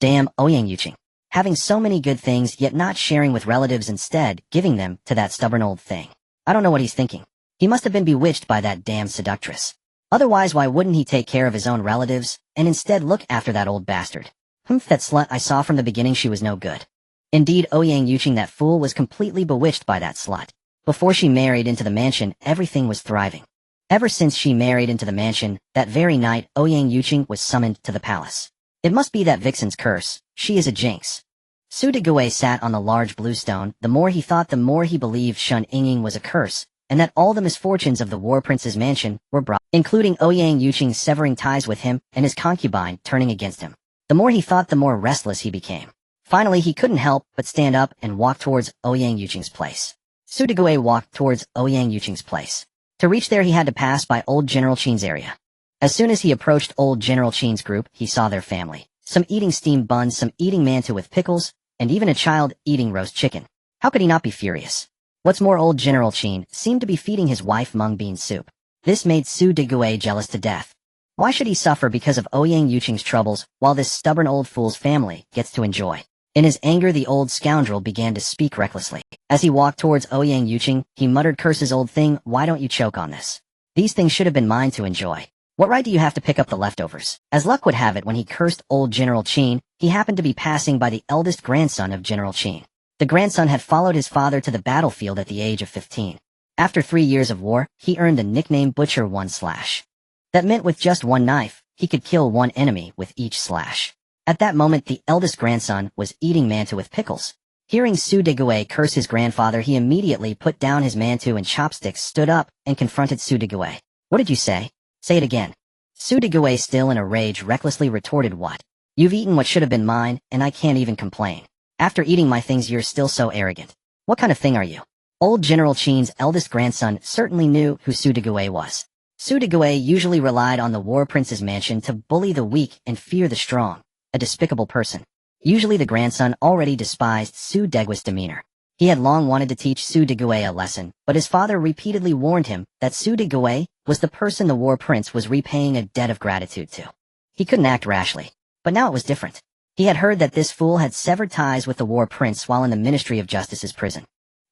Damn Ouyang Yuqing. Having so many good things yet not sharing with relatives, instead giving them to that stubborn old thing. I don't know what he's thinking. He must have been bewitched by that damn seductress. Otherwise, why wouldn't he take care of his own relatives and instead look after that old bastard? That slut, I saw from the beginning she was no good. Indeed, Ouyang Yuqing, that fool, was completely bewitched by that slut. Before she married into the mansion, everything was thriving. Ever since she married into the mansion, that very night, Ouyang Yuqing was summoned to the palace. It must be that vixen's curse. She is a jinx. Su Degui sat on the large blue stone. The more he thought, the more he believed Shen Yingying was a curse, and that all the misfortunes of the war prince's mansion were brought, including Ouyang Yuqing severing ties with him and his concubine turning against him. The more he thought, the more restless he became. Finally, he couldn't help but stand up and walk towards Ouyang Yuqing's place. Su Degui walked towards Ouyang Yuqing's place. To reach there, he had to pass by old General Qin's area. As soon as he approached old General Qin's group, he saw their family. Some eating steamed buns, some eating mantou with pickles, and even a child eating roast chicken. How could he not be furious? What's more, old General Qin seemed to be feeding his wife mung bean soup. This made Su Degui jealous to death. Why should he suffer because of Ouyang Yuqing's troubles while this stubborn old fool's family gets to enjoy? In his anger, the old scoundrel began to speak recklessly. As he walked towards Ouyang Yuqing, he muttered, "Curses, old thing, why don't you choke on this? These things should have been mine to enjoy. What right do you have to pick up the leftovers?" As luck would have it, when he cursed old General Qin, he happened to be passing by the eldest grandson of General Qin. The grandson had followed his father to the battlefield at the age of 15. After 3 years of war, he earned the nickname Butcher 1/. That meant with just one knife, he could kill one enemy with each slash. At that moment, the eldest grandson was eating mantou with pickles. Hearing Su Degui curse his grandfather, he immediately put down his mantou and chopsticks, stood up, and confronted Su Degui. "What did you say? Say it again." Su Degui, still in a rage, recklessly retorted, "What? You've eaten what should have been mine, and I can't even complain. After eating my things, you're still so arrogant. What kind of thing are you?" Old General Qin's eldest grandson certainly knew who Su Degui was. Su Degui usually relied on the war prince's mansion to bully the weak and fear the strong. A despicable person. Usually the grandson already despised Su Degui's demeanor. He had long wanted to teach Su Degui a lesson, but his father repeatedly warned him that Su Degui was the person the war prince was repaying a debt of gratitude to. He couldn't act rashly. But now it was different. He had heard that this fool had severed ties with the war prince while in the Ministry of Justice's prison.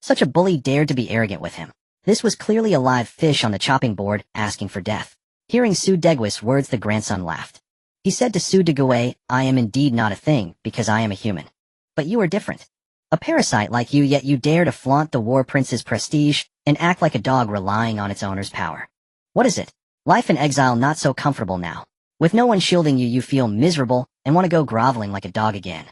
Such a bully dared to be arrogant with him. This was clearly a live fish on the chopping board, asking for death. Hearing Su Degui's words, the grandson laughed. He said to Su Degui, "I am indeed not a thing, because I am a human. But you are different. A parasite like you, yet you dare to flaunt the war prince's prestige and act like a dog relying on its owner's power. What is it? Life in exile not so comfortable now. With no one shielding you, you feel miserable and want to go groveling like a dog again.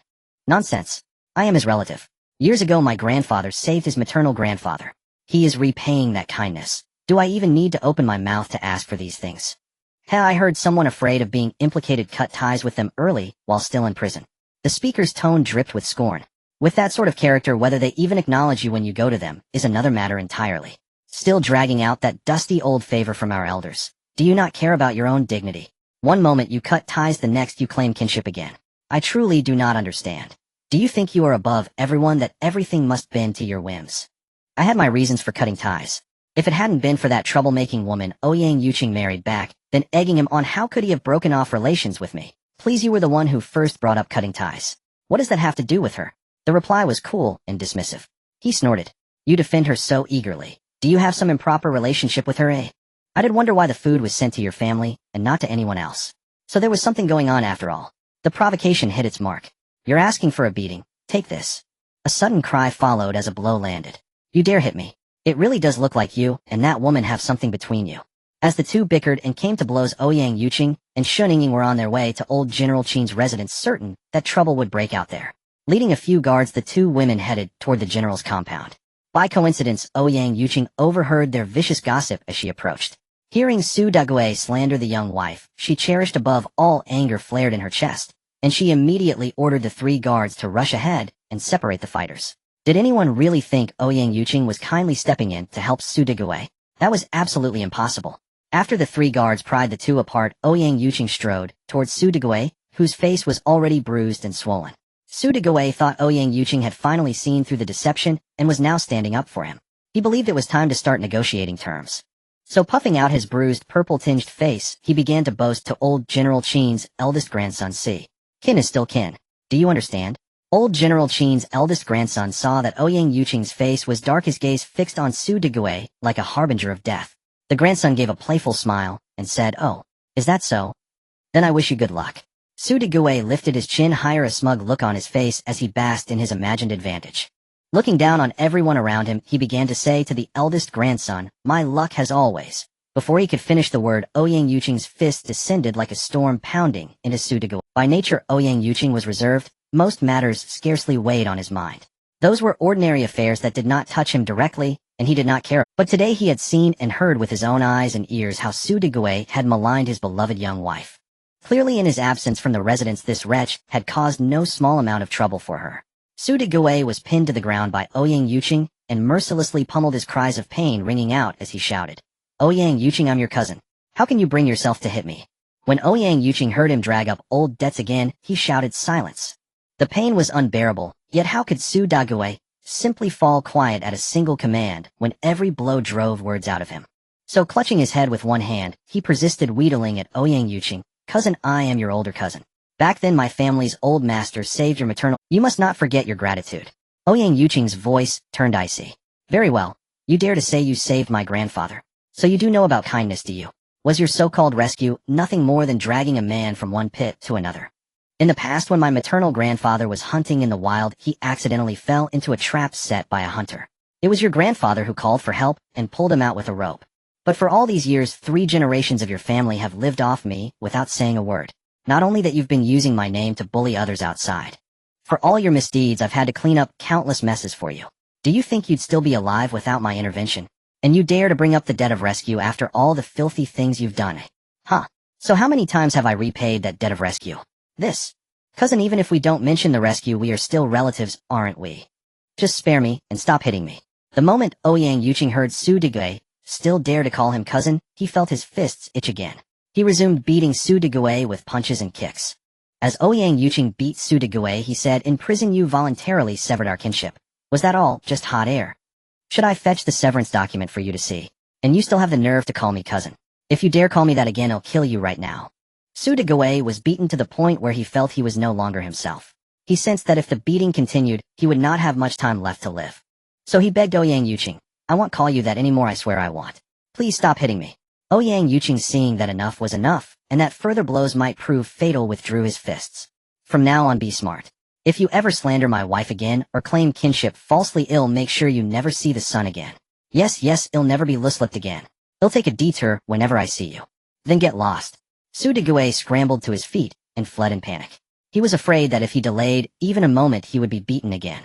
Nonsense. I am his relative. Years ago my grandfather saved his maternal grandfather. He is repaying that kindness. Do I even need to open my mouth to ask for these things? I heard someone afraid of being implicated cut ties with them early while still in prison." The speaker's tone dripped with scorn. With that sort of character, whether they even acknowledge you when you go to them is another matter entirely. Still dragging out that dusty old favor from our elders. Do you not care about your own dignity? One moment you cut ties, the next you claim kinship again. I truly do not understand. Do you think you are above everyone, that everything must bend to your whims? I had my reasons for cutting ties. If it hadn't been for that troublemaking woman Ouyang Yuqing married back, then egging him on, how could he have broken off relations with me? Please, you were the one who first brought up cutting ties. What does that have to do with her? The reply was cool and dismissive. He snorted. You defend her so eagerly. Do you have some improper relationship with her, eh? I did wonder why the food was sent to your family and not to anyone else. So there was something going on after all. The provocation hit its mark. You're asking for a beating. Take this. A sudden cry followed as a blow landed. You dare hit me. It really does look like you and that woman have something between you. As the two bickered and came to blows, Ouyang Yuqing and Shen Yingying were on their way to old General Qin's residence, certain that trouble would break out there. Leading a few guards, the two women headed toward the general's compound. By coincidence, Ouyang Yuqing overheard their vicious gossip as she approached. Hearing Su Degui slander the young wife, she cherished above all anger flared in her chest, and she immediately ordered the 3 guards to rush ahead and separate the fighters. Did anyone really think Ouyang Yuqing was kindly stepping in to help Su Degui? That was absolutely impossible. After the 3 guards pried the two apart, Ouyang Yuqing strode towards Su Degui, whose face was already bruised and swollen. Su Degui thought Ouyang Yuqing had finally seen through the deception and was now standing up for him. He believed it was time to start negotiating terms. So puffing out his bruised, purple-tinged face, he began to boast to old General Qin's eldest grandson, Si. Kin is still kin. Do you understand? Old General Qin's eldest grandson saw that Ouyang Yuqing's face was dark, his gaze fixed on Su Degui like a harbinger of death. The grandson gave a playful smile and said, "Oh, is that so? Then I wish you good luck." Su Degui lifted his chin higher, a smug look on his face as he basked in his imagined advantage. Looking down on everyone around him, he began to say to the eldest grandson, "My luck has always." Before he could finish the word, Ouyang Yuqing's fist descended like a storm, pounding into Su Degui. By nature, Ouyang Yuqing was reserved. Most matters scarcely weighed on his mind. Those were ordinary affairs that did not touch him directly, and he did not care. But today he had seen and heard with his own eyes and ears how Su Degui had maligned his beloved young wife. Clearly in his absence from the residence, this wretch had caused no small amount of trouble for her. Su Degui was pinned to the ground by Ouyang Yuqing and mercilessly pummeled, his cries of pain ringing out as he shouted, "Ouyang Yuqing, I'm your cousin. How can you bring yourself to hit me?" When Ouyang Yuqing heard him drag up old debts again, he shouted, "Silence." The pain was unbearable, yet how could Su Degui simply fall quiet at a single command when every blow drove words out of him? So clutching his head with one hand, he persisted, wheedling at Ouyang Yuqing, "Cousin, I am your older cousin. Back then my family's old master saved your maternal. You must not forget your gratitude." Ouyang Yuqing's voice turned icy. "Very well. You dare to say you saved my grandfather. So you do know about kindness, do you? Was your so-called rescue nothing more than dragging a man from one pit to another? In the past, when my maternal grandfather was hunting in the wild, he accidentally fell into a trap set by a hunter. It was your grandfather who called for help and pulled him out with a rope. But for all these years, 3 generations of your family have lived off me without saying a word. Not only that, you've been using my name to bully others outside. For all your misdeeds, I've had to clean up countless messes for you. Do you think you'd still be alive without my intervention? And you dare to bring up the debt of rescue after all the filthy things you've done? Huh. So how many times have I repaid that debt of rescue? This. Cousin, even if we don't mention the rescue, we are still relatives, aren't we? Just spare me and stop hitting me." The moment Ouyang Yuqing heard Su Degui still dare to call him cousin, he felt his fists itch again. He resumed beating Su Degui with punches and kicks. As Ouyang Yuqing beat Su Degui, he said, "In prison you voluntarily severed our kinship. Was that all just hot air? Should I fetch the severance document for you to see? And you still have the nerve to call me cousin. If you dare call me that again, I'll kill you right now." Su Degui was beaten to the point where he felt he was no longer himself. He sensed that if the beating continued, he would not have much time left to live. So he begged Ouyang Yuqing, "I won't call you that anymore, I swear I won't. Please stop hitting me." Ouyang Yuqing, seeing that enough was enough, and that further blows might prove fatal, withdrew his fists. "From now on, be smart. If you ever slander my wife again, or claim kinship falsely, I'll make sure you never see the sun again. Yes, I'll never be looslipped again. I'll take a detour whenever I see you. Then get lost." Su Degui scrambled to his feet and fled in panic. He was afraid that if he delayed even a moment, he would be beaten again.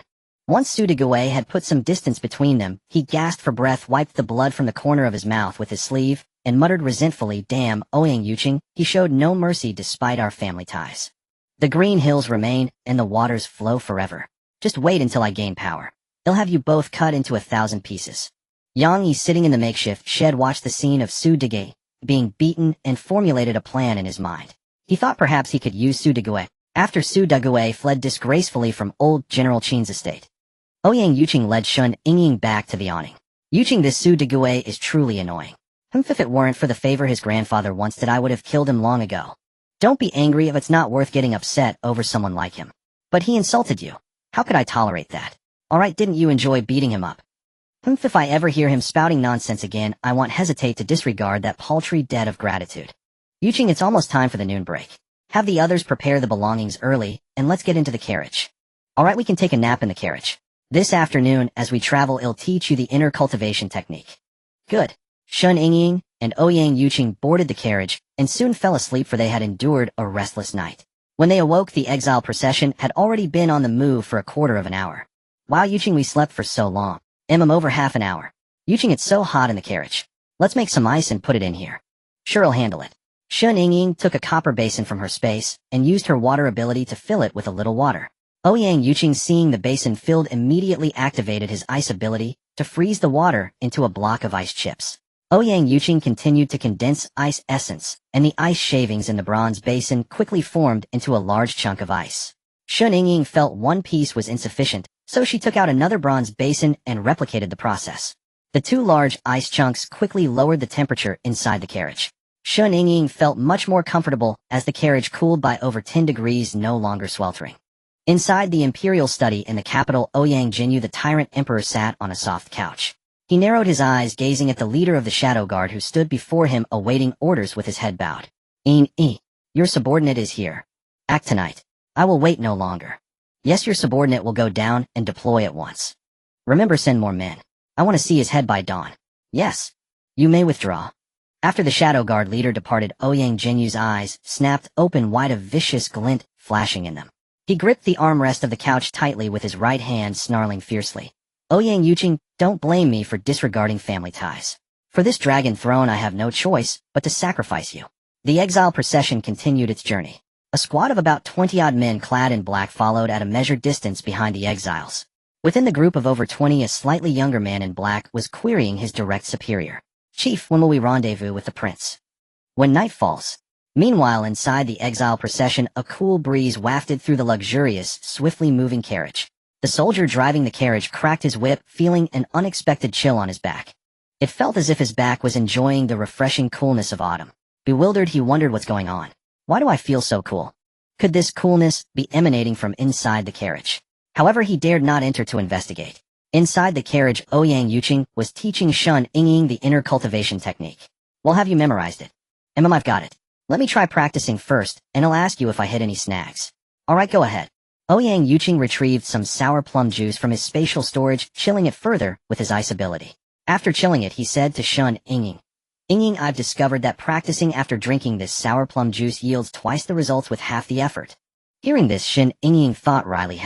Once Su Degui had put some distance between them, he gasped for breath, wiped the blood from the corner of his mouth with his sleeve, and muttered resentfully, "Damn, Ouyang Yuqing, he showed no mercy despite our family ties. The green hills remain, and the waters flow forever. Just wait until I gain power. They'll have you both cut into 1,000 pieces." Yang Yi, sitting in the makeshift shed, watched the scene of Su Degui being beaten and formulated a plan in his mind. He thought perhaps he could use Su Degui after Su Degui fled disgracefully from old General Qin's estate. Ouyang Yuqing led Shen Yingying back to the awning. "Yuqing, this Su Degui is truly annoying. If it weren't for the favor his grandfather once did, I would have killed him long ago. Don't be angry if it's not worth getting upset over someone like him. But he insulted you. How could I tolerate that? Alright, didn't you enjoy beating him up? If I ever hear him spouting nonsense again, I won't hesitate to disregard that paltry debt of gratitude. Yuqing, it's almost time for the noon break. Have the others prepare the belongings early, and let's get into the carriage. Alright, we can take a nap in the carriage. This afternoon, as we travel, I'll teach you the inner cultivation technique." Good. Shen Yingying and Ouyang Yuqing boarded the carriage, and soon fell asleep, for they had endured a restless night. When they awoke, the exile procession had already been on the move for a quarter of an hour. "Wow, Yuqing, we slept for so long. Over half an hour. Yuqing, it's so hot in the carriage. Let's make some ice and put it in here." "Sure, I'll handle it." Shen Yingying took a copper basin from her space and used her water ability to fill it with a little water. Ouyang Yuqing, seeing the basin filled, immediately activated his ice ability to freeze the water into a block of ice chips. Ouyang Yuqing continued to condense ice essence, and the ice shavings in the bronze basin quickly formed into a large chunk of ice. Shen Yingying felt one piece was insufficient, so she took out another bronze basin and replicated the process. The 2 large ice chunks quickly lowered the temperature inside the carriage. Shen Yingying felt much more comfortable as the carriage cooled by over 10 degrees, no longer sweltering. Inside the imperial study in the capital, Ouyang Yuqing, the tyrant emperor, sat on a soft couch. He narrowed his eyes, gazing at the leader of the shadow guard who stood before him awaiting orders with his head bowed. Your subordinate is here. Act tonight. I will wait no longer. Yes, your subordinate will go down and deploy at once. Remember, send more men. I want to see his head by dawn. Yes. You may withdraw. After the shadow guard leader departed, Ouyang Yuqing's eyes snapped open wide, a vicious glint flashing in them. He gripped the armrest of the couch tightly with his right hand, snarling fiercely. Ouyang Yuqing, don't blame me for disregarding family ties. For this dragon throne I have no choice but to sacrifice you. The exile procession continued its journey. A squad of about 20-odd men clad in black followed at a measured distance behind the exiles. Within the group of over 20, a slightly younger man in black was querying his direct superior. Chief, when will we rendezvous with the prince? When night falls. Meanwhile, inside the exile procession, a cool breeze wafted through the luxurious, swiftly moving carriage. The soldier driving the carriage cracked his whip, feeling an unexpected chill on his back. It felt as if his back was enjoying the refreshing coolness of autumn. Bewildered, he wondered what's going on. Why do I feel so cool? Could this coolness be emanating from inside the carriage? However, he dared not enter to investigate. Inside the carriage, Ouyang Yuqing was teaching Shen Yingying the inner cultivation technique. Well, have you memorized it? I've got it. Let me try practicing first, and I'll ask you if I hit any snags. Alright, go ahead. Ouyang Yuqing retrieved some sour plum juice from his spatial storage, chilling it further with his ice ability. After chilling it, he said to Shen Yingying, I've discovered that practicing after drinking this sour plum juice yields twice the results with half the effort. Hearing this, Shen Yingying thought wryly,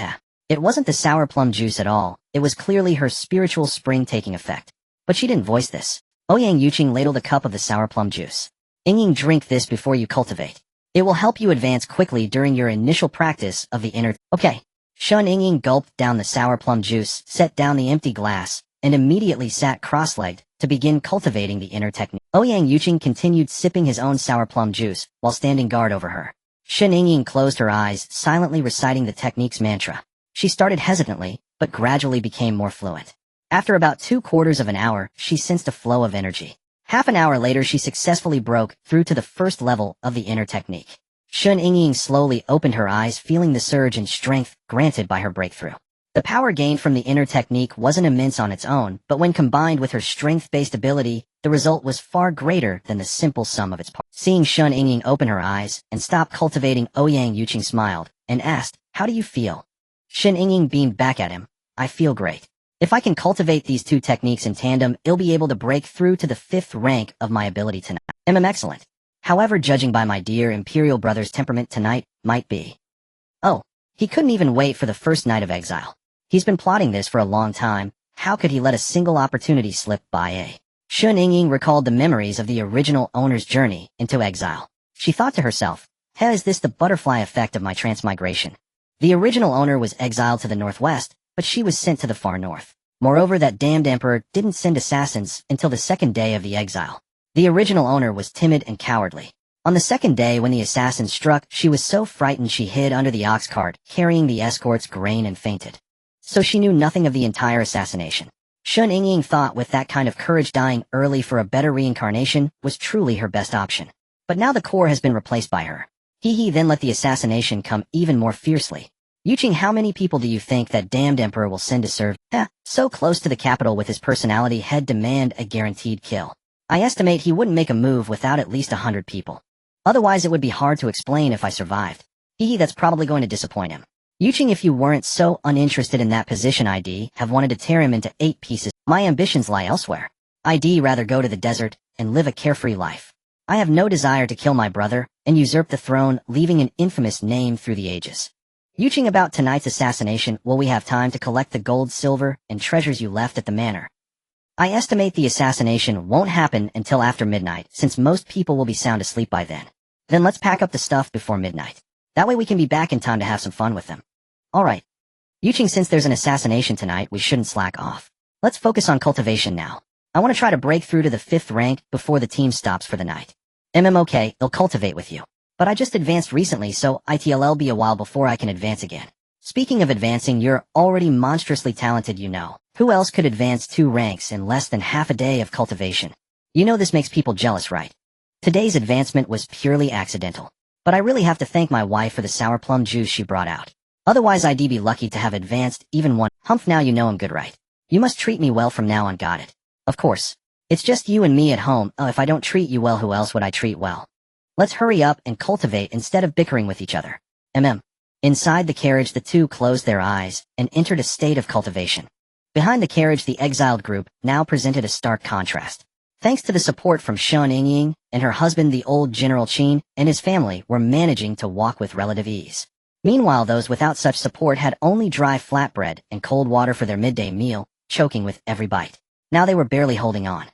it wasn't the sour plum juice at all, it was clearly her spiritual spring taking effect. But she didn't voice this. Ouyang Yuqing ladled a cup of the sour plum juice. Yingying, drink this before you cultivate. It will help you advance quickly during your initial practice of the inner... Okay. Shen Yingying gulped down the sour plum juice, set down the empty glass, and immediately sat cross-legged to begin cultivating the inner technique. Ouyang Yuqing continued sipping his own sour plum juice while standing guard over her. Shen Yingying closed her eyes, silently reciting the technique's mantra. She started hesitantly, but gradually became more fluent. After about 2/4 of an hour, she sensed a flow of energy. Half an hour later, she successfully broke through to the first level of the inner technique. Shen Yingying slowly opened her eyes, feeling the surge in strength granted by her breakthrough. The power gained from the inner technique wasn't immense on its own, but when combined with her strength-based ability, the result was far greater than the simple sum of its parts. Seeing Shen Yingying open her eyes and stop cultivating, Ouyang Yuqing smiled and asked, "How do you feel?" Shen Yingying beamed back at him. "I feel great. If I can cultivate these two techniques in tandem, I'll be able to break through to the 5th rank of my ability tonight. Excellent. However, judging by my dear Imperial brother's temperament, tonight might be." Oh, he couldn't even wait for the first night of exile. He's been plotting this for a long time. How could he let a single opportunity slip by? Shen Yingying recalled the memories of the original owner's journey into exile. She thought to herself, is this the butterfly effect of my transmigration? The original owner was exiled to the northwest, but she was sent to the far north. Moreover, that damned emperor didn't send assassins until the 2nd day of the exile. The original owner was timid and cowardly. On the 2nd day, when the assassins struck, she was so frightened she hid under the ox cart, carrying the escort's grain, and fainted. So she knew nothing of the entire assassination. Shen Yingying thought with that kind of courage, dying early for a better reincarnation was truly her best option. But now the core has been replaced by her. He then let the assassination come even more fiercely. Yuqing, how many people do you think that damned emperor will send to serve? So close to the capital with his personality, he'd demand a guaranteed kill. I estimate he wouldn't make a move without at least 100 people. Otherwise it would be hard to explain if I survived. That's probably going to disappoint him. Yuqing, if you weren't so uninterested in that position, I'd have wanted to tear him into 8 pieces. My ambitions lie elsewhere. I'd rather go to the desert and live a carefree life. I have no desire to kill my brother and usurp the throne, leaving an infamous name through the ages. Yuqing, about tonight's assassination, will we have time to collect the gold, silver, and treasures you left at the manor? I estimate the assassination won't happen until after midnight, since most people will be sound asleep by then. Then let's pack up the stuff before midnight. That way we can be back in time to have some fun with them. Alright. Yuqing, since there's an assassination tonight, we shouldn't slack off. Let's focus on cultivation now. I want to try to break through to the 5th rank before the team stops for the night. Okay, I'll cultivate with you. But I just advanced recently, so it'll be a while before I can advance again. Speaking of advancing, you're already monstrously talented, you know. Who else could advance 2 ranks in less than half a day of cultivation? You know this makes people jealous, right? Today's advancement was purely accidental. But I really have to thank my wife for the sour plum juice she brought out. Otherwise I'd be lucky to have advanced even one. Humph, now you know I'm good, right? You must treat me well from now on, got it? Of course. It's just you and me at home. Oh, if I don't treat you well, who else would I treat well? Let's hurry up and cultivate instead of bickering with each other. Inside the carriage the two closed their eyes and entered a state of cultivation. Behind the carriage the exiled group now presented a stark contrast. Thanks to the support from Shen Yingying and her husband the old General Qin and his family were managing to walk with relative ease. Meanwhile those without such support had only dry flatbread and cold water for their midday meal, choking with every bite. Now they were barely holding on.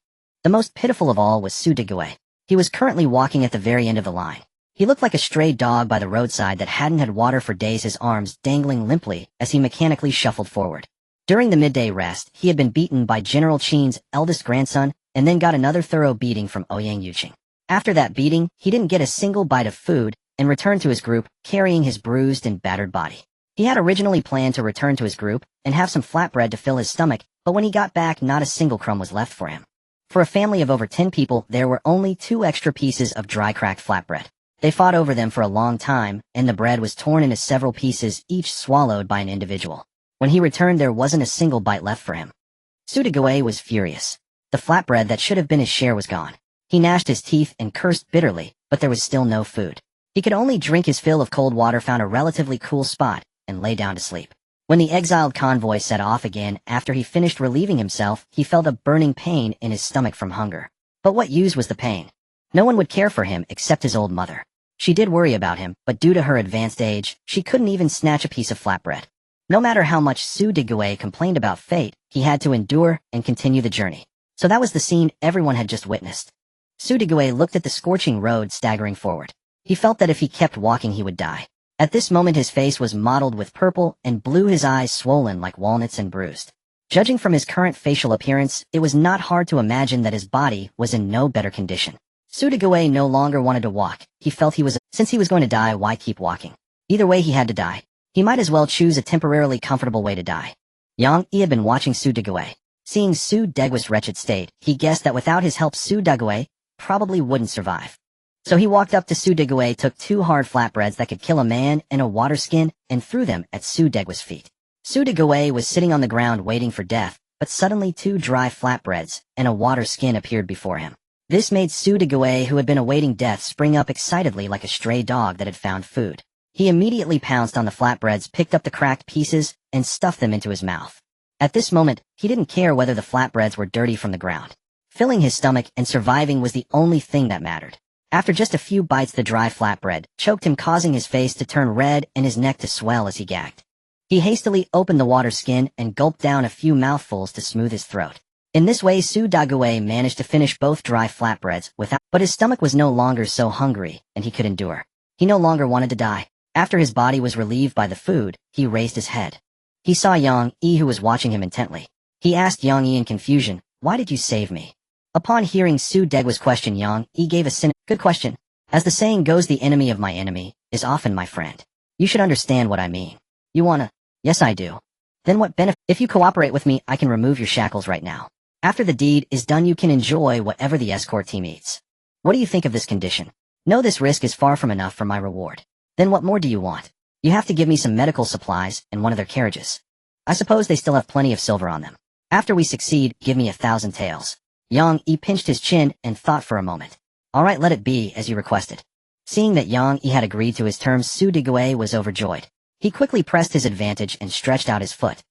The most pitiful of all was Su Degui. He was currently walking at the very end of the line. He looked like a stray dog by the roadside that hadn't had water for days, his arms dangling limply as he mechanically shuffled forward. During the midday rest, he had been beaten by General Qin's eldest grandson and then got another thorough beating from Ouyang Yuqing. After that beating, he didn't get a single bite of food and returned to his group, carrying his bruised and battered body. He had originally planned to return to his group and have some flatbread to fill his stomach, but when he got back, not a single crumb was left for him. For a family of over 10 people, there were only 2 extra pieces of dry cracked flatbread. They fought over them for a long time, and the bread was torn into several pieces, each swallowed by an individual. When he returned, there wasn't a single bite left for him. Su Degui was furious. The flatbread that should have been his share was gone. He gnashed his teeth and cursed bitterly, but there was still no food. He could only drink his fill of cold water, found a relatively cool spot, and lay down to sleep. When the exiled convoy set off again, after he finished relieving himself, he felt a burning pain in his stomach from hunger. But what use was the pain? No one would care for him except his old mother. She did worry about him, but due to her advanced age, she couldn't even snatch a piece of flatbread. No matter how much Su Degui complained about fate, he had to endure and continue the journey. So that was the scene everyone had just witnessed. Su Degui looked at the scorching road staggering forward. He felt that if he kept walking he would die. At this moment his face was mottled with purple and blue, his eyes swollen like walnuts and bruised. Judging from his current facial appearance, it was not hard to imagine that his body was in no better condition. Su Degui no longer wanted to walk. He felt since he was going to die, why keep walking? Either way he had to die. He might as well choose a temporarily comfortable way to die. Yang Yi had been watching Su Degui. Seeing Su Degui's wretched state, he guessed that without his help Su Degui probably wouldn't survive. So he walked up to Su Degui, took 2 hard flatbreads that could kill a man and a water skin, and threw them at Su Degui's feet. Su Degui was sitting on the ground waiting for death, but suddenly 2 dry flatbreads and a water skin appeared before him. This made Su Degui, who had been awaiting death, spring up excitedly like a stray dog that had found food. He immediately pounced on the flatbreads, picked up the cracked pieces, and stuffed them into his mouth. At this moment, he didn't care whether the flatbreads were dirty from the ground. Filling his stomach and surviving was the only thing that mattered. After just a few bites, the dry flatbread choked him, causing his face to turn red and his neck to swell as he gagged. He hastily opened the water skin and gulped down a few mouthfuls to smooth his throat. In this way, Su Degui managed to finish both dry flatbreads but his stomach was no longer so hungry, and he could endure. He no longer wanted to die. After his body was relieved by the food, he raised his head. He saw Yang Yi, who was watching him intently. He asked Yang Yi in confusion, "Why did you save me?" Upon hearing Su Degui's question, Yang Yi gave a cynical, "Good question. As the saying goes, the enemy of my enemy is often my friend. You should understand what I mean. You wanna?" "Yes, I do." "Then what benefit? If you cooperate with me, I can remove your shackles right now. After the deed is done, you can enjoy whatever the escort team eats. What do you think of this condition? No, this risk is far from enough for my reward." "Then what more do you want?" "You have to give me some medical supplies and one of their carriages. I suppose they still have plenty of silver on them. After we succeed, give me 1,000 taels." Yang Yi pinched his chin and thought for a moment. "All right, let it be as you requested." Seeing that Yang Yi had agreed to his terms, Su Degui was overjoyed. He quickly pressed his advantage and stretched out his foot.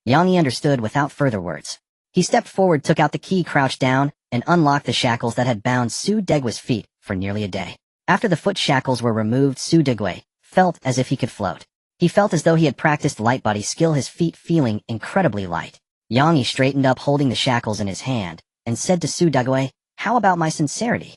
Yang Yi understood without further words. He stepped forward, took out the key, crouched down, and unlocked the shackles that had bound Su Degui's feet for nearly a day. After the foot shackles were removed, Su Degui felt as if he could float. He felt as though he had practiced light body skill, his feet feeling incredibly light. Yang Yi straightened up, holding the shackles in his hand, and said to Su Degui, "How about my sincerity?"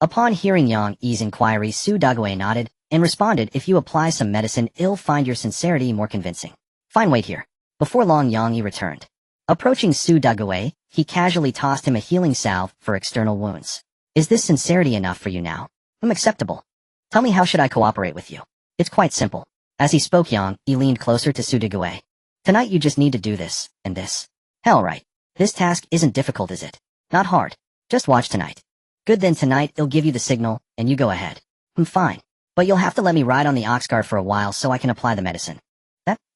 Upon hearing Yang Yi's inquiry, Su Degui nodded and responded, "If you apply some medicine, I'll find your sincerity more convincing." "Fine, wait here." Before long, Yang Yi returned. Approaching Su Degui, he casually tossed him a healing salve for external wounds. "Is this sincerity enough for you now?" "Acceptable. Tell me, how should I cooperate with you?" "It's quite simple." As he spoke, Yang Yi leaned closer to Su Degui. "Tonight you just need to do this, and this." "Hell right. This task isn't difficult, is it?" "Not hard. Just watch tonight." "Good, then tonight I'll give you the signal, and you go ahead." Fine. But you'll have to let me ride on the ox cart for a while so I can apply the medicine."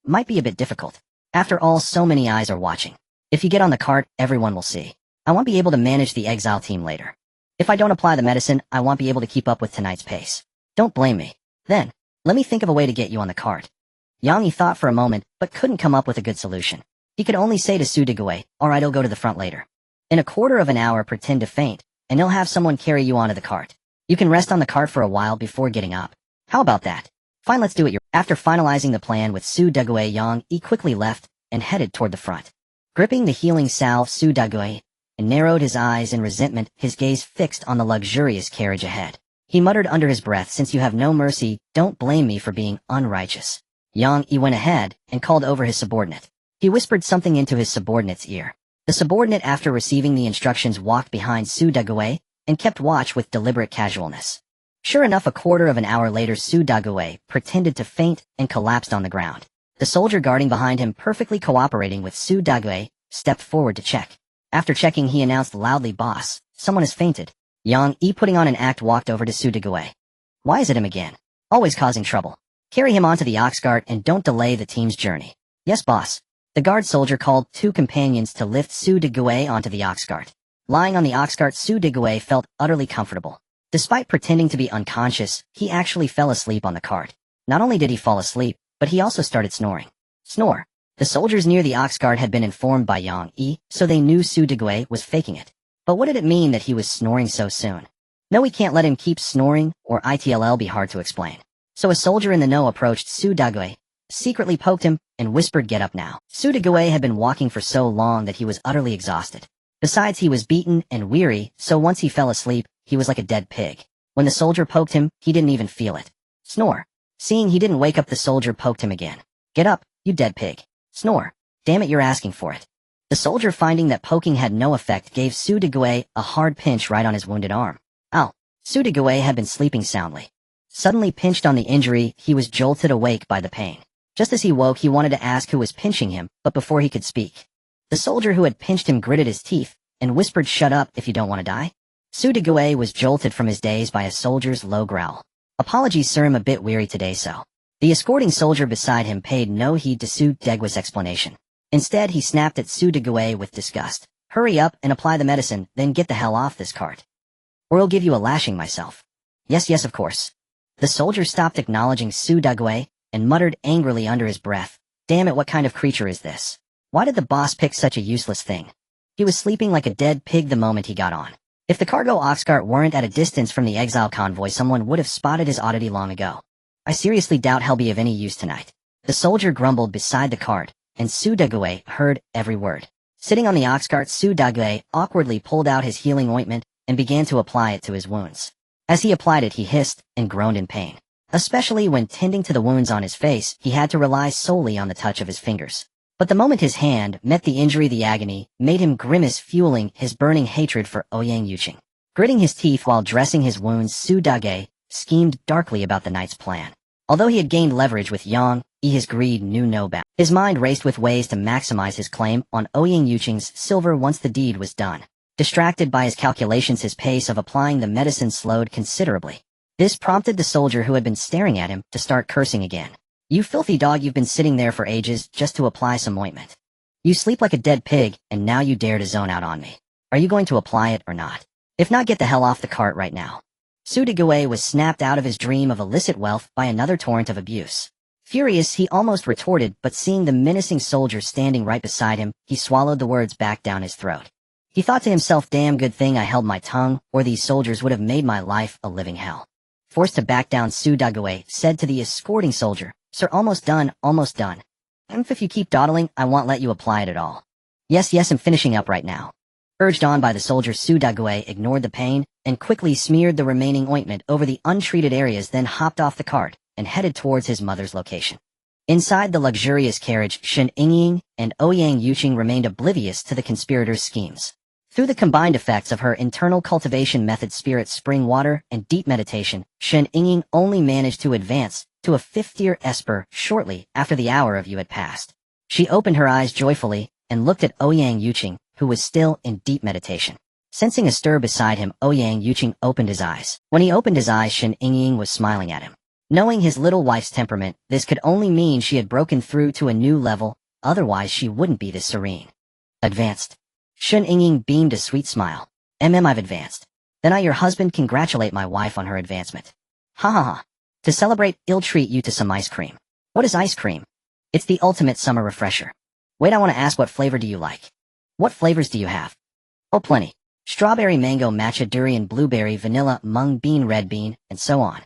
might be a bit difficult. After all, so many eyes are watching. If you get on the cart, everyone will see. I won't be able to manage the exile team later. If I don't apply the medicine, I won't be able to keep up with tonight's pace. Don't blame me. Then, let me think of a way to get you on the cart. Yang Yi thought for a moment, but couldn't come up with a good solution. He could only say to Su Degui, "Alright, I'll go to the front later. In a quarter of an hour, pretend to faint, and he'll have someone carry you onto the cart. You can rest on the cart for a while before getting up. How about that? Fine, let's do it." After finalizing the plan with Su Degui, Yang Yi quickly left and headed toward the front. Gripping the healing salve, Su Degui narrowed his eyes in resentment, his gaze fixed on the luxurious carriage ahead. He muttered under his breath, "Since you have no mercy, don't blame me for being unrighteous." Yang Yi went ahead and called over his subordinate. He whispered something into his subordinate's ear. The subordinate, after receiving the instructions, walked behind Su Degui and kept watch with deliberate casualness. Sure enough, a quarter of an hour later, Su Degui pretended to faint and collapsed on the ground. The soldier guarding behind him, perfectly cooperating with Su Degui, stepped forward to check. After checking, he announced loudly, "Boss, someone has fainted." Yang Yi, putting on an act, walked over to Su Degui. "Why is it him again? Always causing trouble. Carry him onto the ox cart and don't delay the team's journey." "Yes, boss." The guard soldier called 2 companions to lift Su Degui onto the ox cart. Lying on the ox cart, Su Degui felt utterly comfortable. Despite pretending to be unconscious, he actually fell asleep on the cart. Not only did he fall asleep, but he also started snoring. Snore. The soldiers near the ox cart had been informed by Yang Yi, so they knew Su Degui was faking it. But what did it mean that he was snoring so soon? No, we can't let him keep snoring, or it'll be hard to explain. So a soldier in the know approached Su Degui, secretly poked him, and whispered, "Get up now." Su Degui had been walking for so long that he was utterly exhausted. Besides, he was beaten and weary, so once he fell asleep, he was like a dead pig. When the soldier poked him, he didn't even feel it. Snore. Seeing he didn't wake up, the soldier poked him again. "Get up, you dead pig." Snore. "Damn it, you're asking for it." The soldier, finding that poking had no effect, gave Su Degui a hard pinch right on his wounded arm. Ow. Su Degui had been sleeping soundly. Suddenly pinched on the injury, he was jolted awake by the pain. Just as he woke, he wanted to ask who was pinching him, but before he could speak, the soldier who had pinched him gritted his teeth and whispered, "Shut up if you don't want to die." Su Degui was jolted from his daze by a soldier's low growl. "Apologies, sir, I'm a bit weary today, so." The escorting soldier beside him paid no heed to Su Degui's explanation. Instead, he snapped at Su Degui with disgust. "Hurry up and apply the medicine, then get the hell off this cart. Or I'll give you a lashing myself." Yes, of course." The soldier stopped acknowledging Su Degui and muttered angrily under his breath, "Damn it, what kind of creature is this? Why did the boss pick such a useless thing?" He was sleeping like a dead pig the moment he got on. If the cargo ox cart weren't at a distance from the exile convoy, someone would have spotted his oddity long ago. "I seriously doubt he'll be of any use tonight." The soldier grumbled beside the cart, and Su Degui heard every word. Sitting on the ox cart, Su Degui awkwardly pulled out his healing ointment and began to apply it to his wounds. As he applied it, he hissed and groaned in pain. Especially when tending to the wounds on his face, he had to rely solely on the touch of his fingers. But the moment his hand met the injury, the agony made him grimace, fueling his burning hatred for Ouyang Yuqing. Gritting his teeth while dressing his wounds, Su Degui schemed darkly about the night's plan. Although he had gained leverage with Yang Yi, his greed knew no bounds. His mind raced with ways to maximize his claim on Ouyang Yuqing's silver once the deed was done. Distracted by his calculations, his pace of applying the medicine slowed considerably. This prompted the soldier who had been staring at him to start cursing again. "You filthy dog, you've been sitting there for ages just to apply some ointment. You sleep like a dead pig, and now you dare to zone out on me. Are you going to apply it or not? If not, get the hell off the cart right now." Su Degui was snapped out of his dream of illicit wealth by another torrent of abuse. Furious, he almost retorted, but seeing the menacing soldier standing right beside him, he swallowed the words back down his throat. He thought to himself, "Damn good thing I held my tongue, or these soldiers would have made my life a living hell." Forced to back down, Su Degui said to the escorting soldier, "Sir, almost done, almost done. And if you keep dawdling, I won't let you apply it at all." Yes, I'm finishing up right now." Urged on by the soldier, Su Degui ignored the pain and quickly smeared the remaining ointment over the untreated areas, then hopped off the cart and headed towards his mother's location. Inside the luxurious carriage, Shen Yingying and Ouyang Yuqing remained oblivious to the conspirators' schemes. Through the combined effects of her internal cultivation method, spirit spring water, and deep meditation, Shen Yingying only managed to advance to a 5th-tier esper shortly after the hour of you had passed. She opened her eyes joyfully and looked at Ouyang Yuqing, who was still in deep meditation. Sensing a stir beside him, Ouyang Yuqing opened his eyes. When he opened his eyes, Shen Yingying was smiling at him. Knowing his little wife's temperament, this could only mean she had broken through to a new level, otherwise she wouldn't be this serene. Advanced. Shen Yingying beamed a sweet smile. I've advanced. Then I, your husband, congratulate my wife on her advancement. Ha ha ha. To celebrate, I'll treat you to some ice cream. What is ice cream? It's the ultimate summer refresher. Wait, I want to ask, what flavor do you like? What flavors do you have? Oh, plenty. Strawberry, mango, matcha, durian, blueberry, vanilla, mung bean, red bean, and so on.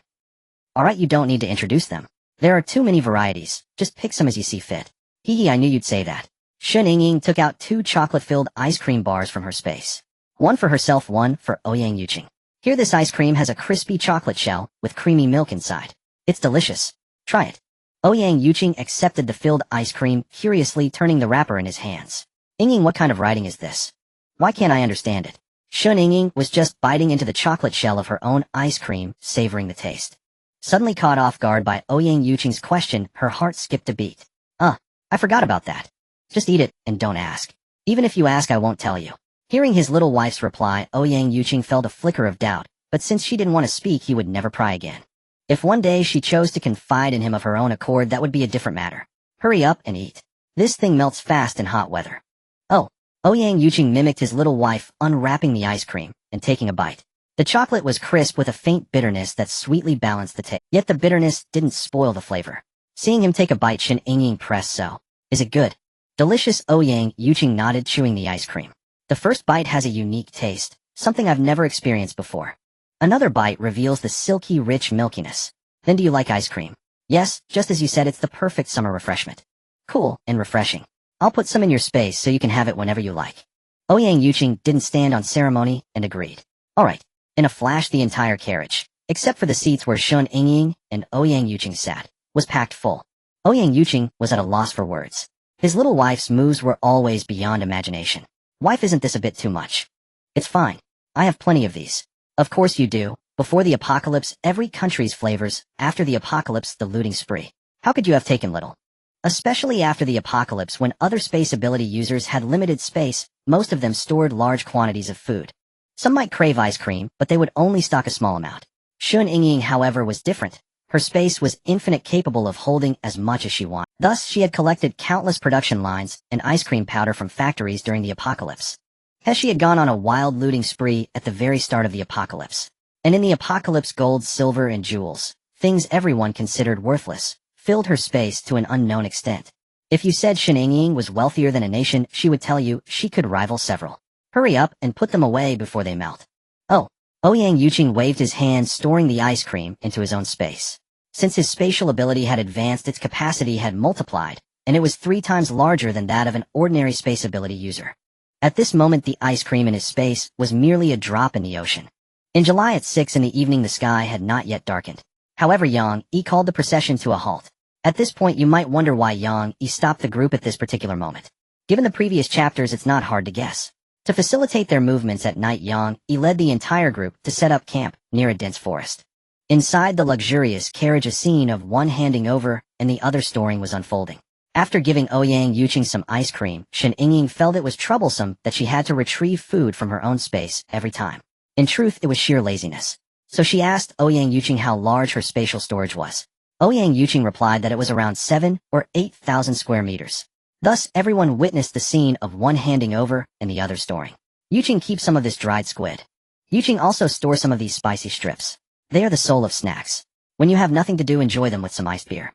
Alright, you don't need to introduce them. There are too many varieties, just pick some as you see fit. Hee hee, I knew you'd say that. Shen Yingying took out 2 chocolate-filled ice cream bars from her space. One for herself, one for Ouyang Yuqing. Here, this ice cream has a crispy chocolate shell with creamy milk inside. It's delicious. Try it. Ouyang Yuqing accepted the filled ice cream, curiously turning the wrapper in his hands. Yingying, what kind of writing is this? Why can't I understand it? Shen Yingying was just biting into the chocolate shell of her own ice cream, savoring the taste. Suddenly caught off guard by Ouyang Yuqing's question, her heart skipped a beat. I forgot about that. Just eat it, and don't ask. Even if you ask, I won't tell you. Hearing his little wife's reply, Ouyang Yuqing felt a flicker of doubt, but since she didn't want to speak, he would never pry again. If one day she chose to confide in him of her own accord, that would be a different matter. Hurry up and eat. This thing melts fast in hot weather. Oh. Ouyang Yuqing mimicked his little wife, unwrapping the ice cream and taking a bite. The chocolate was crisp with a faint bitterness that sweetly balanced the taste. Yet the bitterness didn't spoil the flavor. Seeing him take a bite, Shen Yingying pressed, so. Is it good? Delicious, Ouyang Yuqing nodded, chewing the ice cream. The first bite has a unique taste, something I've never experienced before. Another bite reveals the silky, rich milkiness. Then do you like ice cream? Yes, just as you said, it's the perfect summer refreshment. Cool and refreshing. I'll put some in your space so you can have it whenever you like. Ouyang Yuqing didn't stand on ceremony and agreed. Alright. In a flash, the entire carriage, except for the seats where Shen Yingying and Ouyang Yuqing sat, was packed full. Ouyang Yuqing was at a loss for words. His little wife's moves were always beyond imagination. Wife, isn't this a bit too much? It's fine. I have plenty of these. Of course you do. Before the apocalypse, every country's flavors. After the apocalypse, the looting spree. How could you have taken little? Especially after the apocalypse, when other space ability users had limited space, most of them stored large quantities of food. Some might crave ice cream, but they would only stock a small amount. Shen Yingying, however, was different. Her space was infinite, capable of holding as much as she wanted. Thus, she had collected countless production lines and ice cream powder from factories during the apocalypse. As she had gone on a wild looting spree at the very start of the apocalypse. And in the apocalypse, gold, silver, and jewels, things everyone considered worthless, filled her space to an unknown extent. If you said Shen Yingying was wealthier than a nation, she would tell you she could rival several. Hurry up and put them away before they melt. Oh. Ouyang Yuqing waved his hand, storing the ice cream into his own space. Since his spatial ability had advanced, its capacity had multiplied, and it was 3 times larger than that of an ordinary space ability user. At this moment, the ice cream in his space was merely a drop in the ocean. In July at 6 in the evening, the sky had not yet darkened. However, Yang Yi called the procession to a halt. At this point, you might wonder why Yang Yi stopped the group at this particular moment. Given the previous chapters, it's not hard to guess. To facilitate their movements at night, Yang Yi led the entire group to set up camp near a dense forest. Inside the luxurious carriage, a scene of one handing over and the other storing was unfolding. After giving Ouyang Yuqing some ice cream, Shen Yingying felt it was troublesome that she had to retrieve food from her own space every time. In truth, it was sheer laziness. So she asked Ouyang Yuqing how large her spatial storage was. Ouyang Yuqing replied that it was around 7 or 8,000 square meters. Thus, everyone witnessed the scene of one handing over and the other storing. Yuqing keeps some of this dried squid. Yuqing also stores some of these spicy strips. They are the soul of snacks. When you have nothing to do, enjoy them with some iced beer.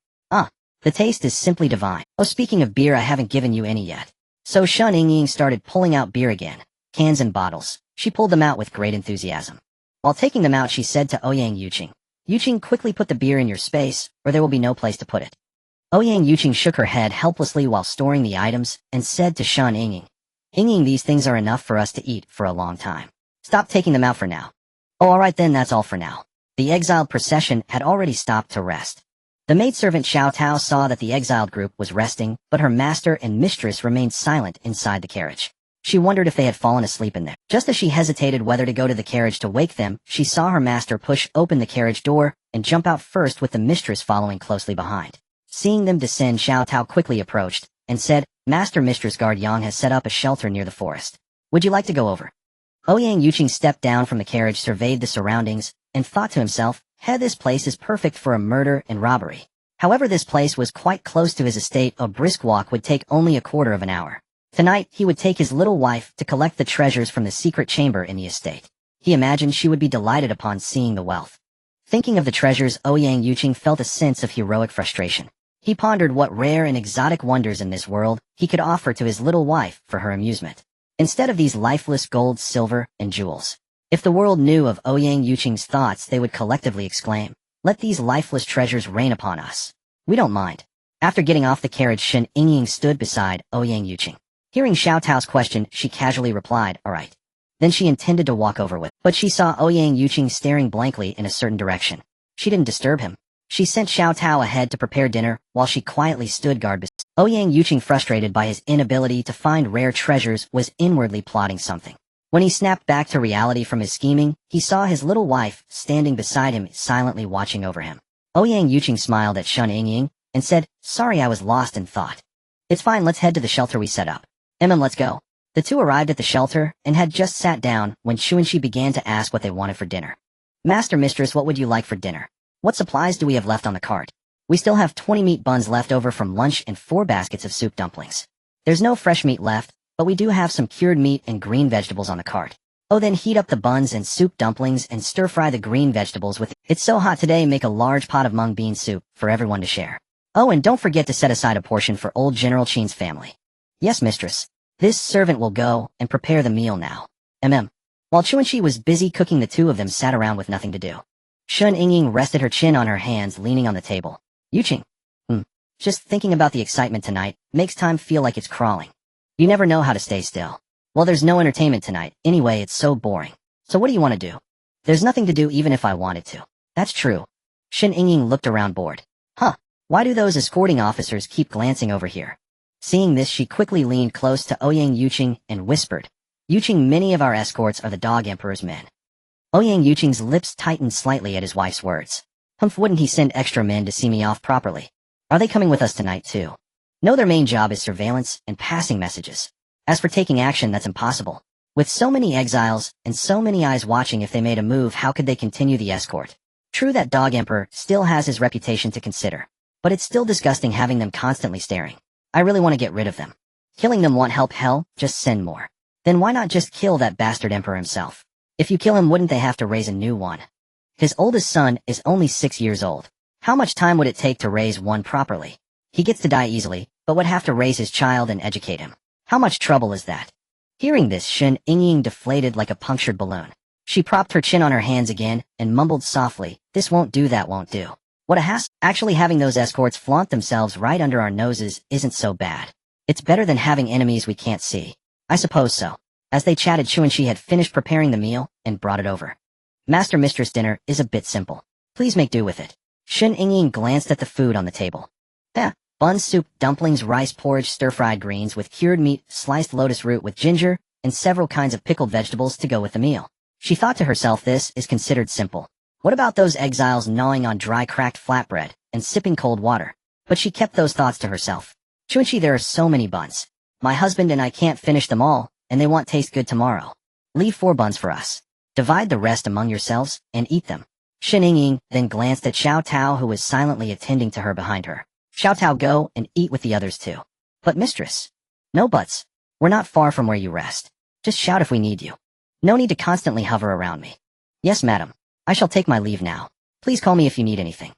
The taste is simply divine. Oh, speaking of beer, I haven't given you any yet. So Shen Yingying started pulling out beer again. Cans and bottles. She pulled them out with great enthusiasm. While taking them out, she said to Ouyang Yuqing, Yuqing, quickly put the beer in your space, or there will be no place to put it. Ouyang Yuqing shook her head helplessly while storing the items, and said to Shen Yingying, Yingying, these things are enough for us to eat for a long time. Stop taking them out for now. Oh, alright then, that's all for now. The exiled procession had already stopped to rest. The maidservant Xiao Tao saw that the exiled group was resting, but her master and mistress remained silent inside the carriage. She wondered if they had fallen asleep in there. Just as she hesitated whether to go to the carriage to wake them, she saw her master push open the carriage door and jump out first, with the mistress following closely behind. Seeing them descend, Xiao Tao quickly approached and said, Master-mistress, guard Yang has set up a shelter near the forest. Would you like to go over? Ouyang Yuqing stepped down from the carriage, surveyed the surroundings, and thought to himself, This place is perfect for a murder and robbery. However, this place was quite close to his estate. A brisk walk would take only a quarter of an hour. Tonight, he would take his little wife to collect the treasures from the secret chamber in the estate. He imagined she would be delighted upon seeing the wealth. Thinking of the treasures, Ouyang Yuqing felt a sense of heroic frustration. He pondered what rare and exotic wonders in this world he could offer to his little wife for her amusement, instead of these lifeless gold, silver, and jewels. If the world knew of Ouyang Yuqing's thoughts, they would collectively exclaim, "Let these lifeless treasures rain upon us. We don't mind." After getting off the carriage, Shen Yingying stood beside Ouyang Yuqing. Hearing Xiao Tao's question, she casually replied, "All right." Then she intended to walk over with, but she saw Ouyang Yuqing staring blankly in a certain direction. She didn't disturb him. She sent Xiao Tao ahead to prepare dinner while she quietly stood guard beside. Ouyang Yuqing, frustrated by his inability to find rare treasures, was inwardly plotting something. When he snapped back to reality from his scheming, he saw his little wife standing beside him, silently watching over him. Ouyang Yuqing smiled at Shen Yingying and said, "Sorry, I was lost in thought. It's fine, let's head to the shelter we set up. Let's go." The two arrived at the shelter and had just sat down when Xuanxi began to ask what they wanted for dinner. "Master, mistress, what would you like for dinner? What supplies do we have left on the cart? We still have 20 meat buns left over from lunch and 4 baskets of soup dumplings. There's no fresh meat left, but we do have some cured meat and green vegetables on the cart. Oh, then heat up the buns and soup dumplings and stir-fry the green vegetables with it. It's so hot today, make a large pot of mung bean soup for everyone to share. Oh, and don't forget to set aside a portion for old General Qin's family." "Yes, mistress. This servant will go and prepare the meal now." While Xuanxi was busy cooking, the two of them sat around with nothing to do. Shen Yingying rested her chin on her hands, leaning on the table. "Yuqing. Just thinking about the excitement tonight makes time feel like it's crawling. You never know how to stay still. Well, there's no entertainment tonight. Anyway, it's so boring. So what do you want to do?" "There's nothing to do even if I wanted to." "That's true." Shen Yingying looked around bored. Why do those escorting officers keep glancing over here?" Seeing this, she quickly leaned close to Ouyang Yuqing and whispered, "Yuqing, many of our escorts are the Dog Emperor's men." Ouyang Yuqing's lips tightened slightly at his wife's words. Wouldn't he send extra men to see me off properly? Are they coming with us tonight too?" "No, their main job is surveillance and passing messages. As for taking action, that's impossible. With so many exiles and so many eyes watching, if they made a move, how could they continue the escort? True, that Dog Emperor still has his reputation to consider, but it's still disgusting having them constantly staring. I really want to get rid of them. Killing them won't help. Hell, just send more. Then why not just kill that bastard emperor himself? If you kill him, wouldn't they have to raise a new one? His oldest son is only 6 years old. How much time would it take to raise one properly? He gets to die easily, but would have to raise his child and educate him. How much trouble is that?" Hearing this, Shen Yingying deflated like a punctured balloon. She propped her chin on her hands again and mumbled softly, "This won't do, that won't do. What a hassle. Actually, having those escorts flaunt themselves right under our noses isn't so bad. It's better than having enemies we can't see." "I suppose so." As they chatted, Xuanxi had finished preparing the meal and brought it over. "Master, mistress, dinner is a bit simple. Please make do with it." Shen Yingying glanced at the food on the table. Buns, soup, dumplings, rice porridge, stir-fried greens with cured meat, sliced lotus root with ginger, and several kinds of pickled vegetables to go with the meal. She thought to herself, this is considered simple. What about those exiles gnawing on dry cracked flatbread and sipping cold water? But she kept those thoughts to herself. "Xuanxi, there are so many buns. My husband and I can't finish them all, and they won't taste good tomorrow. Leave 4 buns for us. Divide the rest among yourselves and eat them." Shen Yingying then glanced at Xiao Tao, who was silently attending to her behind her. "Xiao Tao, go and eat with the others too." "But mistress." "No buts. We're not far from where you rest. Just shout if we need you. No need to constantly hover around me." "Yes, madam. I shall take my leave now. Please call me if you need anything."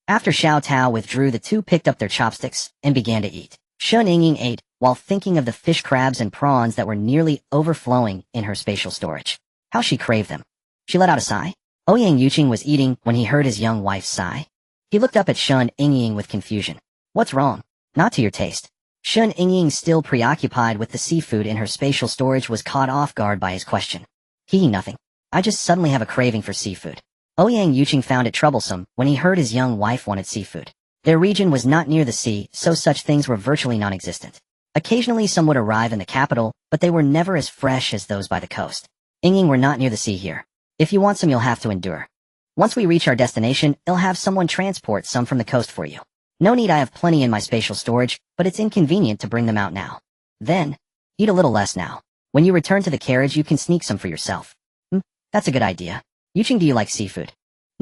After Xiao Tao withdrew, the two picked up their chopsticks and began to eat. Shen Yingying ate while thinking of the fish, crabs, and prawns that were nearly overflowing in her spatial storage. How she craved them. She let out a sigh. Ouyang Yuqing was eating when he heard his young wife sigh. He looked up at Shen Yingying with confusion. "What's wrong?" "Not to your taste." Shen Yingying, still preoccupied with the seafood in her spatial storage, was caught off guard by his question. Nothing. I just suddenly have a craving for seafood." Ouyang Yuqing found it troublesome when he heard his young wife wanted seafood. Their region was not near the sea, so such things were virtually non-existent. Occasionally some would arrive in the capital, but they were never as fresh as those by the coast. "Yingying, we're not near the sea here. If you want some, you'll have to endure. Once we reach our destination, I'll have someone transport some from the coast for you. No need, I have plenty in my spatial storage, but it's inconvenient to bring them out now." "Then, eat a little less now. When you return to the carriage, you can sneak some for yourself." That's a good idea. Yuqing, do you like seafood?"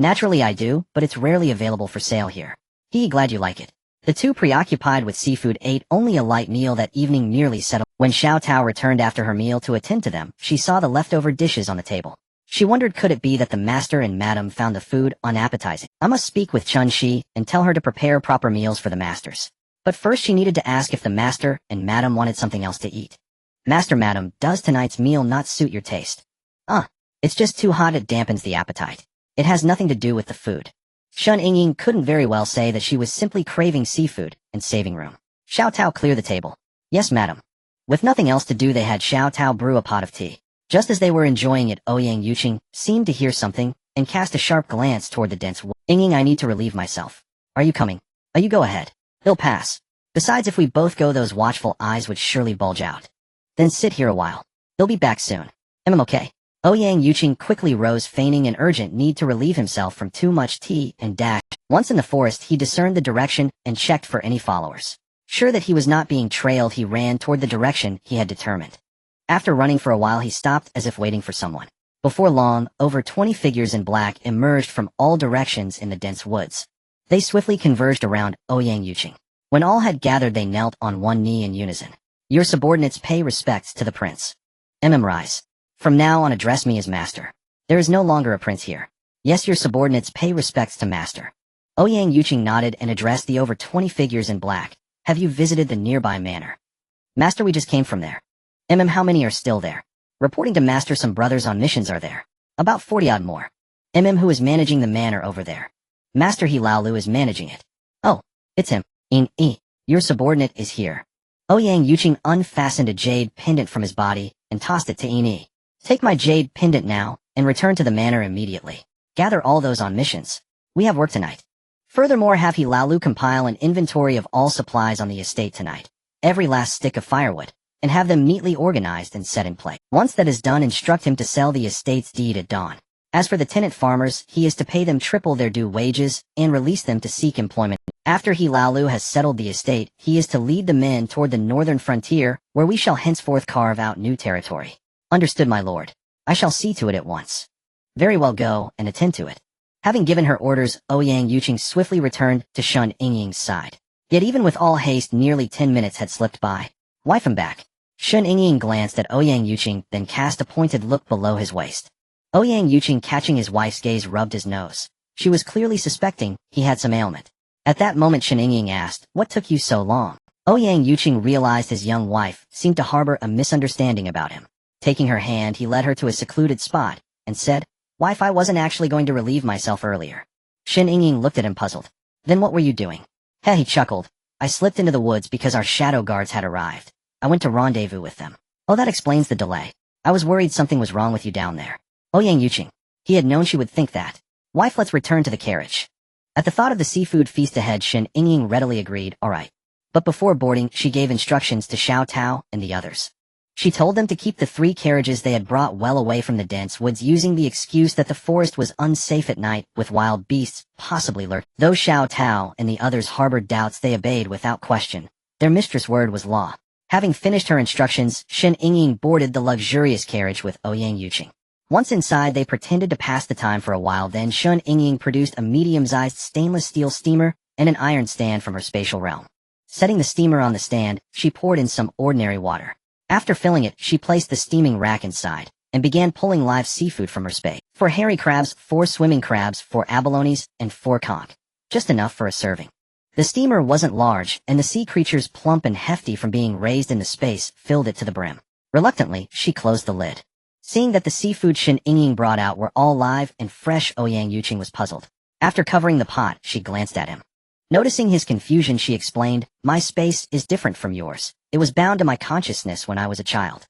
Naturally I do, but it's rarely available for sale here. Glad you like it. The two, preoccupied with seafood, ate only a light meal that evening, nearly settled. When Xiao Tao returned after her meal to attend to them, she saw the leftover dishes on the table. She wondered, could it be that the master and madam found the food unappetizing? I must speak with Chun Shi and tell her to prepare proper meals for the masters. But first she needed to ask if the master and madam wanted something else to eat. Master, madam, does tonight's meal not suit your taste? It's just too hot, it dampens the appetite. It has nothing to do with the food. Shen Yingying couldn't very well say that she was simply craving seafood and saving room. Xiao Tao, clear the table. Yes, madam. With nothing else to do, they had Xiao Tao brew a pot of tea. Just as they were enjoying it, Ouyang Yuqing seemed to hear something and cast a sharp glance toward the dense wood. Yingying, I need to relieve myself. Are you coming? You go ahead. They'll pass. Besides, if we both go, those watchful eyes would surely bulge out. Then sit here a while. They'll be back soon. Okay. Ouyang Yuqing quickly rose, feigning an urgent need to relieve himself from too much tea, and dashed. Once in the forest, he discerned the direction and checked for any followers. Sure that he was not being trailed, he ran toward the direction he had determined. After running for a while, he stopped as if waiting for someone. Before long, over 20 figures in black emerged from all directions in the dense woods. They swiftly converged around Ouyang Yuqing. When all had gathered, they knelt on one knee in unison. Your subordinates pay respects to the prince. Rise. From now on, address me as master. There is no longer a prince here. Yes, your subordinates pay respects to master. Ouyang Yuqing nodded and addressed the over 20 figures in black. Have you visited the nearby manor? Master, we just came from there. How many are still there? Reporting to master, some brothers on missions are there. About 40 odd more. Who is managing the manor over there? Master, He Lao Lu is managing it. Oh, it's him. Your subordinate is here. Ouyang Yuqing unfastened a jade pendant from his body and tossed it to Take my jade pendant now, and return to the manor immediately. Gather all those on missions. We have work tonight. Furthermore, have He Lao Lu compile an inventory of all supplies on the estate tonight, every last stick of firewood, and have them neatly organized and set in place. Once that is done, instruct him to sell the estate's deed at dawn. As for the tenant farmers, he is to pay them triple their due wages and release them to seek employment. After He Lao Lu has settled the estate, he is to lead the men toward the northern frontier, where we shall henceforth carve out new territory. Understood, my lord. I shall see to it at once. Very well, go and attend to it. Having given her orders, Ouyang Yuqing swiftly returned to Shen Yingying's side. Yet even with all haste, nearly 10 minutes had slipped by. Wife, I'm back. Shen Yingying glanced at Ouyang Yuqing, then cast a pointed look below his waist. Ouyang Yuqing, catching his wife's gaze, rubbed his nose. She was clearly suspecting he had some ailment. At that moment, Shen Yingying asked, what took you so long? Ouyang Yuqing realized his young wife seemed to harbor a misunderstanding about him. Taking her hand, he led her to a secluded spot and said, Wife, I wasn't actually going to relieve myself earlier. Shen Yingying looked at him puzzled. Then what were you doing? He chuckled. I slipped into the woods because our shadow guards had arrived. I went to rendezvous with them. Oh, that explains the delay. I was worried something was wrong with you down there. Ouyang Yuqing. He had known she would think that. Wife, let's return to the carriage. At the thought of the seafood feast ahead, Shen Yingying readily agreed, all right. But before boarding, she gave instructions to Xiao Tao and the others. She told them to keep the 3 carriages they had brought well away from the dense woods, using the excuse that the forest was unsafe at night, with wild beasts possibly lurking. Though Xiao Tao and the others harbored doubts, they obeyed without question. Their mistress' word was law. Having finished her instructions, Shen Yingying boarded the luxurious carriage with Ouyang Yuqing. Once inside, they pretended to pass the time for a while. Then Shen Yingying produced a medium-sized stainless steel steamer and an iron stand from her spatial realm. Setting the steamer on the stand, she poured in some ordinary water. After filling it, she placed the steaming rack inside and began pulling live seafood from her space. 4 hairy crabs, 4 swimming crabs, 4 abalones, and 4 conch. Just enough for a serving. The steamer wasn't large, and the sea creatures, plump and hefty from being raised in the space, filled it to the brim. Reluctantly, she closed the lid. Seeing that the seafood Shen Yingying brought out were all live and fresh, Ouyang Yuqing was puzzled. After covering the pot, she glanced at him. Noticing his confusion, she explained, My space is different from yours. It was bound to my consciousness when I was a child.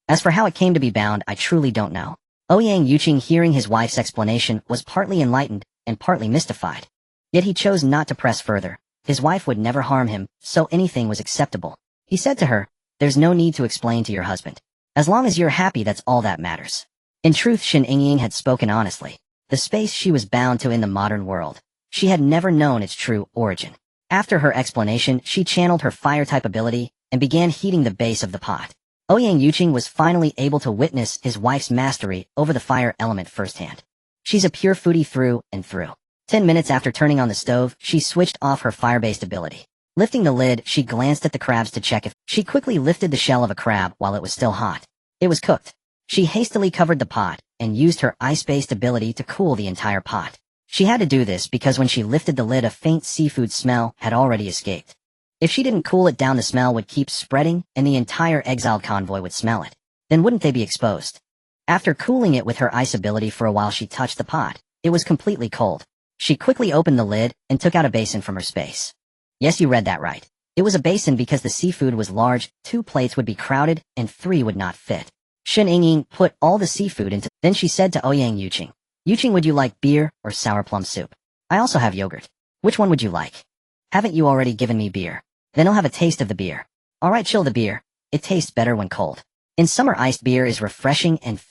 As for how it came to be bound, I truly don't know. Ouyang Yuqing, hearing his wife's explanation, was partly enlightened and partly mystified. Yet he chose not to press further. His wife would never harm him, so anything was acceptable. He said to her, There's no need to explain to your husband. As long as you're happy, that's all that matters. In truth, Shen Yingying had spoken honestly. The space she was bound to in the modern world, she had never known its true origin. After her explanation, she channeled her fire-type ability and began heating the base of the pot. Ouyang Yuqing was finally able to witness his wife's mastery over the fire element firsthand. She's a pure foodie through and through. 10 minutes after turning on the stove, she switched off her fire-based ability. Lifting the lid, she glanced at the crabs to check if she quickly lifted the shell of a crab while it was still hot. It was cooked. She hastily covered the pot and used her ice-based ability to cool the entire pot. She had to do this because when she lifted the lid, a faint seafood smell had already escaped. If she didn't cool it down, the smell would keep spreading and the entire exiled convoy would smell it. Then wouldn't they be exposed? After cooling it with her ice ability for a while, she touched the pot. It was completely cold. She quickly opened the lid and took out a basin from her space. Yes, you read that right. It was a basin because the seafood was large, 2 plates would be crowded, and 3 would not fit. Shen Yingying put all the seafood into. Then she said to Ouyang Yuqing, "Yuqing, would you like beer or sour plum soup? I also have yogurt. Which one would you like? Haven't you already given me beer? Then I'll have a taste of the beer." "Alright, chill the beer. It tastes better when cold. In summer, iced beer is refreshing and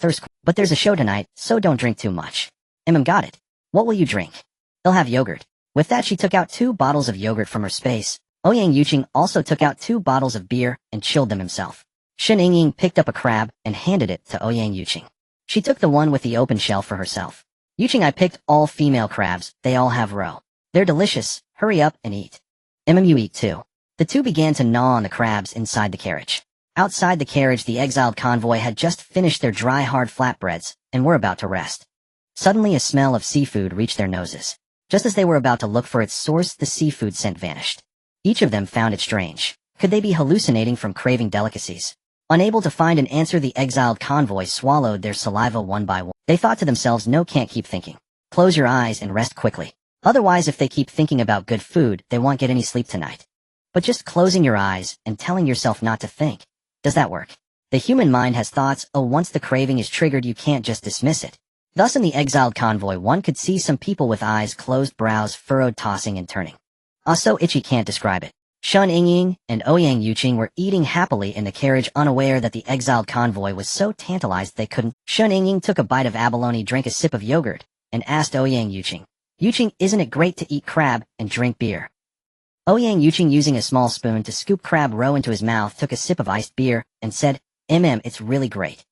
but there's a show tonight, so don't drink too much." Got it. What will you drink?" "He'll have yogurt." With that, she took out 2 bottles of yogurt from her space. Ouyang Yuqing also took out 2 bottles of beer and chilled them himself. Shen Yingying picked up a crab and handed it to Ouyang Yuqing. She took the one with the open shell for herself. "Yuqing, I picked all female crabs. They all have roe. They're delicious. Hurry up and eat." You eat too." The 2 began to gnaw on the crabs inside the carriage. Outside the carriage, the exiled convoy had just finished their dry, hard flatbreads and were about to rest. Suddenly, a smell of seafood reached their noses. Just as they were about to look for its source, the seafood scent vanished. Each of them found it strange. Could they be hallucinating from craving delicacies? Unable to find an answer, the exiled convoy swallowed their saliva one by one. They thought to themselves, "No, can't keep thinking. Close your eyes and rest quickly. Otherwise, if they keep thinking about good food, they won't get any sleep tonight." But just closing your eyes and telling yourself not to think, does that work? The human mind has thoughts. Once the craving is triggered, you can't just dismiss it. Thus, in the exiled convoy, one could see some people with eyes closed, brows furrowed, tossing and turning. So itchy, can't describe it. Shen Yingying and Ouyang Yuqing were eating happily in the carriage, unaware that the exiled convoy was so tantalized they couldn't. Shen Yingying took a bite of abalone, drank a sip of yogurt, and asked Ouyang Yuqing, "Yuqing, isn't it great to eat crab and drink beer?" Ouyang Yuqing, using a small spoon to scoop crab roe into his mouth, took a sip of iced beer and said, It's really great.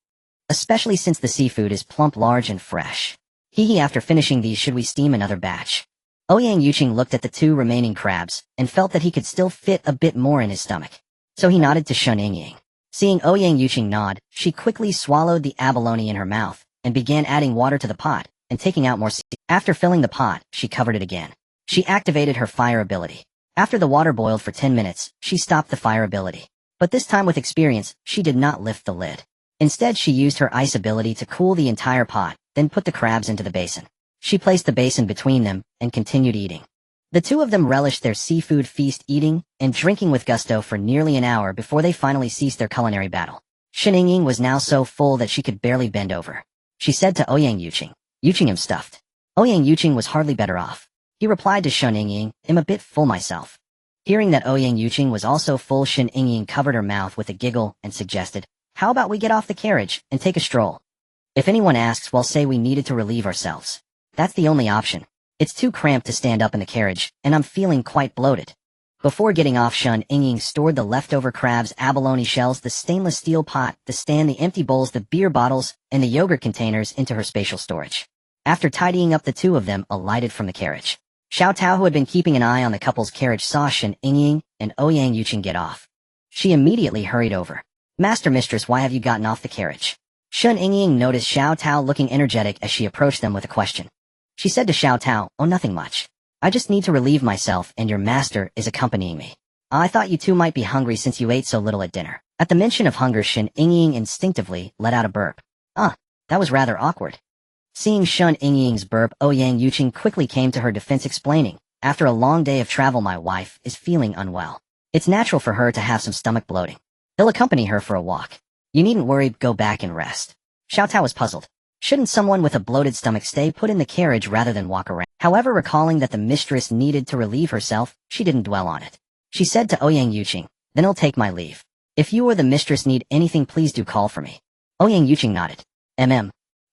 Especially since the seafood is plump, large, and fresh. Hee, after finishing these, should we steam another batch?" Ouyang Yuqing looked at the 2 remaining crabs and felt that he could still fit a bit more in his stomach. So he nodded to Shen Yingying. Seeing Ouyang Yuqing nod, she quickly swallowed the abalone in her mouth and began adding water to the pot and taking out more After filling the pot, she covered it again. She activated her fire ability. After the water boiled for 10 minutes, she stopped the fire ability. But this time, with experience, she did not lift the lid. Instead, she used her ice ability to cool the entire pot, then put the crabs into the basin. She placed the basin between them and continued eating. The 2 of them relished their seafood feast, eating and drinking with gusto for nearly an hour before they finally ceased their culinary battle. Shen Yingying was now so full that she could barely bend over. She said to Ouyang Yuqing, "Yuqing, I'm stuffed." Ouyang Yuqing was hardly better off. He replied to Shen Yingying, "I'm a bit full myself." Hearing that Ouyang Yuqing was also full, Shen Yingying covered her mouth with a giggle and suggested, "How about we get off the carriage and take a stroll? If anyone asks, we'll say we needed to relieve ourselves. That's the only option. It's too cramped to stand up in the carriage, and I'm feeling quite bloated." Before getting off, Shen Yingying stored the leftover crabs, abalone shells, the stainless steel pot, the stand, the empty bowls, the beer bottles, and the yogurt containers into her spatial storage. After tidying up, the 2 of them alighted from the carriage. Xiao Tao, who had been keeping an eye on the couple's carriage, saw Shen Yingying and Ouyang Yuqing get off. She immediately hurried over. "Master, mistress, why have you gotten off the carriage?" Shen Yingying noticed Xiao Tao looking energetic as she approached them with a question. She said to Xiao Tao, "Oh, nothing much. I just need to relieve myself, and your master is accompanying me." "I thought you 2 might be hungry since you ate so little at dinner." At the mention of hunger, Shen Yingying instinctively let out a burp. That was rather awkward. Seeing Shen Yingying's burp, Ouyang Yuqing quickly came to her defense, explaining, "After a long day of travel, my wife is feeling unwell. It's natural for her to have some stomach bloating. He'll accompany her for a walk. You needn't worry, go back and rest." Xiao Tao was puzzled. Shouldn't someone with a bloated stomach stay put in the carriage rather than walk around? However, recalling that the mistress needed to relieve herself, she didn't dwell on it. She said to Ouyang Yuqing, "Then I'll take my leave. If you or the mistress need anything, please do call for me." Ouyang Yuqing nodded.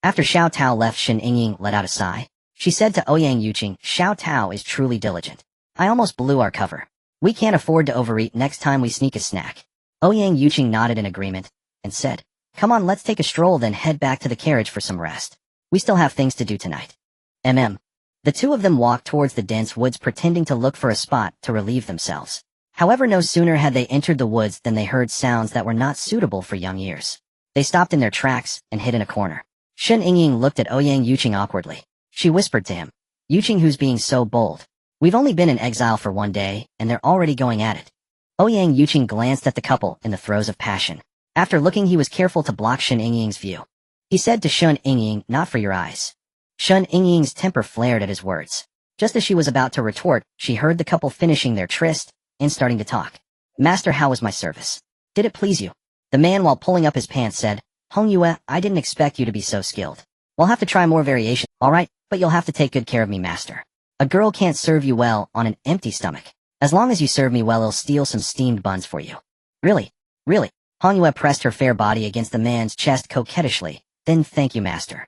After Xiao Tao left, Shen Yingying let out a sigh. She said to Ouyang Yuqing, "Xiao Tao is truly diligent. I almost blew our cover. We can't afford to overeat. Next time we sneak a snack." Ouyang Yuqing nodded in agreement and said, "Come on, let's take a stroll, then head back to the carriage for some rest." We still have things to do tonight. The two of them walked towards the dense woods pretending to look for a spot to relieve themselves. However, no sooner had they entered the woods than they heard sounds that were not suitable for young ears. They stopped in their tracks and hid in a corner. Shen Yingying looked at Ouyang Yuqing awkwardly. She whispered to him, "Yuqing, who's being so bold? We've only been in exile for 1 day, and they're already going at it." Ouyang Yuqing glanced at the couple in the throes of passion. After looking, he was careful to block Shen Yingying's view. He said to Shen Yingying, "Not for your eyes." Shen Yingying's temper flared at his words. Just as she was about to retort, she heard the couple finishing their tryst and starting to talk. "Master, how was my service? Did it please you?" The man, while pulling up his pants, said, "Hong Yue, I didn't expect you to be so skilled. We'll have to try more variation. All right, but you'll have to take good care of me, master. A girl can't serve you well on an empty stomach. As long as you serve me well, I'll steal some steamed buns for you." "Really? Really?" Hong Yue pressed her fair body against the man's chest coquettishly. "Then thank you, master."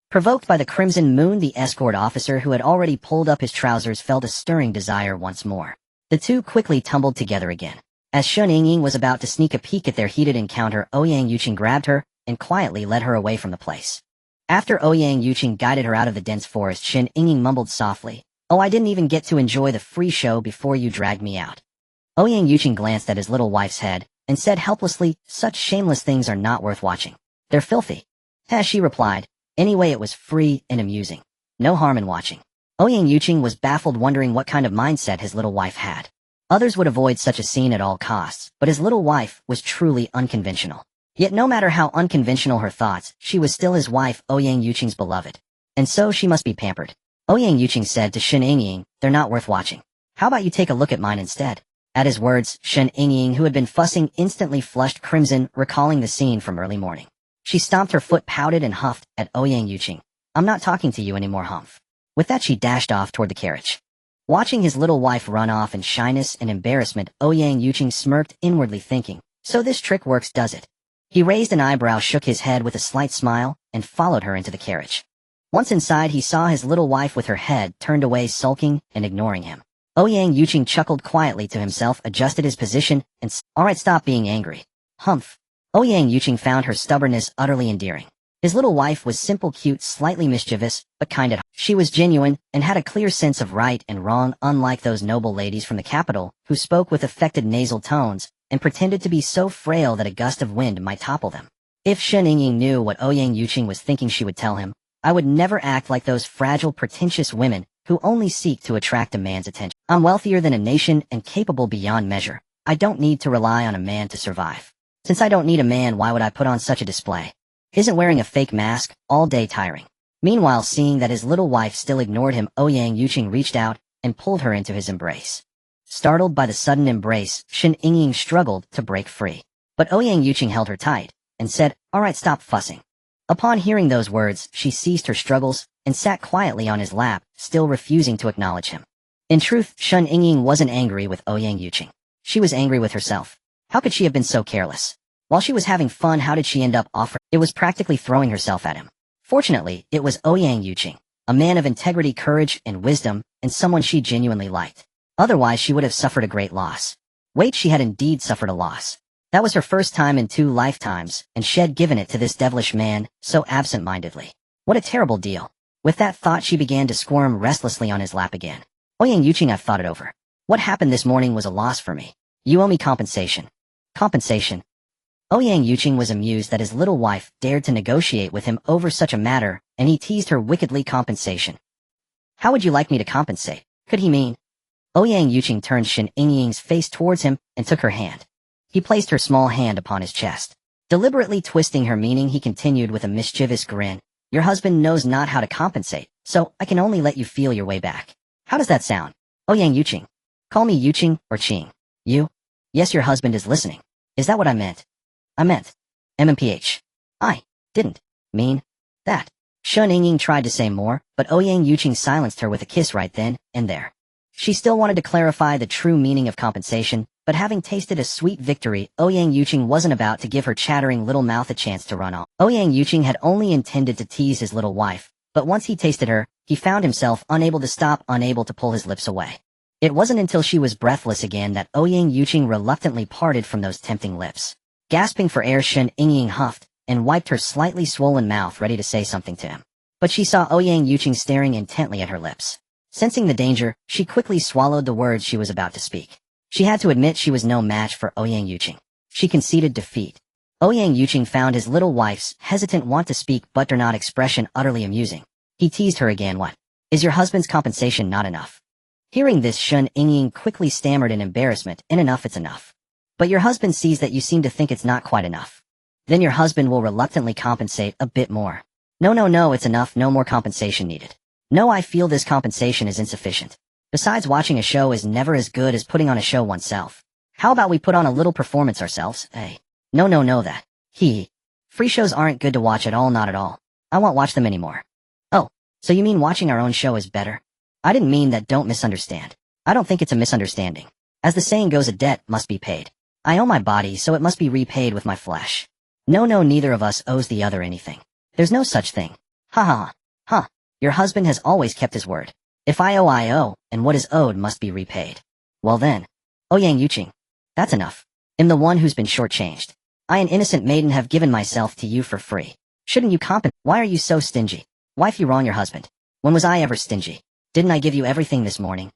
Provoked by the crimson moon, the escort officer who had already pulled up his trousers felt a stirring desire once more. The two quickly tumbled together again. As Shen Yingying was about to sneak a peek at their heated encounter, Ouyang Yuqing grabbed her and quietly led her away from the place. After Ouyang Yuqing guided her out of the dense forest, Shen Yingying mumbled softly, "Oh, I didn't even get to enjoy the free show before you dragged me out." Ouyang Yuqing glanced at his little wife's head and said helplessly, "Such shameless things are not worth watching. They're filthy." As she replied, "Anyway, it was free and amusing. No harm in watching." Ouyang Yuqing was baffled, wondering what kind of mindset his little wife had. Others would avoid such a scene at all costs, but his little wife was truly unconventional. Yet no matter how unconventional her thoughts, she was still his wife, Ouyang Yuqing's beloved. And so she must be pampered. Ouyang Yuqing said to Shen Yingying, "They're not worth watching. How about you take a look at mine instead?" At his words, Shen Yingying, who had been fussing, instantly flushed crimson, recalling the scene from early morning. She stomped her foot, pouted, and huffed at Ouyang Yuqing. "I'm not talking to you anymore, humph." With that, she dashed off toward the carriage. Watching his little wife run off in shyness and embarrassment, Ouyang Yuqing smirked, inwardly thinking, "So this trick works, does it?" He raised an eyebrow, shook his head with a slight smile, and followed her into the carriage. Once inside, he saw his little wife with her head turned away, sulking and ignoring him. Ouyang Yuqing chuckled quietly to himself, adjusted his position, and "All right, stop being angry. Humph." Ouyang Yuqing found her stubbornness utterly endearing. His little wife was simple, cute, slightly mischievous, but kind at heart. She was genuine and had a clear sense of right and wrong, unlike those noble ladies from the capital who spoke with affected nasal tones and pretended to be so frail that a gust of wind might topple them. If Shen Yingying knew what Ouyang Yuqing was thinking, she would tell him, "I would never act like those fragile, pretentious women who only seek to attract a man's attention. I'm wealthier than a nation and capable beyond measure. I don't need to rely on a man to survive. Since I don't need a man, why would I put on such a display? Isn't wearing a fake mask all day tiring?" Meanwhile, seeing that his little wife still ignored him, Ouyang Yuqing reached out and pulled her into his embrace. Startled by the sudden embrace, Shen Yingying struggled to break free. But Ouyang Yuqing held her tight and said, "All right, stop fussing." Upon hearing those words, she ceased her struggles and sat quietly on his lap, still refusing to acknowledge him. In truth, Shen Yingying wasn't angry with Ouyang Yuqing. She was angry with herself. How could she have been so careless? While she was having fun, how did she end up offering? It was practically throwing herself at him. Fortunately, it was Ouyang Yuqing, a man of integrity, courage, and wisdom, and someone she genuinely liked. Otherwise, she would have suffered a great loss. Wait, she had indeed suffered a loss. That was her first time in 2 lifetimes, and she had given it to this devilish man so absent-mindedly. What a terrible deal. With that thought, she began to squirm restlessly on his lap again. "Ouyang Yuqing, I've thought it over. What happened this morning was a loss for me. You owe me compensation." "Compensation?" Ouyang Yuqing was amused that his little wife dared to negotiate with him over such a matter, and he teased her wickedly. "Compensation? How would you like me to compensate? Could he mean?" Ouyang Yuqing turned Shen Yingying's face towards him and took her hand. He placed her small hand upon his chest. Deliberately twisting her meaning, he continued with a mischievous grin, "Your husband knows not how to compensate, so I can only let you feel your way back. How does that sound? Ouyang Yuqing. Call me Yuqing or Qing. You? Yes, your husband is listening. Is that what I meant? I meant MMPH. I didn't mean that." Shen Yingying tried to say more, but Ouyang Yuqing silenced her with a kiss right then and there. She still wanted to clarify the true meaning of compensation, but having tasted a sweet victory, Ouyang Yuqing wasn't about to give her chattering little mouth a chance to run off. Ouyang Yuqing had only intended to tease his little wife, but once he tasted her, he found himself unable to stop, unable to pull his lips away. It wasn't until she was breathless again that Ouyang Yuqing reluctantly parted from those tempting lips. Gasping for air, Shen Yingying huffed and wiped her slightly swollen mouth, ready to say something to him. But she saw Ouyang Yuqing staring intently at her lips. Sensing the danger, she quickly swallowed the words she was about to speak. She had to admit she was no match for Ouyang Yuqing. She conceded defeat. Ouyang Yuqing found his little wife's hesitant want to speak but dare not expression utterly amusing. He teased her again. What? Is your husband's compensation not enough? Hearing this, Shen Yingying quickly stammered in embarrassment. Enough, it's enough. But your husband sees that you seem to think it's not quite enough. Then your husband will reluctantly compensate a bit more. No, it's enough, no more compensation needed. No, I feel this compensation is insufficient. Besides, watching a show is never as good as putting on a show oneself. How about we put on a little performance ourselves, eh? No, that. Free shows aren't good to watch at all, not at all. I won't watch them anymore. Oh, so you mean watching our own show is better? I didn't mean that, don't misunderstand. I don't think it's a misunderstanding. As the saying goes, a debt must be paid. I owe my body, so it must be repaid with my flesh. No, neither of us owes the other anything. There's no such thing. Ha. Your husband has always kept his word. If I owe, and what is owed must be repaid. Well then. Ouyang Yuqing. That's enough. I'm the one who's been shortchanged. I, an innocent maiden, have given myself to you for free. Shouldn't you compensate? Why are you so stingy? Wife, you wrong your husband. When was I ever stingy? Didn't I give you everything this morning?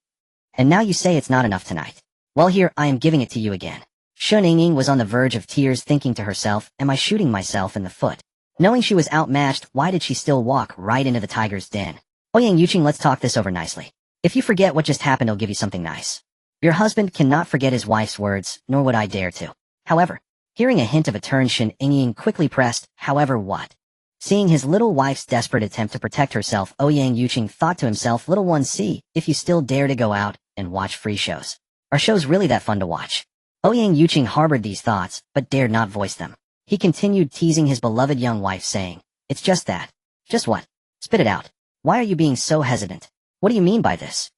And now you say it's not enough tonight. Well, here, I am giving it to you again. Shen Yingying was on the verge of tears, thinking to herself, am I shooting myself in the foot? Knowing she was outmatched, why did she still walk right into the tiger's den? Ouyang Yuqing, let's talk this over nicely. If you forget what just happened, I'll give you something nice. Your husband cannot forget his wife's words, nor would I dare to. However, hearing a hint of a turn, Shen Yingying quickly pressed, however what? Seeing his little wife's desperate attempt to protect herself, Ouyang Yuqing thought to himself, little one, see if you still dare to go out and watch free shows. Are shows really that fun to watch? Ouyang Yuqing harbored these thoughts, but dared not voice them. He continued teasing his beloved young wife, saying, it's just that. Just what? Spit it out. Why are you being so hesitant? What do you mean by this?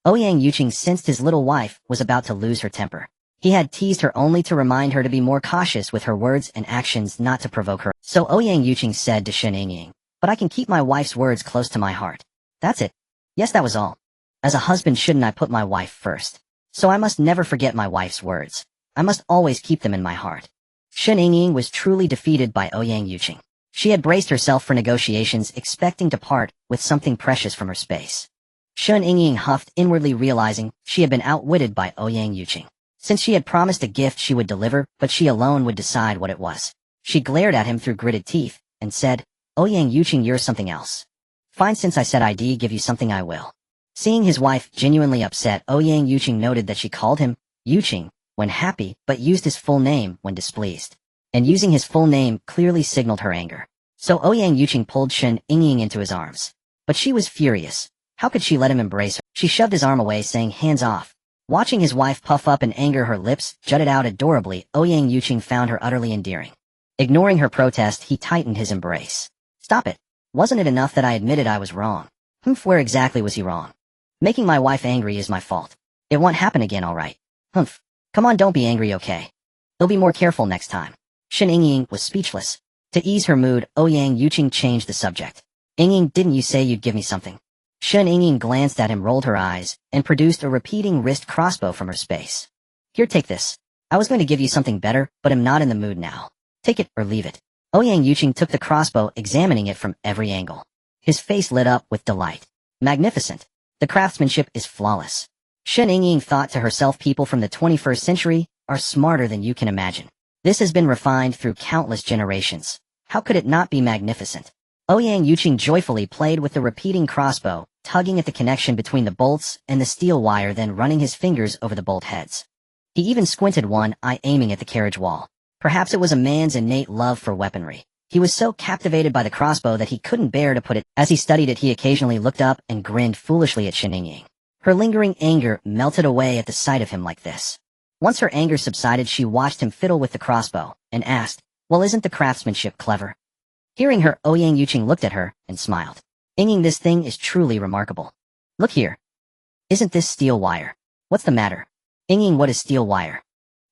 Ouyang Yuqing sensed his little wife was about to lose her temper. He had teased her only to remind her to be more cautious with her words and actions, not to provoke her. So Ouyang Yuqing said to Shen Yingying, but I can keep my wife's words close to my heart. That's it. Yes, that was all. As a husband, shouldn't I put my wife first? So I must never forget my wife's words. I must always keep them in my heart. Shen Yingying was truly defeated by Ouyang Yuqing. She had braced herself for negotiations, expecting to part with something precious from her space. Shen Yingying huffed, inwardly realizing she had been outwitted by Ouyang Yuqing. Since she had promised a gift she would deliver, but she alone would decide what it was. She glared at him through gritted teeth, and said, Ouyang Yuqing, you're something else. Fine, since I said I'd give you something, I will. Seeing his wife genuinely upset, Ouyang Yuqing noted that she called him Yuqing when happy, but used his full name when displeased. And using his full name clearly signaled her anger. So Ouyang Yuqing pulled Shen Yingying into his arms. But she was furious. How could she let him embrace her? She shoved his arm away, saying, hands off. Watching his wife puff up in anger, her lips jutted out adorably, Ouyang Yuqing found her utterly endearing. Ignoring her protest, he tightened his embrace. Stop it. Wasn't it enough that I admitted I was wrong? Where exactly was he wrong? Making my wife angry is my fault. It won't happen again, all right. Come on, don't be angry, okay? They'll be more careful next time. Shen Yingying was speechless. To ease her mood, Ouyang Yuqing changed the subject. Yingying, didn't you say you'd give me something? Shen Yingying glanced at him, rolled her eyes, and produced a repeating wrist crossbow from her space. Here, take this. I was going to give you something better, but am not in the mood now. Take it or leave it. Ouyang Yuqing took the crossbow, examining it from every angle. His face lit up with delight. Magnificent. The craftsmanship is flawless. Shen Yingying thought to herself, people from the 21st century are smarter than you can imagine. This has been refined through countless generations. How could it not be magnificent? Ouyang Yuqing joyfully played with the repeating crossbow, tugging at the connection between the bolts and the steel wire, then running his fingers over the bolt heads. He even squinted one eye, aiming at the carriage wall. Perhaps it was a man's innate love for weaponry. He was so captivated by the crossbow that he couldn't bear to put it. As he studied it, he occasionally looked up and grinned foolishly at Shen Yingying. Her lingering anger melted away at the sight of him like this. Once her anger subsided, she watched him fiddle with the crossbow, and asked, well, isn't the craftsmanship clever? Hearing her, Ouyang Yuqing looked at her and smiled. Yingying, this thing is truly remarkable. Look here. Isn't this steel wire? What's the matter? Yingying, what is steel wire?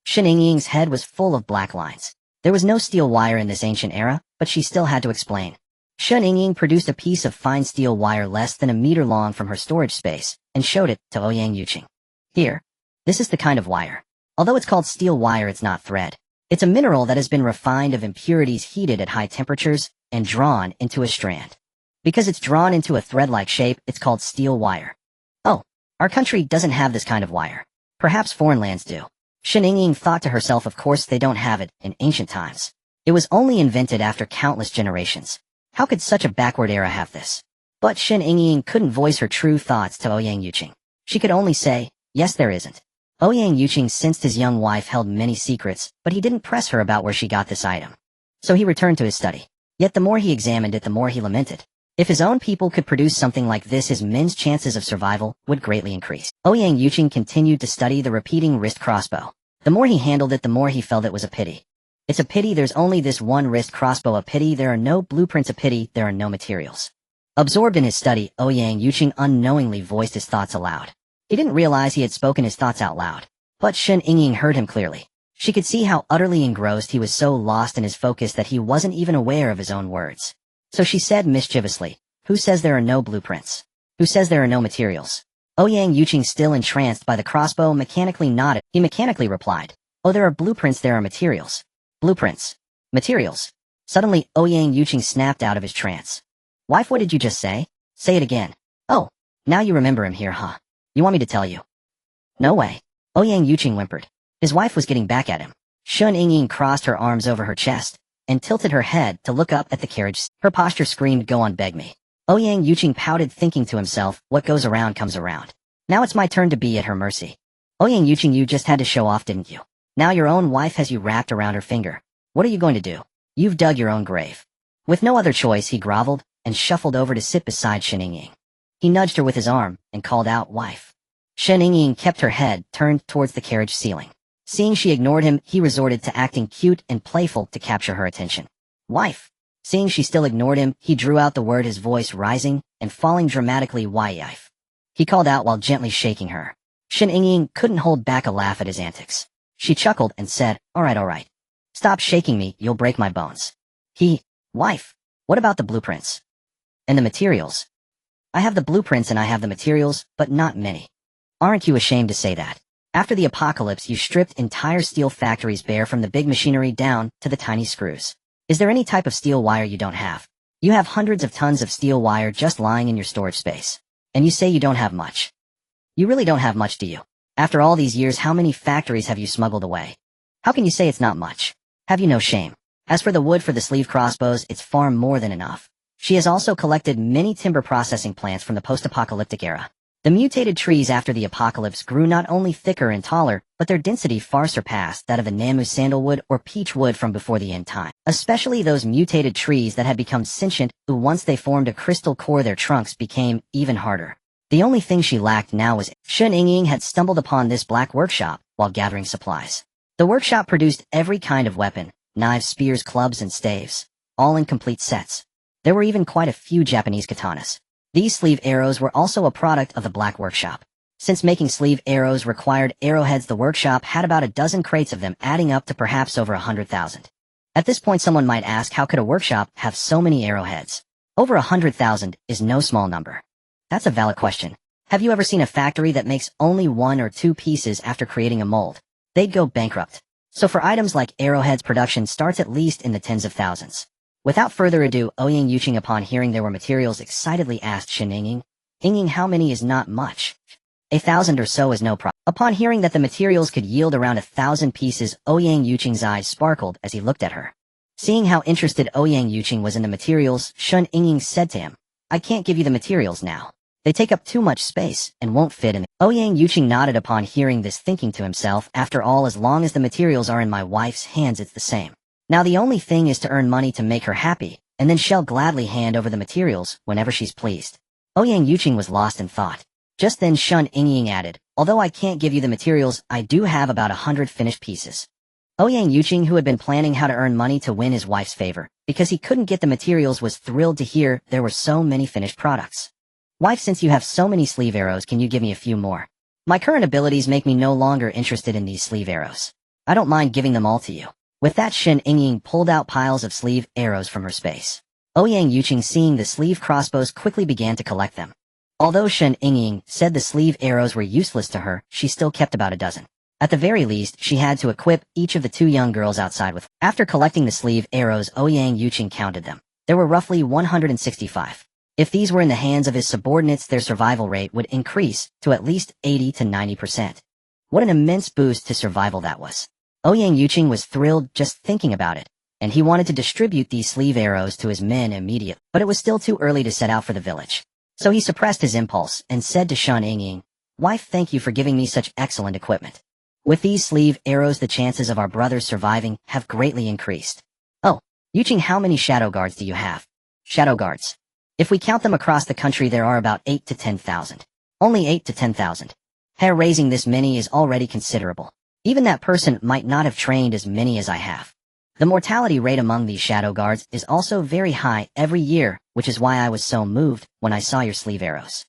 Shen Yingying's head was full of black lines. There was no steel wire in this ancient era, but she still had to explain. Shen Yingying produced a piece of fine steel wire less than a meter long from her storage space, and showed it to Ouyang Yuqing. Here. This is the kind of wire. Although it's called steel wire, it's not thread. It's a mineral that has been refined of impurities heated at high temperatures and drawn into a strand. Because it's drawn into a thread-like shape, it's called steel wire. Oh, our country doesn't have this kind of wire. Perhaps foreign lands do. Shen Yingying thought to herself, of course they don't have it in ancient times. It was only invented after countless generations. How could such a backward era have this? But Shen Yingying couldn't voice her true thoughts to Ouyang Yuqing. She could only say, yes, there isn't. Ouyang Yuqing sensed his young wife held many secrets, but he didn't press her about where she got this item. So he returned to his study. Yet the more he examined it, the more he lamented. If his own people could produce something like this, his men's chances of survival would greatly increase. Ouyang Yuqing continued to study the repeating wrist crossbow. The more he handled it, the more he felt it was a pity. It's a pity there's only this one wrist crossbow, a pity there are no blueprints, a pity there are no materials. Absorbed in his study, Ouyang Yuqing unknowingly voiced his thoughts aloud. He didn't realize he had spoken his thoughts out loud. But Shen Yingying heard him clearly. She could see how utterly engrossed he was, so lost in his focus that he wasn't even aware of his own words. So she said mischievously, "Who says there are no blueprints? Who says there are no materials?" Ouyang Yuqing, still entranced by the crossbow, mechanically nodded. He mechanically replied, "Oh, there are blueprints, there are materials." Blueprints. Materials. Suddenly, Ouyang Yuqing snapped out of his trance. "Wife, what did you just say? Say it again." "Oh, now you remember him here, huh? You want me to tell you?" "No way." Ouyang Yuqing whimpered. His wife was getting back at him. Shen Yingying crossed her arms over her chest and tilted her head to look up at the carriage. Her posture screamed, "Go on, beg me." Ouyang Yuqing pouted, thinking to himself, what goes around comes around. Now it's my turn to be at her mercy. Ouyang Yuqing, you just had to show off, didn't you? Now your own wife has you wrapped around her finger. What are you going to do? You've dug your own grave. With no other choice, he groveled and shuffled over to sit beside Shen Yingying. He nudged her with his arm and called out, "Wife." Shen Yingying kept her head turned towards the carriage ceiling. Seeing she ignored him, he resorted to acting cute and playful to capture her attention. "Wife." Seeing she still ignored him, he drew out the word, his voice rising and falling dramatically, "Wife." He called out while gently shaking her. Shen Yingying couldn't hold back a laugh at his antics. She chuckled and said, all right. Stop shaking me, you'll break my bones." "Wife, what about the blueprints? And the materials?" "I have the blueprints and I have the materials, but not many." "Aren't you ashamed to say that? After the apocalypse, you stripped entire steel factories bare from the big machinery down to the tiny screws. Is there any type of steel wire you don't have? You have hundreds of tons of steel wire just lying in your storage space. And you say you don't have much. You really don't have much, do you? After all these years, how many factories have you smuggled away? How can you say it's not much? Have you no shame? As for the wood for the sleeve crossbows, it's far more than enough. She has also collected many timber processing plants from the post-apocalyptic era. The mutated trees after the apocalypse grew not only thicker and taller, but their density far surpassed that of the Namu sandalwood or peach wood from before the end time. Especially those mutated trees that had become sentient, who once they formed a crystal core, their trunks became even harder. The only thing she lacked now was Shen Yingying had stumbled upon this black workshop while gathering supplies. The workshop produced every kind of weapon, knives, spears, clubs, and staves, all in complete sets. There were even quite a few Japanese katanas. These sleeve arrows were also a product of the black workshop. Since making sleeve arrows required arrowheads, the workshop had about a dozen crates of them, adding up to perhaps over 100,000. At this point, someone might ask, how could a workshop have so many arrowheads? Over 100,000 is no small number. That's a valid question. Have you ever seen a factory that makes only 1 or 2 pieces after creating a mold? They'd go bankrupt. So for items like arrowheads, production starts at least in the tens of thousands. Without further ado, Ouyang Yuqing, upon hearing there were materials, excitedly asked Shen Yingying, "Yingying, how many is not much?" 1,000 or so is no problem." Upon hearing that the materials could yield around 1,000 pieces, Ouyang Yuqing's eyes sparkled as he looked at her. Seeing how interested Ouyang Yuqing was in the materials, Shen Yingying said to him, "I can't give you the materials now. They take up too much space and won't fit in." Ouyang Yuqing nodded upon hearing this, thinking to himself, after all, as long as the materials are in my wife's hands, it's the same. Now the only thing is to earn money to make her happy, and then she'll gladly hand over the materials whenever she's pleased. Ouyang Yuqing was lost in thought. Just then Shen Yingying added, "Although I can't give you the materials, I do have about 100 finished pieces." Ouyang Yuqing, who had been planning how to earn money to win his wife's favor, because he couldn't get the materials, was thrilled to hear there were so many finished products. "Wife, since you have so many sleeve arrows, can you give me a few more? My current abilities make me no longer interested in these sleeve arrows. I don't mind giving them all to you." With that, Shen Yingying pulled out piles of sleeve arrows from her space. Ouyang Yuqing, seeing the sleeve crossbows, quickly began to collect them. Although Shen Yingying said the sleeve arrows were useless to her, she still kept about a dozen. At the very least, she had to equip each of the 2 young girls outside with. After collecting the sleeve arrows, Ouyang Yuqing counted them. There were roughly 165. If these were in the hands of his subordinates, their survival rate would increase to at least 80 to 90%. What an immense boost to survival that was. Ouyang Yuqing was thrilled just thinking about it, and he wanted to distribute these sleeve arrows to his men immediately, but it was still too early to set out for the village. So he suppressed his impulse and said to Shen Yingying, "Wife, thank you for giving me such excellent equipment. With these sleeve arrows, the chances of our brothers surviving have greatly increased." "Oh, Yuqing, how many shadow guards do you have?" "Shadow guards. If we count them across the country, there are about 8 to 10,000. Only 8 to 10,000. Raising this many is already considerable. Even that person might not have trained as many as I have. The mortality rate among these shadow guards is also very high every year, which is why I was so moved when I saw your sleeve arrows."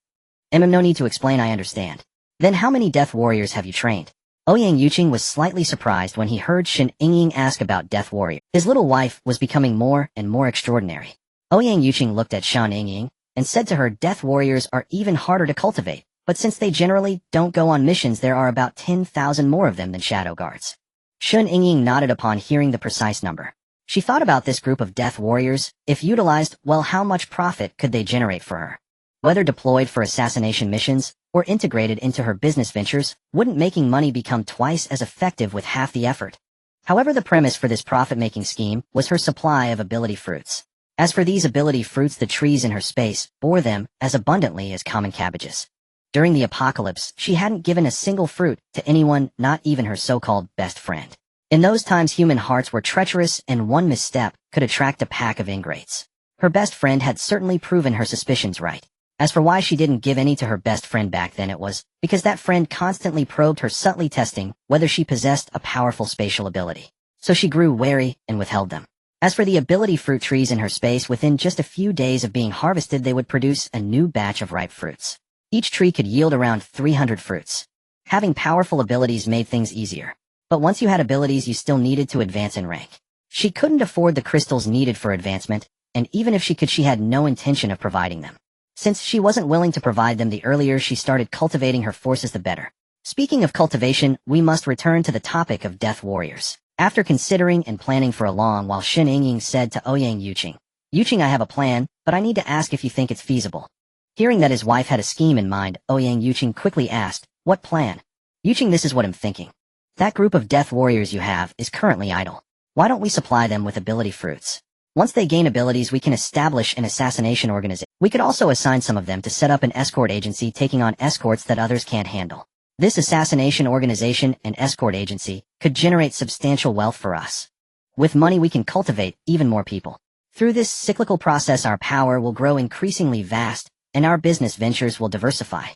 No need to explain, I understand. "Then how many death warriors have you trained?" Ouyang Yuqing was slightly surprised when he heard Shen Yingying ask about death warrior. His little wife was becoming more and more extraordinary. Ouyang Yuqing looked at Shen Yingying and said to her, "Death warriors are even harder to cultivate, but since they generally don't go on missions, there are about 10,000 more of them than shadow guards." Shen Yingying nodded upon hearing the precise number. She thought about this group of death warriors. If utilized, well, how much profit could they generate for her? Whether deployed for assassination missions or integrated into her business ventures, wouldn't making money become twice as effective with half the effort? However, the premise for this profit-making scheme was her supply of ability fruits. As for these ability fruits, the trees in her space bore them as abundantly as common cabbages. During the apocalypse, she hadn't given a single fruit to anyone, not even her so-called best friend. In those times, human hearts were treacherous, and one misstep could attract a pack of ingrates. Her best friend had certainly proven her suspicions right. As for why she didn't give any to her best friend back then, it was because that friend constantly probed her, subtly testing whether she possessed a powerful spatial ability. So she grew wary and withheld them. As for the ability fruit trees in her space, within just a few days of being harvested, they would produce a new batch of ripe fruits. Each tree could yield around 300 fruits. Having powerful abilities made things easier. But once you had abilities, you still needed to advance in rank. She couldn't afford the crystals needed for advancement, and even if she could, she had no intention of providing them. Since she wasn't willing to provide them, the earlier she started cultivating her forces, the better. Speaking of cultivation, we must return to the topic of death warriors. After considering and planning for a long while, Shen Yingying said to Ouyang Yuqing, "Yuqing, I have a plan, but I need to ask if you think it's feasible." Hearing that his wife had a scheme in mind, Ouyang Yuqing quickly asked, "What plan?" "Yuqing, this is what I'm thinking. That group of death warriors you have is currently idle. Why don't we supply them with ability fruits? Once they gain abilities, we can establish an assassination organization. We could also assign some of them to set up an escort agency, taking on escorts that others can't handle. This assassination organization and escort agency could generate substantial wealth for us. With money, we can cultivate even more people. Through this cyclical process, our power will grow increasingly vast, and our business ventures will diversify.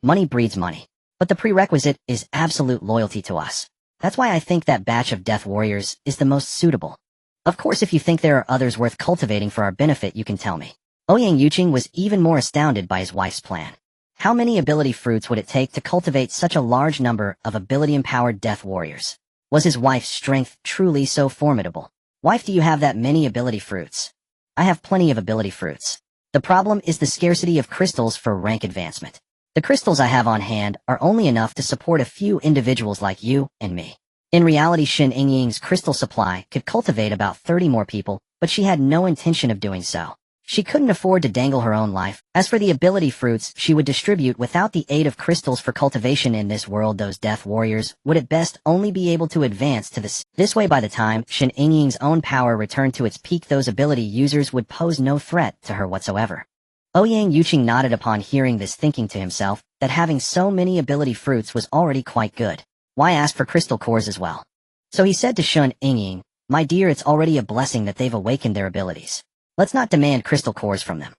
Money breeds money. But the prerequisite is absolute loyalty to us. That's why I think that batch of death warriors is the most suitable. Of course, if you think there are others worth cultivating for our benefit, you can tell me." Ouyang Yuqing was even more astounded by his wife's plan. How many ability fruits would it take to cultivate such a large number of ability-empowered death warriors? Was his wife's strength truly so formidable? "Wife, do you have that many ability fruits?" "I have plenty of ability fruits. The problem is the scarcity of crystals for rank advancement. The crystals I have on hand are only enough to support a few individuals like you and me." In reality, Shen Yingying's crystal supply could cultivate about 30 more people, but she had no intention of doing so. She couldn't afford to dangle her own life. As for the ability fruits she would distribute without the aid of crystals for cultivation in this world, those death warriors would at best only be able to advance to this way. By the time Shen Yingying's own power returned to its peak, those ability users would pose no threat to her whatsoever. Ouyang Yuqing nodded upon hearing this, thinking to himself that having so many ability fruits was already quite good. Why ask for crystal cores as well? So he said to Shen Yingying, "My dear, it's already a blessing that they've awakened their abilities. Let's not demand crystal cores from them."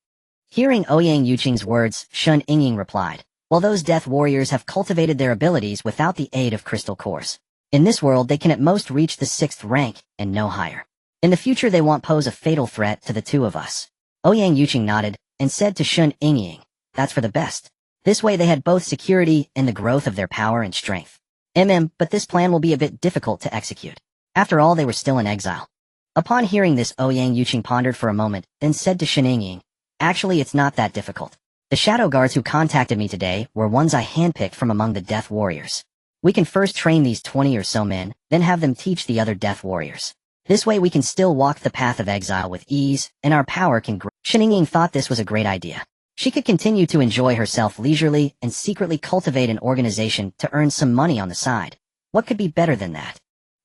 Hearing Ouyang Yuqing's words, Shen Yingying replied, "Well, those death warriors have cultivated their abilities without the aid of crystal cores. In this world, they can at most reach the 6th rank, and no higher. In the future, they won't pose a fatal threat to the two of us." Ouyang Yuqing nodded and said to Shen Yingying, "That's for the best. This way they had both security and the growth of their power and strength. But this plan will be a bit difficult to execute. After all, they were still in exile." Upon hearing this, Ouyang Yuqing pondered for a moment, then said to Shen Yingying, "Actually, it's not that difficult. The shadow guards who contacted me today were ones I handpicked from among the death warriors. We can first train these 20 or so men, then have them teach the other death warriors. This way we can still walk the path of exile with ease, and our power can grow." Shen Yingying thought this was a great idea. She could continue to enjoy herself leisurely and secretly cultivate an organization to earn some money on the side. What could be better than that?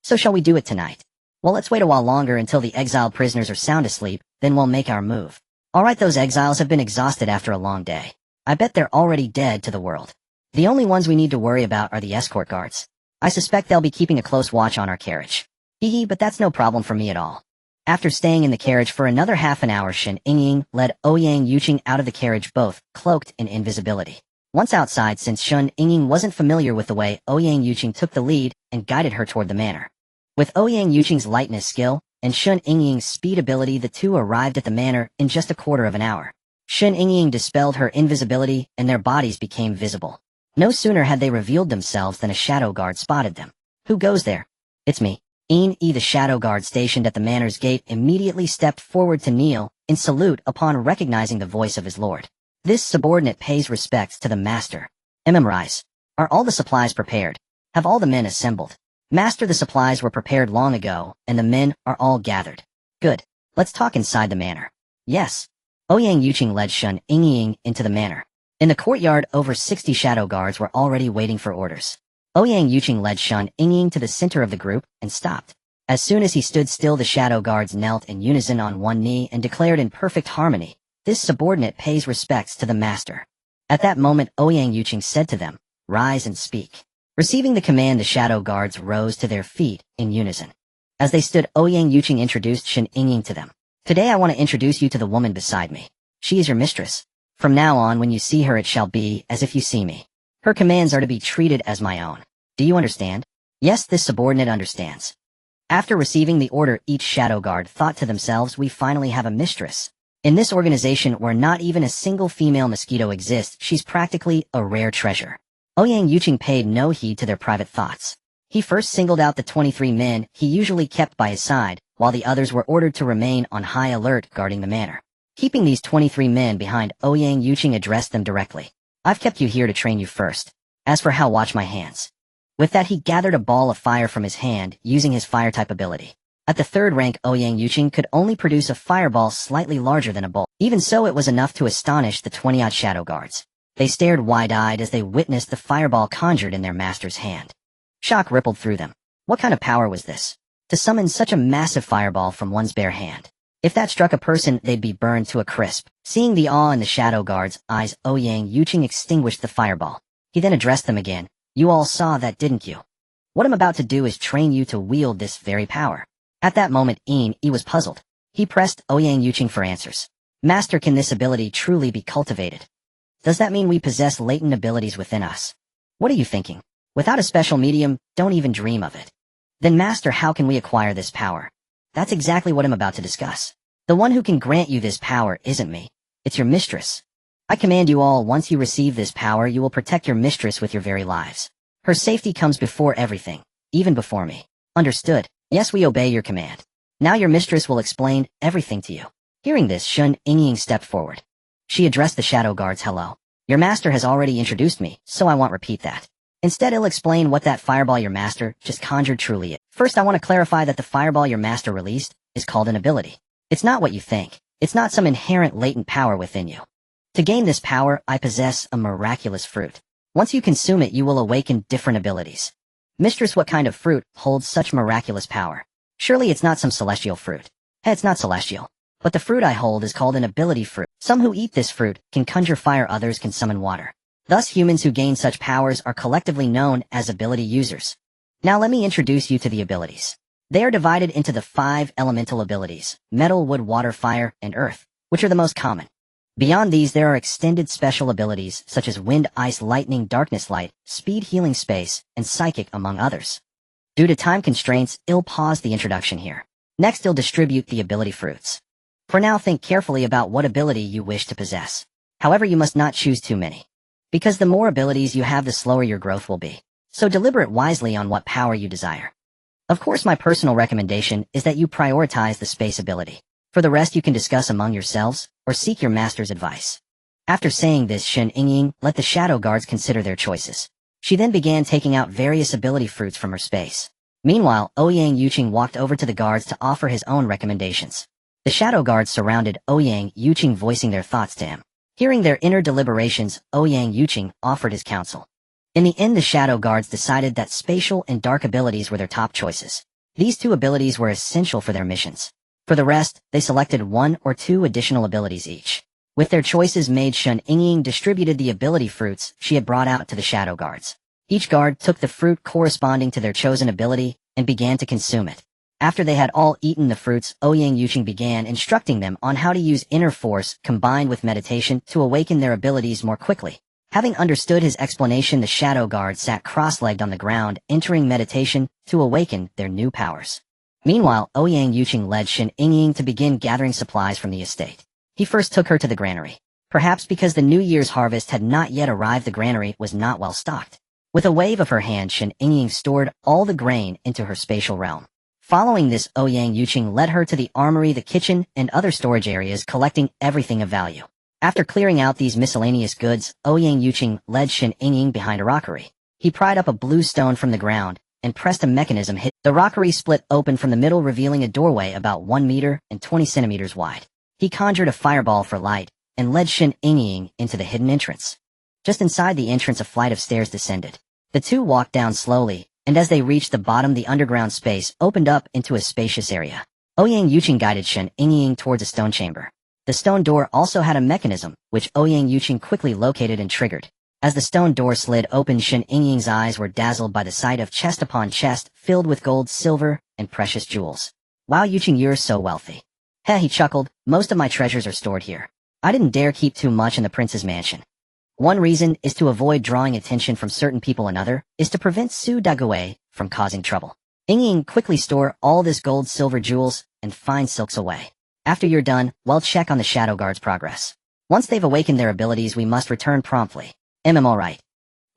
So shall we do it tonight? Well, let's wait a while longer until the exiled prisoners are sound asleep, then we'll make our move. Alright, those exiles have been exhausted after a long day. I bet they're already dead to the world. The only ones we need to worry about are the escort guards. I suspect they'll be keeping a close watch on our carriage. Hee, but that's no problem for me at all. After staying in the carriage for another half an hour, Shen Yingying led Ouyang Yuqing out of the carriage, both cloaked in invisibility. Once outside, since Shen Yingying wasn't familiar with the way, Ouyang Yuqing took the lead and guided her toward the manor. With Ouyang Yuqing's lightness skill and Shen Yingying's speed ability, the two arrived at the manor in just a quarter of an hour. Shen Yingying dispelled her invisibility and their bodies became visible. No sooner had they revealed themselves than a shadow guard spotted them. Who goes there? It's me. The shadow guard stationed at the manor's gate immediately stepped forward to kneel in salute upon recognizing the voice of his lord. This subordinate pays respects to the master. Rise. Are all the supplies prepared? Have all the men assembled? Master, the supplies were prepared long ago, and the men are all gathered. Good. Let's talk inside the manor. Yes. Ouyang Yuqing led Shen Yingying into the manor. In the courtyard, over 60 shadow guards were already waiting for orders. Ouyang Yuqing led Shen Yingying to the center of the group and stopped. As soon as he stood still, the shadow guards knelt in unison on one knee and declared in perfect harmony, "This subordinate pays respects to the master." At that moment, Ouyang Yuqing said to them, "Rise and speak." Receiving the command, the shadow guards rose to their feet in unison. As they stood, Ouyang Yuqing introduced Shen Yingying to them. "Today I want to introduce you to the woman beside me. She is your mistress. From now on, when you see her, it shall be as if you see me. Her commands are to be treated as my own. Do you understand?" Yes, this subordinate understands. After receiving the order, each shadow guard thought to themselves, "We finally have a mistress. In this organization where not even a single female mosquito exists, she's practically a rare treasure." Ouyang Yuqing paid no heed to their private thoughts. He first singled out the 23 men he usually kept by his side, while the others were ordered to remain on high alert guarding the manor. Keeping these 23 men behind, Ouyang Yuqing addressed them directly. "I've kept you here to train you first. As for how, watch my hands." With that, he gathered a ball of fire from his hand, using his fire-type ability. At the third rank, Ouyang Yuqing could only produce a fireball slightly larger than a bolt. Even so, it was enough to astonish the 20-odd shadow guards. They stared wide-eyed as they witnessed the fireball conjured in their master's hand. Shock rippled through them. What kind of power was this? To summon such a massive fireball from one's bare hand. If that struck a person, they'd be burned to a crisp. Seeing the awe in the shadow guards' eyes, Ouyang Yuqing extinguished the fireball. He then addressed them again. "You all saw that, didn't you? What I'm about to do is train you to wield this very power." At that moment, he was puzzled. He pressed Ouyang Yuqing for answers. "Master, can this ability truly be cultivated? Does that mean we possess latent abilities within us? What are you thinking? Without a special medium, don't even dream of it. Then Master, how can we acquire this power?" "That's exactly what I'm about to discuss. The one who can grant you this power isn't me. It's your mistress. I command you all, once you receive this power, you will protect your mistress with your very lives. Her safety comes before everything, even before me. Understood? Yes, we obey your command. Now your mistress will explain everything to you." Hearing this, Shen Yingying stepped forward. She addressed the shadow guards. "Hello. Your master has already introduced me, so I won't repeat that. Instead, he'll explain what that fireball your master just conjured truly is. First, I want to clarify that the fireball your master released is called an ability. It's not what you think. It's not some inherent latent power within you. To gain this power, I possess a miraculous fruit. Once you consume it, you will awaken different abilities." "Mistress, what kind of fruit holds such miraculous power? Surely it's not some celestial fruit." It's not celestial. But the fruit I hold is called an ability fruit. Some who eat this fruit can conjure fire, others can summon water. Thus, humans who gain such powers are collectively known as ability users. Now let me introduce you to the abilities. They are divided into the 5 elemental abilities: metal, wood, water, fire, and earth, which are the most common. Beyond these, there are extended special abilities such as wind, ice, lightning, darkness, light, speed, healing, space, and psychic, among others. Due to time constraints, I'll pause the introduction here. Next, I'll distribute the ability fruits. For now, think carefully about what ability you wish to possess. However, you must not choose too many. Because the more abilities you have, the slower your growth will be. So deliberate wisely on what power you desire. Of course, my personal recommendation is that you prioritize the space ability. For the rest, you can discuss among yourselves, or seek your master's advice. After saying this, Shen Yingying let the shadow guards consider their choices. She then began taking out various ability fruits from her space. Meanwhile, Ouyang Yuqing walked over to the guards to offer his own recommendations. The shadow guards surrounded Ouyang Yuqing, voicing their thoughts to him. Hearing their inner deliberations, Ouyang Yuqing offered his counsel. In the end, the shadow guards decided that spatial and dark abilities were their top choices. These two abilities were essential for their missions. For the rest, they selected 1 or 2 additional abilities each. With their choices made, Shen Yingying distributed the ability fruits she had brought out to the shadow guards. Each guard took the fruit corresponding to their chosen ability and began to consume it. After they had all eaten the fruits, Ouyang Yuqing began instructing them on how to use inner force combined with meditation to awaken their abilities more quickly. Having understood his explanation, the shadow guard sat cross-legged on the ground, entering meditation to awaken their new powers. Meanwhile, Ouyang Yuqing led Shen Yingying to begin gathering supplies from the estate. He first took her to the granary. Perhaps because the New Year's harvest had not yet arrived, the granary was not well stocked. With a wave of her hand, Shen Yingying stored all the grain into her spatial realm. Following this, Ouyang Yuqing led her to the armory, the kitchen, and other storage areas, collecting everything of value. After clearing out these miscellaneous goods, Ouyang Yuqing led Shen Yingying behind a rockery. He pried up a blue stone from the ground and pressed a mechanism. The rockery split open from the middle, revealing a doorway about 1 meter and 20 centimeters wide. He conjured a fireball for light and led Shen Yingying into the hidden entrance. Just inside the entrance, a flight of stairs descended. The two walked down slowly, and as they reached the bottom, the underground space opened up into a spacious area. Ouyang Yuqing guided Shen Yingying towards a stone chamber. The stone door also had a mechanism, which Ouyang Yuqing quickly located and triggered. As the stone door slid open, Shen Yingying's eyes were dazzled by the sight of chest upon chest filled with gold, silver, and precious jewels. Wow, Yuqing, you're so wealthy. Heh, he chuckled, most of my treasures are stored here. I didn't dare keep too much in the prince's mansion. One reason is to avoid drawing attention from certain people, another is to prevent Su Dagui from causing trouble. Yingying, quickly store all this gold, silver, jewels, and fine silks away. After you're done, we'll check on the shadow guard's progress. Once they've awakened their abilities, we must return promptly. All right.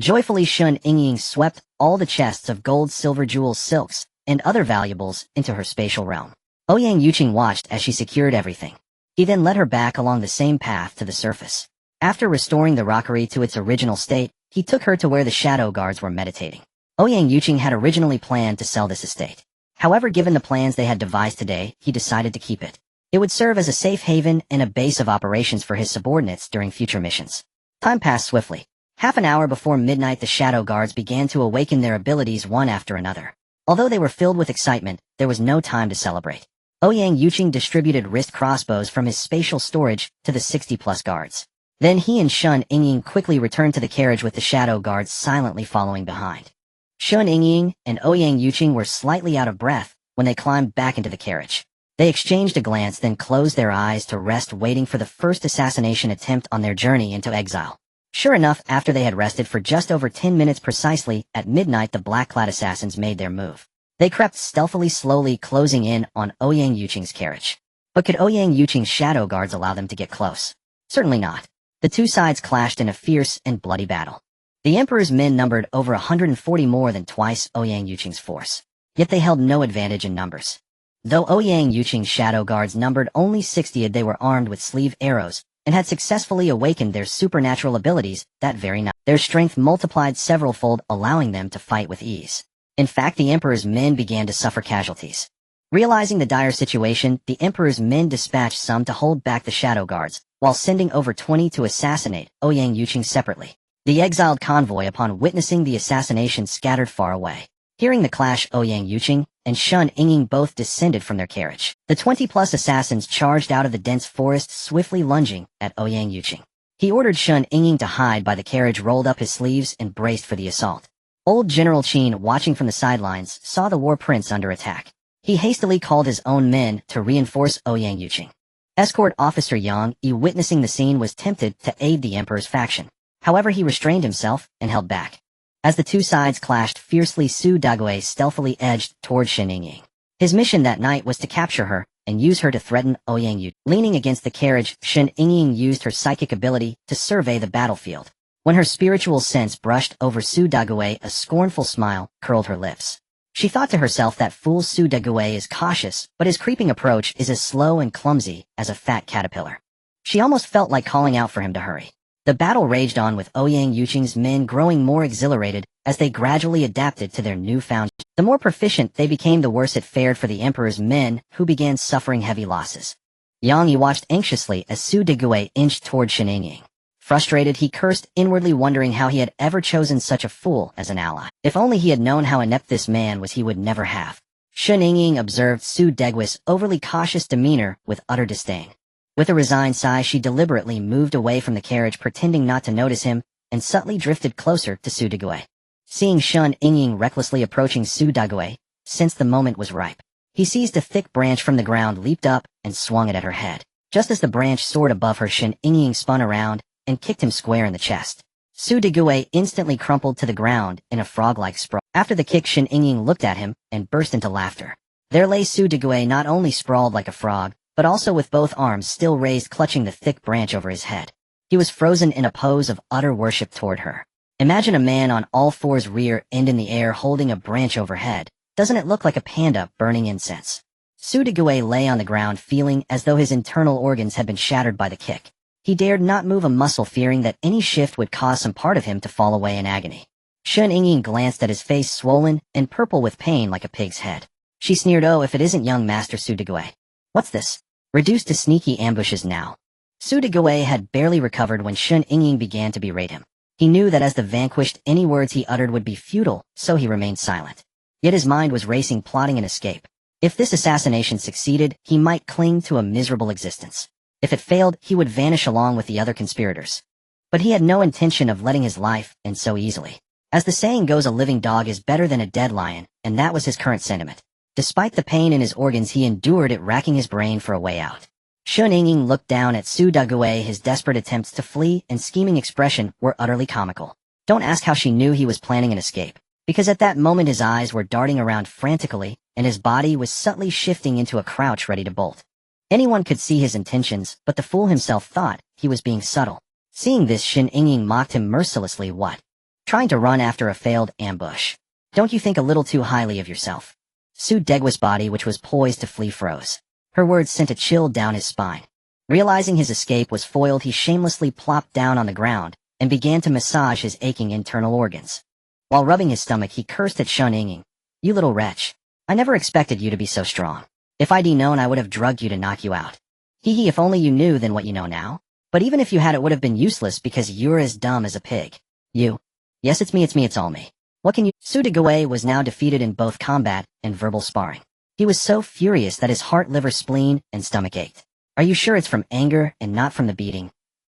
Joyfully, Shen Yingying swept all the chests of gold, silver, jewels, silks, and other valuables into her spatial realm. Ouyang Yuqing watched as she secured everything. He then led her back along the same path to the surface. After restoring the rockery to its original state, he took her to where the shadow guards were meditating. Ouyang Yuqing had originally planned to sell this estate. However, given the plans they had devised today, he decided to keep it. It would serve as a safe haven and a base of operations for his subordinates during future missions. Time passed swiftly. Half an hour before midnight, the shadow guards began to awaken their abilities one after another. Although they were filled with excitement, there was no time to celebrate. Ouyang Yuqing distributed wrist crossbows from his spatial storage to the 60-plus guards. Then he and Shen Yingying quickly returned to the carriage, with the shadow guards silently following behind. Shen Yingying and Ouyang Yuqing were slightly out of breath when they climbed back into the carriage. They exchanged a glance, then closed their eyes to rest, waiting for the first assassination attempt on their journey into exile. Sure enough, after they had rested for just over 10 minutes precisely, at midnight the black-clad assassins made their move. They crept stealthily, slowly closing in on Ouyang Yuqing's carriage. But could Ouyang Yuqing's shadow guards allow them to get close? Certainly not. The two sides clashed in a fierce and bloody battle. The Emperor's men numbered over 140, more than twice Ouyang Yuqing's force. Yet they held no advantage in numbers. Though Ouyang Yuqing's shadow guards numbered only 60, they were armed with sleeve arrows and had successfully awakened their supernatural abilities that very night. Their strength multiplied several-fold, allowing them to fight with ease. In fact, the Emperor's men began to suffer casualties. Realizing the dire situation, the Emperor's men dispatched some to hold back the shadow guards, while sending over 20 to assassinate Ouyang Yuqing separately. The exiled convoy, upon witnessing the assassination, scattered far away. Hearing the clash, Ouyang Yuqing and Shen Yingying both descended from their carriage. The 20-plus assassins charged out of the dense forest, swiftly lunging at Ouyang Yuqing. He ordered Shen Yingying to hide by the carriage, rolled up his sleeves, and braced for the assault. Old General Qin, watching from the sidelines, saw the war prince under attack. He hastily called his own men to reinforce Ouyang Yuqing. Escort Officer Yang Yi, witnessing the scene, was tempted to aid the Emperor's faction. However, he restrained himself and held back. As the two sides clashed fiercely, Su Dagui stealthily edged toward Shen Yingying. His mission that night was to capture her and use her to threaten Ouyang Yuqing. Leaning against the carriage, Shen Yingying used her psychic ability to survey the battlefield. When her spiritual sense brushed over Su Dagui, a scornful smile curled her lips. She thought to herself that fool Su Dagui is cautious, but his creeping approach is as slow and clumsy as a fat caterpillar. She almost felt like calling out for him to hurry. The battle raged on, with Ouyang Yuqing's men growing more exhilarated as they gradually adapted to their newfound. The more proficient they became, the worse it fared for the Emperor's men, who began suffering heavy losses. Yang Yi watched anxiously as Su Degui inched toward Shen Yingying. Frustrated, he cursed, inwardly wondering how he had ever chosen such a fool as an ally. If only he had known how inept this man was, he would never have. Shen Yingying observed Su Degui's overly cautious demeanor with utter disdain. With a resigned sigh, she deliberately moved away from the carriage, pretending not to notice him, and subtly drifted closer to Su Degui. Seeing Shen Yingying recklessly approaching Su Degui, since the moment was ripe, he seized a thick branch from the ground, leaped up, and swung it at her head. Just as the branch soared above her, Shen Yingying spun around and kicked him square in the chest. Su Degui instantly crumpled to the ground in a frog-like sprawl. After the kick, Shen Yingying looked at him and burst into laughter. There lay Su Degui, not only sprawled like a frog, but also with both arms still raised, clutching the thick branch over his head. He was frozen in a pose of utter worship toward her. Imagine a man on all fours, rear end in the air, holding a branch overhead. Doesn't it look like a panda burning incense? Su Degui lay on the ground, feeling as though his internal organs had been shattered by the kick. He dared not move a muscle, fearing that any shift would cause some part of him to fall away in agony. Shen Yingying glanced at his face, swollen and purple with pain like a pig's head. She sneered, "Oh, if it isn't young Master Su Degui. What's this? Reduced to sneaky ambushes now." Su Degui had barely recovered when Shen Yingying began to berate him. He knew that as the vanquished, any words he uttered would be futile, so he remained silent. Yet his mind was racing, plotting an escape. If this assassination succeeded, he might cling to a miserable existence. If it failed, he would vanish along with the other conspirators. But he had no intention of letting his life end so easily. As the saying goes, a living dog is better than a dead lion, and that was his current sentiment. Despite the pain in his organs, he endured it, racking his brain for a way out. Shen Yingying looked down at Su Degui. His desperate attempts to flee and scheming expression were utterly comical. Don't ask how she knew he was planning an escape, because at that moment his eyes were darting around frantically, and his body was subtly shifting into a crouch ready to bolt. Anyone could see his intentions, but the fool himself thought he was being subtle. Seeing this, Shen Yingying mocked him mercilessly. "What? Trying to run after a failed ambush? Don't you think a little too highly of yourself?" Su Degui's body, which was poised to flee, froze. Her words sent a chill down his spine. Realizing his escape was foiled, he shamelessly plopped down on the ground and began to massage his aching internal organs. While rubbing his stomach, he cursed at Shen Yingying. "You little wretch. I never expected you to be so strong. If I'd known, I would have drugged you to knock you out. Hee, if only you knew then what you know now. But even if you had, it would have been useless because you're as dumb as a pig. You. Yes, it's me, it's all me. What can you—" Su Degui was now defeated in both combat and verbal sparring. He was so furious that his heart, liver, spleen, and stomach ached. "Are you sure it's from anger and not from the beating?"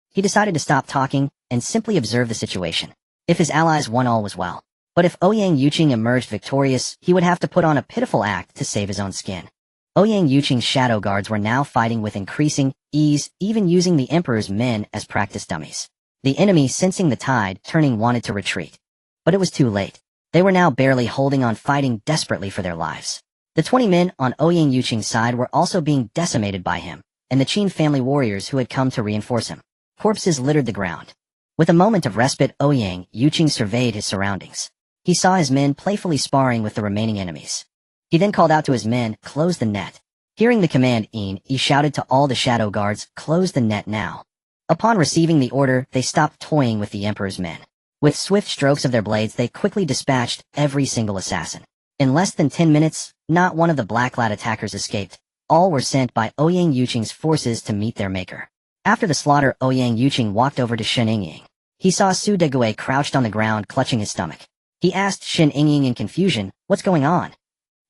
He decided to stop talking and simply observe the situation. If his allies won, all was well. But if Ouyang Yuqing emerged victorious, he would have to put on a pitiful act to save his own skin. Ouyang Yuqing's shadow guards were now fighting with increasing ease, even using the Emperor's men as practice dummies. The enemy, sensing the tide turning, wanted to retreat. But it was too late. They were now barely holding on, fighting desperately for their lives. The 20 men on Ouyang Yuqing's side were also being decimated by him, and the Qin family warriors who had come to reinforce him. Corpses littered the ground. With a moment of respite, Ouyang Yuqing surveyed his surroundings. He saw his men playfully sparring with the remaining enemies. He then called out to his men, "Close the net." Hearing the command, he shouted to all the shadow guards, "Close the net now." Upon receiving the order, they stopped toying with the Emperor's men. With swift strokes of their blades, they quickly dispatched every single assassin. In less than 10 minutes, not one of the black-clad attackers escaped. All were sent by Ouyang Yuqing's forces to meet their maker. After the slaughter, Ouyang Yuqing walked over to Shen Yingying. He saw Su Degui crouched on the ground, clutching his stomach. He asked Shen Yingying in confusion, "What's going on?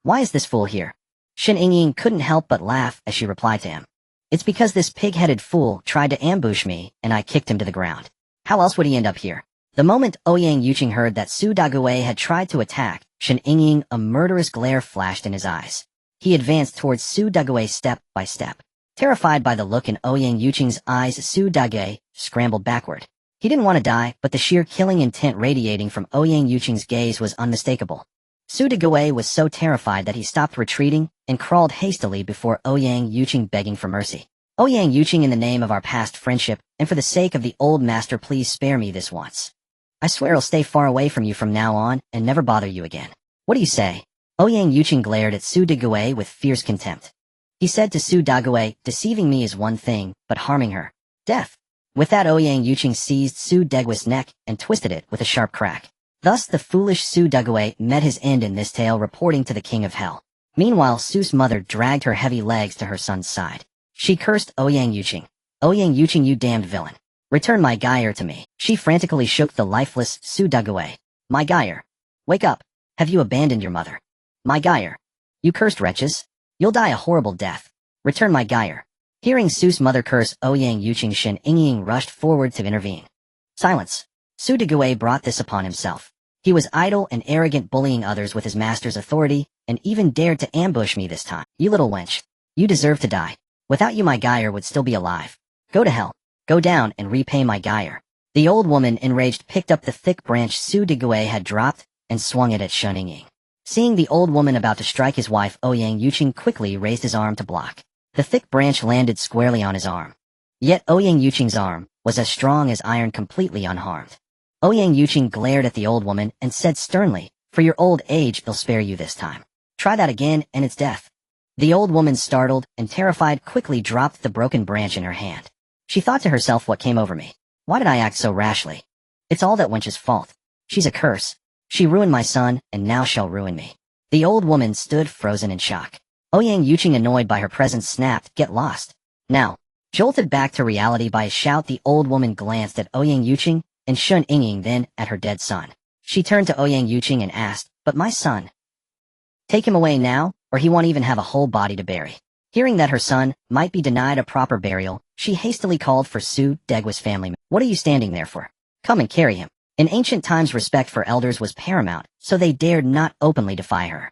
Why is this fool here?" Shen Yingying couldn't help but laugh as she replied to him. "It's because this pig-headed fool tried to ambush me, and I kicked him to the ground. How else would he end up here?" The moment Ouyang Yuqing heard that Su Degui had tried to attack Shen Yingying, a murderous glare flashed in his eyes. He advanced towards Su Degui step by step. Terrified by the look in Ouyang Yuqing's eyes, Su Degui scrambled backward. He didn't want to die, but the sheer killing intent radiating from Ouyang Yuqing's gaze was unmistakable. Su Degui was so terrified that he stopped retreating and crawled hastily before Ouyang Yuqing, begging for mercy. "Ouyang Yuqing, in the name of our past friendship, and for the sake of the old master, please spare me this once. I swear I'll stay far away from you from now on and never bother you again. What do you say?" Ouyang Yuqing glared at Su Degui with fierce contempt. He said to Su Degui, "Deceiving me is one thing, but harming her, death." With that, Ouyang Yuqing seized Su Degui's neck and twisted it with a sharp crack. Thus the foolish Su Degui met his end in this tale, reporting to the King of Hell. Meanwhile, Su's mother dragged her heavy legs to her son's side. She cursed Ouyang Yuqing. Ouyang Yuqing, you damned villain. Return my Geyer to me. She frantically shook the lifeless Su Dugaway. My Geyer. Wake up. Have you abandoned your mother? My Geyer. You cursed wretches. You'll die a horrible death. Return my Geyer. Hearing Su's mother curse Ouyang Yuqing, Shen Yingying rushed forward to intervene. Silence. Su Dugaway brought this upon himself. He was idle and arrogant, bullying others with his master's authority, and even dared to ambush me this time. You little wench. You deserve to die. Without you my Geyer would still be alive. Go to hell. Go down and repay my Geyer. The old woman, enraged, picked up the thick branch Su Dugaway had dropped and swung it at Shen Yingying. Seeing the old woman about to strike his wife, Ouyang Yuqing quickly raised his arm to block. The thick branch landed squarely on his arm. Yet Ouyang Yuqing's arm was as strong as iron, completely unharmed. Ouyang Yuqing glared at the old woman and said sternly, for your old age, they'll spare you this time. Try that again, and it's death. The old woman, startled and terrified, quickly dropped the broken branch in her hand. She thought to herself, what came over me? Why did I act so rashly? It's all that wench's fault. She's a curse. She ruined my son, and now shall ruin me. The old woman stood frozen in shock. Ouyang Yuqing, annoyed by her presence, snapped, get lost. Now. Jolted back to reality by a shout, the old woman glanced at Ouyang Yuqing and Shen Yingying, then at her dead son. She turned to Ouyang Yuqing and asked, but my son? Take him away now, or he won't even have a whole body to bury. Hearing that her son might be denied a proper burial, she hastily called for Su Degwa's family. What are you standing there for? Come and carry him. In ancient times, respect for elders was paramount, so they dared not openly defy her.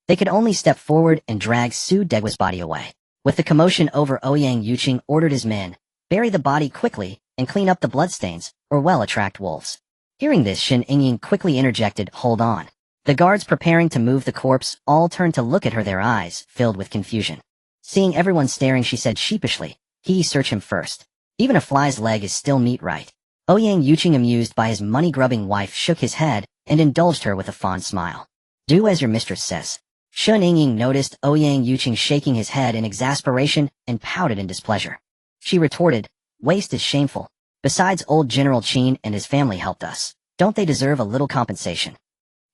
They could only step forward and drag Su Degwa's body away. With the commotion over, Ouyang Yuqing ordered his men, bury the body quickly and clean up the bloodstains, or well attract wolves. Hearing this, Shen Yingying quickly interjected, hold on. The guards preparing to move the corpse all turned to look at her, their eyes filled with confusion. Seeing everyone staring, she said sheepishly, search him first. Even a fly's leg is still meat, right? Ouyang Yuqing, amused by his money-grubbing wife, shook his head and indulged her with a fond smile. Do as your mistress says. Shen Yingying noticed Ouyang Yuqing shaking his head in exasperation and pouted in displeasure. She retorted, waste is shameful. Besides, old General Qin and his family helped us. Don't they deserve a little compensation?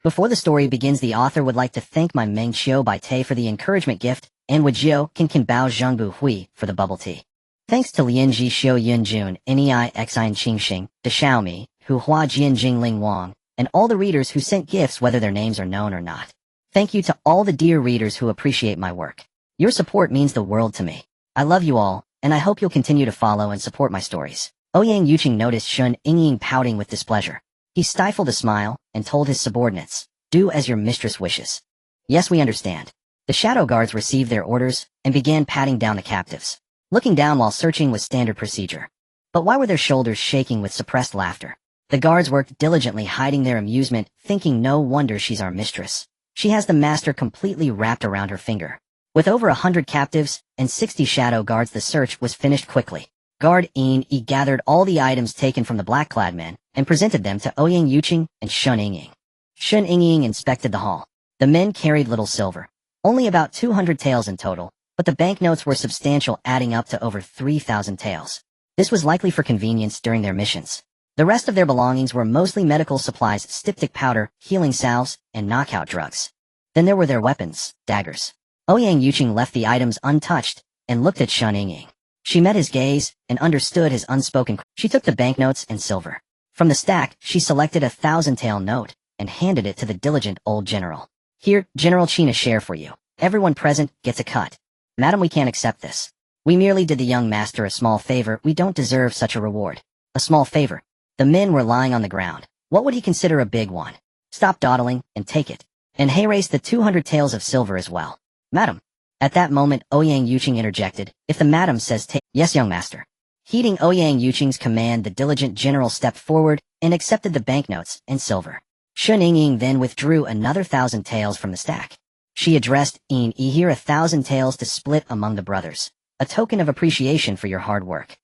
Before the story begins, the author would like to thank my Meng Xiao Bai Te for the encouragement gift, and Wujio Kinkin Bao Zhengbu Hui for the bubble tea. Thanks to Lianji Xiao Yun Jun, Nei Xin Qingxing, De Xiaomi, Hu Hua Jian Jingling Wang, and all the readers who sent gifts, whether their names are known or not. Thank you to all the dear readers who appreciate my work. Your support means the world to me. I love you all, and I hope you'll continue to follow and support my stories. Ouyang Yuqing noticed Shen Yingying pouting with displeasure. He stifled a smile and told his subordinates, do as your mistress wishes. Yes, we understand. The shadow guards received their orders and began patting down the captives. Looking down while searching was standard procedure. But why were their shoulders shaking with suppressed laughter? The guards worked diligently, hiding their amusement, thinking no wonder she's our mistress. She has the master completely wrapped around her finger. With over 100 captives and 60 shadow guards, the search was finished quickly. Guard Yi gathered all the items taken from the black-clad men and presented them to Ouyang Yuqing and Shen Yingying. Shen Yingying inspected the haul. The men carried little silver. Only about 200 taels in total, but the banknotes were substantial, adding up to over 3,000 taels. This was likely for convenience during their missions. The rest of their belongings were mostly medical supplies, styptic powder, healing salves, and knockout drugs. Then there were their weapons, daggers. Ouyang Yuqing left the items untouched and looked at Shen Yingying. She met his gaze and understood his unspoken. She took the banknotes and silver. From the stack, she selected a 1,000-tael note and handed it to the diligent old general. Here, General Qin, a share for you. Everyone present gets a cut. Madam, we can't accept this. We merely did the young master a small favor. We don't deserve such a reward. A small favor. The men were lying on the ground. What would he consider a big one? Stop dawdling and take it. And raise the 200 taels of silver as well. Madam. At that moment, Ouyang Yuqing interjected, if the madam says take, yes, young master. Heeding Ouyang Yuqing's command, the diligent general stepped forward and accepted the banknotes and silver. Shen Yingying then withdrew another 1,000 taels from the stack. She addressed here 1,000 taels to split among the brothers, a token of appreciation for your hard work.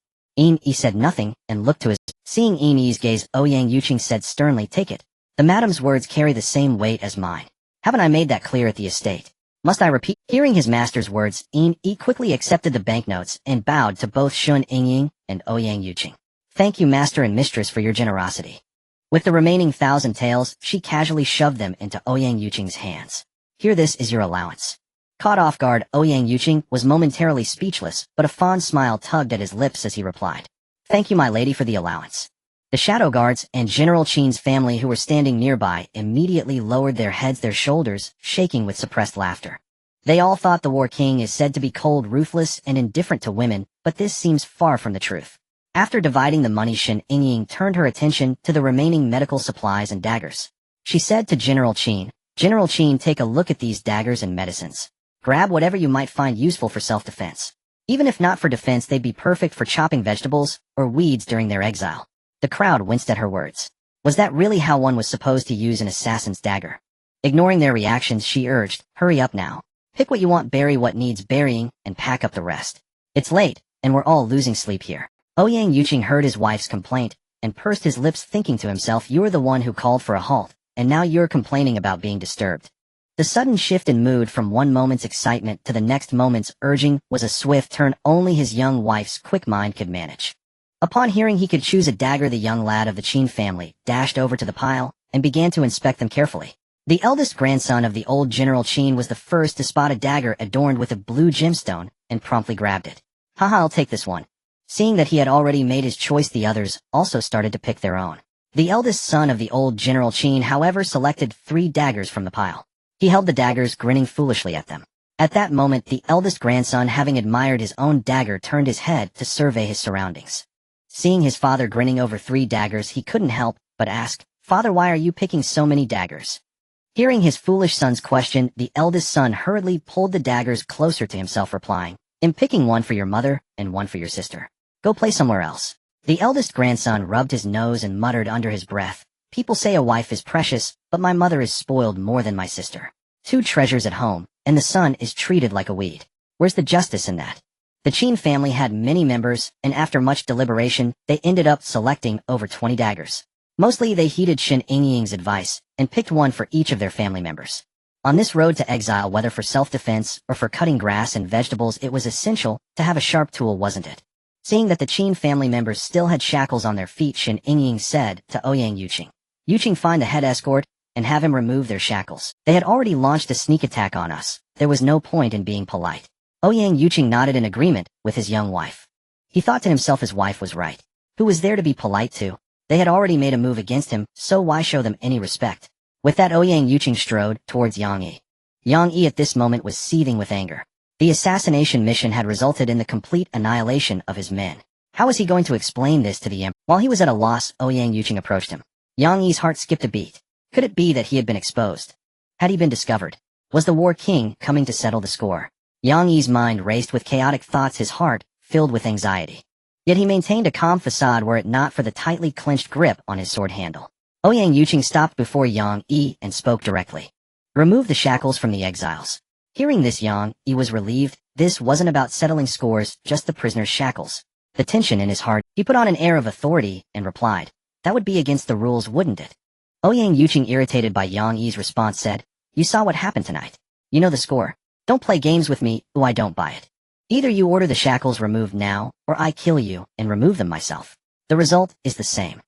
Said nothing and looked to his. Seeing Yi's gaze, Ouyang Yuqing said sternly, take it. The madam's words carry the same weight as mine. Haven't I made that clear at the estate? Must I repeat? Hearing his master's words, quickly accepted the banknotes and bowed to both Shen Yingying and Ouyang Yuqing. Thank you, master and mistress, for your generosity. With the remaining 1,000 taels, she casually shoved them into Ouyang Yuqing's hands. Here, this is your allowance. Caught off guard, Ouyang Yuqing was momentarily speechless, but a fond smile tugged at his lips as he replied, "Thank you, my lady, for the allowance." The shadow guards and General Qin's family who were standing nearby immediately lowered their heads, their shoulders shaking with suppressed laughter. They all thought the War King is said to be cold, ruthless, and indifferent to women, but this seems far from the truth. After dividing the money, Shen Yingying turned her attention to the remaining medical supplies and daggers. She said to General Qin, "General Qin, take a look at these daggers and medicines. Grab whatever you might find useful for self-defense. Even if not for defense, they'd be perfect for chopping vegetables or weeds during their exile." The crowd winced at her words. Was that really how one was supposed to use an assassin's dagger? Ignoring their reactions, she urged, "Hurry up now. Pick what you want, bury what needs burying, and pack up the rest. It's late, and we're all losing sleep here." Ouyang Yuqing heard his wife's complaint and pursed his lips, thinking to himself, "You're the one who called for a halt, and now you're complaining about being disturbed." The sudden shift in mood from one moment's excitement to the next moment's urging was a swift turn only his young wife's quick mind could manage. Upon hearing he could choose a dagger, the young lad of the Qin family dashed over to the pile and began to inspect them carefully. The eldest grandson of the old General Qin was the first to spot a dagger adorned with a blue gemstone and promptly grabbed it. "Haha, I'll take this one." Seeing that he had already made his choice, the others also started to pick their own. The eldest son of the old General Qin, however, selected 3 daggers from the pile. He held the daggers, grinning foolishly at them. At that moment, the eldest grandson, having admired his own dagger, turned his head to survey his surroundings. Seeing his father grinning over 3 daggers, he couldn't help but ask, "Father, why are you picking so many daggers?" Hearing his foolish son's question, the eldest son hurriedly pulled the daggers closer to himself, replying, "I'm picking one for your mother and one for your sister. Go play somewhere else." The eldest grandson rubbed his nose and muttered under his breath, "People say a wife is precious, but my mother is spoiled more than my sister. 2 treasures at home, and the son is treated like a weed. Where's the justice in that?" The Qin family had many members, and after much deliberation, they ended up selecting over 20 daggers. Mostly they heeded Shen Yingying's advice, and picked one for each of their family members. On this road to exile, whether for self-defense or for cutting grass and vegetables, it was essential to have a sharp tool, wasn't it? Seeing that the Qin family members still had shackles on their feet, Shen Yingying said to Ouyang Yuqing, "Yuqing, find the head escort and have him remove their shackles. They had already launched a sneak attack on us. There was no point in being polite." Ouyang Yuqing nodded in agreement with his young wife. He thought to himself his wife was right. Who was there to be polite to? They had already made a move against him, so why show them any respect? With that, Ouyang Yuqing strode towards Yang Yi. Yang Yi at this moment was seething with anger. The assassination mission had resulted in the complete annihilation of his men. How was he going to explain this to the emperor? While he was at a loss, Ouyang Yuqing approached him. Yang Yi's heart skipped a beat. Could it be that he had been exposed? Had he been discovered? Was the War King coming to settle the score? Yang Yi's mind raced with chaotic thoughts, his heart filled with anxiety. Yet he maintained a calm facade were it not for the tightly clenched grip on his sword handle. Ouyang Yuqing stopped before Yang Yi and spoke directly. "Remove the shackles from the exiles." Hearing this, Yang Yi was relieved. This wasn't about settling scores, just the prisoner's shackles. The tension in his heart, he put on an air of authority and replied, "That would be against the rules, wouldn't it?" Ouyang Yuqing, irritated by Yang Yi's response, said, "You saw what happened tonight. You know the score. Don't play games with me, I don't buy it. Either you order the shackles removed now, or I kill you and remove them myself. The result is the same.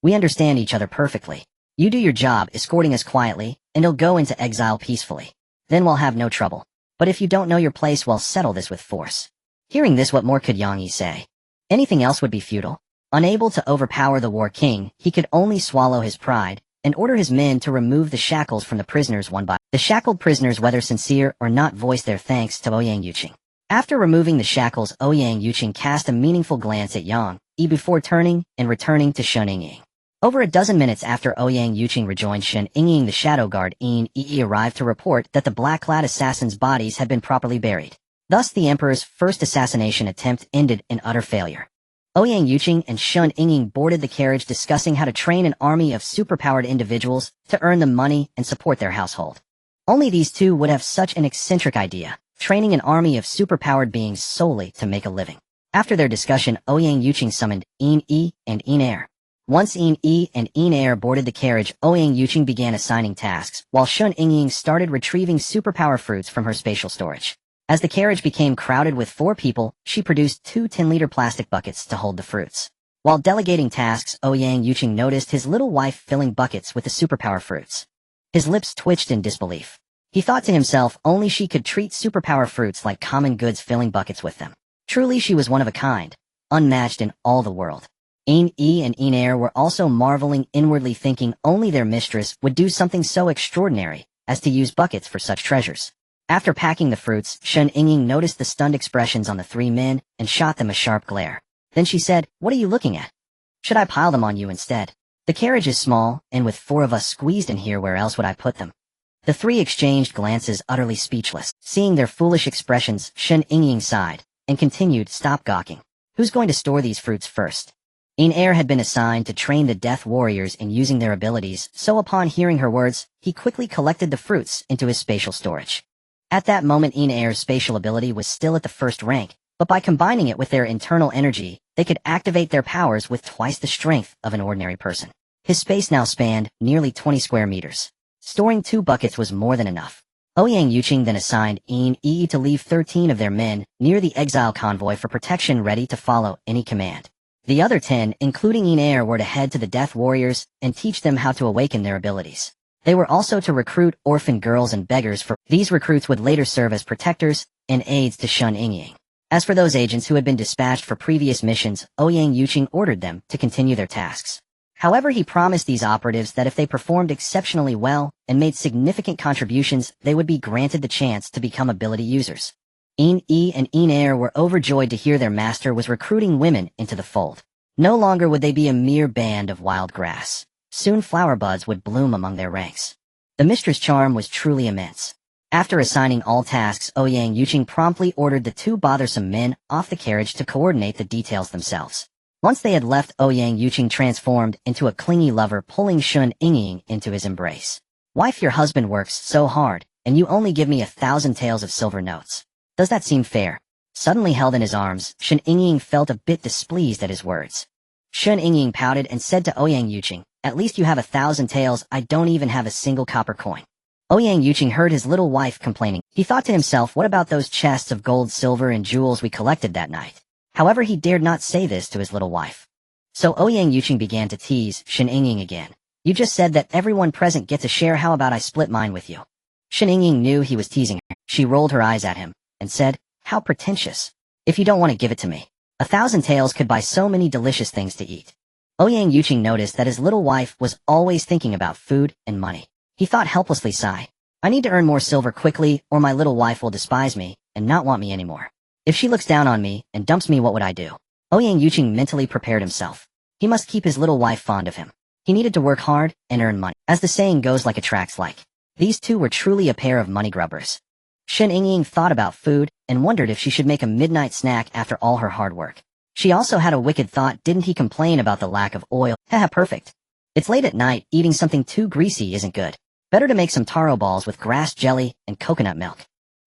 We understand each other perfectly. You do your job escorting us quietly, and you'll go into exile peacefully. Then we'll have no trouble. But if you don't know your place, we'll settle this with force." Hearing this, what more could Yang Yi say? Anything else would be futile. Unable to overpower the War King, he could only swallow his pride and order his men to remove the shackles from the prisoners one by one. The shackled prisoners, whether sincere or not, voiced their thanks to Ouyang Yuqing. After removing the shackles, Ouyang Yuqing cast a meaningful glance at Yang Yi before turning and returning to Shen Yingying. Over a dozen minutes after Ouyang Yuqing rejoined Shen Yingying, the shadow guard Yin Yi arrived to report that the black-clad assassins' bodies had been properly buried. Thus the emperor's first assassination attempt ended in utter failure. Ouyang Yuqing and Shen Yingying boarded the carriage, discussing how to train an army of superpowered individuals to earn them money and support their household. Only these two would have such an eccentric idea, training an army of superpowered beings solely to make a living. After their discussion, Ouyang Yuqing summoned Yin Yi and Yin Air. Once Yin Yi and Yin Air boarded the carriage, Ouyang Yuqing began assigning tasks, while Shen Yingying started retrieving superpower fruits from her spatial storage. As the carriage became crowded with 4 people, she produced 2 10-liter plastic buckets to hold the fruits. While delegating tasks, Ouyang Yuqing noticed his little wife filling buckets with the superpower fruits. His lips twitched in disbelief. He thought to himself only she could treat superpower fruits like common goods, filling buckets with them. Truly she was one of a kind, unmatched in all the world. Yi and Air were also marveling inwardly, thinking only their mistress would do something so extraordinary as to use buckets for such treasures. After packing the fruits, Shen Yingying noticed the stunned expressions on the three men and shot them a sharp glare. Then she said, "What are you looking at? Should I pile them on you instead? The carriage is small, and with four of us squeezed in here, where else would I put them?" The three exchanged glances, utterly speechless. Seeing their foolish expressions, Shen Yingying sighed and continued, "Stop gawking. Who's going to store these fruits first?" Air had been assigned to train the Death Warriors in using their abilities, so upon hearing her words, he quickly collected the fruits into his spatial storage. At that moment, Air's spatial ability was still at the first rank, but by combining it with their internal energy, they could activate their powers with twice the strength of an ordinary person. His space now spanned nearly 20 square meters. Storing 2 buckets was more than enough. Ouyang Yuqing then assigned Yi to leave 13 of their men near the exile convoy for protection, ready to follow any command. The other 10, including Air, were to head to the Death Warriors and teach them how to awaken their abilities. They were also to recruit orphan girls and beggars, for these recruits would later serve as protectors and aides to Shen Yingying. As for those agents who had been dispatched for previous missions, Ouyang Yuqing ordered them to continue their tasks. However, he promised these operatives that if they performed exceptionally well and made significant contributions, they would be granted the chance to become ability users. Yi and Air were overjoyed to hear their master was recruiting women into the fold. No longer would they be a mere band of wild grass. Soon flower buds would bloom among their ranks. The mistress' charm was truly immense. After assigning all tasks, Ouyang Yuqing promptly ordered the 2 bothersome men off the carriage to coordinate the details themselves. Once they had left, Ouyang Yuqing transformed into a clingy lover, pulling Shen Yingying into his embrace. "Wife, your husband works so hard, and you only give me 1,000 taels of silver notes. Does that seem fair?" Suddenly held in his arms, Shen Yingying felt a bit displeased at his words. Shen Yingying pouted and said to Ouyang Yuqing, "At least you have 1,000 taels, I don't even have a single copper coin." Ouyang Yuqing heard his little wife complaining. He thought to himself, what about those chests of gold, silver, and jewels we collected that night? However, he dared not say this to his little wife. So Ouyang Yuqing began to tease Shen Yingying again. "You just said that everyone present gets a share, how about I split mine with you?" Shen Yingying knew he was teasing her. She rolled her eyes at him and said, "How pretentious. If you don't want to give it to me. 1,000 taels could buy so many delicious things to eat." Ouyang Yuqing noticed that his little wife was always thinking about food and money. He thought helplessly, sigh, "I need to earn more silver quickly, or my little wife will despise me and not want me anymore. If she looks down on me and dumps me, what would I do?" Ouyang Yuqing mentally prepared himself. He must keep his little wife fond of him. He needed to work hard and earn money. As the saying goes, like attracts like. These two were truly a pair of money grubbers. Shen Yingying thought about food and wondered if she should make a midnight snack after all her hard work. She also had a wicked thought. Didn't he complain about the lack of oil? Haha, perfect. It's late at night, eating something too greasy isn't good. Better to make some taro balls with grass jelly and coconut milk.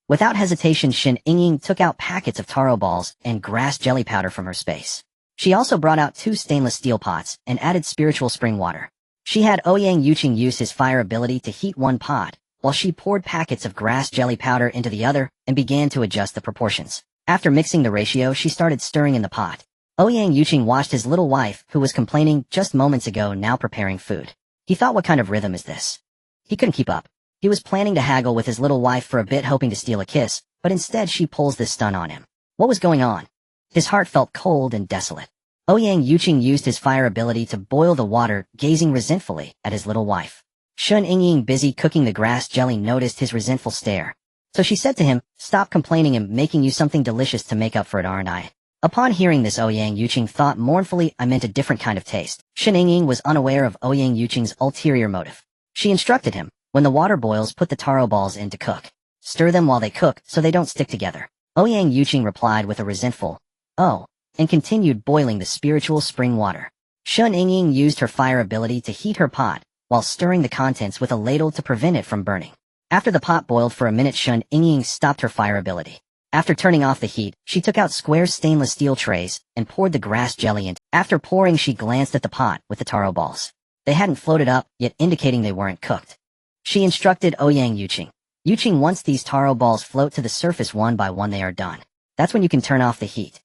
Without hesitation, Shen Yingying took out packets of taro balls and grass jelly powder from her space. She also brought out 2 stainless steel pots and added spiritual spring water. She had Ouyang Yuqing use his fire ability to heat one pot, while she poured packets of grass jelly powder into the other and began to adjust the proportions. After mixing the ratio, she started stirring in the pot. Ouyang Yuqing watched his little wife, who was complaining just moments ago, now preparing food. He thought, what kind of rhythm is this? He couldn't keep up. He was planning to haggle with his little wife for a bit, hoping to steal a kiss, but instead she pulls this stunt on him. What was going on? His heart felt cold and desolate. Ouyang Yuqing used his fire ability to boil the water, gazing resentfully at his little wife. Shen Yingying, busy cooking the grass jelly, noticed his resentful stare. So she said to him, "Stop complaining, I'm making you something delicious to make up for it, aren't I?" Upon hearing this, Ouyang Yuqing thought mournfully, "I meant a different kind of taste." Shen Yingying was unaware of Ouyang Yuqing's ulterior motive. She instructed him, when the water boils, put the taro balls in to cook. Stir them while they cook so they don't stick together. Ouyang Yuqing replied with a resentful, "Oh," and continued boiling the spiritual spring water. Shen Yingying used her fire ability to heat her pot, while stirring the contents with a ladle to prevent it from burning. After the pot boiled for a minute, Shen Yingying stopped her fire ability. After turning off the heat, she took out square stainless steel trays and poured the grass jelly in. After pouring, she glanced at the pot with the taro balls. They hadn't floated up, yet indicating they weren't cooked. She instructed Ouyang Yuqing, "Yuqing, once these taro balls float to the surface one by one, they are done. That's when you can turn off the heat."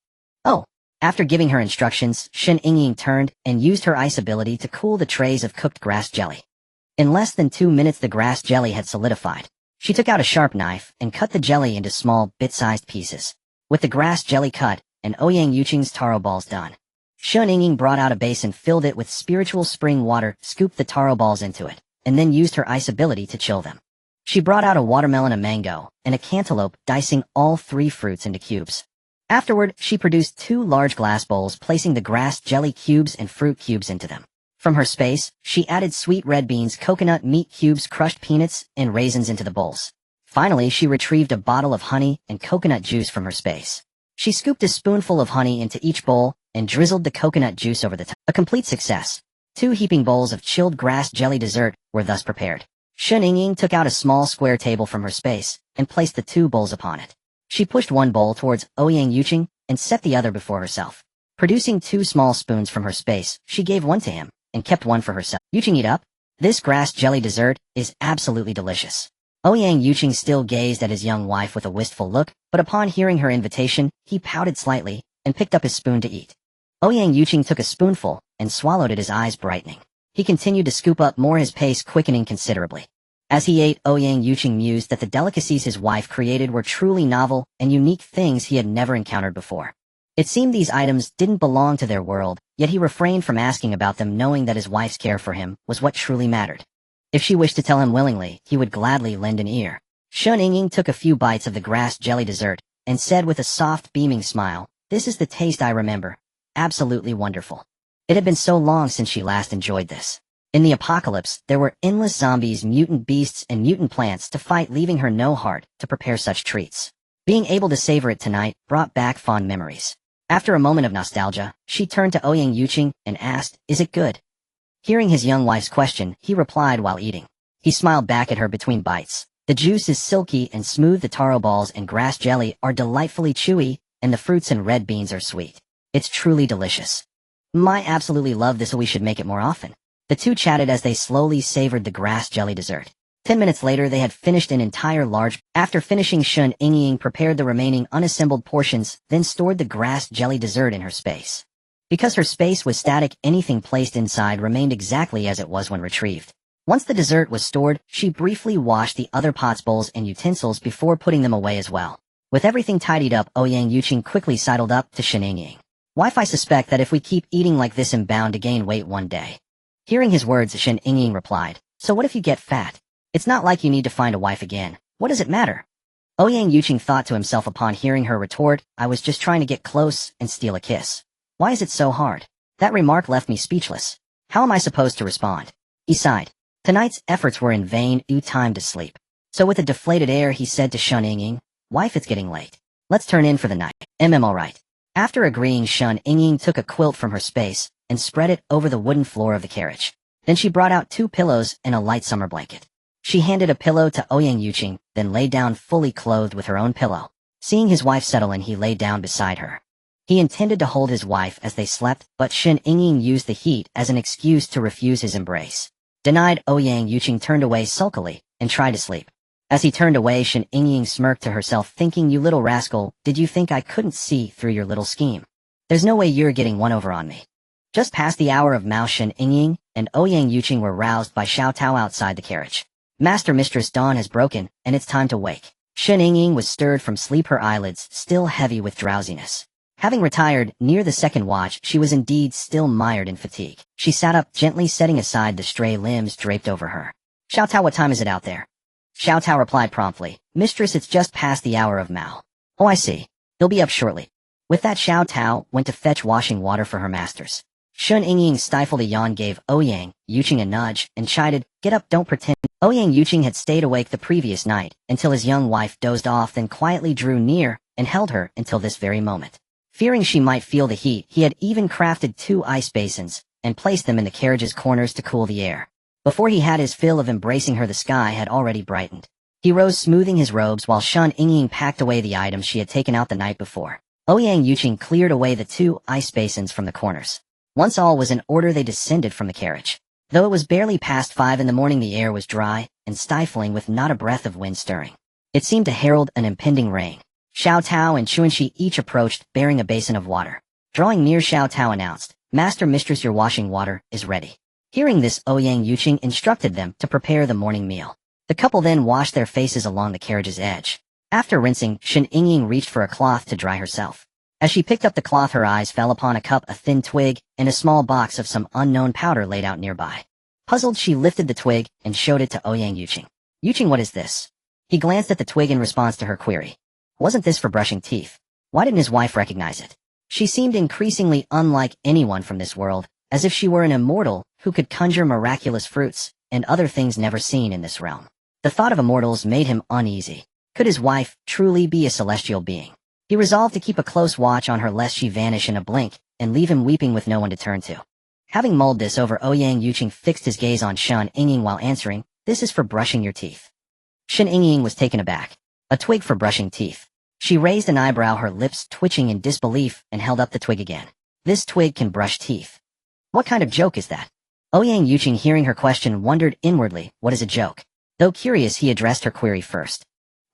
Oh. After giving her instructions, Shen Yingying turned and used her ice ability to cool the trays of cooked grass jelly. In less than 2 minutes, the grass jelly had solidified. She took out a sharp knife and cut the jelly into small, bit-sized pieces. With the grass jelly cut and Ouyang Yuqing's taro balls done, Shen Yingying brought out a basin, filled it with spiritual spring water, scooped the taro balls into it, and then used her ice ability to chill them. She brought out a watermelon, a mango, and a cantaloupe, dicing all 3 fruits into cubes. Afterward, she produced 2 large glass bowls, placing the grass jelly cubes and fruit cubes into them. From her space, she added sweet red beans, coconut meat cubes, crushed peanuts, and raisins into the bowls. Finally, she retrieved a bottle of honey and coconut juice from her space. She scooped a spoonful of honey into each bowl and drizzled the coconut juice over the top. A complete success. 2 heaping bowls of chilled grass jelly dessert were thus prepared. Shen Yingying took out a small square table from her space and placed the 2 bowls upon it. She pushed one bowl towards Ouyang Yuqing and set the other before herself. Producing 2 small spoons from her space, she gave one to him and kept one for herself. Yuqing, eat up. This grass jelly dessert is absolutely delicious. Ouyang Yuqing still gazed at his young wife with a wistful look, but upon hearing her invitation, he pouted slightly and picked up his spoon to eat. Ouyang Yuqing took a spoonful and swallowed it, his eyes brightening. He continued to scoop up more, his pace quickening considerably. As he ate, Ouyang Yuqing mused that the delicacies his wife created were truly novel and unique, things he had never encountered before. It seemed these items didn't belong to their world, yet he refrained from asking about them, knowing that his wife's care for him was what truly mattered. If she wished to tell him willingly, he would gladly lend an ear. Shen Yingying took a few bites of the grass jelly dessert and said with a soft, beaming smile, "This is the taste I remember. Absolutely wonderful." It had been so long since she last enjoyed this. In the apocalypse, there were endless zombies, mutant beasts, and mutant plants to fight, leaving her no heart to prepare such treats. Being able to savor it tonight brought back fond memories. After a moment of nostalgia, she turned to Ouyang Yuqing and asked, "Is it good?" Hearing his young wife's question, he replied while eating. He smiled back at her between bites. "The juice is silky and smooth, the taro balls and grass jelly are delightfully chewy, and the fruits and red beans are sweet. It's truly delicious. I absolutely love this, so we should make it more often." The 2 chatted as they slowly savored the grass jelly dessert. 10 minutes later, they had finished an entire large. After finishing, Shen Yingying prepared the remaining unassembled portions, then stored the grass jelly dessert in her space. Because her space was static, anything placed inside remained exactly as it was when retrieved. Once the dessert was stored, she briefly washed the other pots, bowls, and utensils before putting them away as well. With everything tidied up, Ouyang Yuqing quickly sidled up to Shen Yingying. "Wife, I suspect that if we keep eating like this, I'm bound to gain weight one day." Hearing his words, Shen Yingying replied, "So what if you get fat? It's not like you need to find a wife again. What does it matter?" Ouyang Yuqing thought to himself upon hearing her retort, "I was just trying to get close and steal a kiss. Why is it so hard?" That remark left me speechless. How am I supposed to respond? He sighed. Tonight's efforts were in vain, time to sleep. So with a deflated air, he said to Shen Yingying, "Wife, it's getting late. Let's turn in for the night. Alright." After agreeing, Shen Yingying took a quilt from her space and spread it over the wooden floor of the carriage. Then she brought out 2 pillows and a light summer blanket. She handed a pillow to Ouyang Yuqing, then lay down fully clothed with her own pillow. Seeing his wife settle in, he lay down beside her. He intended to hold his wife as they slept, but Shen Yingying used the heat as an excuse to refuse his embrace. Denied, Ouyang Yuqing turned away sulkily and tried to sleep. As he turned away, Shen Yingying smirked to herself, thinking, "You little rascal, did you think I couldn't see through your little scheme? There's no way you're getting one over on me." Just past the hour of Mao, Shen Yingying and Ouyang Yuqing were roused by Xiao Tao outside the carriage. "Master, Mistress, dawn has broken, and it's time to wake." Shen Yingying was stirred from sleep, her eyelids still heavy with drowsiness. Having retired near the second watch, she was indeed still mired in fatigue. She sat up, gently setting aside the stray limbs draped over her. "Xiao Tao, what time is it out there?" Xiao Tao replied promptly, "Mistress, it's just past the hour of Mao." "Oh, I see. He'll be up shortly." With that, Xiao Tao went to fetch washing water for her masters. Shen Yingying stifled a yawn, gave Ouyang Yuqing a nudge, and chided, "Get up, don't pretend." Ouyang Yuqing had stayed awake the previous night until his young wife dozed off, then quietly drew near and held her until this very moment. Fearing she might feel the heat, he had even crafted 2 ice basins and placed them in the carriage's corners to cool the air. Before he had his fill of embracing her, the sky had already brightened. He rose, smoothing his robes, while Shen Yingying packed away the items she had taken out the night before. Ouyang Yuqing cleared away the 2 ice basins from the corners. Once all was in order, they descended from the carriage. Though it was barely past 5 in the morning, the air was dry and stifling, with not a breath of wind stirring. It seemed to herald an impending rain. Xiao Tao and Chuanxi each approached, bearing a basin of water. Drawing near, Xiao Tao announced, "Master, Mistress, your washing water is ready." Hearing this, Ouyang Yuqing instructed them to prepare the morning meal. The couple then washed their faces along the carriage's edge. After rinsing, Shen Yingying reached for a cloth to dry herself. As she picked up the cloth, her eyes fell upon a cup, a thin twig, and a small box of some unknown powder laid out nearby. Puzzled, she lifted the twig and showed it to Ouyang Yuqing. Yuqing, what is this? He glanced at the twig in response to her query. Wasn't this for brushing teeth? Why didn't his wife recognize it? She seemed increasingly unlike anyone from this world, as if she were an immortal who could conjure miraculous fruits and other things never seen in this realm. The thought of immortals made him uneasy. Could his wife truly be a celestial being? He resolved to keep a close watch on her lest she vanish in a blink and leave him weeping with no one to turn to. Having mulled this over, Ouyang Yuqing fixed his gaze on Shen Yingying while answering, "This is for brushing your teeth." Shen Yingying was taken aback. A twig for brushing teeth. She raised an eyebrow, her lips twitching in disbelief, and held up the twig again. This twig can brush teeth. What kind of joke is that? Ouyang Yuqing, hearing her question, wondered inwardly, what is a joke? Though curious, he addressed her query first.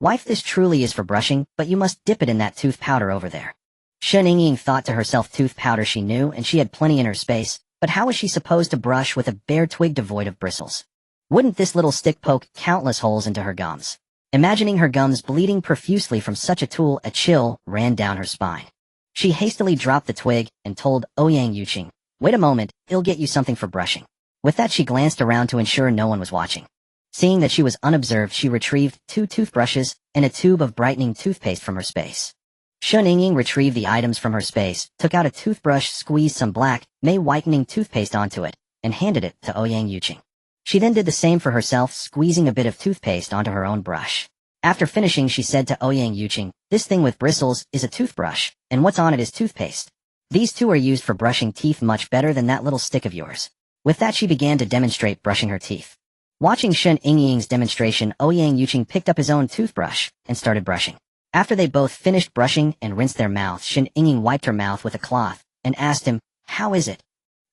Wife, this truly is for brushing, but you must dip it in that tooth powder over there. Shen Yingying thought to herself, tooth powder she knew, and she had plenty in her space, but how was she supposed to brush with a bare twig devoid of bristles? Wouldn't this little stick poke countless holes into her gums? Imagining her gums bleeding profusely from such a tool, a chill ran down her spine. She hastily dropped the twig and told Ouyang Yuqing, "Wait a moment, I'll get you something for brushing." With that, she glanced around to ensure no one was watching. Seeing that she was unobserved, she retrieved 2 toothbrushes and a tube of brightening toothpaste from her space. Shen Yingying retrieved the items from her space, took out a toothbrush, squeezed some black, whitening toothpaste onto it, and handed it to Ouyang Yuqing. She then did the same for herself, squeezing a bit of toothpaste onto her own brush. After finishing, she said to Ouyang Yuqing, "This thing with bristles is a toothbrush, and what's on it is toothpaste. These two are used for brushing teeth much better than that little stick of yours." With that, she began to demonstrate brushing her teeth. Watching Shen Yingying's demonstration, Ouyang Yuqing picked up his own toothbrush and started brushing. After they both finished brushing and rinsed their mouths, Shen Yingying wiped her mouth with a cloth and asked him, "How is it?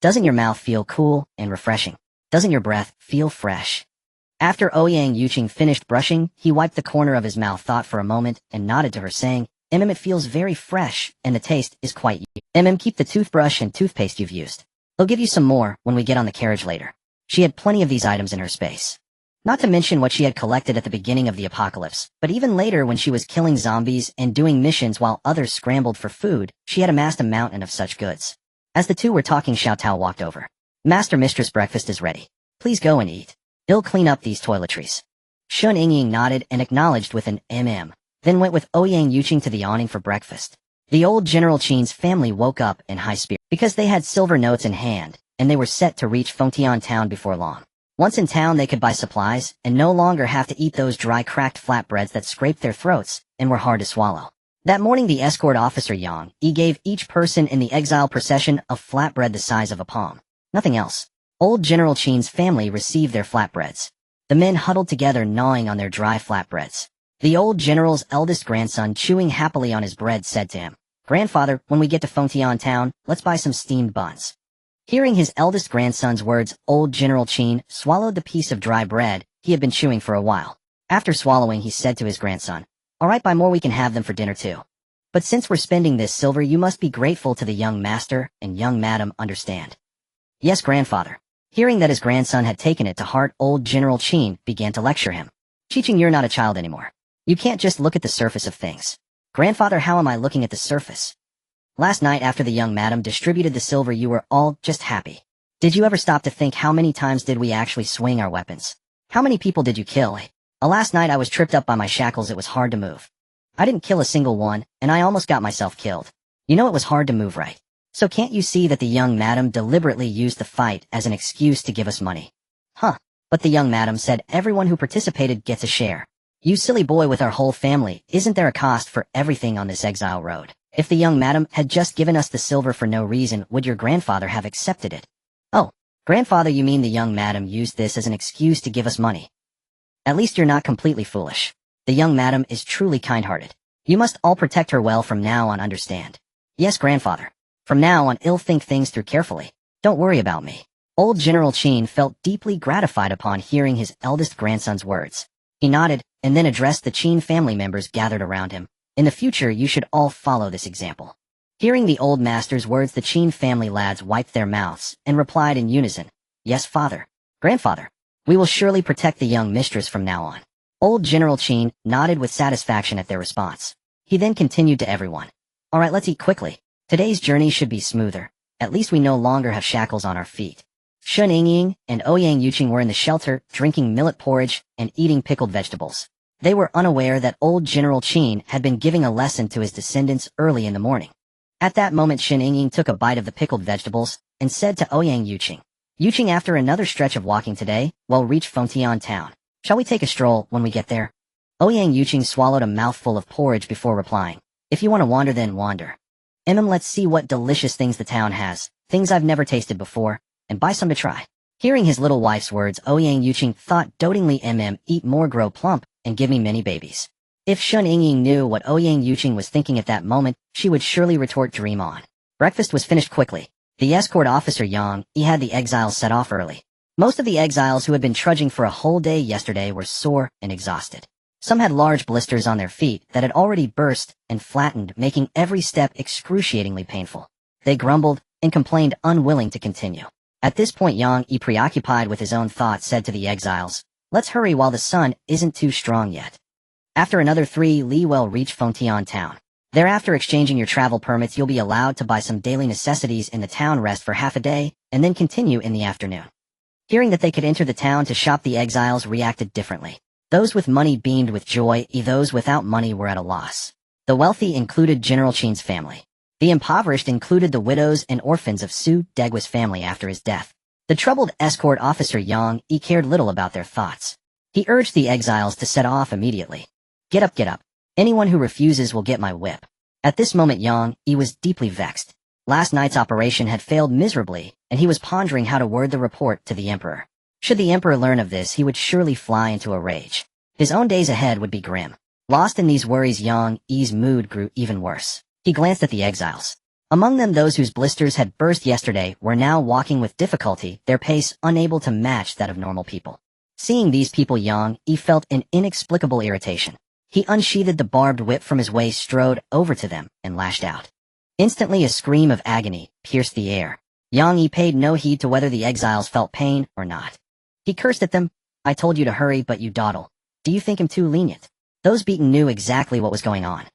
Doesn't your mouth feel cool and refreshing? Doesn't your breath feel fresh?" After Ouyang Yuqing finished brushing, he wiped the corner of his mouth, thought for a moment, and nodded to her, saying, "It feels very fresh, and the taste is quite keep the toothbrush and toothpaste you've used. I'll give you some more when we get on the carriage later." She had plenty of these items in her space. Not to mention what she had collected at the beginning of the apocalypse, but even later when she was killing zombies and doing missions while others scrambled for food, she had amassed a mountain of such goods. As the two were talking, Xiao Tao walked over. "Master, Mistress, breakfast is ready. Please go and eat. I'll clean up these toiletries." Shen Yingying nodded and acknowledged with an then went with Ouyang Yuqing to the awning for breakfast. The old General Qin's family woke up in high spirits because they had silver notes in hand, and they were set to reach Fengtian town before long. Once in town, they could buy supplies and no longer have to eat those dry, cracked flatbreads that scraped their throats and were hard to swallow. That morning, the escort officer Yang Yi gave each person in the exile procession a flatbread the size of a palm. Nothing else. Old General Qin's family received their flatbreads. The men huddled together, gnawing on their dry flatbreads. The old general's eldest grandson, chewing happily on his bread, said to him, "Grandfather, when we get to Fengtian town, let's buy some steamed buns." Hearing his eldest grandson's words, old General Qin swallowed the piece of dry bread he had been chewing for a while. After swallowing, he said to his grandson, "All right, buy more, we can have them for dinner too. But since we're spending this silver, you must be grateful to the young master and young madam, understand?" "Yes, grandfather." Hearing that his grandson had taken it to heart, old General Qin began to lecture him. "Qing, you're not a child anymore. You can't just look at the surface of things." "Grandfather, how am I looking at the surface? Last night after the young madam distributed the silver, you were all just happy. Did you ever stop to think how many times did we actually swing our weapons? How many people did you kill? Last night I was tripped up by my shackles, it was hard to move. I didn't kill a single one, and I almost got myself killed. You know it was hard to move, right? So can't you see that the young madam deliberately used the fight as an excuse to give us money?" "Huh, but the young madam said everyone who participated gets a share. You silly boy, with our whole family, isn't there a cost for everything on this exile road? If the young madam had just given us the silver for no reason, would your grandfather have accepted it?" "Oh, grandfather, you mean the young madam used this as an excuse to give us money? At least you're not completely foolish. The young madam is truly kind-hearted. You must all protect her well from now on, understand?" "Yes, grandfather. From now on, I'll think things through carefully. Don't worry about me." Old General Qin felt deeply gratified upon hearing his eldest grandson's words. He nodded, and then addressed the Qin family members gathered around him. "In the future, you should all follow this example." Hearing the old master's words, the Qin family lads wiped their mouths and replied in unison, "Yes, father." "Grandfather, We will surely protect the young mistress from now on. Old General Qin nodded with satisfaction at their response. He then continued to everyone. Alright, let's eat quickly. Today's journey should be smoother. At least we no longer have shackles on our feet. Shen Yingying and Ouyang Yuqing were in the shelter, drinking millet porridge and eating pickled vegetables. They were unaware that old General Qin had been giving a lesson to his descendants early in the morning. At that moment, Shen Yingying took a bite of the pickled vegetables and said to Ouyang Yuqing, Yuqing, after another stretch of walking today, we'll reach Fengtian town. Shall we take a stroll when we get there? Ouyang Yuqing swallowed a mouthful of porridge before replying, If you want to wander, then wander. Let's see what delicious things the town has, things I've never tasted before, and buy some to try. Hearing his little wife's words, Ouyang Yuqing thought dotingly, eat more, grow plump, and give me many babies. If Shen Yingying knew what Ouyang Yuqing was thinking at that moment, she would surely retort, dream on. Breakfast was finished quickly. The escort officer Yang Yi had the exiles set off early. Most of the exiles who had been trudging for a whole day yesterday were sore and exhausted. Some had large blisters on their feet that had already burst and flattened, making every step excruciatingly painful. They grumbled and complained, unwilling to continue. At this point, Yang Yi, preoccupied with his own thoughts, said to the exiles, Let's hurry while the sun isn't too strong yet. After another 3 li we'll reach Fengtian town. Thereafter, exchanging your travel permits, you'll be allowed to buy some daily necessities in the town, rest for half a day, and then continue in the afternoon. Hearing that they could enter the town to shop, the exiles reacted differently. Those with money beamed with joy, those without money were at a loss. The wealthy included General Qin's family. The impoverished included the widows and orphans of Su Degua's family after his death. The troubled escort officer Yang Yi cared little about their thoughts. He urged the exiles to set off immediately. Get up, get up. Anyone who refuses will get my whip. At this moment, Yang Yi was deeply vexed. Last night's operation had failed miserably, and he was pondering how to word the report to the emperor. Should the emperor learn of this, he would surely fly into a rage. His own days ahead would be grim. Lost in these worries, Yang Yi's mood grew even worse. He glanced at the exiles. Among them, those whose blisters had burst yesterday were now walking with difficulty, their pace unable to match that of normal people. Seeing these people, Yang Yi felt an inexplicable irritation. He unsheathed the barbed whip from his waist, strode over to them, and lashed out. Instantly, a scream of agony pierced the air. Yang Yi paid no heed to whether the exiles felt pain or not. He cursed at them. I told you to hurry, but you dawdle. Do you think him too lenient? Those beaten knew exactly what was going on.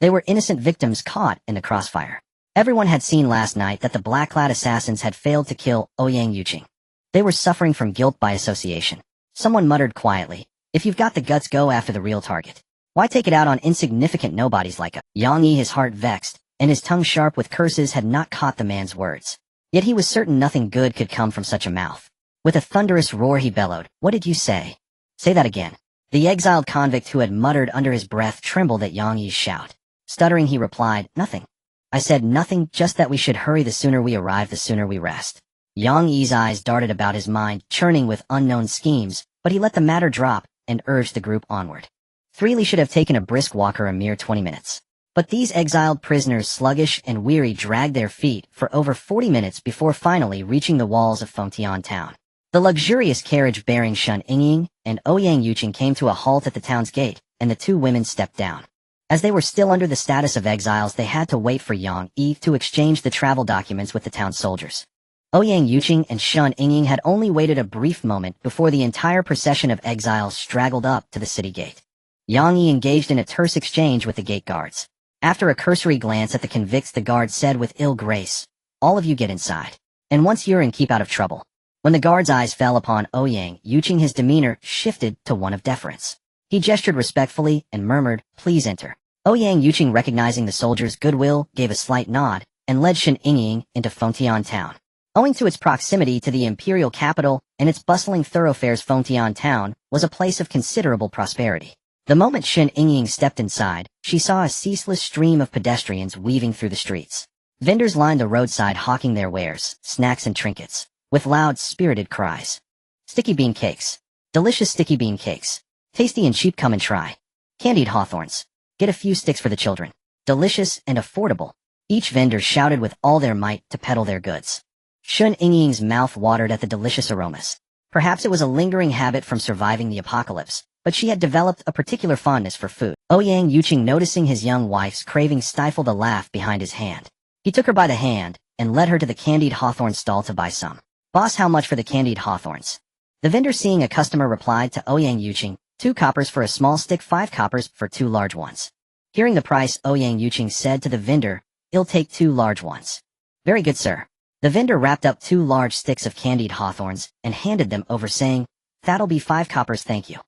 They were innocent victims caught in the crossfire. Everyone had seen last night that the black-clad assassins had failed to kill Ouyang Yuqing. They were suffering from guilt by association. Someone muttered quietly, If you've got the guts, go after the real target. Why take it out on insignificant nobodies like us? Yang Yi, his heart vexed, and his tongue sharp with curses, had not caught the man's words. Yet he was certain nothing good could come from such a mouth. With a thunderous roar he bellowed, What did you say? Say that again. The exiled convict, who had muttered under his breath, trembled at Yang Yi's shout. Stuttering, he replied, Nothing. I said nothing, just that we should hurry. The sooner we arrive, the sooner we rest. Yang Yi's eyes darted about his mind, churning with unknown schemes, but he let the matter drop and urged the group onward. 3 li should have taken a brisk walk, or a mere 20 minutes. But these exiled prisoners, sluggish and weary, dragged their feet for over 40 minutes before finally reaching the walls of Fengtian town. The luxurious carriage bearing Shen Yingying and Ouyang Yuqing came to a halt at the town's gate, and the 2 women stepped down. As they were still under the status of exiles, they had to wait for Yang Yi to exchange the travel documents with the town soldiers. Ouyang Yuqing and Shen Yingying had only waited a brief moment before the entire procession of exiles straggled up to the city gate. Yang Yi engaged in a terse exchange with the gate guards. After a cursory glance at the convicts, the guard said with ill grace, All of you get inside. And once you're in, keep out of trouble. When the guard's eyes fell upon Ouyang Yuqing, his demeanor shifted to one of deference. He gestured respectfully and murmured, Please enter. Ouyang Yuqing, recognizing the soldiers' goodwill, gave a slight nod and led Shen Yingying into Fengtian town. Owing to its proximity to the imperial capital and its bustling thoroughfares, Fengtian town was a place of considerable prosperity. The moment Shen Yingying stepped inside, she saw a ceaseless stream of pedestrians weaving through the streets. Vendors lined the roadside, hawking their wares, snacks and trinkets, with loud, spirited cries. Sticky bean cakes. Delicious sticky bean cakes. Tasty and cheap, come and try. Candied hawthorns. Get a few sticks for the children. Delicious and affordable. Each vendor shouted with all their might to peddle their goods. Shen Yingying's mouth watered at the delicious aromas. Perhaps it was a lingering habit from surviving the apocalypse, but she had developed a particular fondness for food. Ouyang Yuqing, noticing his young wife's craving, stifled a laugh behind his hand. He took her by the hand and led her to the candied hawthorn stall to buy some. Boss, how much for the candied hawthorns? The vendor, seeing a customer, replied to Ouyang Yuqing, 2 coppers for a small stick, 5 coppers for 2 large ones. Hearing the price, Ouyang Yuqing said to the vendor, "I'll take 2 large ones." "Very good, sir." The vendor wrapped up 2 large sticks of candied hawthorns and handed them over, saying, "That'll be 5 coppers, thank you."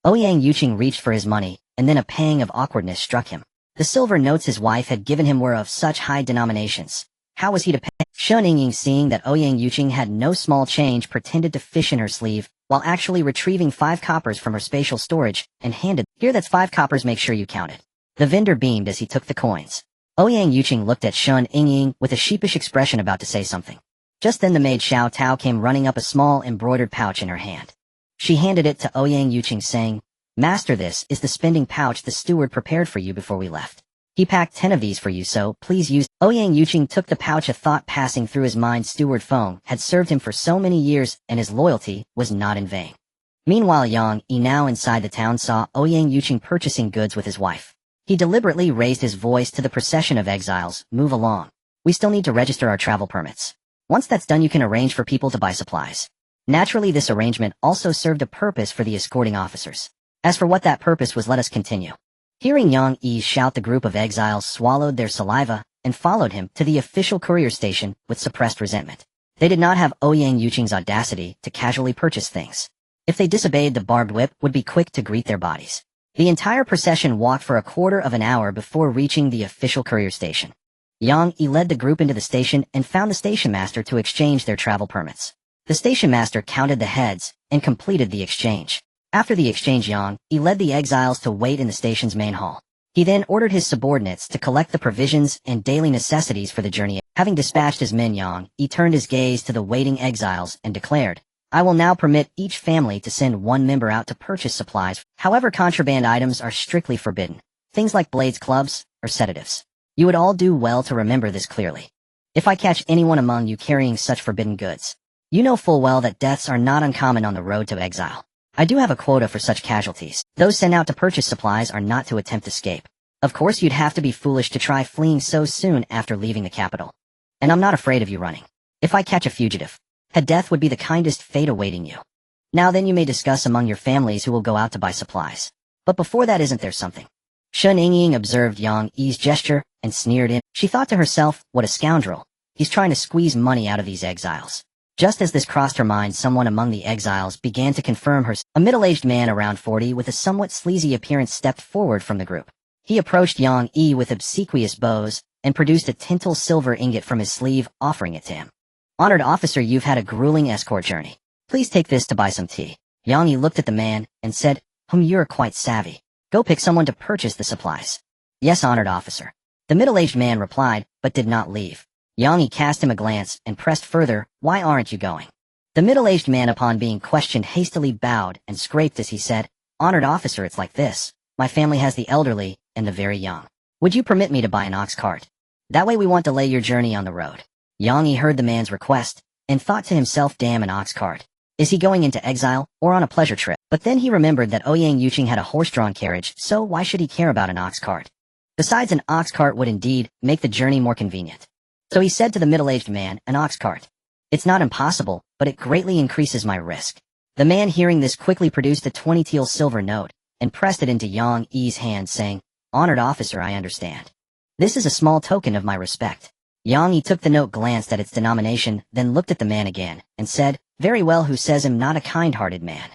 Ouyang Yuqing reached for his money, and then a pang of awkwardness struck him. The silver notes his wife had given him were of such high denominations. How was he to pay? Shen Yingying, seeing that Ouyang Yuqing had no small change, pretended to fish in her sleeve, while actually retrieving 5 coppers from her spatial storage, and handed, "Here, that's 5 coppers, make sure you count it." The vendor beamed as he took the coins. Ouyang Yuqing looked at Shen Yingying with a sheepish expression, about to say something. Just then the maid Xiao Tao came running up, a small embroidered pouch in her hand. She handed it to Ouyang Yuqing, saying, "Master, this is the spending pouch the steward prepared for you before we left. He packed 10 of these for you, so please use." Ouyang Yuqing took the pouch, a thought passing through his mind. Steward Feng had served him for so many years, and his loyalty was not in vain. Meanwhile, Yang Yi, now inside the town, saw Ouyang Yuqing purchasing goods with his wife. He deliberately raised his voice to the procession of exiles. "Move along. We still need to register our travel permits. Once that's done, you can arrange for people to buy supplies." Naturally, this arrangement also served a purpose for the escorting officers. As for what that purpose was, let us continue. Hearing Yang Yi shout, the group of exiles swallowed their saliva and followed him to the official courier station with suppressed resentment. They did not have Ouyang Yuqing's audacity to casually purchase things. If they disobeyed, the barbed whip would be quick to greet their bodies. The entire procession walked for a quarter of an hour before reaching the official courier station. Yang Yi led the group into the station and found the station master to exchange their travel permits. The station master counted the heads and completed the exchange. After the exchange, Yang Yi led the exiles to wait in the station's main hall. He then ordered his subordinates to collect the provisions and daily necessities for the journey. Having dispatched his men, Yang Yi turned his gaze to the waiting exiles and declared, "I will now permit each family to send 1 member out to purchase supplies. However, contraband items are strictly forbidden. Things like blades, clubs, or sedatives. You would all do well to remember this clearly. If I catch anyone among you carrying such forbidden goods, you know full well that deaths are not uncommon on the road to exile. I do have a quota for such casualties. Those sent out to purchase supplies are not to attempt escape. Of course, you'd have to be foolish to try fleeing so soon after leaving the capital. And I'm not afraid of you running. If I catch a fugitive, a death would be the kindest fate awaiting you. Now then, you may discuss among your families who will go out to buy supplies. But before that, isn't there something?" Shen Yingying observed Yang Yi's gesture and sneered in. She thought to herself, what a scoundrel. He's trying to squeeze money out of these exiles. Just as this crossed her mind, someone among the exiles began to confirm her. A middle-aged man around 40 with a somewhat sleazy appearance stepped forward from the group. He approached Yang Yi with obsequious bows and produced a tintal silver ingot from his sleeve, offering it to him. "Honored officer, you've had a grueling escort journey. Please take this to buy some tea." Yang Yi looked at the man and said, "You're quite savvy. Go pick someone to purchase the supplies." "Yes, honored officer." The middle-aged man replied, but did not leave. Yang Yi cast him a glance and pressed further, "Why aren't you going?" The middle-aged man, upon being questioned, hastily bowed and scraped as he said, "Honored officer, it's like this. My family has the elderly and the very young. Would you permit me to buy an ox cart? That way we won't delay your journey on the road." Yang Yi heard the man's request and thought to himself, damn, an ox cart. Is he going into exile or on a pleasure trip? But then he remembered that Ouyang Yuqing had a horse-drawn carriage, so why should he care about an ox cart? Besides, an ox cart would indeed make the journey more convenient. So he said to the middle-aged man, "An ox cart. It's not impossible, but it greatly increases my risk." The man, hearing this, quickly produced a 20 teal silver note and pressed it into Yang Yi's hand, saying, "Honored officer, I understand. This is a small token of my respect." Yang Yi took the note, glanced at its denomination, then looked at the man again, and said, "Very well, who says I'm not a kind-hearted man?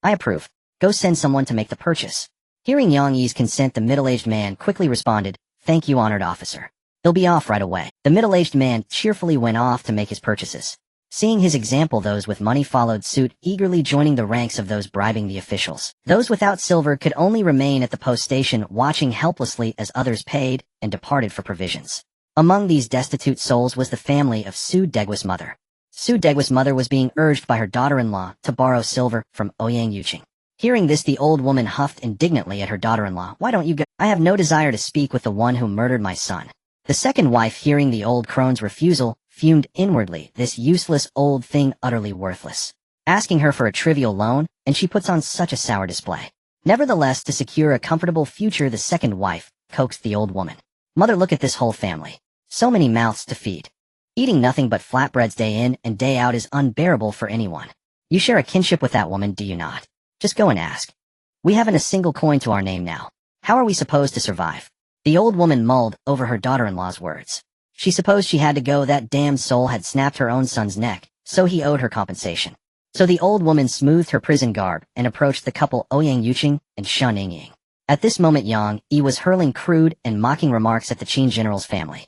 I approve. Go send someone to make the purchase." Hearing Yang Yi's consent, the middle-aged man quickly responded, "Thank you, honored officer. He'll be off right away." The middle-aged man cheerfully went off to make his purchases. Seeing his example, those with money followed suit, eagerly joining the ranks of those bribing the officials. Those without silver could only remain at the post station, watching helplessly as others paid and departed for provisions. Among these destitute souls was the family of Su Degua's mother. Su Degua's mother was being urged by her daughter-in-law to borrow silver from Ouyang Yuqing. Hearing this, the old woman huffed indignantly at her daughter-in-law. "Why don't you go? I have no desire to speak with the one who murdered my son." The second wife, hearing the old crone's refusal, fumed inwardly, "This useless old thing, utterly worthless. Asking her for a trivial loan, and she puts on such a sour display." Nevertheless, to secure a comfortable future, the second wife coaxed the old woman. "Mother, look at this whole family. So many mouths to feed. Eating nothing but flatbreads day in and day out is unbearable for anyone. You share a kinship with that woman, do you not? Just go and ask. We haven't a single coin to our name now. How are we supposed to survive? The old woman mulled over her daughter-in-law's words. She supposed she had to go. That damned soul had snapped her own son's neck, so he owed her compensation. So the old woman smoothed her prison garb and approached the couple Ouyang Yuqing and Shen Yingying. At this moment Yang Yi was hurling crude and mocking remarks at the Qin general's family.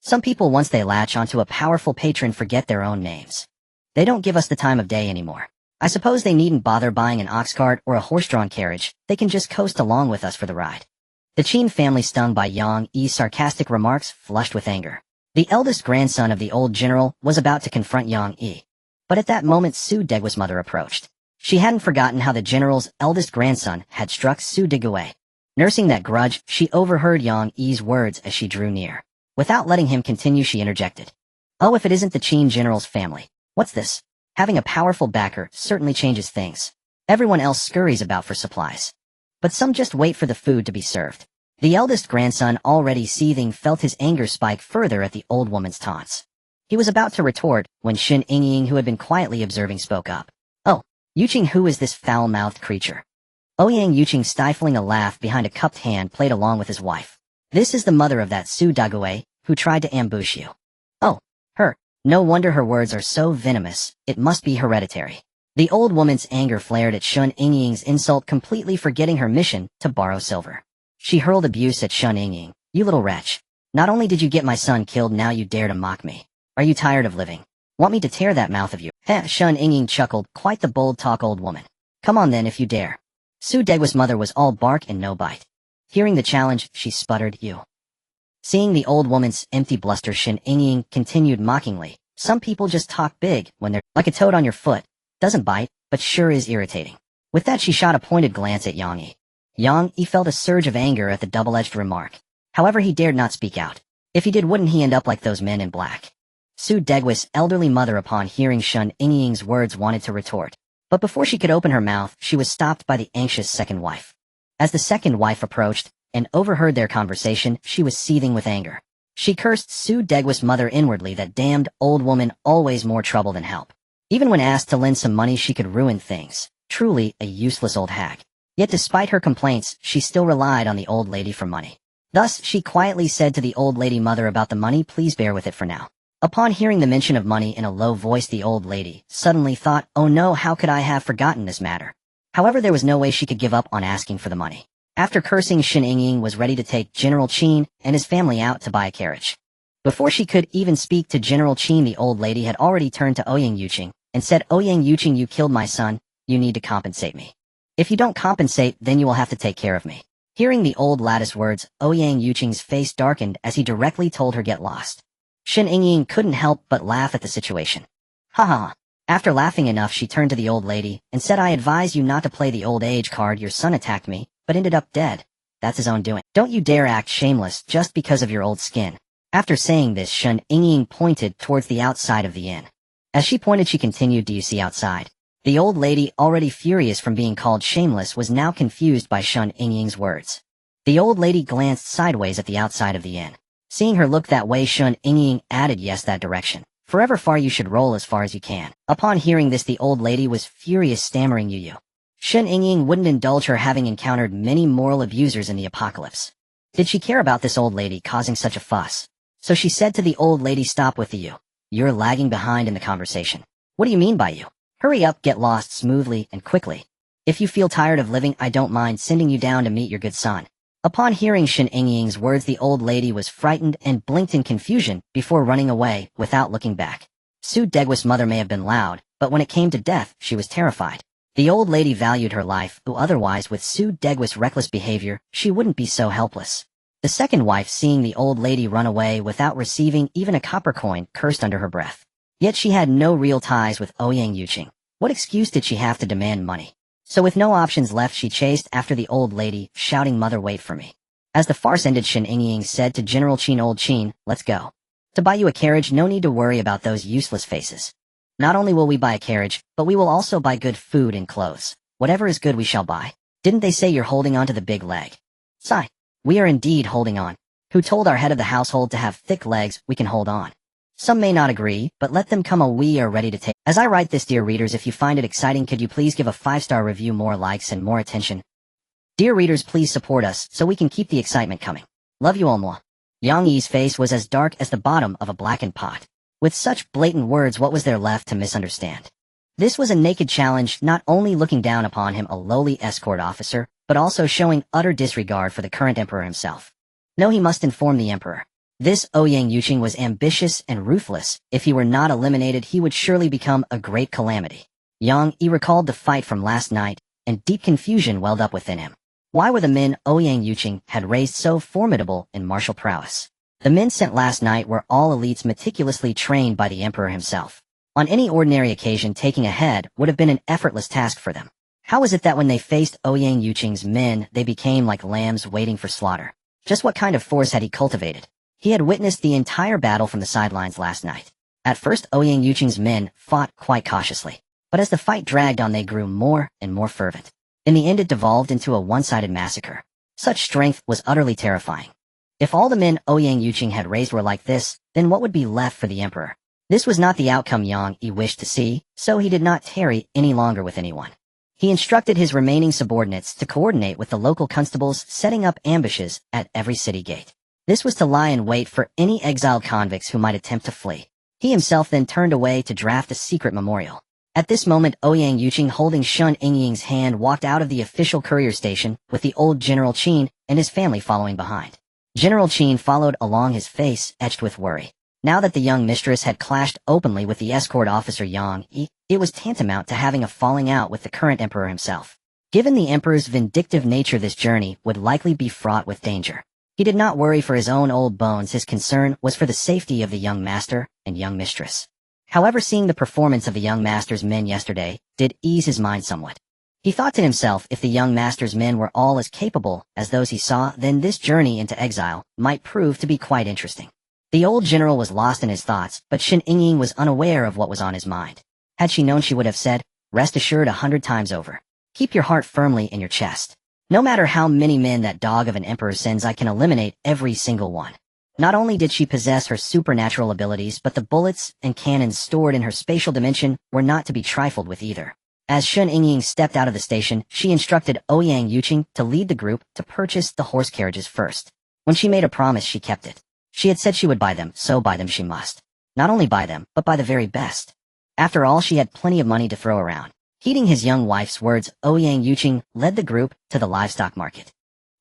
Some people once they latch onto a powerful patron forget their own names. They don't give us the time of day anymore. I suppose they needn't bother buying an ox cart or a horse-drawn carriage, they can just coast along with us for the ride. The Qin family, stung by Yang Yi's sarcastic remarks, flushed with anger. The eldest grandson of the old general was about to confront Yang Yi. But at that moment Su Degwa's mother approached. She hadn't forgotten how the general's eldest grandson had struck Su Degwa. Nursing that grudge, she overheard Yang Yi's words as she drew near. Without letting him continue, she interjected. Oh, if it isn't the Qin general's family. What's this? Having a powerful backer certainly changes things. Everyone else scurries about for supplies. But some just wait for the food to be served. The eldest grandson, already seething, felt his anger spike further at the old woman's taunts. He was about to retort when Shen Yingying, who had been quietly observing, spoke up. Oh, Yuqing, who is this foul-mouthed creature? Ouyang Yuqing, stifling a laugh behind a cupped hand, played along with his wife. This is the mother of that Su Degwa who tried to ambush you. Oh, her. No wonder her words are so venomous, it must be hereditary. The old woman's anger flared at Shen Yingying's insult, completely forgetting her mission to borrow silver. She hurled abuse at Shen Yingying. You little wretch. Not only did you get my son killed, now you dare to mock me. Are you tired of living? Want me to tear that mouth of you? Heh, Shen Yingying chuckled. Quite the bold talk, old woman. Come on then if you dare. Su Degwa's mother was all bark and no bite. Hearing the challenge, she sputtered, you. Seeing the old woman's empty bluster, Shen Yingying continued mockingly. Some people just talk big when they're like a toad on your foot. Doesn't bite, but sure is irritating. With that, she shot a pointed glance at Yang Yi. Yang Yi felt a surge of anger at the double-edged remark. However, he dared not speak out. If he did, wouldn't he end up like those men in black? Su Degwa's elderly mother, upon hearing Shen Yingying's words, wanted to retort. But before she could open her mouth, she was stopped by the anxious second wife. As the second wife approached and overheard their conversation, she was seething with anger. She cursed Su Degwa's mother inwardly. That damned old woman, always more trouble than help. Even when asked to lend some money, she could ruin things. Truly a useless old hag. Yet despite her complaints, she still relied on the old lady for money. Thus, she quietly said to the old lady mother about the money, please bear with it for now. Upon hearing the mention of money in a low voice, the old lady suddenly thought, oh no, how could I have forgotten this matter? However, there was no way she could give up on asking for the money. After cursing, Shen Yingying was ready to take General Qin and his family out to buy a carriage. Before she could even speak to General Qin, the old lady had already turned to Ouyang Yuqing and said, Ouyang Yuqing, you killed my son, you need to compensate me. If you don't compensate, then you will have to take care of me. Hearing the old lady's words, Ouyang Yuqing's face darkened as he directly told her, get lost. Shen Yingying couldn't help but laugh at the situation. Ha ha ha. After laughing enough, she turned to the old lady and said, I advise you not to play the old age card. Your son attacked me, but ended up dead. That's his own doing. Don't you dare act shameless just because of your old skin. After saying this, Shen Yingying pointed towards the outside of the inn. As she pointed, she continued, do you see outside? The old lady, already furious from being called shameless, was now confused by Shen Yingying's words. The old lady glanced sideways at the outside of the inn. Seeing her look that way, Shen Yingying added, yes, that direction. Forever far you should roll as far as you can. Upon hearing this, the old lady was furious, stammering, you. Shen Yingying wouldn't indulge her, having encountered many moral abusers in the apocalypse. Did she care about this old lady causing such a fuss? So she said to the old lady, stop with the you. You're lagging behind in the conversation. What do you mean by you? Hurry up, get lost smoothly and quickly. If you feel tired of living, I don't mind sending you down to meet your good son. Upon hearing Shen Yingying's words, the old lady was frightened and blinked in confusion before running away without looking back. Su Degwa's mother may have been loud, but when it came to death, she was terrified. The old lady valued her life, though otherwise with Su Degwa's reckless behavior, she wouldn't be so helpless. The second wife, seeing the old lady run away without receiving even a copper coin, cursed under her breath. Yet she had no real ties with Ouyang Yuqing. What excuse did she have to demand money? So with no options left, she chased after the old lady, shouting, mother, wait for me. As the farce ended, Shen Yingying said to General Qin, old Qin, let's go. To buy you a carriage, no need to worry about those useless faces. Not only will we buy a carriage, but we will also buy good food and clothes. Whatever is good we shall buy. Didn't they say you're holding on to the big leg? Sigh. We are indeed holding on. Who told our head of the household to have thick legs? We can hold on. Some may not agree, but let them come, we are ready to take. As I write this, dear readers, if you find it exciting, could you please give a 5-star review, more likes and more attention? Dear readers, please support us so we can keep the excitement coming. Love you all, moi. Yang Yi's face was as dark as the bottom of a blackened pot. With such blatant words, what was there left to misunderstand? This was a naked challenge, not only looking down upon him, a lowly escort officer, but also showing utter disregard for the current emperor himself. No, he must inform the emperor. This Ouyang Yuqing was ambitious and ruthless. If he were not eliminated, he would surely become a great calamity. Yang Yi recalled the fight from last night, and deep confusion welled up within him. Why were the men Ouyang Yuqing had raised so formidable in martial prowess? The men sent last night were all elites meticulously trained by the emperor himself. On any ordinary occasion, taking a head would have been an effortless task for them. How was it that when they faced Ouyang Yuqing's men, they became like lambs waiting for slaughter? Just what kind of force had he cultivated? He had witnessed the entire battle from the sidelines last night. At first, Ouyang Yuqing's men fought quite cautiously, but as the fight dragged on, they grew more and more fervent. In the end, it devolved into a one-sided massacre. Such strength was utterly terrifying. If all the men Ouyang Yuqing had raised were like this, then what would be left for the emperor? This was not the outcome Yang Yi wished to see, so he did not tarry any longer with anyone. He instructed his remaining subordinates to coordinate with the local constables, setting up ambushes at every city gate. This was to lie in wait for any exiled convicts who might attempt to flee. He himself then turned away to draft a secret memorial. At this moment, Ouyang Yuqing, holding Shen Yingying's hand, walked out of the official courier station with the old General Qin and his family following behind. General Qin followed along, his face etched with worry. Now that the young mistress had clashed openly with the escort officer Yang Yi, it was tantamount to having a falling out with the current emperor himself. Given the emperor's vindictive nature, this journey would likely be fraught with danger. He did not worry for his own old bones. His concern was for the safety of the young master and young mistress. However, seeing the performance of the young master's men yesterday did ease his mind somewhat. He thought to himself, if the young master's men were all as capable as those he saw, then this journey into exile might prove to be quite interesting. The old general was lost in his thoughts, but Shen Yingying was unaware of what was on his mind. Had she known, she would have said, "Rest assured 100 times over. Keep your heart firmly in your chest. No matter how many men that dog of an emperor sends, I can eliminate every single one." Not only did she possess her supernatural abilities, but the bullets and cannons stored in her spatial dimension were not to be trifled with either. As Shen Yingying stepped out of the station, she instructed Ouyang Yuqing to lead the group to purchase the horse carriages first. When she made a promise, she kept it. She had said she would buy them, so buy them she must. Not only buy them, but buy the very best. After all, she had plenty of money to throw around. Heeding his young wife's words, Ouyang Yuqing led the group to the livestock market.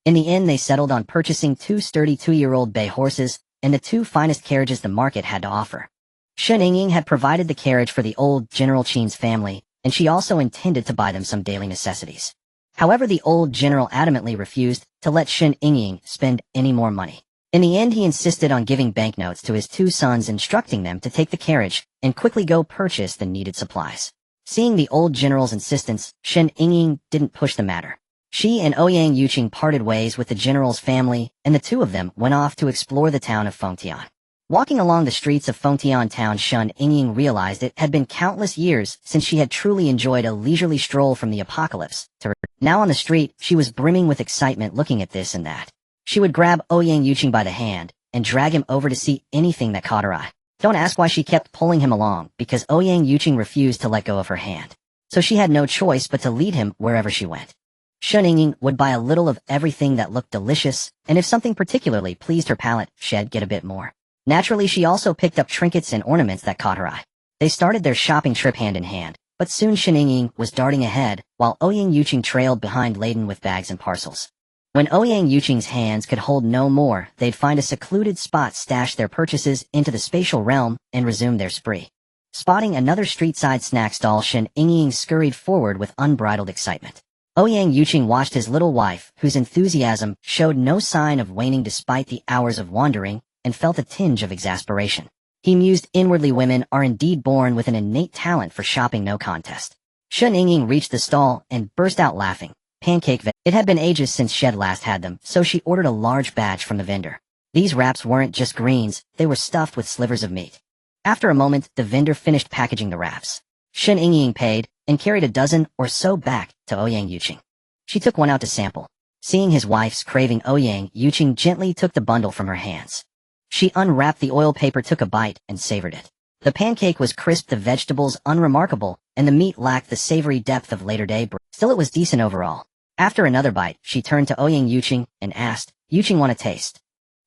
In the end, they settled on purchasing 2 sturdy 2-year-old bay horses and the 2 finest carriages the market had to offer. Shen Yingying had provided the carriage for the old General Qin's family, and she also intended to buy them some daily necessities. However, the old general adamantly refused to let Shen Yingying spend any more money. In the end, he insisted on giving banknotes to his 2 sons, instructing them to take the carriage and quickly go purchase the needed supplies. Seeing the old general's insistence, Shen Yingying didn't push the matter. She and Ouyang Yuqing parted ways with the general's family, and the 2 of them went off to explore the town of Fengtian. Walking along the streets of Fengtian town, Shen Yingying realized it had been countless years since she had truly enjoyed a leisurely stroll from the apocalypse to her. Now on the street, she was brimming with excitement, looking at this and that. She would grab Ouyang Yuqing by the hand and drag him over to see anything that caught her eye. Don't ask why she kept pulling him along, because Ouyang Yuqing refused to let go of her hand. So she had no choice but to lead him wherever she went. Shen Yingying would buy a little of everything that looked delicious, and if something particularly pleased her palate, she'd get a bit more. Naturally, she also picked up trinkets and ornaments that caught her eye. They started their shopping trip hand in hand, but soon Shen Yingying was darting ahead, while Ouyang Yuqing trailed behind laden with bags and parcels. When Ouyang Yuqing's hands could hold no more, they'd find a secluded spot, stash their purchases into the spatial realm, and resume their spree. Spotting another street-side snack stall, Shen Yingying scurried forward with unbridled excitement. Ouyang Yuqing watched his little wife, whose enthusiasm showed no sign of waning despite the hours of wandering, and felt a tinge of exasperation. He mused inwardly, women are indeed born with an innate talent for shopping, no contest. Shen Yingying reached the stall and burst out laughing. Pancake. It had been ages since she'd last had them, so she ordered a large batch from the vendor. These wraps weren't just greens, they were stuffed with slivers of meat. After a moment, the vendor finished packaging the wraps. Shen Yingying paid, and carried a dozen or so back to Ouyang Yuqing. She took one out to sample. Seeing his wife's craving, Ouyang Yuqing gently took the bundle from her hands. She unwrapped the oil paper, took a bite, and savored it. The pancake was crisp, the vegetables unremarkable, and the meat lacked the savory depth of later-day bread. Still, it was decent overall. After another bite, she turned to Ouyang Yuqing and asked, "Yuqing, want a taste?"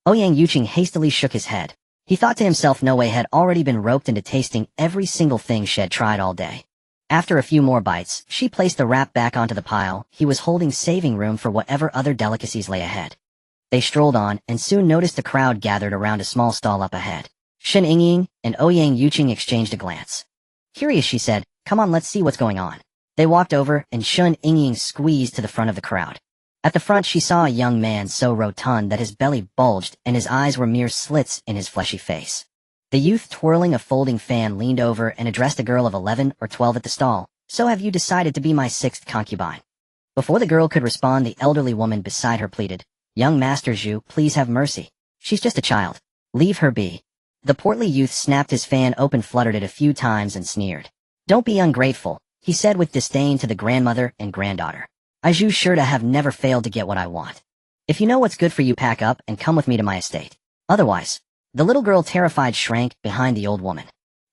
Ouyang Yuqing hastily shook his head. He thought to himself no way had already been roped into tasting every single thing she had tried all day. After a few more bites, she placed the wrap back onto the pile he was holding, saving room for whatever other delicacies lay ahead. They strolled on and soon noticed a crowd gathered around a small stall up ahead. Shen Yingying and Ouyang Yuqing exchanged a glance. Curious, she said, "Come on, let's see what's going on." They walked over and Shen Yingying squeezed to the front of the crowd. At the front she saw a young man so rotund that his belly bulged and his eyes were mere slits in his fleshy face. The youth twirling a folding fan leaned over and addressed a girl of 11 or 12 at the stall. "So have you decided to be my 6th concubine?" Before the girl could respond, the elderly woman beside her pleaded, "Young Master Zhu, please have mercy. She's just a child. Leave her be." The portly youth snapped his fan open, fluttered it a few times and sneered. "Don't be ungrateful," he said with disdain to the grandmother and granddaughter. "I Zhu sure to have never failed to get what I want. If you know what's good for you, pack up and come with me to my estate. Otherwise..." The little girl, terrified, shrank behind the old woman.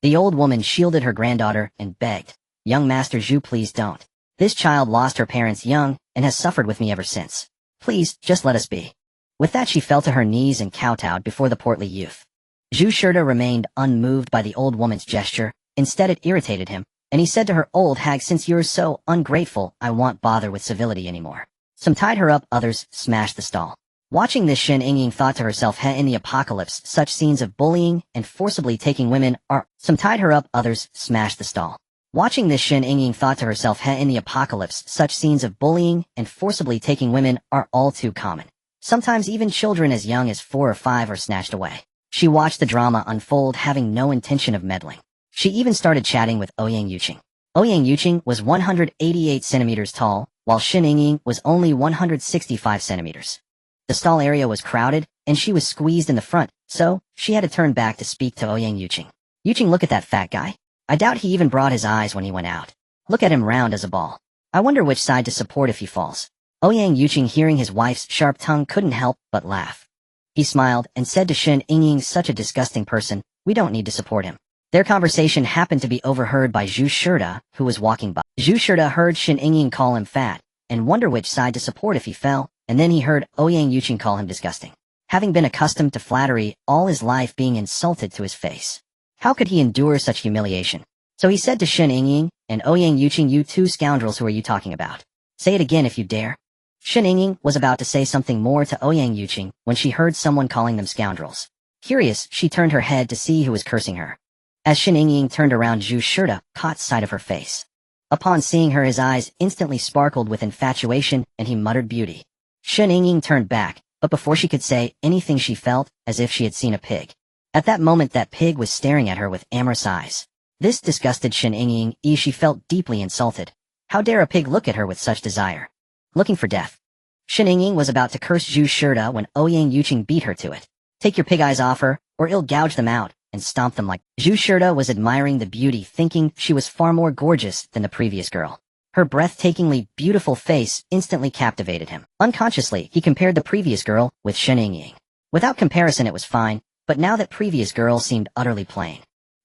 The old woman shielded her granddaughter and begged, "Young Master Zhu, please don't. This child lost her parents young and has suffered with me ever since. Please, just let us be." With that she fell to her knees and kowtowed before the portly youth. Zhu Shurda remained unmoved by the old woman's gesture. Instead it irritated him, and he said to her, "Old hag, since you're so ungrateful, I won't bother with civility anymore." Some tied her up, others smashed the stall. Watching this, Shen Yingying thought to herself, in the apocalypse, such scenes of bullying and forcibly taking women are... Some tied her up, others smashed the stall. Watching this, Shen Yingying thought to herself, in the apocalypse, such scenes of bullying and forcibly taking women are all too common. Sometimes even children as young as 4 or 5 are snatched away. She watched the drama unfold, having no intention of meddling. She even started chatting with Ouyang Yuqing. Ouyang Yuqing was 188 centimeters tall, while Shen Yingying was only 165 centimeters. The stall area was crowded, and she was squeezed in the front, so she had to turn back to speak to Ouyang Yuqing. "Yuqing, look at that fat guy. I doubt he even brought his eyes when he went out. Look at him, round as a ball. I wonder which side to support if he falls." Ouyang Yuqing, hearing his wife's sharp tongue, couldn't help but laugh. He smiled and said to Shen Yingying, "Such a disgusting person, we don't need to support him." Their conversation happened to be overheard by Zhu Shurda, who was walking by. Zhu Shurda heard Shen Yingying call him fat, and wonder which side to support if he fell, and then he heard Ouyang Yuqing call him disgusting. Having been accustomed to flattery all his life, being insulted to his face, how could he endure such humiliation? So he said to Shen Yingying and Ouyang Yuqing, "You two scoundrels, who are you talking about? Say it again if you dare." Shen Yingying was about to say something more to Ouyang Yuqing when she heard someone calling them scoundrels. Curious, she turned her head to see who was cursing her. As Shen Yingying turned around, Zhu Shurda caught sight of her face. Upon seeing her, his eyes instantly sparkled with infatuation, and he muttered, "Beauty." Shen Yingying turned back, but before she could say anything she felt as if she had seen a pig. At that moment that pig was staring at her with amorous eyes. This disgusted Shen Yingying. She felt deeply insulted. How dare a pig look at her with such desire? Looking for death. Shen Yingying was about to curse Zhu Shurda when Ouyang Yuqing beat her to it. "Take your pig eyes off her, or I'll gouge them out and stomp them like..." Zhu Shurda was admiring the beauty, thinking she was far more gorgeous than the previous girl. Her breathtakingly beautiful face instantly captivated him. Unconsciously, he compared the previous girl with Shen Yingying. Without comparison it was fine, but now that previous girl seemed utterly plain.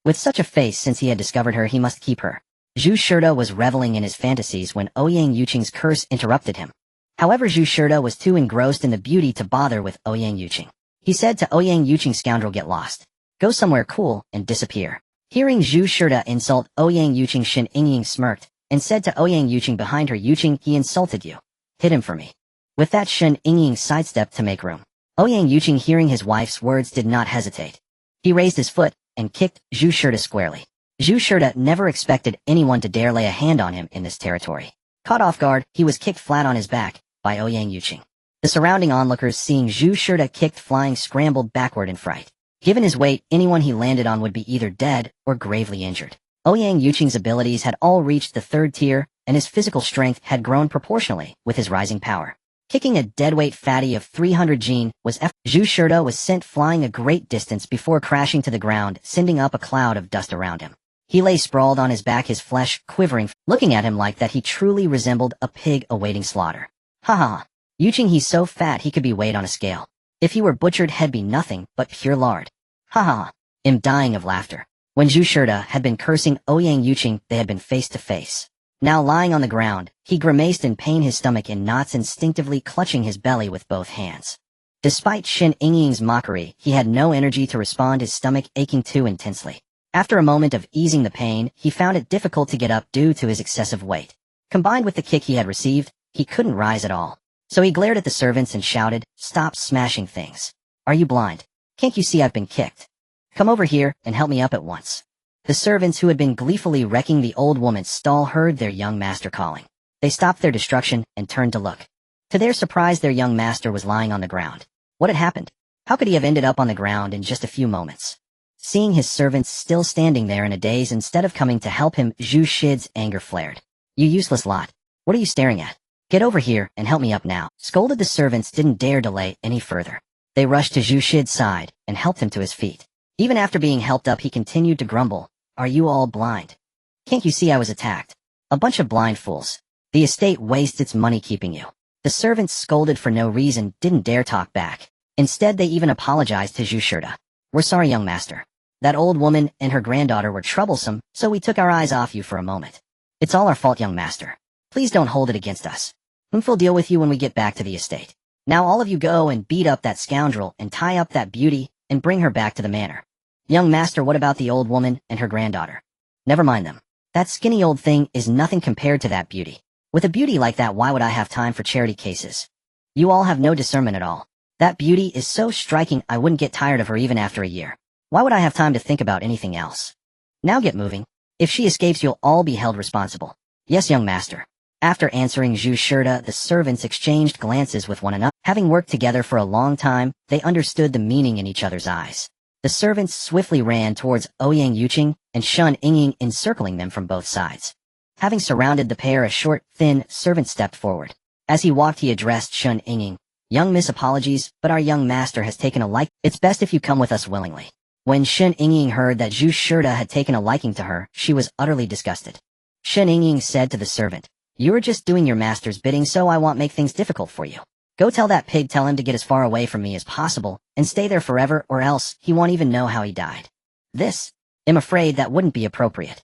With such a face, since he had discovered her, he must keep her. Zhu Shurda was reveling in his fantasies when Ouyang Yuqing's curse interrupted him. However, Zhu Shurda was too engrossed in the beauty to bother with Ouyang Yuqing. He said to Ouyang Yuqing, "Scoundrel, get lost. Go somewhere cool and disappear." Hearing Zhu Shurda insult Ouyang Yuqing, Shen Yingying smirked and said to Ouyang Yuqing behind her, "Yuqing, he insulted you. Hit him for me." With that, Shen Yingying sidestepped to make room. Ouyang Yuqing, hearing his wife's words, did not hesitate. He raised his foot and kicked Zhu Shurda squarely. Zhu Shurda never expected anyone to dare lay a hand on him in this territory. Caught off guard, he was kicked flat on his back by Ouyang Yuqing. The surrounding onlookers, seeing Zhu Shurda kicked flying, scrambled backward in fright. Given his weight, anyone he landed on would be either dead or gravely injured. Ouyang Yuqing's abilities had all reached the 3rd tier, and his physical strength had grown proportionally with his rising power. Kicking a deadweight fatty of 300 Jin was Zhu Shurda was sent flying a great distance before crashing to the ground, sending up a cloud of dust around him. He lay sprawled on his back, his flesh quivering. Looking at him like that, he truly resembled a pig awaiting slaughter. "Ha ha. Yuqing, he's so fat he could be weighed on a scale." If he were butchered, he'd be nothing but pure lard. Ha ha. I'm dying of laughter. When Zhu Shida had been cursing Ouyang Yuqing, they had been face to face. Now lying on the ground, he grimaced in pain, his stomach in knots, instinctively clutching his belly with both hands. Despite Shen Yingying's mockery, he had no energy to respond, his stomach aching too intensely. After a moment of easing the pain, he found it difficult to get up due to his excessive weight. Combined with the kick he had received, he couldn't rise at all. So he glared at the servants and shouted, "Stop smashing things. Are you blind? Can't you see I've been kicked? Come over here and help me up at once." The servants, who had been gleefully wrecking the old woman's stall, heard their young master calling. They stopped their destruction and turned to look. To their surprise, their young master was lying on the ground. What had happened? How could he have ended up on the ground in just a few moments? Seeing his servants still standing there in a daze instead of coming to help him, Zhu Shida's anger flared. "You useless lot. What are you staring at? Get over here and help me up now." Scolded, the servants didn't dare delay any further. They rushed to Zhu Shida's side and helped him to his feet. Even after being helped up, he continued to grumble. "Are you all blind? Can't you see I was attacked? A bunch of blind fools. The estate wastes its money keeping you." The servants, scolded for no reason, didn't dare talk back. Instead, they even apologized to Zhu Shida. "We're sorry, young master. That old woman and her granddaughter were troublesome, so we took our eyes off you for a moment. It's all our fault, young master. Please don't hold it against us. We'll deal with you when we get back to the estate. Now all of you go and beat up that scoundrel and tie up that beauty and bring her back to the manor." "Young master, what about the old woman and her granddaughter?" "Never mind them. That skinny old thing is nothing compared to that beauty. With a beauty like that, why would I have time for charity cases? You all have no discernment at all. That beauty is so striking I wouldn't get tired of her even after a year. Why would I have time to think about anything else? Now get moving. If she escapes, you'll all be held responsible." "Yes, young master." After answering Zhu Shida, the servants exchanged glances with one another. Having worked together for a long time, they understood the meaning in each other's eyes. The servants swiftly ran towards Ouyang Yuqing and Shen Yingying, encircling them from both sides. Having surrounded the pair, a short, thin servant stepped forward. As he walked, he addressed Shen Yingying. "Young miss, apologies, but our young master has taken a liking. It's best if you come with us willingly." When Shen Yingying heard that Zhu Shida had taken a liking to her, she was utterly disgusted. Shen Yingying said to the servant, "You're just doing your master's bidding, so I won't make things difficult for you. Go tell that pig, tell him to get as far away from me as possible, and stay there forever, or else he won't even know how he died." I'm afraid that wouldn't be appropriate.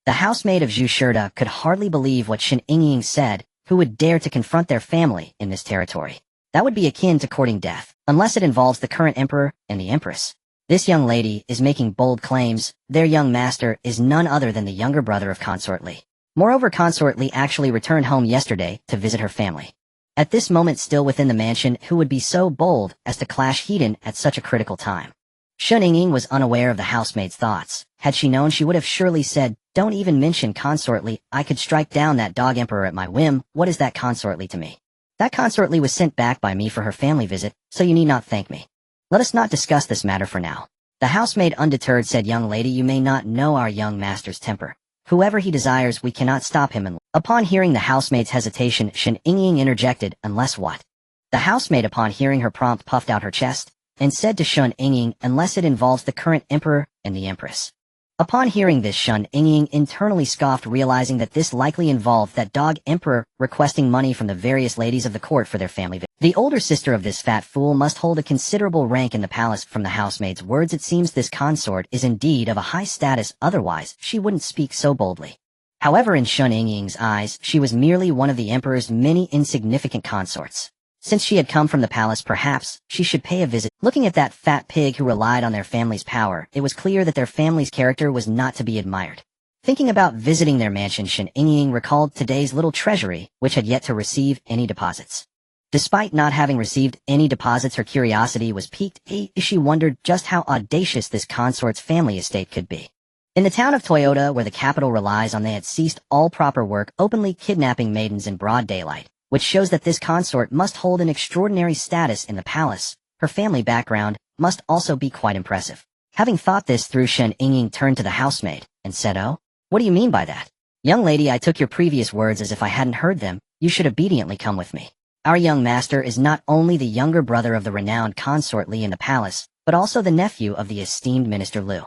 The housemaid of Zhu Shida could hardly believe what Shen Yingying said. Who would dare to confront their family in this territory? That would be akin to courting death, unless it involves the current emperor and the empress. This young lady is making bold claims. Their young master is none other than the younger brother of Consort Li. Moreover, Consort Li actually returned home yesterday to visit her family. At this moment, still within the mansion, who would be so bold as to clash Hedon at such a critical time? Shen Yingying was unaware of the housemaid's thoughts. Had she known, she would have surely said, "Don't even mention Consort Li. I could strike down that dog emperor at my whim. What is that Consort Li to me? That Consort Li was sent back by me for her family visit, so you need not thank me. Let us not discuss this matter for now." The housemaid, undeterred, said, "Young lady, you may not know our young master's temper. Whoever he desires, we cannot stop him." Upon hearing the housemaid's hesitation, Shen Yingying interjected, "Unless what?" The housemaid, upon hearing her prompt, puffed out her chest and said to Shen Yingying, "Unless it involves the current emperor and the empress." Upon hearing this, Shen Yingying internally scoffed, realizing that this likely involved that dog emperor requesting money from the various ladies of the court for their family visit. The older sister of this fat fool must hold a considerable rank in the palace. From the housemaid's words, it seems this consort is indeed of a high status, otherwise she wouldn't speak so boldly. However, in Shen Yingying's eyes, she was merely one of the emperor's many insignificant consorts. Since she had come from the palace, perhaps she should pay a visit. Looking at that fat pig who relied on their family's power, it was clear that their family's character was not to be admired. Thinking about visiting their mansion, Shen Yingying recalled today's little treasury, which had yet to receive any deposits. Despite not having received any deposits, her curiosity was piqued. She wondered just how audacious this consort's family estate could be. In the town of Toyota, where the capital relies on, they had ceased all proper work, openly kidnapping maidens in broad daylight, which shows that this consort must hold an extraordinary status in the palace. Her family background must also be quite impressive. Having thought this through, Shen Yingying turned to the housemaid and said, "Oh, what do you mean by that?" "Young lady, I took your previous words as if I hadn't heard them. You should obediently come with me. Our young master is not only the younger brother of the renowned Consort Li in the palace, but also the nephew of the esteemed Minister Liu."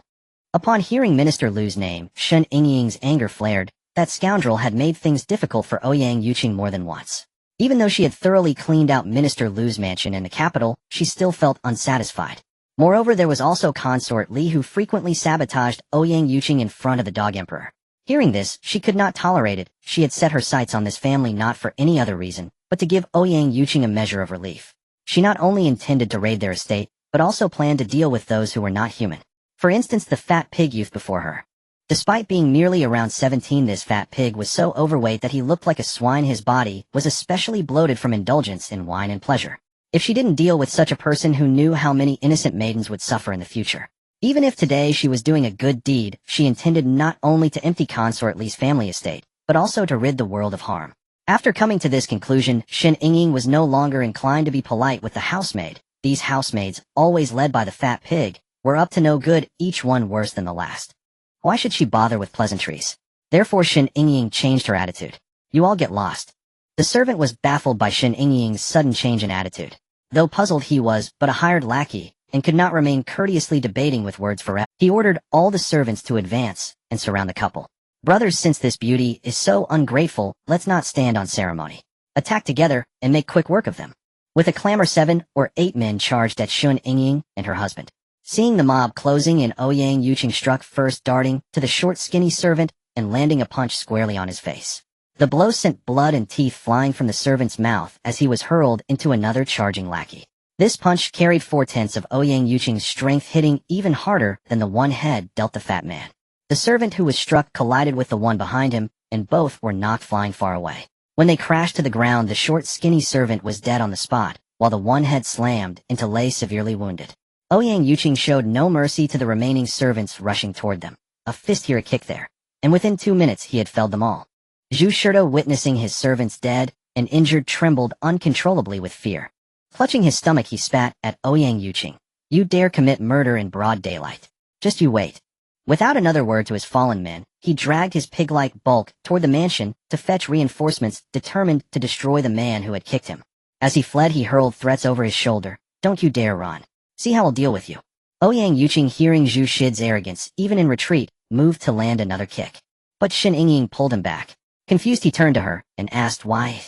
Upon hearing Minister Liu's name, Shen Yingying's anger flared. That scoundrel had made things difficult for Ouyang Yuqing more than once. Even though she had thoroughly cleaned out Minister Lu's mansion in the capital, she still felt unsatisfied. Moreover, there was also consort Li who frequently sabotaged Ouyang Yuqing in front of the Dog Emperor. Hearing this, she could not tolerate it. She had set her sights on this family not for any other reason, but to give Ouyang Yuqing a measure of relief. She not only intended to raid their estate, but also planned to deal with those who were not human. For instance, the fat pig youth before her. Despite being merely around 17, this fat pig was so overweight that he looked like a swine. His body was especially bloated from indulgence in wine and pleasure. If she didn't deal with such a person, who knew how many innocent maidens would suffer in the future? Even if today she was doing a good deed, she intended not only to empty consort Li's family estate, but also to rid the world of harm. After coming to this conclusion, Shen Yingying was no longer inclined to be polite with the housemaid. These housemaids, always led by the fat pig, were up to no good, each one worse than the last. Why should she bother with pleasantries? Therefore Shen Yingying changed her attitude. You all get lost. The servant was baffled by Shen Yingying's sudden change in attitude. Though puzzled, he was but a hired lackey, and could not remain courteously debating with words forever. He ordered all the servants to advance and surround the couple. Brothers, since this beauty is so ungrateful, let's not stand on ceremony. Attack together and make quick work of them. With a clamor, 7 or 8 men charged at Shen Yingying and her husband. Seeing the mob closing in, Ouyang Yuqing struck first, darting to the short, skinny servant and landing a punch squarely on his face. The blow sent blood and teeth flying from the servant's mouth as he was hurled into another charging lackey. This punch carried 4/10 of Ouyang Yuqing's strength, hitting even harder than the one head dealt the fat man. The servant who was struck collided with the one behind him, and both were knocked flying far away. When they crashed to the ground, the short, skinny servant was dead on the spot, while the one head slammed into lay severely wounded. Ouyang Yuqing showed no mercy to the remaining servants rushing toward them. A fist here, a kick there, and within 2 minutes he had felled them all. Zhu Shida, witnessing his servants dead and injured, trembled uncontrollably with fear. Clutching his stomach, he spat at Ouyang Yuqing. You dare commit murder in broad daylight. Just you wait. Without another word to his fallen men, he dragged his pig-like bulk toward the mansion to fetch reinforcements, determined to destroy the man who had kicked him. As he fled, he hurled threats over his shoulder. Don't you dare run. See how I'll deal with you. Ouyang Yuqing, hearing Zhu Shida's arrogance, even in retreat, moved to land another kick. But Shen Yingying pulled him back. Confused, he turned to her and asked why.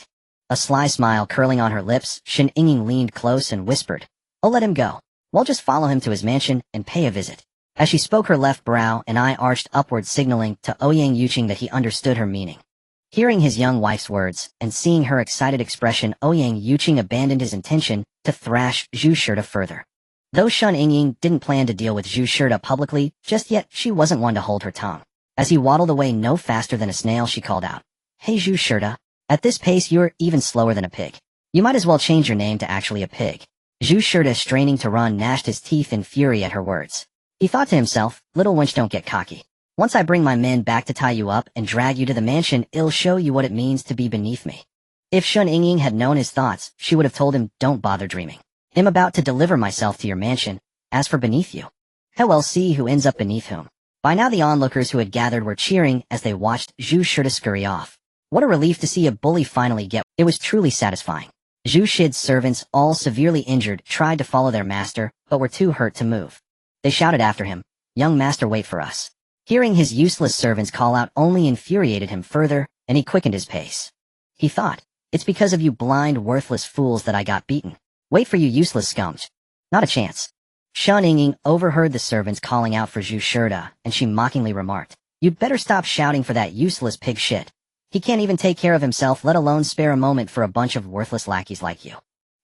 A sly smile curling on her lips, Shen Yingying leaned close and whispered, "Oh, let him go. We'll just follow him to his mansion and pay a visit." As she spoke, her left brow and eye arched upward, signaling to Ouyang Yuqing that he understood her meaning. Hearing his young wife's words and seeing her excited expression, Ouyang Yuqing abandoned his intention to thrash Zhu Shida further. Though Shen Yingying didn't plan to deal with Zhu Shida publicly just yet, she wasn't one to hold her tongue. As he waddled away no faster than a snail, she called out, "Hey Zhu Shida, at this pace you're even slower than a pig. You might as well change your name to actually a pig." Zhu Shida, straining to run, gnashed his teeth in fury at her words. He thought to himself, little wench, don't get cocky. Once I bring my men back to tie you up and drag you to the mansion, it'll show you what it means to be beneath me. If Shen Yingying had known his thoughts, she would have told him, don't bother dreaming. I'm about to deliver myself to your mansion. As for beneath you, hell, we'll see who ends up beneath whom. By now the onlookers who had gathered were cheering as they watched Zhu Shida scurry off. What a relief to see a bully finally get. It was truly satisfying. Zhu Shida's servants, all severely injured, tried to follow their master, but were too hurt to move. They shouted after him, "Young master, wait for us." Hearing his useless servants call out only infuriated him further, and he quickened his pace. He thought, it's because of you blind, worthless fools that I got beaten. Wait for you useless scums. Not a chance. Shen Yingying overheard the servants calling out for Zhu Shida, and she mockingly remarked, "You'd better stop shouting for that useless pig shit. He can't even take care of himself, let alone spare a moment for a bunch of worthless lackeys like you.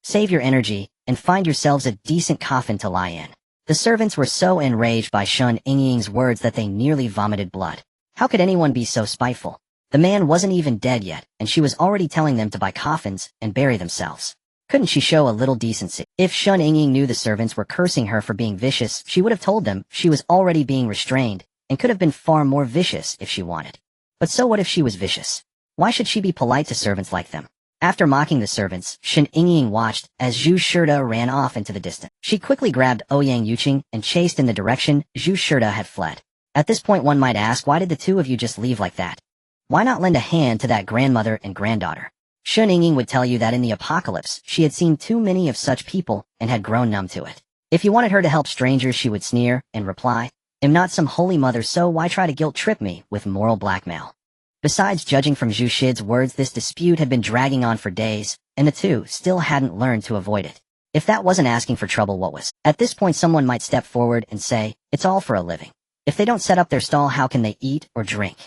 Save your energy, and find yourselves a decent coffin to lie in." The servants were so enraged by Shen Yingying's words that they nearly vomited blood. How could anyone be so spiteful? The man wasn't even dead yet, and she was already telling them to buy coffins and bury themselves. Couldn't she show a little decency? If Shen Yingying knew the servants were cursing her for being vicious, she would have told them she was already being restrained, and could have been far more vicious if she wanted. But so what if she was vicious? Why should she be polite to servants like them? After mocking the servants, Shen Yingying watched as Zhu Shida ran off into the distance. She quickly grabbed Ouyang Yuqing and chased in the direction Zhu Shida had fled. At this point one might ask, why did the two of you just leave like that? Why not lend a hand to that grandmother and granddaughter? Shen Yingying would tell you that in the apocalypse, she had seen too many of such people and had grown numb to it. If you wanted her to help strangers, she would sneer and reply, "I'm not some holy mother, so why try to guilt-trip me with moral blackmail?" Besides, judging from Zhu Shid's words, this dispute had been dragging on for days, and the two still hadn't learned to avoid it. If that wasn't asking for trouble, what was? At this point, someone might step forward and say, it's all for a living. If they don't set up their stall, how can they eat or drink?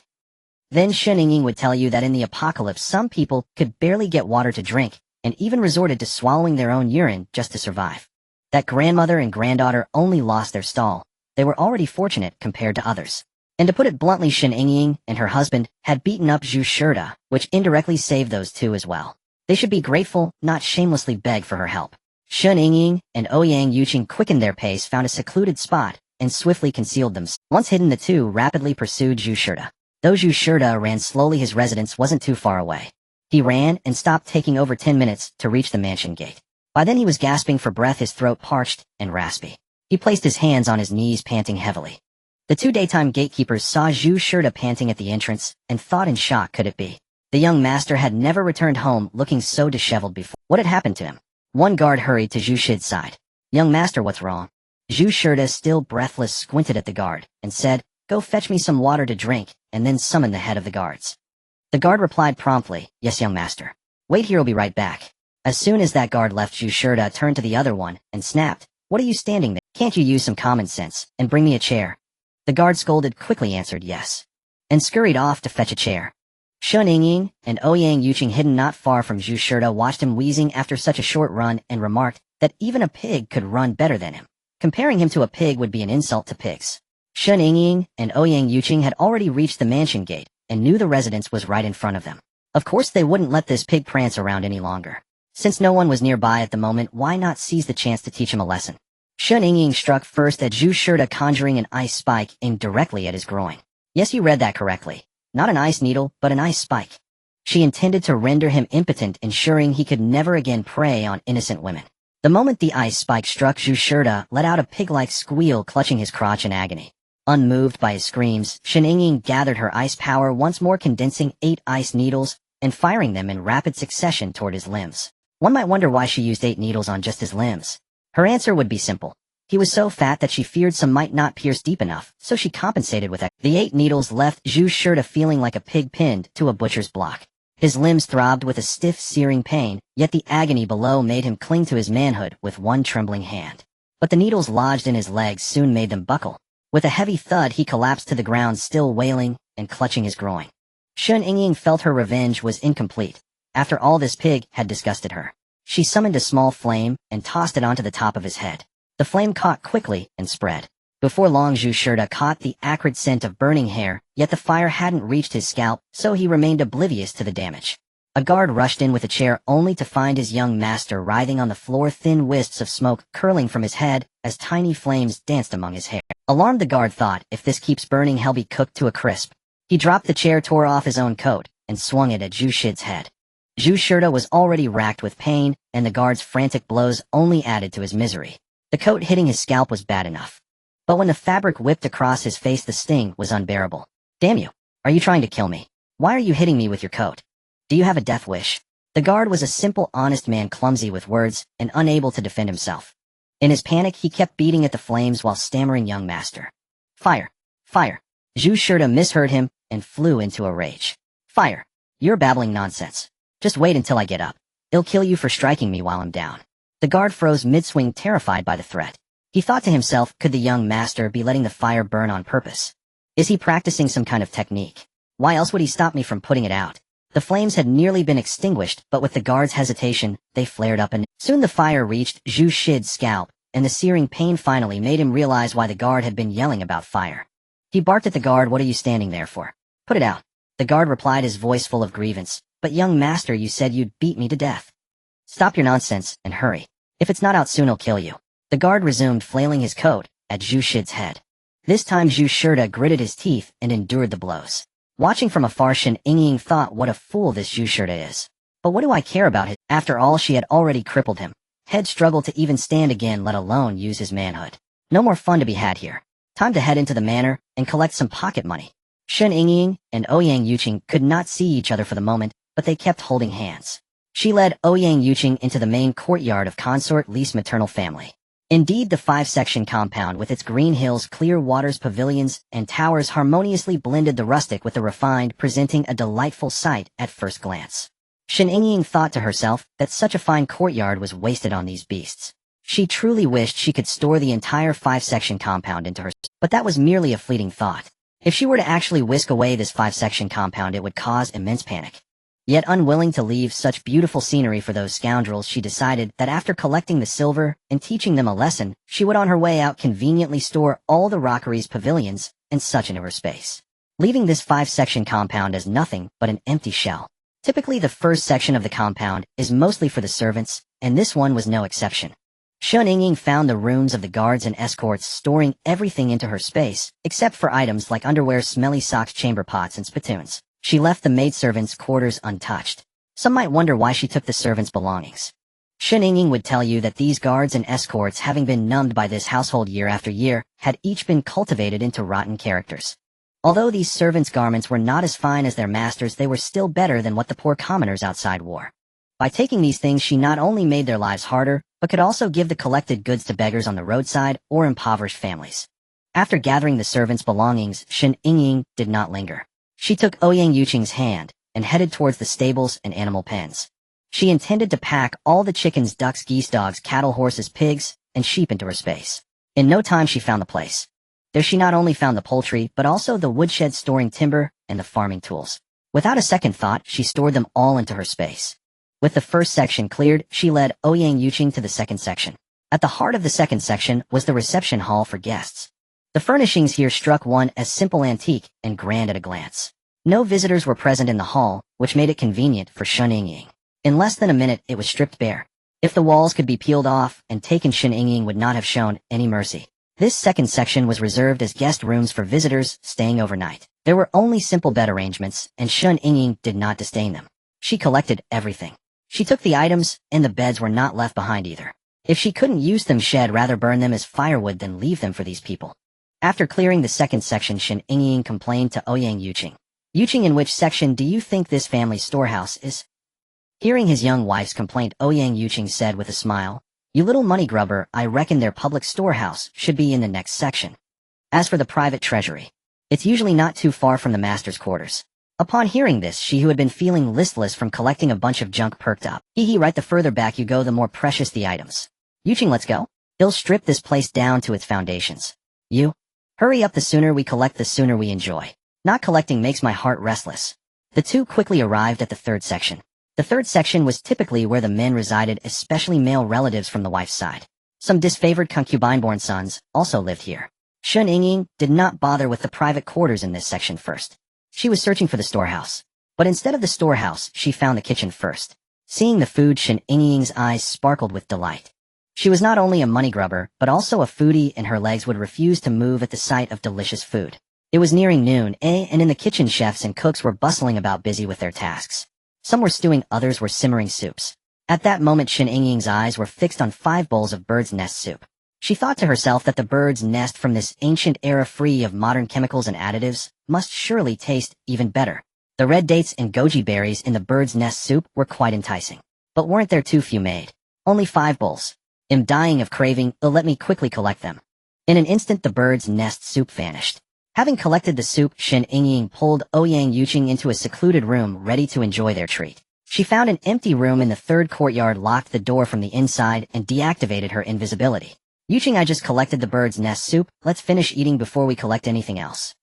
Then Shen Yingying would tell you that in the apocalypse, some people could barely get water to drink, and even resorted to swallowing their own urine just to survive. That grandmother and granddaughter only lost their stall. They were already fortunate compared to others. And to put it bluntly, Shen Yingying and her husband had beaten up Zhu Shida, which indirectly saved those two as well. They should be grateful, not shamelessly beg for her help. Shen Yingying and Ouyang Yuqing quickened their pace, found a secluded spot, and swiftly concealed themselves. Once hidden, the two rapidly pursued Zhu Shida. Though Zhu Shida ran slowly, his residence wasn't too far away. He ran and stopped, taking over 10 minutes to reach the mansion gate. By then he was gasping for breath, his throat parched and raspy. He placed his hands on his knees, panting heavily. The two daytime gatekeepers saw Zhu Shida panting at the entrance and thought in shock, could it be? The young master had never returned home looking so disheveled before. What had happened to him? One guard hurried to Zhu Shida's side. Young master, what's wrong? Zhu Shida, still breathless, squinted at the guard and said, go fetch me some water to drink, and then summon the head of the guards. The guard replied promptly, yes, young master. Wait here, I'll be right back. As soon as that guard left, Zhu Shida turned to the other one and snapped, what are you standing there? Can't you use some common sense and bring me a chair? The guard scolded, quickly answered yes, and scurried off to fetch a chair. Shen Yingying and Ouyang Yuqing, hidden not far from Zhu Shida, watched him wheezing after such a short run and remarked that even a pig could run better than him. Comparing him to a pig would be an insult to pigs. Shen Yingying and Ouyang Yuqing had already reached the mansion gate and knew the residence was right in front of them. Of course they wouldn't let this pig prance around any longer. Since no one was nearby at the moment, why not seize the chance to teach him a lesson? Shen Yingying struck first at Zhu Shida, conjuring an ice spike aimed directly at his groin. Yes, you read that correctly. Not an ice needle, but an ice spike. She intended to render him impotent, ensuring he could never again prey on innocent women. The moment the ice spike struck, Zhu Shida let out a pig-like squeal, clutching his crotch in agony. Unmoved by his screams, Shen Yingying gathered her ice power, once more condensing 8 ice needles and firing them in rapid succession toward his limbs. One might wonder why she used 8 needles on just his limbs. Her answer would be simple. He was so fat that she feared some might not pierce deep enough, so she compensated with the 8 needles left Zhu Shida feeling like a pig pinned to a butcher's block. His limbs throbbed with a stiff, searing pain, yet the agony below made him cling to his manhood with one trembling hand. But the needles lodged in his legs soon made them buckle. With a heavy thud, he collapsed to the ground, still wailing and clutching his groin. Shen Yingying felt her revenge was incomplete. After all, this pig had disgusted her. She summoned a small flame and tossed it onto the top of his head. The flame caught quickly and spread. Before long, Zhu Shida caught the acrid scent of burning hair, yet the fire hadn't reached his scalp, so he remained oblivious to the damage. A guard rushed in with a chair, only to find his young master writhing on the floor, thin wisps of smoke curling from his head as tiny flames danced among his hair. Alarmed, the guard thought, if this keeps burning, he'll be cooked to a crisp. He dropped the chair, tore off his own coat, and swung it at Zhu Shida's head. Zhu Shida was already racked with pain, and the guard's frantic blows only added to his misery. The coat hitting his scalp was bad enough. But when the fabric whipped across his face, the sting was unbearable. Damn you! Are you trying to kill me? Why are you hitting me with your coat? Do you have a death wish? The guard was a simple, honest man, clumsy with words and unable to defend himself. In his panic, he kept beating at the flames while stammering, young master. Fire! Fire! Zhu Shida misheard him and flew into a rage. Fire! You're babbling nonsense. Just wait until I get up. I'll kill you for striking me while I'm down. The guard froze mid-swing, terrified by the threat. He thought to himself, could the young master be letting the fire burn on purpose? Is he practicing some kind of technique? Why else would he stop me from putting it out? The flames had nearly been extinguished, but with the guard's hesitation, they flared up, and soon the fire reached Zhu Shida's scalp, and the searing pain finally made him realize why the guard had been yelling about fire. He barked at the guard, what are you standing there for? Put it out. The guard replied, his voice full of grievance. But young master, you said you'd beat me to death. Stop your nonsense, and hurry. If it's not out soon, I'll kill you. The guard resumed, flailing his coat at Zhu Shida's head. This time Zhu Shida gritted his teeth and endured the blows. Watching from afar, Shen Yingying thought, what a fool this Zhu Shida is. But what do I care about him? After all, she had already crippled him. Head struggled to even stand again, let alone use his manhood. No more fun to be had here. Time to head into the manor and collect some pocket money. Shen Yingying and Ouyang Yuqing could not see each other for the moment, but they kept holding hands. She led Ouyang Yuqing into the main courtyard of consort Li's maternal family. Indeed, the five-section compound with its green hills, clear waters, pavilions, and towers harmoniously blended the rustic with the refined, presenting a delightful sight at first glance. Shen Yingying thought to herself that such a fine courtyard was wasted on these beasts. She truly wished she could store the entire five-section compound into her, but that was merely a fleeting thought. If she were to actually whisk away this five-section compound, it would cause immense panic. Yet unwilling to leave such beautiful scenery for those scoundrels, she decided that after collecting the silver and teaching them a lesson, she would on her way out conveniently store all the rockeries, pavilions, and such into her space, leaving this five-section compound as nothing but an empty shell. Typically, the first section of the compound is mostly for the servants, and this one was no exception. Shen Yingying found the rooms of the guards and escorts, storing everything into her space, except for items like underwear, smelly socks, chamber pots, and spittoons. She left the maidservants' quarters untouched. Some might wonder why she took the servants' belongings. Shen Yingying would tell you that these guards and escorts, having been numbed by this household year after year, had each been cultivated into rotten characters. Although these servants' garments were not as fine as their masters, they were still better than what the poor commoners outside wore. By taking these things, she not only made their lives harder, but could also give the collected goods to beggars on the roadside or impoverished families. After gathering the servants' belongings, Shen Yingying did not linger. She took Ouyang Yuqing's hand and headed towards the stables and animal pens. She intended to pack all the chickens, ducks, geese, dogs, cattle, horses, pigs, and sheep into her space. In no time she found the place. There she not only found the poultry, but also the woodshed storing timber and the farming tools. Without a second thought, she stored them all into her space. With the first section cleared, she led Ouyang Yuqing to the second section. At the heart of the second section was the reception hall for guests. The furnishings here struck one as simple, antique, and grand at a glance. No visitors were present in the hall, which made it convenient for Shen Yingying. In less than a minute, it was stripped bare. If the walls could be peeled off and taken, Shen Yingying would not have shown any mercy. This second section was reserved as guest rooms for visitors staying overnight. There were only simple bed arrangements, and Shen Yingying did not disdain them. She collected everything. She took the items, and the beds were not left behind either. If she couldn't use them, she'd rather burn them as firewood than leave them for these people. After clearing the second section, Shen Yingying complained to Ouyang Yuqing. Yuqing, in which section do you think this family's storehouse is? Hearing his young wife's complaint, Ouyang Yuqing said with a smile, "You little money grubber, I reckon their public storehouse should be in the next section. As for the private treasury, it's usually not too far from the master's quarters." Upon hearing this, she who had been feeling listless from collecting a bunch of junk perked up. Right, the further back you go, the more precious the items. Yuqing, let's go. They'll strip this place down to its foundations. You? Hurry up, the sooner we collect, the sooner we enjoy. Not collecting makes my heart restless. The two quickly arrived at the third section. The third section was typically where the men resided, especially male relatives from the wife's side. Some disfavored concubine-born sons also lived here. Shen Yingying did not bother with the private quarters in this section first. She was searching for the storehouse. But instead of the storehouse, she found the kitchen first. Seeing the food, Shen Yingying's eyes sparkled with delight. She was not only a money grubber, but also a foodie, and her legs would refuse to move at the sight of delicious food. It was nearing noon, and in the kitchen chefs and cooks were bustling about, busy with their tasks. Some were stewing, others were simmering soups. At that moment, Shen Yingying's eyes were fixed on 5 bowls of bird's nest soup. She thought to herself that the bird's nest from this ancient era, free of modern chemicals and additives, must surely taste even better. The red dates and goji berries in the bird's nest soup were quite enticing. But weren't there too few made? Only 5 bowls. Am dying of craving, let me quickly collect them. In an instant, the bird's nest soup vanished. Having collected the soup, Shen Yingying pulled Ouyang Yuqing into a secluded room, ready to enjoy their treat. She found an empty room in the third courtyard, locked the door from the inside, and deactivated her invisibility. Yuqing, I just collected the bird's nest soup, let's finish eating before we collect anything else.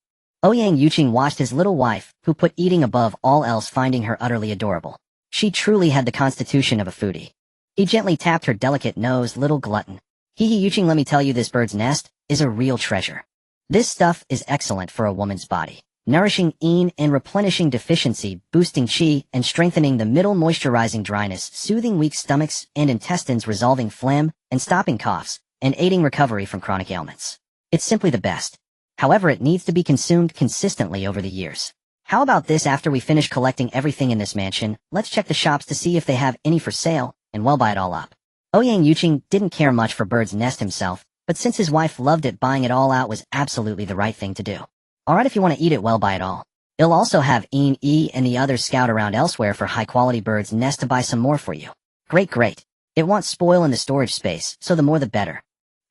Ouyang Yuqing watched his little wife, who put eating above all else, finding her utterly adorable. She truly had the constitution of a foodie. He gently tapped her delicate nose. Little glutton. Yuqing, let me tell you, this bird's nest is a real treasure. This stuff is excellent for a woman's body, nourishing and replenishing deficiency, boosting qi and strengthening the middle, moisturizing dryness, soothing weak stomachs and intestines, resolving phlegm and stopping coughs, and aiding recovery from chronic ailments. It's simply the best. However, it needs to be consumed consistently over the years. How about this? After we finish collecting everything in this mansion, let's check the shops to see if they have any for sale, and we'll buy it all up. Ouyang Yuqing didn't care much for bird's nest himself, but since his wife loved it, buying it all out was absolutely the right thing to do. Alright, if you want to eat it, well, buy it all. They'll also have and the others scout around elsewhere for high-quality bird's nest to buy some more for you. Great. It won't spoil in the storage space, so the more the better.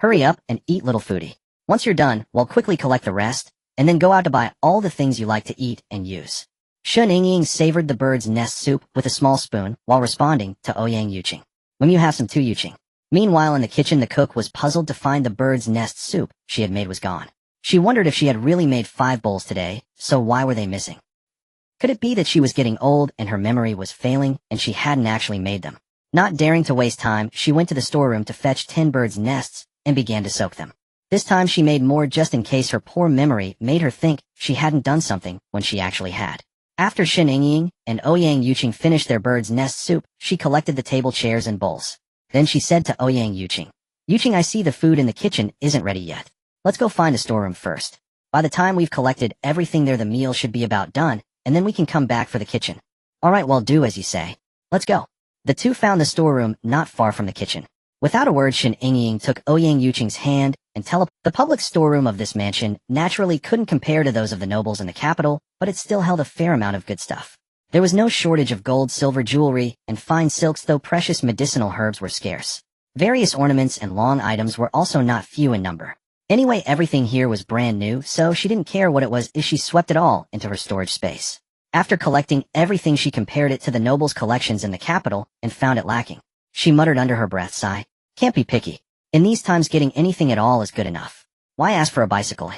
Hurry up and eat, little foodie. Once you're done, we'll quickly collect the rest, and then go out to buy all the things you like to eat and use. Shen Yingying savored the bird's nest soup with a small spoon while responding to Ouyang Yuqing. When you have some too, Yuqing. Meanwhile, in the kitchen, the cook was puzzled to find the bird's nest soup she had made was gone. She wondered if she had really made 5 bowls today, so why were they missing? Could it be that she was getting old and her memory was failing and she hadn't actually made them? Not daring to waste time, she went to the storeroom to fetch 10 birds' nests and began to soak them. This time she made more just in case her poor memory made her think she hadn't done something when she actually had. After Shen Yingying and Ouyang Yuqing finished their bird's nest soup, she collected the table chairs and bowls. Then she said to Ouyang Yuqing, "Yuqing, I see the food in the kitchen isn't ready yet. Let's go find a storeroom first. By the time we've collected everything there, the meal should be about done, and then we can come back for the kitchen." "Alright, well, do as you say. Let's go." The two found the storeroom not far from the kitchen. Without a word, Shen Yingying took Ouyang Yuqing's hand and The public storeroom of this mansion naturally couldn't compare to those of the nobles in the capital, but it still held a fair amount of good stuff. There was no shortage of gold, silver, jewelry, and fine silks, though precious medicinal herbs were scarce. Various ornaments and long items were also not few in number. Anyway, everything here was brand new, so she didn't care what it was if she swept it all into her storage space. After collecting everything, she compared it to the nobles' collections in the capital and found it lacking. She muttered under her breath, "Sigh. Can't be picky. In these times, getting anything at all is good enough. Why ask for a bicycle?"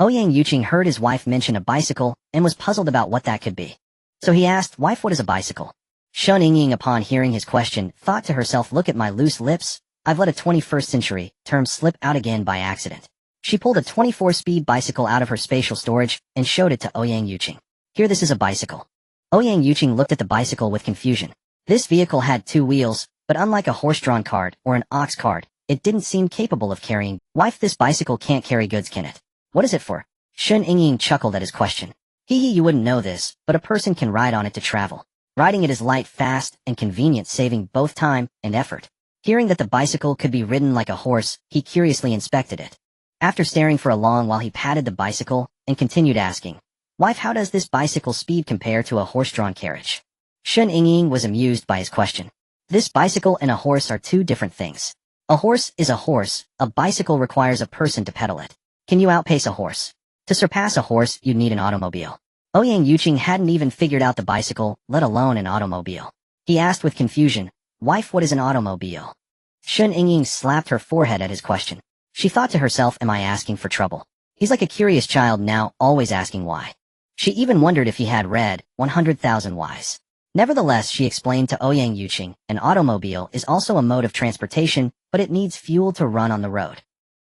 Ouyang Yuqing heard his wife mention a bicycle and was puzzled about what that could be. So he asked, "Wife, what is a bicycle?" Shen Yingying, upon hearing his question, thought to herself, "Look at my loose lips. I've let a 21st century term slip out again by accident." She pulled a 24-speed bicycle out of her spatial storage and showed it to Ouyang Yuqing. "Here, this is a bicycle." Ouyang Yuqing looked at the bicycle with confusion. This vehicle had 2 wheels, but unlike a horse-drawn cart or an ox cart, it didn't seem capable of carrying. "Wife, this bicycle can't carry goods, can it?" "What is it for?" Shen Yingying chuckled at his question. "Hee, you wouldn't know this, but a person can ride on it to travel. Riding it is light, fast, and convenient, saving both time and effort." Hearing that the bicycle could be ridden like a horse, he curiously inspected it. After staring for a long while, he patted the bicycle and continued asking, "Wife, how does this bicycle speed compare to a horse-drawn carriage?" Shen Yingying was amused by his question. This bicycle and a horse are 2 different things. A horse is a horse, a bicycle requires a person to pedal it. Can you outpace a horse? To surpass a horse, you'd need an automobile. Ouyang Yuqing hadn't even figured out the bicycle, let alone an automobile. He asked with confusion, "Wife, what is an automobile?" Shen Yingying slapped her forehead at his question. She thought to herself, "Am I asking for trouble? He's like a curious child now, always asking why." She even wondered if he had read 100,000 Whys. Nevertheless, she explained to Ouyang Yuqing, an automobile is also a mode of transportation, but it needs fuel to run on the road.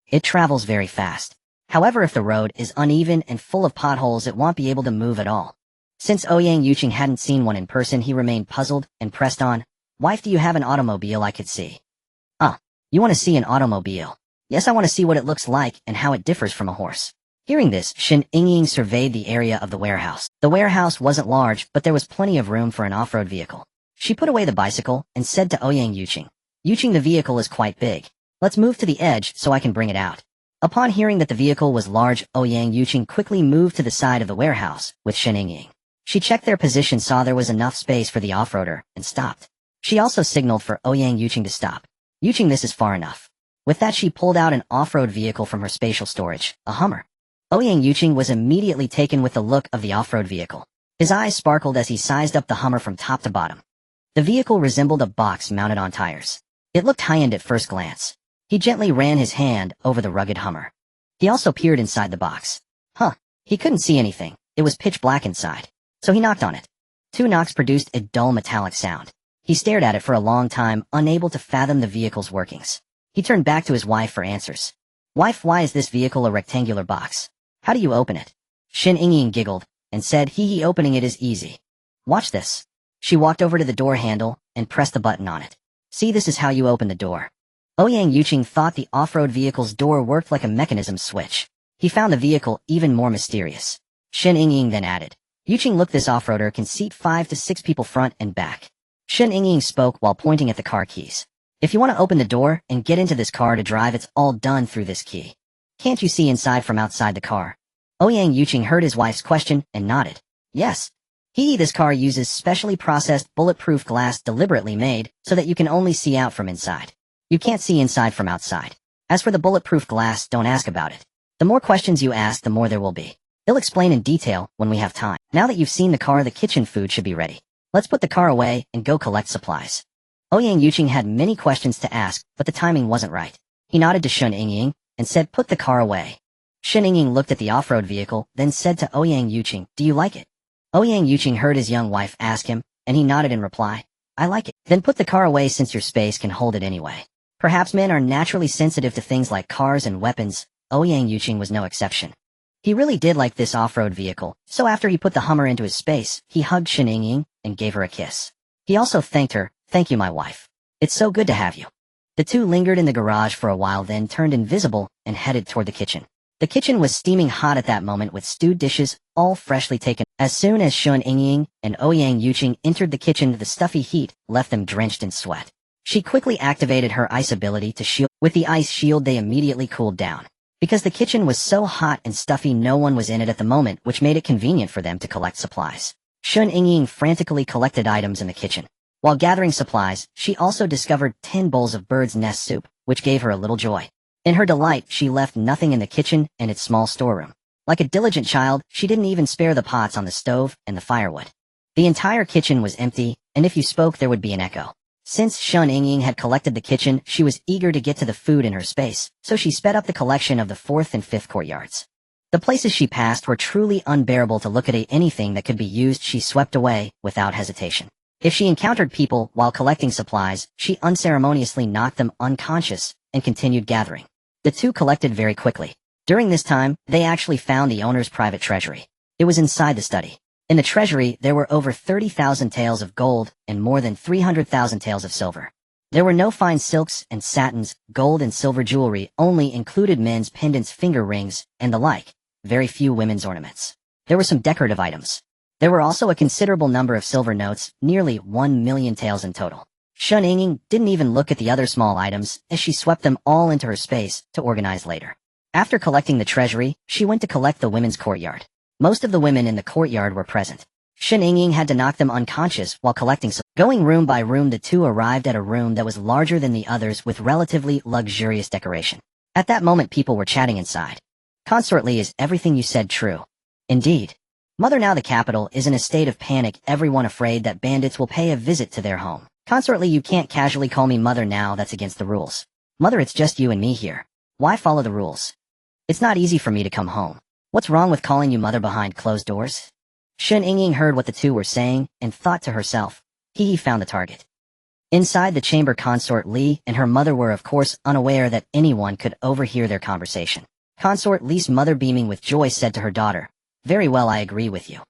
It travels very fast. However, if the road is uneven and full of potholes, it won't be able to move at all. Since Ouyang Yuqing hadn't seen one in person, he remained puzzled and pressed on, "Wife, do you have an automobile I could see?" You want to see an automobile?" "Yes, I want to see what it looks like and how it differs from a horse." Hearing this, Shen Yingying surveyed the area of the warehouse. The warehouse wasn't large, but there was plenty of room for an off-road vehicle. She put away the bicycle and said to Ouyang Yuqing, "Yuqing, the vehicle is quite big. Let's move to the edge so I can bring it out." Upon hearing that the vehicle was large, Ouyang Yuqing quickly moved to the side of the warehouse with Shen Yingying. She checked their position, saw there was enough space for the off-roader, and stopped. She also signaled for Ouyang Yuqing to stop. "Yuqing, this is far enough." With that, she pulled out an off-road vehicle from her spatial storage, a Hummer. Ouyang Yuqing was immediately taken with the look of the off-road vehicle. His eyes sparkled as he sized up the Hummer from top to bottom. The vehicle resembled a box mounted on tires. It looked high-end at first glance. He gently ran his hand over the rugged Hummer. He also peered inside the box. He couldn't see anything. It was pitch black inside. So he knocked on it. 2 knocks produced a dull metallic sound. He stared at it for a long time, unable to fathom the vehicle's workings. He turned back to his wife for answers. "Wife, why is this vehicle a rectangular box? How do you open it?" Shen Yingying giggled and said, "Hee, opening it is easy. Watch this." She walked over to the door handle and pressed the button on it. "See, this is how you open the door." Ouyang Yuqing thought the off-road vehicle's door worked like a mechanism switch. He found the vehicle even more mysterious. Shen Yingying then added, "Yuqing, look, this off-roader can seat 5 to 6 people front and back." Shen Yingying spoke while pointing at the car keys. "If you want to open the door and get into this car to drive, it's all done through this key. Can't you see inside from outside the car?" Ouyang Yuqing heard his wife's question and nodded. "Yes. This car uses specially processed bulletproof glass deliberately made so that you can only see out from inside. You can't see inside from outside." As for the bulletproof glass, don't ask about it. The more questions you ask, the more there will be. He'll explain in detail when we have time. Now that you've seen the car, the kitchen food should be ready. Let's put the car away and go collect supplies. Ouyang Yuqing had many questions to ask, but the timing wasn't right. He nodded to Shen Yingying and said, put the car away. Shen Yingying looked at the off-road vehicle, then said to Ouyang Yuqing, do you like it? Ouyang Yuqing heard his young wife ask him, and he nodded in reply, I like it. Then put the car away since your space can hold it anyway. Perhaps men are naturally sensitive to things like cars and weapons. Ouyang Yuqing was no exception. He really did like this off-road vehicle, so after he put the Hummer into his space, he hugged Shen Yingying and gave her a kiss. He also thanked her, thank you my wife. It's so good to have you. The two lingered in the garage for a while, then turned invisible and headed toward the kitchen. The kitchen was steaming hot at that moment with stewed dishes, all freshly taken. As soon as Shen Yingying and Ouyang Yuqing entered the kitchen, the stuffy heat left them drenched in sweat. She quickly activated her ice ability to shield. With the ice shield, they immediately cooled down. Because the kitchen was so hot and stuffy, no one was in it at the moment, which made it convenient for them to collect supplies. Shen Yingying frantically collected items in the kitchen. While gathering supplies, she also discovered 10 bowls of bird's nest soup, which gave her a little joy. In her delight, she left nothing in the kitchen and its small storeroom. Like a diligent child, she didn't even spare the pots on the stove and the firewood. The entire kitchen was empty, and if you spoke there would be an echo. Since Shen Yingying had collected the kitchen, she was eager to get to the food in her space, so she sped up the collection of the 4th and 5th courtyards. The places she passed were truly unbearable to look at. Anything that could be used she swept away without hesitation. If she encountered people while collecting supplies, she unceremoniously knocked them unconscious and continued gathering. The two collected very quickly. During this time, they actually found the owner's private treasury. It was inside the study. In the treasury, there were over 30,000 taels of gold and more than 300,000 taels of silver. There were no fine silks and satins, gold and silver jewelry only included men's pendants, finger rings, and the like, very few women's ornaments. There were some decorative items. There were also a considerable number of silver notes, nearly 1 million taels in total. Shen Yingying didn't even look at the other small items as she swept them all into her space to organize later. After collecting the treasury, she went to collect the women's courtyard. Most of the women in the courtyard were present. Shen Yingying had to knock them unconscious while collecting some. Going room by room, the two arrived at a room that was larger than the others with relatively luxurious decoration. At that moment, people were chatting inside. Consort Li, is everything you said true? Indeed. Mother, now the capital is in a state of panic, everyone afraid that bandits will pay a visit to their home. Consort Li, you can't casually call me mother now, that's against the rules. Mother, it's just you and me here. Why follow the rules? It's not easy for me to come home. What's wrong with calling you mother behind closed doors? Shen Yingying heard what the two were saying and thought to herself, he found the target. Inside the chamber, Consort Li and her mother were of course unaware that anyone could overhear their conversation. Consort Li's mother, beaming with joy, said to her daughter, very well, I agree with you.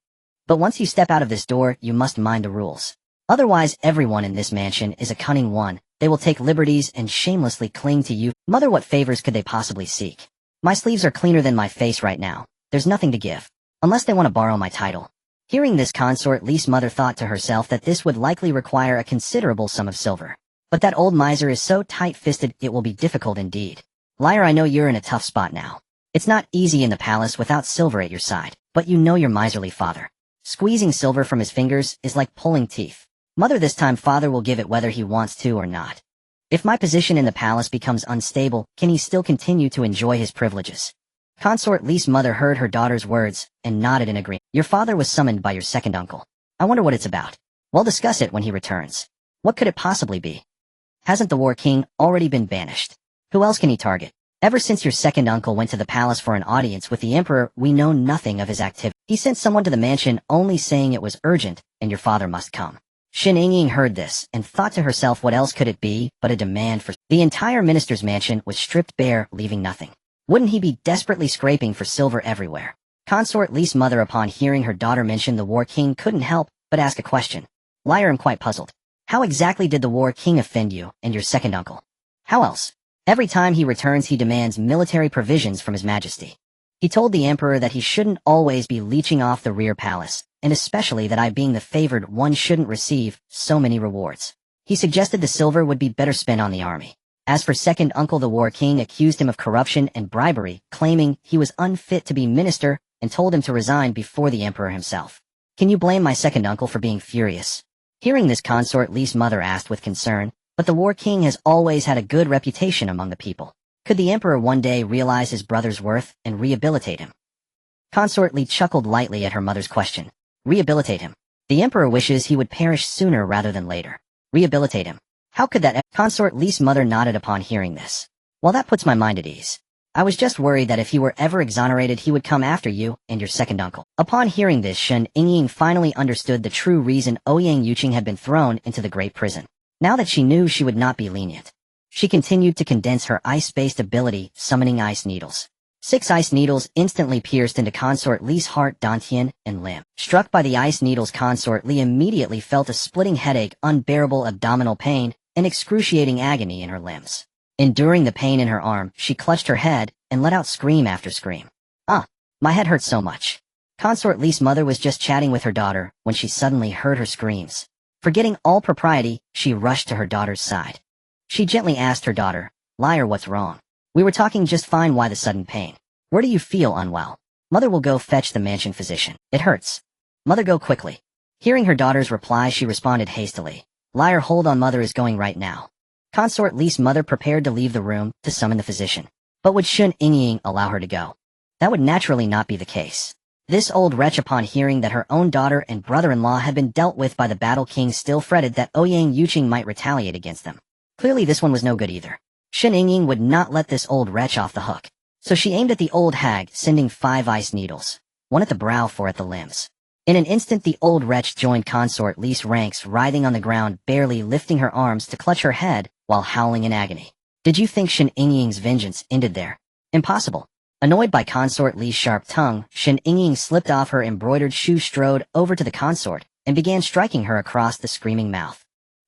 But once you step out of this door, you must mind the rules. Otherwise, everyone in this mansion is a cunning one. They will take liberties and shamelessly cling to you. Mother, what favors could they possibly seek? My sleeves are cleaner than my face right now. There's nothing to give. Unless they want to borrow my title. Hearing this, Consort Li's mother thought to herself that this would likely require a considerable sum of silver. But that old miser is so tight-fisted, it will be difficult indeed. Liar, I know you're in a tough spot now. It's not easy in the palace without silver at your side, but you know your miserly father. Squeezing silver from his fingers is like pulling teeth. Mother, this time father will give it whether he wants to or not. If my position in the palace becomes unstable, can he still continue to enjoy his privileges? Consort Li's mother heard her daughter's words and nodded in agreement. Your father was summoned by your second uncle. I wonder what it's about. We'll discuss it when he returns. What could it possibly be? Hasn't the War King already been banished? Who else can he target? Ever since your second uncle went to the palace for an audience with the emperor, we know nothing of his activity. He sent someone to the mansion only saying it was urgent and your father must come. Shen Yingying heard this and thought to herself, what else could it be but a demand for... The entire minister's mansion was stripped bare, leaving nothing. Wouldn't he be desperately scraping for silver everywhere? Consort Li's mother, upon hearing her daughter mention the War King, couldn't help but ask a question. Liar, I'm quite puzzled. How exactly did the War King offend you and your second uncle? How else? Every time he returns, he demands military provisions from his majesty. He told the emperor that he shouldn't always be leeching off the rear palace, and especially that I, being the favored one, shouldn't receive so many rewards. He suggested the silver would be better spent on the army. As for second uncle, the War King accused him of corruption and bribery, claiming he was unfit to be minister and told him to resign before the emperor himself. Can you blame my second uncle for being furious? Hearing this, Consort Li's mother asked with concern, but the War King has always had a good reputation among the people. Could the emperor one day realize his brother's worth and rehabilitate him? Consort Li chuckled lightly at her mother's question. Rehabilitate him. The emperor wishes he would perish sooner rather than later. Rehabilitate him. How could that? Consort Li's mother nodded upon hearing this. Well, that puts my mind at ease. I was just worried that if he were ever exonerated he would come after you and your second uncle. Upon hearing this, Shen Yingying finally understood the true reason Ouyang Yuqing had been thrown into the great prison. Now that she knew she would not be lenient, she continued to condense her ice-based ability, summoning ice needles. 6 ice needles instantly pierced into Consort Li's heart, dantian, and limb. Struck by the ice needles, Consort Li immediately felt a splitting headache, unbearable abdominal pain, and excruciating agony in her limbs. Enduring the pain in her arm, she clutched her head and let out scream after scream. My head hurts so much. Consort Li's mother was just chatting with her daughter when she suddenly heard her screams. Forgetting all propriety, she rushed to her daughter's side. She gently asked her daughter, "Liar, what's wrong? We were talking just fine, why the sudden pain? Where do you feel unwell?" "Mother will go fetch the mansion physician. It hurts." "Mother, go quickly." Hearing her daughter's reply, she responded hastily. "Liar, hold on, mother is going right now." Consort Li's mother prepared to leave the room to summon the physician. But would Shen Yingying allow her to go? That would naturally not be the case. This old wretch, upon hearing that her own daughter and brother-in-law had been dealt with by the Battle King, still fretted that Ouyang Yuqing might retaliate against them. Clearly this one was no good either. Shen Yingying would not let this old wretch off the hook. So she aimed at the old hag, sending 5 ice needles, 1 at the brow, 4 at the limbs. In an instant the old wretch joined Consort Li's ranks, writhing on the ground, barely lifting her arms to clutch her head while howling in agony. Did you think Shen Yingying's vengeance ended there? Impossible. Annoyed by Consort Li's sharp tongue, Shen Yingying slipped off her embroidered shoe, strode over to the consort, and began striking her across the screaming mouth.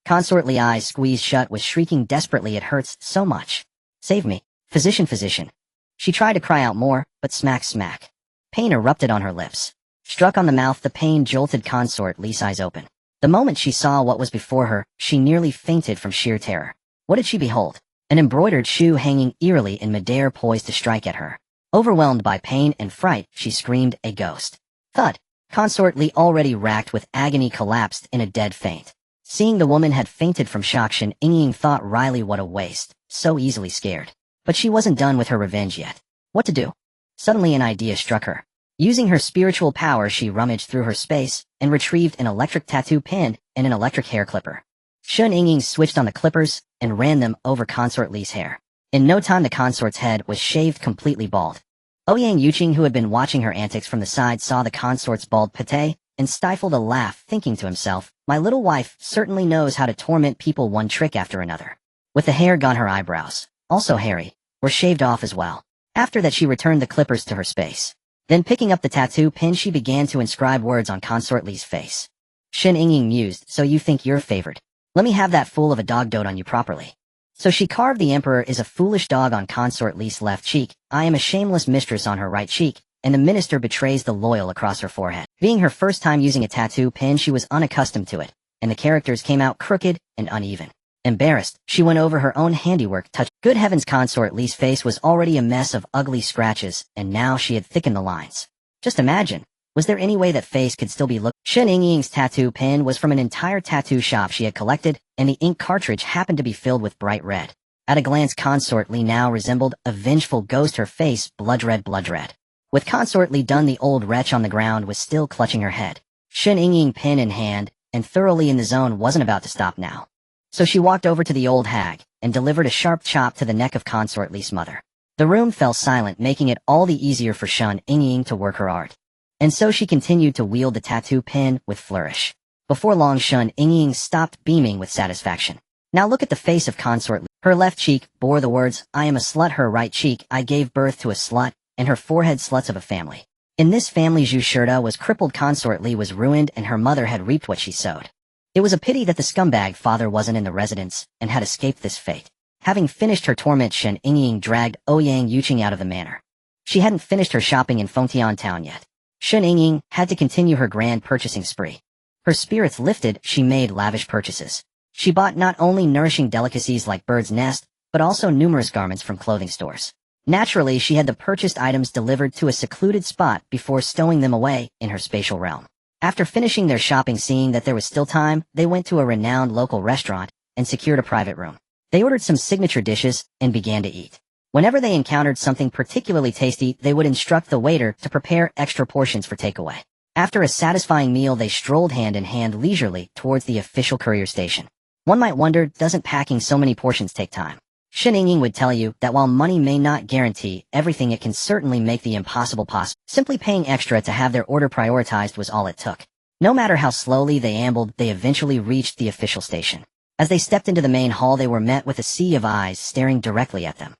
Consort Li's eyes squeezed shut, was shrieking desperately, "It hurts so much. Save me. Physician, physician." She tried to cry out more, but smack, smack. Pain erupted on her lips. Struck on the mouth, the pain jolted Consort Li's eyes open. The moment she saw what was before her, she nearly fainted from sheer terror. What did she behold? An embroidered shoe hanging eerily in midair, poised to strike at her. Overwhelmed by pain and fright, she screamed, "A ghost." Thud! Consort Li, already racked with agony, collapsed in a dead faint. Seeing the woman had fainted from shock, Shen Yingying thought wryly, what a waste, so easily scared. But she wasn't done with her revenge yet. What to do? Suddenly an idea struck her. Using her spiritual power, she rummaged through her space and retrieved an electric tattoo pin and an electric hair clipper. Shen Yingying switched on the clippers and ran them over Consort Li's hair. In no time the consort's head was shaved completely bald. Ouyang Yuqing, who had been watching her antics from the side, saw the consort's bald pate and stifled a laugh, thinking to himself, "My little wife certainly knows how to torment people, one trick after another." With the hair gone, her eyebrows, also hairy, were shaved off as well. After that she returned the clippers to her space. Then picking up the tattoo pin, she began to inscribe words on Consort Li's face. Shen Yingying mused, "So you think you're favored? Let me have that fool of a dog dote on you properly." So she carved, "The emperor is a foolish dog" on Consort Li's left cheek, "I am a shameless mistress" on her right cheek, and "the minister betrays the loyal" across her forehead. Being her first time using a tattoo pin, she was unaccustomed to it, and the characters came out crooked and uneven. Embarrassed, she went over her own handiwork, touched. Good heavens, Consort Li's face was already a mess of ugly scratches, and now she had thickened the lines. Just imagine, was there any way that face could still be looked? Shen Yingying's tattoo pin was from an entire tattoo shop she had collected, and the ink cartridge happened to be filled with bright red. At a glance, Consort Li now resembled a vengeful ghost, her face blood red. With Consort Li done, the old wretch on the ground was still clutching her head. Shen Yingying, pen in hand, and thoroughly in the zone, wasn't about to stop now. So she walked over to the old hag and delivered a sharp chop to the neck of Consort Li's mother. The room fell silent, making it all the easier for Shen Yingying to work her art. And so she continued to wield the tattoo pin with flourish. Before long, Shen Yingying stopped, beaming with satisfaction. Now look at the face of Consort Li. Her left cheek bore the words, "I am a slut." Her right cheek, "I gave birth to a slut," and her forehead, "Sluts of a family." In this family, Zhu Shirda was crippled. Consort Li was ruined, and her mother had reaped what she sowed. It was a pity that the scumbag father wasn't in the residence and had escaped this fate. Having finished her torment, Shen Yingying dragged Ouyang Yuqing out of the manor. She hadn't finished her shopping in Fengtian town yet. Shen Yingying had to continue her grand purchasing spree. Her spirits lifted, she made lavish purchases. She bought not only nourishing delicacies like bird's nest, but also numerous garments from clothing stores. Naturally, she had the purchased items delivered to a secluded spot before stowing them away in her spatial realm. After finishing their shopping, seeing that there was still time, they went to a renowned local restaurant and secured a private room. They ordered some signature dishes and began to eat. Whenever they encountered something particularly tasty, they would instruct the waiter to prepare extra portions for takeaway. After a satisfying meal, they strolled hand in hand leisurely towards the official courier station. One might wonder, doesn't packing so many portions take time? Shen Yingying would tell you that while money may not guarantee everything, it can certainly make the impossible possible. Simply paying extra to have their order prioritized was all it took. No matter how slowly they ambled, they eventually reached the official station. As they stepped into the main hall, they were met with a sea of eyes staring directly at them.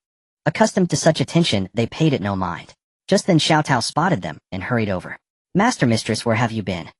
Accustomed to such attention, they paid it no mind. Just then Xiao Tao spotted them and hurried over. "Master Mistress, where have you been?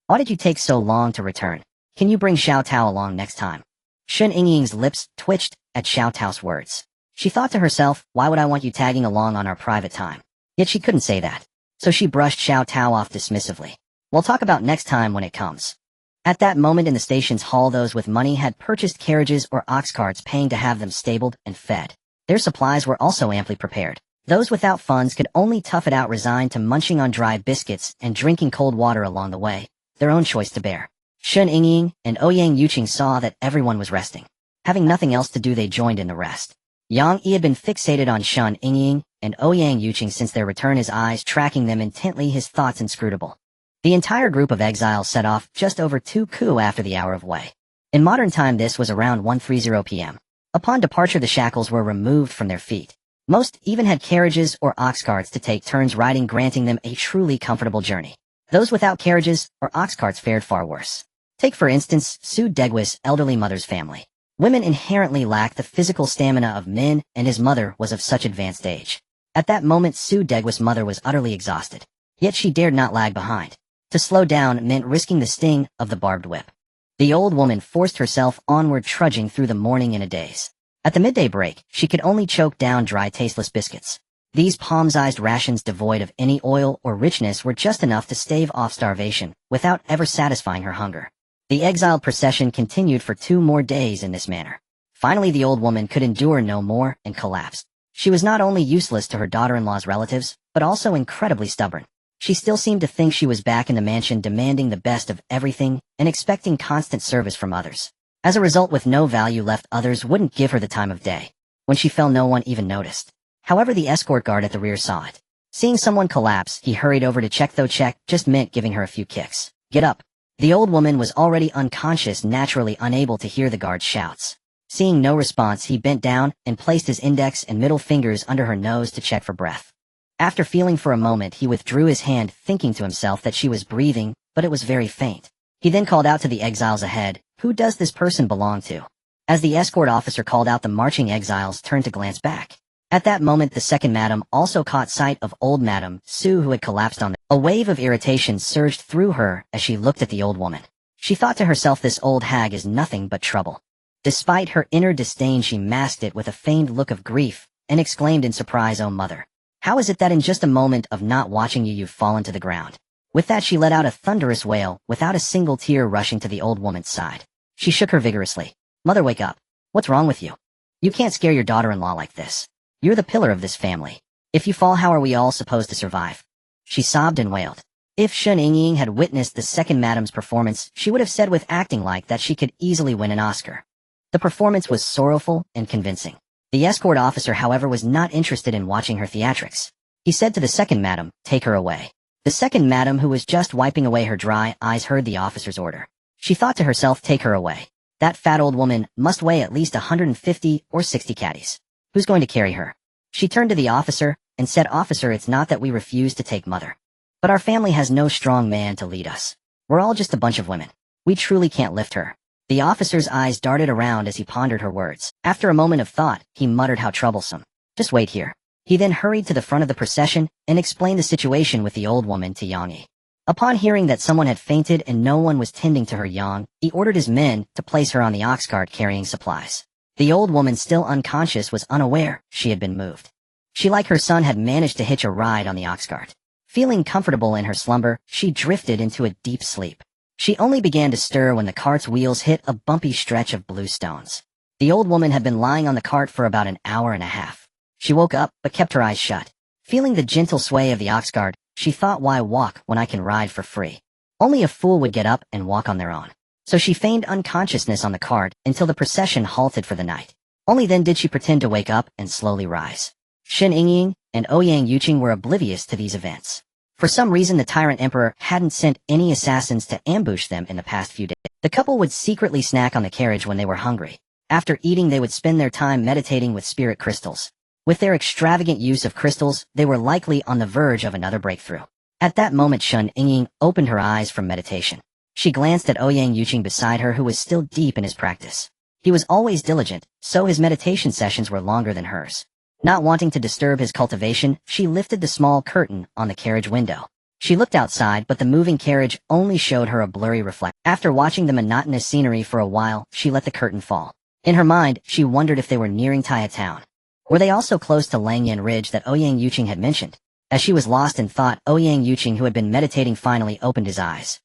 Why did you take so long to return? Can you bring Xiao Tao along next time?" Shen Yingying's lips twitched at Xiao Tao's words. She thought to herself, why would I want you tagging along on our private time? Yet she couldn't say that. So she brushed Xiao Tao off dismissively. "We'll talk about next time when it comes." At that moment in the station's hall, those with money had purchased carriages or ox carts, paying to have them stabled and fed. Their supplies were also amply prepared. Those without funds could only tough it out, resigned to munching on dry biscuits and drinking cold water along the way, their own choice to bear. Shen Yingying and Ouyang Yuqing saw that everyone was resting. Having nothing else to do, they joined in the rest. Yang Yi had been fixated on Shen Yingying and Ouyang Yuqing since their return, his eyes tracking them intently, his thoughts inscrutable. The entire group of exiles set off just over 2 ku after the hour of way. In modern time, this was around 1:30 p.m. Upon departure, the shackles were removed from their feet. Most even had carriages or ox carts to take turns riding, granting them a truly comfortable journey. Those without carriages or ox carts fared far worse. Take for instance Su Degwa's elderly mother's family. Women inherently lack the physical stamina of men, and his mother was of such advanced age. At that moment, Su Degwa's mother was utterly exhausted. Yet she dared not lag behind. To slow down meant risking the sting of the barbed whip. The old woman forced herself onward, trudging through the morning in a daze. At the midday break, she could only choke down dry, tasteless biscuits. These palm-sized rations, devoid of any oil or richness, were just enough to stave off starvation, without ever satisfying her hunger. The exiled procession continued for 2 more days in this manner. Finally, the old woman could endure no more and collapsed. She was not only useless to her daughter-in-law's relatives, but also incredibly stubborn. She still seemed to think she was back in the mansion, demanding the best of everything and expecting constant service from others. As a result, with no value left, others wouldn't give her the time of day. When she fell, no one even noticed. However, the escort guard at the rear saw it. Seeing someone collapse, he hurried over to check, though check just meant giving her a few kicks. "Get up." The old woman was already unconscious, naturally unable to hear the guard's shouts. Seeing no response, he bent down and placed his index and middle fingers under her nose to check for breath. After feeling for a moment, he withdrew his hand, thinking to himself that she was breathing, but it was very faint. He then called out to the exiles ahead, "Who does this person belong to?" As the escort officer called out, the marching exiles turned to glance back. At that moment, the second madam also caught sight of old Madame Su, who had collapsed on them. A wave of irritation surged through her as she looked at the old woman. She thought to herself, this old hag is nothing but trouble. Despite her inner disdain, she masked it with a feigned look of grief and exclaimed in surprise, "Oh mother, how is it that in just a moment of not watching you've fallen to the ground?" With that, she let out a thunderous wail, without a single tear rushing to the old woman's side. She shook her vigorously. "Mother, wake up. What's wrong with you? You can't scare your daughter-in-law like this. You're the pillar of this family. If you fall, how are we all supposed to survive?" She sobbed and wailed. If Shen Yingying had witnessed the second madam's performance, she would have said with acting like that she could easily win an Oscar. The performance was sorrowful and convincing. The escort officer, however, was not interested in watching her theatrics. He said to the second madam, "Take her away." The second madam, who was just wiping away her dry eyes, heard the officer's order. She thought to herself, "Take her away. That fat old woman must weigh at least 150 or 60 caddies. Who's going to carry her?" She turned to the officer and said, "Officer, it's not that we refuse to take mother. But our family has no strong man to lead us. We're all just a bunch of women. We truly can't lift her." The officer's eyes darted around as he pondered her words. After a moment of thought, he muttered, "How troublesome. Just wait here." He then hurried to the front of the procession and explained the situation with the old woman to Yang Yi. Upon hearing that someone had fainted and no one was tending to her, he ordered his men to place her on the ox cart carrying supplies. The old woman, still unconscious, was unaware she had been moved. She, like her son, had managed to hitch a ride on the ox cart. Feeling comfortable in her slumber, she drifted into a deep sleep. She only began to stir when the cart's wheels hit a bumpy stretch of blue stones. The old woman had been lying on the cart for about an hour and a half. She woke up, but kept her eyes shut. Feeling the gentle sway of the ox cart, she thought, why walk when I can ride for free? Only a fool would get up and walk on their own. So she feigned unconsciousness on the cart until the procession halted for the night. Only then did she pretend to wake up and slowly rise. Shen Yingying and Ouyang Yuqing were oblivious to these events. For some reason, the tyrant emperor hadn't sent any assassins to ambush them in the past few days. The couple would secretly snack on the carriage when they were hungry. After eating, they would spend their time meditating with spirit crystals. With their extravagant use of crystals, they were likely on the verge of another breakthrough. At that moment, Shen Yingying opened her eyes from meditation. She glanced at Ouyang Yuqing beside her, who was still deep in his practice. He was always diligent, so his meditation sessions were longer than hers. Not wanting to disturb his cultivation, she lifted the small curtain on the carriage window. She looked outside, but the moving carriage only showed her a blurry reflection. After watching the monotonous scenery for a while, she let the curtain fall. In her mind, she wondered if they were nearing Taya Town. Were they also close to Langyan Ridge that Ouyang Yuqing had mentioned? As she was lost in thought, Ouyang Yuqing, who had been meditating, finally opened his eyes.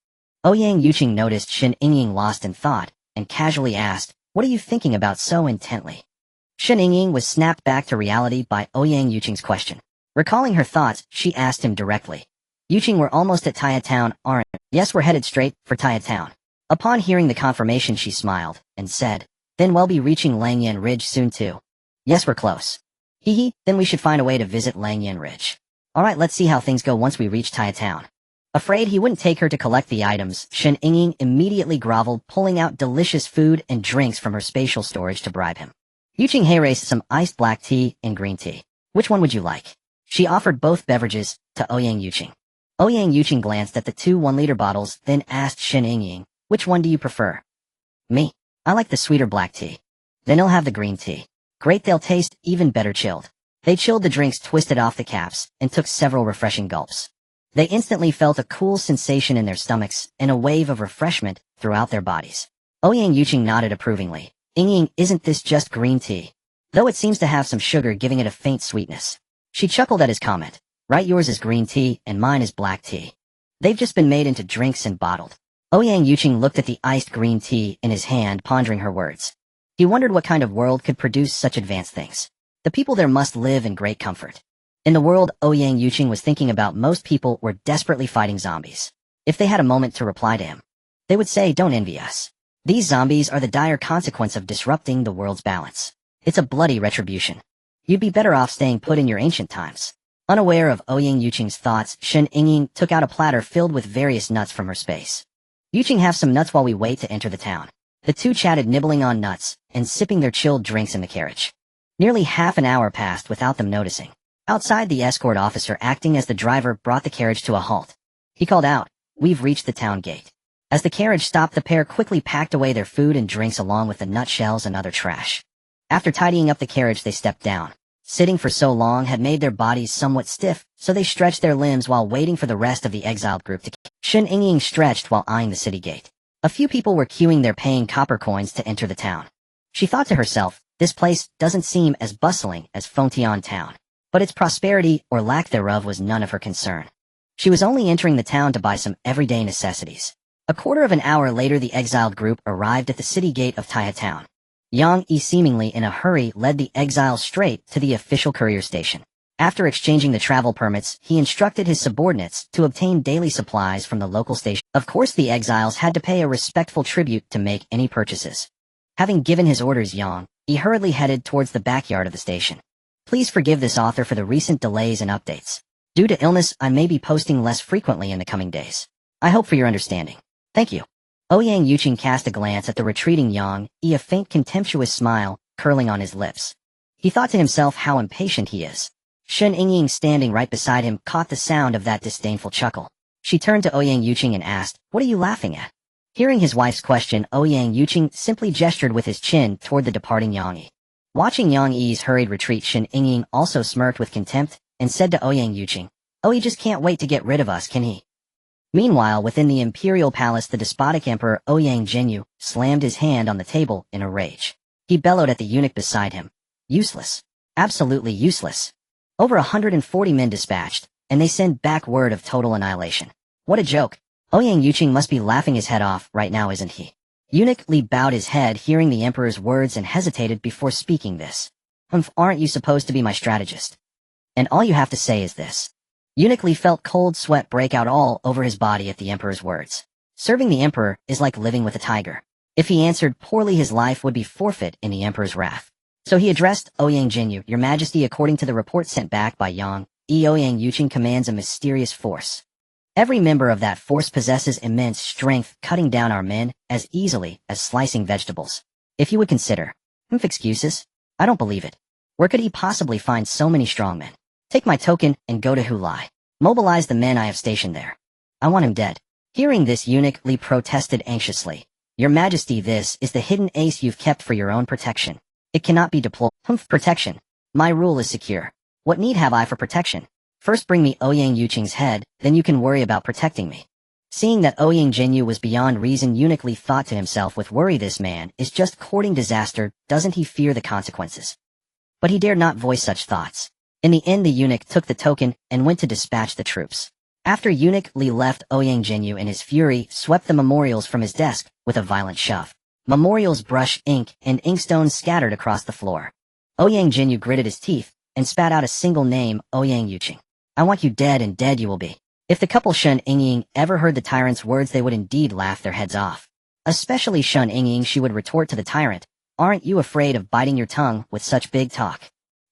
Ouyang Yuqing noticed Shen Yingying lost in thought, and casually asked, "What are you thinking about so intently?" Shen Yingying was snapped back to reality by Ouyang Yuqing's question. Recalling her thoughts, she asked him directly. "Yuqing, we're almost at Taya Town, aren't we?" "Yes, we're headed straight for Taya Town." Upon hearing the confirmation, she smiled, and said, "Then we'll be reaching Langyan Ridge soon too." "Yes, we're close." "Hee, then we should find a way to visit Langyan Ridge." "Alright, let's see how things go once we reach Taya Town." Afraid he wouldn't take her to collect the items, Shen Yingying immediately groveled, pulling out delicious food and drinks from her spatial storage to bribe him. Yuqing raised some iced black tea and green tea. "Which one would you like?" She offered both beverages to Ouyang Yuqing. Ouyang Yuqing glanced at the two 1-liter bottles, then asked Shen Yingying, "Which one do you prefer?" "Me. I like the sweeter black tea." "Then he'll have the green tea." "Great, they'll taste even better chilled." They chilled the drinks, twisted off the caps, and took several refreshing gulps. They instantly felt a cool sensation in their stomachs and a wave of refreshment throughout their bodies. Ouyang Yuqing nodded approvingly. "Yingying, isn't this just green tea? Though it seems to have some sugar, giving it a faint sweetness." She chuckled at his comment. "Right, yours is green tea and mine is black tea. They've just been made into drinks and bottled." Ouyang Yuqing looked at the iced green tea in his hand, pondering her words. He wondered what kind of world could produce such advanced things. The people there must live in great comfort. In the world Ouyang Yuqing was thinking about, most people were desperately fighting zombies. If they had a moment to reply to him, they would say, "Don't envy us. These zombies are the dire consequence of disrupting the world's balance. It's a bloody retribution. You'd be better off staying put in your ancient times." Unaware of Ouyang Yuqing's thoughts, Shen Yingying took out a platter filled with various nuts from her space. "Yuqing, have some nuts while we wait to enter the town." The two chatted, nibbling on nuts and sipping their chilled drinks in the carriage. Nearly half an hour passed without them noticing. Outside, the escort officer acting as the driver brought the carriage to a halt. He called out, "We've reached the town gate." As the carriage stopped, the pair quickly packed away their food and drinks along with the nutshells and other trash. After tidying up the carriage, they stepped down. Sitting for so long had made their bodies somewhat stiff, so they stretched their limbs while waiting for the rest of the exiled group to come. Shen Yingying stretched while eyeing the city gate. A few people were queuing their paying copper coins to enter the town. She thought to herself, this place doesn't seem as bustling as Fengtian Town. But its prosperity or lack thereof was none of her concern. She was only entering the town to buy some everyday necessities. A quarter of an hour later, the exiled group arrived at the city gate of Taya Town. Yang Yi, seemingly in a hurry, led the exiles straight to the official courier station. After exchanging the travel permits, he instructed his subordinates to obtain daily supplies from the local station. Of course, the exiles had to pay a respectful tribute to make any purchases. Having given his orders, Yang Yi hurriedly headed towards the backyard of the station. Please forgive this author for the recent delays and updates. Due to illness, I may be posting less frequently in the coming days. I hope for your understanding. Thank you. Ouyang Yuqing cast a glance at the retreating Yang Yi, a faint contemptuous smile curling on his lips. He thought to himself how impatient he is. Shen Yingying, standing right beside him, caught the sound of that disdainful chuckle. She turned to Ouyang Yuqing and asked, "What are you laughing at?" Hearing his wife's question, Ouyang Yuqing simply gestured with his chin toward the departing Yang Yi. Watching Yang Yi's hurried retreat, Shen Yingying also smirked with contempt and said to Ouyang Yuqing, "Oh, he just can't wait to get rid of us, can he?" Meanwhile, within the imperial palace, the despotic emperor Ouyang Yuqing slammed his hand on the table in a rage. He bellowed at the eunuch beside him. "Useless. Absolutely useless. Over 140 men dispatched, and they send back word of total annihilation. What a joke. Ouyang Yuqing must be laughing his head off right now, isn't he?" Eunuch Li bowed his head, hearing the emperor's words, and hesitated before speaking this. Aren't you supposed to be my strategist? And all you have to say is this." Eunuch Li felt cold sweat break out all over his body at the emperor's words. Serving the emperor is like living with a tiger. If he answered poorly, his life would be forfeit in the emperor's wrath. So he addressed Ouyang Yuqing, Your Majesty, according to the report sent back by Ouyang Yuqing commands a mysterious force. Every member of that force possesses immense strength, cutting down our men as easily as slicing vegetables. If you would consider excuses, I don't believe it. Where could he possibly find so many strong men? Take my token and go to Hulai. Mobilize the men I have stationed there. I want him dead. Hearing this, eunuch Li protested anxiously. Your Majesty, this is the hidden ace you've kept for your own protection. It cannot be deployed. Protection. My rule is secure. What need have I for protection? First bring me Ouyang Yuqing's head, then you can worry about protecting me. Seeing that Ouyang Yuqing was beyond reason, eunuch Li thought to himself, with worry, this man is just courting disaster, doesn't he fear the consequences? But he dared not voice such thoughts. In the end, the eunuch took the token and went to dispatch the troops. After eunuch Li left, Ouyang Yuqing in his fury swept the memorials from his desk with a violent shove. Memorials brushed ink and inkstones scattered across the floor. Ouyang Yuqing gritted his teeth and spat out a single name, Ouyang Yuqing. I want you dead, and dead you will be. If the couple Shen Yingying ever heard the tyrant's words, they would indeed laugh their heads off. Especially Shen Yingying, she would retort to the tyrant, aren't you afraid of biting your tongue with such big talk?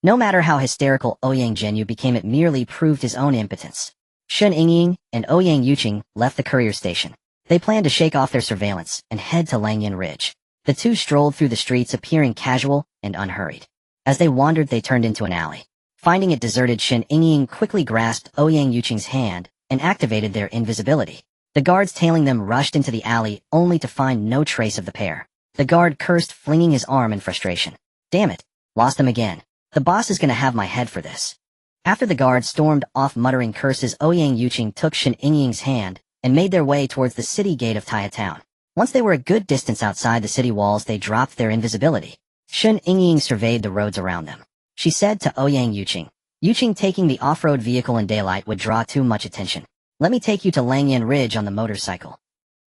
No matter how hysterical Ouyang Yuqing became, it merely proved his own impotence. Shen Yingying and Ouyang Yuqing left the courier station. They planned to shake off their surveillance and head to Langyan Ridge. The two strolled through the streets, appearing casual and unhurried. As they wandered, they turned into an alley. Finding it deserted, Shen Yingying quickly grasped Ouyang Yuqing's hand and activated their invisibility. The guards tailing them rushed into the alley, only to find no trace of the pair. The guard cursed, flinging his arm in frustration. Damn it, lost him again. The boss is gonna have my head for this. After the guard stormed off muttering curses, Ouyang Yuqing took Shen Yingying's hand and made their way towards the city gate of Taya Town. Once they were a good distance outside the city walls, they dropped their invisibility. Shen Yingying surveyed the roads around them. She said to Ouyang Yuqing, Yuqing, taking the off-road vehicle in daylight would draw too much attention. Let me take you to Langyan Ridge on the motorcycle.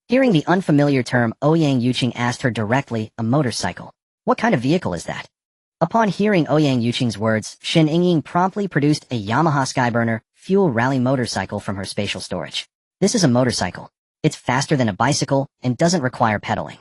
Hearing the unfamiliar term, Ouyang Yuqing asked her directly, a motorcycle? What kind of vehicle is that? Upon hearing Ouyang Yuqing's words, Shen Yingying promptly produced a Yamaha Skyburner fuel rally motorcycle from her spatial storage. This is a motorcycle. It's faster than a bicycle and doesn't require pedaling.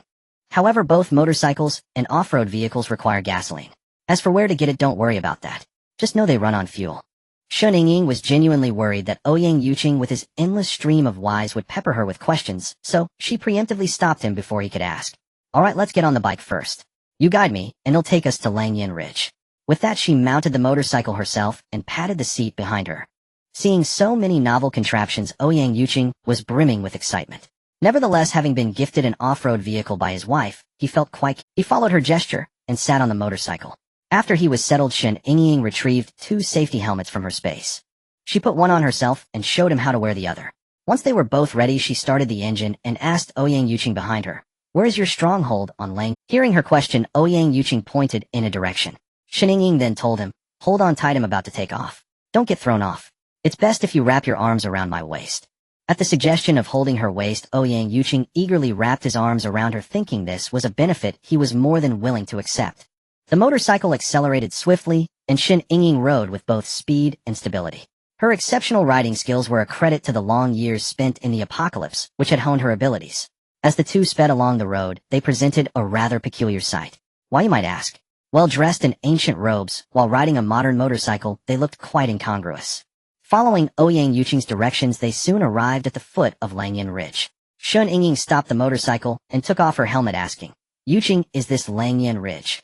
However, both motorcycles and off-road vehicles require gasoline. As for where to get it, don't worry about that. Just know they run on fuel. Shen Yingying was genuinely worried that Ouyang Yuqing with his endless stream of whys would pepper her with questions, so she preemptively stopped him before he could ask. Alright, let's get on the bike first. You guide me, and it'll take us to Langyan Ridge. With that, she mounted the motorcycle herself and patted the seat behind her. Seeing so many novel contraptions, Ouyang Yuqing was brimming with excitement. Nevertheless, having been gifted an off-road vehicle by his wife, he felt quite... He followed her gesture and sat on the motorcycle. After he was settled, Shen Yingying retrieved 2 safety helmets from her space. She put one on herself and showed him how to wear the other. Once they were both ready, she started the engine and asked Ouyang Yuqing behind her, Where is your stronghold on Lang? Hearing her question, Ouyang Yuqing pointed in a direction. Shen Yingying then told him, Hold on tight, I'm about to take off. Don't get thrown off. It's best if you wrap your arms around my waist. At the suggestion of holding her waist, Ouyang Yuqing eagerly wrapped his arms around her, thinking this was a benefit he was more than willing to accept. The motorcycle accelerated swiftly, and Shen Yingying rode with both speed and stability. Her exceptional riding skills were a credit to the long years spent in the apocalypse, which had honed her abilities. As the two sped along the road, they presented a rather peculiar sight. Why, you might ask? Well, dressed in ancient robes, while riding a modern motorcycle, they looked quite incongruous. Following Ouyang Yuqing's directions, they soon arrived at the foot of Langyan Ridge. Shen Yingying stopped the motorcycle and took off her helmet, asking, Yuqing, is this Langyan Ridge?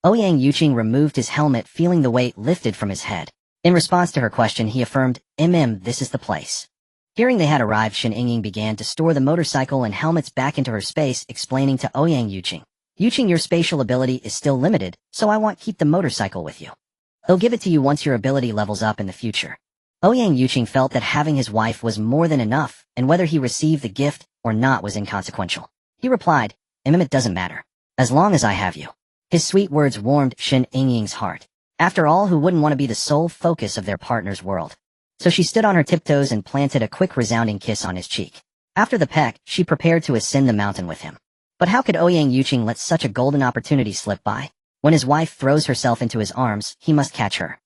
Ouyang Yuqing removed his helmet, feeling the weight lifted from his head. In response to her question, he affirmed, this is the place. Hearing they had arrived, Shen Yingying began to store the motorcycle and helmets back into her space, explaining to Ouyang Yuqing, Yuqing, your spatial ability is still limited, so I want keep the motorcycle with you. He'll give it to you once your ability levels up in the future. Ouyang Yuqing felt that having his wife was more than enough, and whether he received the gift or not was inconsequential. He replied, it doesn't matter, as long as I have you. His sweet words warmed Shen Yingying's heart. After all, who wouldn't want to be the sole focus of their partner's world? So she stood on her tiptoes and planted a quick resounding kiss on his cheek. After the peck, she prepared to ascend the mountain with him. But how could Ouyang Yuqing let such a golden opportunity slip by? When his wife throws herself into his arms, he must catch her.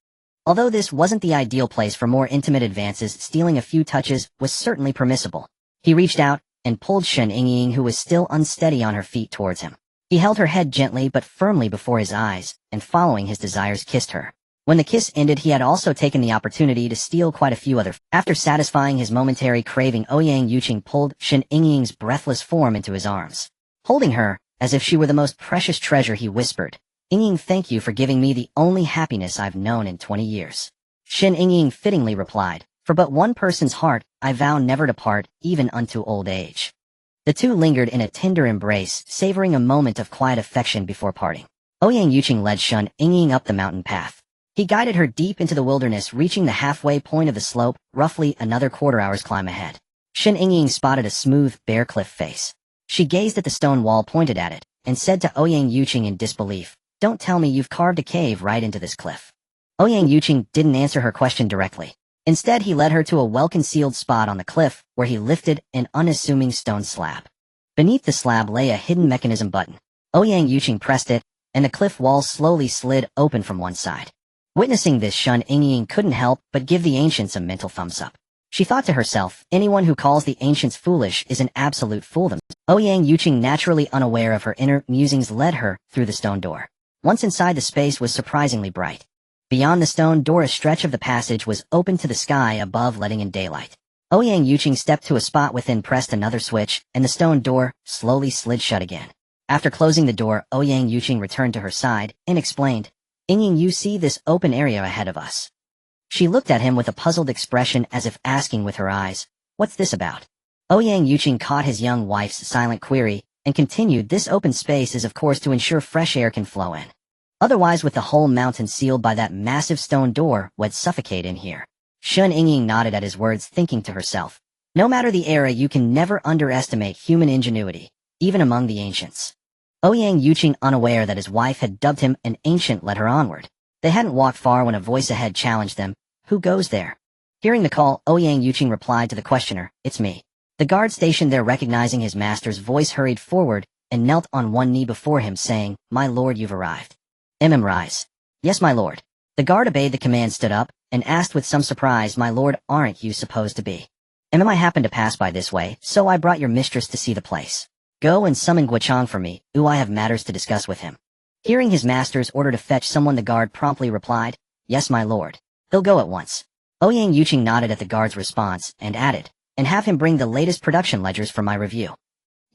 Although this wasn't the ideal place for more intimate advances, stealing a few touches was certainly permissible. He reached out and pulled Shen Yingying, who was still unsteady on her feet, towards him. He held her head gently but firmly before his eyes, and following his desires kissed her. When the kiss ended, he had also taken the opportunity to steal quite a few other. After satisfying his momentary craving, Ouyang Yuqing pulled Shen Yingying's breathless form into his arms. Holding her, as if she were the most precious treasure, he whispered, "Yingying, thank you for giving me the only happiness I've known in 20 years. Shen Yingying fittingly replied, "For but one person's heart, I vow never to part, even unto old age." The two lingered in a tender embrace, savoring a moment of quiet affection before parting. Ouyang Yuqing led Shen Yingying up the mountain path. He guided her deep into the wilderness, reaching the halfway point of the slope, roughly another quarter-hour's climb ahead. Shen Yingying spotted a smooth, bare cliff face. She gazed at the stone wall, pointed at it, and said to Ouyang Yuqing in disbelief, "Don't tell me you've carved a cave right into this cliff." Ouyang Yuqing didn't answer her question directly. Instead, he led her to a well-concealed spot on the cliff, where he lifted an unassuming stone slab. Beneath the slab lay a hidden mechanism button. Ouyang Yuqing pressed it, and the cliff wall slowly slid open from one side. Witnessing this, Shen Yingying couldn't help but give the ancients a mental thumbs-up. She thought to herself, anyone who calls the ancients foolish is an absolute fool themselves. Ouyang Yuqing, naturally unaware of her inner musings, led her through the stone door. Once inside, the space was surprisingly bright. Beyond the stone door, a stretch of the passage was open to the sky above, letting in daylight. Ouyang Yuqing stepped to a spot within, pressed another switch, and the stone door slowly slid shut again. After closing the door, Ouyang Yuqing returned to her side and explained, "Yingying, you see this open area ahead of us?" She looked at him with a puzzled expression, as if asking with her eyes, "What's this about?" Ouyang Yuqing caught his young wife's silent query, and continued, "This open space is of course to ensure fresh air can flow in. Otherwise, with the whole mountain sealed by that massive stone door, we'd suffocate in here." Shen Yingying nodded at his words, thinking to herself, "No matter the era, you can never underestimate human ingenuity, even among the ancients." Ouyang Yuqing, unaware that his wife had dubbed him an ancient, led her onward. They hadn't walked far when a voice ahead challenged them, "Who goes there?" Hearing the call, Ouyang Yuqing replied to the questioner, "It's me." The guard stationed there, recognizing his master's voice, hurried forward and knelt on one knee before him, saying, "My lord, you've arrived." Rise." "Yes, my lord." The guard obeyed the command, stood up, and asked with some surprise, "My lord, aren't you supposed to be?" "I happened to pass by this way, so I brought your mistress to see the place." "Go and summon Guochang for me, I have matters to discuss with him." Hearing his master's order to fetch someone, the guard promptly replied, "Yes, my lord. He'll go at once." Ouyang Yuqing nodded at the guard's response, and added, "And have him bring the latest production ledgers for my review."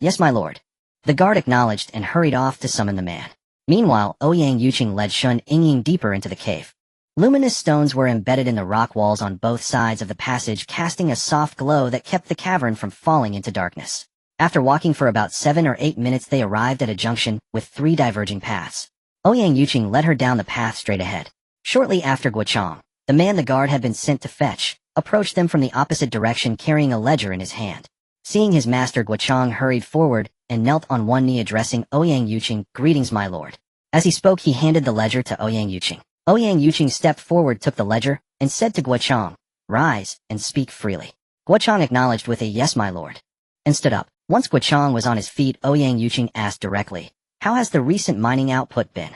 "Yes, my lord." The guard acknowledged and hurried off to summon the man. Meanwhile, Ouyang Yuqing led Shen Yingying deeper into the cave. Luminous stones were embedded in the rock walls on both sides of the passage, casting a soft glow that kept the cavern from falling into darkness. After walking for about 7 or 8 minutes, they arrived at a junction with 3 diverging paths. Ouyang Yuqing led her down the path straight ahead. Shortly after, Guochang, the man the guard had been sent to fetch, approached them from the opposite direction, carrying a ledger in his hand. Seeing his master, Guochang hurried forward and knelt on one knee, addressing Ouyang Yuqing, "Greetings, my lord." As he spoke, he handed the ledger to Ouyang Yuqing. Ouyang Yuqing stepped forward, took the ledger, and said to Guochang, "Rise and speak freely." Guochang acknowledged with a "Yes, my lord," and stood up. Once Guochang was on his feet, Ouyang Yuqing asked directly, "How has the recent mining output been?"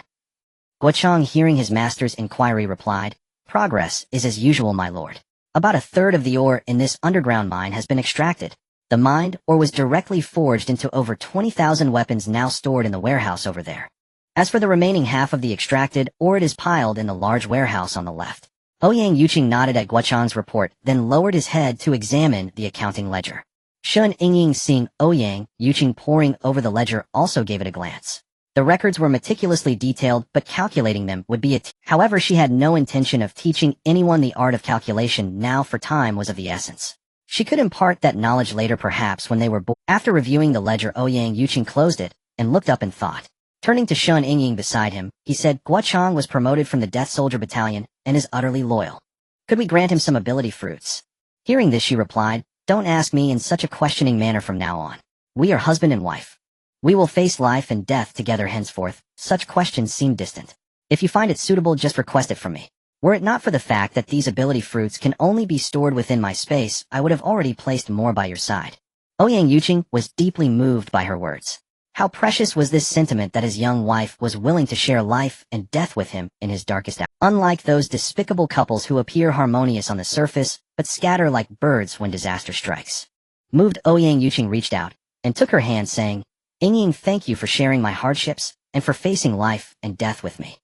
Guochang, hearing his master's inquiry, replied, "Progress is as usual, my lord. About a third of the ore in this underground mine has been extracted. The mined ore was directly forged into over 20,000 weapons now stored in the warehouse over there. As for the remaining half of the extracted ore, it is piled in the large warehouse on the left." Ouyang Yuqing nodded at Guochang's report, then lowered his head to examine the accounting ledger. Shen Yingying, seeing Ouyang Yuqing poring over the ledger, also gave it a glance. The records were meticulously detailed, but calculating them would be however, she had no intention of teaching anyone the art of calculation now, for time was of the essence. She could impart that knowledge later, perhaps when they were born. After reviewing the ledger, Ouyang Yuqing closed it and looked up in thought. Turning to Shen Yingying beside him, he said, "Guochang was promoted from the Death Soldier Battalion and is utterly loyal. Could we grant him some ability fruits?" Hearing this, she replied, "Don't ask me in such a questioning manner from now on. We are husband and wife. We will face life and death together henceforth. Such questions seem distant. If you find it suitable, just request it from me. Were it not for the fact that these ability fruits can only be stored within my space, I would have already placed more by your side." Ouyang Yuqing was deeply moved by her words. How precious was this sentiment that his young wife was willing to share life and death with him in his darkest hour. Unlike those despicable couples who appear harmonious on the surface, but scatter like birds when disaster strikes. Moved, Ouyang Yuqing reached out and took her hand, saying, Yingying, thank you for sharing my hardships and for facing life and death with me.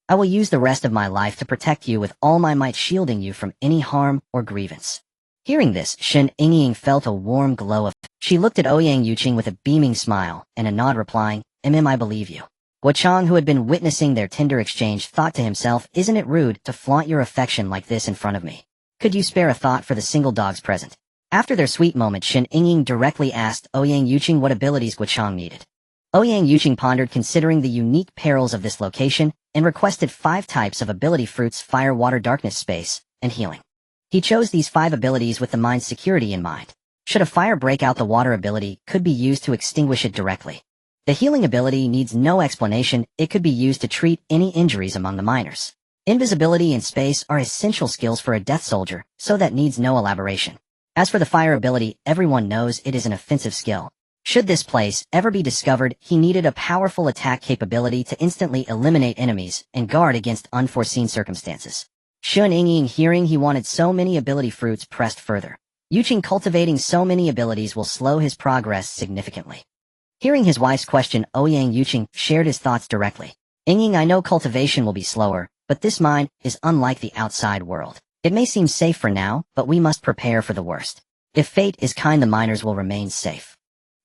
I will use the rest of my life to protect you with all my might, shielding you from any harm or grievance. Hearing this, Shen Yingying felt a warm glow of. She looked at Ouyang Yuqing with a beaming smile and a nod, replying, I believe you. Guochang, who had been witnessing their tender exchange, thought to himself, isn't it rude to flaunt your affection like this in front of me? Could you spare a thought for the single dogs present? After their sweet moment, Shen Yingying directly asked Ouyang Yuqing what abilities Guochang needed. Ouyang Yuqing pondered, considering the unique perils of this location, and requested 5 types of ability fruits: fire, water, darkness, space, and healing. He chose these 5 abilities with the mind's security in mind. Should a fire break out, the water ability could be used to extinguish it directly. The healing ability needs no explanation, it could be used to treat any injuries among the miners. Invisibility and space are essential skills for a death soldier, so that needs no elaboration. As for the fire ability, everyone knows it is an offensive skill. Should this place ever be discovered, he needed a powerful attack capability to instantly eliminate enemies and guard against unforeseen circumstances. Shen Yingying, hearing he wanted so many ability fruits, pressed further. Yuqing, cultivating so many abilities will slow his progress significantly. Hearing his wife's question, Ouyang Yuqing shared his thoughts directly. Yingying, I know cultivation will be slower, but this mine is unlike the outside world. It may seem safe for now, but we must prepare for the worst. If fate is kind, the miners will remain safe.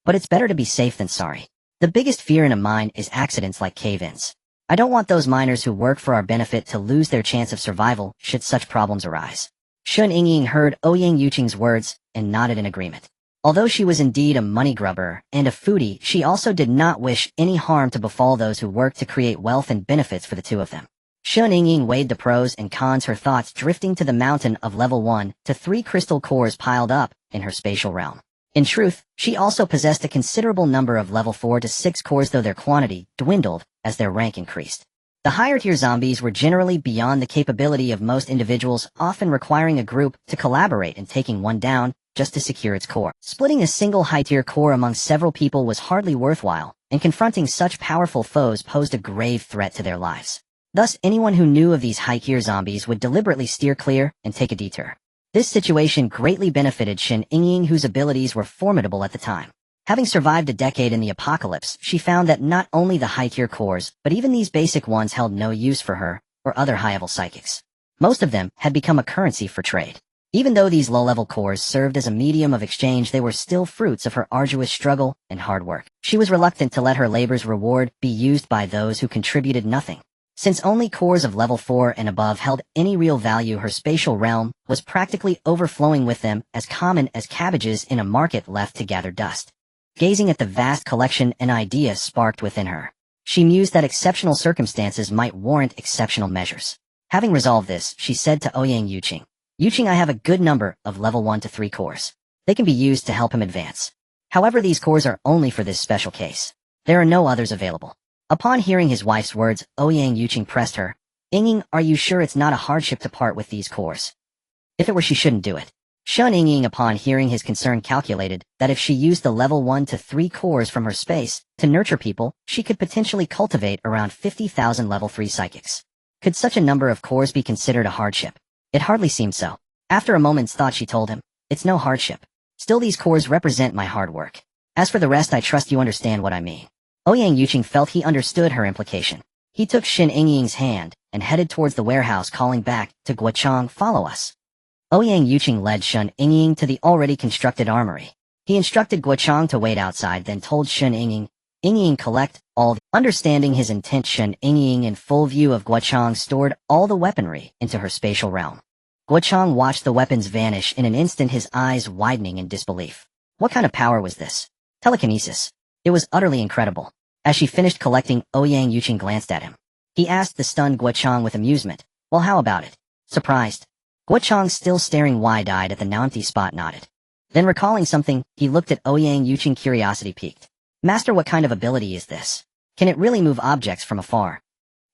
But it's better to be safe than sorry. The biggest fear in a mine is accidents like cave-ins. I don't want those miners who work for our benefit to lose their chance of survival should such problems arise. Shen Yingying heard Ouyang Yuqing's words and nodded in agreement. Although she was indeed a money grubber and a foodie, she also did not wish any harm to befall those who worked to create wealth and benefits for the two of them. Shen Yingying weighed the pros and cons, her thoughts drifting to the mountain of level 1 to 3 crystal cores piled up in her spatial realm. In truth, she also possessed a considerable number of level 4 to 6 cores, though their quantity dwindled as their rank increased. The higher-tier zombies were generally beyond the capability of most individuals, often requiring a group to collaborate and taking one down just to secure its core. Splitting a single high-tier core among several people was hardly worthwhile, and confronting such powerful foes posed a grave threat to their lives. Thus, anyone who knew of these high-tier zombies would deliberately steer clear and take a detour. This situation greatly benefited Shen Yingying, whose abilities were formidable at the time. Having survived a decade in the apocalypse, she found that not only the high-tier cores, but even these basic ones held no use for her or other high-level psychics. Most of them had become a currency for trade. Even though these low-level cores served as a medium of exchange, they were still fruits of her arduous struggle and hard work. She was reluctant to let her labor's reward be used by those who contributed nothing. Since only cores of level 4 and above held any real value, her spatial realm was practically overflowing with them, as common as cabbages in a market left to gather dust. Gazing at the vast collection, an idea sparked within her. She mused that exceptional circumstances might warrant exceptional measures. Having resolved this, she said to Ouyang Yuqing, Yuqing, I have a good number of level 1 to 3 cores. They can be used to help him advance. However, these cores are only for this special case. There are no others available. Upon hearing his wife's words, Ouyang Yuqing pressed her. Yingying, are you sure it's not a hardship to part with these cores? If it were, she shouldn't do it. Shen Yingying, upon hearing his concern, calculated that if she used the level 1 to 3 cores from her space to nurture people, she could potentially cultivate around 50,000 level 3 psychics. Could such a number of cores be considered a hardship? It hardly seemed so. After a moment's thought, she told him, it's no hardship. Still, these cores represent my hard work. As for the rest, I trust you understand what I mean. Ouyang Yuqing felt he understood her implication. He took Shen Yingying's hand and headed towards the warehouse, calling back to Guochang, follow us. Ouyang Yuqing led Shen Yingying to the already constructed armory. He instructed Guochang to wait outside, then told Shen Yingying, Yingying, collect all the... Understanding his intent, Shen Yingying, in full view of Guochang, stored all the weaponry into her spatial realm. Guochang watched the weapons vanish in an instant, his eyes widening in disbelief. What kind of power was this? Telekinesis. It was utterly incredible. As she finished collecting, Ouyang Yuqing glanced at him. He asked the stunned Guochang with amusement, well, how about it? Surprised? Guochang, still staring wide-eyed at the now empty spot, nodded. Then, recalling something, he looked at Ouyang Yuqing, curiosity piqued. Master, what kind of ability is this? Can it really move objects from afar?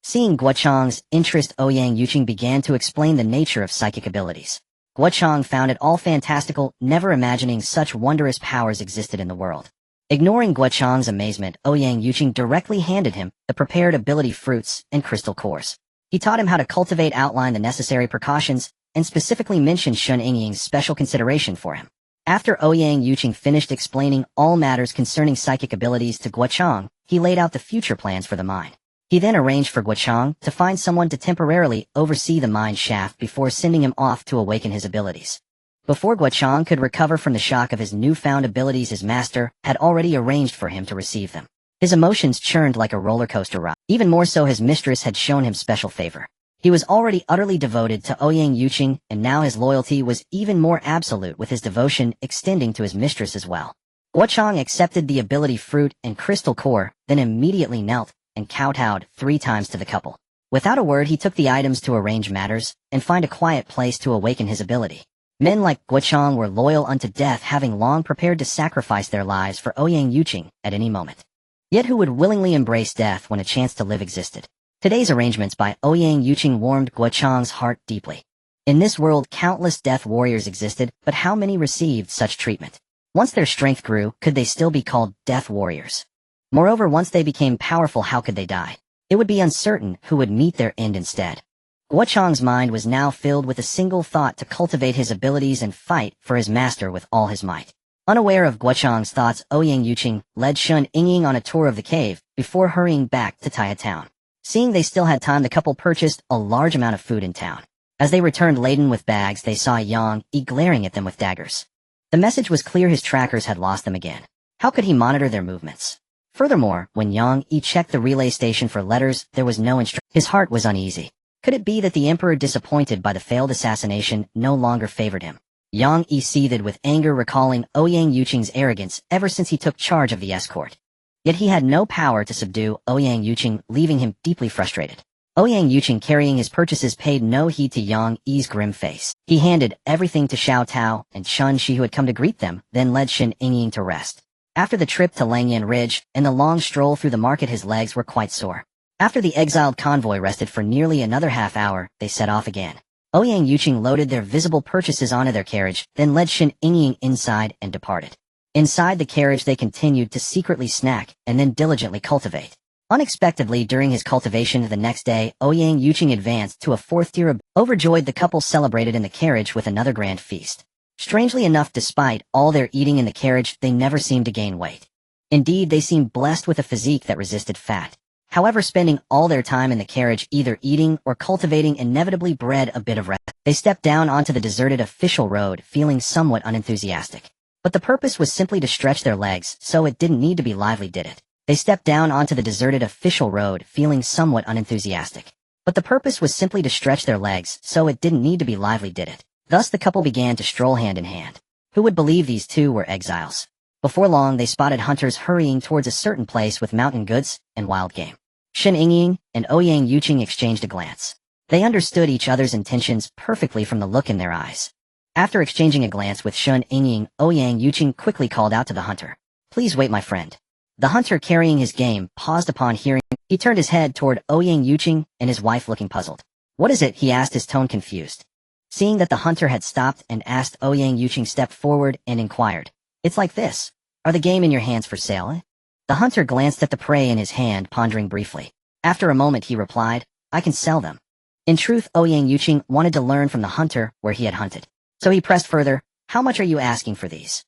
Seeing Guochang's interest, Ouyang Yuqing began to explain the nature of psychic abilities. Guochang found it all fantastical, never imagining such wondrous powers existed in the world. Ignoring Guochang's amazement, Ouyang Yuqing directly handed him the prepared ability fruits and crystal cores. He taught him how to cultivate, outlined the necessary precautions, and specifically mentioned Shen Yingying's special consideration for him. After Ouyang Yuqing finished explaining all matters concerning psychic abilities to Guochang, he laid out the future plans for the mine. He then arranged for Guochang to find someone to temporarily oversee the mine shaft before sending him off to awaken his abilities. Before Guochang could recover from the shock of his newfound abilities, his master had already arranged for him to receive them. His emotions churned like a roller coaster ride. Even more so, his mistress had shown him special favor. He was already utterly devoted to Ouyang Yuqing, and now his loyalty was even more absolute, with his devotion extending to his mistress as well. Guochang accepted the ability fruit and crystal core, then immediately knelt and kowtowed 3 times to the couple. Without a word, he took the items to arrange matters and find a quiet place to awaken his ability. Men like Guochang were loyal unto death, having long prepared to sacrifice their lives for Ouyang Yuqing at any moment. Yet who would willingly embrace death when a chance to live existed? Today's arrangements by Ouyang Yuqing warmed Guochang's heart deeply. In this world, countless death warriors existed, but how many received such treatment? Once their strength grew, could they still be called death warriors? Moreover, once they became powerful, how could they die? It would be uncertain who would meet their end instead. Guochang's mind was now filled with a single thought: to cultivate his abilities and fight for his master with all his might. Unaware of Guochang's thoughts, Ouyang Yuqing led Shen Yingying on a tour of the cave before hurrying back to Taya town. Seeing they still had time, the couple purchased a large amount of food in town. As they returned laden with bags, they saw Yang Yi glaring at them with daggers. The message was clear: his trackers had lost them again. How could he monitor their movements? Furthermore, when Yang Yi checked the relay station for letters, there was no instruction. His heart was uneasy. Could it be that the emperor, disappointed by the failed assassination, no longer favored him? Yang Yi seethed with anger, recalling Ouyang Yuqing's arrogance ever since he took charge of the escort. Yet he had no power to subdue Ouyang Yuqing, leaving him deeply frustrated. Ouyang Yuqing, carrying his purchases, paid no heed to Yang Yi's grim face. He handed everything to Xiao Tao and Chun Shi, who had come to greet them, then led Shen Yingying to rest. After the trip to Langyan Ridge and the long stroll through the market, his legs were quite sore. After the exiled convoy rested for nearly another half hour, they set off again. Ouyang Yuqing loaded their visible purchases onto their carriage, then led Shen Yingying inside and departed. Inside the carriage, they continued to secretly snack and then diligently cultivate. Unexpectedly, during his cultivation the next day, Ouyang Yuqing advanced to a 4th tier. Overjoyed, the couple celebrated in the carriage with another grand feast. Strangely enough, despite all their eating in the carriage, they never seemed to gain weight. Indeed, they seemed blessed with a physique that resisted fat. However, spending all their time in the carriage either eating or cultivating inevitably bred a bit of rest. They stepped down onto the deserted official road, feeling somewhat unenthusiastic. But the purpose was simply to stretch their legs, so it didn't need to be lively, did it? They stepped down onto the deserted official road, feeling somewhat unenthusiastic. But the purpose was simply to stretch their legs, so it didn't need to be lively, did it? Thus the couple began to stroll hand in hand. Who would believe these two were exiles? Before long, they spotted hunters hurrying towards a certain place with mountain goods and wild game. Shen Yingying and Ouyang Yuqing exchanged a glance. They understood each other's intentions perfectly from the look in their eyes. After exchanging a glance with Shen Yingying, Ouyang Yuqing quickly called out to the hunter, "Please wait, my friend." The hunter, carrying his game, paused upon hearing. He turned his head toward Ouyang Yuqing and his wife, looking puzzled. "What is it?" he asked, his tone confused. Seeing that the hunter had stopped and asked, Ouyang Yuqing stepped forward and inquired, "It's like this. Are the game in your hands for sale, eh?" The hunter glanced at the prey in his hand, pondering briefly. After a moment, he replied, "I can sell them." In truth, Ouyang Yuqing wanted to learn from the hunter where he had hunted. So he pressed further, "How much are you asking for these?"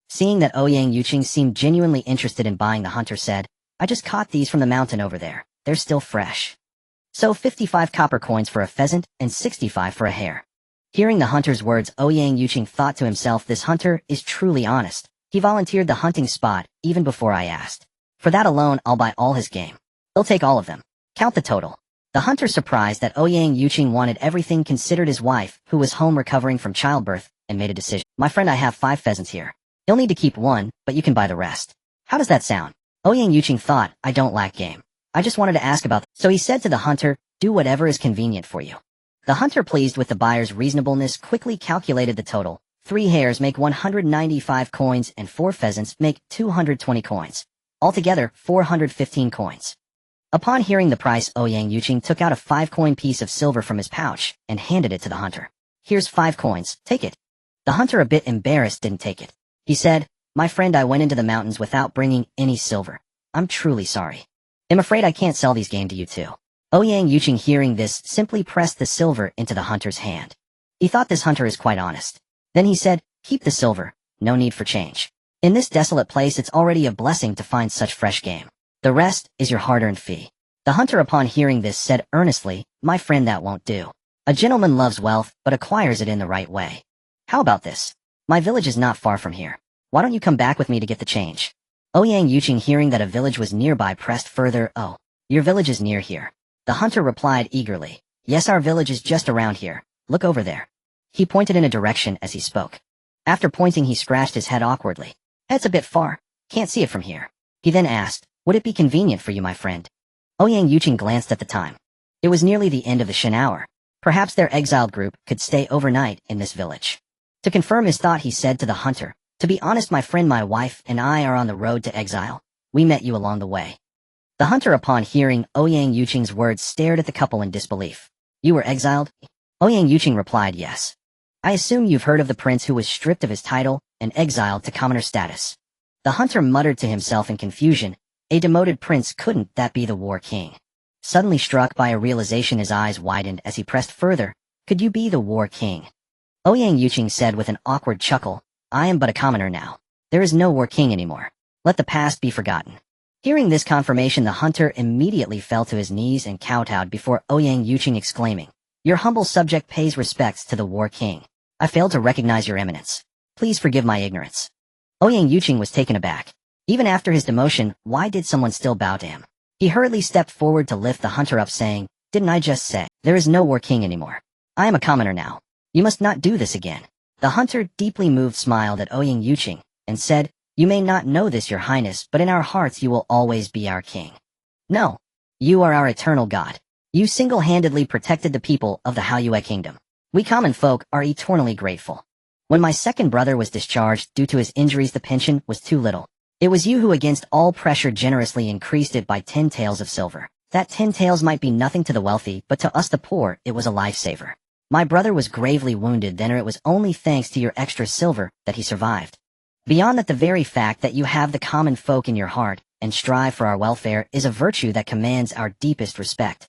Seeing that Ouyang Yuqing seemed genuinely interested in buying, the hunter said, "I just caught these from the mountain over there. They're still fresh. So 55 copper coins for a pheasant and 65 for a hare." Hearing the hunter's words, Ouyang Yuqing thought to himself, "This hunter is truly honest. He volunteered the hunting spot even before I asked. For that alone, I'll buy all his game. He'll take all of them. Count the total." The hunter, surprised that Ouyang Yuqing wanted everything, considered his wife, who was home recovering from childbirth, and made a decision. "My friend, I have 5 pheasants here. You'll need to keep one, but you can buy the rest. How does that sound?" Ouyang Yuqing thought, "I don't lack game. I just wanted to ask about that." So he said to the hunter, "Do whatever is convenient for you." The hunter, pleased with the buyer's reasonableness, quickly calculated the total. 3 hares make 195 coins and 4 pheasants make 220 coins. Altogether, 415 coins. Upon hearing the price, Ouyang Yuqing took out a 5-coin piece of silver from his pouch and handed it to the hunter. "Here's 5 coins, take it." The hunter, a bit embarrassed, didn't take it. He said, "My friend, I went into the mountains without bringing any silver. I'm truly sorry. I'm afraid I can't sell these game to you too." Ouyang Yuqing, hearing this, simply pressed the silver into the hunter's hand. He thought this hunter is quite honest. Then he said, "Keep the silver. no need for change. In this desolate place it's already a blessing to find such fresh game. The rest is your hard-earned fee. The hunter upon hearing this said earnestly, my friend, that won't do. A gentleman loves wealth, but acquires it in the right way. How about this? My village is not far from here. Why don't you come back with me to get the change? Ouyang Yuqing, hearing that a village was nearby, pressed further. Oh, your village is near here. The hunter replied eagerly. Yes, our village is just around here. Look over there. He pointed in a direction as he spoke. After pointing, he scratched his head awkwardly. That's a bit far. Can't see it from here. He then asked, would it be convenient for you, my friend? Ouyang Yuqing glanced at the time. It was nearly the end of the Shen hour. Perhaps their exiled group could stay overnight in this village. To confirm his thought, he said to the hunter, to be honest, my friend, my wife and I are on the road to exile. We met you along the way. The hunter, upon hearing Ouyang Yuqing's words, stared at the couple in disbelief. You were exiled? Ouyang Yuqing replied, yes. I assume you've heard of the prince who was stripped of his title and exiled to commoner status. The hunter muttered to himself in confusion. A demoted prince, couldn't that be the war king? Suddenly struck by a realization, his eyes widened as he pressed further. Could you be the war king? Ouyang Yuqing said with an awkward chuckle, I am but a commoner now. There is no war king anymore. Let the past be forgotten. Hearing this confirmation, the hunter immediately fell to his knees and kowtowed before Ouyang Yuqing, exclaiming, your humble subject pays respects to the war king. I failed to recognize your eminence. Please forgive my ignorance. Ouyang Yuqing was taken aback. Even after his demotion, why did someone still bow to him? He hurriedly stepped forward to lift the hunter up, saying, didn't I just say, there is no war king anymore? I am a commoner now. You must not do this again. The hunter, deeply moved, smiled at Ouyang Yuqing and said, you may not know this, your highness, but in our hearts you will always be our king. No. You are our eternal god. You single-handedly protected the people of the Haoyue kingdom. We common folk are eternally grateful. When my second brother was discharged due to his injuries, the pension was too little. It was you who, against all pressure, generously increased it by 10 taels of silver. That 10 taels might be nothing to the wealthy, but to us the poor, it was a lifesaver. My brother was gravely wounded then, or it was only thanks to your extra silver that he survived. Beyond that, the very fact that you have the common folk in your heart and strive for our welfare is a virtue that commands our deepest respect.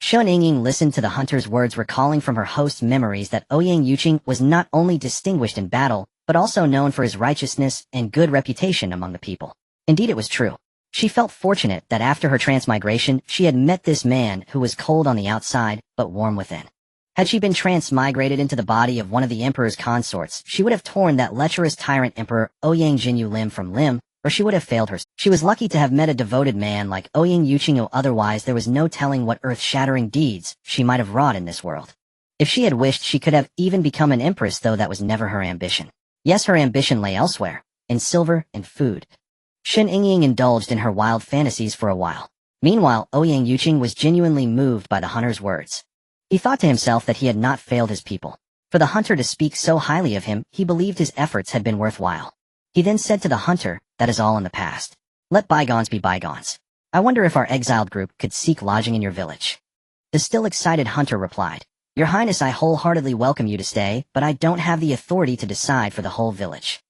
Shen Yingying listened to the hunter's words, recalling from her host's memories that Ouyang Yuqing was not only distinguished in battle, but also known for his righteousness and good reputation among the people. Indeed, it was true. She felt fortunate that after her transmigration, she had met this man who was cold on the outside, but warm within. Had she been transmigrated into the body of one of the emperor's consorts, she would have torn that lecherous tyrant emperor Ouyang Jinyu limb from limb, or she would have failed her. She was lucky to have met a devoted man like Ouyang Yuqing, otherwise there was no telling what earth-shattering deeds she might have wrought in this world. If she had wished, she could have even become an empress, though that was never her ambition. Yes, her ambition lay elsewhere, in silver and food. Shen Yingying indulged in her wild fantasies for a while. Meanwhile, Ouyang Yuqing was genuinely moved by the hunter's words. He thought to himself that he had not failed his people. For the hunter to speak so highly of him, he believed his efforts had been worthwhile. He then said to the hunter, that is all in the past. Let bygones be bygones. I wonder if our exiled group could seek lodging in your village. The still excited hunter replied, Your Highness, I wholeheartedly welcome you to stay, but I don't have the authority to decide for the whole village.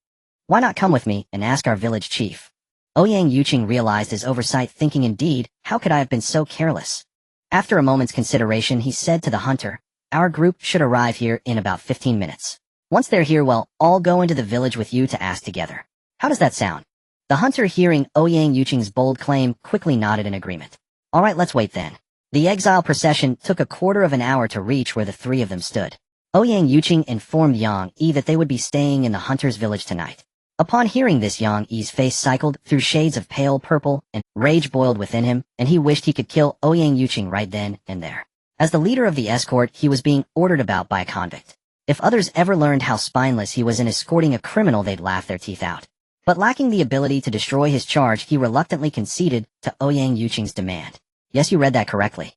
Why not come with me and ask our village chief? Ouyang Yuqing realized his oversight, thinking, indeed, how could I have been so careless? After a moment's consideration, he said to the hunter, Our group should arrive here in about 15 minutes. Once they're here, well, I'll go into the village with you to ask together. How does that sound? The hunter, hearing Ouyang Yuqing's bold claim, quickly nodded in agreement. All right, let's wait then. The exile procession took a quarter of an hour to reach where the three of them stood. Ouyang Yuqing informed Yang Yi that they would be staying in the hunter's village tonight. Upon hearing this, Yang Yi's face cycled through shades of pale purple, and rage boiled within him, and he wished he could kill Ouyang Yuqing right then and there. As the leader of the escort, he was being ordered about by a convict. If others ever learned how spineless he was in escorting a criminal, they'd laugh their teeth out. But lacking the ability to destroy his charge, he reluctantly conceded to Ouyang Yuqing's demand. Yes, you read that correctly.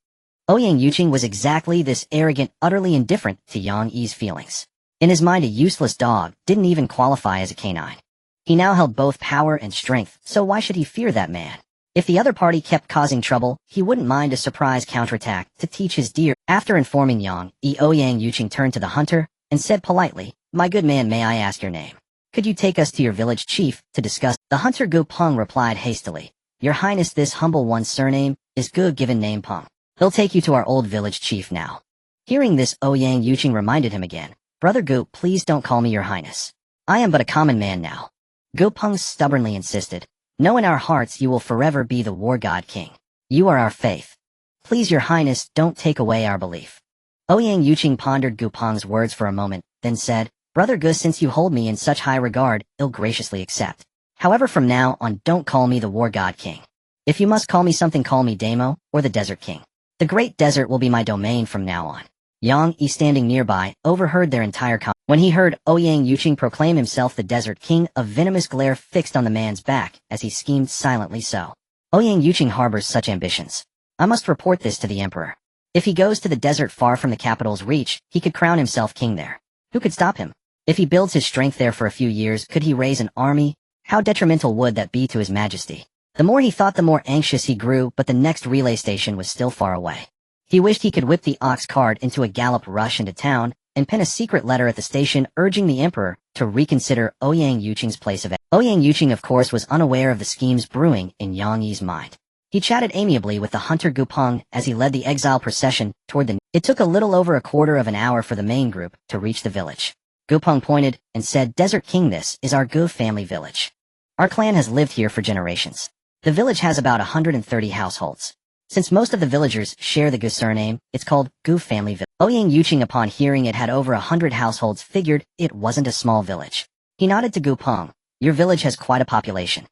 Ouyang Yuqing was exactly this arrogant, utterly indifferent to Yang Yi's feelings. In his mind, a useless dog didn't even qualify as a canine. He now held both power and strength, so why should he fear that man? If the other party kept causing trouble, he wouldn't mind a surprise counterattack to teach his dear. After informing Yang Yi, Ouyang Yuqing turned to the hunter and said politely, My good man, may I ask your name? Could you take us to your village chief to discuss? The hunter Gu Peng replied hastily, Your Highness, this humble one's surname is Gu, given name Peng. He'll take you to our old village chief now. Hearing this, Ouyang Yuqing reminded him again, Brother Gu, please don't call me your highness. I am but a common man now. Gupeng stubbornly insisted. No, in our hearts you will forever be the war god king. You are our faith. Please your highness, don't take away our belief. Ouyang Yuqing pondered Gupeng's words for a moment, then said, Brother Gu, since you hold me in such high regard, I'll graciously accept. However, from now on, don't call me the war god king. If you must call me something, call me Damo, or the desert king. The great desert will be my domain from now on. Yang Yi, standing nearby, overheard their entire conversation. When he heard Ouyang Yuqing proclaim himself the desert king, a venomous glare fixed on the man's back as he schemed silently so. Ouyang Yuqing harbors such ambitions. I must report this to the emperor. If he goes to the desert far from the capital's reach, he could crown himself king there. Who could stop him? If he builds his strength there for a few years, could he raise an army? How detrimental would that be to his majesty? The more he thought, the more anxious he grew, but the next relay station was still far away. He wished he could whip the ox cart into a gallop rush into town, and pen a secret letter at the station urging the emperor to reconsider Ouyang Yuqing's place of exile. Ouyang Yuqing, of course, was unaware of the schemes brewing in Yang Yi's mind. He chatted amiably with the hunter Gupeng as he led the exile procession toward the... It took a little over a quarter of an hour for the main group to reach the village. Gupeng pointed and said, Desert King, this is our Gu family village. Our clan has lived here for generations. The village has about 130 households. Since most of the villagers share the Gu surname, it's called Gu family village. Ouyang Yuqing, upon hearing it had over 100 households, figured it wasn't a small village. He nodded to Gupeng. Your village has quite a population.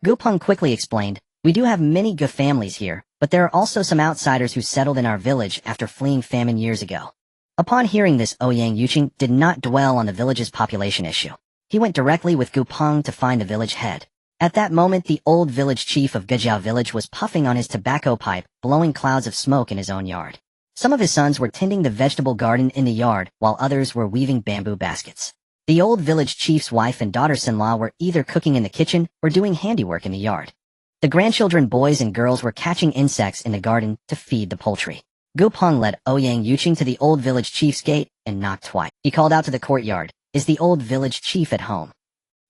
Gupeng quickly explained, we do have many Gu families here, but there are also some outsiders who settled in our village after fleeing famine years ago. Upon hearing this, Ouyang Yuqing did not dwell on the village's population issue. He went directly with Gupeng to find the village head. At that moment, the old village chief of Gujiao village was puffing on his tobacco pipe, blowing clouds of smoke in his own yard. Some of his sons were tending the vegetable garden in the yard, while others were weaving bamboo baskets. The old village chief's wife and daughter-in-law were either cooking in the kitchen or doing handiwork in the yard. The grandchildren, boys and girls, were catching insects in the garden to feed the poultry. Gupeng led Ouyang Yuqing to the old village chief's gate and knocked twice. He called out to the courtyard, Is the old village chief at home?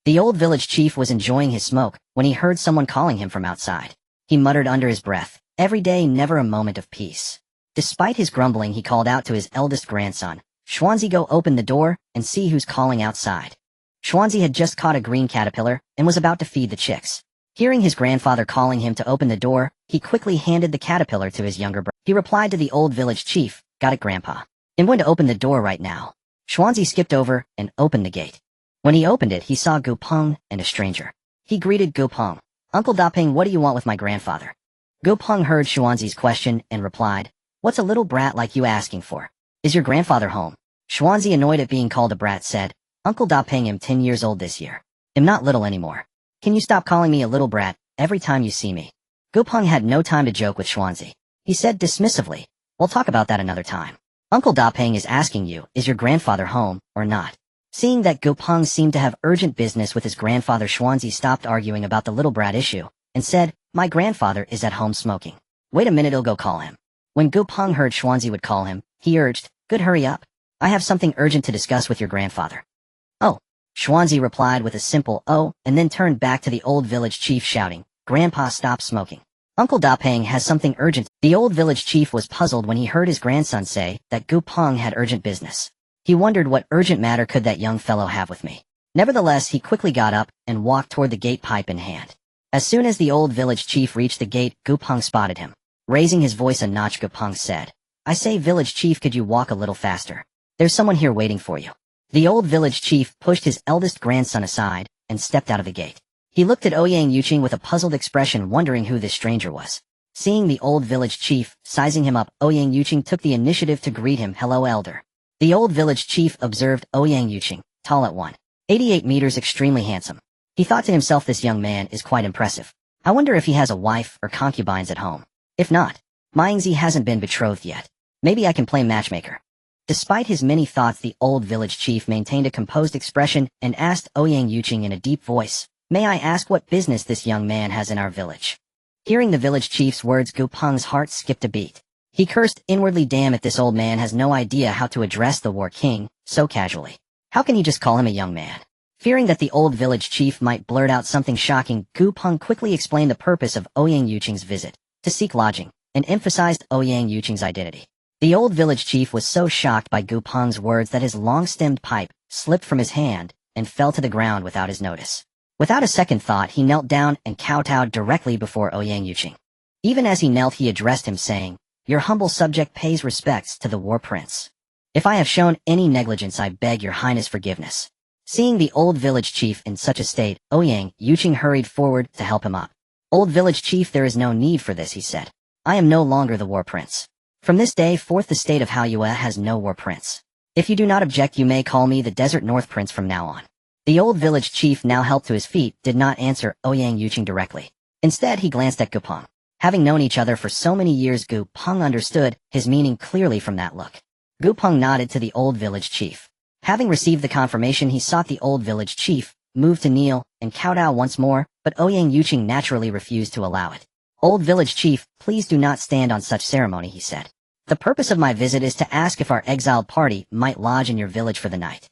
The old village chief was enjoying his smoke when he heard someone calling him from outside. He muttered under his breath, Every day, never a moment of peace. Despite his grumbling, he called out to his eldest grandson, Xuanzi, go open the door and see who's calling outside. Xuanzi had just caught a green caterpillar and was about to feed the chicks. Hearing his grandfather calling him to open the door, he quickly handed the caterpillar to his younger brother. He replied to the old village chief, Got it, Grandpa. I'm going to open the door right now. Xuanzi skipped over and opened the gate. When he opened it, he saw Gupeng and a stranger. He greeted Gupeng. Uncle Dapeng, what do you want with my grandfather? Gupeng heard Xuanzi's question and replied, What's a little brat like you asking for? Is your grandfather home? Xuanzi, annoyed at being called a brat, said, Uncle Dapeng, I'm 10 years old this year. I'm not little anymore. Can you stop calling me a little brat every time you see me? Gupeng had no time to joke with Xuanzi. He said dismissively, We'll talk about that another time. Uncle Dapeng is asking you, is your grandfather home or not? Seeing that Gupeng seemed to have urgent business with his grandfather, Xuanzi stopped arguing about the little brat issue and said, My grandfather is at home smoking. Wait a minute, I'll go call him. When Gupeng heard Xuanzi would call him, he urged, Good, hurry up. I have something urgent to discuss with your grandfather. Oh. Xuanzi replied with a simple oh, and then turned back to the old village chief shouting, Grandpa, stop smoking. Uncle Dapeng has something urgent. The old village chief was puzzled when he heard his grandson say that Gupeng had urgent business. He wondered what urgent matter could that young fellow have with me. Nevertheless, he quickly got up and walked toward the gate, pipe in hand. As soon as the old village chief reached the gate, Gupeng spotted him. Raising his voice a notch, Gupeng said, I say, village chief, could you walk a little faster? There's someone here waiting for you. The old village chief pushed his eldest grandson aside and stepped out of the gate. He looked at Ouyang Yuqing with a puzzled expression, wondering who this stranger was. Seeing the old village chief, sizing him up, Ouyang Yuqing took the initiative to greet him. Hello, elder. The old village chief observed Ouyang Yuqing, tall at 1.88 meters, extremely handsome. He thought to himself, this young man is quite impressive. I wonder if he has a wife or concubines at home. If not, Yingzi hasn't been betrothed yet. Maybe I can play matchmaker. Despite his many thoughts, the old village chief maintained a composed expression and asked Ouyang Yuqing in a deep voice, May I ask what business this young man has in our village? Hearing the village chief's words, Gupeng's heart skipped a beat. He cursed inwardly, damn it, this old man has no idea how to address the war king so casually. How can he just call him a young man? Fearing that the old village chief might blurt out something shocking, Gupeng quickly explained the purpose of Ouyang Yuqing's visit, to seek lodging, and emphasized Ouyang Yuqing's identity. The old village chief was so shocked by Gupeng's words that his long-stemmed pipe slipped from his hand and fell to the ground without his notice. Without a second thought, he knelt down and kowtowed directly before Ouyang Yuqing. Even as he knelt, he addressed him, saying, "Your humble subject pays respects to the war prince. If I have shown any negligence, I beg your highness forgiveness." Seeing the old village chief in such a state, Ouyang Yuqing hurried forward to help him up. "Old village chief, there is no need for this," he said. "I am no longer the war prince. From this day forth the state of Haoyue has no war prince. If you do not object, you may call me the Desert North Prince from now on." The old village chief, now helped to his feet, did not answer Ouyang Yuqing directly. Instead, he glanced at Gupeng. Having known each other for so many years, Gupeng understood his meaning clearly from that look. Gupeng nodded to the old village chief. Having received the confirmation, he sought the old village chief, moved to kneel, and kowtow once more, but Ouyang Yuqing naturally refused to allow it. "Old village chief, please do not stand on such ceremony," he said. "The purpose of my visit is to ask if our exiled party might lodge in your village for the night.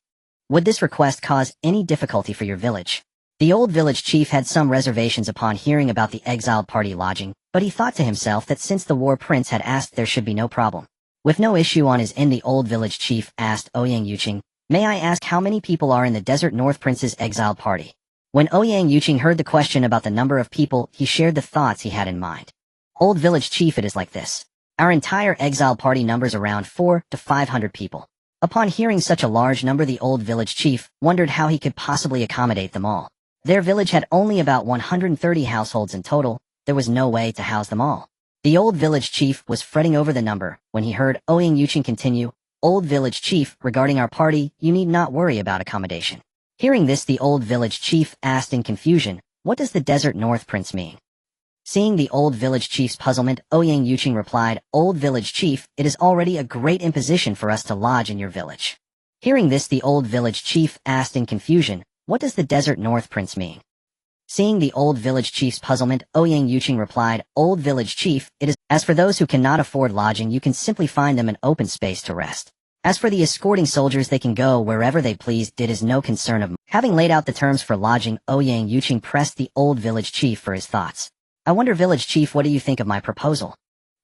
Would this request cause any difficulty for your village?" The old village chief had some reservations upon hearing about the exiled party lodging, but he thought to himself that since the war prince had asked, there should be no problem. With no issue on his end, the old village chief asked Ouyang Yuqing, "May I ask how many people are in the Desert North Prince's exiled party?" When Ouyang Yuqing heard the question about the number of people, he shared the thoughts he had in mind. "Old village chief, it is like this. Our entire exile party numbers around 400 to 500 people." Upon hearing such a large number, the old village chief wondered how he could possibly accommodate them all. Their village had only about 130 households in total. There was no way to house them all. The old village chief was fretting over the number when he heard Ouyang Yuqing continue, "Old village chief, regarding our party, you need not worry about accommodation." Hearing this, the old village chief asked in confusion, "What does the Desert North Prince mean?" Seeing the old village chief's puzzlement, Ouyang Yuqing replied, "Old village chief, it is already a great imposition for us to lodge in your village." Hearing this, the old village chief asked in confusion, "What does the Desert North Prince mean?" Seeing the old village chief's puzzlement, Ouyang Yuqing replied, "Old village chief, it is, as for those who cannot afford lodging, you can simply find them an open space to rest. As for the escorting soldiers, they can go wherever they please. It is no concern of mine." Having laid out the terms for lodging, Ouyang Yuqing pressed the old village chief for his thoughts. "I wonder, village chief, what do you think of my proposal?"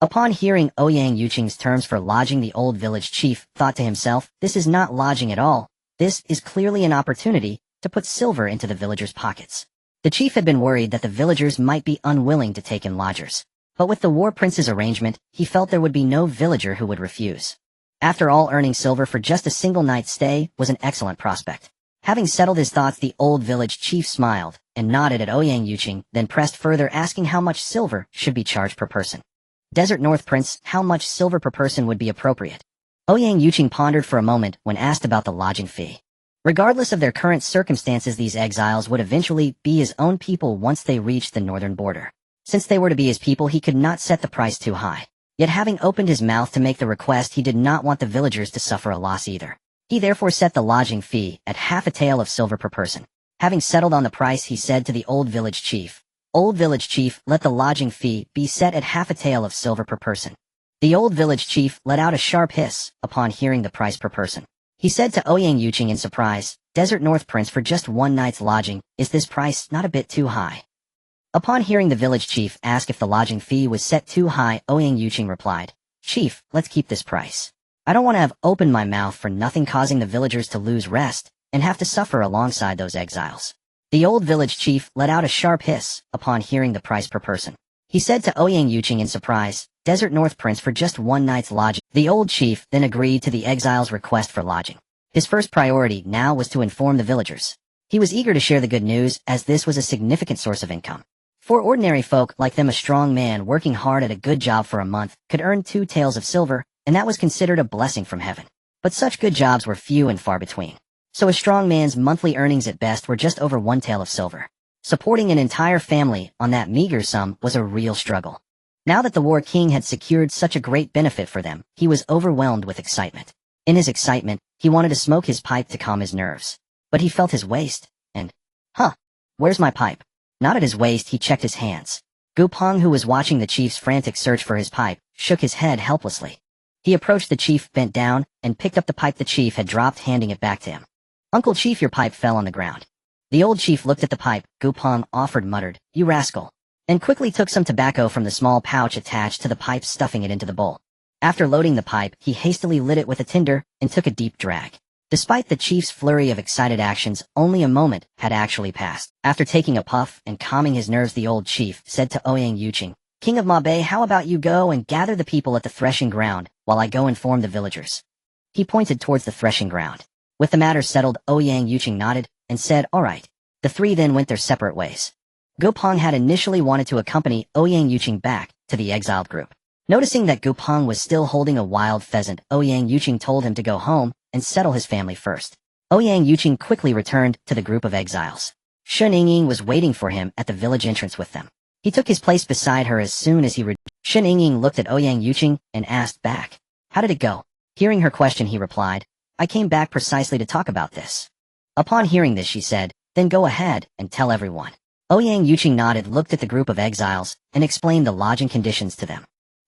Upon hearing Ouyang Yuqing's terms for lodging, the old village chief thought to himself, "This is not lodging at all. This is clearly an opportunity to put silver into the villagers' pockets." The chief had been worried that the villagers might be unwilling to take in lodgers. But with the war prince's arrangement, he felt there would be no villager who would refuse. After all, earning silver for just a single night's stay was an excellent prospect. Having settled his thoughts, the old village chief smiled and nodded at Ouyang Yuqing, then pressed further, asking how much silver should be charged per person. "Desert North Prince, how much silver per person would be appropriate?" Ouyang Yuqing pondered for a moment when asked about the lodging fee. Regardless of their current circumstances, these exiles would eventually be his own people once they reached the northern border. Since they were to be his people, he could not set the price too high. Yet having opened his mouth to make the request, he did not want the villagers to suffer a loss either. He therefore set the lodging fee at half a tael of silver per person. Having settled on the price, he said to the old village chief, "Old village chief, let the lodging fee be set at half a tael of silver per person." The old village chief let out a sharp hiss upon hearing the price per person. He said to Ouyang Yuqing in surprise, "Desert North Prince, for just one night's lodging, is this price not a bit too high?" Upon hearing the village chief ask if the lodging fee was set too high, Ouyang Yuqing replied, "Chief, let's keep this price. I don't want to have opened my mouth for nothing, causing the villagers to lose rest and have to suffer alongside those exiles." The old village chief let out a sharp hiss upon hearing the price per person. He said to Ouyang Yuqing in surprise, "Desert North Prince, for just one night's lodging." The old chief then agreed to the exile's request for lodging. His first priority now was to inform the villagers. He was eager to share the good news, as this was a significant source of income. For ordinary folk like them, a strong man working hard at a good job for a month could earn 2 taels of silver, and that was considered a blessing from heaven. But such good jobs were few and far between. So a strong man's monthly earnings at best were just over 1 tael of silver. Supporting an entire family on that meager sum was a real struggle. Now that the war king had secured such a great benefit for them, he was overwhelmed with excitement. In his excitement, he wanted to smoke his pipe to calm his nerves. But he felt his waist, and, where's my pipe? Not at his waist, he checked his hands. Gupeng, who was watching the chief's frantic search for his pipe, shook his head helplessly. He approached the chief, bent down, and picked up the pipe the chief had dropped, handing it back to him. "Uncle Chief, your pipe fell on the ground." The old chief looked at the pipe Gupeng offered, muttered, "You rascal," and quickly took some tobacco from the small pouch attached to the pipe, stuffing it into the bowl. After loading the pipe, he hastily lit it with a tinder and took a deep drag. Despite the chief's flurry of excited actions, only a moment had actually passed. After taking a puff and calming his nerves, the old chief said to Ouyang Yuqing, "King of Ma Bei, how about you go and gather the people at the threshing ground, while I go inform the villagers?" He pointed towards the threshing ground. With the matter settled, Ouyang Yuqing nodded and said, "All right." The three then went their separate ways. Gopeng had initially wanted to accompany Ouyang Yuqing back to the exiled group. Noticing that Gopeng was still holding a wild pheasant, Ouyang Yuqing told him to go home and settle his family first. Ouyang Yuqing quickly returned to the group of exiles. Shen Yingying was waiting for him at the village entrance with them. He took his place beside her as soon as he Shen Yingying looked at Ouyang Yuqing and asked back, "How did it go?" Hearing her question, he replied, "I came back precisely to talk about this." Upon hearing this, she said, "Then go ahead and tell everyone." Ouyang Yuqing nodded, looked at the group of exiles, and explained the lodging conditions to them.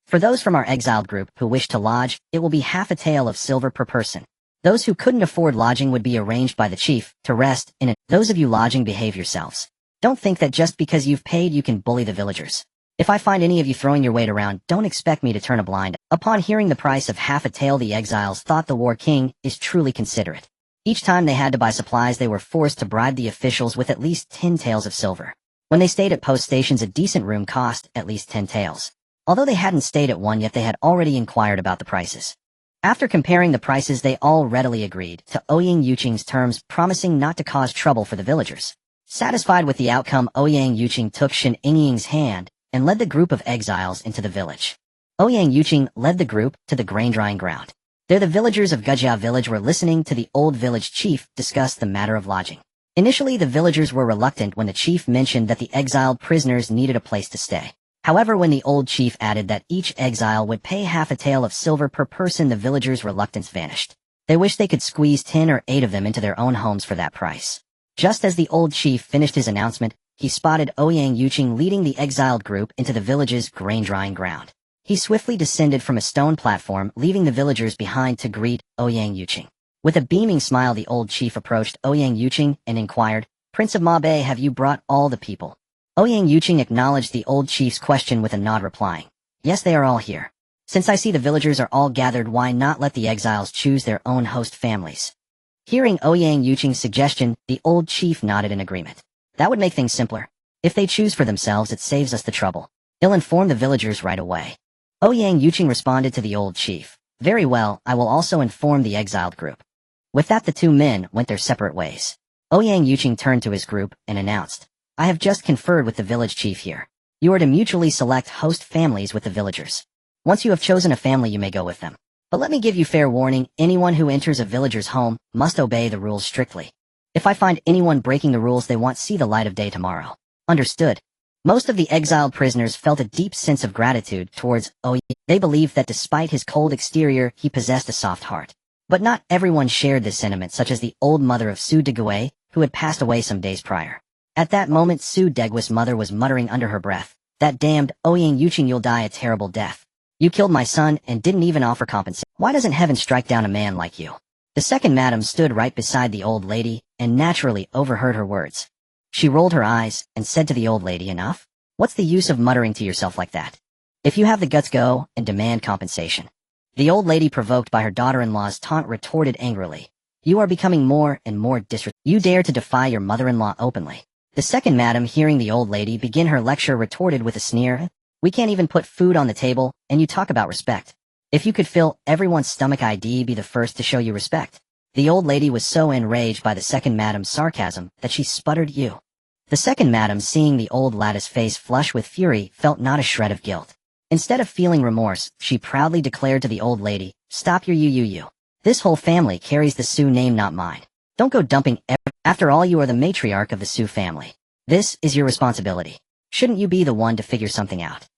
"For those from our exiled group who wish to lodge, it will be half a tael of silver per person. Those who couldn't afford lodging would be arranged by the chief to rest in it. Those of you lodging, behave yourselves. Don't think that just because you've paid you can bully the villagers. If I find any of you throwing your weight around, don't expect me to turn a blind eye." Upon hearing the price of half a tael, the exiles thought the war king is truly considerate. Each time they had to buy supplies, they were forced to bribe the officials with at least 10 taels of silver. When they stayed at post stations, a decent room cost at least 10 taels. Although they hadn't stayed at one yet, they had already inquired about the prices. After comparing the prices, they all readily agreed to Ouyang Yuqing's terms, promising not to cause trouble for the villagers. Satisfied with the outcome, Ouyang Yuqing took Shen Yingying's hand and led the group of exiles into the village. Ouyang Yuqing led the group to the grain-drying ground. There the villagers of Gujiao village were listening to the old village chief discuss the matter of lodging. Initially, the villagers were reluctant when the chief mentioned that the exiled prisoners needed a place to stay. However, when the old chief added that each exile would pay half a tael of silver per person, the villagers' reluctance vanished. They wished they could squeeze 10 or 8 of them into their own homes for that price. Just as the old chief finished his announcement, he spotted Ouyang Yuqing leading the exiled group into the village's grain-drying ground. He swiftly descended from a stone platform, leaving the villagers behind to greet Ouyang Yuqing. With a beaming smile, the old chief approached Ouyang Yuqing and inquired, "Prince of Ma Bei, have you brought all the people?" Ouyang Yuqing acknowledged the old chief's question with a nod, replying, "Yes, they are all here. Since I see the villagers are all gathered, why not let the exiles choose their own host families?" Hearing Ouyang Yuqing's suggestion, the old chief nodded in agreement. "That would make things simpler. If they choose for themselves, it saves us the trouble. He'll inform the villagers right away." Ouyang Yuqing responded to the old chief, "Very well, I will also inform the exiled group." With that, the two men went their separate ways. Ouyang Yuqing turned to his group and announced, "I have just conferred with the village chief here. You are to mutually select host families with the villagers. Once you have chosen a family, you may go with them. But let me give you fair warning, anyone who enters a villager's home must obey the rules strictly. If I find anyone breaking the rules, they won't see the light of day tomorrow." Understood. Most of the exiled prisoners felt a deep sense of gratitude towards Ouyang. They believed that despite his cold exterior, he possessed a soft heart. But not everyone shared this sentiment, such as the old mother of Su Degui, who had passed away some days prior. At that moment, Su Degui's mother was muttering under her breath, "That damned Ouyang Yuqing, you'll die a terrible death. You killed my son and didn't even offer compensation. Why doesn't heaven strike down a man like you?" The second madam stood right beside the old lady and naturally overheard her words. She rolled her eyes and said to the old lady, "Enough? What's the use of muttering to yourself like that? If you have the guts, go and demand compensation." The old lady, provoked by her daughter-in-law's taunt, retorted angrily, "You are becoming more and more disrespectful. You dare to defy your mother-in-law openly." The second madam, hearing the old lady begin her lecture, retorted with a sneer, "We can't even put food on the table, and you talk about respect. If you could fill everyone's stomach, I'd be the first to show you respect." The old lady was so enraged by the second madam's sarcasm that she sputtered, "You." The second madam, seeing the old lady's face flush with fury, felt not a shred of guilt. Instead of feeling remorse, she proudly declared to the old lady, "Stop your you. This whole family carries the Su name, not mine. Don't go dumping After all, you are the matriarch of the Su family. This is your responsibility. Shouldn't you be the one to figure something out?"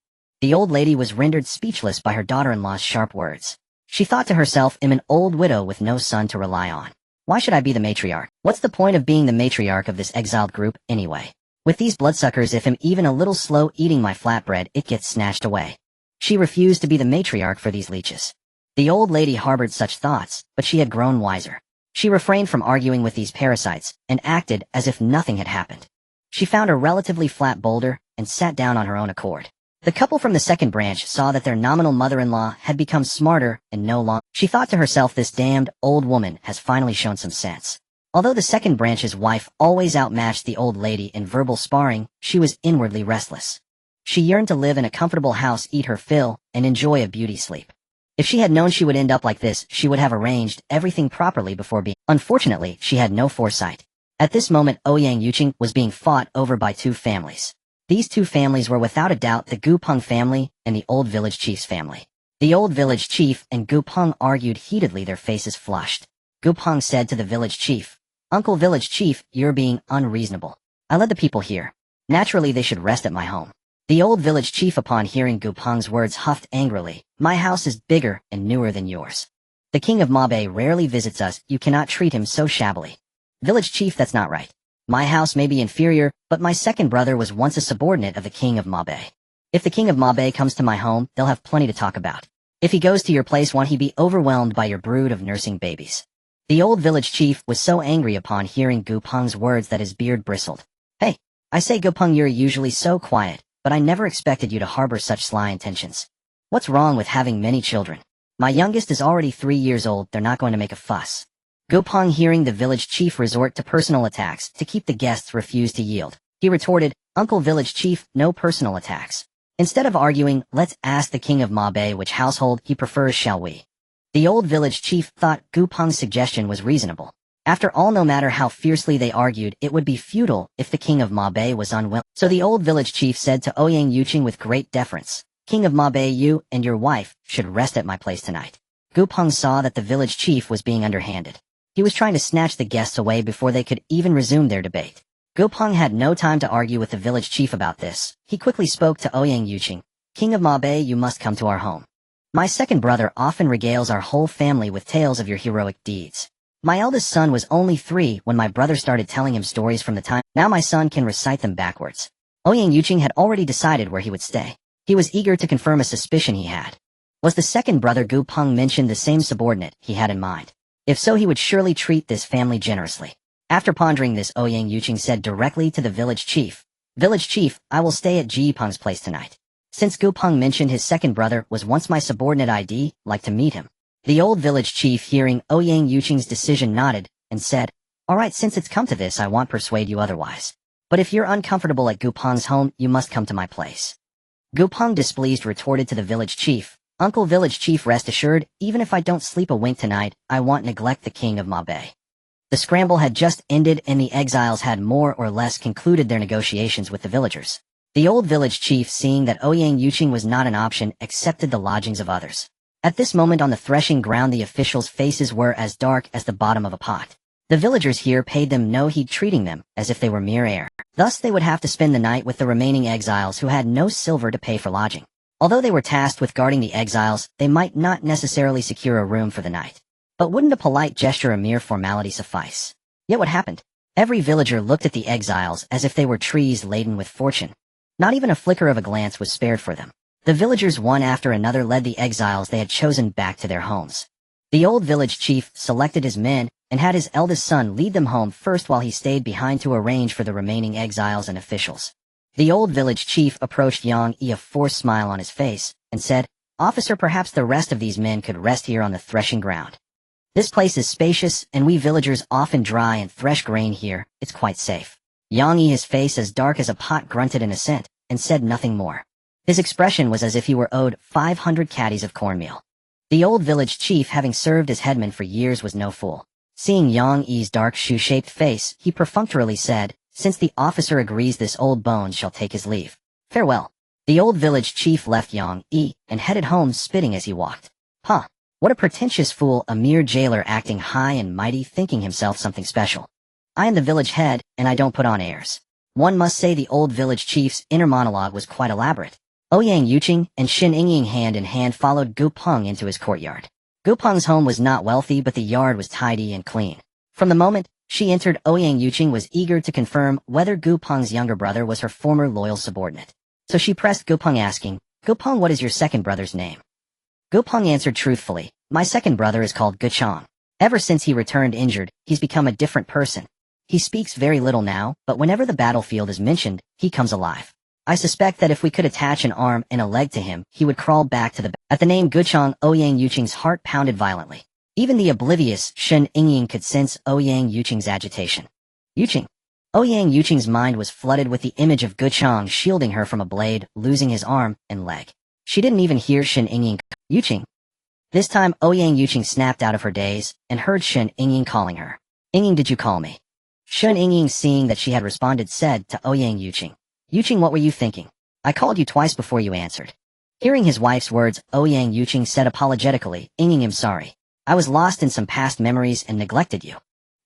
The old lady was rendered speechless by her daughter-in-law's sharp words. She thought to herself, "I'm an old widow with no son to rely on. Why should I be the matriarch? What's the point of being the matriarch of this exiled group, anyway? With these bloodsuckers, if I'm even a little slow eating my flatbread, it gets snatched away." She refused to be the matriarch for these leeches. The old lady harbored such thoughts, but she had grown wiser. She refrained from arguing with these parasites and acted as if nothing had happened. She found a relatively flat boulder and sat down on her own accord. The couple from the second branch saw that their nominal mother-in-law had become smarter and no longer. She thought to herself, this damned old woman has finally shown some sense. Although the second branch's wife always outmatched the old lady in verbal sparring, she was inwardly restless. She yearned to live in a comfortable house, eat her fill, and enjoy a beauty sleep. If she had known she would end up like this, she would have arranged everything properly before being. Unfortunately, she had no foresight. At this moment, Ouyang Yuqing was being fought over by two families. These two families were without a doubt the Gupeng family and the old village chief's family. The old village chief and Gupeng argued heatedly, their faces flushed. Gupeng said to the village chief, "Uncle Village Chief, you're being unreasonable. I led the people here. Naturally they should rest at my home." The old village chief, upon hearing Gupeng's words, huffed angrily, "My house is bigger and newer than yours. The king of Mabe rarely visits us, you cannot treat him so shabbily." "Village chief, that's not right. My house may be inferior, but my second brother was once a subordinate of the king of Mabe. If the king of Mabe comes to my home, they'll have plenty to talk about. If he goes to your place, won't he be overwhelmed by your brood of nursing babies?" The old village chief was so angry upon hearing Gupeng's words that his beard bristled. "Hey, I say Gupeng, you're usually so quiet, but I never expected you to harbor such sly intentions. What's wrong with having many children? My youngest is already 3 years old, they're not going to make a fuss." Gupeng, hearing the village chief resort to personal attacks to keep the guests, refused to yield. He retorted, "Uncle Village Chief, no personal attacks. Instead of arguing, let's ask the king of Mabe which household he prefers, shall we?" The old village chief thought Gupeng's suggestion was reasonable. After all, no matter how fiercely they argued, it would be futile if the king of Mabe was unwilling. So the old village chief said to Ouyang Yuqing with great deference, "King of Mabe, you and your wife should rest at my place tonight." Gupeng saw that the village chief was being underhanded. He was trying to snatch the guests away before they could even resume their debate. Gupeng had no time to argue with the village chief about this. He quickly spoke to Ouyang Yuqing, "King of Mabe, you must come to our home. My second brother often regales our whole family with tales of your heroic deeds. My eldest son was only 3 when my brother started telling him stories from the time. Now my son can recite them backwards." Ouyang Yuqing had already decided where he would stay. He was eager to confirm a suspicion he had. Was the second brother Gupeng mentioned the same subordinate he had in mind? If so, he would surely treat this family generously. After pondering this, Ouyang Yuqing said directly to the village chief, "Village chief, I will stay at Gupeng's place tonight. Since Gupeng mentioned his second brother was once my subordinate, I'd like to meet him." The old village chief, hearing Ouyang Yuqing's decision, nodded and said, "All right, since it's come to this, I won't persuade you otherwise. But if you're uncomfortable at Gupeng's home, you must come to my place." Gupeng, displeased, retorted to the village chief, "Uncle Village Chief, rest assured, even if I don't sleep a wink tonight, I won't neglect the king of Mabe." The scramble had just ended and the exiles had more or less concluded their negotiations with the villagers. The old village chief, seeing that Ouyang Yuqing was not an option, accepted the lodgings of others. At this moment on the threshing ground, the officials' faces were as dark as the bottom of a pot. The villagers here paid them no heed, treating them as if they were mere air. Thus they would have to spend the night with the remaining exiles who had no silver to pay for lodging. Although they were tasked with guarding the exiles, they might not necessarily secure a room for the night. But wouldn't a polite gesture, a mere formality, suffice? Yet what happened? Every villager looked at the exiles as if they were trees laden with fortune. Not even a flicker of a glance was spared for them. The villagers, one after another, led the exiles they had chosen back to their homes. The old village chief selected his men and had his eldest son lead them home first, while he stayed behind to arrange for the remaining exiles and officials. The old village chief approached Yang Yi, a forced smile on his face, and said, "Officer, perhaps the rest of these men could rest here on the threshing ground. This place is spacious, and we villagers often dry and thresh grain here. It's quite safe." Yang Yi, his face as dark as a pot, grunted in assent, and said nothing more. His expression was as if he were owed 500 caddies of cornmeal. The old village chief, having served as headman for years, was no fool. Seeing Yang Yi's dark shoe-shaped face, he perfunctorily said, "Since the officer agrees, this old bones shall take his leave. Farewell." The old village chief left Yang Yi and headed home, spitting as he walked. Huh, what a pretentious fool, a mere jailer acting high and mighty, thinking himself something special. I am the village head, and I don't put on airs. One must say the old village chief's inner monologue was quite elaborate. Ouyang Yuqing and Shen Yingying hand in hand followed Gupeng into his courtyard. Gupeng's home was not wealthy, but the yard was tidy and clean. From the moment she entered, Ouyang Yuqing was eager to confirm whether Gupeng's younger brother was her former loyal subordinate. So she pressed Gupeng, asking, "Gupeng, what is your second brother's name?" Gupeng answered truthfully, "My second brother is called Guchang. Ever since he returned injured, he's become a different person. He speaks very little now, but whenever the battlefield is mentioned, he comes alive. I suspect that if we could attach an arm and a leg to him, he would crawl back to the back. At the name Guchang, Ouyang Yuqing's heart pounded violently. Even the oblivious Shen Yingying could sense Ouyang Yuqing's agitation. Yuqing. Ouyang Yuqing's mind was flooded with the image of Guchang shielding her from a blade, losing his arm and leg. She didn't even hear Shen Yingying. Yuqing. This time, Ouyang Yuqing snapped out of her daze and heard Shen Yingying calling her. Yingying, did you call me? Shen Yingying, seeing that she had responded, said to Ouyang Yuqing. Yuqing, what were you thinking? I called you twice before you answered. Hearing his wife's words, Ouyang Yuqing said apologetically, Yingying, I'm sorry. I was lost in some past memories and neglected you.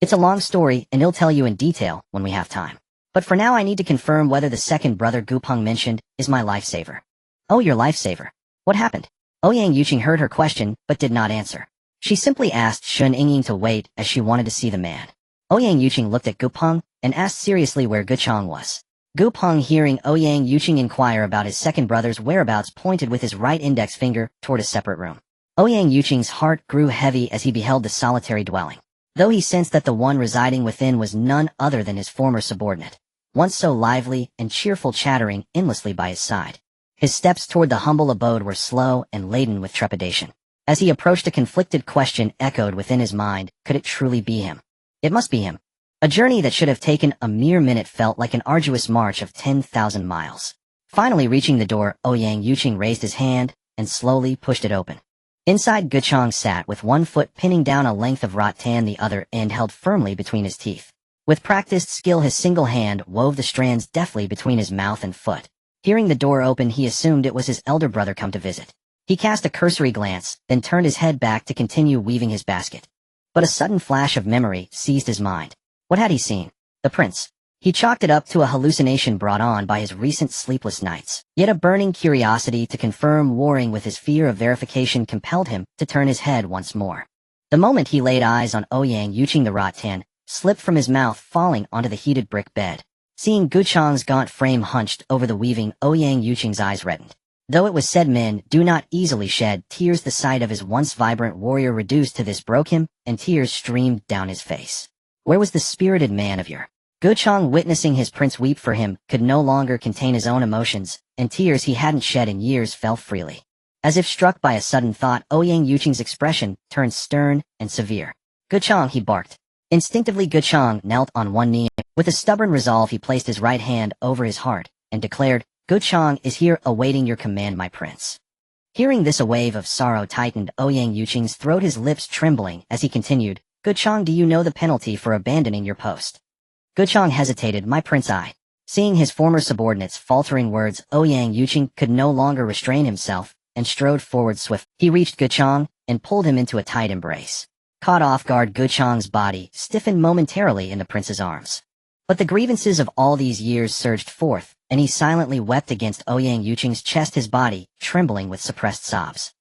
It's a long story, and I'll tell you in detail when we have time. But for now I need to confirm whether the second brother Gupeng mentioned is my lifesaver. Oh, your lifesaver. What happened? Ouyang Yuqing heard her question, but did not answer. She simply asked Shen Yingying to wait as she wanted to see the man. Ouyang Yuqing looked at Gupeng and asked seriously where Guchang was. Gupeng, hearing Ouyang Yuqing inquire about his second brother's whereabouts, pointed with his right index finger toward a separate room. Ouyang Yuqing's heart grew heavy as he beheld the solitary dwelling, though he sensed that the one residing within was none other than his former subordinate, once so lively and cheerful, chattering endlessly by his side. His steps toward the humble abode were slow and laden with trepidation. As he approached, a conflicted question echoed within his mind, could it truly be him? It must be him. A journey that should have taken a mere minute felt like an arduous march of 10,000 miles. Finally reaching the door, Ouyang Yuqing raised his hand and slowly pushed it open. Inside, Guchang sat with one foot pinning down a length of rattan, the other end held firmly between his teeth. With practiced skill, his single hand wove the strands deftly between his mouth and foot. Hearing the door open, he assumed it was his elder brother come to visit. He cast a cursory glance, then turned his head back to continue weaving his basket. But a sudden flash of memory seized his mind. What had he seen? The prince. He chalked it up to a hallucination brought on by his recent sleepless nights. Yet a burning curiosity to confirm, warring with his fear of verification, compelled him to turn his head once more. The moment he laid eyes on Ouyang Yuqing, the rattan slipped from his mouth, falling onto the heated brick bed. Seeing Guchang's gaunt frame hunched over the weaving, Ouyang Yuqing's eyes reddened. Though it was said men do not easily shed tears, the sight of his once vibrant warrior reduced to this broke him, and tears streamed down his face. Where was the spirited man of yore? Guchang, witnessing his prince weep for him, could no longer contain his own emotions, and tears he hadn't shed in years fell freely. As if struck by a sudden thought, Ouyang Yuqing's expression turned stern and severe. Guchang, he barked. Instinctively, Guchang knelt on one knee. With a stubborn resolve, he placed his right hand over his heart and declared, Guchang is here awaiting your command, my prince. Hearing this, a wave of sorrow tightened Ouyang Yuqing's throat, his lips trembling as he continued, Guchang, do you know the penalty for abandoning your post? Guchang hesitated. My prince, I. Seeing his former subordinate's faltering words, Ouyang Yuqing could no longer restrain himself and strode forward swiftly. He reached Guchang and pulled him into a tight embrace. Caught off guard, Guchang's body stiffened momentarily in the prince's arms. But the grievances of all these years surged forth, and he silently wept against Ouyang Yuqing's chest, his body trembling with suppressed sobs.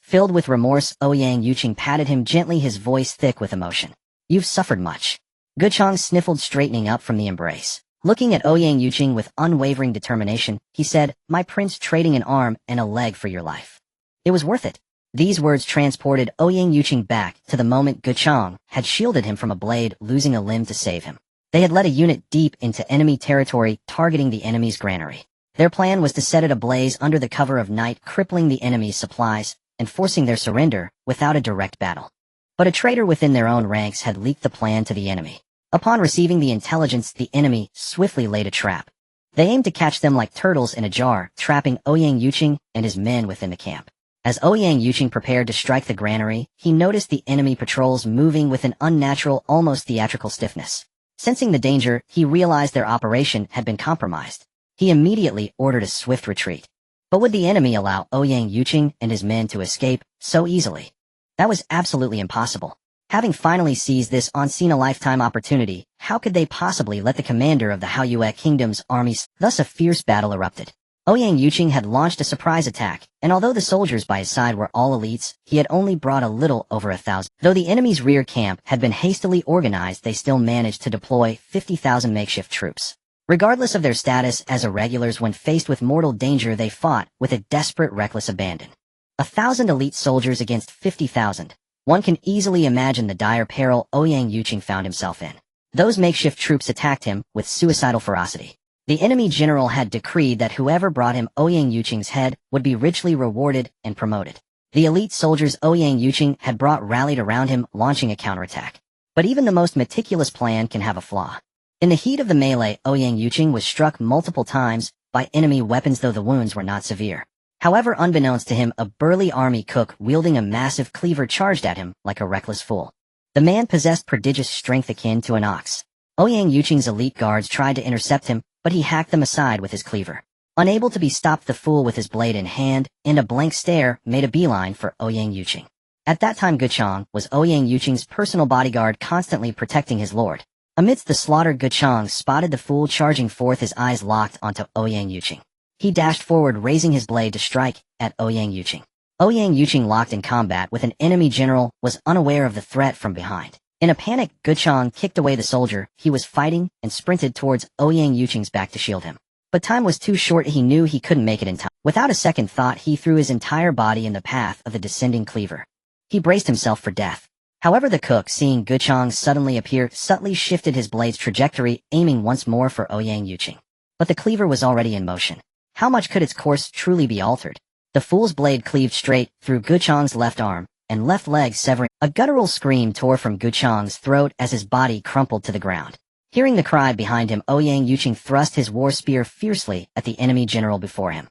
Filled with remorse, Ouyang Yuqing patted him gently, his voice thick with emotion. You've suffered much. Guchang sniffled, straightening up from the embrace. Looking at Ouyang Yuqing with unwavering determination, he said, my prince, trading an arm and a leg for your life. It was worth it. These words transported Ouyang Yuqing back to the moment Guchang had shielded him from a blade, losing a limb to save him. They had led a unit deep into enemy territory, targeting the enemy's granary. Their plan was to set it ablaze under the cover of night, crippling the enemy's supplies and forcing their surrender without a direct battle. But a traitor within their own ranks had leaked the plan to the enemy. Upon receiving the intelligence, the enemy swiftly laid a trap. They aimed to catch them like turtles in a jar, trapping Ouyang Yuqing and his men within the camp. As Ouyang Yuqing prepared to strike the granary, he noticed the enemy patrols moving with an unnatural, almost theatrical stiffness. Sensing the danger, he realized their operation had been compromised. He immediately ordered a swift retreat. But would the enemy allow Ouyang Yuqing and his men to escape so easily? That was absolutely impossible. Having finally seized this once-in-a-lifetime opportunity, how could they possibly let the commander of the Haoyue Kingdom's armies? Thus a fierce battle erupted. Ouyang Yuqing had launched a surprise attack, and although the soldiers by his side were all elites, he had only brought a little over 1,000. Though the enemy's rear camp had been hastily organized, they still managed to deploy 50,000 makeshift troops. Regardless of their status as irregulars, when faced with mortal danger, they fought with a desperate, reckless abandon. 1,000 elite soldiers against 50,000. One can easily imagine the dire peril Ouyang Yuqing found himself in. Those makeshift troops attacked him with suicidal ferocity. The enemy general had decreed that whoever brought him Ouyang Yuqing's head would be richly rewarded and promoted. The elite soldiers Ouyang Yuqing had brought rallied around him, launching a counterattack. But even the most meticulous plan can have a flaw. In the heat of the melee, Ouyang Yuqing was struck multiple times by enemy weapons, though the wounds were not severe. However, unbeknownst to him, a burly army cook wielding a massive cleaver charged at him like a reckless fool. The man possessed prodigious strength akin to an ox. Ouyang Yuqing's elite guards tried to intercept him, but he hacked them aside with his cleaver. Unable to be stopped, the fool with his blade in hand and a blank stare made a beeline for Ouyang Yuqing. At that time, Guchang was Ouyang Yuqing's personal bodyguard, constantly protecting his lord. Amidst the slaughter, Guchang spotted the fool charging forth, his eyes locked onto Ouyang Yuqing. He dashed forward, raising his blade to strike at Ouyang Yuqing. Ouyang Yuqing, locked in combat with an enemy general, was unaware of the threat from behind. In a panic, Guchang kicked away the soldier he was fighting and sprinted towards Ouyang Yuqing's back to shield him. But time was too short. He knew he couldn't make it in time. Without a second thought, he threw his entire body in the path of the descending cleaver. He braced himself for death. However, the cook, seeing Guchang suddenly appear, subtly shifted his blade's trajectory, aiming once more for Ouyang Yuqing. But the cleaver was already in motion. How much could its course truly be altered? The fool's blade cleaved straight through Guchang's left arm and left leg, severing. A guttural scream tore from Guchang's throat as his body crumpled to the ground. Hearing the cry behind him, Ouyang Yuqing thrust his war spear fiercely at the enemy general before him.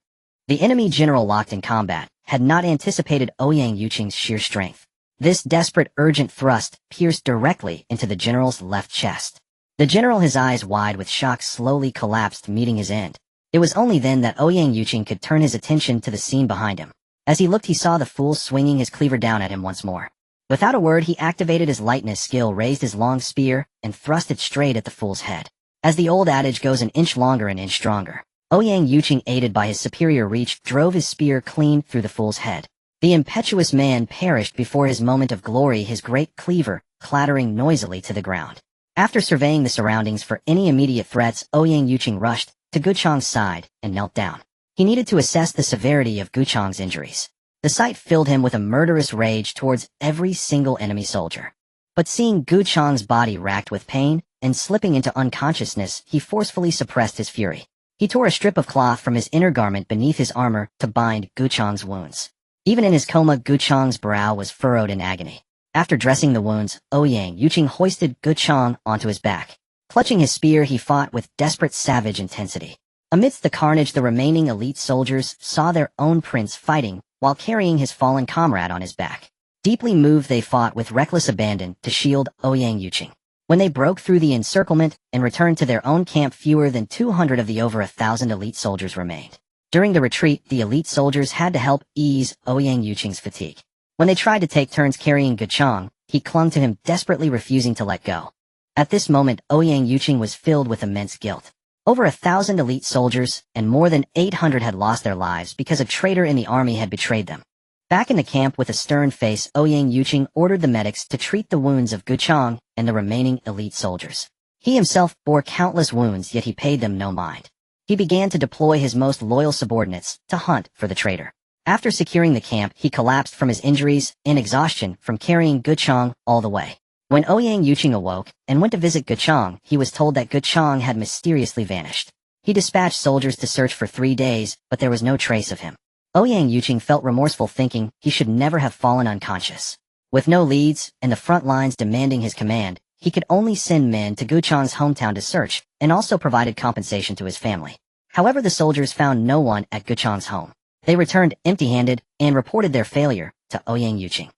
The enemy general, locked in combat, had not anticipated Ouyang Yuqing's sheer strength. This desperate, urgent thrust pierced directly into the general's left chest. The general, his eyes wide with shock, slowly collapsed, meeting his end. It was only then that Ouyang Yuqing could turn his attention to the scene behind him. As he looked, he saw the fool swinging his cleaver down at him once more. Without a word, he activated his lightness skill, raised his long spear, and thrust it straight at the fool's head. As the old adage goes, an inch longer, an inch stronger. Ouyang Yuqing, aided by his superior reach, drove his spear clean through the fool's head. The impetuous man perished before his moment of glory, his great cleaver clattering noisily to the ground. After surveying the surroundings for any immediate threats, Ouyang Yuqing rushed to Guchang's side and knelt down. He needed to assess the severity of Guchang's injuries. The sight filled him with a murderous rage towards every single enemy soldier. But seeing Guchang's body racked with pain and slipping into unconsciousness, he forcefully suppressed his fury. He tore a strip of cloth from his inner garment beneath his armor to bind Guchang's wounds. Even in his coma, Guchang's brow was furrowed in agony. After dressing the wounds, Ouyang Yuqing hoisted Guchang onto his back. Clutching his spear, he fought with desperate, savage intensity. Amidst the carnage, the remaining elite soldiers saw their own prince fighting while carrying his fallen comrade on his back. Deeply moved, they fought with reckless abandon to shield Ouyang Yuqing. When they broke through the encirclement and returned to their own camp, fewer than 200 of the over 1,000 elite soldiers remained. During the retreat, the elite soldiers had to help ease Ouyang Yuqing's fatigue. When they tried to take turns carrying Guchang, he clung to him, desperately refusing to let go. At this moment, Ouyang Yuqing was filled with immense guilt. Over 1,000 elite soldiers and more than 800 had lost their lives because a traitor in the army had betrayed them. Back in the camp with a stern face, Ouyang Yuqing ordered the medics to treat the wounds of Guchang and the remaining elite soldiers. He himself bore countless wounds, yet he paid them no mind. He began to deploy his most loyal subordinates to hunt for the traitor. After securing the camp, he collapsed from his injuries and exhaustion from carrying Guchang all the way. When Ouyang Yuqing awoke and went to visit Guchang, he was told that Guchang had mysteriously vanished. He dispatched soldiers to search for 3 days, but there was no trace of him. Ouyang Yuqing felt remorseful, thinking he should never have fallen unconscious. With no leads and the front lines demanding his command, he could only send men to Guchang's hometown to search, and also provided compensation to his family. However, the soldiers found no one at Guchang's home. They returned empty-handed and reported their failure to Ouyang Yuqing.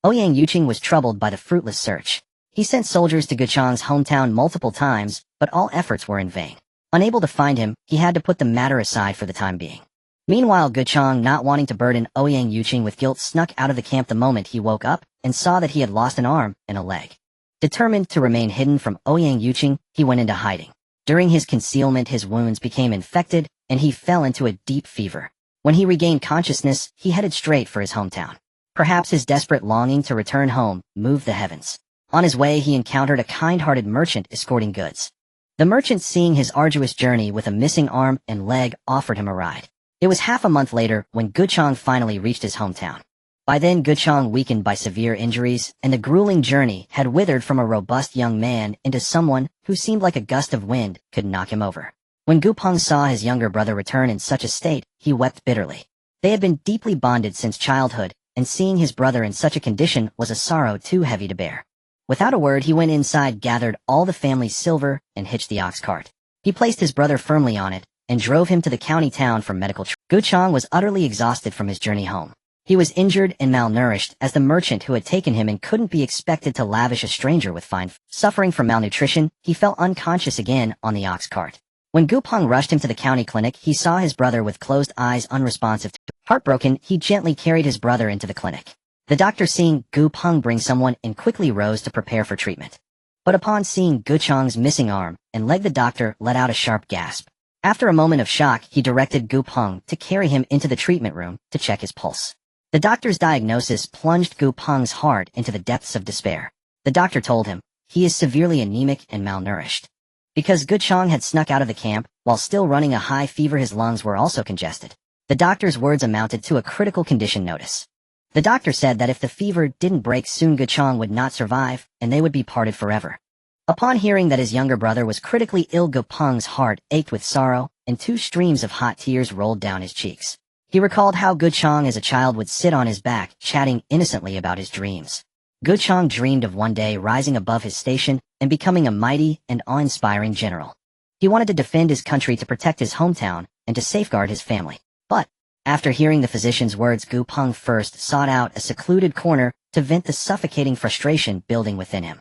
Ouyang Yuqing was troubled by the fruitless search. He sent soldiers to Guchang's hometown multiple times, but all efforts were in vain. Unable to find him, he had to put the matter aside for the time being. Meanwhile, Guchang, not wanting to burden Ouyang Yuqing with guilt, snuck out of the camp the moment he woke up and saw that he had lost an arm and a leg. Determined to remain hidden from Ouyang Yuqing, he went into hiding. During his concealment, his wounds became infected, and he fell into a deep fever. When he regained consciousness, he headed straight for his hometown. Perhaps his desperate longing to return home moved the heavens. On his way, he encountered a kind-hearted merchant escorting goods. The merchant, seeing his arduous journey with a missing arm and leg, offered him a ride. It was half a month later when Guchang finally reached his hometown. By then, Guchang, weakened by severe injuries and the grueling journey, had withered from a robust young man into someone who seemed like a gust of wind could knock him over. When Gupeng saw his younger brother return in such a state, he wept bitterly. They had been deeply bonded since childhood, and seeing his brother in such a condition was a sorrow too heavy to bear. Without a word, he went inside, gathered all the family's silver, and hitched the ox cart. He placed his brother firmly on it, and drove him to the county town for medical treatment. Guchang was utterly exhausted from his journey home. He was injured and malnourished, as the merchant who had taken him in couldn't be expected to lavish a stranger with fine food. Suffering from malnutrition, he fell unconscious again on the ox cart. When Gupeng rushed him to the county clinic, he saw his brother with closed eyes, unresponsive. Heartbroken, he gently carried his brother into the clinic. The doctor, seeing Gupeng bring someone in, quickly rose to prepare for treatment. But upon seeing Guchang's missing arm and leg, the doctor let out a sharp gasp. After a moment of shock, he directed Gupeng to carry him into the treatment room to check his pulse. The doctor's diagnosis plunged Gupeng's heart into the depths of despair. The doctor told him, he is severely anemic and malnourished. Because Guchang had snuck out of the camp, while still running a high fever, his lungs were also congested. The doctor's words amounted to a critical condition notice. The doctor said that if the fever didn't break soon, Guchang would not survive, and they would be parted forever. Upon hearing that his younger brother was critically ill, Gupeng's heart ached with sorrow, and 2 streams of hot tears rolled down his cheeks. He recalled how Guchang as a child would sit on his back, chatting innocently about his dreams. Guchang dreamed of one day rising above his station and becoming a mighty and awe-inspiring general. He wanted to defend his country, to protect his hometown, and to safeguard his family. But, after hearing the physician's words, Gupeng first sought out a secluded corner to vent the suffocating frustration building within him.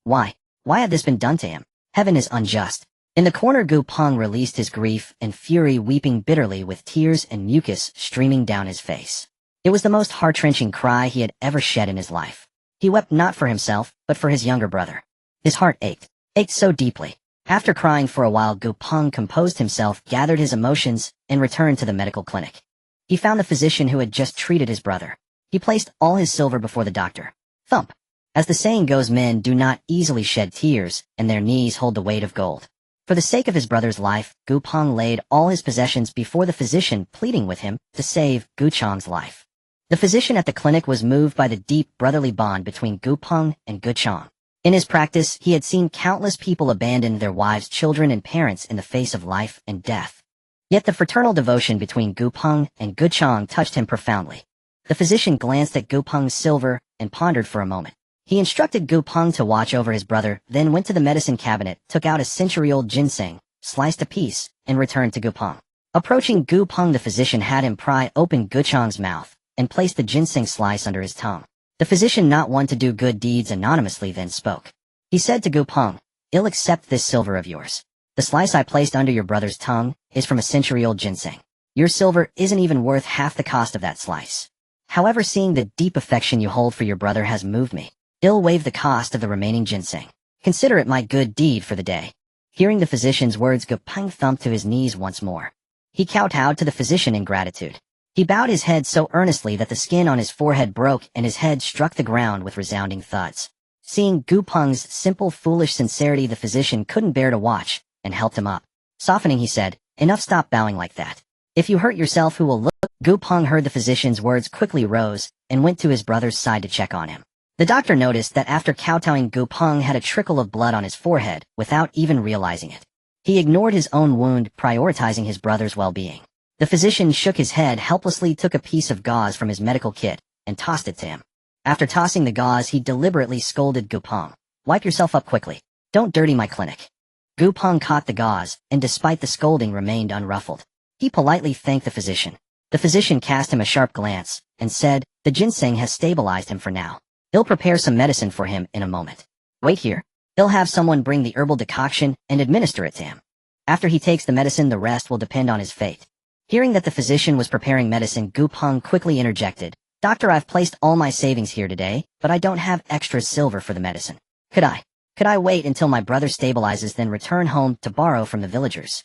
Why? Why had this been done to him? Heaven is unjust. In the corner, Gupeng released his grief and fury, weeping bitterly with tears and mucus streaming down his face. It was the most heart-wrenching cry he had ever shed in his life. He wept not for himself, but for his younger brother. His heart ached so deeply. After crying for a while, Gupeng composed himself, gathered his emotions, and returned to the medical clinic. He found the physician who had just treated his brother. He placed all his silver before the doctor. Thump. As the saying goes, men do not easily shed tears, and their knees hold the weight of gold. For the sake of his brother's life, Gupeng laid all his possessions before the physician, pleading with him to save Guchang's life. The physician at the clinic was moved by the deep brotherly bond between Gupeng and Guchang. In his practice, he had seen countless people abandon their wives, children, and parents in the face of life and death. Yet the fraternal devotion between Gupeng and Guchang touched him profoundly. The physician glanced at Gupeng's silver and pondered for a moment. He instructed Gupeng to watch over his brother, then went to the medicine cabinet, took out a century-old ginseng, sliced a piece, and returned to Gupeng. Approaching Gupeng, the physician had him pry open Guchang's mouth and placed the ginseng slice under his tongue. The physician, not one to do good deeds anonymously, then spoke. He said to Gupeng, "I'll accept this silver of yours. The slice I placed under your brother's tongue is from a century-old ginseng. Your silver isn't even worth half the cost of that slice. However, seeing the deep affection you hold for your brother has moved me. I'll waive the cost of the remaining ginseng. Consider it my good deed for the day." Hearing the physician's words, Gupeng thumped to his knees once more. He kowtowed to the physician in gratitude. He bowed his head so earnestly that the skin on his forehead broke and his head struck the ground with resounding thuds. Seeing Gupeng's simple, foolish sincerity, the physician couldn't bear to watch, and helped him up. Softening, he said, "Enough, stop bowing like that. If you hurt yourself, who will look?" Gupeng heard the physician's words, quickly rose, and went to his brother's side to check on him. The doctor noticed that after kowtowing, Gupeng had a trickle of blood on his forehead, without even realizing it. He ignored his own wound, prioritizing his brother's well-being. The physician shook his head helplessly, took a piece of gauze from his medical kit, and tossed it to him. After tossing the gauze, he deliberately scolded Gupeng. "Wipe yourself up quickly. Don't dirty my clinic." Gupeng caught the gauze, and despite the scolding remained unruffled. He politely thanked the physician. The physician cast him a sharp glance, and said, "The ginseng has stabilized him for now. I'll prepare some medicine for him in a moment. Wait here. I'll have someone bring the herbal decoction and administer it to him. After he takes the medicine, the rest will depend on his fate." Hearing that the physician was preparing medicine, Gupeng quickly interjected, "Doctor, I've placed all my savings here today, but I don't have extra silver for the medicine. Could I wait until my brother stabilizes, then return home to borrow from the villagers?"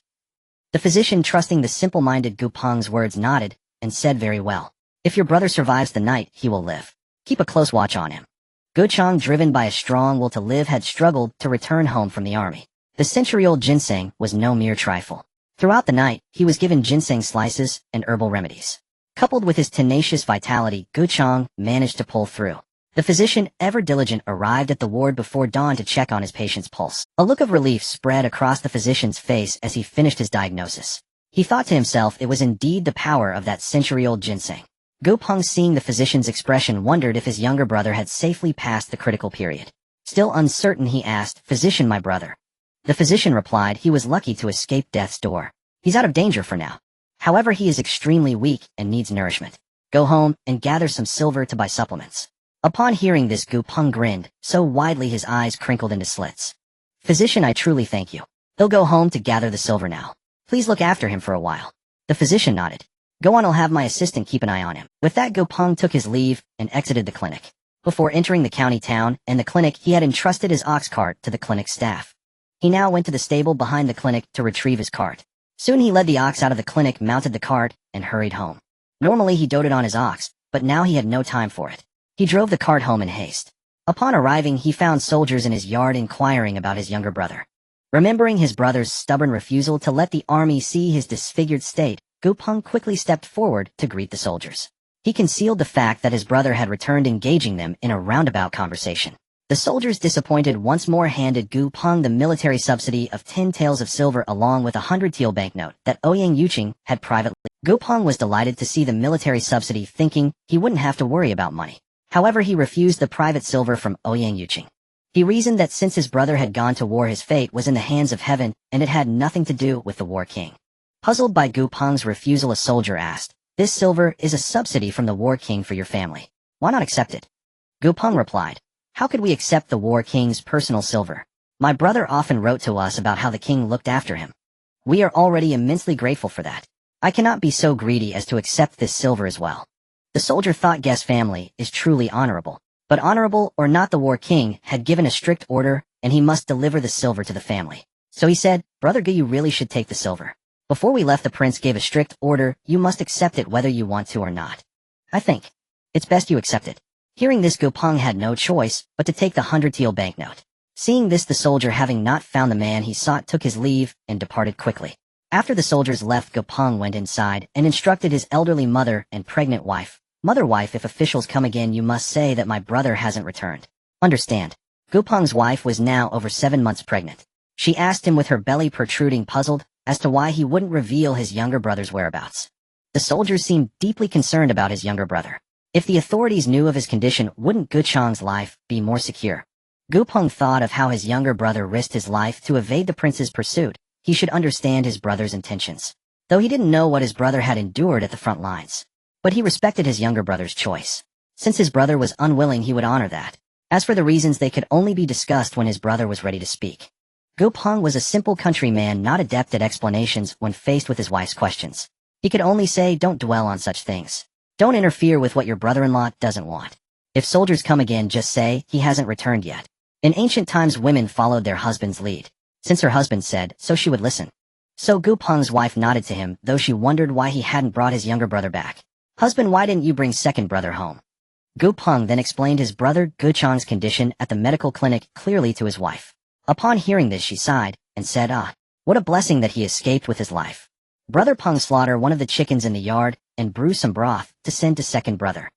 The physician, trusting the simple-minded Gupeng's words, nodded, and said, "Very well. If your brother survives the night, he will live. Keep a close watch on him." Guchang, driven by a strong will to live, had struggled to return home from the army. The century-old ginseng was no mere trifle. Throughout the night, he was given ginseng slices and herbal remedies. Coupled with his tenacious vitality, Guchang managed to pull through. The physician, ever diligent, arrived at the ward before dawn to check on his patient's pulse. A look of relief spread across the physician's face as he finished his diagnosis. He thought to himself it was indeed the power of that century-old ginseng. Gu Peng, seeing the physician's expression, wondered if his younger brother had safely passed the critical period. Still uncertain, he asked, "Physician, my brother?" The physician replied he was lucky to escape death's door. He's out of danger for now. However, he is extremely weak and needs nourishment. Go home and gather some silver to buy supplements. Upon hearing this, Gu Peng grinned, so widely his eyes crinkled into slits. "Physician, I truly thank you. He'll go home to gather the silver now. Please look after him for a while." The physician nodded. "Go on, I'll have my assistant keep an eye on him." With that, Gu Peng took his leave and exited the clinic. Before entering the county town and the clinic, he had entrusted his ox cart to the clinic staff. He now went to the stable behind the clinic to retrieve his cart. Soon he led the ox out of the clinic, mounted the cart, and hurried home. Normally he doted on his ox, but now he had no time for it. He drove the cart home in haste. Upon arriving, he found soldiers in his yard inquiring about his younger brother. Remembering his brother's stubborn refusal to let the army see his disfigured state, Gu Peng quickly stepped forward to greet the soldiers. He concealed the fact that his brother had returned, engaging them in a roundabout conversation. The soldiers, disappointed once more, handed Gu Peng the military subsidy of 10 taels of silver along with a 100 tael banknote that Ouyang Yuqing had privately. Gu Peng was delighted to see the military subsidy, thinking he wouldn't have to worry about money. However, he refused the private silver from Ouyang Yuqing. He reasoned that since his brother had gone to war, his fate was in the hands of heaven, and it had nothing to do with the war king. Puzzled by Gu Peng's refusal, a soldier asked, "This silver is a subsidy from the war king for your family. Why not accept it?" Gu Peng replied, "How could we accept the war king's personal silver? My brother often wrote to us about how the king looked after him. We are already immensely grateful for that. I cannot be so greedy as to accept this silver as well." The soldier thought Guest's family is truly honorable. But honorable or not, the war king had given a strict order, and he must deliver the silver to the family. So he said, "Brother Gu, you really should take the silver. Before we left, the prince gave a strict order. You must accept it whether you want to or not. I think it's best you accept it." Hearing this, Gu Peng had no choice but to take the 100 tael banknote. Seeing this, the soldier, having not found the man he sought, took his leave and departed quickly. After the soldiers left, Gu Peng went inside and instructed his elderly mother and pregnant wife, "Mother, wife, if officials come again, you must say that my brother hasn't returned. Understand?" Gu Peng's wife was now over 7 months pregnant. She asked him with her belly protruding, puzzled as to why he wouldn't reveal his younger brother's whereabouts. The soldiers seemed deeply concerned about his younger brother. If the authorities knew of his condition, wouldn't Gu Chang's life be more secure? Gu Peng thought of how his younger brother risked his life to evade the prince's pursuit. He should understand his brother's intentions. Though he didn't know what his brother had endured at the front lines. But he respected his younger brother's choice. Since his brother was unwilling, he would honor that. As for the reasons, they could only be discussed when his brother was ready to speak. Gu Peng was a simple countryman, not adept at explanations when faced with his wife's questions. He could only say, "Don't dwell on such things. Don't interfere with what your brother-in-law doesn't want. If soldiers come again, just say he hasn't returned yet." In ancient times, women followed their husband's lead. Since her husband said so, she would listen. So Gu Peng's wife nodded to him, though she wondered why he hadn't brought his younger brother back. "Husband, why didn't you bring second brother home?" Gu Peng then explained his brother Gu Chang's condition at the medical clinic clearly to his wife. Upon hearing this, she sighed and said, "Ah, what a blessing that he escaped with his life." Brother Peng slaughter one of the chickens in the yard and brew some broth to send to second brother.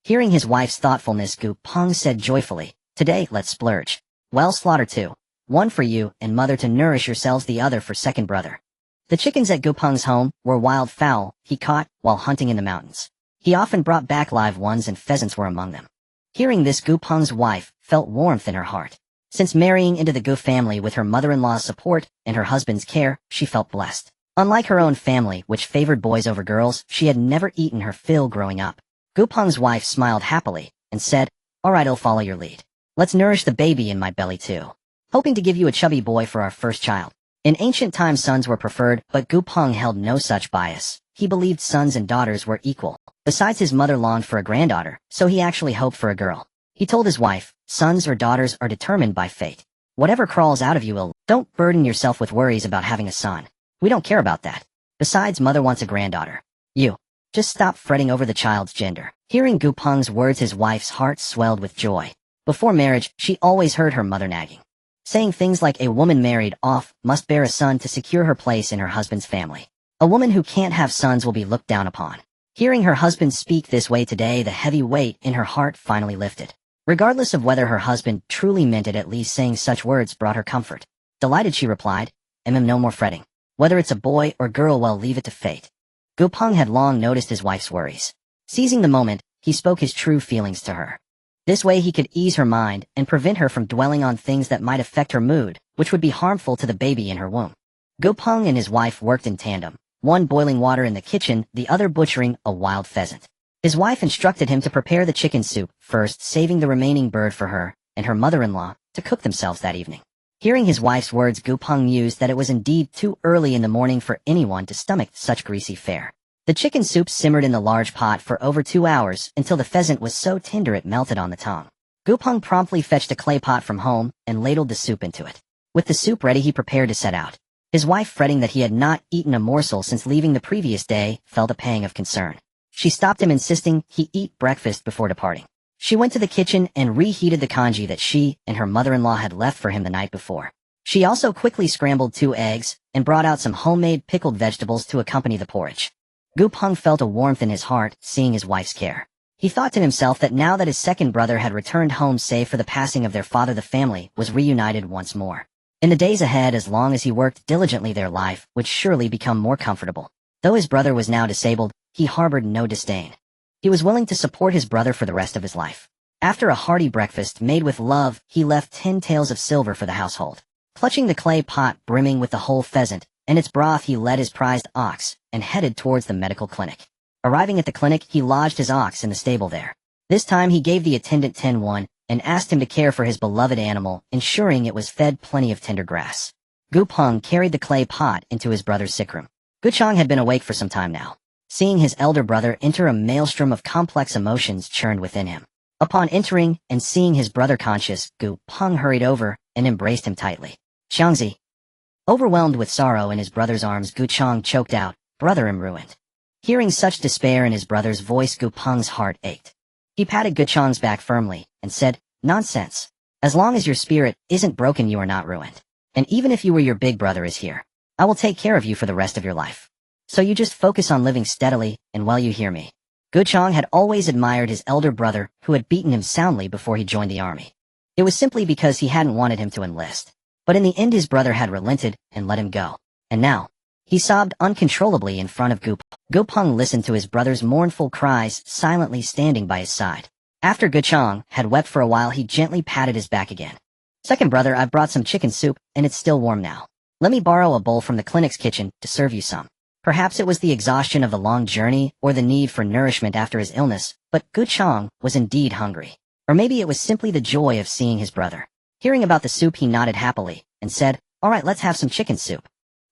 Hearing his wife's thoughtfulness, Gu Peng said joyfully, "Today, let's splurge. Well, slaughter two. One for you and mother to nourish yourselves, the other for second brother." The chickens at Gu Peng's home were wild fowl he caught while hunting in the mountains. He often brought back live ones, and pheasants were among them. Hearing this, Gu Peng's wife felt warmth in her heart. Since marrying into the Gu family with her mother-in-law's support and her husband's care, she felt blessed. Unlike her own family, which favored boys over girls, she had never eaten her fill growing up. Gu Peng's wife smiled happily and said, "All right, I'll follow your lead. Let's nourish the baby in my belly too. Hoping to give you a chubby boy for our first child." In ancient times, sons were preferred, but Gu Peng held no such bias. He believed sons and daughters were equal. Besides, his mother longed for a granddaughter, so he actually hoped for a girl. He told his wife, "Sons or daughters are determined by fate. Whatever crawls out of you will. Don't burden yourself with worries about having a son. We don't care about that. Besides, mother wants a granddaughter. You just stop fretting over the child's gender." Hearing Gu Peng's words, his wife's heart swelled with joy. Before marriage, she always heard her mother nagging, saying things like, "A woman married off must bear a son to secure her place in her husband's family. A woman who can't have sons will be looked down upon." Hearing her husband speak this way today, the heavy weight in her heart finally lifted. Regardless of whether her husband truly meant it, at least saying such words brought her comfort. Delighted, she replied, no more fretting. Whether it's a boy or girl, well, leave it to fate. Gu Peng had long noticed his wife's worries. Seizing the moment, he spoke his true feelings to her. This way he could ease her mind and prevent her from dwelling on things that might affect her mood, which would be harmful to the baby in her womb. Gu Peng and his wife worked in tandem, one boiling water in the kitchen, the other butchering a wild pheasant. His wife instructed him to prepare the chicken soup, first saving the remaining bird for her and her mother-in-law to cook themselves that evening. Hearing his wife's words, Gu Peng mused that it was indeed too early in the morning for anyone to stomach such greasy fare. The chicken soup simmered in the large pot for over 2 hours until the pheasant was so tender it melted on the tongue. Gu Peng promptly fetched a clay pot from home and ladled the soup into it. With the soup ready, he prepared to set out. His wife, fretting that he had not eaten a morsel since leaving the previous day, felt a pang of concern. She stopped him, insisting he eat breakfast before departing. She went to the kitchen and reheated the congee that she and her mother-in-law had left for him the night before. She also quickly scrambled 2 eggs and brought out some homemade pickled vegetables to accompany the porridge. Gu Peng felt a warmth in his heart, seeing his wife's care. He thought to himself that now that his second brother had returned home safe for the passing of their father, the family was reunited once more. In the days ahead, as long as he worked diligently, their life would surely become more comfortable. Though his brother was now disabled, he harbored no disdain. He was willing to support his brother for the rest of his life. After a hearty breakfast made with love, he left 10 taels of silver for the household. Clutching the clay pot brimming with the whole pheasant and its broth, he led his prized ox and headed towards the medical clinic. Arriving at the clinic, he lodged his ox in the stable there. This time he gave the attendant 10 and asked him to care for his beloved animal, ensuring it was fed plenty of tender grass. Gu Peng carried the clay pot into his brother's sick room. Gu Chang had been awake for some time now. Seeing his elder brother enter, a maelstrom of complex emotions churned within him. Upon entering and seeing his brother conscious, Gu Peng hurried over and embraced him tightly. Xiangzi. Overwhelmed with sorrow in his brother's arms, Gu Chang choked out, "Brother, I'm ruined." Hearing such despair in his brother's voice, Gu Peng's heart ached. He patted Gu Chang's back firmly and said, "Nonsense. As long as your spirit isn't broken, you are not ruined. And even if you were, your big brother is here. I will take care of you for the rest of your life. So you just focus on living steadily, and while you hear me." Gu Chang had always admired his elder brother, who had beaten him soundly before he joined the army. It was simply because he hadn't wanted him to enlist. But in the end, his brother had relented and let him go. And now, he sobbed uncontrollably in front of Gu Peng. Gu Peng listened to his brother's mournful cries, silently standing by his side. After Gu Chang had wept for a while, he gently patted his back again. "Second brother, I've brought some chicken soup, and it's still warm now. Let me borrow a bowl from the clinic's kitchen to serve you some." Perhaps it was the exhaustion of the long journey or the need for nourishment after his illness, but Gu Chang was indeed hungry. Or maybe it was simply the joy of seeing his brother. Hearing about the soup, he nodded happily and said, "All right, let's have some chicken soup."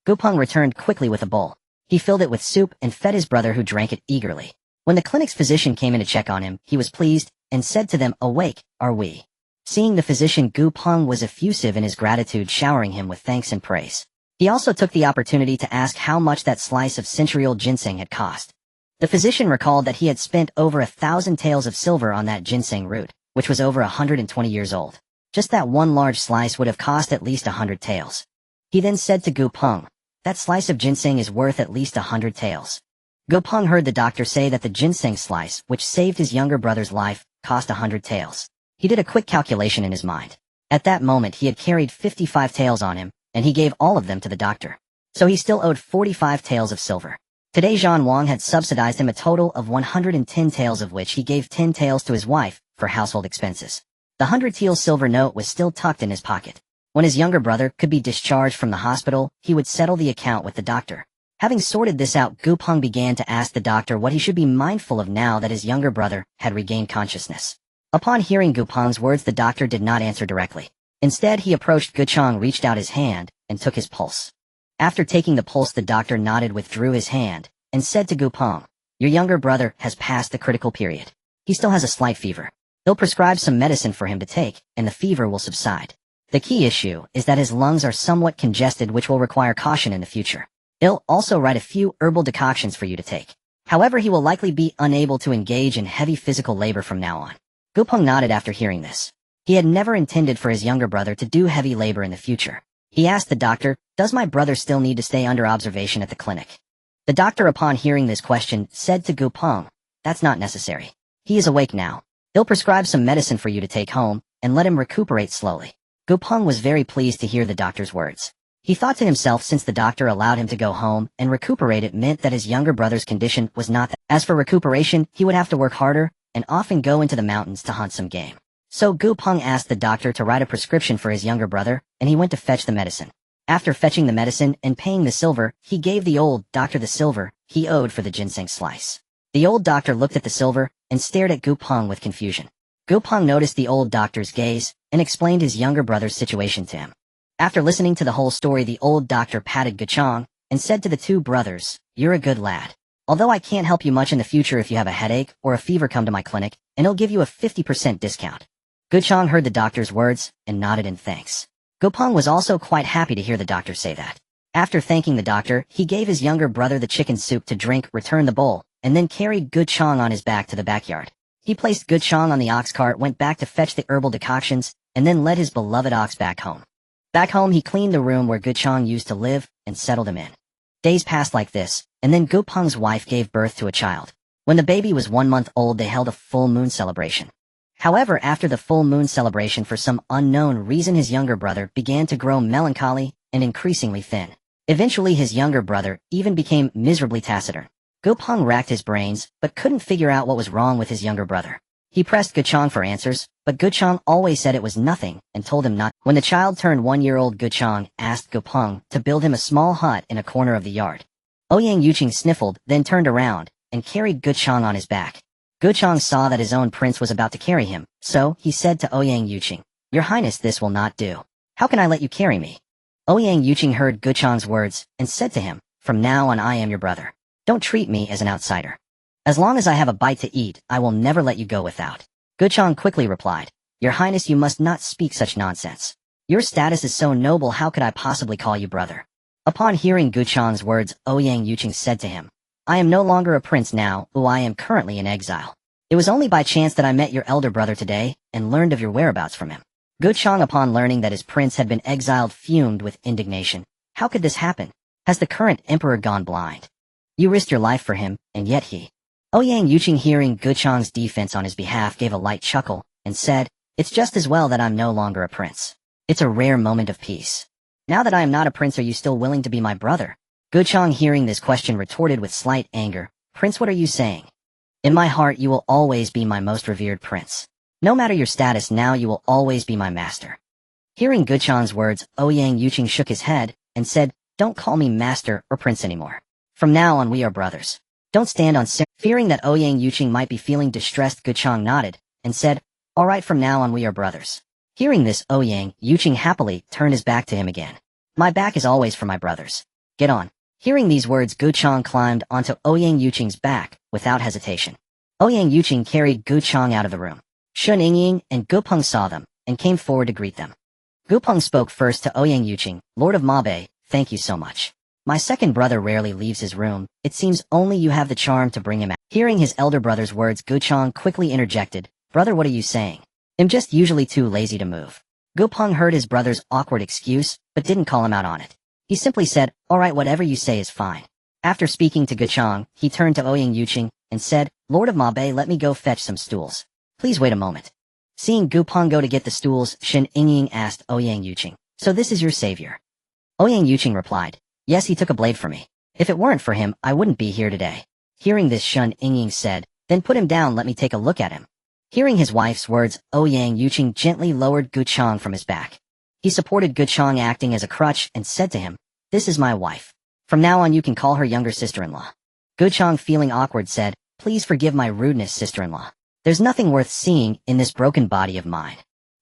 Gu Peng returned quickly with a bowl. He filled it with soup and fed his brother, who drank it eagerly. When the clinic's physician came in to check on him, he was pleased and said to them, "Awake, are we?" Seeing the physician, Gu Peng was effusive in his gratitude, showering him with thanks and praise. He also took the opportunity to ask how much that slice of century-old ginseng had cost. The physician recalled that he had spent over 1,000 taels of silver on that ginseng root, which was over 120 years old. Just that one large slice would have cost at least 100 taels. He then said to Gu Peng, "That slice of ginseng is worth at least 100 taels." Gu Peng heard the doctor say that the ginseng slice, which saved his younger brother's life, cost 100 taels. He did a quick calculation in his mind. At that moment, he had carried 55 taels on him, and he gave all of them to the doctor. So he still owed 45 taels of silver. Today Zhan Wang had subsidized him a total of 110 taels, of which he gave 10 taels to his wife for household expenses. The 100 tael silver note was still tucked in his pocket. When his younger brother could be discharged from the hospital, he would settle the account with the doctor. Having sorted this out, Gu Peng began to ask the doctor what he should be mindful of now that his younger brother had regained consciousness. Upon hearing Gu Peng's words, the doctor did not answer directly. Instead, he approached Gu Chang, reached out his hand, and took his pulse. After taking the pulse, the doctor nodded, withdrew his hand, and said to Gu Peng, "Your younger brother has passed the critical period. He still has a slight fever. They'll prescribe some medicine for him to take, and the fever will subside. The key issue is that his lungs are somewhat congested, which will require caution in the future. They'll also write a few herbal decoctions for you to take. However, he will likely be unable to engage in heavy physical labor from now on." Gu Peng nodded after hearing this. He had never intended for his younger brother to do heavy labor in the future. He asked the doctor, "Does my brother still need to stay under observation at the clinic?" The doctor, upon hearing this question, said to Gu Peng, "That's not necessary. He is awake now. He'll prescribe some medicine for you to take home, and let him recuperate slowly. Gupeng was very pleased to hear the doctor's words. He thought to himself, since the doctor allowed him to go home and recuperate, it meant that his younger brother's condition was not that. As for recuperation, he would have to work harder, and often go into the mountains to hunt some game. So Gupeng asked the doctor to write a prescription for his younger brother, and he went to fetch the medicine. After fetching the medicine and paying the silver, he gave the old doctor the silver he owed for the ginseng slice. The old doctor looked at the silver and stared at Gupeng with confusion. Gupeng noticed the old doctor's gaze and explained his younger brother's situation to him. After listening to the whole story, the old doctor patted Guchang and said to the two brothers, "You're a good lad. Although I can't help you much in the future, if you have a headache or a fever, come to my clinic, and I'll give you a 50% discount." Guchang heard the doctor's words and nodded in thanks. Gupeng was also quite happy to hear the doctor say that. After thanking the doctor, he gave his younger brother the chicken soup to drink, returned the bowl, and then carried Guchang on his back to the backyard. He placed Guchang on the ox cart, went back to fetch the herbal decoctions, and then led his beloved ox back home. Back home, he cleaned the room where Guchang used to live and settled him in. Days passed like this, and then Gupeng's wife gave birth to a child. When the baby was 1 month old, they held a full moon celebration. However, after the full moon celebration, for some unknown reason, his younger brother began to grow melancholy and increasingly thin. Eventually, his younger brother even became miserably taciturn. Gupeng racked his brains, but couldn't figure out what was wrong with his younger brother. He pressed Guchang for answers, but Guchang always said it was nothing and told him not. When the child turned 1-year-old, Guchang asked Gupeng to build him a small hut in a corner of the yard. Ouyang Yuqing sniffled, then turned around and carried Guchang on his back. Guchang saw that his own prince was about to carry him, so he said to Ouyang Yuqing, "Your Highness, this will not do. How can I let you carry me?" Ouyang Yuqing heard Guchang's words and said to him, "From now on, I am your brother. Don't treat me as an outsider. As long as I have a bite to eat, I will never let you go without." Guchang quickly replied, "Your Highness, you must not speak such nonsense. Your status is so noble, how could I possibly call you brother?" Upon hearing Guchang's words, Ouyang Yuqing said to him, "I am no longer a prince now, I am currently in exile. It was only by chance that I met your elder brother today and learned of your whereabouts from him." Guchang, upon learning that his prince had been exiled, fumed with indignation. How could this happen? Has the current emperor gone blind? You risked your life for him, and yet he... Ouyang Yuqing, hearing Guchang's defense on his behalf, gave a light chuckle and said, "It's just as well that I'm no longer a prince. It's a rare moment of peace. Now that I am not a prince, are you still willing to be my brother?" Guchang, hearing this question, retorted with slight anger, "Prince, what are you saying? In my heart, you will always be my most revered prince. No matter your status now, you will always be my master." Hearing Guchang's words, Ouyang Yuqing shook his head and said, "Don't call me master or prince anymore. From now on, we are brothers. Don't stand on ceremony." Fearing that Ouyang Yuqing might be feeling distressed, Guchang nodded and said, "All right, from now on, we are brothers." Hearing this, Ouyang Yuqing happily turned his back to him again. "My back is always for my brothers. Get on." Hearing these words, Guchang climbed onto Ouyang Yuqing's back without hesitation. Ouyang Yuqing carried Guchang out of the room. Shen Yingying and Gupeng saw them and came forward to greet them. Gupeng spoke first to Ouyang Yuqing, "Lord of Mabe, thank you so much. My second brother rarely leaves his room. It seems only you have the charm to bring him out." Hearing his elder brother's words, Guchang quickly interjected, "Brother, what are you saying? I'm just usually too lazy to move." Gupeng heard his brother's awkward excuse, but didn't call him out on it. He simply said, "All right, whatever you say is fine." After speaking to Guchang, he turned to Ouyang Yuqing and said, "Lord of Mabe, let me go fetch some stools. Please wait a moment." Seeing Gupeng go to get the stools, Shen Yingying asked Ouyang Yuqing, "So this is your savior?" Ouyang Yuqing replied, "Yes, he took a blade for me. If it weren't for him, I wouldn't be here today." Hearing this, Shen Yingying said, "Then put him down, let me take a look at him." Hearing his wife's words, Ouyang Yuqing gently lowered Guchang from his back. He supported Guchang, acting as a crutch, and said to him, "This is my wife. From now on, you can call her younger sister-in-law." Guchang, feeling awkward, said, "Please forgive my rudeness, sister-in-law. There's nothing worth seeing in this broken body of mine."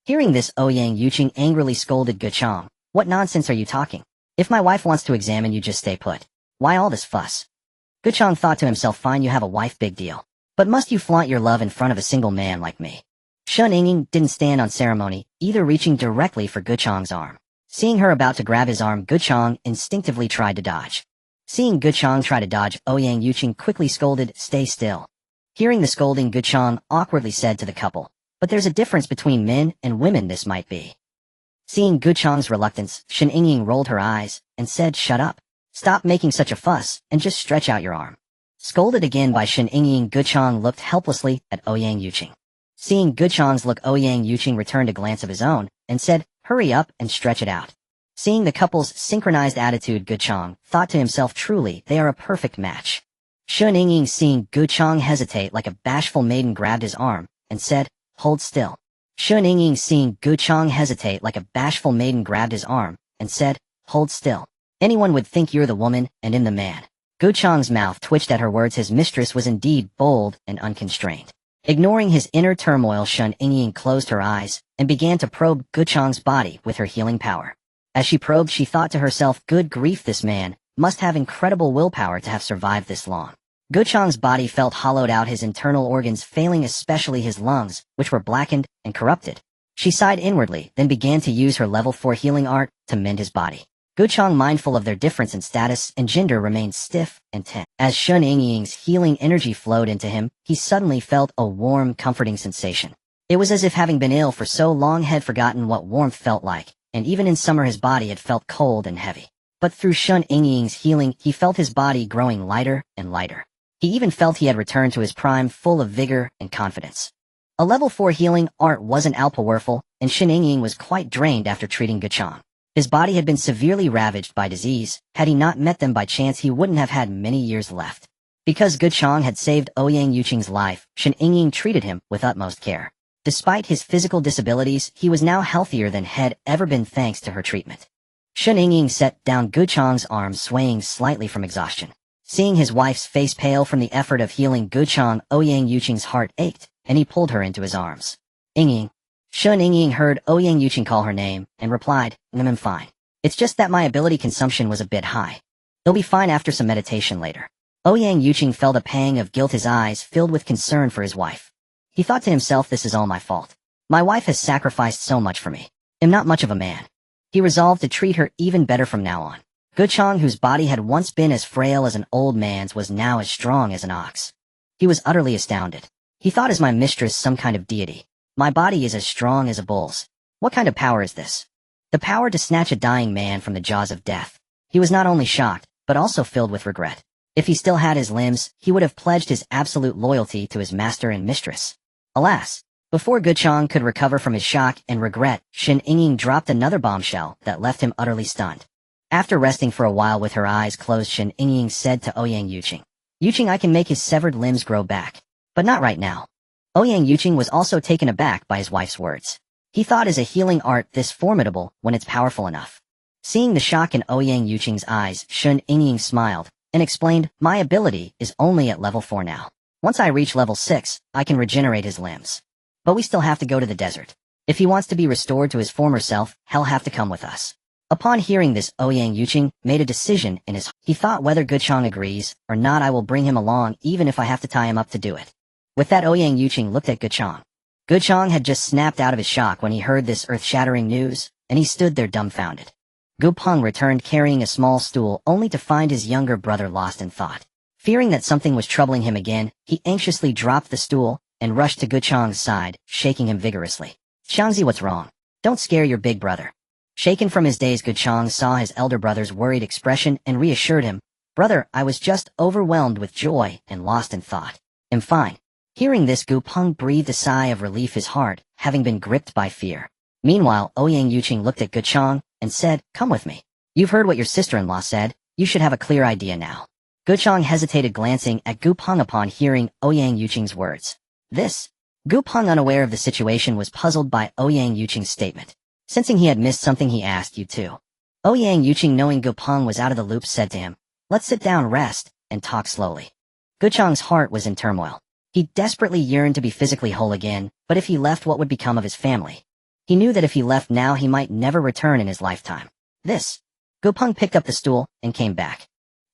Hearing this, Ouyang Yuqing angrily scolded Guchang, "What nonsense are you talking? If my wife wants to examine you, just stay put. Why all this fuss?" Guchang thought to himself, "Fine, you have a wife, big deal. But must you flaunt your love in front of a single man like me?" Shen Yingying didn't stand on ceremony, either, reaching directly for Guchang's arm. Seeing her about to grab his arm, Guchang instinctively tried to dodge. Seeing Guchang try to dodge, Ouyang Yuqing quickly scolded, "Stay still." Hearing the scolding, Guchang awkwardly said to the couple, "But there's a difference between men and women, this might be." Seeing Guchang's reluctance, Shen Yingying rolled her eyes and said, "Shut up. Stop making such a fuss and just stretch out your arm." Scolded again by Shen Yingying, Guchang looked helplessly at Ouyang Yuqing. Seeing Guchong's look, Ouyang Yuqing returned a glance of his own, and said, "Hurry up and stretch it out." Seeing the couple's synchronized attitude, Guchong thought to himself, truly, they are a perfect match. Shen Yingying, seeing Guchong hesitate like a bashful maiden, grabbed his arm, and said, "Hold still." Shen Yingying, seeing Guchong hesitate like a bashful maiden, grabbed his arm, and said, "Hold still. Anyone would think you're the woman, and in the man." Guchong's mouth twitched at her words. His mistress was indeed bold and unconstrained. Ignoring his inner turmoil, Shen Yingying closed her eyes and began to probe Guchong's body with her healing power. As she probed, she thought to herself, good grief, this man must have incredible willpower to have survived this long. Guchong's body felt hollowed out, his internal organs failing, especially his lungs, which were blackened and corrupted. She sighed inwardly, then began to use her level 4 healing art to mend his body. Guchong, mindful of their difference in status and gender, remained stiff and tense. As Shen Yingying's healing energy flowed into him, he suddenly felt a warm, comforting sensation. It was as if, having been ill for so long, had forgotten what warmth felt like, and even in summer his body had felt cold and heavy. But through Shen Yingying's healing, he felt his body growing lighter and lighter. He even felt he had returned to his prime, full of vigor and confidence. A level 4 healing art wasn't all powerful, and Shen Yingying was quite drained after treating Guchong. His body had been severely ravaged by disease. Had he not met them by chance, he wouldn't have had many years left. Because Guchong had saved Ouyang Yuqing's life, Shen Yingying treated him with utmost care. Despite his physical disabilities, he was now healthier than had ever been thanks to her treatment. Shen Yingying set down Guchong's arm, swaying slightly from exhaustion. Seeing his wife's face pale from the effort of healing Guchong, Ouyang Yuqing's heart ached, and he pulled her into his arms. "Yingying." Shen Yingying heard Ouyang Yuqing call her name, and replied, "I'm fine. It's just that my ability consumption was a bit high. He'll be fine after some meditation later." Ouyang Yuqing felt a pang of guilt, his eyes filled with concern for his wife. He thought to himself, this is all my fault. My wife has sacrificed so much for me. I'm not much of a man. He resolved to treat her even better from now on. Guchong, whose body had once been as frail as an old man's, was now as strong as an ox. He was utterly astounded. He thought, is my mistress some kind of deity? My body is as strong as a bull's. What kind of power is this? The power to snatch a dying man from the jaws of death. He was not only shocked, but also filled with regret. If he still had his limbs, he would have pledged his absolute loyalty to his master and mistress. Alas! Before Guchong could recover from his shock and regret, Shen Yingying dropped another bombshell that left him utterly stunned. After resting for a while with her eyes closed, Shen Yingying said to Ouyang Yuqing, "Yuqing, I can make his severed limbs grow back. But not right now." Ouyang Yuqing was also taken aback by his wife's words. He thought, is a healing art this formidable when it's powerful enough? Seeing the shock in Ouyang Yuqing's eyes, Shen Yingying smiled and explained, "My ability is only at level 4 now. Once I reach level 6, I can regenerate his limbs. But we still have to go to the desert. If he wants to be restored to his former self, he'll have to come with us." Upon hearing this, Ouyang Yuqing made a decision in his heart. He thought, whether Guchong agrees or not, I will bring him along, even if I have to tie him up to do it. With that, Ouyang Yuqing looked at Guchong. Guchong had just snapped out of his shock when he heard this earth-shattering news, and he stood there dumbfounded. Guchong returned carrying a small stool, only to find his younger brother lost in thought. Fearing that something was troubling him again, he anxiously dropped the stool and rushed to Guchong's side, shaking him vigorously. "Xiangzi, what's wrong? Don't scare your big brother." Shaken from his daze, Guchong saw his elder brother's worried expression and reassured him, "Brother, I was just overwhelmed with joy and lost in thought. I'm fine." Hearing this, Guchong breathed a sigh of relief, his heart having been gripped by fear. Meanwhile, Ouyang Yuqing looked at Guchong and said, "Come with me. You've heard what your sister-in-law said. You should have a clear idea now." Guchong hesitated, glancing at Guchong upon hearing Ouyang Yuqing's words. This? Guchong, unaware of the situation, was puzzled by Ouyang Yuqing's statement. Sensing he had missed something, he asked, "You too?" Ouyang Yuqing, knowing Guchong was out of the loop, said to him, "Let's sit down, rest, and talk slowly." Guchong's heart was in turmoil. He desperately yearned to be physically whole again, but if he left, what would become of his family? He knew that if he left now, he might never return in his lifetime. Guchong picked up the stool and came back.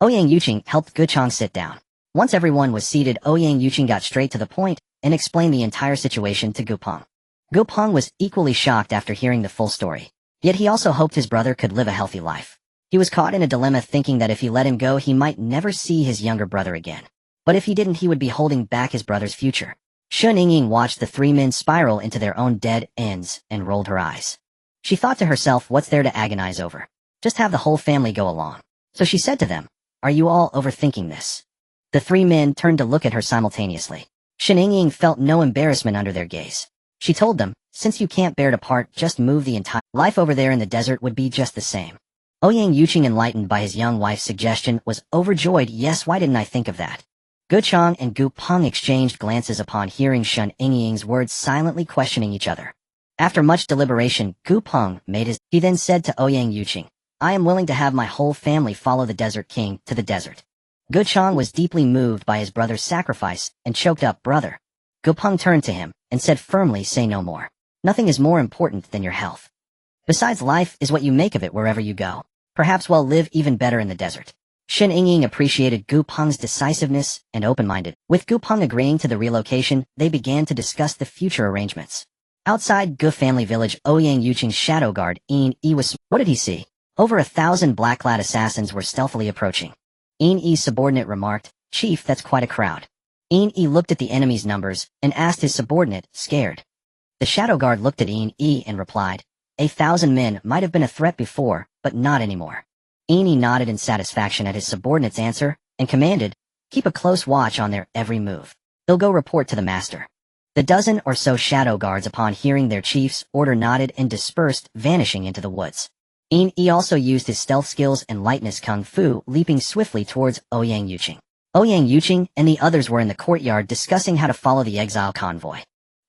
Ouyang Yuqing helped Guchong sit down. Once everyone was seated, Ouyang Yuqing got straight to the point and explained the entire situation to Guchong. Guchong was equally shocked after hearing the full story. Yet he also hoped his brother could live a healthy life. He was caught in a dilemma, thinking that if he let him go, he might never see his younger brother again. But if he didn't, he would be holding back his brother's future. Shen Yingying watched the three men spiral into their own dead ends and rolled her eyes. She thought to herself, what's there to agonize over? Just have the whole family go along. So she said to them, "Are you all overthinking this?" The three men turned to look at her simultaneously. Shen Yingying felt no embarrassment under their gaze. She told them, since you can't bear to part, just move the entire life over there in the desert would be just the same. Ouyang Yuqing, enlightened by his young wife's suggestion, was overjoyed. Yes, why didn't I think of that? Gu Chang and Gu Peng exchanged glances upon hearing Shen Yingying's words, silently questioning each other. After much deliberation, Gu Peng made his. He then said to Ouyang Yuqing, I am willing to have my whole family follow the Desert King to the desert. Gu Chang was deeply moved by his brother's sacrifice and choked up, brother. Gu Peng turned to him and said firmly, say no more. Nothing is more important than your health. Besides, life is what you make of it wherever you go. Perhaps we'll live even better in the desert. Shen Yingying appreciated Gu Peng's decisiveness and open-minded. With Gu Peng agreeing to the relocation, they began to discuss the future arrangements. Outside Gu family village, Ouyang Yuqing's shadow guard, Yin Yi, was. What did he see? Over 1,000 black-clad assassins were stealthily approaching. Yin Yi's subordinate remarked, Chief, that's quite a crowd. Yin Yi looked at the enemy's numbers and asked his subordinate, scared. The shadow guard looked at Yin Yi and replied, 1,000 men might have been a threat before, but not anymore. Yin Yi nodded in satisfaction at his subordinate's answer and commanded, keep a close watch on their every move. They'll go report to the master. The dozen or so shadow guards, upon hearing their chief's order, nodded and dispersed, vanishing into the woods. Yin Yi also used his stealth skills and lightness kung fu, leaping swiftly towards Ouyang Yuqing. Ouyang Yuqing and the others were in the courtyard discussing how to follow the exile convoy.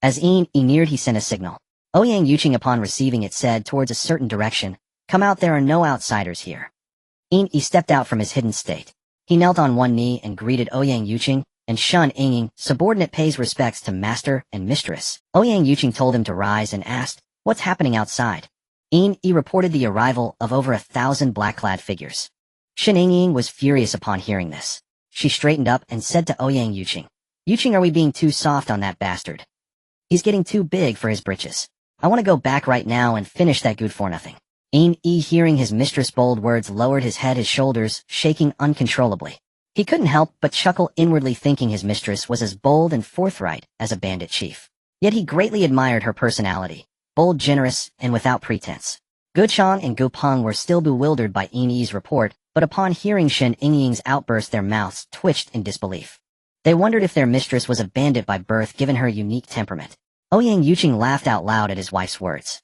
As Yin Yi neared, he sent a signal. Ouyang Yuqing, upon receiving it, said towards a certain direction, come out, there are no outsiders here. Yin Yi stepped out from his hidden state. He knelt on one knee and greeted Ouyang Yuqing, and Shen Yingying, subordinate, pays respects to master and mistress. Ouyang Yuqing told him to rise and asked, what's happening outside? Yin Yi reported the arrival of over 1,000 black-clad figures. Shen Yingying was furious upon hearing this. She straightened up and said to Ouyang Yuqing, Yuqing, are we being too soft on that bastard? He's getting too big for his britches. I want to go back right now and finish that good for nothing. Yin Yi, hearing his mistress' bold words, lowered his head, his shoulders shaking uncontrollably. He couldn't help but chuckle inwardly, thinking his mistress was as bold and forthright as a bandit chief. Yet he greatly admired her personality, bold, generous, and without pretense. Gu Chang and Gu Peng were still bewildered by Yin Yi's report, but upon hearing Shen Yingying's outburst, their mouths twitched in disbelief. They wondered if their mistress was a bandit by birth, given her unique temperament. Ouyang Yuqing laughed out loud at his wife's words.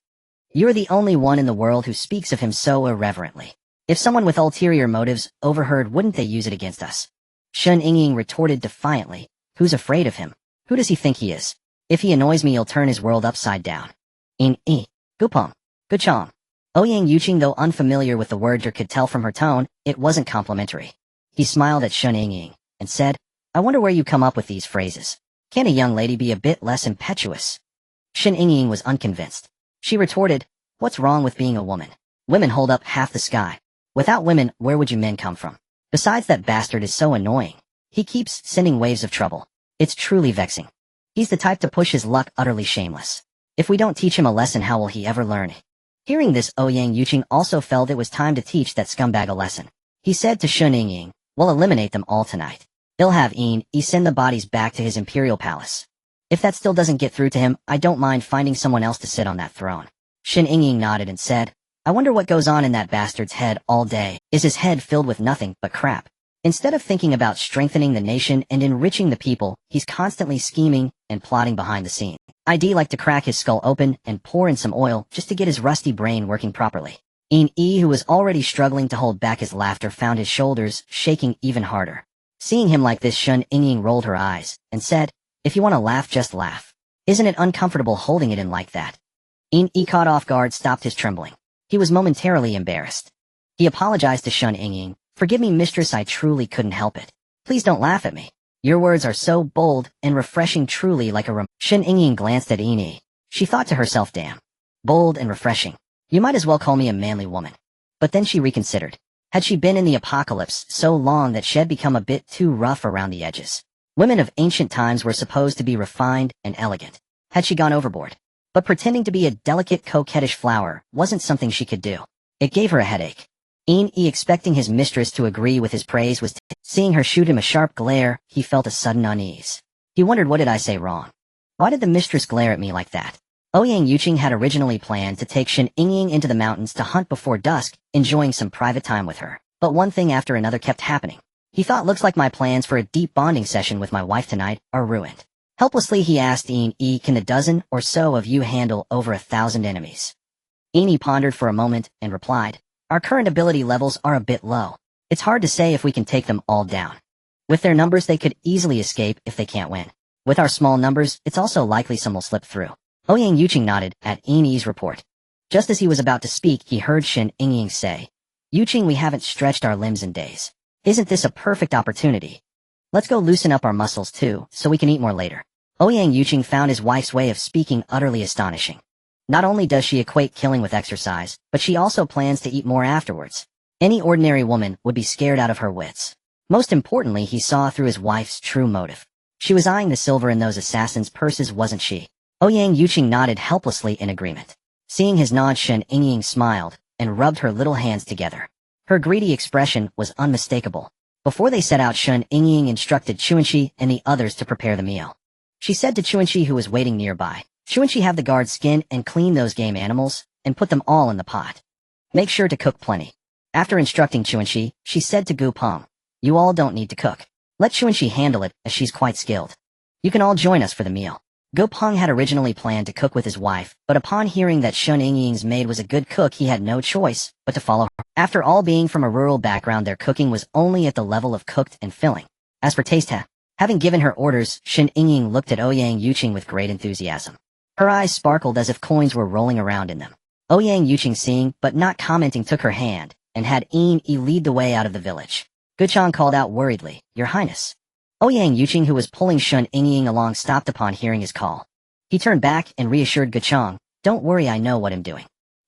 You're the only one in the world who speaks of him so irreverently. If someone with ulterior motives overheard, wouldn't they use it against us? Shen Yingying retorted defiantly, who's afraid of him? Who does he think he is? If he annoys me, he'll turn his world upside down. Yin Yi, Gu Peng, Gu Chang. Ouyang Yuqing, though unfamiliar with the word, could tell from her tone it wasn't complimentary. He smiled at Shen Yingying and said, I wonder where you come up with these phrases. Can't a young lady be a bit less impetuous? Shen Yingying was unconvinced. She retorted, what's wrong with being a woman? Women hold up half the sky. Without women, where would you men come from? Besides, that bastard is so annoying. He keeps sending waves of trouble. It's truly vexing. He's the type to push his luck, utterly shameless. If we don't teach him a lesson, how will he ever learn? Hearing this, Ouyang Yuqing also felt it was time to teach that scumbag a lesson. He said to Shen Yingying, we'll eliminate them all tonight. They'll have Yin Yi send the bodies back to his imperial palace. If that still doesn't get through to him, I don't mind finding someone else to sit on that throne. Shen Yingying nodded and said, I wonder what goes on in that bastard's head all day. Is his head filled with nothing but crap? Instead of thinking about strengthening the nation and enriching the people, he's constantly scheming and plotting behind the scenes. I'd like to crack his skull open and pour in some oil just to get his rusty brain working properly. Yin Yi, who was already struggling to hold back his laughter, found his shoulders shaking even harder. Seeing him like this, Shen Yingying rolled her eyes and said, if you want to laugh, just laugh. Isn't it uncomfortable holding it in like that? Yin Yi, caught off guard, stopped his trembling. He was momentarily embarrassed. He apologized to Shen Yingying. Forgive me, mistress, I truly couldn't help it. Please don't laugh at me. Your words are so bold and refreshing, truly like a Shen Yingying glanced at Yin Yi. She thought to herself, damn. Bold and refreshing. You might as well call me a manly woman. But then she reconsidered. Had she been in the apocalypse so long that she had become a bit too rough around the edges? Women of ancient times were supposed to be refined and elegant. Had she gone overboard? But pretending to be a delicate, coquettish flower wasn't something she could do. It gave her a headache. Yin Yi, expecting his mistress to agree with his praise, was seeing her shoot him a sharp glare, he felt a sudden unease. He wondered, what did I say wrong? Why did the mistress glare at me like that? Ouyang Yuqing had originally planned to take Shen Yingying into the mountains to hunt before dusk, enjoying some private time with her. But one thing after another kept happening. He thought, looks like my plans for a deep bonding session with my wife tonight are ruined. Helplessly he asked Yi, can the dozen or so of you handle over 1,000 enemies? Yi pondered for a moment and replied, our current ability levels are a bit low. It's hard to say if we can take them all down. With their numbers they could easily escape if they can't win. With our small numbers, it's also likely some will slip through. Ouyang Yuqing nodded at Yi's report. Just as he was about to speak, he heard Shen Yingying say, Yuqing, we haven't stretched our limbs in days. Isn't this a perfect opportunity? Let's go loosen up our muscles too, so we can eat more later. Ouyang Yuqing found his wife's way of speaking utterly astonishing. Not only does she equate killing with exercise, but she also plans to eat more afterwards. Any ordinary woman would be scared out of her wits. Most importantly, he saw through his wife's true motive. She was eyeing the silver in those assassins' purses, wasn't she? Ouyang Yuqing nodded helplessly in agreement. Seeing his nod, Shen Yingying smiled and rubbed her little hands together. Her greedy expression was unmistakable. Before they set out, Shen Yingying instructed Chuanxi and the others to prepare the meal. She said to Chuanxi, who was waiting nearby, Chuanxi, have the guards skin and clean those game animals and put them all in the pot. Make sure to cook plenty. After instructing Chuanxi, she said to Gu Peng, you all don't need to cook. Let Chuanxi handle it, as she's quite skilled. You can all join us for the meal. Gu Peng had originally planned to cook with his wife, but upon hearing that Shen Yingying's maid was a good cook, he had no choice but to follow her. After all, being from a rural background, their cooking was only at the level of cooked and filling. As for taste, having given her orders, Shen Yingying looked at Ouyang Yuqing with great enthusiasm. Her eyes sparkled as if coins were rolling around in them. Ouyang Yuqing, seeing but not commenting, took her hand and had Yi lead the way out of the village. Guchang called out worriedly, Your Highness. Ouyang Yuqing, who was pulling Shen Yingying along, stopped upon hearing his call. He turned back and reassured Guchang, Don't worry, I know what I'm doing.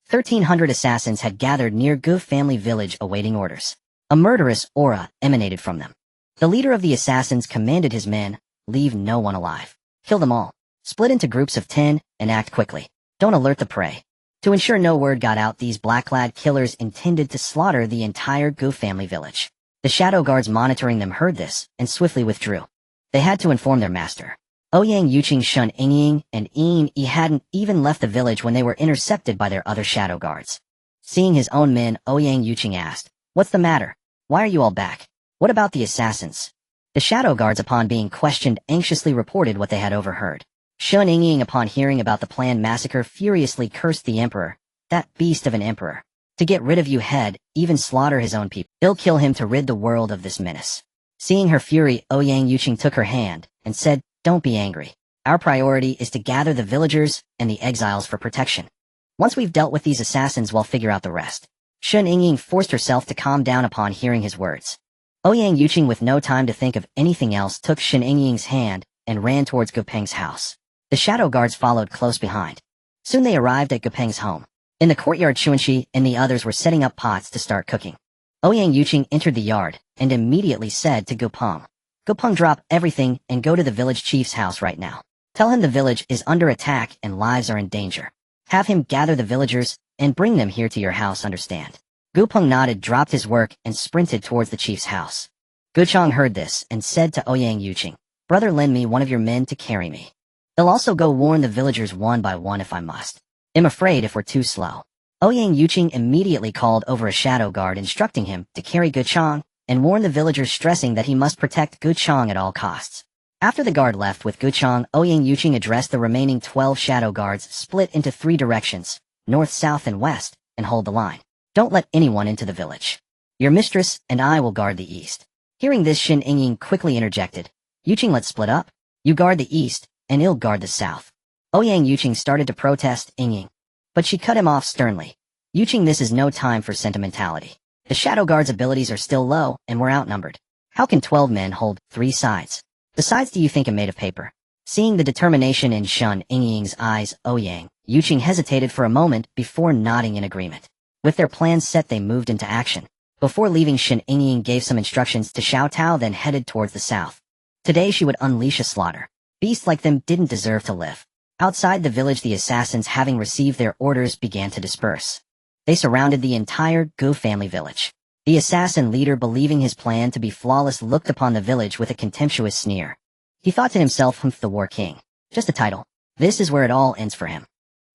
1,300 assassins had gathered near Gu family village awaiting orders. A murderous aura emanated from them. The leader of the assassins commanded his men, leave no one alive. Kill them all. Split into groups of 10 and act quickly. Don't alert the prey. To ensure no word got out, these black-clad killers intended to slaughter the entire Gu family village. The shadow guards monitoring them heard this and swiftly withdrew. They had to inform their master. Ouyang Yuqing, Shen Yingying, and Yi hadn't even left the village when they were intercepted by their other shadow guards. Seeing his own men, Ouyang Yuqing asked, What's the matter? Why are you all back? What about the assassins? The shadow guards, upon being questioned, anxiously reported what they had overheard. Shen Yingying, upon hearing about the planned massacre, furiously cursed the emperor, that beast of an emperor. To get rid of you had even slaughter his own people. He'll kill him to rid the world of this menace. Seeing her fury, Ouyang Yuqing took her hand and said, Don't be angry. Our priority is to gather the villagers and the exiles for protection. Once we've dealt with these assassins, we'll figure out the rest. Shen Yingying forced herself to calm down upon hearing his words. Ouyang Yuqing, with no time to think of anything else, took Shen Yingying's hand and ran towards Gu Peng's house. The shadow guards followed close behind. Soon they arrived at Gu Peng's home. In the courtyard, Chuanxi and the others were setting up pots to start cooking. Ouyang Yuqing entered the yard and immediately said to Gu Peng, Gu Peng, drop everything and go to the village chief's house right now. Tell him the village is under attack and lives are in danger. Have him gather the villagers and bring them here to your house, understand? Gu Peng nodded, dropped his work, and sprinted towards the chief's house. Guchang heard this and said to Ouyang Yuqing, Brother, lend me one of your men to carry me. They'll also go warn the villagers one by one if I must. I'm afraid if we're too slow. Ouyang Yuqing immediately called over a shadow guard, instructing him to carry Guchang and warn the villagers, stressing that he must protect Guchang at all costs. After the guard left with Guchang, Ouyang Yuqing addressed the remaining 12 shadow guards, split into 3 directions, north, south, and west, and hold the line. Don't let anyone into the village. Your mistress and I will guard the east. Hearing this, Shen Yingying quickly interjected, Yuqing, let's split up. You guard the east, and I'll guard the south. Ouyang Yuqing started to protest Yingying, but she cut him off sternly. Yuqing, this is no time for sentimentality. The shadow guard's abilities are still low, and we're outnumbered. How can 12 men hold 3 sides? Besides, do you think I'm made of paper? Seeing the determination in Shen Yingying's eyes, Ouyang Yuqing hesitated for a moment before nodding in agreement. With their plans set, they moved into action. Before leaving, Shen Yingying gave some instructions to Xiao Tao, then headed towards the south. Today she would unleash a slaughter. Beasts like them didn't deserve to live. Outside the village, the assassins, having received their orders, began to disperse. They surrounded the entire Gu family village. The assassin leader, believing his plan to be flawless, looked upon the village with a contemptuous sneer. He thought to himself, the War King. Just a title. This is where it all ends for him.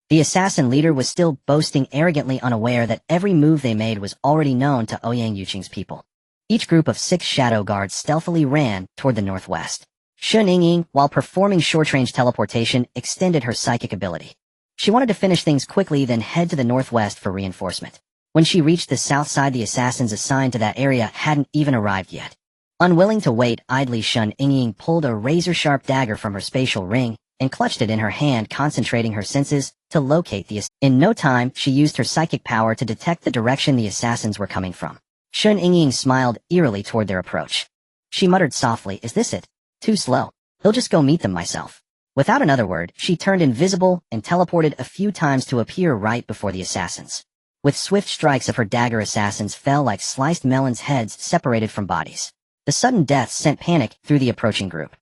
The assassin leader was still boasting arrogantly, unaware that every move they made was already known to Ouyang Yuqing's people. Each group of 6 shadow guards stealthily ran toward the northwest. Shen Yingying, while performing short-range teleportation, extended her psychic ability. She wanted to finish things quickly, then head to the northwest for reinforcement. When she reached the south side, the assassins assigned to that area hadn't even arrived yet. Unwilling to wait idly, Shen Yingying pulled a razor-sharp dagger from her spatial ring and clutched it in her hand, concentrating her senses to locate the assassins. In no time, she used her psychic power to detect the direction the assassins were coming from. Shen Yingying smiled eerily toward their approach. She muttered softly, "Is this it? Too slow. He'll just go meet them myself." Without another word, she turned invisible and teleported a few times to appear right before the assassins. With swift strikes of her dagger, assassins fell like sliced melons, heads separated from bodies. The sudden deaths sent panic through the approaching group.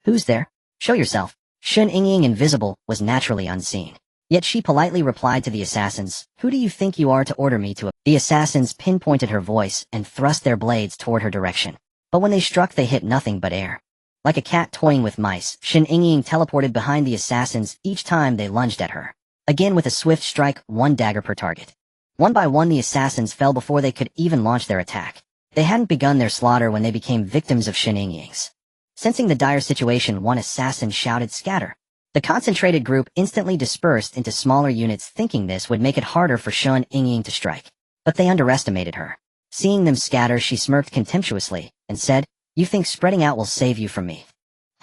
"Who's there? Show yourself." Shen Yingying, invisible, was naturally unseen. Yet she politely replied to the assassins, "Who do you think you are to order me to?" The assassins pinpointed her voice and thrust their blades toward her direction. But when they struck, they hit nothing but air. Like a cat toying with mice, Shen Yingying teleported behind the assassins each time they lunged at her. Again, with a swift strike, one dagger per target. One by one, the assassins fell before they could even launch their attack. They hadn't begun their slaughter when they became victims of Shen Yingying's. Sensing the dire situation, one assassin shouted, "Scatter." The concentrated group instantly dispersed into smaller units, thinking this would make it harder for Shen Yingying to strike. But they underestimated her. Seeing them scatter, she smirked contemptuously and said, "You think spreading out will save you from me?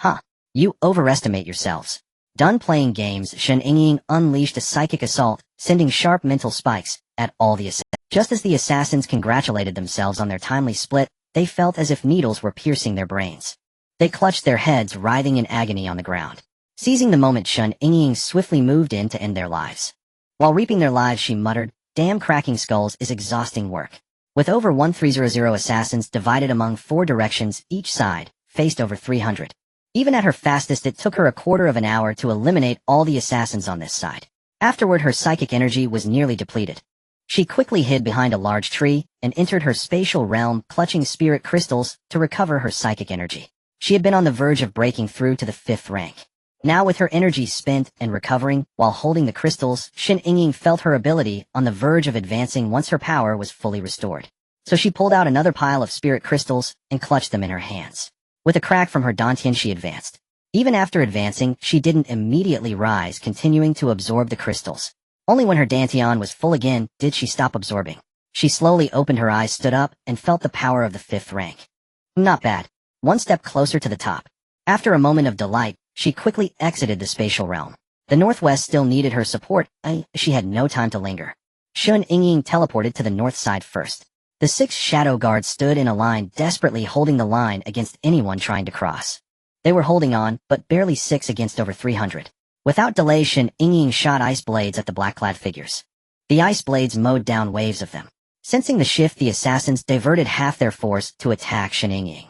Huh. You overestimate yourselves." Done playing games, Shen Yingying unleashed a psychic assault, sending sharp mental spikes at all the assassins. Just as the assassins congratulated themselves on their timely split, they felt as if needles were piercing their brains. They clutched their heads, writhing in agony on the ground. Seizing the moment, Shen Yingying swiftly moved in to end their lives. While reaping their lives, she muttered, "Damn, cracking skulls is exhausting work." With over 1300 assassins divided among 4 directions, each side faced over 300. Even at her fastest, it took her a quarter of an hour to eliminate all the assassins on this side. Afterward, her psychic energy was nearly depleted. She quickly hid behind a large tree and entered her spatial realm, clutching spirit crystals to recover her psychic energy. She had been on the verge of breaking through to the 5th rank. Now, with her energy spent and recovering while holding the crystals, Shen Yingying felt her ability on the verge of advancing once her power was fully restored. So she pulled out another pile of spirit crystals and clutched them in her hands. With a crack from her dantian, she advanced. Even after advancing, she didn't immediately rise, continuing to absorb the crystals. Only when her dantian was full again did she stop absorbing. She slowly opened her eyes, stood up, and felt the power of the 5th rank. Not bad. One step closer to the top. After a moment of delight, she quickly exited the spatial realm. The northwest still needed her support, she had no time to linger. Shen Yingying teleported to the north side first. The 6 shadow guards stood in a line, desperately holding the line against anyone trying to cross. They were holding on, but barely 6 against over 300. Without delay, Shen Yingying shot ice blades at the black-clad figures. The ice blades mowed down waves of them. Sensing the shift, the assassins diverted half their force to attack Shen Yingying.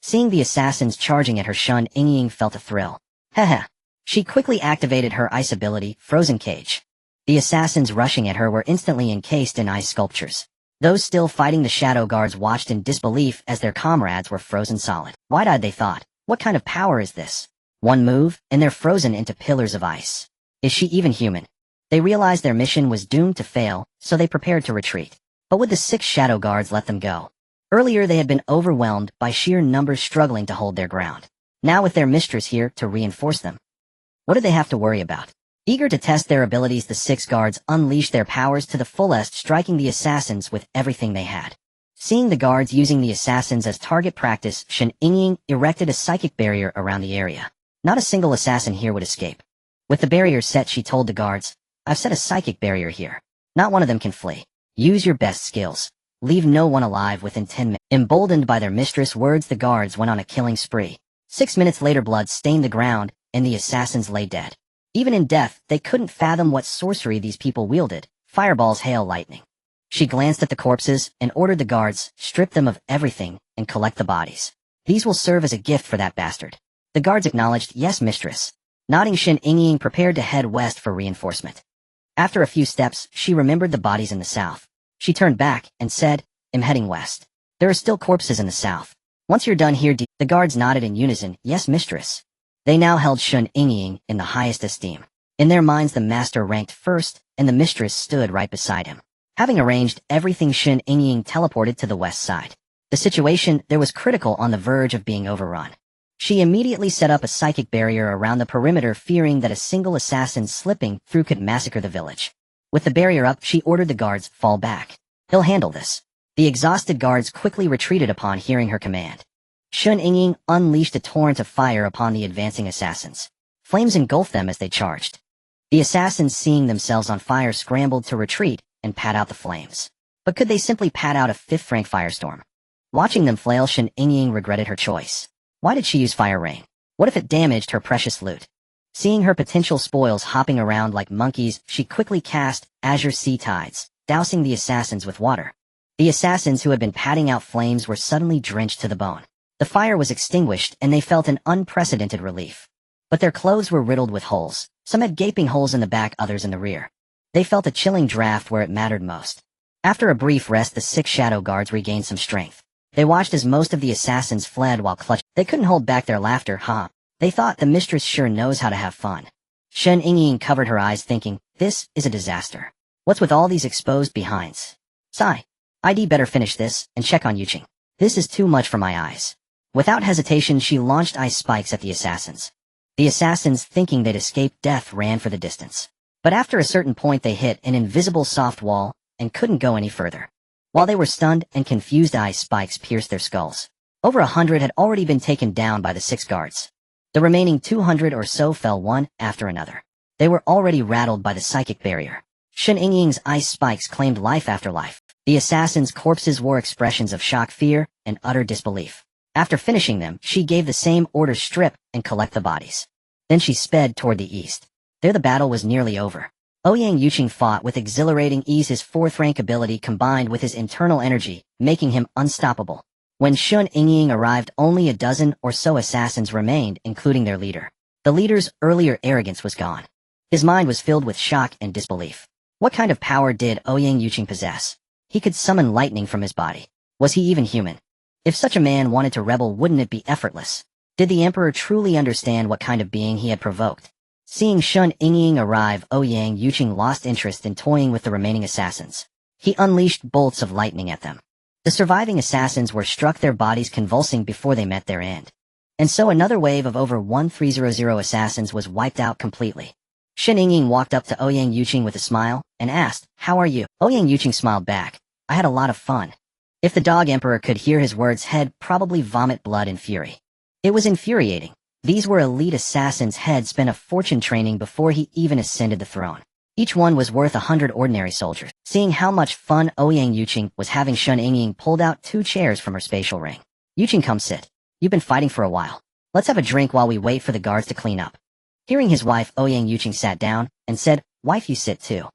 Seeing the assassins charging at her, Shen Yingying felt a thrill. Haha. She quickly activated her ice ability, Frozen Cage. The assassins rushing at her were instantly encased in ice sculptures. Those still fighting the shadow guards watched in disbelief as their comrades were frozen solid. Wide-eyed, they thought, "What kind of power is this? One move, and they're frozen into pillars of ice. Is she even human?" They realized their mission was doomed to fail, so they prepared to retreat. But would the 6 shadow guards let them go? Earlier they had been overwhelmed by sheer numbers, struggling to hold their ground. Now, with their mistress here to reinforce them, what did they have to worry about? Eager to test their abilities, the 6 guards unleashed their powers to the fullest, striking the assassins with everything they had. Seeing the guards using the assassins as target practice, Shen Yingying erected a psychic barrier around the area. Not a single assassin here would escape. With the barrier set, she told the guards, "I've set a psychic barrier here. Not one of them can flee. Use your best skills. Leave no one alive within 10 minutes." Emboldened by their mistress' words, the guards went on a killing spree. 6 minutes later, blood stained the ground, and the assassins lay dead. Even in death, they couldn't fathom what sorcery these people wielded. Fireballs, hail, lightning. She glanced at the corpses and ordered the guards, strip them of everything and collect the bodies. "These will serve as a gift for that bastard." The guards acknowledged, "Yes, mistress." Nodding, Shen Yingying prepared to head west for reinforcement. After a few steps, she remembered the bodies in the south. She turned back and said, "I'm heading west. There are still corpses in the south. Once you're done here, the guards nodded in unison, "Yes, mistress." They now held Shen Yingying in the highest esteem. In their minds, the master ranked first, and the mistress stood right beside him. Having arranged everything, Shen Yingying teleported to the west side. The situation there was critical, on the verge of being overrun. She immediately set up a psychic barrier around the perimeter, fearing that a single assassin slipping through could massacre the village. With the barrier up, she ordered the guards, fall back. He'll handle this. The exhausted guards quickly retreated upon hearing her command. Shen Yingying unleashed a torrent of fire upon the advancing assassins. Flames engulfed them as they charged. The assassins, seeing themselves on fire, scrambled to retreat and pat out the flames. But could they simply pat out a fifth-rank firestorm? Watching them flail, Shen Yingying regretted her choice. Why did she use fire rain? What if it damaged her precious loot? Seeing her potential spoils hopping around like monkeys, she quickly cast Azure Sea Tides, dousing the assassins with water. The assassins who had been patting out flames were suddenly drenched to the bone. The fire was extinguished and they felt an unprecedented relief. But their clothes were riddled with holes. Some had gaping holes in the back, others in the rear. They felt a chilling draft where it mattered most. After a brief rest, the 6 shadow guards regained some strength. They watched as most of the assassins fled while clutching. They couldn't hold back their laughter, huh? They thought the mistress sure knows how to have fun. Shen Yingying covered her eyes, thinking, this is a disaster. What's with all these exposed behinds? Sigh. I'd better finish this and check on Yuqing. This is too much for my eyes. Without hesitation, she launched ice spikes at the assassins. The assassins, thinking they'd escaped death, ran for the distance. But after a certain point, they hit an invisible soft wall and couldn't go any further. While they were stunned and confused, ice spikes pierced their skulls. Over 100 had already been taken down by the 6 guards. The remaining 200 or so fell one after another. They were already rattled by the psychic barrier. Shen Yingying's ice spikes claimed life after life. The assassins' corpses wore expressions of shock, fear, and utter disbelief. After finishing them, she gave the same order: strip and collect the bodies. Then she sped toward the east. There the battle was nearly over. Ouyang Yuqing fought with exhilarating ease, his 4th-rank ability combined with his internal energy, making him unstoppable. When Shen Yingying arrived, only a dozen or so assassins remained, including their leader. The leader's earlier arrogance was gone. His mind was filled with shock and disbelief. What kind of power did Ouyang Yuqing possess? He could summon lightning from his body. Was he even human? If such a man wanted to rebel, wouldn't it be effortless? Did the emperor truly understand what kind of being he had provoked? Seeing Shen Yingying arrive, Ouyang Yuqing lost interest in toying with the remaining assassins. He unleashed bolts of lightning at them. The surviving assassins were struck, their bodies convulsing before they met their end. And so another wave of over 1300 assassins was wiped out completely. Shen Yingying walked up to Ouyang Yuqing with a smile and asked, "How are you?" Ouyang Yuqing smiled back. "I had a lot of fun." If the dog emperor could hear his words, he'd probably vomit blood in fury. It was infuriating. These were elite assassins, had spent a fortune training before he even ascended the throne. Each one was worth 100 ordinary soldiers. Seeing how much fun Ouyang Yuqing was having, Shen Yingying pulled out 2 chairs from her spatial ring. "Yuqing, come sit. You've been fighting for a while. Let's have a drink while we wait for the guards to clean up." Hearing his wife, Ouyang Yuqing sat down and said, "Wife, you sit too."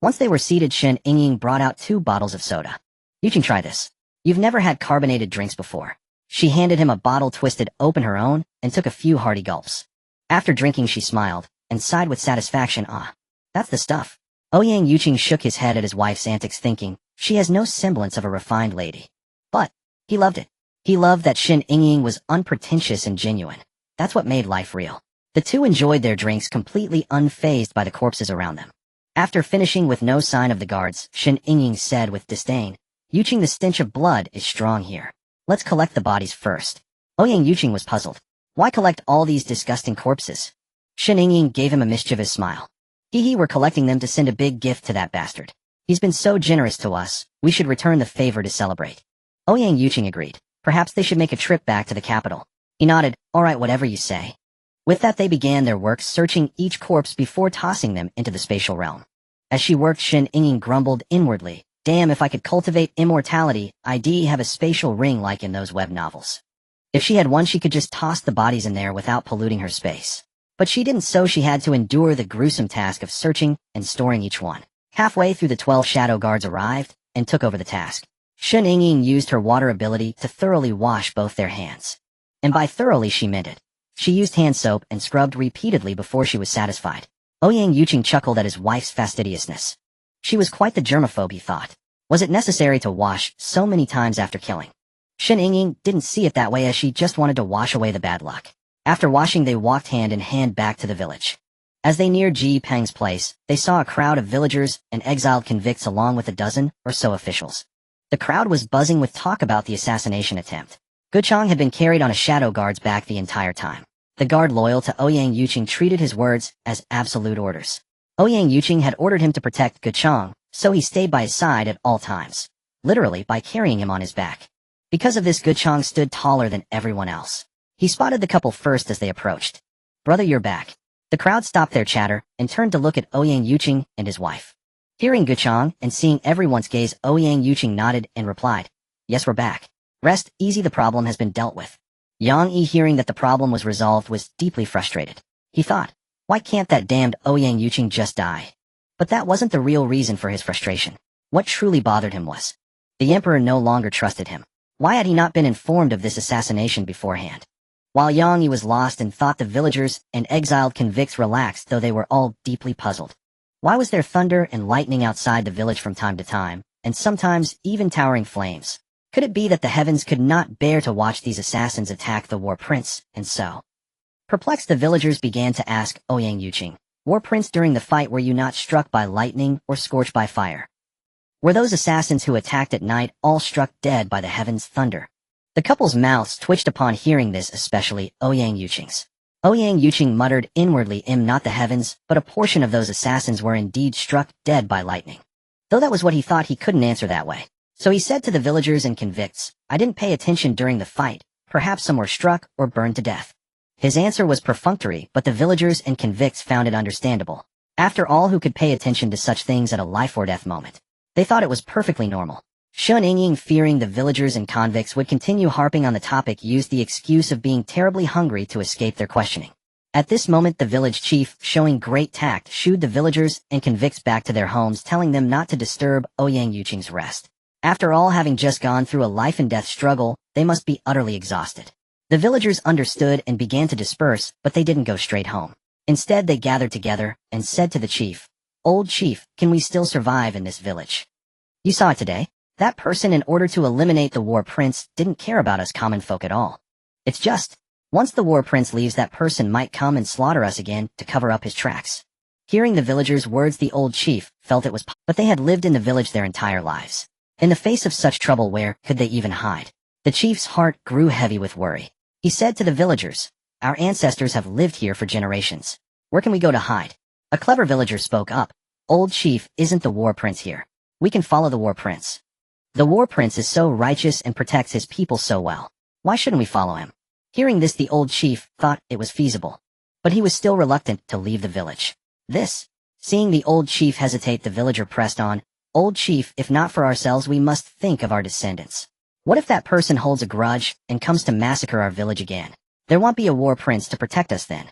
Once they were seated, Shen Yingying brought out 2 bottles of soda. "Yuqing, try this. You've never had carbonated drinks before." She handed him a bottle, twisted open her own, and took a few hearty gulps. After drinking, she smiled and sighed with satisfaction. "Ah, that's the stuff." Ouyang Yuqing shook his head at his wife's antics, thinking, she has no semblance of a refined lady. But he loved it. He loved that Shen Yingying was unpretentious and genuine. That's what made life real. The two enjoyed their drinks, completely unfazed by the corpses around them. After finishing with no sign of the guards, Shen Yingying said with disdain, "Yuqing, the stench of blood is strong here. Let's collect the bodies first." Ouyang Yuqing was puzzled. Why collect all these disgusting corpses? Shen Yingying gave him a mischievous smile. We're collecting them to send a big gift to that bastard. He's been so generous to us, we should return the favor to celebrate. Ouyang Yuqing agreed. Perhaps they should make a trip back to the capital. He nodded. "All right, whatever you say." With that, they began their work, searching each corpse before tossing them into the spatial realm. As she worked, Shen Yingying grumbled inwardly, "Damn, if I could cultivate immortality, I'd have a spatial ring like in those web novels. If she had one, she could just toss the bodies in there without polluting her space." But she didn't, so she had to endure the gruesome task of searching and storing each one. Halfway through, the 12 shadow guards arrived and took over the task. Shen Yingying used her water ability to thoroughly wash both their hands. And by thoroughly, she meant it. She used hand soap and scrubbed repeatedly before she was satisfied. Ouyang Yuqing chuckled at his wife's fastidiousness. She was quite the germaphobe, he thought. Was it necessary to wash so many times after killing? Shen Yingying didn't see it that way, as she just wanted to wash away the bad luck. After washing, they walked hand in hand back to the village. As they neared Ji Peng's place, they saw a crowd of villagers and exiled convicts along with a dozen or so officials. The crowd was buzzing with talk about the assassination attempt. Guchang had been carried on a shadow guard's back the entire time. The guard loyal to Ouyang Yuqing treated his words as absolute orders. Ouyang Yuqing had ordered him to protect Guchang, so he stayed by his side at all times, literally by carrying him on his back. Because of this, Guchang stood taller than everyone else. He spotted the couple first as they approached. "Brother, you're back." The crowd stopped their chatter and turned to look at Ouyang Yuqing and his wife. Hearing Guchang and seeing everyone's gaze, Ouyang Yuqing nodded and replied, "Yes, we're back. Rest easy, the problem has been dealt with." Yang Yi, hearing that the problem was resolved, was deeply frustrated. He thought, why can't that damned Ouyang Yuqing just die? But that wasn't the real reason for his frustration. What truly bothered him was the emperor no longer trusted him. Why had he not been informed of this assassination beforehand? While Yang Yi was lost and thought, the villagers and exiled convicts relaxed, though they were all deeply puzzled. Why was there thunder and lightning outside the village from time to time, and sometimes even towering flames? Could it be that the heavens could not bear to watch these assassins attack the war prince, and so? Perplexed, the villagers began to ask Ouyang Yuqing, "War prince, during the fight were you not struck by lightning or scorched by fire? Were those assassins who attacked at night all struck dead by the heavens' thunder?" The couple's mouths twitched upon hearing this, especially Ouyang Yuqing's. Ouyang Yuqing muttered inwardly, "Not the heavens, but a portion of those assassins were indeed struck dead by lightning." Though that was what he thought, he couldn't answer that way. So he said to the villagers and convicts, "I didn't pay attention during the fight. Perhaps some were struck or burned to death." His answer was perfunctory, but the villagers and convicts found it understandable. After all, who could pay attention to such things at a life or death moment? They thought it was perfectly normal. Shen Yingying, fearing the villagers and convicts would continue harping on the topic, used the excuse of being terribly hungry to escape their questioning. At this moment, the village chief, showing great tact, shooed the villagers and convicts back to their homes, telling them not to disturb Ouyang Yuqing's rest. After all, having just gone through a life-and-death struggle, they must be utterly exhausted. The villagers understood and began to disperse, but they didn't go straight home. Instead, they gathered together and said to the chief, "Old chief, can we still survive in this village? You saw it today. That person, in order to eliminate the war prince, didn't care about us common folk at all. It's just, once the war prince leaves, that person might come and slaughter us again to cover up his tracks." Hearing the villagers' words, the old chief felt it was but they had lived in the village their entire lives. In the face of such trouble, where could they even hide? The chief's heart grew heavy with worry. He said to the villagers, "Our ancestors have lived here for generations. Where can we go to hide?" A clever villager spoke up, "Old chief, isn't the war prince here? We can follow the war prince. The war prince is so righteous and protects his people so well. Why shouldn't we follow him?" Hearing this, the old chief thought it was feasible, but he was still reluctant to leave the village. Seeing the old chief hesitate, the villager pressed on, "Old chief, if not for ourselves, we must think of our descendants. What if that person holds a grudge and comes to massacre our village again? There won't be a war prince to protect us then."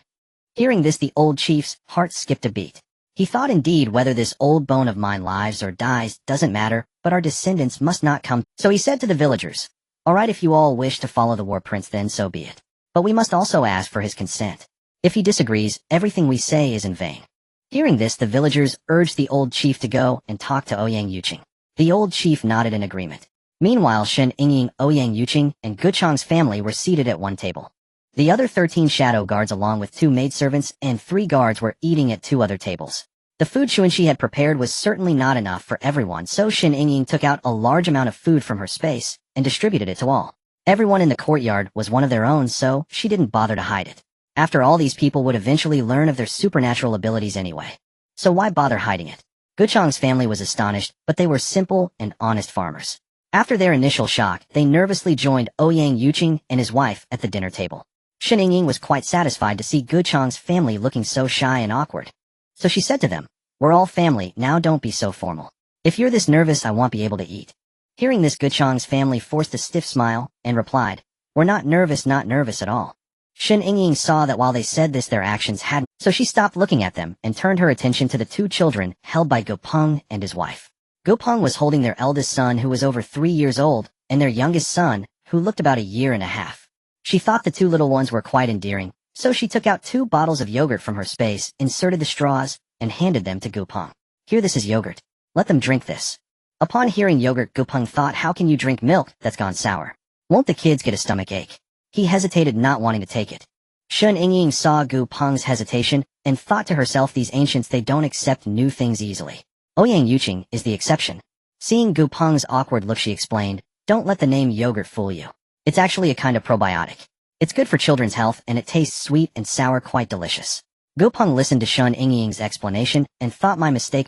Hearing this, the old chief's heart skipped a beat. He thought, indeed, whether this old bone of mine lives or dies doesn't matter, but our descendants must not come. So he said to the villagers, "All right, if you all wish to follow the war prince, then so be it. But we must also ask for his consent. If he disagrees, everything we say is in vain." Hearing this, the villagers urged the old chief to go and talk to Ouyang Yuqing. The old chief nodded in agreement. Meanwhile, Shen Yingying, Ouyang Yuqing, and Guchang's family were seated at one table. The other 13 shadow guards, along with 2 maidservants and 3 guards, were eating at 2 other tables. The food Xuanxi had prepared was certainly not enough for everyone, so Shen Yingying took out a large amount of food from her space and distributed it to all. Everyone in the courtyard was one of their own, so she didn't bother to hide it. After all, these people would eventually learn of their supernatural abilities anyway. So why bother hiding it? Guchang's family was astonished, but they were simple and honest farmers. After their initial shock, they nervously joined Ouyang Yuqing and his wife at the dinner table. Shen Yingying was quite satisfied to see Guchang's family looking so shy and awkward. So she said to them, "We're all family, now don't be so formal. If you're this nervous, I won't be able to eat." Hearing this, Guchang's family forced a stiff smile and replied, "We're not nervous at all." Shen Yingying saw that while they said this, their actions hadn't, so she stopped looking at them and turned her attention to the 2 children held by Gopeng and his wife. Gopeng was holding their eldest son, who was over 3 years old, and their youngest son, who looked about a year and a half. She thought the 2 little ones were quite endearing, so she took out 2 bottles of yogurt from her space, inserted the straws, and handed them to Gopeng. "Here, this is yogurt. Let them drink this." Upon hearing yogurt, Gopeng thought, how can you drink milk that's gone sour? Won't the kids get a stomach ache? He hesitated, not wanting to take it. Shen Yingying saw Gopeng's hesitation and thought to herself, these ancients, they don't accept new things easily. Ouyang Yuqing is the exception. Seeing Gopeng's awkward look, she explained, "Don't let the name yogurt fool you. It's actually a kind of probiotic. It's good for children's health and it tastes sweet and sour, quite delicious. Gopeng listened to Shen Yingying's explanation and thought my mistake.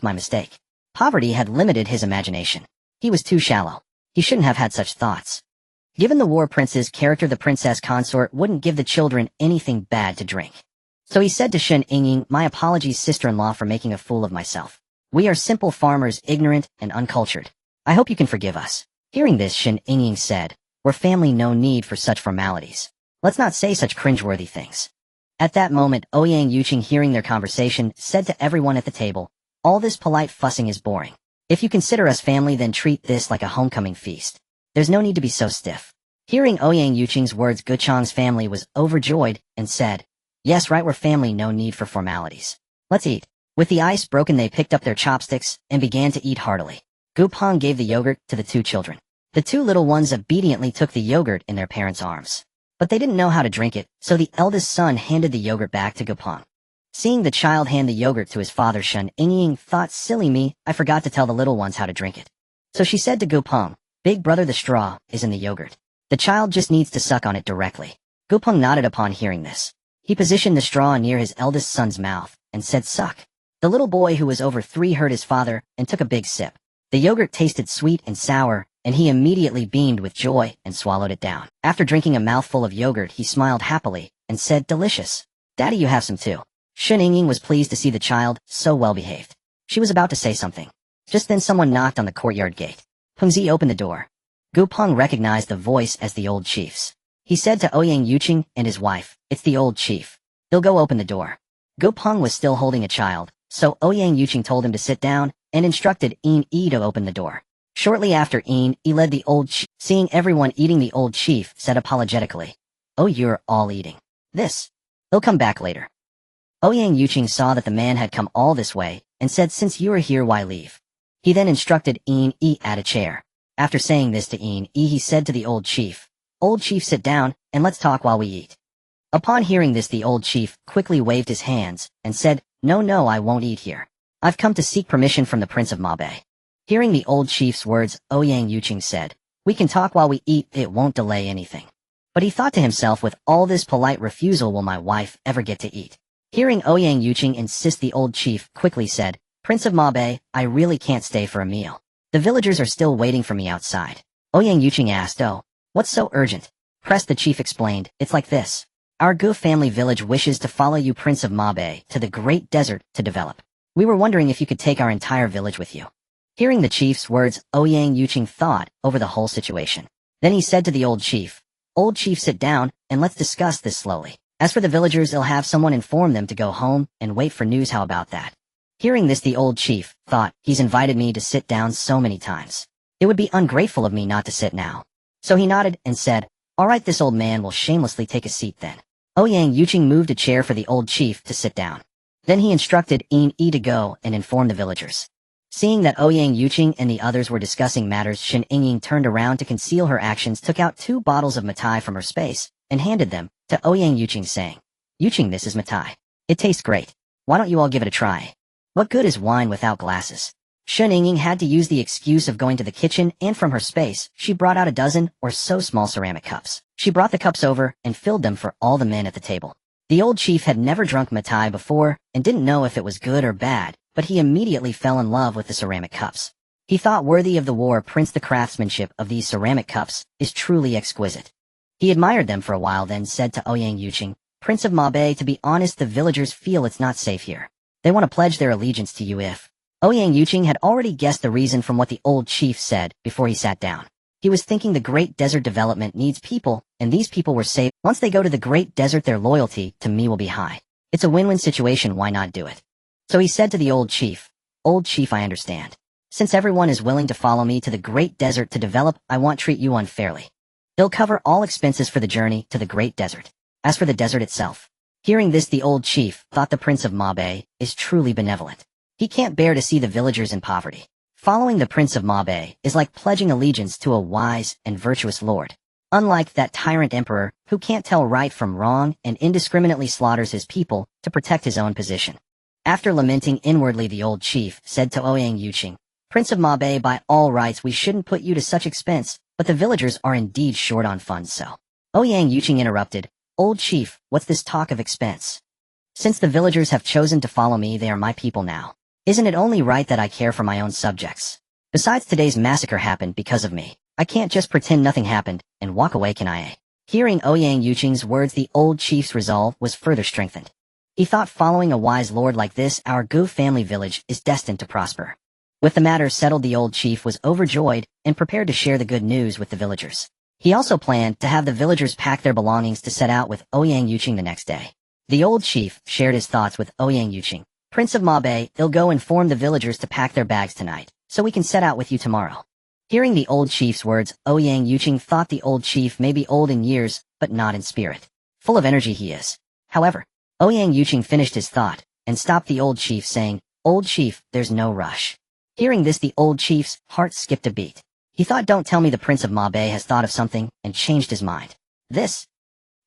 Poverty had limited his imagination. He was too shallow. He shouldn't have had such thoughts. Given the war prince's character, the princess consort wouldn't give the children anything bad to drink. So he said to Shen Yingying, my apologies, sister-in-law, for making a fool of myself. We are simple farmers, ignorant and uncultured. I hope you can forgive us. Hearing this, Shen Yingying said, we're family, no need for such formalities. Let's not say such cringeworthy things. At that moment, Ouyang Yuqing, hearing their conversation, said to everyone at the table, all this polite fussing is boring. If you consider us family, then treat this like a homecoming feast. There's no need to be so stiff. Hearing Ouyang Yuqing's words, Guchong's family was overjoyed and said, yes, right, we're family, no need for formalities. Let's eat. With the ice broken, they picked up their chopsticks and began to eat heartily. Gopeng gave the yogurt to the two children. The two little ones obediently took the yogurt in their parents' arms. But they didn't know how to drink it, so the eldest son handed the yogurt back to Gopeng. Seeing the child hand the yogurt to his father, Shen Yingying thought, silly me, I forgot to tell the little ones how to drink it. So she said to Gopeng, big brother, the straw is in the yogurt. The child just needs to suck on it directly. Gopeng nodded upon hearing this. He positioned the straw near his eldest son's mouth and said, suck. The little boy, who was over 3, heard his father and took a big sip. The yogurt tasted sweet and sour, and he immediately beamed with joy and swallowed it down. After drinking a mouthful of yogurt, he smiled happily and said, delicious. Daddy, you have some too. Shen Yingying was pleased to see the child so well behaved. She was about to say something. Just then someone knocked on the courtyard gate. Pengzi opened the door. Gopeng recognized the voice as the old chief's. He said to Ouyang Yuqing and his wife, it's the old chief. He'll go open the door. Gopeng was still holding a child, so Ouyang Yuqing told him to sit down and instructed Yin Yi to open the door. Shortly after, Yin Yi led the old chief. Seeing everyone eating, the old chief said apologetically, oh, you're all eating this. They'll come back later. Ouyang Yuqing saw that the man had come all this way and said, since you are here, why leave? He then instructed Yin Yi add a chair. After saying this to Yin Yi, he said to the old chief, sit down and let's talk while we eat. Upon hearing this, the old chief quickly waved his hands and said, no, I won't eat here. I've come to seek permission from the Prince of Mabe. Hearing the old chief's words, Ouyang Yuqing said, we can talk while we eat, it won't delay anything. But he thought to himself, with all this polite refusal, will my wife ever get to eat? Hearing Ouyang Yuqing insist, the old chief quickly said, Prince of Mabe, I really can't stay for a meal. The villagers are still waiting for me outside. Ouyang Yuqing asked, oh, what's so urgent? Press, the chief explained, it's like this. Our Gu family village wishes to follow you, Prince of Mabe, to the Great Desert to develop. We were wondering if you could take our entire village with you. Hearing the chief's words, Ouyang Yuqing thought over the whole situation. Then he said to the old chief, sit down and let's discuss this slowly. As for the villagers, they'll have someone inform them to go home and wait for news. How about that? Hearing this, the old chief thought, he's invited me to sit down so many times. It would be ungrateful of me not to sit now. So he nodded and said, all right, this old man will shamelessly take a seat then. Ouyang Yuqing moved a chair for the old chief to sit down. Then he instructed Yin Yi to go and inform the villagers. Seeing that Ouyang Yuqing and the others were discussing matters, Shen Yingying turned around to conceal her actions, took out 2 bottles of matai from her space, and handed them to Ouyang Yuqing, saying, Yuqing, this is matai. It tastes great. Why don't you all give it a try? What good is wine without glasses? Shen Yingying had to use the excuse of going to the kitchen, and from her space, she brought out a dozen or so small ceramic cups. She brought the cups over and filled them for all the men at the table. The old chief had never drunk matai before and didn't know if it was good or bad, but he immediately fell in love with the ceramic cups. He thought, worthy of the war prince, the craftsmanship of these ceramic cups is truly exquisite. He admired them for a while, then said to Ouyang Yuqing, Prince of Mabe, to be honest, the villagers feel it's not safe here. They want to pledge their allegiance to you if... Ouyang Yuqing had already guessed the reason from what the old chief said before he sat down. He was thinking the Great Desert development needs people, and these people were safe. Once they go to the Great Desert, their loyalty to me will be high. It's a win-win situation, why not do it? So he said to the old chief, I understand. Since everyone is willing to follow me to the Great Desert to develop, I won't treat you unfairly. They'll cover all expenses for the journey to the Great Desert. As for the desert itself. Hearing this, the old chief thought the Prince of Mabe is truly benevolent. He can't bear to see the villagers in poverty. Following the Prince of Mabe is like pledging allegiance to a wise and virtuous lord. Unlike that tyrant emperor who can't tell right from wrong and indiscriminately slaughters his people to protect his own position. After lamenting inwardly, the old chief said to Ouyang Yuqing, Prince of Mabe, by all rights we shouldn't put you to such expense, but the villagers are indeed short on funds so. Ouyang Yuqing interrupted, "Old chief, what's this talk of expense? Since the villagers have chosen to follow me, they are my people now. Isn't it only right that I care for my own subjects? Besides, today's massacre happened because of me. I can't just pretend nothing happened and walk away, can I?" Hearing Ouyang Yuqing's words, the old chief's resolve was further strengthened. He thought, following a wise lord like this, our Gu family village is destined to prosper. With the matter settled, the old chief was overjoyed and prepared to share the good news with the villagers. He also planned to have the villagers pack their belongings to set out with Ouyang Yuqing the next day. The old chief shared his thoughts with Ouyang Yuqing. "Prince of Mabe, I'll go inform the villagers to pack their bags tonight, so we can set out with you tomorrow." Hearing the old chief's words, Ouyang Yuqing thought the old chief may be old in years, but not in spirit. Full of energy he is. However, Ouyang Yuqing finished his thought and stopped the old chief, saying, "Old chief, there's no rush." Hearing this, the old chief's heart skipped a beat. He thought, "Don't tell me the Prince of Mabe has thought of something and changed his mind." This.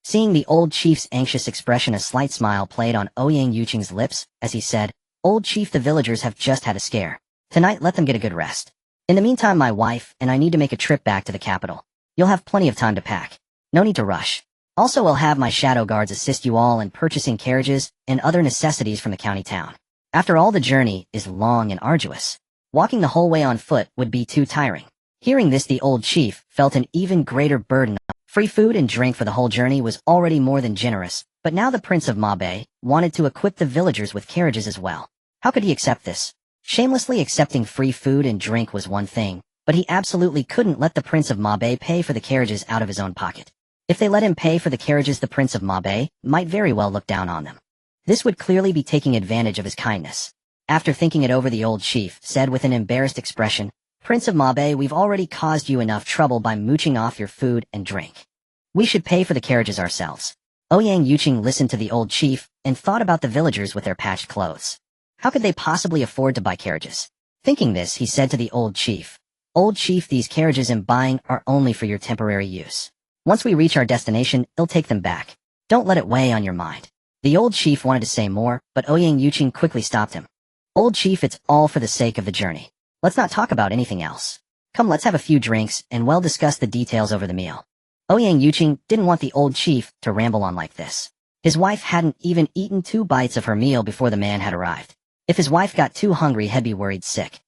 Seeing the old chief's anxious expression, a slight smile played on Ouyang Yuqing's lips as he said, "Old chief, the villagers have just had a scare. Tonight let them get a good rest. In the meantime, my wife and I need to make a trip back to the capital. You'll have plenty of time to pack. No need to rush. Also, I'll have my shadow guards assist you all in purchasing carriages and other necessities from the county town. After all, the journey is long and arduous. Walking the whole way on foot would be too tiring." Hearing this, the old chief felt an even greater burden. Free food and drink for the whole journey was already more than generous, but now the Prince of Mabe wanted to equip the villagers with carriages as well. How could he accept this? Shamelessly accepting free food and drink was one thing, but he absolutely couldn't let the Prince of Mabe pay for the carriages out of his own pocket. If they let him pay for the carriages, the Prince of Mabe might very well look down on them. This would clearly be taking advantage of his kindness. After thinking it over, the old chief said with an embarrassed expression, "Prince of Mabe, we've already caused you enough trouble by mooching off your food and drink. We should pay for the carriages ourselves." Ouyang Yuqing listened to the old chief and thought about the villagers with their patched clothes. How could they possibly afford to buy carriages? Thinking this, he said to the old chief, "Old chief, these carriages I'm buying are only for your temporary use. Once we reach our destination, I'll take them back. Don't let it weigh on your mind." The old chief wanted to say more, but Ouyang Yuqing quickly stopped him. "Old chief, it's all for the sake of the journey. Let's not talk about anything else. Come, let's have a few drinks and we'll discuss the details over the meal." Ouyang Yuqing didn't want the old chief to ramble on like this. His wife hadn't even eaten 2 bites of her meal before the man had arrived. If his wife got too hungry, he'd be worried sick.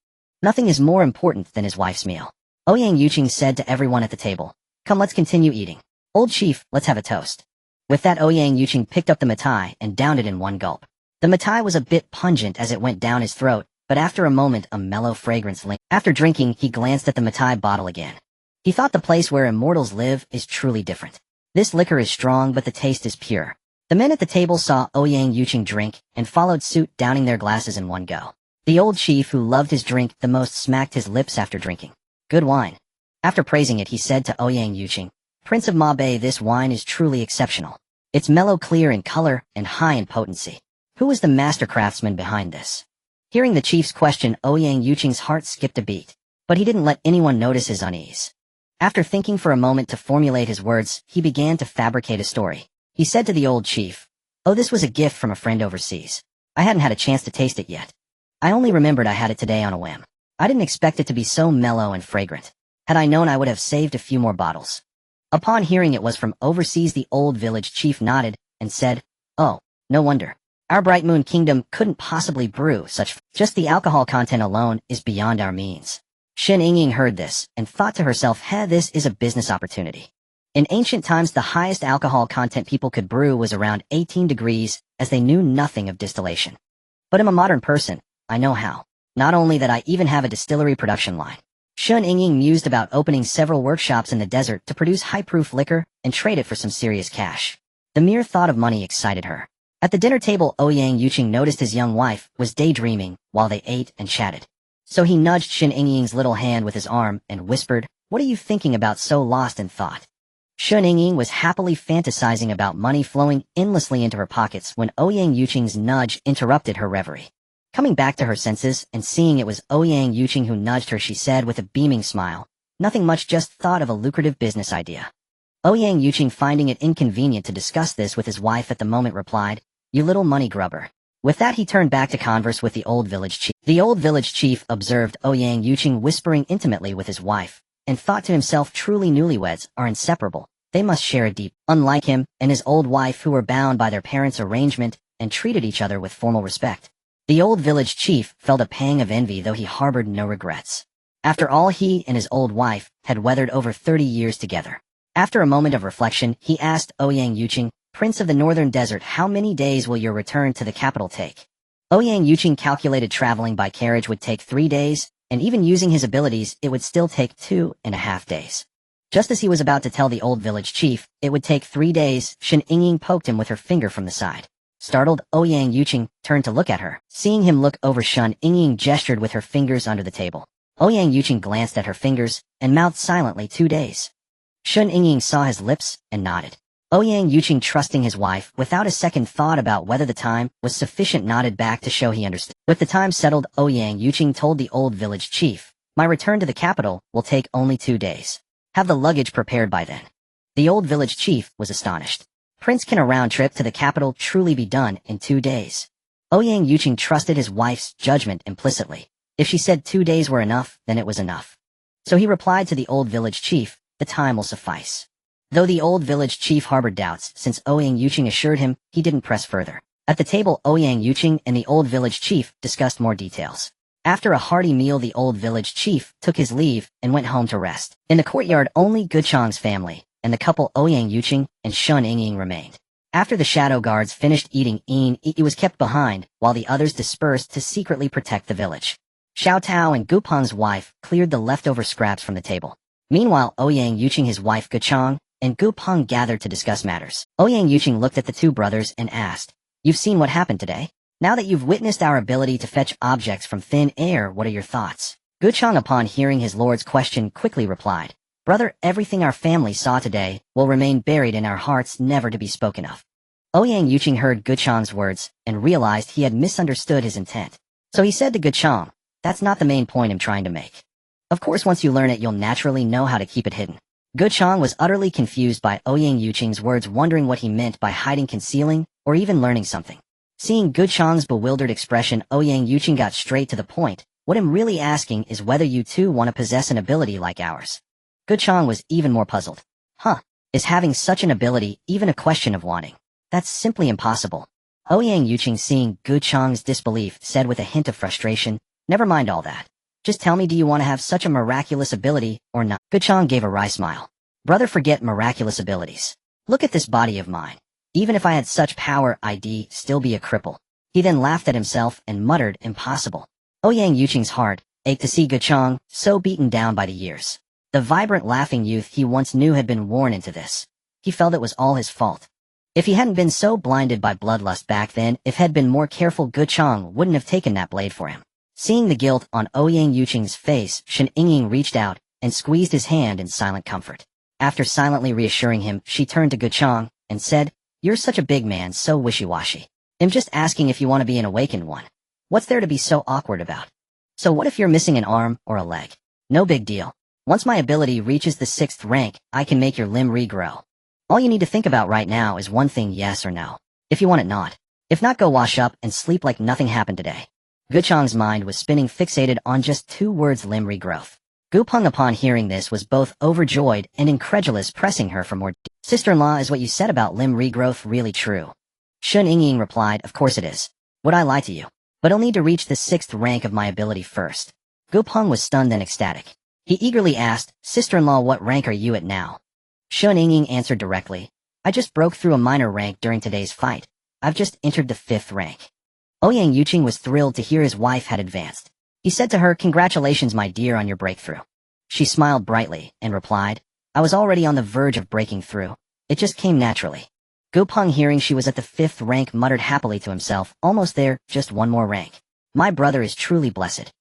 Nothing is more important than his wife's meal. Ouyang Yuqing said to everyone at the table, "Come, let's continue eating. Old chief, let's have a toast." With that, Ouyang Yuqing picked up the mitai and downed it in one gulp. The mitai was a bit pungent as it went down his throat, but after a moment a mellow fragrance lingered. After drinking, he glanced at the mitai bottle again. He thought the place where immortals live is truly different. This liquor is strong, but the taste is pure. The men at the table saw Ouyang Yuqing drink and followed suit, downing their glasses in one go. The old chief, who loved his drink the most, smacked his lips after drinking. "Good wine." After praising it, he said to Ouyang Yuqing, "Prince of Mabe, this wine is truly exceptional. It's mellow, clear in color, and high in potency. Who is the master craftsman behind this?" Hearing the chief's question, Ouyang Yuqing's heart skipped a beat, but he didn't let anyone notice his unease. After thinking for a moment to formulate his words, he began to fabricate a story. He said to the old chief, "Oh, this was a gift from a friend overseas. I hadn't had a chance to taste it yet. I only remembered I had it today on a whim. I didn't expect it to be so mellow and fragrant. Had I known, I would have saved a few more bottles." Upon hearing it was from overseas, the old village chief nodded and said, "Oh, no wonder. Our Bright Moon Kingdom couldn't possibly brew such. Just the alcohol content alone is beyond our means." Shen Yingying heard this and thought to herself, this is a business opportunity. In ancient times, the highest alcohol content people could brew was around 18 degrees, as they knew nothing of distillation. But I'm a modern person. I know how. Not only that, I even have a distillery production line. Shen Yingying mused about opening several workshops in the desert to produce high-proof liquor and trade it for some serious cash. The mere thought of money excited her. At the dinner table, Ouyang Yuqing noticed his young wife was daydreaming while they ate and chatted. So he nudged Shen Yingying's little hand with his arm and whispered, "What are you thinking about, so lost in thought?" Shen Yingying was happily fantasizing about money flowing endlessly into her pockets when Ouyang Yuqing's nudge interrupted her reverie. Coming back to her senses and seeing it was Ouyang Yuqing who nudged her, she said with a beaming smile, "Nothing much, just thought of a lucrative business idea." Ouyang Yuqing, finding it inconvenient to discuss this with his wife at the moment, replied, "You little money grubber." With that, he turned back to converse with the old village chief. The old village chief observed Ouyang Yuqing whispering intimately with his wife, and thought to himself truly newlyweds are inseparable. They must share a deep, unlike him and his old wife who were bound by their parents' arrangement and treated each other with formal respect. The old village chief felt a pang of envy though he harbored no regrets. After all, he and his old wife had weathered over 30 years together. After a moment of reflection, he asked Ouyang Yuqing, Prince of the Northern Desert, how many days will your return to the capital take? Ouyang Yuqing calculated traveling by carriage would take 3 days, and even using his abilities it would still take 2.5 days. Just as he was about to tell the old village chief it would take 3 days, Shen Yingying poked him with her finger from the side. Startled, Ouyang Yuqing turned to look at her. Seeing him look over, Shen Yingying gestured with her fingers under the table. Ouyang Yuqing glanced at her fingers and mouthed silently 2 days. Shen Yingying saw his lips and nodded. Ouyang Yuqing, trusting his wife without a second thought about whether the time was sufficient, nodded back to show he understood. With the time settled, Ouyang Yuqing told the old village chief, my return to the capital will take only 2 days. Have the luggage prepared by then. The old village chief was astonished. Prince, can a round trip to the capital truly be done in 2 days? Ouyang Yuqing trusted his wife's judgment implicitly. If she said 2 days were enough, then it was enough. So he replied to the old village chief, the time will suffice. Though the old village chief harbored doubts, since Ouyang Yuqing assured him, he didn't press further. At the table, Ouyang Yuqing and the old village chief discussed more details. After a hearty meal, the old village chief took his leave and went home to rest. In the courtyard, only Guchang's family and the couple Ouyang Yuqing and Shen Yingying remained. After the shadow guards finished eating, he was kept behind, while the others dispersed to secretly protect the village. Xiao Tao and Gupeng's wife cleared the leftover scraps from the table. Meanwhile, Ouyang Yuqing, his wife Guchang, and Gupeng gathered to discuss matters. Ouyang Yuqing looked at the two brothers and asked, you've seen what happened today? Now that you've witnessed our ability to fetch objects from thin air, what are your thoughts? Guchang, upon hearing his lord's question, quickly replied, brother, everything our family saw today will remain buried in our hearts, never to be spoken of. Ouyang Yuqing heard Guchang's words and realized he had misunderstood his intent. So he said to Guchang, that's not the main point I'm trying to make. Of course, once you learn it, you'll naturally know how to keep it hidden. Guchang was utterly confused by Ouyang Yuqing's words, wondering what he meant by hiding, concealing, or even learning something. Seeing Guchang's bewildered expression, Ouyang Yuqing got straight to the point. What I'm really asking is whether you two want to possess an ability like ours. Guchang was even more puzzled. Is having such an ability even a question of wanting? That's simply impossible. Ouyang Yuqing, seeing Guchang's disbelief, said with a hint of frustration, never mind all that. Just tell me, do you want to have such a miraculous ability or not? Guchang gave a wry smile. Brother, forget miraculous abilities. Look at this body of mine. Even if I had such power, I'd still be a cripple. He then laughed at himself and muttered, impossible. Ouyang Yuqing's heart ached to see Guchang so beaten down by the years. The vibrant, laughing youth he once knew had been worn into this. He felt it was all his fault. If he hadn't been so blinded by bloodlust back then, if had been more careful, Guchang wouldn't have taken that blade for him. Seeing the guilt on Ouyang Yuqing's face, Shen Yingying reached out and squeezed his hand in silent comfort. After silently reassuring him, she turned to Guchang and said, you're such a big man, so wishy-washy. I'm just asking if you want to be an awakened one. What's there to be so awkward about? So what if you're missing an arm or a leg? No big deal. Once my ability reaches the 6th rank, I can make your limb regrow. All you need to think about right now is one thing, yes or no. If you want it, not. If not, go wash up and sleep like nothing happened today. Guchang's mind was spinning, fixated on just 2 words, limb regrowth. Gupeng, upon hearing this, was both overjoyed and incredulous, pressing her for more. Sister-in-law, is what you said about limb regrowth really true? Shen Yingying replied, of course it is. Would I lie to you? But I'll need to reach the 6th rank of my ability first. Gupeng was stunned and ecstatic. He eagerly asked, sister-in-law, what rank are you at now? Shen Yingying answered directly, I just broke through a minor rank during today's fight. I've just entered the 5th rank. Ouyang Yuqing was thrilled to hear his wife had advanced. He said to her, congratulations, my dear, on your breakthrough. She smiled brightly and replied, I was already on the verge of breaking through. It just came naturally. Gupeng, hearing she was at the 5th rank, muttered happily to himself, almost there, just one more rank. My brother is truly blessed.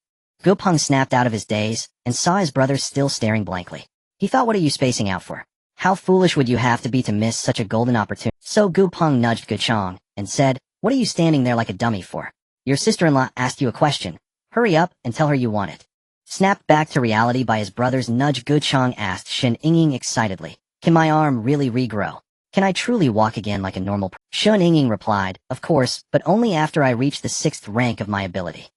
Gupeng snapped out of his daze and saw his brother still staring blankly. He thought, what are you spacing out for? How foolish would you have to be to miss such a golden opportunity? So Gupeng nudged Guchang and said, what are you standing there like a dummy for? Your sister-in-law asked you a question. Hurry up and tell her you want it. Snapped back to reality by his brother's nudge, Guchang asked Shen Yingying excitedly, can my arm really regrow? Can I truly walk again like a normal person? Shen Yingying replied, of course, but only after I reach the 6th rank of my ability.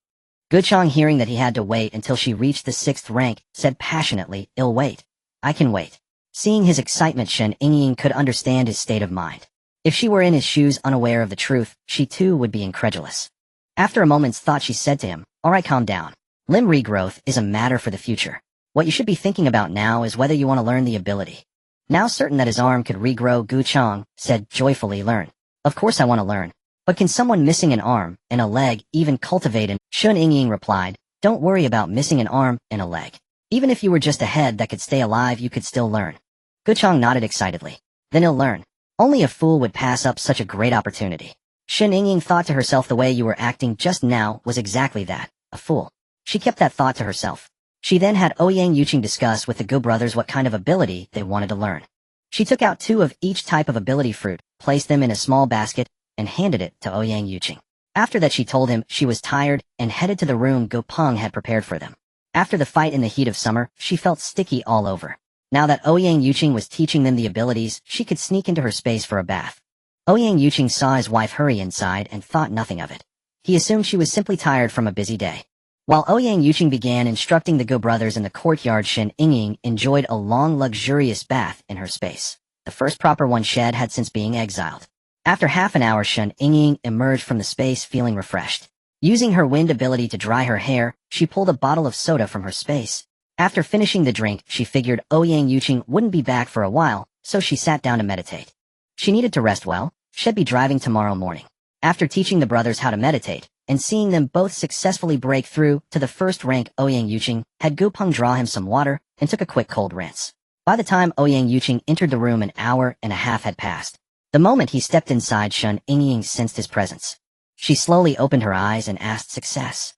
Guchong, hearing that he had to wait until she reached the 6th rank, said passionately, "I'll wait. I can wait." Seeing his excitement, Shen Yingying could understand his state of mind. If she were in his shoes unaware of the truth, she too would be incredulous. After a moment's thought, she said to him, "Alright, calm down. Limb regrowth is a matter for the future. What you should be thinking about now is whether you want to learn the ability." Now certain that his arm could regrow, Guchong said joyfully, "Learn. Of course I want to learn. But can someone missing an arm and a leg even cultivate an—" Shen Yingying replied, "Don't worry about missing an arm and a leg. Even if you were just a head that could stay alive, you could still learn." Guchong nodded excitedly. "Then he'll learn. Only a fool would pass up such a great opportunity." Shen Yingying thought to herself, the way you were acting just now was exactly that, a fool. She kept that thought to herself. She then had Ouyang Yuqing discuss with the Gu brothers what kind of ability they wanted to learn. She took out 2 of each type of ability fruit, placed them in a small basket, and handed it to Ouyang Yuqing. After that, she told him she was tired and headed to the room Gu Peng had prepared for them. After the fight in the heat of summer, she felt sticky all over. Now that Ouyang Yuqing was teaching them the abilities, she could sneak into her space for a bath. Ouyang Yuqing saw his wife hurry inside and thought nothing of it. He assumed she was simply tired from a busy day. While Ouyang Yuqing began instructing the Gu brothers in the courtyard, Shen Yingying enjoyed a long, luxurious bath in her space. The first proper one Shed had since being exiled. After half an hour, Shen Yingying emerged from the space feeling refreshed. Using her wind ability to dry her hair, she pulled a bottle of soda from her space. After finishing the drink, she figured Ouyang Yuqing wouldn't be back for a while, so she sat down to meditate. She needed to rest well. She'd be driving tomorrow morning. After teaching the brothers how to meditate, and seeing them both successfully break through to the 1st rank, Ouyang Yuqing had Gu Peng draw him some water and took a quick cold rinse. By the time Ouyang Yuqing entered the room, an hour and a half had passed. The moment he stepped inside, Shen Yingying sensed his presence. She slowly opened her eyes and asked, "Success?"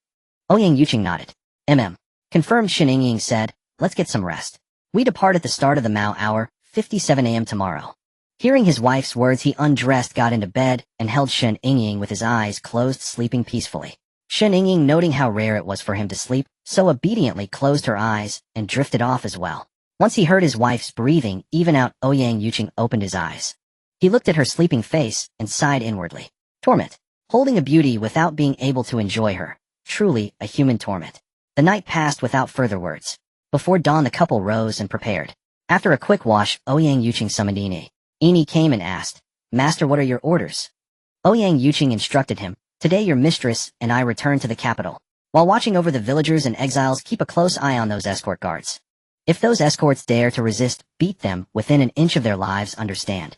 Ouyang Yuqing nodded. Confirmed, Shen Yingying said, "Let's get some rest. We depart at the start of the Mao hour, 57 a.m. tomorrow." Hearing his wife's words, he undressed, got into bed, and held Shen Yingying with his eyes closed, sleeping peacefully. Shen Yingying, noting how rare it was for him to sleep, so obediently closed her eyes and drifted off as well. Once he heard his wife's breathing even out, Ouyang Yuqing opened his eyes. He looked at her sleeping face and sighed inwardly. Torment. Holding a beauty without being able to enjoy her. Truly a human torment. The night passed without further words. Before dawn, the couple rose and prepared. After a quick wash, Ouyang Yuqing summoned Ini. Ini came and asked, "Master, what are your orders?" Ouyang Yuqing instructed him, "Today your mistress and I return to the capital. While watching over the villagers and exiles, keep a close eye on those escort guards. If those escorts dare to resist, beat them within an inch of their lives, understand?"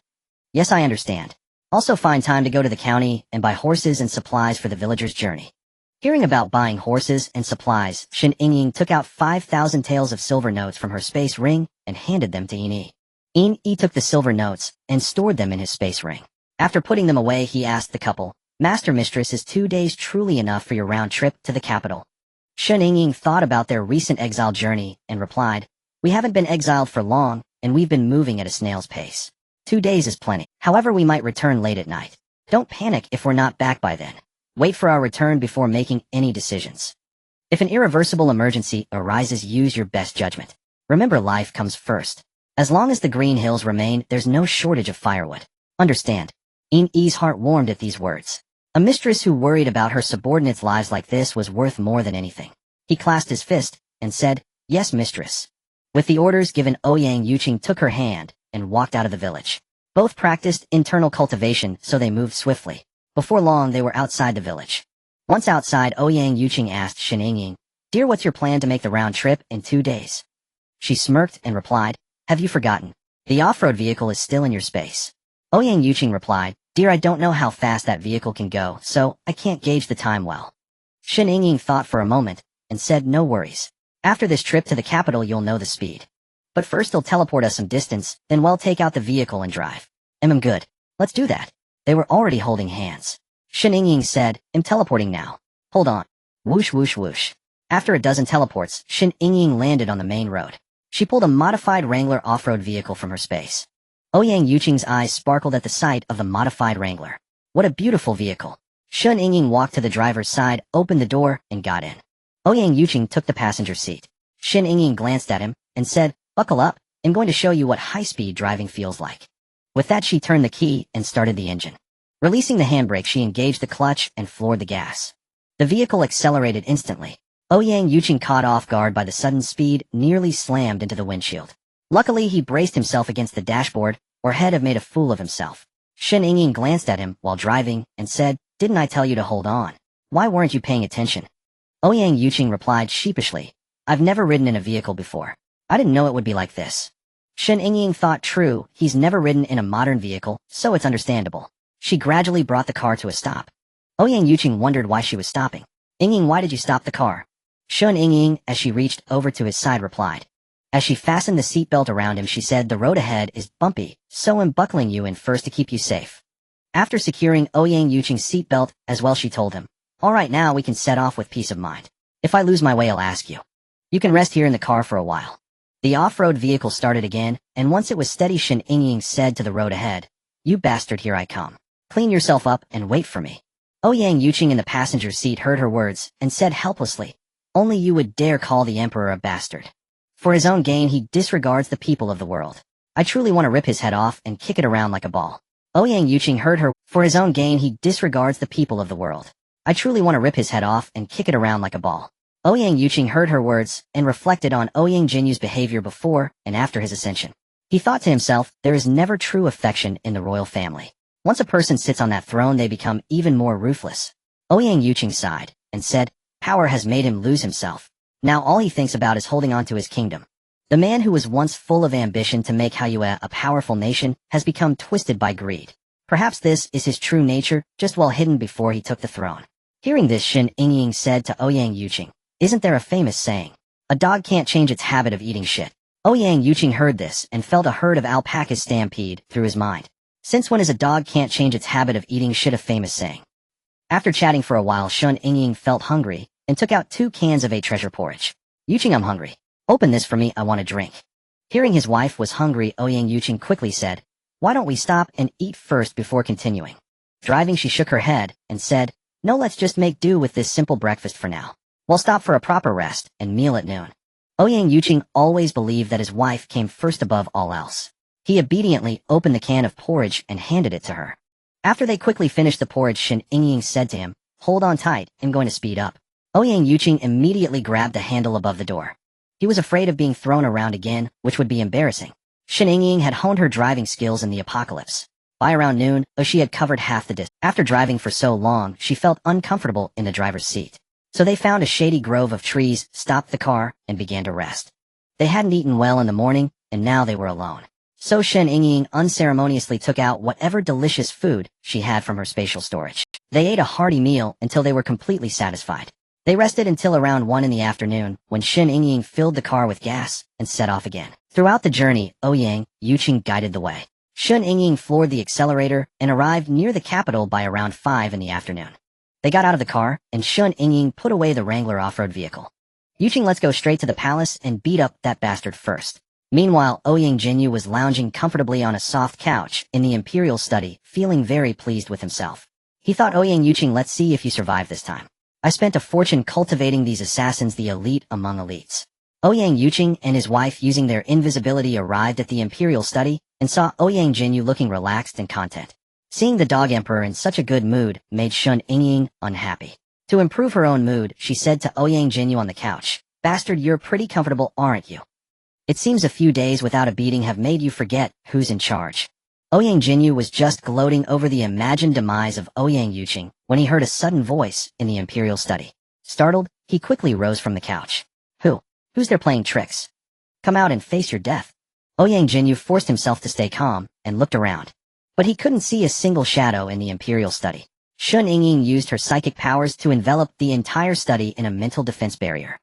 "Yes, I understand. Also find time to go to the county and buy horses and supplies for the villagers' journey." Hearing about buying horses and supplies, Shen Yingying took out 5,000 taels of silver notes from her space ring and handed them to Ini. Ini took the silver notes and stored them in his space ring. After putting them away, he asked the couple, "Master, mistress, is 2 days truly enough for your round trip to the capital?" Shen Yingying thought about their recent exile journey and replied, "We haven't been exiled for long, and we've been moving at a snail's pace. 2 days is plenty. However, we might return late at night. Don't panic if we're not back by then. Wait for our return before making any decisions. If an irreversible emergency arises, use your best judgment. Remember, life comes first. As long as the green hills remain, there's no shortage of firewood. Understand?" I's heart warmed at these words. A mistress who worried about her subordinates' lives like this was worth more than anything. He clasped his fist and said, "Yes, mistress." With the orders given, Ouyang Yuqing took her hand and walked out of the village. Both practiced internal cultivation, so they moved swiftly. Before long, they were outside the village. Once outside, Ouyang Yuqing asked Shen Yingying, "Dear, what's your plan to make the round trip in 2 days?" She smirked and replied, "Have you forgotten? The off-road vehicle is still in your space." Ouyang Yuqing replied, "Dear, I don't know how fast that vehicle can go, so I can't gauge the time well." Shen Yingying thought for a moment and said, "No worries. After this trip to the capital, you'll know the speed. But first he'll teleport us some distance, then we'll take out the vehicle and drive." Good. Let's do that." They were already holding hands. Shen Yingying said, "I'm teleporting now. Hold on." Whoosh, whoosh, whoosh. After a dozen teleports, Shen Yingying landed on the main road. She pulled a modified Wrangler off-road vehicle from her space. Ouyang Yuqing's eyes sparkled at the sight of the modified Wrangler. What a beautiful vehicle. Shen Yingying walked to the driver's side, opened the door, and got in. Ouyang Yuqing took the passenger seat. Shen Yingying glanced at him and said, "Buckle up, I'm going to show you what high-speed driving feels like." With that, she turned the key and started the engine. Releasing the handbrake, she engaged the clutch and floored the gas. The vehicle accelerated instantly. Ouyang Yuqing, caught off guard by the sudden speed, nearly slammed into the windshield. Luckily, he braced himself against the dashboard, or he'd have made a fool of himself. Shen Yingying glanced at him while driving and said, "Didn't I tell you to hold on? Why weren't you paying attention?" Ouyang Yuqing replied sheepishly, "I've never ridden in a vehicle before. I didn't know it would be like this." Shen Yingying thought, true, he's never ridden in a modern vehicle, so it's understandable. She gradually brought the car to a stop. Ouyang Yuqing wondered why she was stopping. "Yingying, why did you stop the car?" Shen Yingying, as she reached over to his side, replied. As she fastened the seatbelt around him, she said, "The road ahead is bumpy, so I'm buckling you in first to keep you safe." After securing Ouyang Yuqing's seatbelt as well, she told him, "All right, now we can set off with peace of mind. If I lose my way, I'll ask you. You can rest here in the car for a while." The off-road vehicle started again, and once it was steady, Shen Yingying said to the road ahead, "You bastard, here I come. Clean yourself up and wait for me." Ouyang Yuqing in the passenger seat heard her words and said helplessly, "Only you would dare call the emperor a bastard. For his own gain, he disregards the people of the world. I truly want to rip his head off and kick it around like a ball." Ouyang Yuqing heard her. For his own gain, he disregards the people of the world. I truly want to rip his head off and kick it around like a ball. Ouyang Yuqing heard her words and reflected on Ouyang Jinyu's behavior before and after his ascension. He thought to himself, there is never true affection in the royal family. Once a person sits on that throne, they become even more ruthless. Ouyang Yuqing sighed and said, "Power has made him lose himself. Now all he thinks about is holding on to his kingdom." The man who was once full of ambition to make Haiyue a powerful nation has become twisted by greed. Perhaps this is his true nature, just well hidden before he took the throne. Hearing this, Shen Yingying said to Ouyang Yuqing, "Isn't there a famous saying? A dog can't change its habit of eating shit." Ouyang Yuqing heard this and felt a herd of alpacas stampede through his mind. Since when is a dog can't change its habit of eating shit a famous saying? After chatting for a while, Shen Yingying felt hungry and took out 2 cans of a treasure porridge. "Yuqing, I'm hungry. Open this for me, I want a drink." Hearing his wife was hungry, Ouyang Yuqing quickly said, "Why don't we stop and eat first before continuing?" Driving, she shook her head and said, "No, let's just make do with this simple breakfast for now. We'll stop for a proper rest and meal at noon." Ouyang Yuqing always believed that his wife came first above all else. He obediently opened the can of porridge and handed it to her. After they quickly finished the porridge, Shen Yingying said to him, "Hold on tight, I'm going to speed up." Ouyang Yuqing immediately grabbed the handle above the door. He was afraid of being thrown around again, which would be embarrassing. Shen Yingying had honed her driving skills in the apocalypse. By around noon, she had covered half the distance. After driving for so long, she felt uncomfortable in the driver's seat. So they found a shady grove of trees, stopped the car, and began to rest. They hadn't eaten well in the morning, and now they were alone. So Shen Yingying unceremoniously took out whatever delicious food she had from her spatial storage. They ate a hearty meal until they were completely satisfied. They rested until around 1 in the afternoon, when Shen Yingying filled the car with gas and set off again. Throughout the journey, Ouyang Yuqing guided the way. Shen Yingying floored the accelerator and arrived near the capital by around 5 in the afternoon. They got out of the car, and Shen Yingying put away the Wrangler off-road vehicle. "Yuqing, let's go straight to the palace and beat up that bastard first." Meanwhile, Ouyang Jinyu was lounging comfortably on a soft couch in the imperial study, feeling very pleased with himself. He thought, "Ouyang Yuqing, let's see if you survive this time. I spent a fortune cultivating these assassins, the elite among elites." Ouyang Yuqing and his wife, using their invisibility, arrived at the imperial study and saw Ouyang Jinyu looking relaxed and content. Seeing the dog emperor in such a good mood made Shen Yingying unhappy. To improve her own mood, she said to Ouyang Jinyu on the couch, "Bastard, you're pretty comfortable, aren't you? It seems a few days without a beating have made you forget who's in charge." Ouyang Jinyu was just gloating over the imagined demise of Ouyang Yuqing when he heard a sudden voice in the imperial study. Startled, he quickly rose from the couch. Who's there playing tricks? Come out and face your death." Ouyang Jinyu forced himself to stay calm and looked around. But he couldn't see a single shadow in the imperial study. Shen Yingying used her psychic powers to envelop the entire study in a mental defense barrier.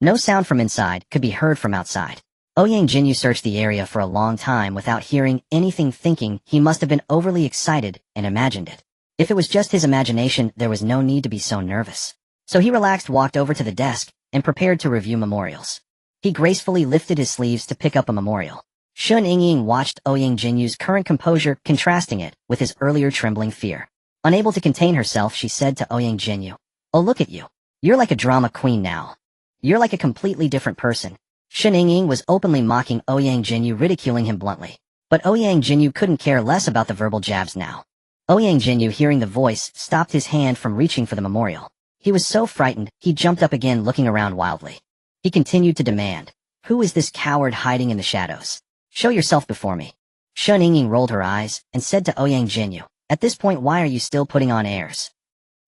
No sound from inside could be heard from outside. Ouyang Jinyu searched the area for a long time without hearing anything, thinking he must have been overly excited and imagined it. If it was just his imagination, there was no need to be so nervous. So he relaxed, walked over to the desk, and prepared to review memorials. He gracefully lifted his sleeves to pick up a memorial. Shen Yingying watched Ouyang Jinyu's current composure, contrasting it with his earlier trembling fear. Unable to contain herself, she said to Ouyang Jinyu, "Oh, look at you. You're like a drama queen now. You're like a completely different person." Shen Yingying was openly mocking Ouyang Jinyu, ridiculing him bluntly. But Ouyang Jinyu couldn't care less about the verbal jabs now. Ouyang Jinyu, hearing the voice, stopped his hand from reaching for the memorial. He was so frightened, he jumped up again looking around wildly. He continued to demand, "Who is this coward hiding in the shadows? Show yourself before me." Shen Yingying rolled her eyes and said to Ouyang Yuqing, "At this point, why are you still putting on airs?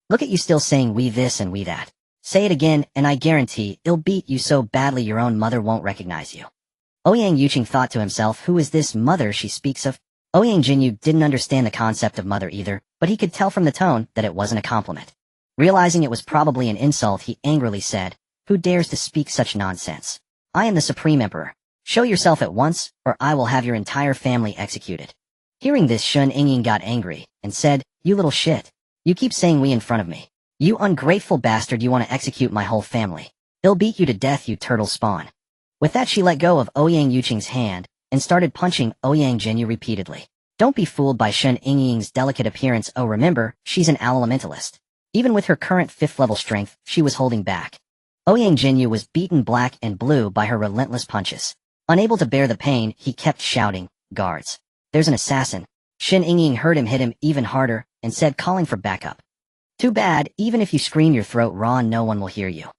Look at you still saying we this and we that. Say it again, and I guarantee it'll beat you so badly your own mother won't recognize you." Ouyang Yuqing thought to himself, who is this mother she speaks of? Ouyang Yuqing didn't understand the concept of mother either, but he could tell from the tone that it wasn't a compliment. Realizing it was probably an insult, he angrily said, "Who dares to speak such nonsense? I am the Supreme Emperor. Show yourself at once, or I will have your entire family executed." Hearing this, Shen Yingying got angry and said, "You little shit. You keep saying we in front of me. You ungrateful bastard, you want to execute my whole family. They'll beat you to death, you turtle spawn." With that, she let go of Ouyang Yuqing's hand and started punching Ouyang Yuqing repeatedly. Don't be fooled by Shen Yingying's delicate appearance. Oh, remember, she's an elementalist. Even with her current 5th level strength, she was holding back. Ouyang Yuqing was beaten black and blue by her relentless punches. Unable to bear the pain, he kept shouting, "Guards! There's an assassin!" Shen Yingying heard him hit him even harder and said, calling for backup. "Too bad, even if you scream your throat raw, no one will hear you."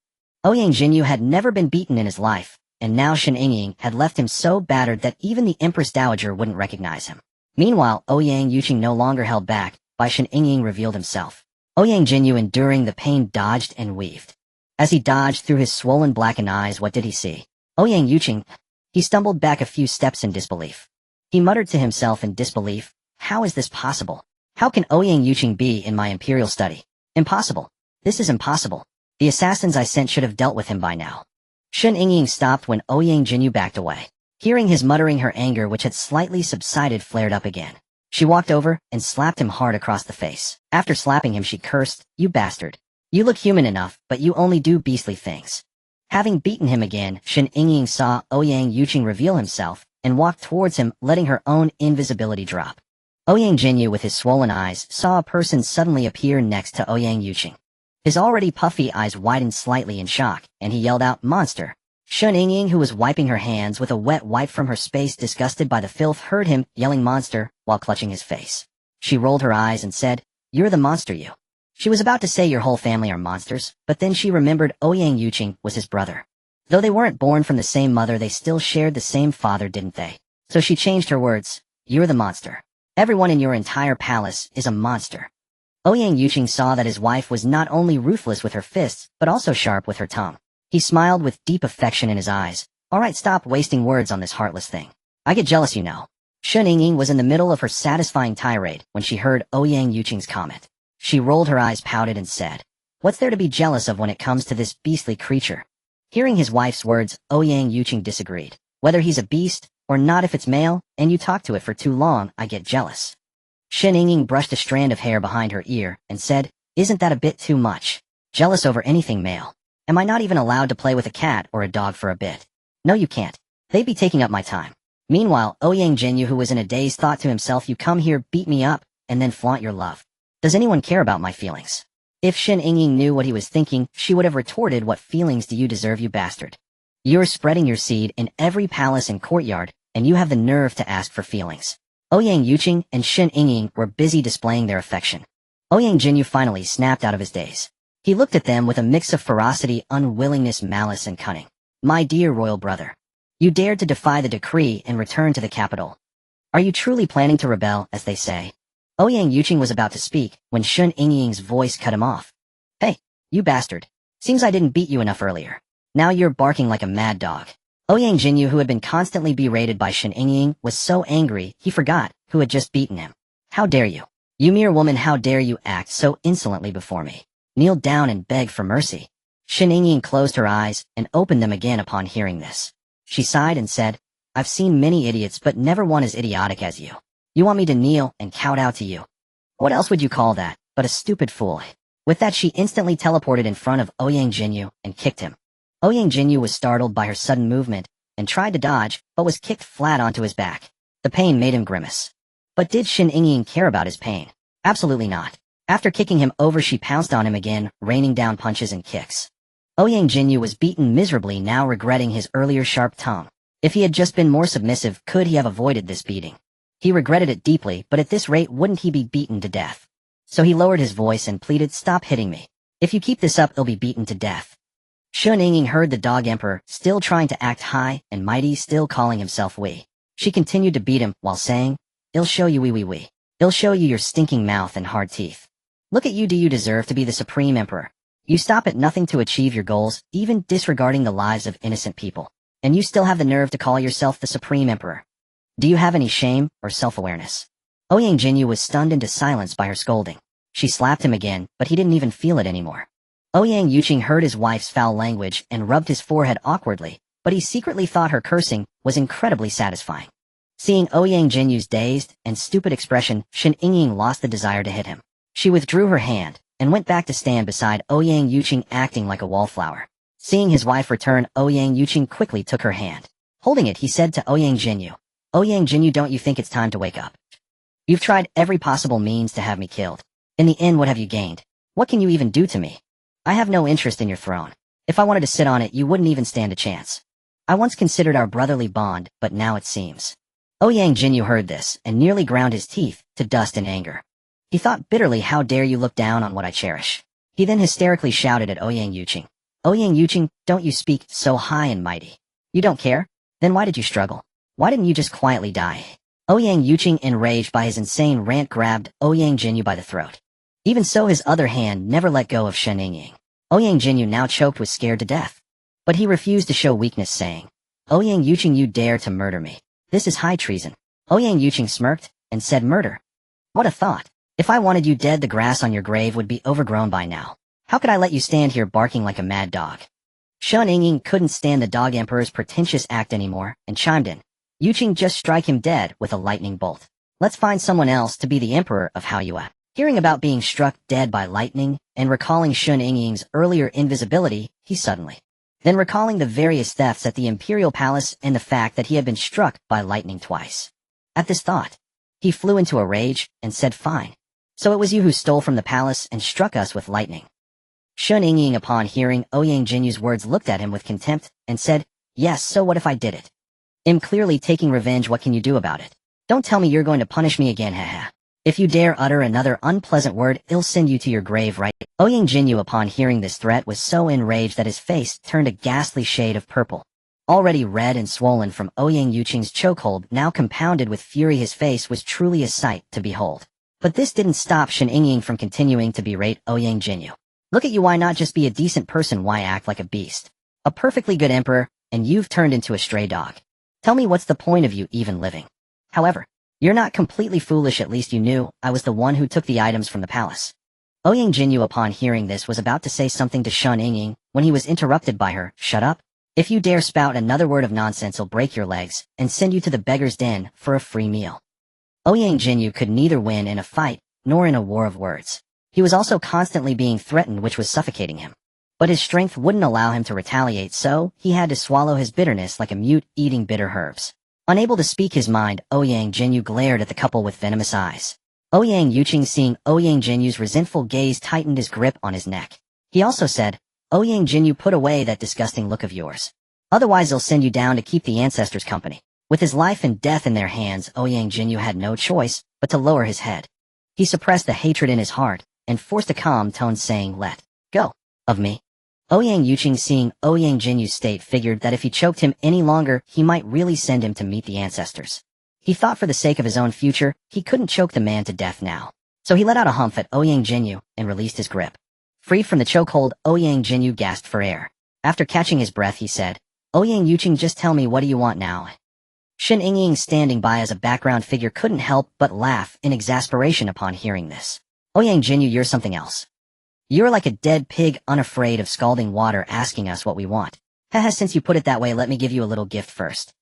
Ouyang Yuqing had never been beaten in his life, and now Shen Yingying had left him so battered that even the Empress Dowager wouldn't recognize him. Meanwhile, Ouyang Yuqing no longer held back, by Shen Yingying revealed himself. Ouyang Yuqing, enduring the pain, dodged and weaved. As he dodged through his swollen blackened eyes, what did he see? Ouyang Yuqing. He stumbled back a few steps in disbelief. He muttered to himself in disbelief, "How is this possible? How can Ouyang Yuqing be in my imperial study? Impossible. This is impossible. The assassins I sent should have dealt with him by now." Shen Yingying stopped when Ouyang Yuqing backed away. Hearing his muttering, her anger, which had slightly subsided, flared up again. She walked over and slapped him hard across the face. After slapping him, she cursed, "You bastard. You look human enough, but you only do beastly things." Having beaten him again, Shen Yingying saw Ouyang Yuqing reveal himself and walked towards him, letting her own invisibility drop. Ouyang Yuqing, with his swollen eyes, saw a person suddenly appear next to Ouyang Yuqing. His already puffy eyes widened slightly in shock, and he yelled out, "Monster!" Shen Yingying, who was wiping her hands with a wet wipe from her space, disgusted by the filth, heard him yelling "monster" while clutching his face. She rolled her eyes and said, "You're the monster, you." She was about to say your whole family are monsters, but then she remembered Ouyang Yuqing was his brother. Though they weren't born from the same mother, they still shared the same father, didn't they? So she changed her words, "You're the monster. Everyone in your entire palace is a monster." Ouyang Yuqing saw that his wife was not only ruthless with her fists, but also sharp with her tongue. He smiled with deep affection in his eyes. "All right, stop wasting words on this heartless thing. I get jealous, you know." Shen Yingying was in the middle of her satisfying tirade when she heard Ouyang Yuqing's comment. She rolled her eyes, pouted, and said, "What's there to be jealous of when it comes to this beastly creature?" Hearing his wife's words, Ouyang Yuqing disagreed. "Whether he's a beast or not, if it's male, and you talk to it for too long, I get jealous." Shen Yingying brushed a strand of hair behind her ear and said, "Isn't that a bit too much? Jealous over anything male? Am I not even allowed to play with a cat or a dog for a bit? No, you can't. They'd be taking up my time." Meanwhile, Ouyang Yuqing, who was in a daze, thought to himself, "You come here, beat me up, and then flaunt your love. Does anyone care about my feelings?" If Shen Yingying knew what he was thinking, she would have retorted, "What feelings do you deserve, you bastard? You're spreading your seed in every palace and courtyard, and you have the nerve to ask for feelings." Ouyang Yuqing and Shen Yingying were busy displaying their affection. Ouyang Yuqing finally snapped out of his daze. He looked at them with a mix of ferocity, unwillingness, malice, and cunning. "My dear royal brother, you dared to defy the decree and return to the capital. Are you truly planning to rebel, as they say?" Ouyang Yuqing was about to speak when Shen Yingying's voice cut him off. "Hey, you bastard. Seems I didn't beat you enough earlier. Now you're barking like a mad dog." Ouyang Yuqing, who had been constantly berated by Shen Yingying, was so angry he forgot who had just beaten him. "How dare you? You mere woman, how dare you act so insolently before me? Kneel down and beg for mercy." Shen Yingying closed her eyes and opened them again upon hearing this. She sighed and said, "I've seen many idiots, but never one as idiotic as you. You want me to kneel and kowtow to you? What else would you call that but a stupid fool?" With that, she instantly teleported in front of Ouyang Yuqing and kicked him. Ouyang Yuqing was startled by her sudden movement and tried to dodge, but was kicked flat onto his back. The pain made him grimace. But did Shen Yingying care about his pain? Absolutely not. After kicking him over, she pounced on him again, raining down punches and kicks. Ouyang Yuqing was beaten miserably, now regretting his earlier sharp tongue. If he had just been more submissive, could he have avoided this beating? He regretted it deeply, but at this rate, wouldn't he be beaten to death? So he lowered his voice and pleaded, "Stop hitting me. If you keep this up, you'll be beaten to death. Shen Yingying heard the dog emperor, still trying to act high and mighty, still calling himself we. She continued to beat him while saying, "I'll show you we. I'll show you your stinking mouth and hard teeth. Look at you, do you deserve to be the supreme emperor? You stop at nothing to achieve your goals, even disregarding the lives of innocent people. And you still have the nerve to call yourself the supreme emperor. Do you have any shame or self-awareness?" Ouyang Yuqing was stunned into silence by her scolding. She slapped him again, but he didn't even feel it anymore. Ouyang Yuqing heard his wife's foul language and rubbed his forehead awkwardly, but he secretly thought her cursing was incredibly satisfying. Seeing Ouyang Yuqing's dazed and stupid expression, Shen Yingying lost the desire to hit him. She withdrew her hand and went back to stand beside Ouyang Yuqing, acting like a wallflower. Seeing his wife return, Ouyang Yuqing quickly took her hand. Holding it, he said to Ouyang Yuqing, "Ouyang Yuqing, don't you think it's time to wake up? You've tried every possible means to have me killed. In the end, what have you gained? What can you even do to me? I have no interest in your throne. If I wanted to sit on it, you wouldn't even stand a chance. I once considered our brotherly bond, but now it seems." Ouyang Yuqing heard this and nearly ground his teeth to dust in anger. He thought bitterly, "How dare you look down on what I cherish?" He then hysterically shouted at Ouyang Yuqing, "Ouyang Yuqing, don't you speak so high and mighty? You don't care? Then why did you struggle? Why didn't you just quietly die?" Ouyang Yuqing, enraged by his insane rant, grabbed Ouyang Yuqing by the throat. Even so, his other hand never let go of Shen Yingying. Ouyang Yuqing, now choked, was scared to death. But he refused to show weakness, saying, "Ouyang Yuqing, you dare to murder me. This is high treason." Ouyang Yuqing smirked and said, "Murder? What a thought. If I wanted you dead, the grass on your grave would be overgrown by now. How could I let you stand here barking like a mad dog?" Shen Yingying couldn't stand the dog emperor's pretentious act anymore and chimed in, "Yuqing, just strike him dead with a lightning bolt. Let's find someone else to be the emperor of Haoyue." Hearing about being struck dead by lightning and recalling Shen Yingying's earlier invisibility, he suddenly, then recalling the various thefts at the imperial palace and the fact that he had been struck by lightning twice. At this thought, he flew into a rage and said, "Fine. So it was you who stole from the palace and struck us with lightning." Shen Yingying, upon hearing Ouyang Yuqing's words, looked at him with contempt and said, "Yes, so what if I did it? I'm clearly taking revenge. What can you do about it? Don't tell me you're going to punish me again, haha. If you dare utter another unpleasant word, I'll send you to your grave right." Ouyang Yuqing, upon hearing this threat, was so enraged that his face turned a ghastly shade of purple. Already red and swollen from Ouyang Yuqing's chokehold, now compounded with fury, his face was truly a sight to behold. But this didn't stop Shen Yingying from continuing to berate Ouyang Yuqing. "Look at you, why not just be a decent person? Why act like a beast? A perfectly good emperor, and you've turned into a stray dog. Tell me, what's the point of you even living? However, you're not completely foolish. At least you knew I was the one who took the items from the palace." Ouyang Yuqing, upon hearing this, was about to say something to Shen Yingying when he was interrupted by her. "Shut up. If you dare spout another word of nonsense, I'll break your legs and send you to the beggar's den for a free meal." Ouyang Yuqing could neither win in a fight nor in a war of words. He was also constantly being threatened, which was suffocating him. But his strength wouldn't allow him to retaliate, so he had to swallow his bitterness like a mute eating bitter herbs. Unable to speak his mind, Ouyang Yuqing glared at the couple with venomous eyes. Ouyang Yuqing, seeing Ouyang Yuqing's resentful gaze, tightened his grip on his neck. He also said, "Ouyang Yuqing, put away that disgusting look of yours. Otherwise I'll send you down to keep the ancestors company." With his life and death in their hands, Ouyang Yuqing had no choice but to lower his head. He suppressed the hatred in his heart and forced a calm tone, saying, "Let go of me." Ouyang Yuqing, seeing Ouyang Yuqing's state, figured that if he choked him any longer, he might really send him to meet the ancestors. He thought for the sake of his own future, he couldn't choke the man to death now. So he let out a humph at Ouyang Yuqing and released his grip. Freed from the chokehold, Ouyang Yuqing gasped for air. After catching his breath, he said, "Ouyang Yuqing, just tell me, what do you want now?" Shen Yingying, standing by as a background figure, couldn't help but laugh in exasperation upon hearing this. "Ouyang Yuqing, you're something else. You're like a dead pig, unafraid of scalding water, asking us what we want. Haha, since you put it that way, let me give you a little gift first."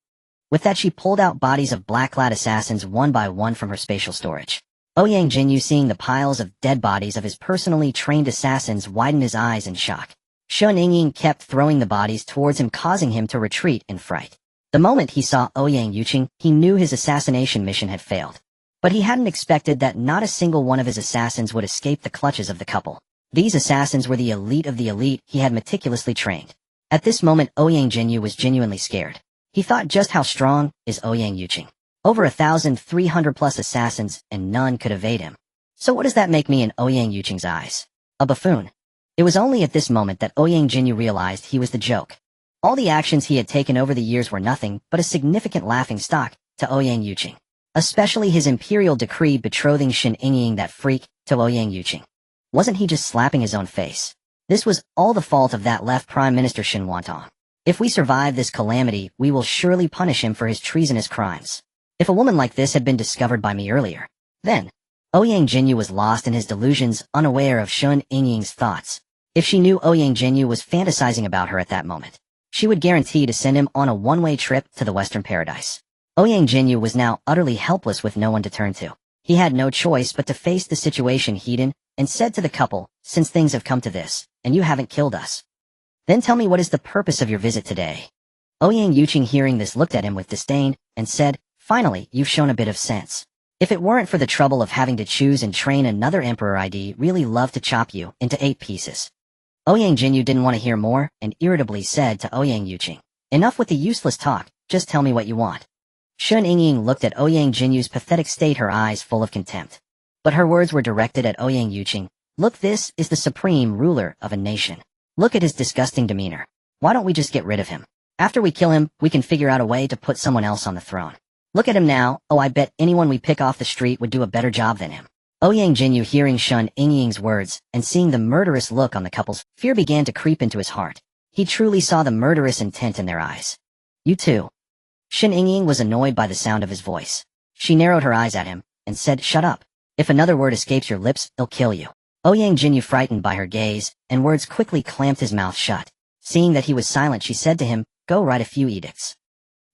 With that, she pulled out bodies of black-clad assassins one by one from her spatial storage. Ouyang Yuqing, seeing the piles of dead bodies of his personally trained assassins, widened his eyes in shock. Shen Yingying kept throwing the bodies towards him, causing him to retreat in fright. The moment he saw Ouyang Yuqing, he knew his assassination mission had failed. But he hadn't expected that not a single one of his assassins would escape the clutches of the couple. These assassins were the elite of the elite he had meticulously trained. At this moment, Ouyang Yuqing was genuinely scared. He thought, just how strong is Ouyang Yuqing? Over 1,300 plus assassins, and none could evade him. So what does that make me in Ouyang Yuqing's eyes? A buffoon. It was only at this moment that Ouyang Yuqing realized he was the joke. All the actions he had taken over the years were nothing but a significant laughingstock to Ouyang Yuqing. Especially his imperial decree betrothing Shen Yingying, that freak, to Ouyang Yuqing. Wasn't he just slapping his own face? This was all the fault of that left Prime Minister Shen Yingying. If we survive this calamity, we will surely punish him for his treasonous crimes. If a woman like this had been discovered by me earlier, then Ouyang Yuqing was lost in his delusions, unaware of Shen Yingying's thoughts. If she knew Ouyang Yuqing was fantasizing about her at that moment, she would guarantee to send him on a one-way trip to the Western Paradise. Ouyang Yuqing was now utterly helpless with no one to turn to. He had no choice but to face the situation he'd in, and said to the couple, "Since things have come to this, and you haven't killed us, then tell me, what is the purpose of your visit today?" Ouyang Yuqing, hearing this, looked at him with disdain and said, "Finally, you've shown a bit of sense. If it weren't for the trouble of having to choose and train another emperor, I'd really love to chop you into 8 pieces." Ouyang Yuqing didn't want to hear more and irritably said to Ouyang Yuqing, "Enough with the useless talk, just tell me what you want." Shen Yingying looked at Ouyang Yuqing's pathetic state, her eyes full of contempt. But her words were directed at Ouyang Yuqing. "Look, this is the supreme ruler of a nation. Look at his disgusting demeanor. Why don't we just get rid of him? After we kill him, we can figure out a way to put someone else on the throne. Look at him now. Oh, I bet anyone we pick off the street would do a better job than him." Ouyang Yuqing, hearing Shen Yingying's words and seeing the murderous look on the couple's, fear began to creep into his heart. He truly saw the murderous intent in their eyes. "You too?" Shen Yingying was annoyed by the sound of his voice. She narrowed her eyes at him and said, "Shut up. If another word escapes your lips, I'll kill you." Ouyang Yuqing, frightened by her gaze and words, quickly clamped his mouth shut. Seeing that he was silent, she said to him, "Go write a few edicts.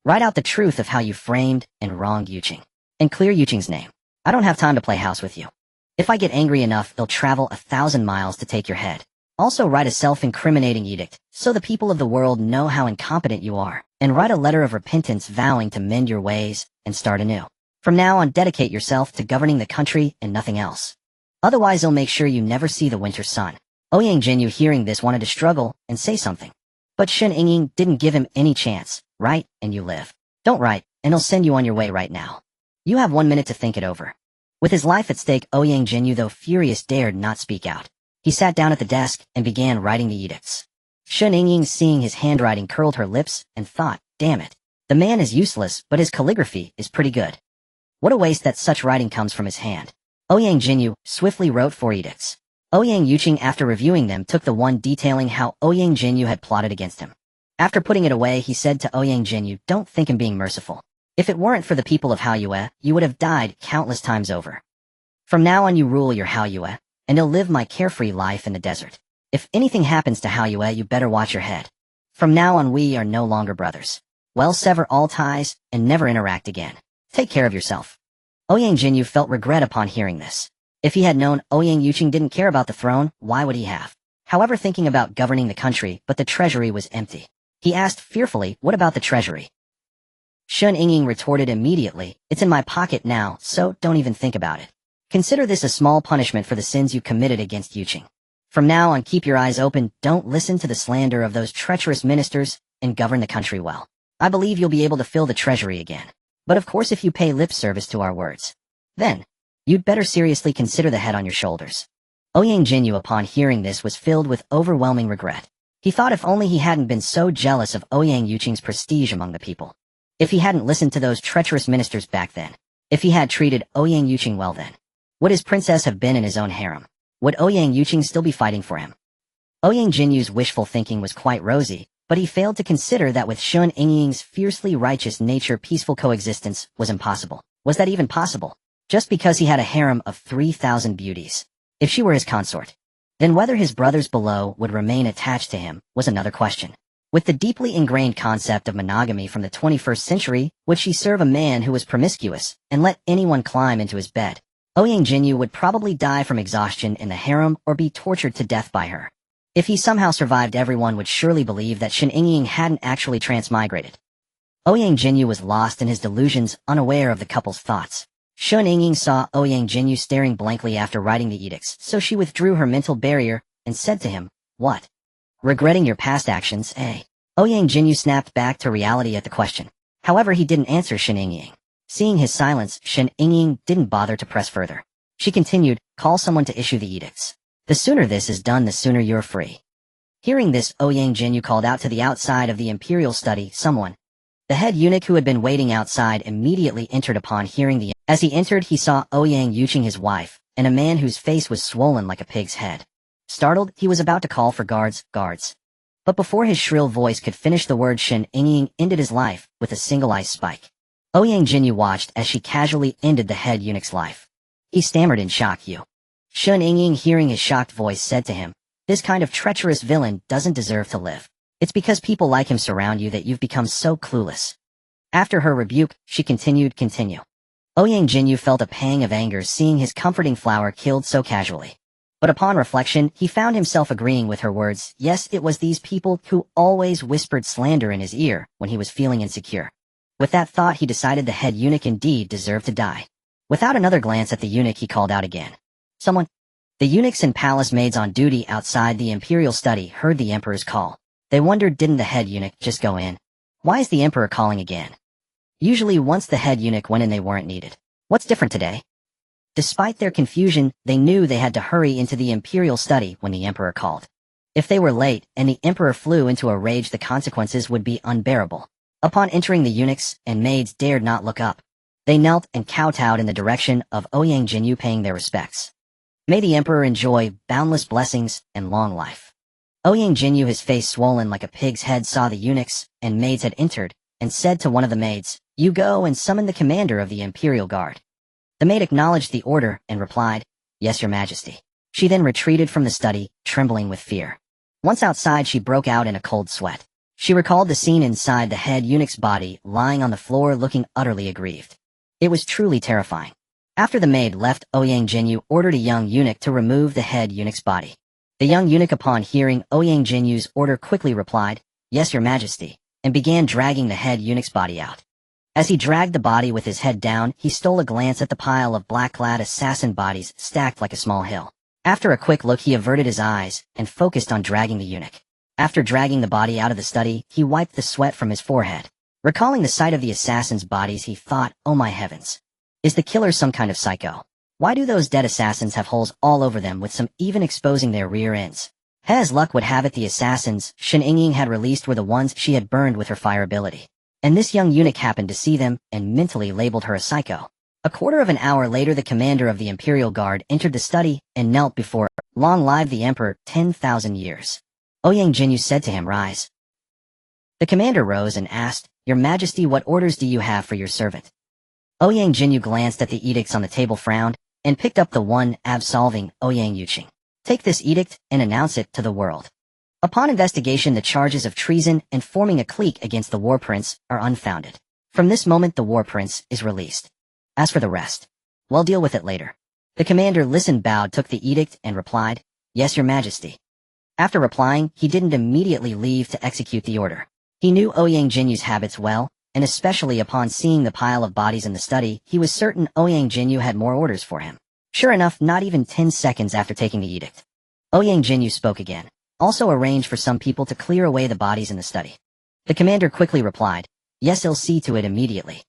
Write out the truth of how you framed and wronged Yuqing. And clear Yuqing's name. I don't have time to play house with you. If I get angry enough, they'll travel 1,000 miles to take your head. Also write a self-incriminating edict, so the people of the world know how incompetent you are. And write a letter of repentance vowing to mend your ways and start anew. From now on, dedicate yourself to governing the country and nothing else. Otherwise, I'll make sure you never see the winter sun." Ouyang Yuqing, hearing this, wanted to struggle and say something. But Shen Yingying didn't give him any chance. "Write, and you live. Don't write, and I'll send you on your way right now. You have 1 minute to think it over." With his life at stake, Ouyang Yuqing, though furious, dared not speak out. He sat down at the desk and began writing the edicts. Shen Yingying, seeing his handwriting, curled her lips and thought, "Damn it. The man is useless, but his calligraphy is pretty good. What a waste that such writing comes from his hand." Ouyang Yuqing swiftly wrote 4 edicts. Ouyang Yuqing, after reviewing them, took the one detailing how Ouyang Yuqing had plotted against him. After putting it away, he said to Ouyang Yuqing, "Don't think I'm being merciful. If it weren't for the people of Haoyue, you would have died countless times over. From now on, you rule your Haoyue, and I'll live my carefree life in the desert. If anything happens to Haoyue, you better watch your head. From now on, we are no longer brothers. Well, sever all ties and never interact again. Take care of yourself." Ouyang Yuqing felt regret upon hearing this. If he had known Ouyang Yuqing didn't care about the throne, why would he have? However, thinking about governing the country, but the treasury was empty. He asked fearfully, "What about the treasury?" Shen Yingying retorted immediately, "It's in my pocket now, so don't even think about it. Consider this a small punishment for the sins you committed against Yuqing. From now on, keep your eyes open, don't listen to the slander of those treacherous ministers, and govern the country well. I believe you'll be able to fill the treasury again. But of course, if you pay lip service to our words, then you'd better seriously consider the head on your shoulders." Ouyang Yuqing, upon hearing this, was filled with overwhelming regret. He thought if only he hadn't been so jealous of Ouyang Yuqing's prestige among the people. If he hadn't listened to those treacherous ministers back then. If he had treated Ouyang Yuqing well then. Would his princess have been in his own harem? Would Ouyang Yuqing still be fighting for him? Ouyang Yuqing's wishful thinking was quite rosy, but he failed to consider that with Shen Yingying's fiercely righteous nature, peaceful coexistence was impossible. Was that even possible? Just because he had a harem of 3,000 beauties. If she were his consort, then whether his brothers below would remain attached to him was another question. With the deeply ingrained concept of monogamy from the 21st century, would she serve a man who was promiscuous and let anyone climb into his bed? Ouyang Yuqing would probably die from exhaustion in the harem or be tortured to death by her. If he somehow survived, everyone would surely believe that Shen Yingying hadn't actually transmigrated. Ouyang Yuqing was lost in his delusions, unaware of the couple's thoughts. Shen Yingying saw Ouyang Yuqing staring blankly after writing the edicts, so she withdrew her mental barrier and said to him, "What? Regretting your past actions, eh?" Ouyang Yuqing snapped back to reality at the question. However, he didn't answer Shen Yingying. Seeing his silence, Shen Yingying didn't bother to press further. She continued, "Call someone to issue the edicts. The sooner this is done, the sooner you're free. Hearing this, Ouyang Yuqing called out to the outside of the imperial study, someone. The head eunuch who had been waiting outside immediately entered upon hearing the. As he entered, he saw Ouyang Yuqing, his wife, and a man whose face was swollen like a pig's head. Startled, he was about to call for guards. But before his shrill voice could finish, the word Shen Yingying ended his life with a single ice spike. Ouyang Yuqing watched as she casually ended the head eunuch's life. He stammered in shock. Shen Yingying, hearing his shocked voice, said to him, "This kind of treacherous villain doesn't deserve to live. It's because people like him surround you that you've become so clueless." After her rebuke, she continued. Ouyang Yuqing felt a pang of anger seeing his comforting flower killed so casually. But upon reflection, he found himself agreeing with her words. Yes, it was these people who always whispered slander in his ear when he was feeling insecure. With that thought, he decided the head eunuch indeed deserved to die. Without another glance at the eunuch, he called out again. "Someone." The eunuchs and palace maids on duty outside the imperial study heard the emperor's call. They wondered, didn't the head eunuch just go in? Why is the emperor calling again? Usually once the head eunuch went in, they weren't needed. What's different today? Despite their confusion, they knew they had to hurry into the imperial study when the emperor called. If they were late and the emperor flew into a rage, the consequences would be unbearable. Upon entering, the eunuchs and maids dared not look up. They knelt and kowtowed in the direction of Ouyang Yuqing, paying their respects. May the emperor enjoy boundless blessings and long life. Ouyang Yuqing, his face swollen like a pig's head, saw the eunuchs and maids had entered and said to one of the maids, "You go and summon the commander of the imperial guard." The maid acknowledged the order and replied, "Yes, your majesty." She then retreated from the study, trembling with fear. Once outside, she broke out in a cold sweat. She recalled the scene inside the head eunuch's body, lying on the floor looking utterly aggrieved. It was truly terrifying. After the maid left, Ouyang Yuqing ordered a young eunuch to remove the head eunuch's body. The young eunuch, upon hearing Ouyang Yuqing's order, quickly replied, "Yes, your majesty," and began dragging the head eunuch's body out. As he dragged the body with his head down, he stole a glance at the pile of black-clad assassin bodies stacked like a small hill. After a quick look, he averted his eyes and focused on dragging the eunuch. After dragging the body out of the study, he wiped the sweat from his forehead. Recalling the sight of the assassins' bodies, he thought, "Oh my heavens. Is the killer some kind of psycho? Why do those dead assassins have holes all over them, with some even exposing their rear ends?" As luck would have it, the assassins Shen Yingying had released were the ones she had burned with her fire ability. And this young eunuch happened to see them and mentally labeled her a psycho. A quarter of an hour later, the commander of the imperial guard entered the study and knelt before "Long live the emperor, 10,000 years. Ouyang Yuqing said to him, "Rise." The commander rose and asked, "Your majesty, what orders do you have for your servant?" Ouyang Yuqing glanced at the edicts on the table, frowned, and picked up the one absolving Ouyang Yuqing. "Take this edict and announce it to the world. Upon investigation, the charges of treason and forming a clique against the war prince are unfounded. From this moment, the war prince is released. As for the rest, we'll deal with it later." The commander listened, bowed, took the edict, and replied, "Yes, your majesty." After replying, he didn't immediately leave to execute the order. He knew Ouyang Yuqing's habits well, and especially upon seeing the pile of bodies in the study, he was certain Ouyang Yuqing had more orders for him. Sure enough, not even 10 seconds after taking the edict, Ouyang Yuqing spoke again. "Also arrange for some people to clear away the bodies in the study." The commander quickly replied, "Yes, I'll see to it immediately."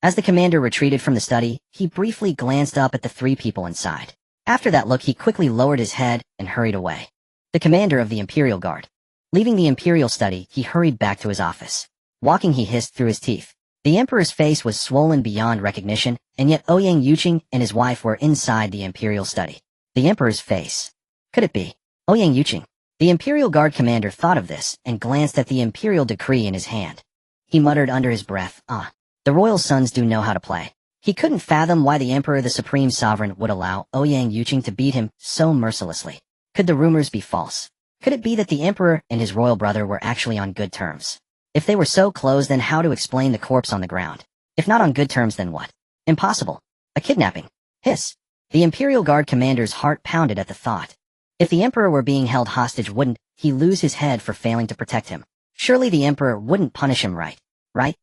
As the commander retreated from the study, he briefly glanced up at the three people inside. After that look, he quickly lowered his head and hurried away. The commander of the imperial guard. Leaving the imperial study, he hurried back to his office. Walking, he hissed through his teeth. The emperor's face was swollen beyond recognition, and yet Ouyang Yuqing and his wife were inside the imperial study. The emperor's face. Could it be Ouyang Yuqing? The imperial guard commander thought of this and glanced at the imperial decree in his hand. He muttered under his breath, "Ah, the royal sons do know how to play." He couldn't fathom why the emperor, the supreme sovereign, would allow Ouyang Yuqing to beat him so mercilessly. Could the rumors be false? Could it be that the emperor and his royal brother were actually on good terms? If they were so close, then how to explain the corpse on the ground? If not on good terms, then what? Impossible. A kidnapping. Hiss. The imperial guard commander's heart pounded at the thought. If the emperor were being held hostage, wouldn't he lose his head for failing to protect him? Surely the emperor wouldn't punish him, right? Right?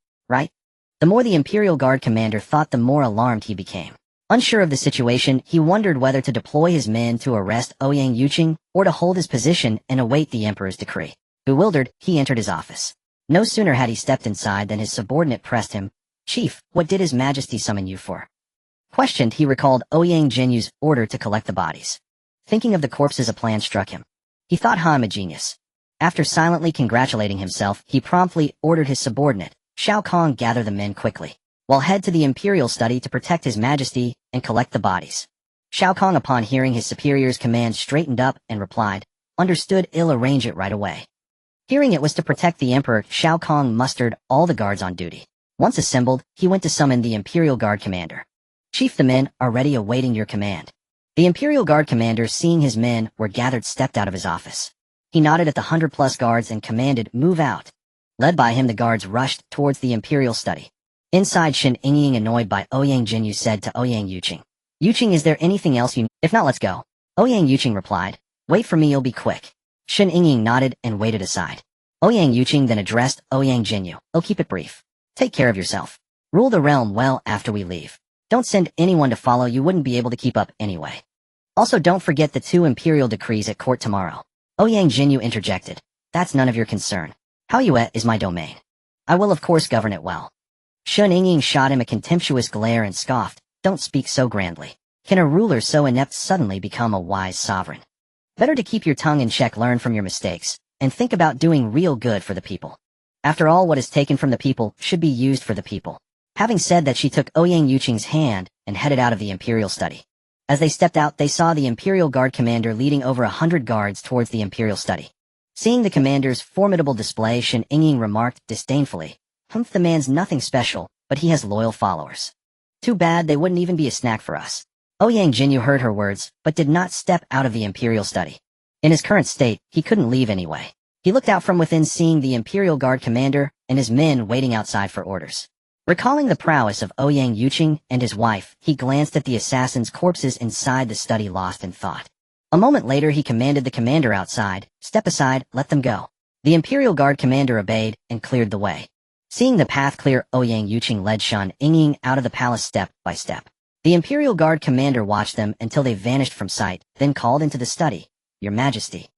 The more the imperial guard commander thought, the more alarmed he became. Unsure of the situation, he wondered whether to deploy his men to arrest Ouyang Yuqing or to hold his position and await the emperor's decree. Bewildered, he entered his office. No sooner had he stepped inside than his subordinate pressed him. "Chief, what did His Majesty summon you for?" Questioned, he recalled Ouyang Yuqing's order to collect the bodies. Thinking of the corpses, a plan struck him. He thought him a genius. After silently congratulating himself, he promptly ordered his subordinate, Shao Kong, gather the men quickly, while head to the imperial study to protect his majesty and collect the bodies. Shao Kong, upon hearing his superior's command, straightened up and replied, "Understood, I'll arrange it right away." Hearing it was to protect the emperor, Shao Kong mustered all the guards on duty. Once assembled, he went to summon the Imperial Guard commander. "Chief, the men are ready awaiting your command." The Imperial Guard commander, seeing his men were gathered, stepped out of his office. He nodded at the 100+ guards and commanded, "Move out." Led by him, the guards rushed towards the Imperial study. Inside, Shen Yingying, annoyed by Ouyang Yuqing, said to Ouyang Yuqing, "Yuqing, is there anything else you need? If not, let's go." Ouyang Yuqing replied, "Wait for me, you'll be quick." Shen Yingying nodded and waited aside. Ouyang Yuqing then addressed Ouyang Yuqing, "I'll keep it brief. Take care of yourself. Rule the realm well after we leave. Don't send anyone to follow, you wouldn't be able to keep up anyway. Also, don't forget the 2 imperial decrees at court tomorrow." Ouyang Yuqing interjected, "That's none of your concern. Haoyue is my domain. I will of course govern it well." Shen Yingying shot him a contemptuous glare and scoffed, "Don't speak so grandly. Can a ruler so inept suddenly become a wise sovereign? Better to keep your tongue in check, learn from your mistakes, and think about doing real good for the people. After all, what is taken from the people should be used for the people." Having said that, she took Ouyang Yuqing's hand and headed out of the imperial study. As they stepped out, they saw the Imperial Guard commander leading over 100 guards towards the imperial study. Seeing the commander's formidable display, Shen Yingying remarked disdainfully, "Humph, the man's nothing special, but he has loyal followers. Too bad they wouldn't even be a snack for us." Ouyang Yuqing heard her words, but did not step out of the imperial study. In his current state, he couldn't leave anyway. He looked out from within, seeing the Imperial Guard commander and his men waiting outside for orders. Recalling the prowess of Ouyang Yuqing and his wife, he glanced at the assassins' corpses inside the study, lost in thought. A moment later, he commanded the commander outside, "Step aside, let them go." The Imperial Guard commander obeyed and cleared the way. Seeing the path clear, Ouyang Yuqing led Shen Yingying out of the palace step by step. The Imperial Guard commander watched them until they vanished from sight, then called into the study, "Your Majesty."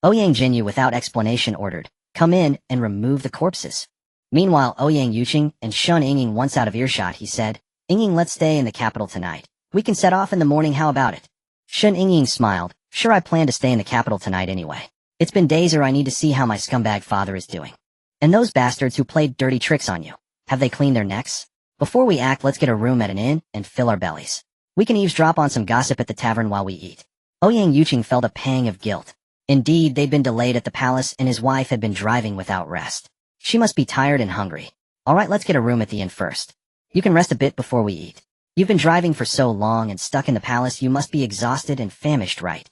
Ouyang Yuqing, without explanation, ordered, "Come in and remove the corpses." Meanwhile, Ouyang Yuqing and Shen Yingying, once out of earshot, he said, "Yingying, let's stay in the capital tonight. We can set off in the morning, how about it?" Shen Yingying smiled, "Sure, I plan to stay in the capital tonight anyway. It's been days, or I need to see how my scumbag father is doing. And those bastards who played dirty tricks on you, have they cleaned their necks? Before we act, let's get a room at an inn and fill our bellies. We can eavesdrop on some gossip at the tavern while we eat." Ouyang Yuqing felt a pang of guilt. Indeed, they'd been delayed at the palace and his wife had been driving without rest. She must be tired and hungry. "All right, let's get a room at the inn first. You can rest a bit before we eat. You've been driving for so long and stuck in the palace, you must be exhausted and famished, right?"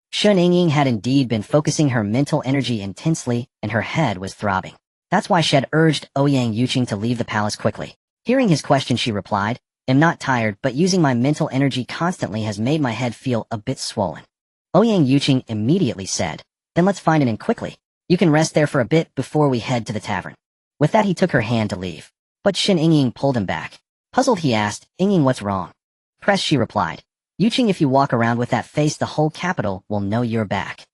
Shen Yingying had indeed been focusing her mental energy intensely, and her head was throbbing. That's why she had urged Ouyang Yuqing to leave the palace quickly. Hearing his question, she replied, "I'm not tired, but using my mental energy constantly has made my head feel a bit swollen." Ouyang Yuqing immediately said, "Then let's find an inn quickly. You can rest there for a bit before we head to the tavern." With that, he took her hand to leave. But Shen Yingying pulled him back. Puzzled, he asked, "Yingying, what's wrong?" "Press," she replied. "Yuqing, if you walk around with that face, the whole capital will know you're back.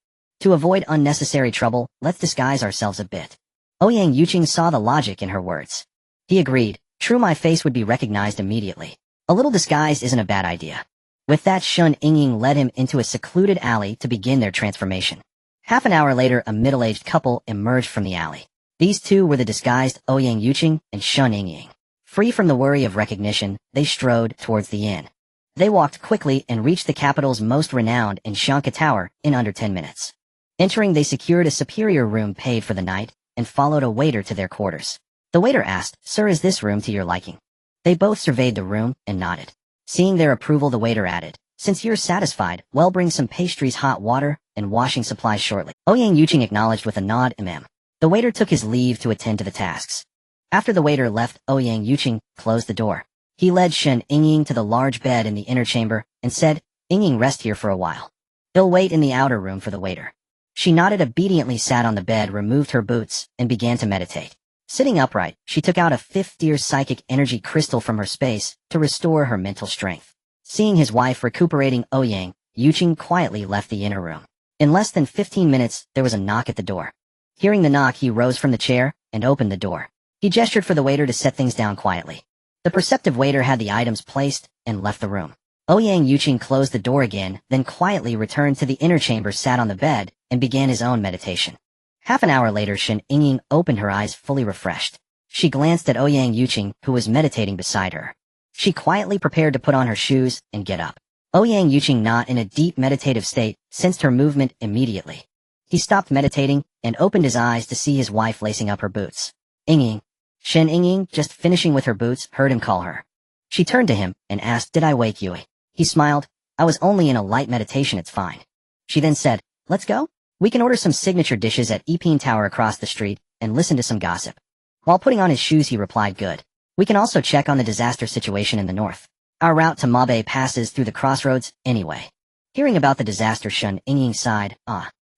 To avoid unnecessary trouble, let's disguise ourselves a bit." Ouyang Yuqing saw the logic in her words. He agreed, "True, my face would be recognized immediately. A little disguise isn't a bad idea." With that, Shen Yingying led him into a secluded alley to begin their transformation. Half an hour later, a middle-aged couple emerged from the alley. These two were the disguised Ouyang Yuqing and Shen Yingying. Free from the worry of recognition, they strode towards the inn. They walked quickly and reached the capital's most renowned Shanka Tower in under 10 minutes. Entering, they secured a superior room, paid for the night, and followed a waiter to their quarters. The waiter asked, "Sir, is this room to your liking?" They both surveyed the room and nodded. Seeing their approval, the waiter added, "Since you're satisfied, well, bring some pastries, hot water, and washing supplies shortly." Ouyang Yuqing acknowledged with a nod. The waiter took his leave to attend to the tasks. After the waiter left, Ouyang Yuqing closed the door. He led Shen Yingying to the large bed in the inner chamber and said, "Yingying, rest here for a while. He'll wait in the outer room for the waiter." She nodded, obediently sat on the bed, removed her boots, and began to meditate. Sitting upright, she took out a fifth-tier psychic energy crystal from her space to restore her mental strength. Seeing his wife recuperating, Ouyang Yuqing quietly left the inner room. In less than 15 minutes, there was a knock at the door. Hearing the knock, he rose from the chair and opened the door. He gestured for the waiter to set things down quietly. The perceptive waiter had the items placed and left the room. Ouyang Yuqing closed the door again, then quietly returned to the inner chamber, sat on the bed, and began his own meditation. Half an hour later, Shen Yingying opened her eyes fully refreshed. She glanced at Ouyang Yuqing, who was meditating beside her. She quietly prepared to put on her shoes and get up. Ouyang Yuqing, not in a deep meditative state, sensed her movement immediately. He stopped meditating and opened his eyes to see his wife lacing up her boots. Yingying. Shen Yingying, just finishing with her boots, heard him call her. She turned to him and asked, "Did I wake you?" He smiled. "I was only in a light meditation, it's fine." She then said, "Let's go? We can order some signature dishes at Epine Tower across the street and listen to some gossip." While putting on his shoes, he replied, "Good. We can also check on the disaster situation in the north. Our route to Mabe passes through the crossroads anyway." Hearing about the disaster, Shen Yingying sighed.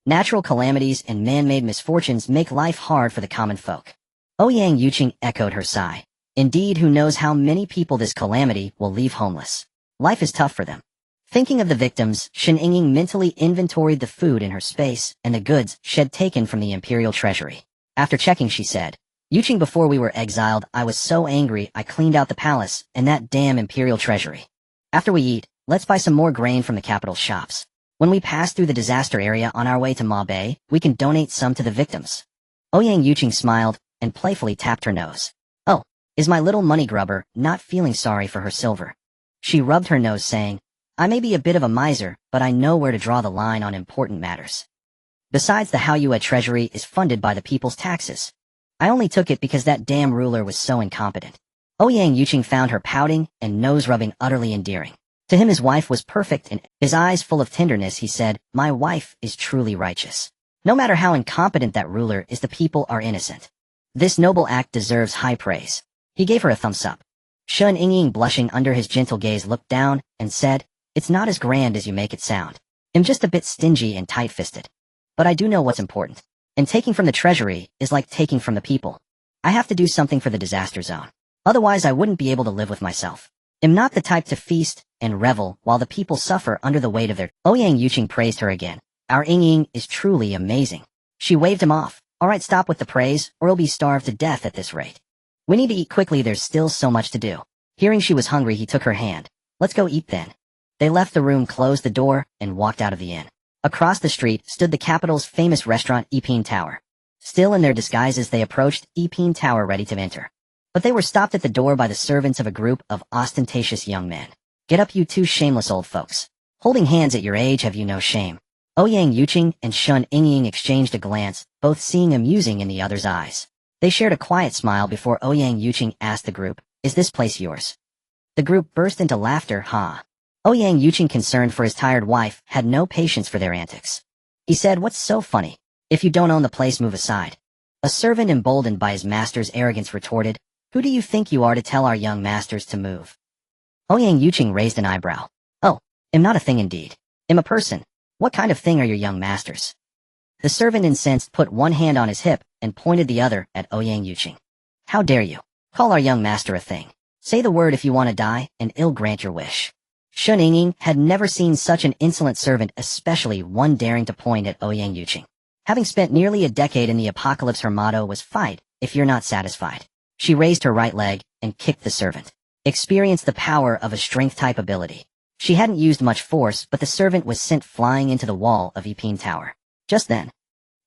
Natural calamities and man-made misfortunes make life hard for the common folk. Ouyang Yuqing echoed her sigh. Indeed, who knows how many people this calamity will leave homeless. Life is tough for them. Thinking of the victims, Shen Yingying mentally inventoried the food in her space and the goods she had taken from the imperial treasury. After checking, she said, "Yuqing, before we were exiled, I was so angry I cleaned out the palace and that damn imperial treasury. After we eat, let's buy some more grain from the capital shops. When we pass through the disaster area on our way to Mabe, we can donate some to the victims." Ouyang Yuqing smiled and playfully tapped her nose. "Oh, is my little money grubber not feeling sorry for her silver?" She rubbed her nose, saying, "I may be a bit of a miser, but I know where to draw the line on important matters. Besides, the Haoyue treasury is funded by the people's taxes. I only took it because that damn ruler was so incompetent." Ouyang Yuqing found her pouting and nose-rubbing utterly endearing. To him, his wife was perfect, and his eyes full of tenderness, he said, "My wife is truly righteous. No matter how incompetent that ruler is, the people are innocent. This noble act deserves high praise." He gave her a thumbs up. Shen Yingying, blushing under his gentle gaze, looked down and said, "It's not as grand as you make it sound. I'm just a bit stingy and tight-fisted. But I do know what's important. And taking from the treasury is like taking from the people. I have to do something for the disaster zone. Otherwise I wouldn't be able to live with myself. I'm not the type to feast and revel while the people suffer under the weight of their—" Ouyang Yuqing praised her again. "Our Yingying is truly amazing." She waved him off. "All right, stop with the praise, or you'll be starved to death at this rate. We need to eat quickly, there's still so much to do." Hearing she was hungry, he took her hand. "Let's go eat then." They left the room, closed the door, and walked out of the inn. Across the street stood the capital's famous restaurant, Epine Tower. Still in their disguises, they approached Epine Tower ready to enter. But they were stopped at the door by the servants of a group of ostentatious young men. "Get up, you two shameless old folks. Holding hands at your age, have you no shame?" Ouyang Yuqing and Shen Yingying exchanged a glance, both seeing amusing in the other's eyes. They shared a quiet smile before Ouyang Yuqing asked the group, "Is this place yours?" The group burst into laughter. Ouyang Yuqing, concerned for his tired wife, had no patience for their antics. He said, "What's so funny? If you don't own the place, move aside." A servant, emboldened by his master's arrogance, retorted, "Who do you think you are to tell our young masters to move?" Ouyang Yuqing raised an eyebrow. "Oh, am not a thing indeed. Am a person. What kind of thing are your young masters?" The servant, incensed, put one hand on his hip and pointed the other at Ouyang Yuqing. "How dare you call our young master a thing? Say the word if you want to die, and I'll grant your wish." Shen Yingying had never seen such an insolent servant, especially one daring to point at Ouyang Yuqing. Having spent nearly a decade in the apocalypse, her motto was "Fight if you're not satisfied." She raised her right leg and kicked the servant. Experienced the power of a strength-type ability. She hadn't used much force, but the servant was sent flying into the wall of Epine Tower. Just then,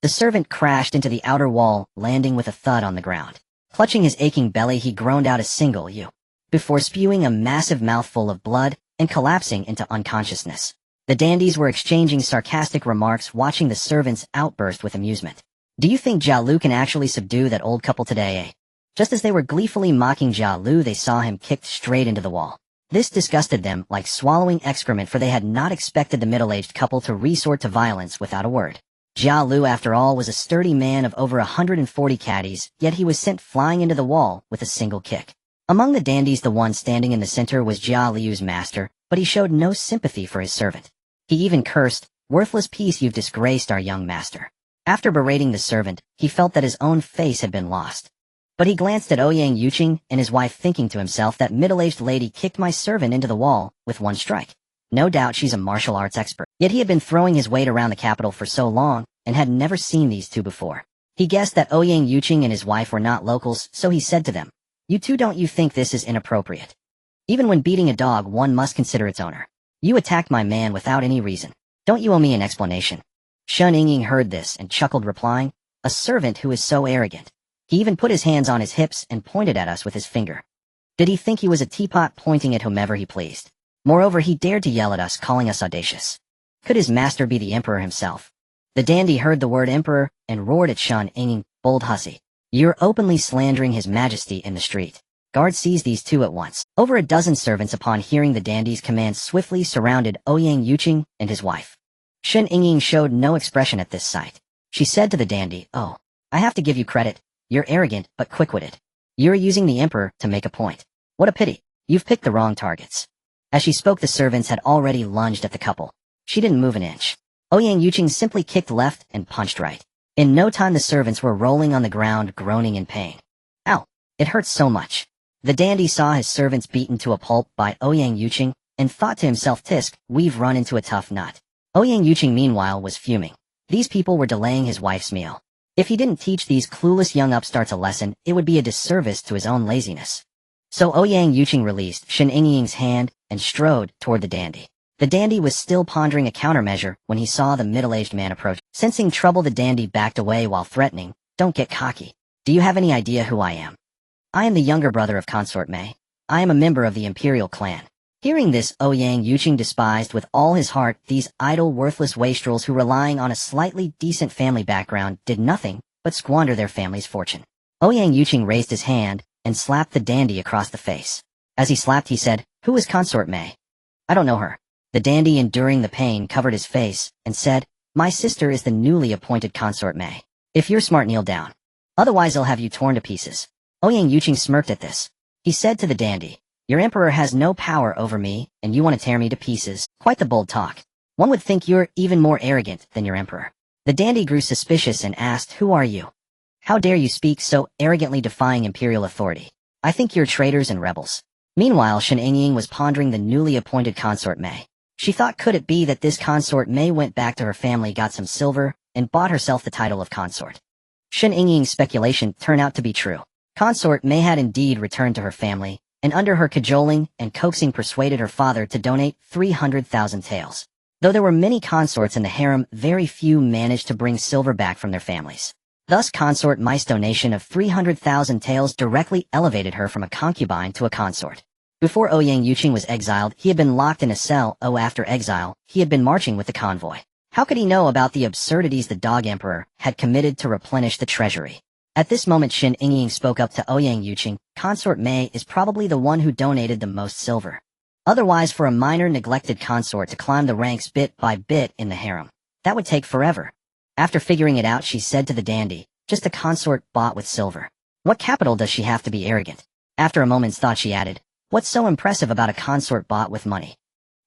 the servant crashed into the outer wall, landing with a thud on the ground. Clutching his aching belly, he groaned out a single "you" before spewing a massive mouthful of blood and collapsing into unconsciousness. The dandies were exchanging sarcastic remarks, watching the servant's outburst with amusement. "Do you think Jia Lu can actually subdue that old couple today, eh?" Just as they were gleefully mocking Jia Lu, they saw him kicked straight into the wall. This disgusted them like swallowing excrement, for they had not expected the middle-aged couple to resort to violence without a word. Jia Lu, after all, was a sturdy man of over 140 caddies, yet he was sent flying into the wall with a single kick. Among the dandies, the one standing in the center was Jia Liu's master, but he showed no sympathy for his servant. He even cursed, "Worthless piece, you've disgraced our young master." After berating the servant, he felt that his own face had been lost. But he glanced at Ouyang Yuqing and his wife, thinking to himself, "That middle-aged lady kicked my servant into the wall with one strike. No doubt she's a martial arts expert." Yet he had been throwing his weight around the capital for so long and had never seen these two before. He guessed that Ouyang Yuqing and his wife were not locals, so he said to them, "You two, don't you think this is inappropriate?" Even when beating a dog, one must consider its owner. You attacked my man without any reason. Don't you owe me an explanation? Shen Yingying heard this and chuckled, replying, a servant who is so arrogant. He even put his hands on his hips and pointed at us with his finger. Did he think he was a teapot pointing at whomever he pleased? Moreover, he dared to yell at us, calling us audacious. Could his master be the emperor himself? The dandy heard the word emperor and roared at Shen Yingying, bold hussy. You're openly slandering his majesty in the street. Guards seized these two at once. Over a dozen servants, upon hearing the dandy's command, swiftly surrounded Ouyang Yuqing and his wife. Shen Yingying showed no expression at this sight. She said to the dandy, oh, I have to give you credit. You're arrogant but quick-witted. You're using the emperor to make a point. What a pity. You've picked the wrong targets. As she spoke, the servants had already lunged at the couple. She didn't move an inch. Ouyang Yuqing simply kicked left and punched right. In no time, the servants were rolling on the ground, groaning in pain. Ow! It hurts so much. The dandy saw his servants beaten to a pulp by Ouyang Yuqing and thought to himself, tisk, we've run into a tough nut. Ouyang Yuqing, meanwhile, was fuming. These people were delaying his wife's meal. If he didn't teach these clueless young upstarts a lesson, it would be a disservice to his own laziness. So Ouyang Yuqing released Shen Yingying's hand and strode toward the dandy. The dandy was still pondering a countermeasure when he saw the middle-aged man approach. Sensing trouble, the dandy backed away while threatening, don't get cocky. Do you have any idea who I am? I am the younger brother of Consort Mei. I am a member of the imperial clan. Hearing this, Ouyang Yuqing despised with all his heart these idle, worthless wastrels who, relying on a slightly decent family background, did nothing but squander their family's fortune. Ouyang Yuqing raised his hand and slapped the dandy across the face. As he slapped, he said, who is Consort Mei? I don't know her. The dandy, enduring the pain, covered his face and said, my sister is the newly appointed Consort Mei. If you're smart, kneel down. Otherwise I'll have you torn to pieces. Ouyang Yuqing smirked at this. He said to the dandy, your emperor has no power over me, and you want to tear me to pieces. Quite the bold talk. One would think you're even more arrogant than your emperor. The dandy grew suspicious and asked, who are you? How dare you speak so arrogantly, defying imperial authority? I think you're traitors and rebels. Meanwhile, Shen Yingying was pondering the newly appointed Consort Mei. She thought, could it be that this Consort Mei went back to her family, got some silver, and bought herself the title of consort? Shen Yingying's speculation turned out to be true. Consort Mei had indeed returned to her family, and under her cajoling and coaxing persuaded her father to donate 300,000 taels. Though there were many consorts in the harem, very few managed to bring silver back from their families. Thus, Consort Mei's donation of 300,000 taels directly elevated her from a concubine to a consort. Before Ouyang Yuqing was exiled, he had been locked in a cell. After exile, he had been marching with the convoy. How could he know about the absurdities the dog emperor had committed to replenish the treasury? At this moment, Shen Yingying spoke up to Ouyang Yuqing. Consort Mei is probably the one who donated the most silver. Otherwise, for a minor neglected consort to climb the ranks bit by bit in the harem, that would take forever. After figuring it out, she said to the dandy, just a consort bought with silver. What capital does she have to be arrogant? After a moment's thought, she added, what's so impressive about a consort bought with money?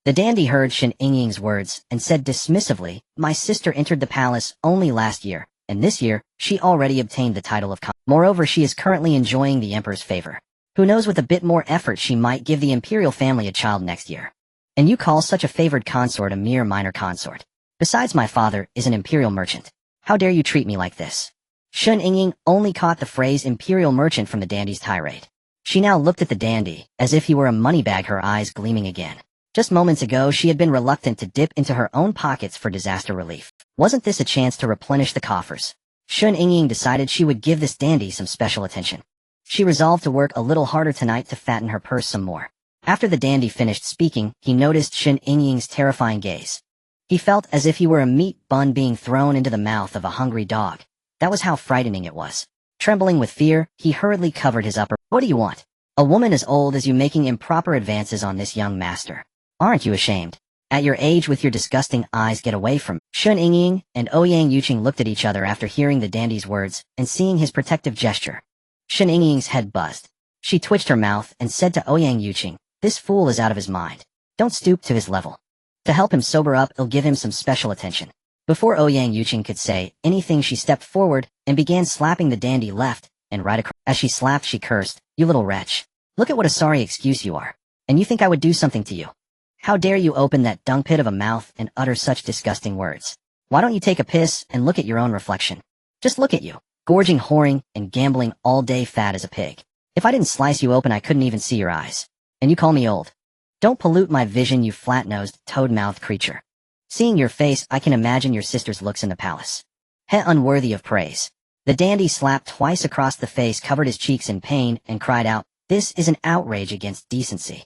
The dandy heard Shen Yingying's words and said dismissively, my sister entered the palace only last year, and this year, she already obtained the title of consort. Moreover, she is currently enjoying the emperor's favor. Who knows, with a bit more effort she might give the imperial family a child next year. And you call such a favored consort a mere minor consort. Besides, my father is an imperial merchant. How dare you treat me like this? Shen Yingying only caught the phrase imperial merchant from the dandy's tirade. She now looked at the dandy as if he were a moneybag, her eyes gleaming again. Just moments ago, she had been reluctant to dip into her own pockets for disaster relief. Wasn't this a chance to replenish the coffers? Shen Yingying decided she would give this dandy some special attention. She resolved to work a little harder tonight to fatten her purse some more. After the dandy finished speaking, he noticed Shen Yingying's terrifying gaze. He felt as if he were a meat bun being thrown into the mouth of a hungry dog. That was how frightening it was. Trembling with fear, he hurriedly covered his upper. What do you want? A woman as old as you making improper advances on this young master. Aren't you ashamed? At your age, with your disgusting eyes, get away from me. Shen Yingying and Ouyang Yuqing looked at each other after hearing the dandy's words and seeing his protective gesture. Shen Yingying's head buzzed. She twitched her mouth and said to Ouyang Yuqing, this fool is out of his mind. Don't stoop to his level. To help him sober up, I'll give him some special attention. Before Ouyang Yuqing could say anything, she stepped forward and began slapping the dandy left and right across. As she slapped, she cursed, you little wretch. Look at what a sorry excuse you are. And you think I would do something to you? How dare you open that dung pit of a mouth and utter such disgusting words? Why don't you take a piss and look at your own reflection? Just look at you, gorging, whoring, and gambling all day, fat as a pig. If I didn't slice you open, I couldn't even see your eyes. And you call me old. Don't pollute my vision, you flat-nosed, toad-mouthed creature. Seeing your face, I can imagine your sister's looks in the palace. Heh, unworthy of praise. The dandy slapped twice across the face, covered his cheeks in pain, and cried out, "This is an outrage against decency."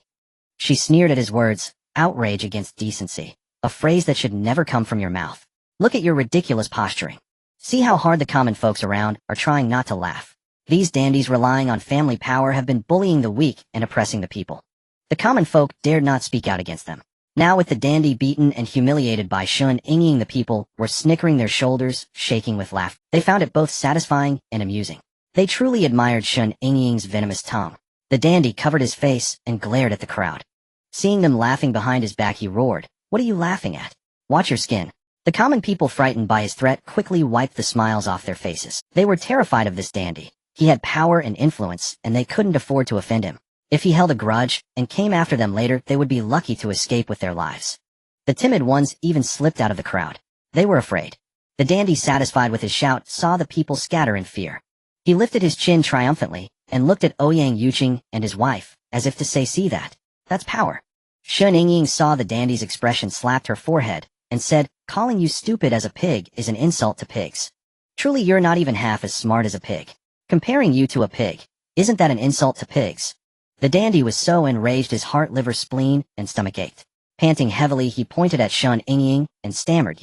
She sneered at his words, outrage against decency, a phrase that should never come from your mouth. Look at your ridiculous posturing. See how hard the common folks around are trying not to laugh. These dandies relying on family power have been bullying the weak and oppressing the people. The common folk dared not speak out against them. Now with the dandy beaten and humiliated by Shen Yingying, the people were snickering their shoulders, shaking with laughter. They found it both satisfying and amusing. They truly admired Shen Yingying's venomous tongue. The dandy covered his face and glared at the crowd. Seeing them laughing behind his back, he roared, "What are you laughing at? Watch your skin." The common people, frightened by his threat, quickly wiped the smiles off their faces. They were terrified of this dandy. He had power and influence, and they couldn't afford to offend him. If he held a grudge and came after them later, they would be lucky to escape with their lives. The timid ones even slipped out of the crowd. They were afraid. The dandy, satisfied with his shout, saw the people scatter in fear. He lifted his chin triumphantly and looked at Ouyang Yuqing and his wife, as if to say, "See that? That's power." Shen Yingying saw the dandy's expression, slapped her forehead, and said, "Calling you stupid as a pig is an insult to pigs. Truly, you're not even half as smart as a pig. Comparing you to a pig, isn't that an insult to pigs?" The dandy was so enraged his heart, liver, spleen, and stomach ached. Panting heavily, he pointed at Shen Yingying and stammered,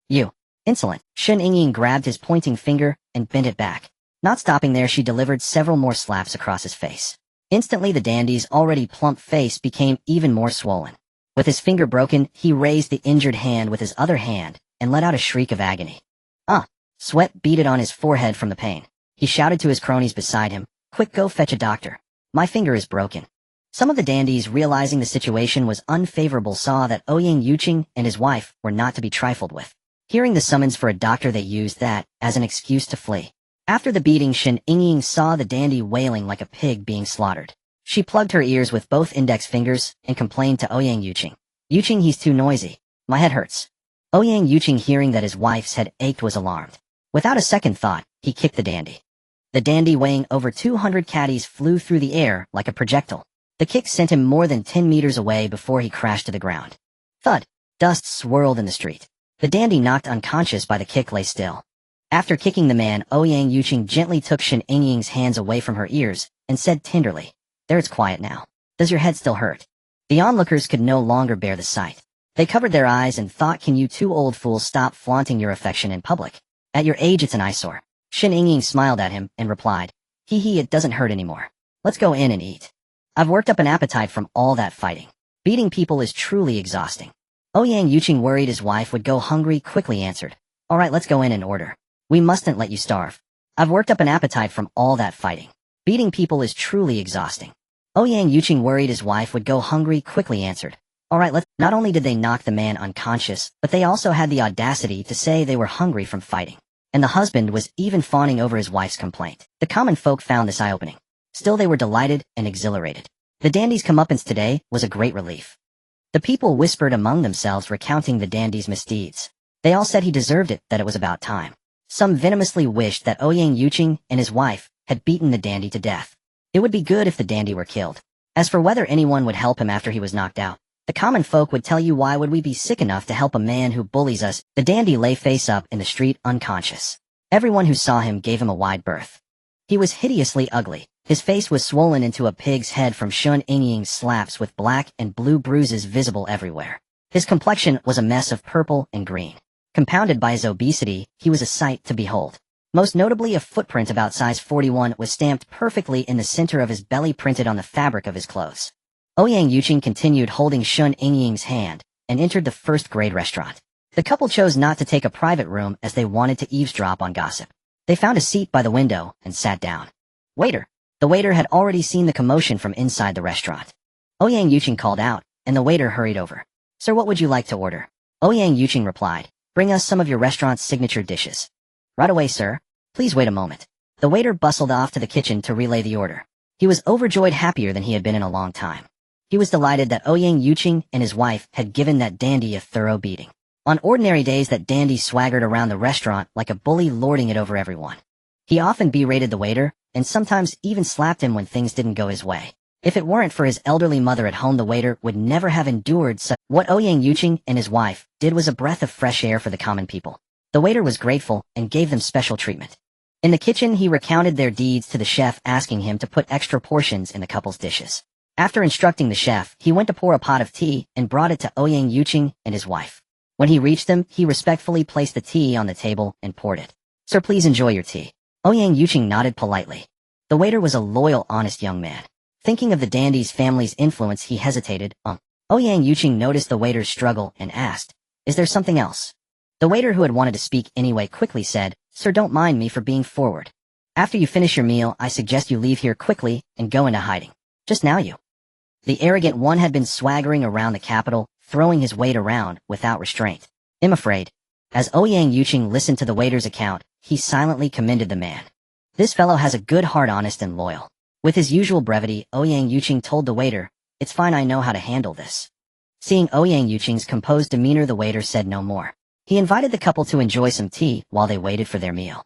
You, insolent." Shen Yingying grabbed his pointing finger and bent it back. Not stopping there, she delivered several more slaps across his face. Instantly, the dandy's already plump face became even more swollen. With his finger broken, he raised the injured hand with his other hand and let out a shriek of agony. Sweat beaded on his forehead from the pain. He shouted to his cronies beside him, "Quick, go fetch a doctor. My finger is broken." Some of the dandies, realizing the situation was unfavorable, saw that Ouyang Yuqing and his wife were not to be trifled with. Hearing the summons for a doctor, they used that as an excuse to flee. After the beating, Shen Yingying saw the dandy wailing like a pig being slaughtered. She plugged her ears with both index fingers and complained to Ouyang Yuqing, "Yuqing, he's too noisy. My head hurts." Ouyang Yuqing, hearing that his wife's head ached, was alarmed. Without a second thought, he kicked the dandy. The dandy, weighing over 200 caddies, flew through the air like a projectile. The kick sent him more than 10 meters away before he crashed to the ground. Thud! Dust swirled in the street. The dandy, knocked unconscious by the kick, lay still. After kicking the man, Ouyang Yuqing gently took Shen Yingying's hands away from her ears and said tenderly, "There, it's quiet now. Does your head still hurt?" The onlookers could no longer bear the sight. They covered their eyes and thought, "Can you two old fools stop flaunting your affection in public? At your age, it's an eyesore." Shen Yingying smiled at him and replied, Hee, it doesn't hurt anymore. Let's go in and eat. I've worked up an appetite from all that fighting. Beating people is truly exhausting." Ouyang Yuqing, worried his wife would go hungry, quickly answered, "All right, let's go in and order. We mustn't let you starve. I've worked up an appetite from all that fighting. Beating people is truly exhausting." Ouyang Yuqing, worried his wife would go hungry, quickly answered, "All right, let's..." Not only did they knock the man unconscious, but they also had the audacity to say they were hungry from fighting. And the husband was even fawning over his wife's complaint. The common folk found this eye-opening. Still, they were delighted and exhilarated. The dandy's comeuppance today was a great relief. The people whispered among themselves, recounting the dandy's misdeeds. They all said he deserved it, that it was about time. Some venomously wished that Ouyang Yuqing and his wife had beaten the dandy to death. It would be good if the dandy were killed. As for whether anyone would help him after he was knocked out, the common folk would tell you, why would we be sick enough to help a man who bullies us? The dandy lay face up in the street, unconscious. Everyone who saw him gave him a wide berth. He was hideously ugly. His face was swollen into a pig's head from Shen Yingying's slaps, with black and blue bruises visible everywhere. His complexion was a mess of purple and green. Compounded by his obesity, he was a sight to behold. Most notably, a footprint about size 41 was stamped perfectly in the center of his belly, printed on the fabric of his clothes. Ouyang Yuqing continued holding Shen Yingying's hand and entered the first-grade restaurant. The couple chose not to take a private room as they wanted to eavesdrop on gossip. They found a seat by the window and sat down. "Waiter!" The waiter had already seen the commotion from inside the restaurant. Ouyang Yuqing called out, and the waiter hurried over. "Sir, what would you like to order?" Ouyang Yuqing replied, "Bring us some of your restaurant's signature dishes." "Right away, sir. Please wait a moment." The waiter bustled off to the kitchen to relay the order. He was overjoyed, happier than he had been in a long time. He was delighted that Ouyang Yuqing and his wife had given that dandy a thorough beating. On ordinary days, that dandy swaggered around the restaurant like a bully, lording it over everyone. He often berated the waiter, and sometimes even slapped him when things didn't go his way. If it weren't for his elderly mother at home, the waiter would never have endured such. What Ouyang Yuqing and his wife did was a breath of fresh air for the common people. The waiter was grateful and gave them special treatment. In the kitchen, he recounted their deeds to the chef, asking him to put extra portions in the couple's dishes. After instructing the chef, he went to pour a pot of tea and brought it to Ouyang Yuqing and his wife. When he reached them, he respectfully placed the tea on the table and poured it. "Sir, please enjoy your tea." Ouyang Yuqing nodded politely. The waiter was a loyal, honest young man. Thinking of the dandy's family's influence, he hesitated. Ouyang Yuqing noticed the waiter's struggle and asked, "Is there something else?" The waiter, who had wanted to speak anyway, quickly said, "Sir, don't mind me for being forward. After you finish your meal, I suggest you leave here quickly and go into hiding. Just now you." The arrogant one had been swaggering around the capital, throwing his weight around without restraint. "I'm afraid." As Ouyang Yuqing listened to the waiter's account, he silently commended the man. "This fellow has a good heart, honest and loyal." With his usual brevity, Ouyang Yuqing told the waiter, "It's fine, I know how to handle this." Seeing Ouyang Yuqing's composed demeanor, the waiter said no more. He invited the couple to enjoy some tea while they waited for their meal.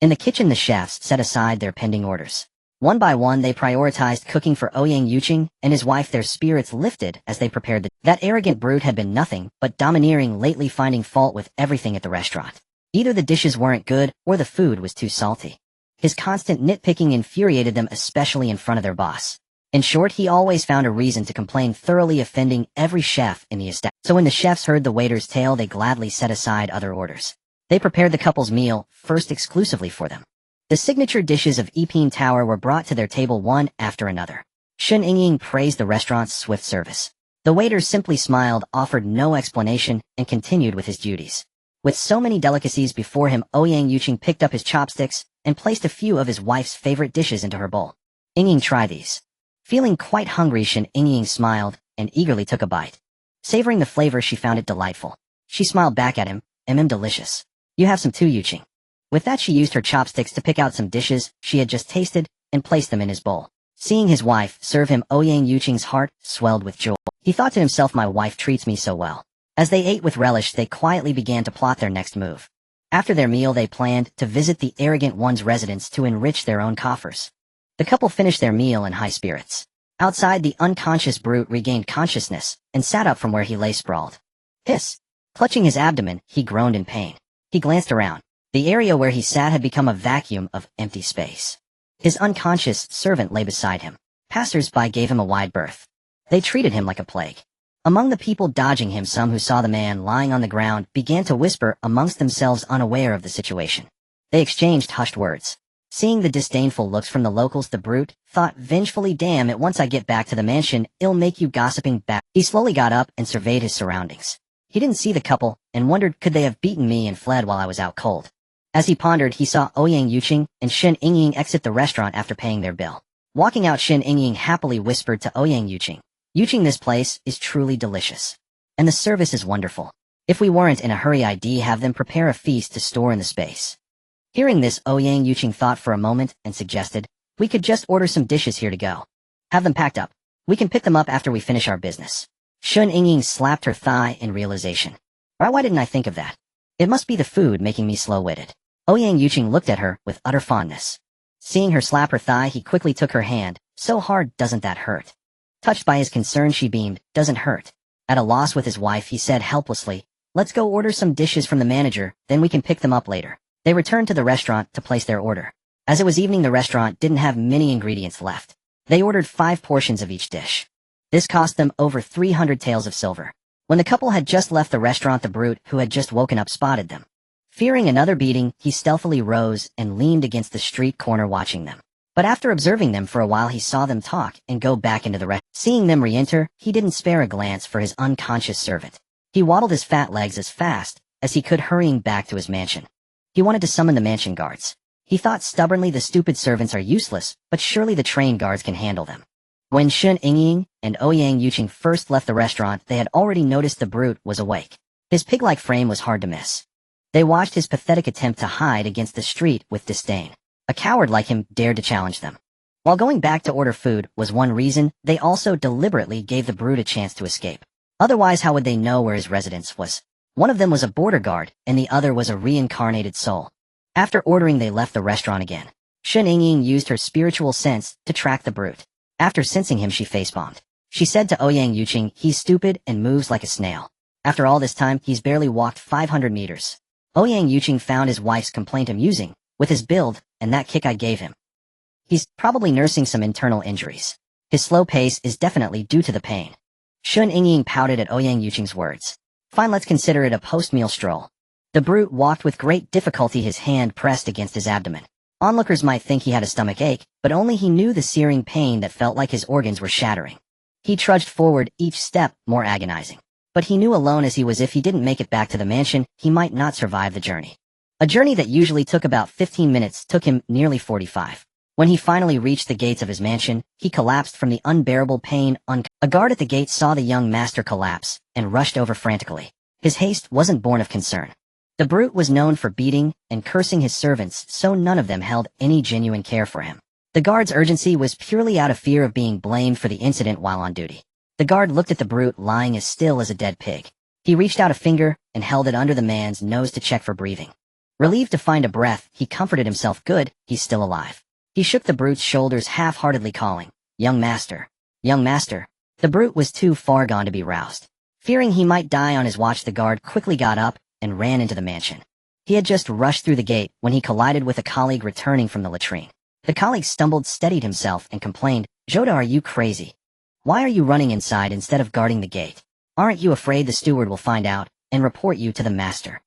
In the kitchen, the chefs set aside their pending orders. One by one, they prioritized cooking for Ouyang Yuqing and his wife. Their spirits lifted as they prepared that arrogant brute had been nothing but domineering lately, finding fault with everything at the restaurant. Either the dishes weren't good or the food was too salty. His constant nitpicking infuriated them, especially in front of their boss. In short, he always found a reason to complain, thoroughly offending every chef in the establishment. So when the chefs heard the waiter's tale, they gladly set aside other orders. They prepared the couple's meal, first exclusively for them. The signature dishes of Yiping Tower were brought to their table one after another. Shen Yingying praised the restaurant's swift service. The waiter simply smiled, offered no explanation, and continued with his duties. With so many delicacies before him, Ouyang Yuqing picked up his chopsticks and placed a few of his wife's favorite dishes into her bowl. "Yingying, try these." Feeling quite hungry, Shen Yingying smiled and eagerly took a bite. Savoring the flavor, she found it delightful. She smiled back at him, delicious. You have some too, Yuqing." With that, she used her chopsticks to pick out some dishes she had just tasted and placed them in his bowl. Seeing his wife serve him, Ouyang Yuqing's heart swelled with joy. He thought to himself, "My wife treats me so well." As they ate with relish, they quietly began to plot their next move. After their meal, they planned to visit the arrogant one's residence to enrich their own coffers. The couple finished their meal in high spirits. Outside, the unconscious brute regained consciousness and sat up from where he lay sprawled. Hiss! Clutching his abdomen, he groaned in pain. He glanced around. The area where he sat had become a vacuum of empty space. His unconscious servant lay beside him. Passers-by gave him a wide berth. They treated him like a plague. Among the people dodging him, some who saw the man lying on the ground began to whisper amongst themselves, unaware of the situation. They exchanged hushed words. Seeing the disdainful looks from the locals, the brute thought vengefully, "Damn it, once I get back to the mansion, it'll make you gossiping back." He slowly got up and surveyed his surroundings. He didn't see the couple and wondered, could they have beaten me and fled while I was out cold? As he pondered, he saw Ouyang Yuqing and Shen Yingying exit the restaurant after paying their bill. Walking out, Shen Yingying happily whispered to Ouyang Yuqing, "Yuqing, this place is truly delicious. And the service is wonderful. If we weren't in a hurry, I'd have them prepare a feast to store in the space." Hearing this, Ouyang Yuqing thought for a moment and suggested, "We could just order some dishes here to go. Have them packed up. We can pick them up after we finish our business." Shen Yingying slapped her thigh in realization. Why didn't I think of that? It must be the food making me slow-witted. Ouyang Yuqing looked at her with utter fondness. Seeing her slap her thigh, he quickly took her hand. "So hard, doesn't that hurt?" Touched by his concern, she beamed. "Doesn't hurt." At a loss with his wife, he said helplessly, "Let's go order some dishes from the manager, then we can pick them up later." They returned to the restaurant to place their order. As it was evening, the restaurant didn't have many ingredients left. They ordered 5 portions of each dish. This cost them over 300 taels of silver. When the couple had just left the restaurant, the brute, who had just woken up, spotted them. Fearing another beating, he stealthily rose and leaned against the street corner watching them. But after observing them for a while, he saw them talk and go back into the restaurant. Seeing them re-enter, he didn't spare a glance for his unconscious servant. He waddled his fat legs as fast as he could, hurrying back to his mansion. He wanted to summon the mansion guards. He thought stubbornly, the stupid servants are useless, but surely the trained guards can handle them. When Shen Yingying and Ouyang Yuqing first left the restaurant, they had already noticed the brute was awake. His pig-like frame was hard to miss. They watched his pathetic attempt to hide against the street with disdain. A coward like him dared to challenge them. While going back to order food was one reason, they also deliberately gave the brute a chance to escape. Otherwise, how would they know where his residence was? One of them was a border guard, and the other was a reincarnated soul. After ordering, they left the restaurant again. Shen Yingying used her spiritual sense to track the brute. After sensing him, she facepalmed. She said to Ouyang Yuqing, "He's stupid and moves like a snail. After all this time, he's barely walked 500 meters. Ouyang Yuqing found his wife's complaint amusing, with his build, and that kick I gave him. He's probably nursing some internal injuries. His slow pace is definitely due to the pain." Shen Yingying pouted at Ouyang Yuqing's words. "Fine, let's consider it a post-meal stroll." The brute walked with great difficulty, his hand pressed against his abdomen. Onlookers might think he had a stomach ache, but only he knew the searing pain that felt like his organs were shattering. He trudged forward, each step more agonizing. But he knew alone as he was if he didn't make it back to the mansion, he might not survive the journey. A journey that usually took about 15 minutes took him nearly 45. When he finally reached the gates of his mansion, he collapsed from the unbearable pain. A guard at the gate saw the young master collapse and rushed over frantically. His haste wasn't born of concern. The brute was known for beating and cursing his servants, so none of them held any genuine care for him. The guard's urgency was purely out of fear of being blamed for the incident while on duty. The guard looked at the brute lying as still as a dead pig. He reached out a finger and held it under the man's nose to check for breathing. Relieved to find a breath, he comforted himself. Good, he's still alive. He shook the brute's shoulders half-heartedly, calling, "Young master. Young master." The brute was too far gone to be roused. Fearing he might die on his watch, the guard quickly got up and ran into the mansion. He had just rushed through the gate when he collided with a colleague returning from the latrine. The colleague stumbled, steadied himself, and complained, "Joda, are you crazy? Why are you running inside instead of guarding the gate? Aren't you afraid the steward will find out and report you to the master?"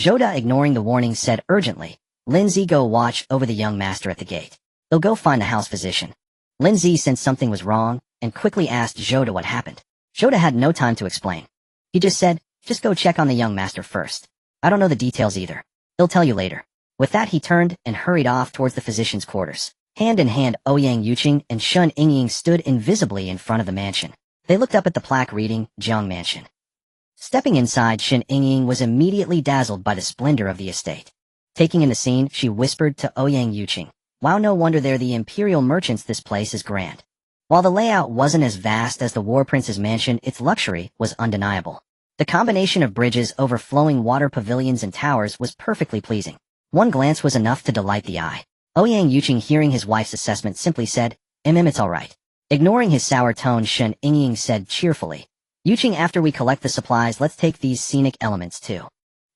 Joda, ignoring the warning, said urgently, "Lindsay, go watch over the young master at the gate. They'll go find the house physician." Lindsay sensed something was wrong and quickly asked Joda what happened. Joda had no time to explain. He just said, "Just go check on the young master first. I don't know the details either. He'll tell you later." With that, he turned and hurried off towards the physician's quarters. Hand in hand, Ouyang Yuqing and Shen Yingying stood invisibly in front of the mansion. They looked up at the plaque reading, "Jiang Mansion." Stepping inside, Shen Yingying was immediately dazzled by the splendor of the estate. Taking in the scene, she whispered to Ouyang Yuqing, "Wow, no wonder they're the imperial merchants. This place is grand." While the layout wasn't as vast as the War Prince's mansion, its luxury was undeniable. The combination of bridges, overflowing water, pavilions, and towers was perfectly pleasing. One glance was enough to delight the eye. Ouyang Yuqing, hearing his wife's assessment, simply said, It's all right." Ignoring his sour tone, Shen Yingying said cheerfully, "Yuqing, after we collect the supplies, let's take these scenic elements too.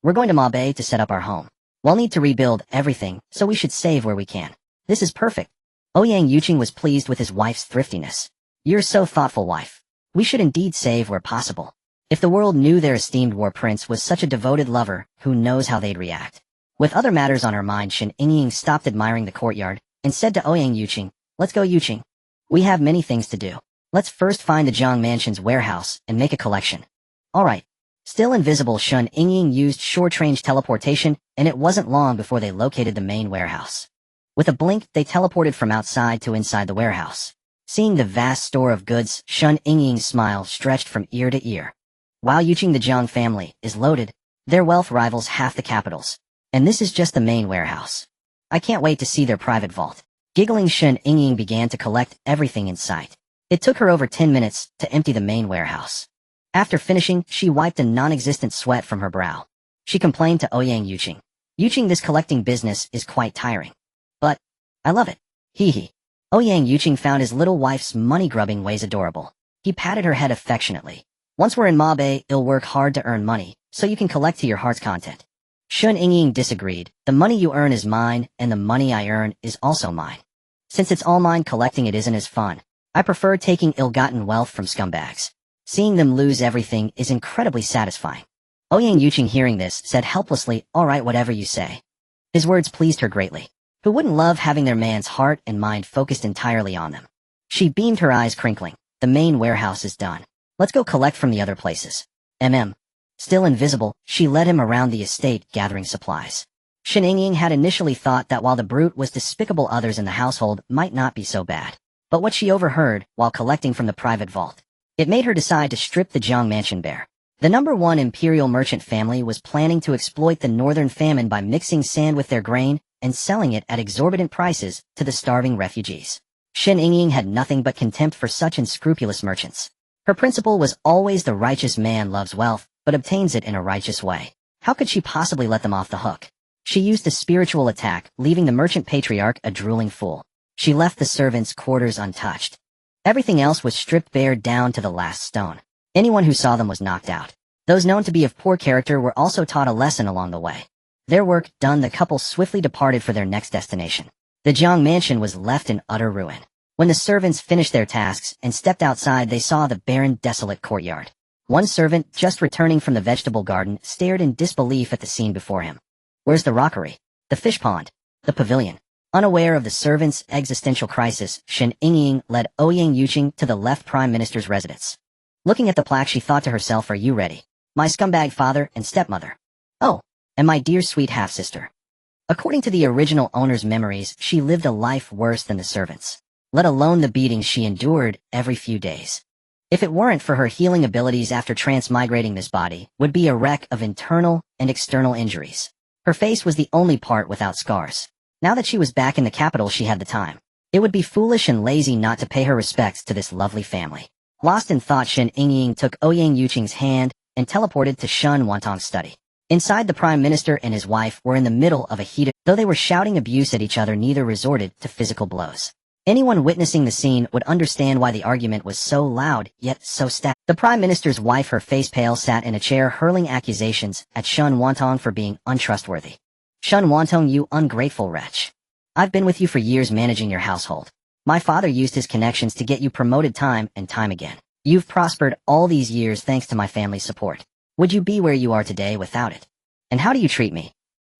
We're going to Ma Bei to set up our home. We'll need to rebuild everything, so we should save where we can." "This is perfect." Ouyang Yuqing was pleased with his wife's thriftiness. "You're so thoughtful, wife. We should indeed save where possible." If the world knew their esteemed war prince was such a devoted lover, who knows how they'd react. With other matters on her mind, Shen Yingying stopped admiring the courtyard and said to Ouyang Yuqing, "Let's go, Yuqing. We have many things to do. Let's first find the Jiang Mansion's warehouse and make a collection." "All right." Still invisible, Shen Yingying used short-range teleportation, and it wasn't long before they located the main warehouse. With a blink, they teleported from outside to inside the warehouse. Seeing the vast store of goods, Shen Yingying's smile stretched from ear to ear. Wow, Yuqing, the Jiang family is loaded. Their wealth rivals half the capital's. And this is just the main warehouse. I can't wait to see their private vault. Giggling, Shen Yingying began to collect everything in sight. It took her over 10 minutes to empty the main warehouse. After finishing, she wiped a non-existent sweat from her brow. She complained to Ouyang Yuqing, "Yuqing, this collecting business is quite tiring. But I love it. Hee hee." Ouyang Yuqing found his little wife's money-grubbing ways adorable. He patted her head affectionately. "Once we're in Ma Bei, you'll work hard to earn money, so you can collect to your heart's content." Shen Yingying disagreed. "The money you earn is mine, and the money I earn is also mine. Since it's all mine, collecting it isn't as fun. I prefer taking ill-gotten wealth from scumbags. Seeing them lose everything is incredibly satisfying." Ouyang Yuqing, hearing this, said helplessly, "All right, whatever you say." His words pleased her greatly. Who wouldn't love having their man's heart and mind focused entirely on them? She beamed, her eyes crinkling. "The main warehouse is done. Let's go collect from the other places." Still invisible, she led him around the estate, gathering supplies. Shen Yingying had initially thought that while the brute was despicable, others in the household might not be so bad. But what she overheard, while collecting from the private vault, it made her decide to strip the Jiang Mansion bare. The #1 imperial merchant family was planning to exploit the northern famine by mixing sand with their grain and selling it at exorbitant prices to the starving refugees. Shen Yingying had nothing but contempt for such unscrupulous merchants. Her principle was always the righteous man loves wealth, but obtains it in a righteous way. How could she possibly let them off the hook? She used a spiritual attack, leaving the merchant patriarch a drooling fool. She left the servants' quarters untouched. Everything else was stripped bare down to the last stone. Anyone who saw them was knocked out. Those known to be of poor character were also taught a lesson along the way. Their work done, the couple swiftly departed for their next destination. The Jiang mansion was left in utter ruin. When the servants finished their tasks and stepped outside, they saw the barren, desolate courtyard. One servant, just returning from the vegetable garden, stared in disbelief at the scene before him. Where's the rockery? The fish pond? The pavilion? Unaware of the servant's existential crisis, Shen Yingying led Ouyang Yuqing to the left prime minister's residence. Looking at the plaque, she thought to herself, "Are you ready? My scumbag father and stepmother. Oh, and my dear sweet half-sister." According to the original owner's memories, she lived a life worse than the servants, let alone the beatings she endured every few days. If it weren't for her healing abilities after transmigrating, this body would be a wreck of internal and external injuries. Her face was the only part without scars. Now that she was back in the capital, she had the time. It would be foolish and lazy not to pay her respects to this lovely family. Lost in thought, Shen Yingying took Ouyang Yuqing's hand and teleported to Shen Yingying's study. Inside, the prime minister and his wife were in the middle of a heated, though they were shouting abuse at each other, neither resorted to physical blows. Anyone witnessing the scene would understand why the argument was so loud, yet so static. The prime minister's wife, her face pale, sat in a chair hurling accusations at Shen Yingying for being untrustworthy. "Shen Yingying, you ungrateful wretch. I've been with you for years managing your household. My father used his connections to get you promoted time and time again. You've prospered all these years thanks to my family's support. Would you be where you are today without it? And how do you treat me?"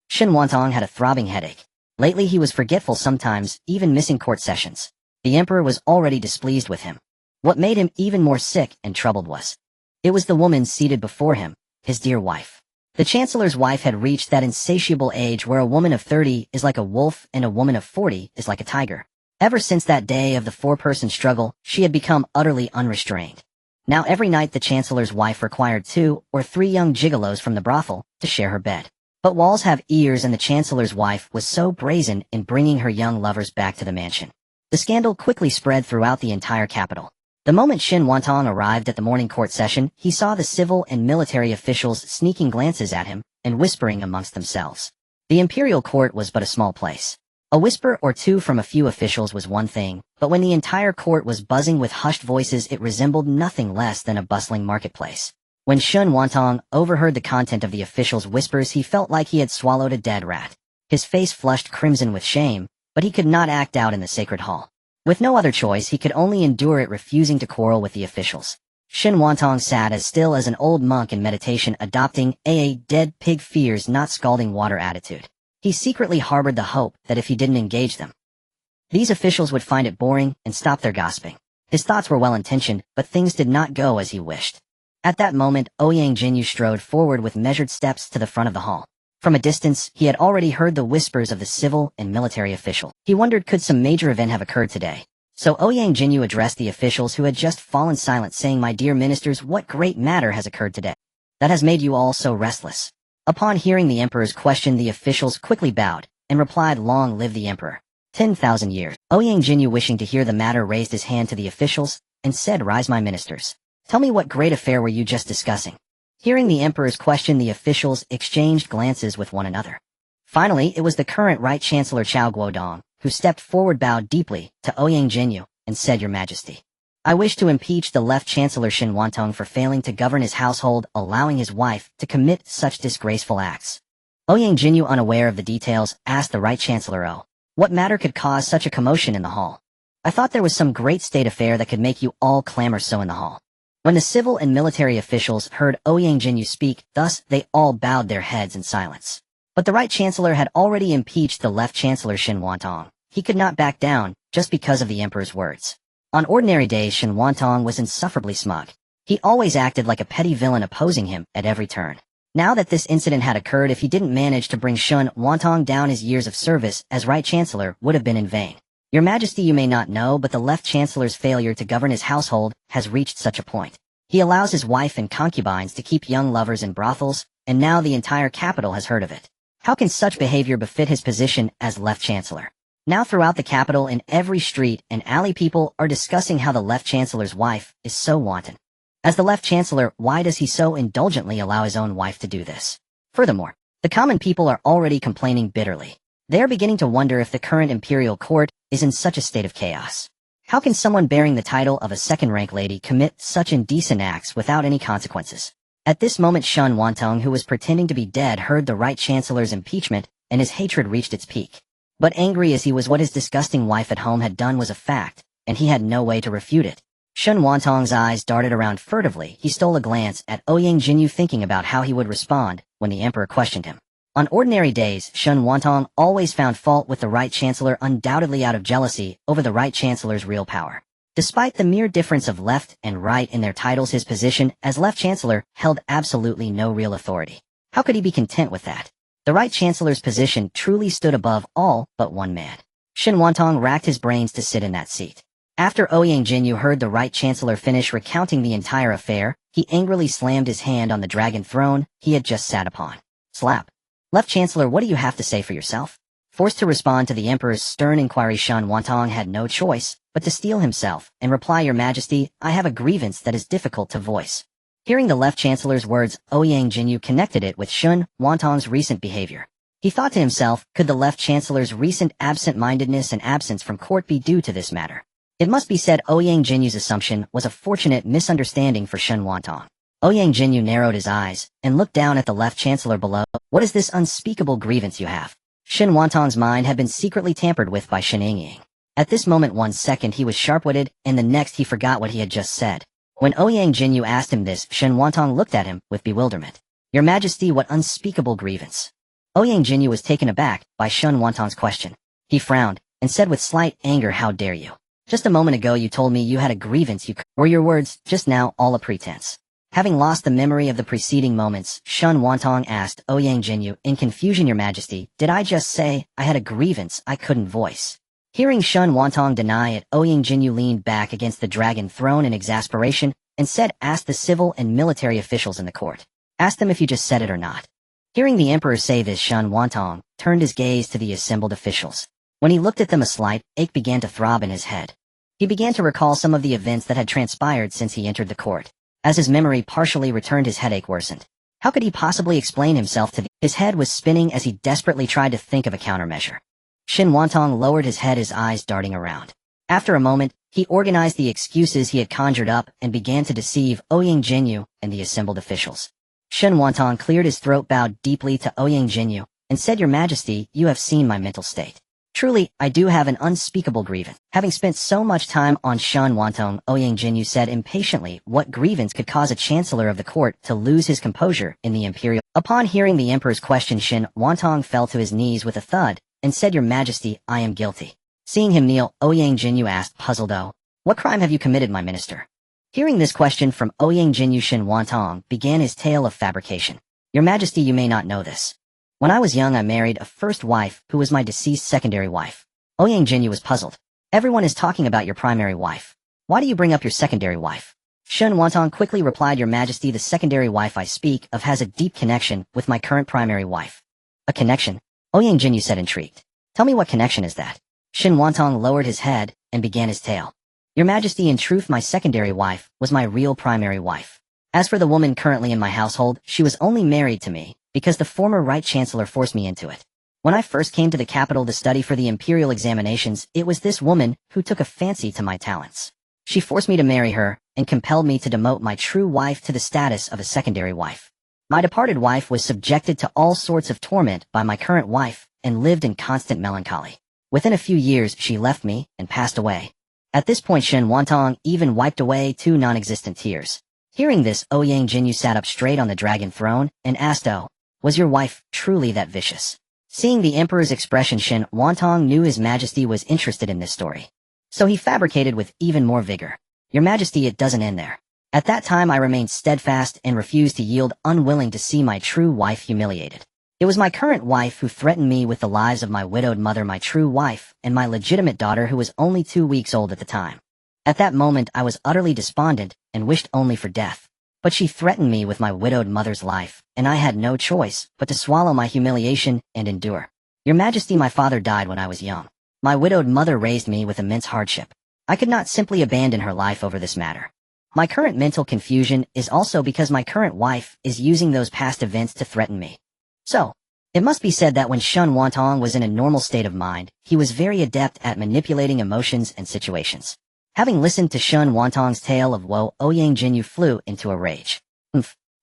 Shen Yingying had a throbbing headache. Lately he was forgetful, sometimes even missing court sessions. The emperor was already displeased with him. What made him even more sick and troubled was, it was the woman seated before him, his dear wife. The chancellor's wife had reached that insatiable age where a woman of 30 is like a wolf and a woman of 40 is like a tiger. Ever since that day of the four-person struggle, she had become utterly unrestrained. Now every night the chancellor's wife required 2 or 3 young gigolos from the brothel to share her bed. But walls have ears, and the chancellor's wife was so brazen in bringing her young lovers back to the mansion. The scandal quickly spread throughout the entire capital. The moment Shen Yingying arrived at the morning court session, he saw the civil and military officials sneaking glances at him and whispering amongst themselves. The imperial court was but a small place. A whisper or two from a few officials was one thing, but when the entire court was buzzing with hushed voices, it resembled nothing less than a bustling marketplace. When Shen Yingying overheard the content of the officials' whispers, he felt like he had swallowed a dead rat. His face flushed crimson with shame, but he could not act out in the sacred hall. With no other choice, he could only endure it, refusing to quarrel with the officials. Shen Yingying sat as still as an old monk in meditation, adopting a dead pig fears not scalding water attitude. He secretly harbored the hope that if he didn't engage them, these officials would find it boring and stop their gossiping. His thoughts were well-intentioned, but things did not go as he wished. At that moment, Ouyang Yuqing strode forward with measured steps to the front of the hall. From a distance, he had already heard the whispers of the civil and military official. He wondered, could some major event have occurred today? So Ouyang Yuqing addressed the officials, who had just fallen silent, saying, "My dear ministers, what great matter has occurred today that has made you all so restless?" Upon hearing the emperor's question, the officials quickly bowed and replied, "Long live the emperor. 10,000 years. Ouyang Yuqing, wishing to hear the matter, raised his hand to the officials and said, "Rise, my ministers. Tell me, what great affair were you just discussing?" Hearing the emperor's question, the officials exchanged glances with one another. Finally, it was the current Right Chancellor Chao Guodong, who stepped forward, bowed deeply to Ouyang Yuqing, and said, "Your Majesty, I wish to impeach the left Chancellor Shen Yingying for failing to govern his household, allowing his wife to commit such disgraceful acts." Ouyang Yuqing, unaware of the details, asked the Right Chancellor, "Oh, what matter could cause such a commotion in the hall? I thought there was some great state affair that could make you all clamor so in the hall." When the civil and military officials heard Ouyang Yuqing speak thus, they all bowed their heads in silence. But the Right Chancellor had already impeached the Left Chancellor Shen Yingying. He could not back down, just because of the emperor's words. On ordinary days, Shen Yingying was insufferably smug. He always acted like a petty villain, opposing him at every turn. Now that this incident had occurred, if he didn't manage to bring Shen Yingying down, his years of service as Right Chancellor would have been in vain. "Your Majesty, you may not know, but the Left Chancellor's failure to govern his household has reached such a point. He allows his wife and concubines to keep young lovers in brothels, and now the entire capital has heard of it. How can such behavior befit his position as Left Chancellor?" Now throughout the capital, in every street and alley, people are discussing how the Left Chancellor's wife is so wanton. As the Left Chancellor, why does he so indulgently allow his own wife to do this? Furthermore, the common people are already complaining bitterly. They are beginning to wonder if the current imperial court is in such a state of chaos. How can someone bearing the title of a second-rank lady commit such indecent acts without any consequences? At this moment Shen Yingying, who was pretending to be dead, heard the Right Chancellor's impeachment, and his hatred reached its peak. But angry as he was, what his disgusting wife at home had done was a fact, and he had no way to refute it. Shen Yingying's eyes darted around furtively. He stole a glance at Ouyang Yuqing, thinking about how he would respond when the emperor questioned him. On ordinary days, Shen Yingying always found fault with the Right Chancellor, undoubtedly out of jealousy over the Right Chancellor's real power. Despite the mere difference of left and right in their titles, his position as Left Chancellor held absolutely no real authority. How could he be content with that? The Right Chancellor's position truly stood above all but one man. Shen Yingying racked his brains to sit in that seat. After Ouyang Yuqing heard the Right Chancellor finish recounting the entire affair, he angrily slammed his hand on the dragon throne he had just sat upon. Slap. Left Chancellor, what do you have to say for yourself? Forced to respond to the emperor's stern inquiry, Shen Yingying had no choice but to steel himself and reply, Your Majesty, I have a grievance that is difficult to voice. Hearing the Left Chancellor's words, Ouyang Yuqing connected it with Shen Yingying's recent behavior. He thought to himself, could the Left Chancellor's recent absent-mindedness and absence from court be due to this matter? It must be said Ouyang Yuqing's assumption was a fortunate misunderstanding for Shen Yingying. Ouyang Yuqing narrowed his eyes and looked down at the Left Chancellor below. What is this unspeakable grievance you have? Shen Yingying's mind had been secretly tampered with by Shen Yingying. At this moment, 1 second he was sharp-witted, and the next he forgot what he had just said. When Ouyang Yuqing asked him this, Shen Yingying looked at him with bewilderment. Your Majesty, what unspeakable grievance? Ouyang Yuqing was taken aback by Shen Yingying's question. He frowned and said with slight anger, How dare you? Just a moment ago you told me you had a grievance. Were your words just now all a pretense? Having lost the memory of the preceding moments, Shen Yingying asked Ouyang Yuqing in confusion, Your Majesty, did I just say I had a grievance I couldn't voice? Hearing Shen Yingying deny it, Ouyang Yuqing leaned back against the dragon throne in exasperation and said, Ask the civil and military officials in the court. Ask them if you just said it or not. Hearing the emperor say this, Shen Yingying turned his gaze to the assembled officials. When he looked at them, a slight ache began to throb in his head. He began to recall some of the events that had transpired since he entered the court. As his memory partially returned, his headache worsened. How could he possibly explain himself to his head was spinning as he desperately tried to think of a countermeasure. Shen Yingying lowered his head, his eyes darting around. After a moment, he organized the excuses he had conjured up and began to deceive Ouyang Yuqing and the assembled officials. Shen Yingying cleared his throat, bowed deeply to Ouyang Yuqing, and said, Your Majesty, you have seen my mental state. Truly, I do have an unspeakable grievance. Having spent so much time on Shen Yingying, Ouyang Yuqing said impatiently, what grievance could cause a chancellor of the court to lose his composure in the imperial? Upon hearing the emperor's question, Shen Yingying fell to his knees with a thud and said, Your Majesty, I am guilty. Seeing him kneel, Ouyang Yuqing asked, puzzled, what crime have you committed, my minister? Hearing this question from Ouyang Yuqing, Shen Yingying began his tale of fabrication. Your Majesty, you may not know this. When I was young, I married a first wife who was my deceased secondary wife. Ouyang Yuqing was puzzled. Everyone is talking about your primary wife. Why do you bring up your secondary wife? Shen Yingying quickly replied, Your Majesty, the secondary wife I speak of has a deep connection with my current primary wife. A connection? Ouyang Yuqing said, intrigued. Tell me, what connection is that? Shen Yingying lowered his head and began his tale. Your Majesty, in truth, my secondary wife was my real primary wife. As for the woman currently in my household, she was only married to me because the former Right Chancellor forced me into it. When I first came to the capital to study for the imperial examinations, it was this woman who took a fancy to my talents. She forced me to marry her and compelled me to demote my true wife to the status of a secondary wife. My departed wife was subjected to all sorts of torment by my current wife and lived in constant melancholy. Within a few years, she left me and passed away. At this point, Shen Yingying even wiped away 2 non-existent tears. Hearing this, Ouyang Yuqing sat up straight on the dragon throne and asked, was your wife truly that vicious? Seeing the emperor's expression, Shen Yingying knew his majesty was interested in this story. So he fabricated with even more vigor. Your Majesty, it doesn't end there. At that time I remained steadfast and refused to yield, unwilling to see my true wife humiliated. It was my current wife who threatened me with the lives of my widowed mother, my true wife, and my legitimate daughter who was only 2 weeks old at the time. At that moment I was utterly despondent and wished only for death. But she threatened me with my widowed mother's life, and I had no choice but to swallow my humiliation and endure. Your Majesty, my father died when I was young. My widowed mother raised me with immense hardship. I could not simply abandon her life over this matter. My current mental confusion is also because my current wife is using those past events to threaten me. So, it must be said that when Shen Yingying was in a normal state of mind, he was very adept at manipulating emotions and situations. Having listened to Shen Yingying's tale of woe, Ouyang Yuqing flew into a rage.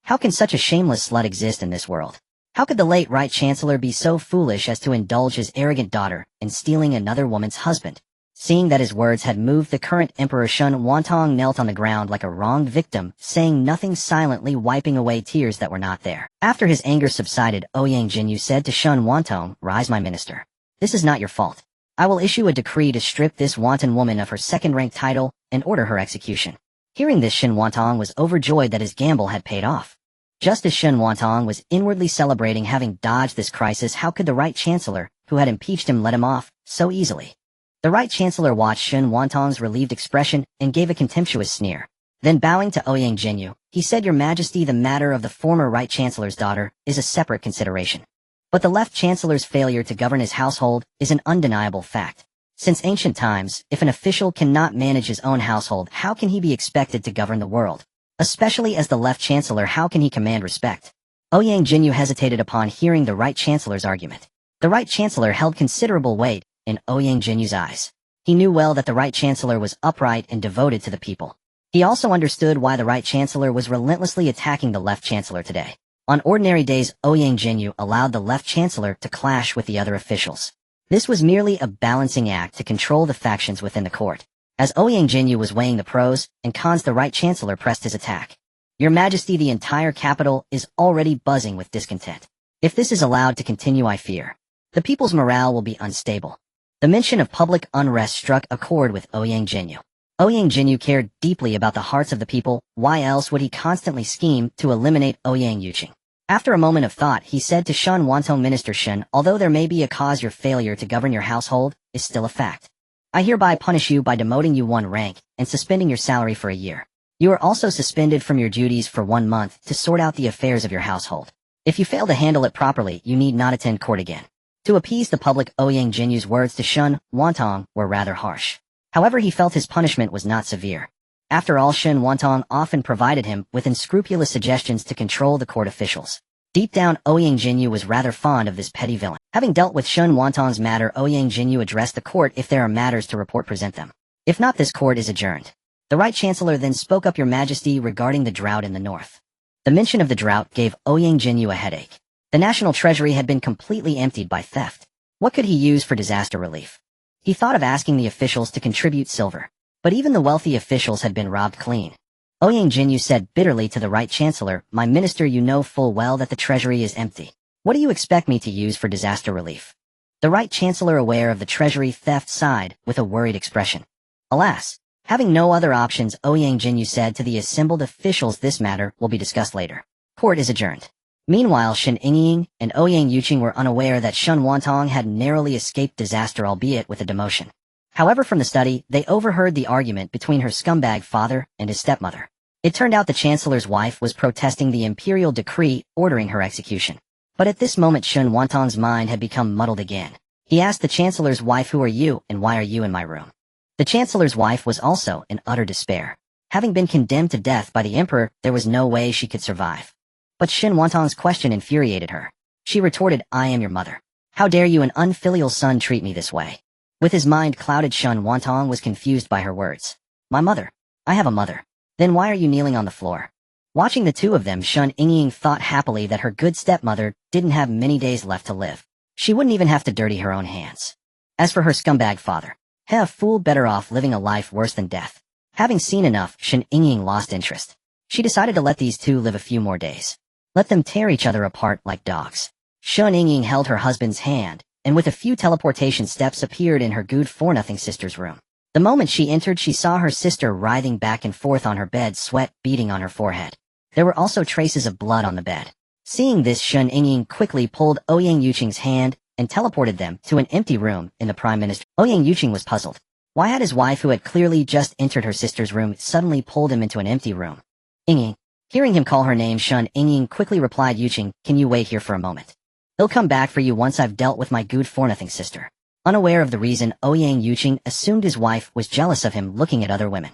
How can such a shameless slut exist in this world? How could the late Right Chancellor be so foolish as to indulge his arrogant daughter in stealing another woman's husband? Seeing that his words had moved the current Emperor, Shen Yingying knelt on the ground like a wronged victim, saying nothing, silently wiping away tears that were not there. After his anger subsided, Ouyang Yuqing said to Shen Yingying, "Rise, my minister. This is not your fault. I will issue a decree to strip this wanton woman of her second-rank title and order her execution." Hearing this, Shen Yingying was overjoyed that his gamble had paid off. Just as Shen Yingying was inwardly celebrating having dodged this crisis, how could the Right Chancellor, who had impeached him, let him off so easily? The Right Chancellor watched Shen Yingying's relieved expression and gave a contemptuous sneer. Then bowing to Ouyang Yuqing, he said, "Your Majesty, the matter of the former Right Chancellor's daughter is a separate consideration. But the Left Chancellor's failure to govern his household is an undeniable fact. Since ancient times, if an official cannot manage his own household, how can he be expected to govern the world? Especially as the Left Chancellor, how can he command respect?" Ouyang Yuqing hesitated upon hearing the Right Chancellor's argument. The Right Chancellor held considerable weight in Ouyang Yuqing's eyes. He knew well that the Right Chancellor was upright and devoted to the people. He also understood why the Right Chancellor was relentlessly attacking the Left Chancellor today. On ordinary days, Ouyang Yuqing allowed the Left Chancellor to clash with the other officials. This was merely a balancing act to control the factions within the court. As Ouyang Yuqing was weighing the pros and cons, the Right Chancellor pressed his attack. "Your Majesty, the entire capital is already buzzing with discontent. If this is allowed to continue, I fear the people's morale will be unstable." The mention of public unrest struck a chord with Ouyang Yuqing. Ouyang Yuqing cared deeply about the hearts of the people. Why else would he constantly scheme to eliminate Ouyang Yuqing? After a moment of thought, he said to Shen Yingying, "Minister Shen, although there may be a cause, your failure to govern your household is still a fact. I hereby punish you by demoting you 1 rank and suspending your salary for a year. You are also suspended from your duties for 1 month to sort out the affairs of your household. If you fail to handle it properly, you need not attend court again." To appease the public, Ouyang Yuqing's words to Shen Yingying were rather harsh. However, he felt his punishment was not severe. After all, Shen Yingying often provided him with unscrupulous suggestions to control the court officials. Deep down, Ouyang Yuqing was rather fond of this petty villain. Having dealt with Shen Yingying's matter, Ouyang Yuqing addressed the court. "If there are matters to report, present them. If not, this court is adjourned." The Right Chancellor then spoke up, "Your Majesty, regarding the drought in the north." The mention of the drought gave Ouyang Yuqing a headache. The national treasury had been completely emptied by theft. What could he use for disaster relief? He thought of asking the officials to contribute silver, but even the wealthy officials had been robbed clean. Ouyang Yuqing said bitterly to the Right Chancellor, "My minister, you know full well that the treasury is empty. What do you expect me to use for disaster relief?" The Right Chancellor, aware of the treasury theft, sighed with a worried expression. Alas, having no other options, Ouyang Yuqing said to the assembled officials, "This matter will be discussed later. Court is adjourned." Meanwhile, Shen Yingying and Ouyang Yuqing were unaware that Shen Yingying had narrowly escaped disaster, albeit with a demotion. However, from the study, they overheard the argument between her scumbag father and his stepmother. It turned out the Chancellor's wife was protesting the imperial decree ordering her execution. But at this moment, Shen Yingying's mind had become muddled again. He asked the Chancellor's wife, "Who are you, and why are you in my room?" The Chancellor's wife was also in utter despair. Having been condemned to death by the Emperor, there was no way she could survive. But Shen Yingying's question infuriated her. She retorted, "I am your mother. How dare you, an unfilial son, treat me this way?" With his mind clouded, Shen Yingying was confused by her words. "My mother? I have a mother. Then why are you kneeling on the floor?" Watching the two of them, Shen Yingying thought happily that her good stepmother didn't have many days left to live. She wouldn't even have to dirty her own hands. As for her scumbag father, a fool, better off living a life worse than death. Having seen enough, Shen Yingying lost interest. She decided to let these two live a few more days. Let them tear each other apart like dogs. Shen Yingying held her husband's hand, and with a few teleportation steps appeared in her good-for-nothing sister's room. The moment she entered, she saw her sister writhing back and forth on her bed, sweat beading on her forehead. There were also traces of blood on the bed. Seeing this, Shen Yingying quickly pulled Ouyang Yuqing's hand and teleported them to an empty room in the Prime Minister. Ouyang Yuqing was puzzled. Why had his wife, who had clearly just entered her sister's room, suddenly pulled him into an empty room? Yingying. Hearing him call her name, Shen Yingying quickly replied, "Yuqing, can you wait here for a moment? He'll come back for you once I've dealt with my good-for-nothing sister." Unaware of the reason, Ouyang Yuqing assumed his wife was jealous of him looking at other women.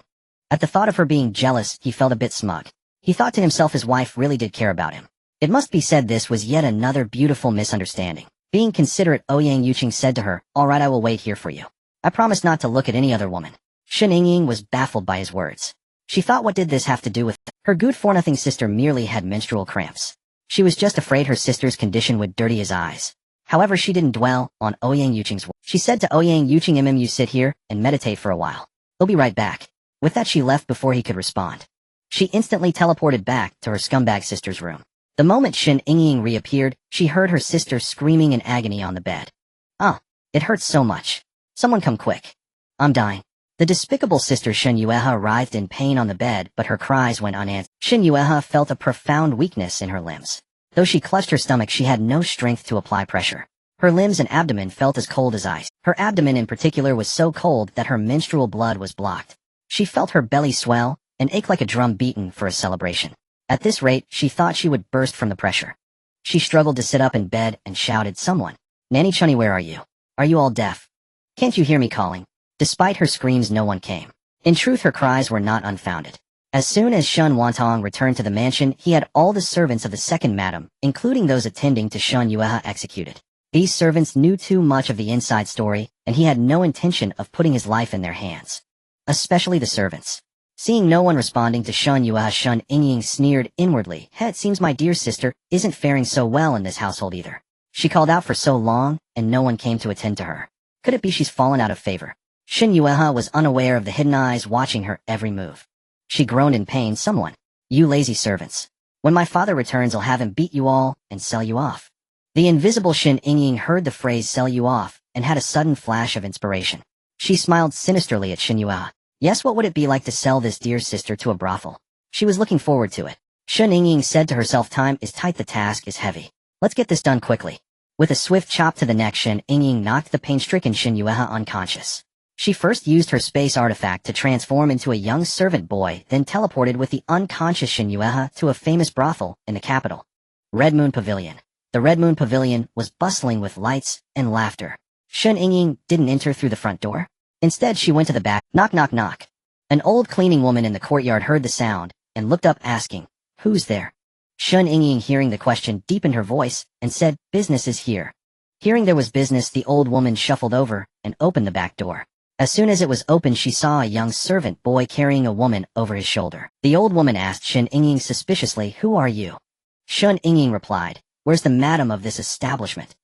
At the thought of her being jealous, he felt a bit smug. He thought to himself his wife really did care about him. It must be said this was yet another beautiful misunderstanding. Being considerate, Ouyang Yuqing said to her, "All right, I will wait here for you. I promise not to look at any other woman." Shen Yingying was baffled by his words. She thought, what did this have to do with her good-for-nothing sister merely had menstrual cramps. She was just afraid her sister's condition would dirty his eyes. However, she didn't dwell on Ouyang Yuqing's words. She said to Ouyang Yuqing, you sit here and meditate for a while. He'll be right back. With that, she left before he could respond. She instantly teleported back to her scumbag sister's room. The moment Shen Yingying reappeared, she heard her sister screaming in agony on the bed. "Ah, it hurts so much. Someone come quick. I'm dying." The despicable sister Shen Yingying writhed in pain on the bed, but her cries went unanswered. Shen Yingying felt a profound weakness in her limbs. Though she clutched her stomach, she had no strength to apply pressure. Her limbs and abdomen felt as cold as ice. Her abdomen in particular was so cold that her menstrual blood was blocked. She felt her belly swell and ache like a drum beaten for a celebration. At this rate, she thought she would burst from the pressure. She struggled to sit up in bed and shouted, "Someone! Nanny Chunny, where are you? Are you all deaf? Can't you hear me calling?" Despite her screams, no one came. In truth, her cries were not unfounded. As soon as Shen Yingying returned to the mansion, he had all the servants of the second madam, including those attending to Shen Yingying, executed. These servants knew too much of the inside story, and he had no intention of putting his life in their hands. Especially the servants. Seeing no one responding to Shen Yingying, Shen Yingying sneered inwardly. "It seems my dear sister isn't faring so well in this household either. She called out for so long, and no one came to attend to her. Could it be she's fallen out of favor?" Shen Yingying was unaware of the hidden eyes watching her every move. She groaned in pain. "Someone. You lazy servants. When my father returns, I'll have him beat you all and sell you off." The invisible Shen Yingying heard the phrase "sell you off" and had a sudden flash of inspiration. She smiled sinisterly at Shen Yingying. Yes, what would it be like to sell this dear sister to a brothel? She was looking forward to it. Shen Yingying said to herself, "Time is tight, the task is heavy. Let's get this done quickly." With a swift chop to the neck, Shen Yingying knocked the pain-stricken Shen Yingying unconscious. She first used her space artifact to transform into a young servant boy, then teleported with the unconscious Shen Yingying to a famous brothel in the capital. Red Moon Pavilion. The Red Moon Pavilion was bustling with lights and laughter. Shen Yingying didn't enter through the front door. Instead, she went to the back. Knock, knock, knock. An old cleaning woman in the courtyard heard the sound and looked up, asking, "Who's there?" Shen Yingying, hearing the question, deepened her voice and said, "Business is here." Hearing there was business, the old woman shuffled over and opened the back door. As soon as it was opened, she saw a young servant boy carrying a woman over his shoulder. The old woman asked Shen Yingying suspiciously, "Who are you?" Shen Yingying replied, "Where's the madam of this establishment?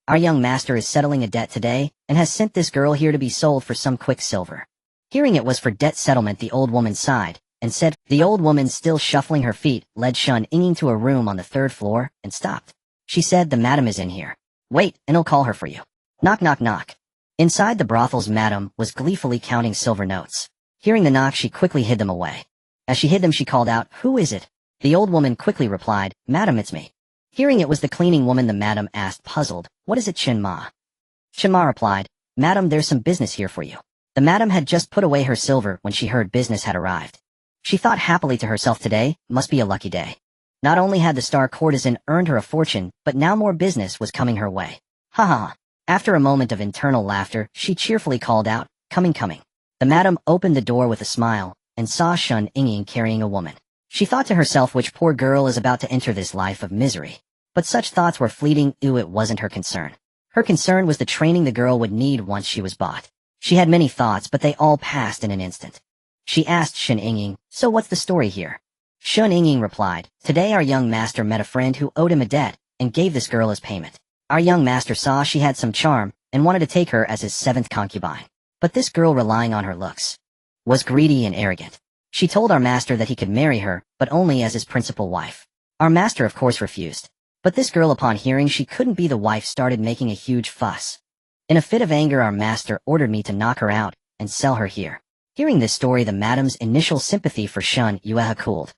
Our young master is settling a debt today and has sent this girl here to be sold for some quick silver." Hearing it was for debt settlement, the old woman sighed and said, the old woman, still shuffling her feet, led Shen Yingying to a room on the third floor and stopped. She said, "The madam is in here. Wait, and I'll call her for you." Knock, knock, knock. Inside the brothel's madam was gleefully counting silver notes. Hearing the knock, she quickly hid them away. As she hid them, she called out, "Who is it?" The old woman quickly replied, "Madam, it's me." Hearing it was the cleaning woman, the madam asked, puzzled, "What is it, Chen Ma?" Chen Ma replied, "Madam, there's some business here for you." The madam had just put away her silver when she heard business had arrived. She thought happily to herself, today must be a lucky day. Not only had the star courtesan earned her a fortune, but now more business was coming her way. Ha ha. After a moment of internal laughter, she cheerfully called out, "Coming, coming." The madam opened the door with a smile and saw Shen Yingying carrying a woman. She thought to herself, which poor girl is about to enter this life of misery. But such thoughts were fleeting. It wasn't her concern. Her concern was the training the girl would need once she was bought. She had many thoughts, but they all passed in an instant. She asked Shen Yingying, "So what's the story here?" Shen Yingying replied, "Today our young master met a friend who owed him a debt and gave this girl as payment. Our young master saw she had some charm and wanted to take her as his seventh concubine. But this girl, relying on her looks, was greedy and arrogant. She told our master that he could marry her, but only as his principal wife. Our master of course refused. But this girl, upon hearing she couldn't be the wife, started making a huge fuss. In a fit of anger, our master ordered me to knock her out and sell her here." Hearing this story, the madam's initial sympathy for Shen Yingying cooled.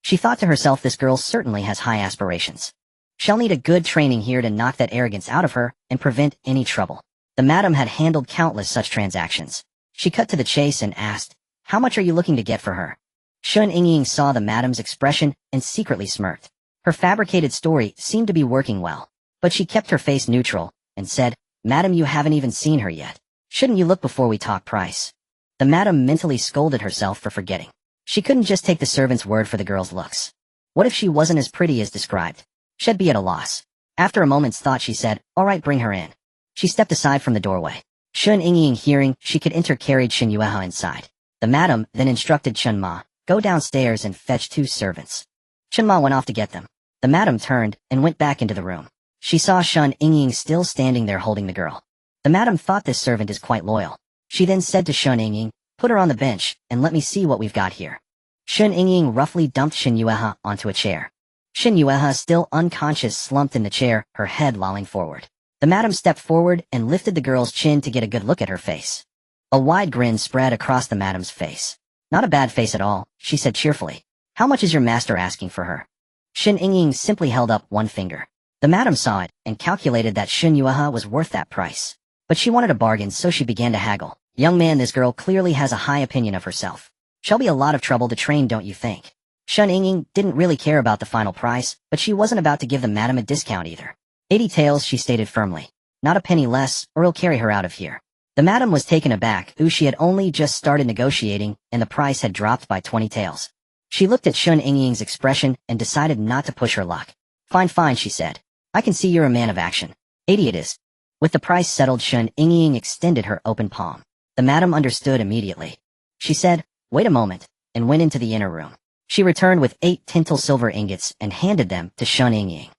She thought to herself, this girl certainly has high aspirations. She'll need a good training here to knock that arrogance out of her and prevent any trouble. The madam had handled countless such transactions. She cut to the chase and asked, "How much are you looking to get for her?" Shen Yingying saw the madam's expression and secretly smirked. Her fabricated story seemed to be working well, but she kept her face neutral and said, "Madam, you haven't even seen her yet. Shouldn't you look before we talk price?" The madam mentally scolded herself for forgetting. She couldn't just take the servant's word for the girl's looks. What if she wasn't as pretty as described? She'd be at a loss. After a moment's thought, she said, "All right, bring her in." She stepped aside from the doorway. Shen Yingying, hearing she could enter, carried Shen Yingying inside. The madam then instructed Chen Ma, go downstairs and fetch 2 servants. Chen Ma went off to get them. The madam turned and went back into the room. She saw Shen Yingying still standing there holding the girl. The madam thought this servant is quite loyal. She then said to Shen Yingying, put her on the bench and let me see what we've got here. Shen Yingying roughly dumped Shen Yuehe onto a chair. Shen Yuehe, still unconscious, slumped in the chair, her head lolling forward. The madam stepped forward and lifted the girl's chin to get a good look at her face. A wide grin spread across the madam's face. Not a bad face at all, she said cheerfully. How much is your master asking for her? Shen Yingying simply held up one finger. The madam saw it and calculated that Shen Yuehe was worth that price. But she wanted a bargain, so she began to haggle. Young man, this girl clearly has a high opinion of herself. She'll be a lot of trouble to train, don't you think? Shen Yingying didn't really care about the final price, but she wasn't about to give the madam a discount either. 80 taels, she stated firmly. Not a penny less, or he'll carry her out of here. The madam was taken aback. She had only just started negotiating, and the price had dropped by 20 taels. She looked at Shen Yingying's expression and decided not to push her luck. Fine, fine, she said. I can see you're a man of action. 80 it is. With the price settled, Shen Yingying extended her open palm. The madam understood immediately. She said, wait a moment, and went into the inner room. She returned with 8 tintal silver ingots and handed them to Shen Yingying.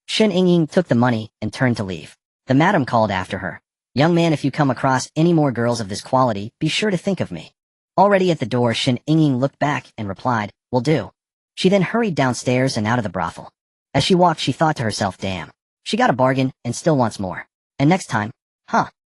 Shen Yingying took the money and turned to leave. The madam called after her. Young man, if you come across any more girls of this quality, be sure to think of me. Already at the door, Shen Yingying looked back and replied, will do. She then hurried downstairs and out of the brothel. As she walked, she thought to herself, damn. She got a bargain and still wants more. And next time?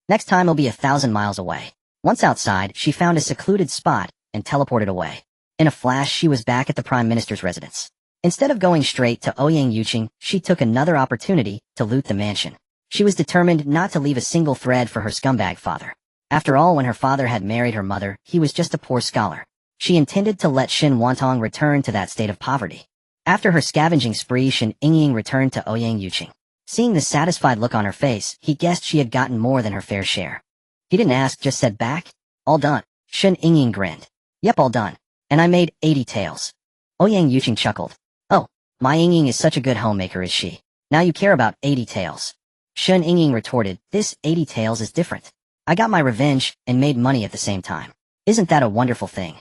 Next time it'll be 1,000 miles away. Once outside, she found a secluded spot and teleported away. In a flash, she was back at the Prime Minister's residence. Instead of going straight to Ouyang Yuqing, she took another opportunity to loot the mansion. She was determined not to leave a single thread for her scumbag father. After all, when her father had married her mother, he was just a poor scholar. She intended to let Shen Wantong return to that state of poverty. After her scavenging spree, Shen Yingying returned to Ouyang Yuqing. Seeing the satisfied look on her face, he guessed she had gotten more than her fair share. He didn't ask, just said back, all done. Shen Yingying grinned. Yep, all done. And I made 80 taels. Ouyang Yuqing chuckled. Oh, my Yingying is such a good homemaker, is she? Now you care about 80 taels. Shen Yingying retorted, this 80 taels is different. I got my revenge and made money at the same time. Isn't that a wonderful thing?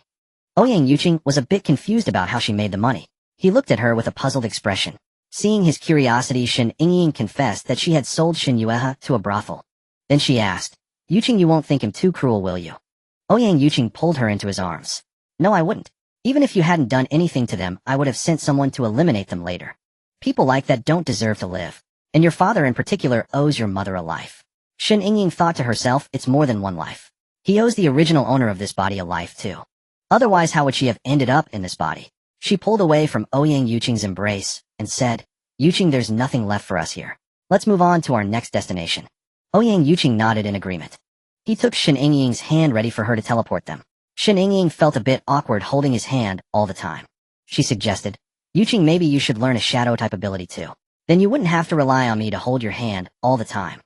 Ouyang Yuqing was a bit confused about how she made the money. He looked at her with a puzzled expression. Seeing his curiosity, Shen Yingying confessed that she had sold Shen Yuehe to a brothel. Then she asked, Yuqing, you won't think him too cruel, will you? Ouyang Yuqing pulled her into his arms. No, I wouldn't. Even if you hadn't done anything to them, I would have sent someone to eliminate them later. People like that don't deserve to live. And your father in particular owes your mother a life. Shen Yingying thought to herself, it's more than one life. He owes the original owner of this body a life too. Otherwise, how would she have ended up in this body? She pulled away from Ouyang Yuqing's embrace and said, Yuqing, there's nothing left for us here. Let's move on to our next destination. Ouyang Yuqing nodded in agreement. He took Shen Yingying's hand, ready for her to teleport them. Shen Yingying felt a bit awkward holding his hand all the time. She suggested, Yuqing, maybe you should learn a shadow type ability too. Then you wouldn't have to rely on me to hold your hand all the time.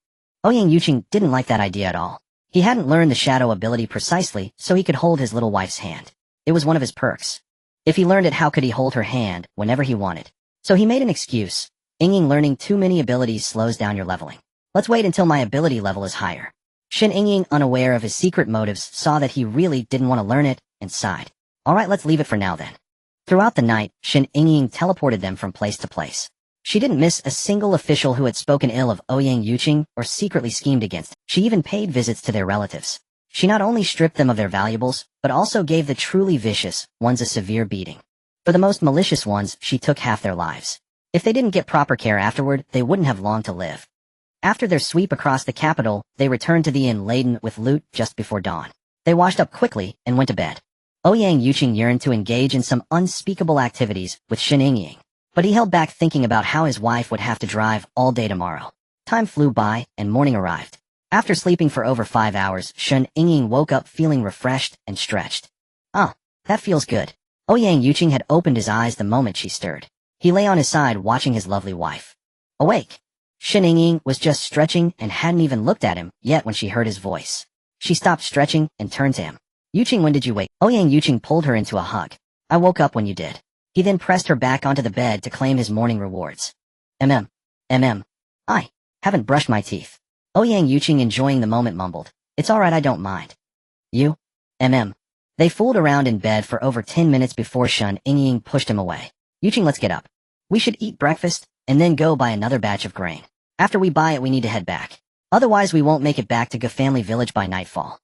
Ouyang Yuqing didn't like that idea at all. He hadn't learned the shadow ability precisely so he could hold his little wife's hand. It was one of his perks. If he learned it, how could he hold her hand whenever he wanted? So he made an excuse. Yingying, learning too many abilities slows down your leveling. Let's wait until my ability level is higher. Shen Yingying, unaware of his secret motives, saw that he really didn't want to learn it and sighed. Alright, let's leave it for now then. Throughout the night, Shen Yingying teleported them from place to place. She didn't miss a single official who had spoken ill of Ouyang Yuqing or secretly schemed against him. She even paid visits to their relatives. She not only stripped them of their valuables, but also gave the truly vicious ones a severe beating. For the most malicious ones, she took half their lives. If they didn't get proper care afterward, they wouldn't have long to live. After their sweep across the capital, they returned to the inn laden with loot just before dawn. They washed up quickly and went to bed. Ouyang Yuqing yearned to engage in some unspeakable activities with Shen Yingying, but he held back, thinking about how his wife would have to drive all day tomorrow. Time flew by and morning arrived. After sleeping for over 5 hours, Shen Yingying woke up feeling refreshed and stretched. Ah, that feels good. Ouyang Yuqing had opened his eyes the moment she stirred. He lay on his side watching his lovely wife. Awake. Shen Yingying was just stretching and hadn't even looked at him yet when she heard his voice. She stopped stretching and turned to him. Yuqing, when did you wake? Ouyang Yuqing pulled her into a hug. I woke up when you did. He then pressed her back onto the bed to claim his morning rewards. I haven't brushed my teeth. Ouyang Yuqing, enjoying the moment, mumbled. It's alright, I don't mind. You? They fooled around in bed for over 10 minutes before Shen Yingying pushed him away. Yuqing, let's get up. We should eat breakfast, and then go buy another batch of grain. After we buy it, we need to head back. Otherwise, we won't make it back to Ge family village by nightfall.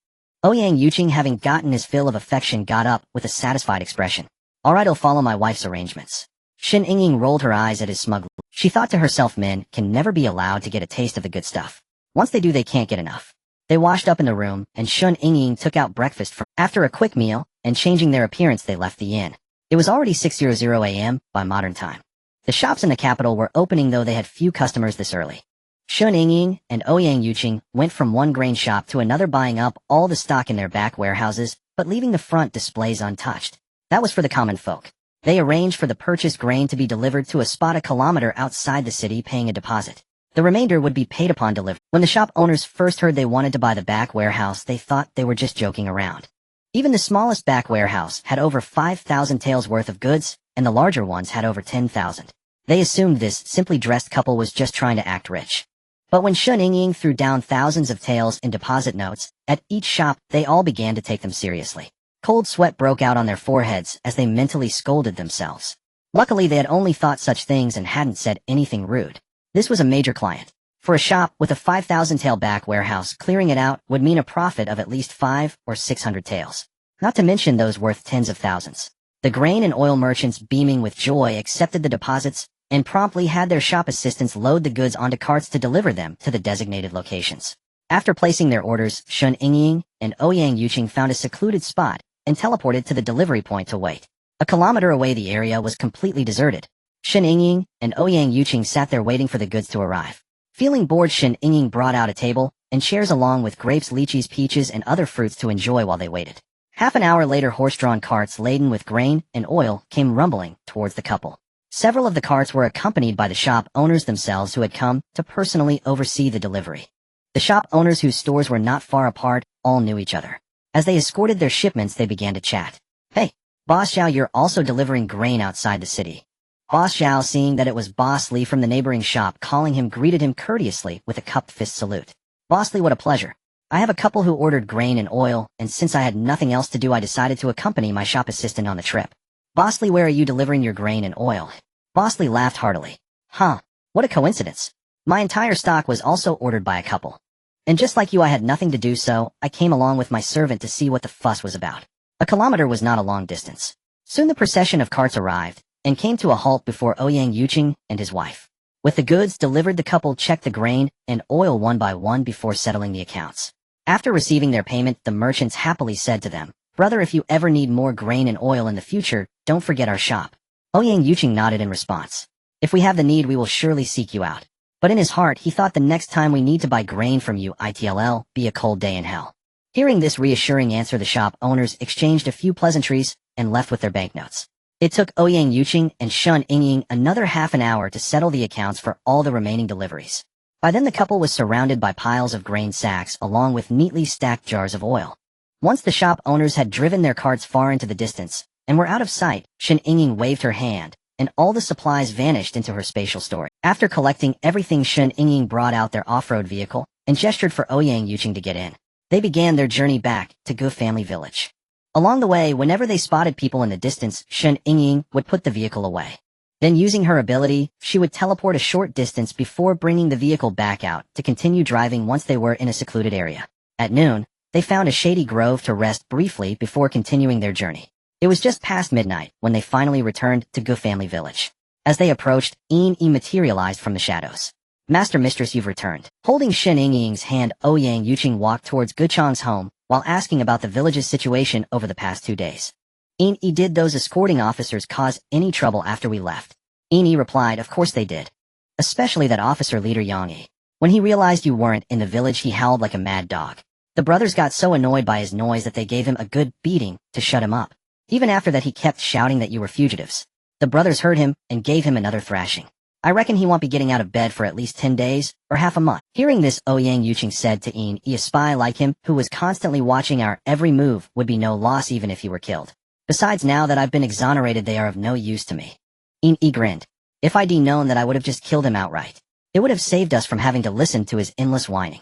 Ouyang Yuqing, having gotten his fill of affection, got up with a satisfied expression. Alright, I'll follow my wife's arrangements. Shen Yingying rolled her eyes at his smug look. She thought to herself, men can never be allowed to get a taste of the good stuff. Once they do, they can't get enough. They washed up in the room, and Shen Yingying took out breakfast for. After a quick meal, and changing their appearance, they left the inn. It was already 6:00 a.m. by modern time. The shops in the capital were opening, though they had few customers this early. Shen Yingying and Ouyang Yuqing went from one grain shop to another, buying up all the stock in their back warehouses, but leaving the front displays untouched. That was for the common folk. They arranged for the purchased grain to be delivered to a spot a kilometer outside the city, paying a deposit. The remainder would be paid upon delivery. When the shop owners first heard they wanted to buy the back warehouse, they thought they were just joking around. Even the smallest back warehouse had over 5,000 taels worth of goods, and the larger ones had over 10,000. They assumed this simply dressed couple was just trying to act rich. But when Shen Yingying threw down thousands of taels in deposit notes at each shop, they all began to take them seriously. Cold sweat broke out on their foreheads as they mentally scolded themselves. Luckily, they had only thought such things and hadn't said anything rude. This was a major client. For a shop with a 5,000 tael back warehouse, clearing it out would mean a profit of at least 500 or 600 taels. Not to mention those worth tens of thousands. The grain and oil merchants, beaming with joy, accepted the deposits and promptly had their shop assistants load the goods onto carts to deliver them to the designated locations. After placing their orders, Shen Yingying and Ouyang Yuqing found a secluded spot and teleported to the delivery point to wait. A kilometer away, the area was completely deserted. Shen Yingying and Ouyang Yuqing sat there waiting for the goods to arrive. Feeling bored, Shen Yingying brought out a table and chairs along with grapes, lychees, peaches, and other fruits to enjoy while they waited. Half an hour later, horse-drawn carts laden with grain and oil came rumbling towards the couple. Several of the carts were accompanied by the shop owners themselves, who had come to personally oversee the delivery. The shop owners, whose stores were not far apart, all knew each other. As they escorted their shipments, they began to chat. Hey, Boss Xiao, you're also delivering grain outside the city. Boss Xiao, seeing that it was Boss Li from the neighboring shop calling him, greeted him courteously with a cupped fist salute. Boss Li, what a pleasure. I have a couple who ordered grain and oil, and since I had nothing else to do, I decided to accompany my shop assistant on the trip. Boss Li, where are you delivering your grain and oil? Boss Li laughed heartily. Huh, what a coincidence. My entire stock was also ordered by a couple. And just like you, I had nothing to do, so I came along with my servant to see what the fuss was about. A kilometer was not a long distance. Soon the procession of carts arrived and came to a halt before Ouyang Yuqing and his wife. With the goods delivered, the couple checked the grain and oil one by one before settling the accounts. After receiving their payment, the merchants happily said to them, Brother, if you ever need more grain and oil in the future, don't forget our shop. Ouyang Yuqing nodded in response. If we have the need, we will surely seek you out. But in his heart, he thought the next time we need to buy grain from you, it'll be a cold day in hell. Hearing this reassuring answer, the shop owners exchanged a few pleasantries and left with their banknotes. It took Ouyang Yuqing and Shen Yingying another half an hour to settle the accounts for all the remaining deliveries. By then, the couple was surrounded by piles of grain sacks along with neatly stacked jars of oil. Once the shop owners had driven their carts far into the distance and were out of sight, Shen Yingying waved her hand, and all the supplies vanished into her spatial storage. After collecting everything, Shen Yingying brought out their off-road vehicle and gestured for Ouyang Yuqing to get in. They began their journey back to Ge family village. Along the way, whenever they spotted people in the distance, Shen Yingying would put the vehicle away. Then, using her ability, she would teleport a short distance before bringing the vehicle back out to continue driving once they were in a secluded area. At noon, they found a shady grove to rest briefly before continuing their journey. It was just past midnight when they finally returned to Ge family village. As they approached, Yi materialized from the shadows. Master Mistress, you've returned. Holding Shen Yingying's hand, Ouyang Yuqing walked towards Guchang's home while asking about the village's situation over the past 2 days. Yi, did those escorting officers cause any trouble after we left? Yi replied, of course they did. Especially that officer leader Yang Yi. When he realized you weren't in the village, he howled like a mad dog. The brothers got so annoyed by his noise that they gave him a good beating to shut him up. Even after that, he kept shouting that you were fugitives. The brothers heard him and gave him another thrashing. I reckon he won't be getting out of bed for at least 10 days, or half a month. Hearing this, Ouyang Yuqing said to Yi, a spy like him, who was constantly watching our every move, would be no loss even if he were killed. Besides, now that I've been exonerated, they are of no use to me. Yi grinned. If I'd known that, I would have just killed him outright. It would have saved us from having to listen to his endless whining.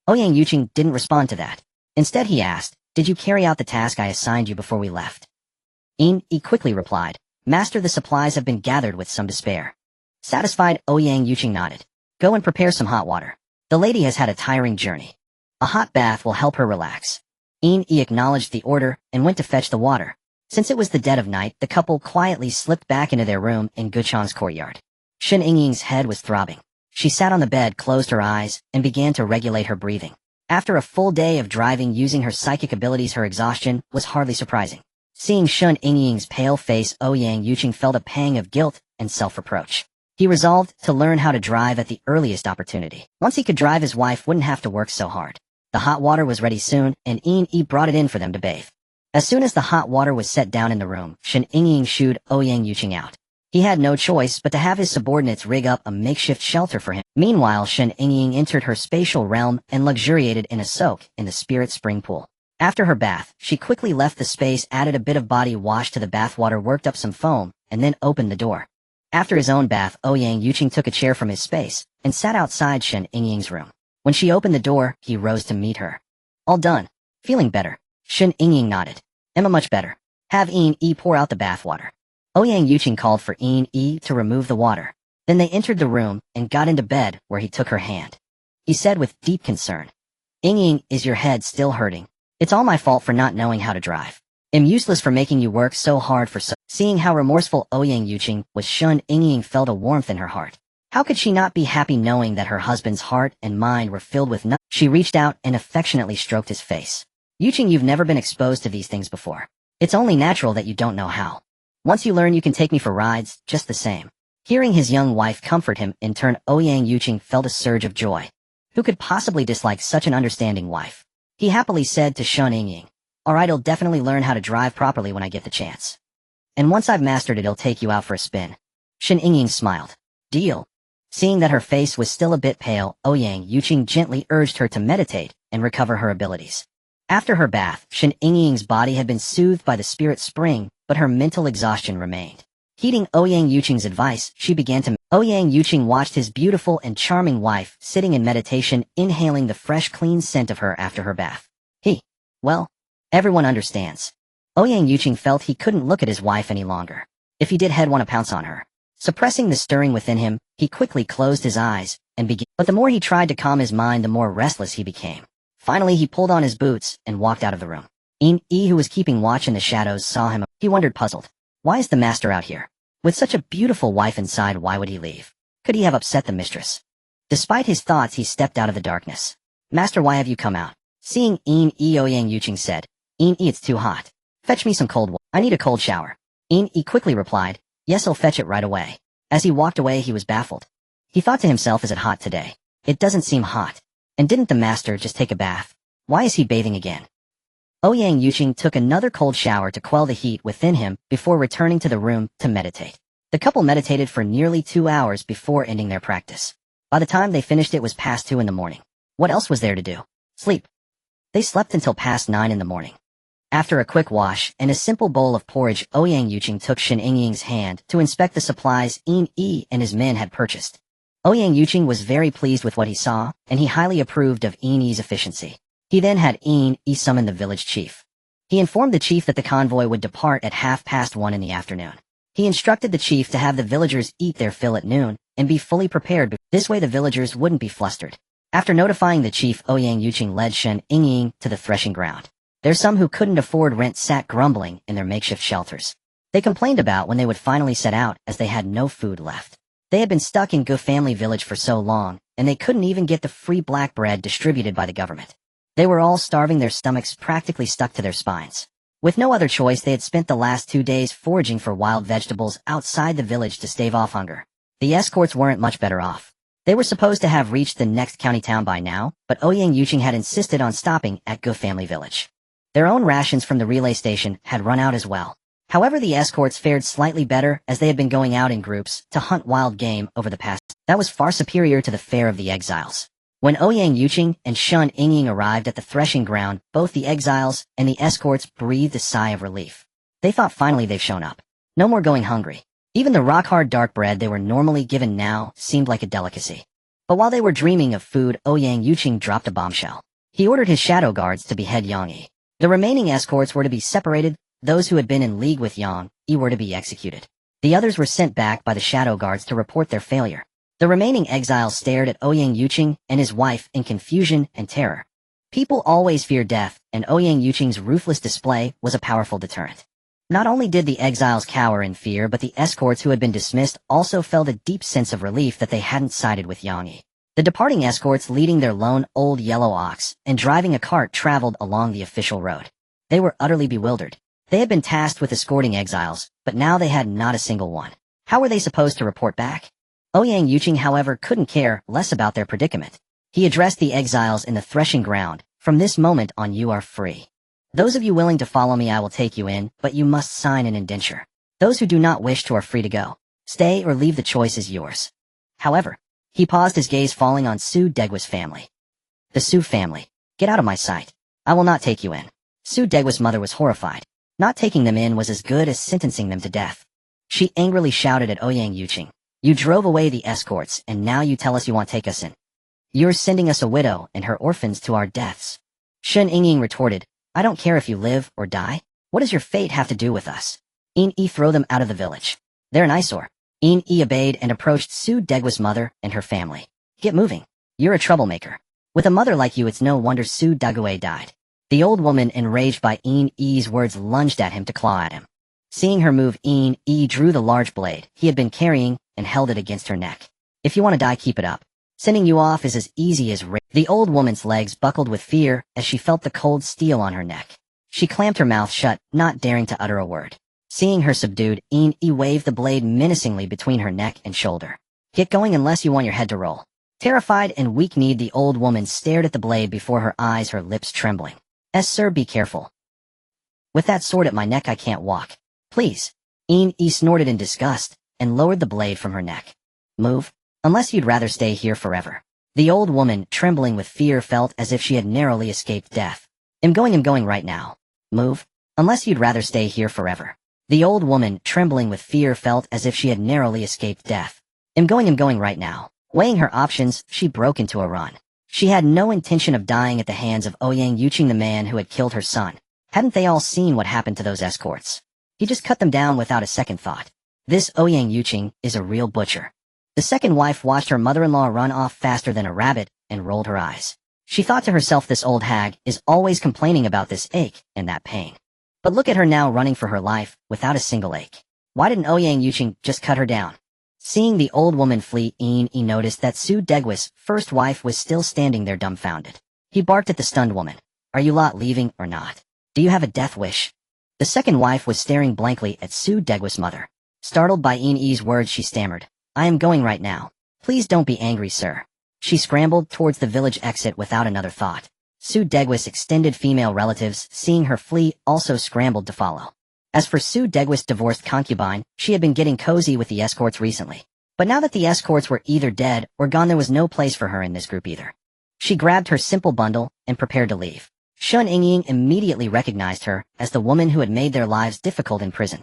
Ouyang Yuqing didn't respond to that. Instead, he asked, Did you carry out the task I assigned you before we left? Yi quickly replied, Master, the supplies have been gathered with some despair. Satisfied, Ouyang Yuqing nodded. Go and prepare some hot water. The lady has had a tiring journey. A hot bath will help her relax. Yi acknowledged the order and went to fetch the water. Since it was the dead of night, the couple quietly slipped back into their room in Guchang's courtyard. Shen Yingying's head was throbbing. She sat on the bed, closed her eyes, and began to regulate her breathing. After a full day of driving using her psychic abilities, her exhaustion was hardly surprising. Seeing Shen Yingying's pale face, Ouyang Yuqing felt a pang of guilt and self-reproach. He resolved to learn how to drive at the earliest opportunity. Once he could drive, his wife wouldn't have to work so hard. The hot water was ready soon, and Yi brought it in for them to bathe. As soon as the hot water was set down in the room, Shen Yingying shooed Ouyang Yuqing out. He had no choice but to have his subordinates rig up a makeshift shelter for him. Meanwhile, Shen Yingying entered her spatial realm and luxuriated in a soak in the spirit spring pool. After her bath, she quickly left the space, added a bit of body wash to the bathwater, worked up some foam, and then opened the door. After his own bath, Ouyang Yuqing took a chair from his space and sat outside Shen Yingying's room. When she opened the door, he rose to meet her. All done. Feeling better? Shen Yingying nodded. Emma, much better. Have Yi pour out the bathwater. Ouyang Yuqing called for Yi to remove the water. Then they entered the room and got into bed, where he took her hand. He said with deep concern, Yingying, is your head still hurting? It's all my fault for not knowing how to drive. I'm useless for making you work so hard for so. Seeing how remorseful Ouyang Yuqing was, Shen Yingying felt a warmth in her heart. How could she not be happy knowing that her husband's heart and mind were filled with nothing? She reached out and affectionately stroked his face. Yuqing, you've never been exposed to these things before. It's only natural that you don't know how. Once you learn, you can take me for rides, just the same. Hearing his young wife comfort him, in turn, Ouyang Yuqing felt a surge of joy. Who could possibly dislike such an understanding wife? He happily said to Shen Yingying, Alright, I'll definitely learn how to drive properly when I get the chance. And once I've mastered it, I'll take you out for a spin. Shen Yingying smiled. Deal. Seeing that her face was still a bit pale, Ouyang Yuqing gently urged her to meditate and recover her abilities. After her bath, Shen Yingying's body had been soothed by the spirit spring, but her mental exhaustion remained. Heeding Ouyang Yuqing's advice, she began to... Ouyang Yuqing watched his beautiful and charming wife sitting in meditation, inhaling the fresh, clean scent of her after her bath. Well, everyone understands. Ouyang Yuqing felt he couldn't look at his wife any longer. If he did, he'd want to pounce on her. Suppressing the stirring within him, he quickly closed his eyes and began. But the more he tried to calm his mind, the more restless he became. Finally, he pulled on his boots and walked out of the room. Yi, who was keeping watch in the shadows, saw him. He wondered, puzzled. Why is the master out here? With such a beautiful wife inside, why would he leave? Could he have upset the mistress? Despite his thoughts, he stepped out of the darkness. Master, why have you come out? Seeing Yi, Ouyang Yuqing said, Yi, it's too hot. Fetch me some cold water. I need a cold shower. Yi quickly replied, Yes, I'll fetch it right away. As he walked away, he was baffled. He thought to himself, is it hot today? It doesn't seem hot. And didn't the master just take a bath? Why is he bathing again? Ouyang Yuqing took another cold shower to quell the heat within him before returning to the room to meditate. The couple meditated for nearly 2 hours before ending their practice. By the time they finished, it was past 2 in the morning. What else was there to do? Sleep. They slept until past 9 in the morning. After a quick wash and a simple bowl of porridge, Ouyang Yuqing took Shen Yingying's hand to inspect the supplies Yi and his men had purchased. Ouyang Yuqing was very pleased with what he saw, and he highly approved of Yi's efficiency. He then had Yi summon the village chief. He informed the chief that the convoy would depart at 1:30 in the afternoon. He instructed the chief to have the villagers eat their fill at noon and be fully prepared. This way the villagers wouldn't be flustered. After notifying the chief, Ouyang Yuqing led Shen Yingying to the threshing ground. There's some who couldn't afford rent sat grumbling in their makeshift shelters. They complained about when they would finally set out, as they had no food left. They had been stuck in Gu family village for so long, and they couldn't even get the free black bread distributed by the government. They were all starving, their stomachs practically stuck to their spines. With no other choice, they had spent the last 2 days foraging for wild vegetables outside the village to stave off hunger. The escorts weren't much better off. They were supposed to have reached the next county town by now, but Ouyang Yuqing had insisted on stopping at Gu family village. Their own rations from the relay station had run out as well. However, the escorts fared slightly better, as they had been going out in groups to hunt wild game over the past. That was far superior to the fare of the exiles. When Ouyang Yuqing and Shen Yingying arrived at the threshing ground, both the exiles and the escorts breathed a sigh of relief. They thought, finally they've shown up. No more going hungry. Even the rock-hard dark bread they were normally given now seemed like a delicacy. But while they were dreaming of food, Ouyang Yuqing dropped a bombshell. He ordered his shadow guards to behead Yang Yi. The remaining escorts were to be separated, those who had been in league with Yang Yi were to be executed. The others were sent back by the shadow guards to report their failure. The remaining exiles stared at Ouyang Yuqing and his wife in confusion and terror. People always fear death, and Ouyang Yuqing's ruthless display was a powerful deterrent. Not only did the exiles cower in fear, but the escorts who had been dismissed also felt a deep sense of relief that they hadn't sided with Yang Yi. The departing escorts leading their lone old yellow ox and driving a cart traveled along the official road. They were utterly bewildered. They had been tasked with escorting exiles, but now they had not a single one. How were they supposed to report back? Ouyang Yuqing, however, couldn't care less about their predicament. He addressed the exiles in the threshing ground. From this moment on, you are free. Those of you willing to follow me, I will take you in, but you must sign an indenture. Those who do not wish to are free to go. Stay or leave, the choice is yours. However, he paused, his gaze falling on Su Degua's family. The Su family. Get out of my sight. I will not take you in. Su Degua's mother was horrified. Not taking them in was as good as sentencing them to death. She angrily shouted at Ouyang Yuqing. You drove away the escorts, and now you tell us you want to take us in. You're sending us a widow and her orphans to our deaths. Shen Yingying retorted, I don't care if you live or die. What does your fate have to do with us? Yi, throw them out of the village. They're an eyesore. Yi obeyed and approached Su Degua's mother and her family. Get moving. You're a troublemaker. With a mother like you, it's no wonder Su Degua died. The old woman, enraged by Yi's words, lunged at him to claw at him. Seeing her move, Yi drew the large blade he had been carrying and held it against her neck. If you want to die, keep it up. Sending you off is as easy as The old woman's legs buckled with fear as she felt the cold steel on her neck. She clamped her mouth shut, not daring to utter a word. Seeing her subdued, Yi waved the blade menacingly between her neck and shoulder. Get going unless you want your head to roll. Terrified and weak-kneed, the old woman stared at the blade before her eyes, her lips trembling. Sir, be careful. With that sword at my neck, I can't walk. Please. Yi snorted in disgust and lowered the blade from her neck. Move. Unless you'd rather stay here forever. The old woman, trembling with fear, felt as if she had narrowly escaped death. I'm going right now. Move. Unless you'd rather stay here forever. The old woman, trembling with fear, felt as if she had narrowly escaped death. I'm going right now. Weighing her options, she broke into a run. She had no intention of dying at the hands of Ouyang Yuqing, the man who had killed her son. Hadn't they all seen what happened to those escorts? He just cut them down without a second thought. This Ouyang Yuqing is a real butcher. The second wife watched her mother-in-law run off faster than a rabbit and rolled her eyes. She thought to herself, this old hag is always complaining about this ache and that pain. But look at her now, running for her life without a single ache. Why didn't Ouyang Yuqing just cut her down? Seeing the old woman flee, Yi noticed that Su Degua's first wife was still standing there dumbfounded. He barked at the stunned woman. Are you lot leaving or not? Do you have a death wish? The second wife was staring blankly at Su Degua's mother. Startled by Yi's words, she stammered. I am going right now. Please don't be angry, sir. She scrambled towards the village exit without another thought. Su Degua's extended female relatives, seeing her flee, also scrambled to follow. As for Su Degua's divorced concubine, she had been getting cozy with the escorts recently. But now that the escorts were either dead or gone, there was no place for her in this group either. She grabbed her simple bundle and prepared to leave. Shen Yingying immediately recognized her as the woman who had made their lives difficult in prison.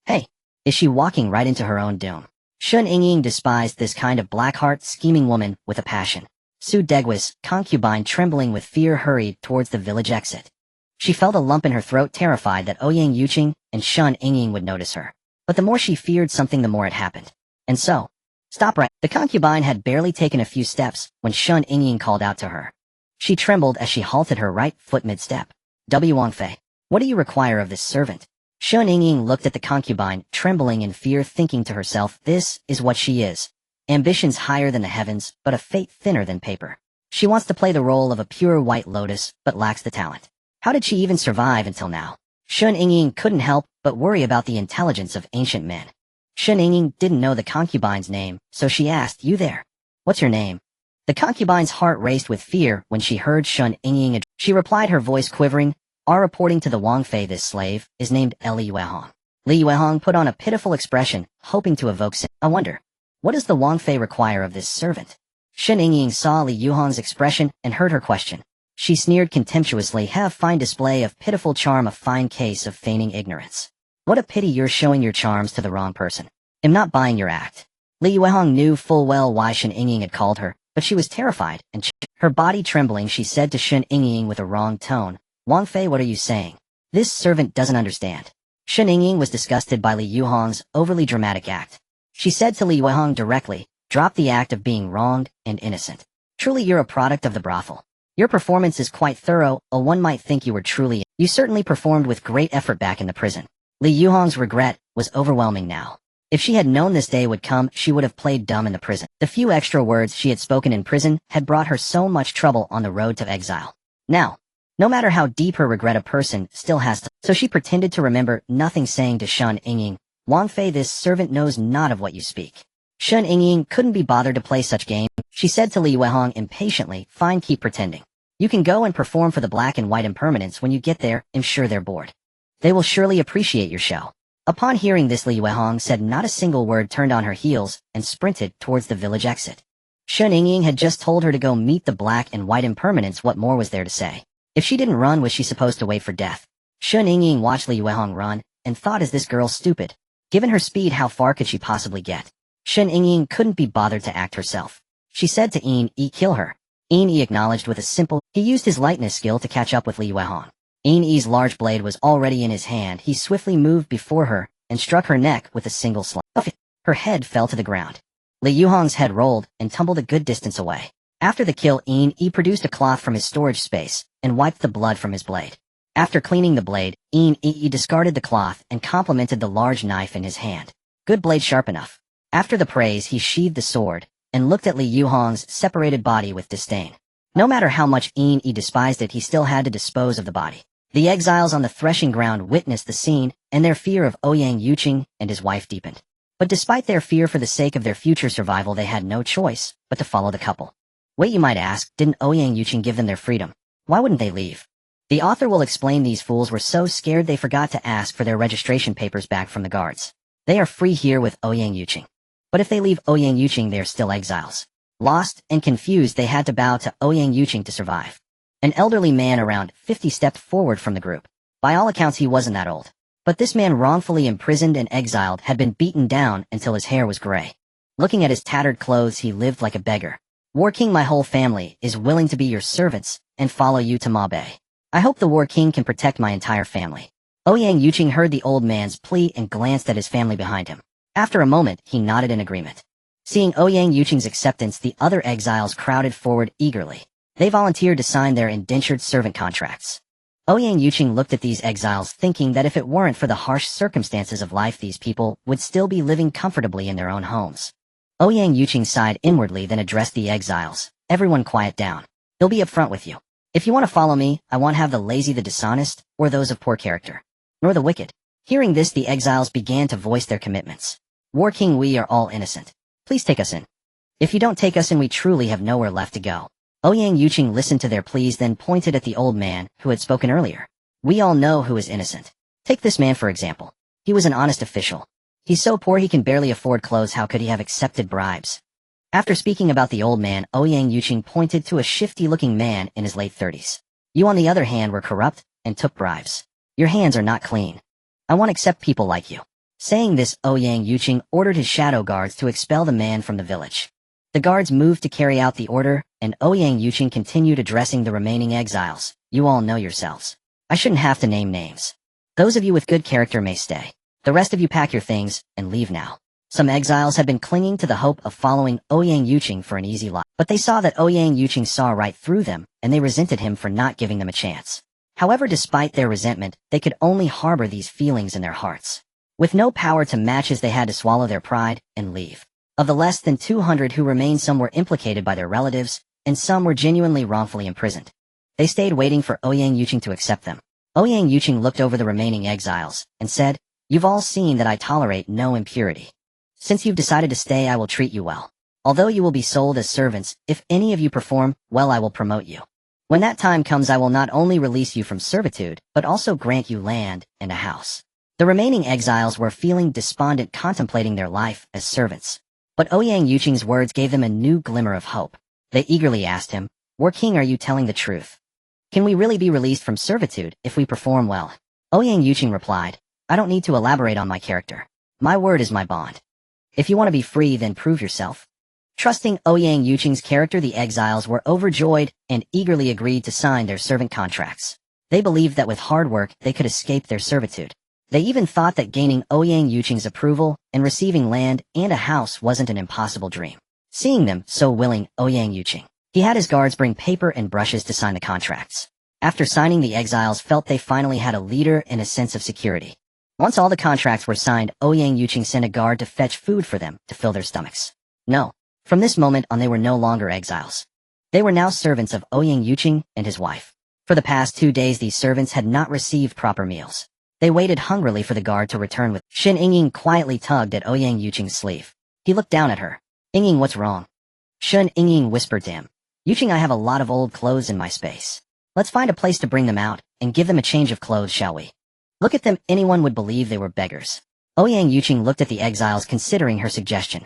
Hey, is she walking right into her own doom? Shen Yingying despised this kind of black-heart, scheming woman with a passion. Su Degua's concubine, trembling with fear, hurried towards the village exit. She felt a lump in her throat, terrified that Ouyang Yuqing and Shen Yingying would notice her. But the more she feared something, the more it happened. And so, stop right. The concubine had barely taken a few steps when Shen Yingying called out to her. She trembled as she halted her right foot mid-step. Wangfei, what do you require of this servant? Shen Yingying looked at the concubine, trembling in fear, thinking to herself, this is what she is. Ambitions higher than the heavens, but a fate thinner than paper. She wants to play the role of a pure white lotus, but lacks the talent. How did she even survive until now? Shen Yingying couldn't help but worry about the intelligence of ancient men. Shen Yingying didn't know the concubine's name, so she asked, you there? What's your name? The concubine's heart raced with fear when she heard Shen Yingying. She replied, her voice quivering, reporting to the Wangfei, this slave is named Li Yuehong. Li Yuehong put on a pitiful expression, hoping to evoke sin. I wonder, what does the Wangfei require of this servant? Shen Yingying saw Li Yuehong's expression and heard her question. She sneered contemptuously, have fine display of pitiful charm, a fine case of feigning ignorance. What a pity you're showing your charms to the wrong person. I'm not buying your act. Li Yuehong knew full well why Shen Yingying had called her, but she was terrified, and her body trembling, she said to Shen Yingying with a wrong tone, Wang Fei, what are you saying? This servant doesn't understand. Shen Yingying was disgusted by Li Yuhong's overly dramatic act. She said to Li Yuhong directly, drop the act of being wronged and innocent. Truly you're a product of the brothel. Your performance is quite thorough, or one might think you were truly. You certainly performed with great effort back in the prison. Li Yuhong's regret was overwhelming now. If she had known this day would come, she would have played dumb in the prison. The few extra words she had spoken in prison had brought her so much trouble on the road to exile. Now, no matter how deep her regret, a person still has to. So she pretended to remember nothing, saying to Shen Yingying, Wang Fei, this servant knows not of what you speak. Shen Yingying couldn't be bothered to play such game. She said to Li Yuhong impatiently, fine, keep pretending. You can go and perform for the black and white impermanents. When you get there, I'm sure they're bored. They will surely appreciate your show. Upon hearing this, Li Yuhong said not a single word, turned on her heels, and sprinted towards the village exit. Shen Yingying had just told her to go meet the black and white impermanents. What more was there to say? If she didn't run, was she supposed to wait for death? Shen Yingying watched Li Yuhong run, and thought, is this girl stupid? Given her speed, how far could she possibly get? Shen Yingying couldn't be bothered to act herself. She said to Yi, kill her. Yi acknowledged with a simple. He used his lightness skill to catch up with Li Yuhong. Yi's large blade was already in his hand. He swiftly moved before her, and struck her neck with a single slap. Her head fell to the ground. Li Yuhong's head rolled, and tumbled a good distance away. After the kill, Yi produced a cloth from his storage space, and wiped the blood from his blade. After cleaning the blade, Yi discarded the cloth, and complimented the large knife in his hand. Good blade, sharp enough. After the praise, he sheathed the sword, and looked at Li Yuhong's separated body with disdain. No matter how much Yi despised it, he still had to dispose of the body. The exiles on the threshing ground witnessed the scene, and their fear of Ouyang Yuqing and his wife deepened. But despite their fear, for the sake of their future survival, they had no choice but to follow the couple. Wait, you might ask, didn't Ouyang Yuqing give them their freedom? Why wouldn't they leave? The author will explain these fools were so scared they forgot to ask for their registration papers back from the guards. They are free here with Ouyang Yuqing. But if they leave Ouyang Yuqing, they are still exiles. Lost and confused, they had to bow to Ouyang Yuqing to survive. An elderly man around 50 stepped forward from the group. By all accounts, he wasn't that old. But this man, wrongfully imprisoned and exiled, had been beaten down until his hair was gray. Looking at his tattered clothes, he lived like a beggar. War King, my whole family is willing to be your servants and follow you to Ma Bei. I hope the War King can protect my entire family. Ouyang Yuqing heard the old man's plea and glanced at his family behind him. After a moment, he nodded in agreement. Seeing Ouyang Yuqing's acceptance, the other exiles crowded forward eagerly. They volunteered to sign their indentured servant contracts. Ouyang Yuqing looked at these exiles, thinking that if it weren't for the harsh circumstances of life, these people would still be living comfortably in their own homes. Ouyang Yuqing sighed inwardly, then addressed the exiles. Everyone quiet down. He'll be upfront with you. If you want to follow me, I won't have the lazy, the dishonest, or those of poor character, nor the wicked. Hearing this, the exiles began to voice their commitments. War King, we are all innocent. Please take us in. If you don't take us in, we truly have nowhere left to go. Ouyang Yuqing listened to their pleas, then pointed at the old man who had spoken earlier. We all know who is innocent. Take this man for example. He was an honest official. He's so poor he can barely afford clothes. How could he have accepted bribes? After speaking about the old man, Ouyang Yuqing pointed to a shifty-looking man in his late 30s. You, on the other hand, were corrupt and took bribes. Your hands are not clean. I won't accept people like you. Saying this, Ouyang Yuqing ordered his shadow guards to expel the man from the village. The guards moved to carry out the order, and Ouyang Yuqing continued addressing the remaining exiles. You all know yourselves. I shouldn't have to name names. Those of you with good character may stay. The rest of you pack your things and leave now. Some exiles had been clinging to the hope of following Ouyang Yuqing for an easy life, but they saw that Ouyang Yuqing saw right through them, and they resented him for not giving them a chance. However, despite their resentment, they could only harbor these feelings in their hearts. With no power to match, as they had to swallow their pride and leave. Of the less than 200 who remained, some were implicated by their relatives, and some were genuinely wrongfully imprisoned. They stayed waiting for Ouyang Yuqing to accept them. Ouyang Yuqing looked over the remaining exiles, and said, You've all seen that I tolerate no impurity. Since you've decided to stay, I will treat you well. Although you will be sold as servants, if any of you perform well, I will promote you. When that time comes, I will not only release you from servitude, but also grant you land and a house. The remaining exiles were feeling despondent, contemplating their life as servants. But Ouyang Yuqing's words gave them a new glimmer of hope. They eagerly asked him, War King, are you telling the truth? Can we really be released from servitude if we perform well? Ouyang Yuqing replied, I don't need to elaborate on my character. My word is my bond. If you want to be free, then prove yourself. Trusting Ouyang Yuqing's character, the exiles were overjoyed and eagerly agreed to sign their servant contracts. They believed that with hard work they could escape their servitude. They even thought that gaining Ouyang Yuqing's approval and receiving land and a house wasn't an impossible dream. Seeing them so willing, Ouyang Yuqing, he had his guards bring paper and brushes to sign the contracts. After signing, the exiles felt they finally had a leader and a sense of security. Once all the contracts were signed, Ouyang Yuqing sent a guard to fetch food for them to fill their stomachs. No. From this moment on, they were no longer exiles. They were now servants of Ouyang Yuqing and his wife. For the past 2 days, these servants had not received proper meals. They waited hungrily for the guard to return with. Shen Yingying quietly tugged at Ouyang Yuqing's sleeve. He looked down at her. Yingying, what's wrong? Shen Yingying whispered to him. Yuqing, I have a lot of old clothes in my space. Let's find a place to bring them out and give them a change of clothes, shall we? Look at them, anyone would believe they were beggars. Ouyang Yuqing looked at the exiles, considering her suggestion.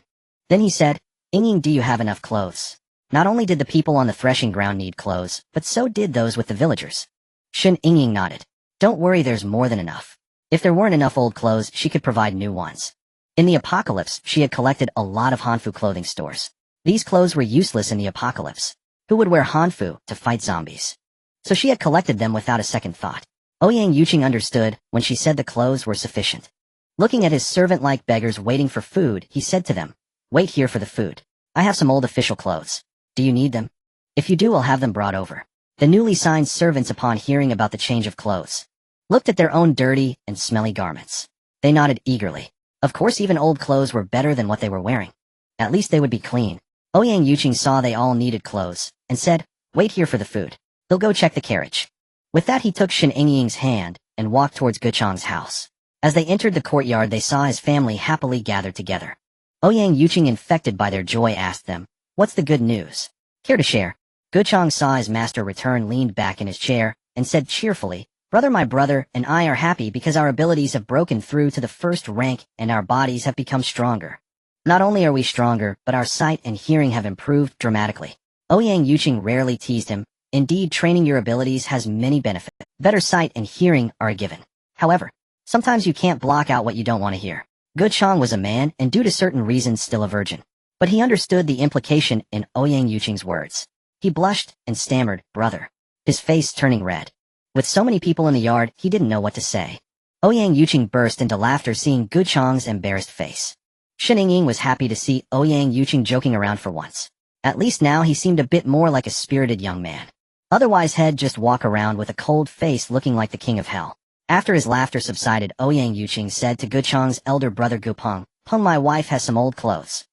Then he said, Yingying, do you have enough clothes? Not only did the people on the threshing ground need clothes, but so did those with the villagers. Shen Yingying nodded. Don't worry, there's more than enough. If there weren't enough old clothes, she could provide new ones. In the apocalypse, she had collected a lot of Hanfu clothing stores. These clothes were useless in the apocalypse. Who would wear Hanfu to fight zombies? So she had collected them without a second thought. Ouyang Yuqing understood when she said the clothes were sufficient. Looking at his servant-like beggars waiting for food, he said to them, Wait here for the food. I have some old official clothes. Do you need them? If you do, I'll have them brought over. The newly signed servants, upon hearing about the change of clothes, looked at their own dirty and smelly garments. They nodded eagerly. Of course, even old clothes were better than what they were wearing. At least they would be clean. Ouyang Yuqing saw they all needed clothes, and said, Wait here for the food. He'll go check the carriage. With that, he took Shen Yingying's hand and walked towards Guchang's house. As they entered the courtyard, they saw his family happily gathered together. Ouyang Yuqing, infected by their joy, asked them, What's the good news? Care to share? Guchang saw his master return, leaned back in his chair, and said cheerfully, Brother, my brother and I are happy because our abilities have broken through to the first rank and our bodies have become stronger. Not only are we stronger, but our sight and hearing have improved dramatically. Ouyang Yuqing rarely teased him. Indeed, training your abilities has many benefits. Better sight and hearing are a given. However, sometimes you can't block out what you don't want to hear. Guchang was a man and due to certain reasons still a virgin. But he understood the implication in Ouyang Yuqing's words. He blushed and stammered, Brother, his face turning red. With so many people in the yard, he didn't know what to say. Ouyang Yuqing burst into laughter seeing Guchang's embarrassed face. Shen Yingying was happy to see Ouyang Yuqing joking around for once. At least now he seemed a bit more like a spirited young man. Otherwise, he'd just walk around with a cold face looking like the king of hell. After his laughter subsided, Ouyang Yuqing said to Guchang's elder brother Gupeng, Peng, my wife has some old clothes.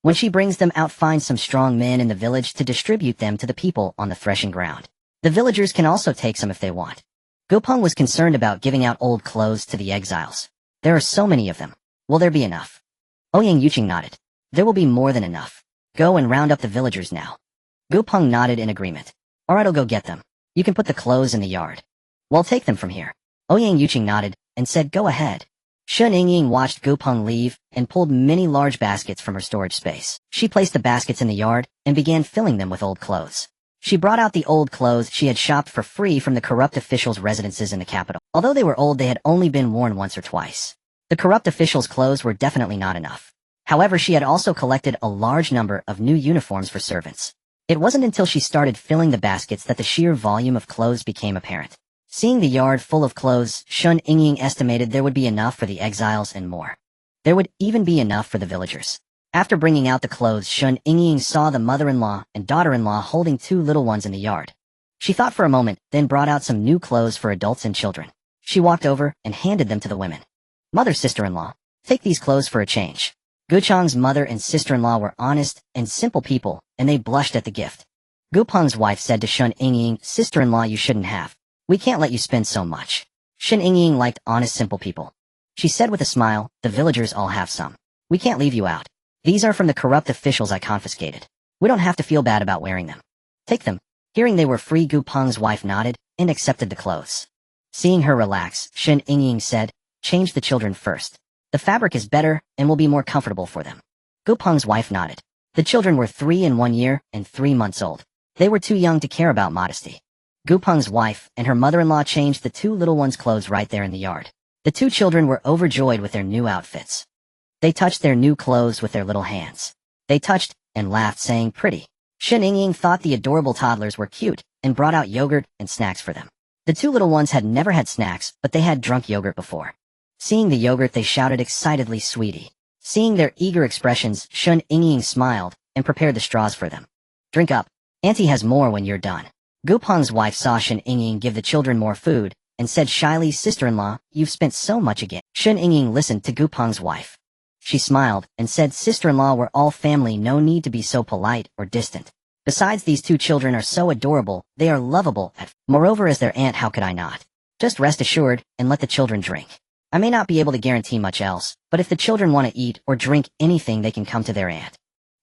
When she brings them out, find some strong men in the village to distribute them to the people on the threshing ground. The villagers can also take some if they want. Gupeng was concerned about giving out old clothes to the exiles. There are so many of them. Will there be enough? Ouyang Yuqing nodded. There will be more than enough. Go and round up the villagers now. Gupeng nodded in agreement. Alright, I'll go get them. You can put the clothes in the yard. We'll take them from here. Ouyang Yuqing nodded and said, Go ahead. Shen Yingying watched Gupeng leave and pulled many large baskets from her storage space. She placed the baskets in the yard and began filling them with old clothes. She brought out the old clothes she had shopped for free from the corrupt officials' residences in the capital. Although they were old, they had only been worn once or twice. The corrupt officials' clothes were definitely not enough. However, she had also collected a large number of new uniforms for servants. It wasn't until she started filling the baskets that the sheer volume of clothes became apparent. Seeing the yard full of clothes, Shen Yingying estimated there would be enough for the exiles and more. There would even be enough for the villagers. After bringing out the clothes, Shen Yingying saw the mother-in-law and daughter-in-law holding 2 little ones in the yard. She thought for a moment, then brought out some new clothes for adults and children. She walked over and handed them to the women. Mother, sister-in-law, take these clothes for a change. Guchang's mother and sister-in-law were honest and simple people, and they blushed at the gift. Gupeng's wife said to Shen Yingying, Sister-in-law, you shouldn't have. We can't let you spend so much. Shen Yingying liked honest, simple people. She said with a smile, The villagers all have some. We can't leave you out. These are from the corrupt officials I confiscated. We don't have to feel bad about wearing them. Take them. Hearing they were free, Gupeng's wife nodded and accepted the clothes. Seeing her relax, Shen Yingying said, Change the children first. The fabric is better and will be more comfortable for them. Gupeng's wife nodded. The children were 3 and 1 year and 3 months old. They were too young to care about modesty. Gupeng's wife and her mother-in-law changed the 2 little ones' clothes right there in the yard. The 2 children were overjoyed with their new outfits. They touched their new clothes with their little hands. They touched and laughed, saying, Pretty. Shen Yingying thought the adorable toddlers were cute and brought out yogurt and snacks for them. The two little ones had never had snacks, but they had drunk yogurt before. Seeing the yogurt, they shouted excitedly, "Sweetie." Seeing their eager expressions, Shen Yingying smiled and prepared the straws for them. "Drink up. Auntie has more when you're done." Gupeng's wife saw Shen Yingying give the children more food and said shyly, "Sister-in-law, you've spent so much again." Shen Yingying listened to Gupeng's wife. She smiled and said, "Sister-in-law, we're all family, no need to be so polite or distant. Besides, these two children are so adorable, they are lovable. Moreover, as their aunt, how could I not? Just rest assured and let the children drink. I may not be able to guarantee much else, but if the children want to eat or drink anything, they can come to their aunt.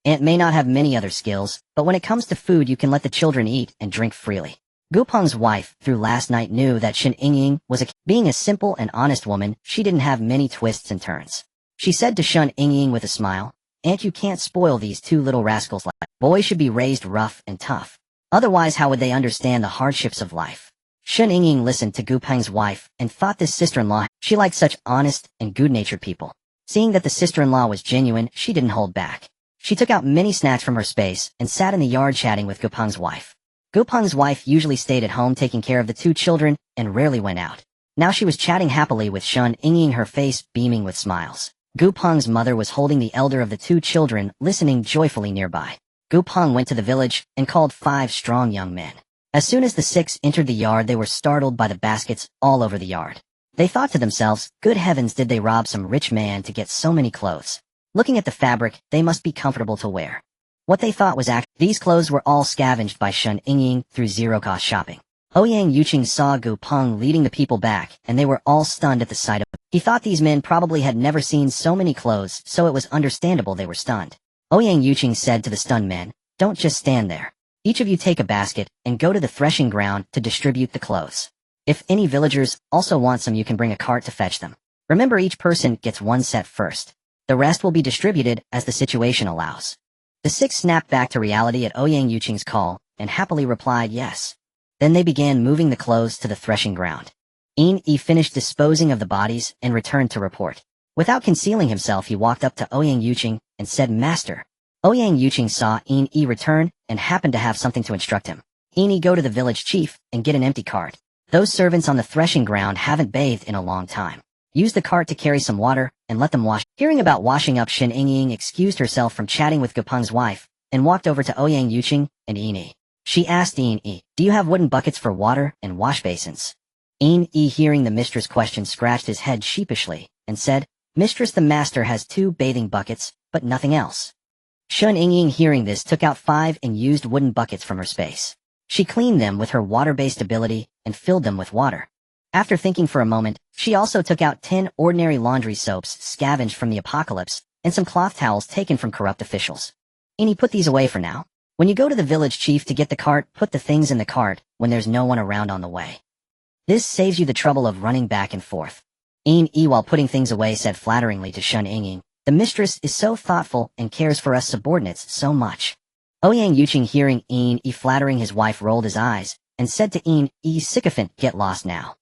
Aunt may not have many other skills, but when it comes to food, you can let the children eat and drink freely." Gupeng's wife, through last night, knew that Shen Yingying was being a simple and honest woman. She didn't have many twists and turns. She said to Shen Yingying with a smile, "Aunt, you can't spoil these two little rascals. Boys should be raised rough and tough. Otherwise, how would they understand the hardships of life?" Shen Yingying listened to Gupeng's wife and thought this sister-in-law, she liked such honest and good-natured people. Seeing that the sister-in-law was genuine, she didn't hold back. She took out many snacks from her space and sat in the yard chatting with Gupeng's wife. Gupeng's wife usually stayed at home taking care of the two children and rarely went out. Now she was chatting happily with Shen Yingying, her face beaming with smiles. Gupeng's mother was holding the elder of the two children, listening joyfully nearby. Gupeng went to the village and called 5 strong young men. As soon as the 6 entered the yard, they were startled by the baskets all over the yard. They thought to themselves, "Good heavens, did they rob some rich man to get so many clothes? Looking at the fabric, they must be comfortable to wear." What they thought was these clothes were all scavenged by Shen Yingying through zero-cost shopping. Ouyang Yuqing saw Gupeng leading the people back, and they were all stunned at the sight of him. He thought these men probably had never seen so many clothes, so it was understandable they were stunned. Ouyang Yuqing said to the stunned men, "Don't just stand there. Each of you take a basket and go to the threshing ground to distribute the clothes. If any villagers also want some, you can bring a cart to fetch them. Remember, each person gets one set first. The rest will be distributed as the situation allows." The 6 snapped back to reality at Ouyang Yuqing's call and happily replied yes. Then they began moving the clothes to the threshing ground. Yi finished disposing of the bodies and returned to report. Without concealing himself, he walked up to Ouyang Yuqing and said, "Master." Ouyang Yuqing saw Yi return and happened to have something to instruct him. "Yi, go to the village chief and get an empty cart. Those servants on the threshing ground haven't bathed in a long time. Use the cart to carry some water and let them wash." Hearing about washing up, Shen Yingying excused herself from chatting with Gupeng's wife and walked over to Ouyang Yuqing and Yi. She asked Yi, "Do you have wooden buckets for water and wash basins?" Yi, hearing the mistress' question, scratched his head sheepishly and said, "Mistress, the master has 2 bathing buckets, but nothing else." Shen Yingying, hearing this, took out 5 and used wooden buckets from her space. She cleaned them with her water-based ability and filled them with water. After thinking for a moment, she also took out 10 ordinary laundry soaps scavenged from the apocalypse and some cloth towels taken from corrupt officials. "Yi, put these away for now. When you go to the village chief to get the cart, put the things in the cart when there's no one around on the way. This saves you the trouble of running back and forth." Yi, while putting things away, said flatteringly to Shen Yingying, "The mistress is so thoughtful and cares for us subordinates so much." Ouyang Yuqing, hearing Yi flattering his wife, rolled his eyes and said to Yi, "Sycophant, get lost now."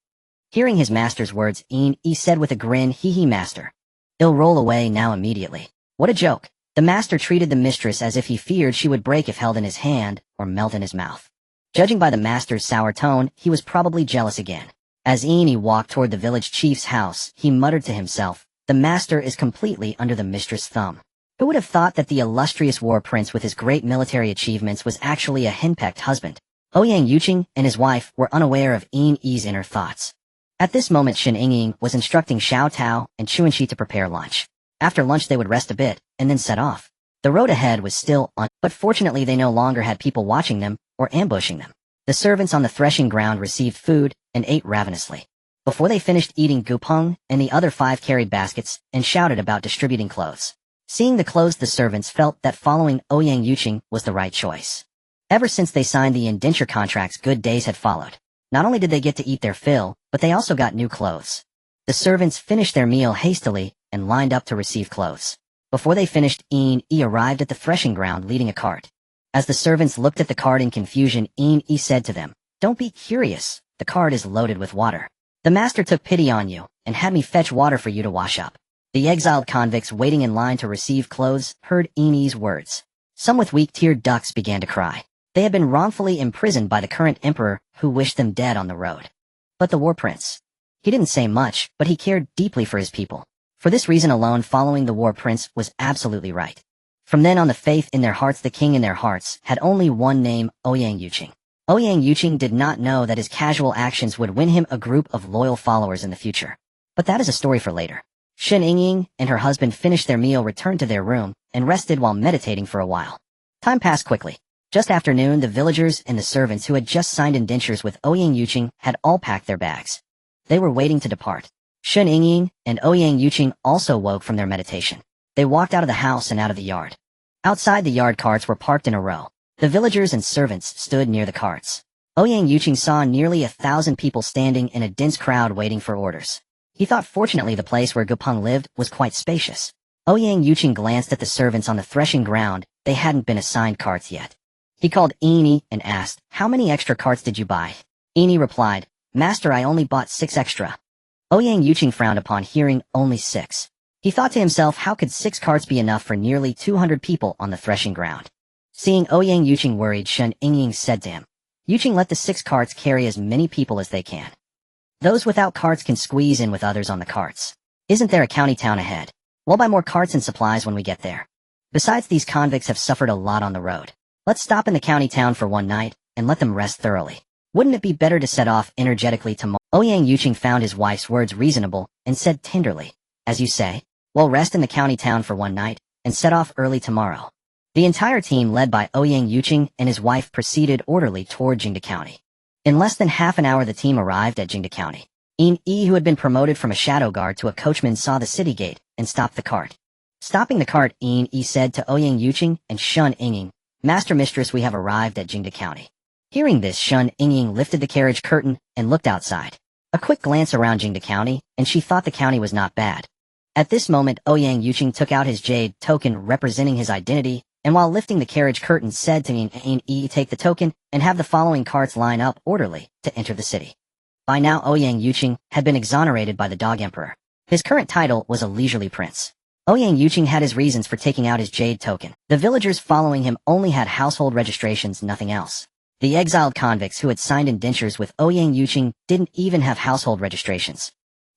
Hearing his master's words, Yi said with a grin, "He, master. He'll roll away now immediately." What a joke. The master treated the mistress as if he feared she would break if held in his hand or melt in his mouth. Judging by the master's sour tone, he was probably jealous again. As Yi walked toward the village chief's house, he muttered to himself, "The master is completely under the mistress' thumb." Who would have thought that the illustrious war prince with his great military achievements was actually a henpecked husband? Ouyang Yuqing and his wife were unaware of Yi's inner thoughts. At this moment, Shen Yingying was instructing Xiao Tao and Chuanxi to prepare lunch. After lunch, they would rest a bit and then set off. The road ahead was still on, but fortunately they no longer had people watching them or ambushing them. The servants on the threshing ground received food and ate ravenously. Before they finished eating, Gupeng and the other 5 carried baskets and shouted about distributing clothes. Seeing the clothes, the servants felt that following Ouyang Yuqing was the right choice. Ever since they signed the indenture contracts, good days had followed. Not only did they get to eat their fill, but they also got new clothes. The servants finished their meal hastily and lined up to receive clothes. Before they finished, Yi arrived at the threshing ground leading a cart. As the servants looked at the cart in confusion, Yi said to them, "Don't be curious. The cart is loaded with water. The master took pity on you and had me fetch water for you to wash up." The exiled convicts waiting in line to receive clothes heard Yi's words. Some with weak-teared ducts began to cry. They had been wrongfully imprisoned by the current emperor, who wished them dead on the road. But the war prince. He didn't say much, but he cared deeply for his people. For this reason alone, following the war prince was absolutely right. From then on, the faith in their hearts, the king in their hearts, had only one name, Ouyang Yuqing. Ouyang Yuqing did not know that his casual actions would win him a group of loyal followers in the future. But that is a story for later. Shen Yingying and her husband finished their meal, returned to their room, and rested while meditating for a while. Time passed quickly. Just after noon, the villagers and the servants who had just signed indentures with Ouyang Yuqing had all packed their bags. They were waiting to depart. Shen Yingying and Ouyang Yuqing also woke from their meditation. They walked out of the house and out of the yard. Outside the yard, carts were parked in a row. The villagers and servants stood near the carts. Ouyang Yuqing saw nearly 1,000 people standing in a dense crowd waiting for orders. He thought fortunately the place where Gupeng lived was quite spacious. Ouyang Yuqing glanced at the servants on the threshing ground. They hadn't been assigned carts yet. He called Ini and asked, "How many extra carts did you buy?" Ini replied, "Master, I only bought 6 extra." Ouyang Yuqing frowned upon hearing only 6. He thought to himself, how could 6 carts be enough for nearly 200 people on the threshing ground? Seeing Ouyang Yuqing worried, Shen Yingying said to him, "Yuqing, let the 6 carts carry as many people as they can. Those without carts can squeeze in with others on the carts. Isn't there a county town ahead? We'll buy more carts and supplies when we get there. Besides, these convicts have suffered a lot on the road. Let's stop in the county town for one night and let them rest thoroughly. Wouldn't it be better to set off energetically tomorrow?" Ouyang Yuqing found his wife's words reasonable and said tenderly, "As you say, we'll rest in the county town for one night and set off early tomorrow." The entire team, led by Ouyang Yuqing and his wife, proceeded orderly toward Jingde County. In less than half an hour, the team arrived at Jingde County. Yi, who had been promoted from a shadow guard to a coachman, saw the city gate and stopped the cart. Stopping the cart, Yi said to Ouyang Yuqing and Shen Yingying, "Master, mistress, we have arrived at Jingde County." Hearing this, Shen Yingying lifted the carriage curtain and looked outside. A quick glance around Jingde County, and she thought the county was not bad. At this moment, Ouyang Yuqing took out his jade token representing his identity, and while lifting the carriage curtain said to Yi, "Take the token and have the following carts line up orderly to enter the city." By now, Ouyang Yuqing had been exonerated by the Dog Emperor. His current title was a leisurely prince. Ouyang Yuqing had his reasons for taking out his jade token. The villagers following him only had household registrations, nothing else. The exiled convicts who had signed indentures with Ouyang Yuqing didn't even have household registrations.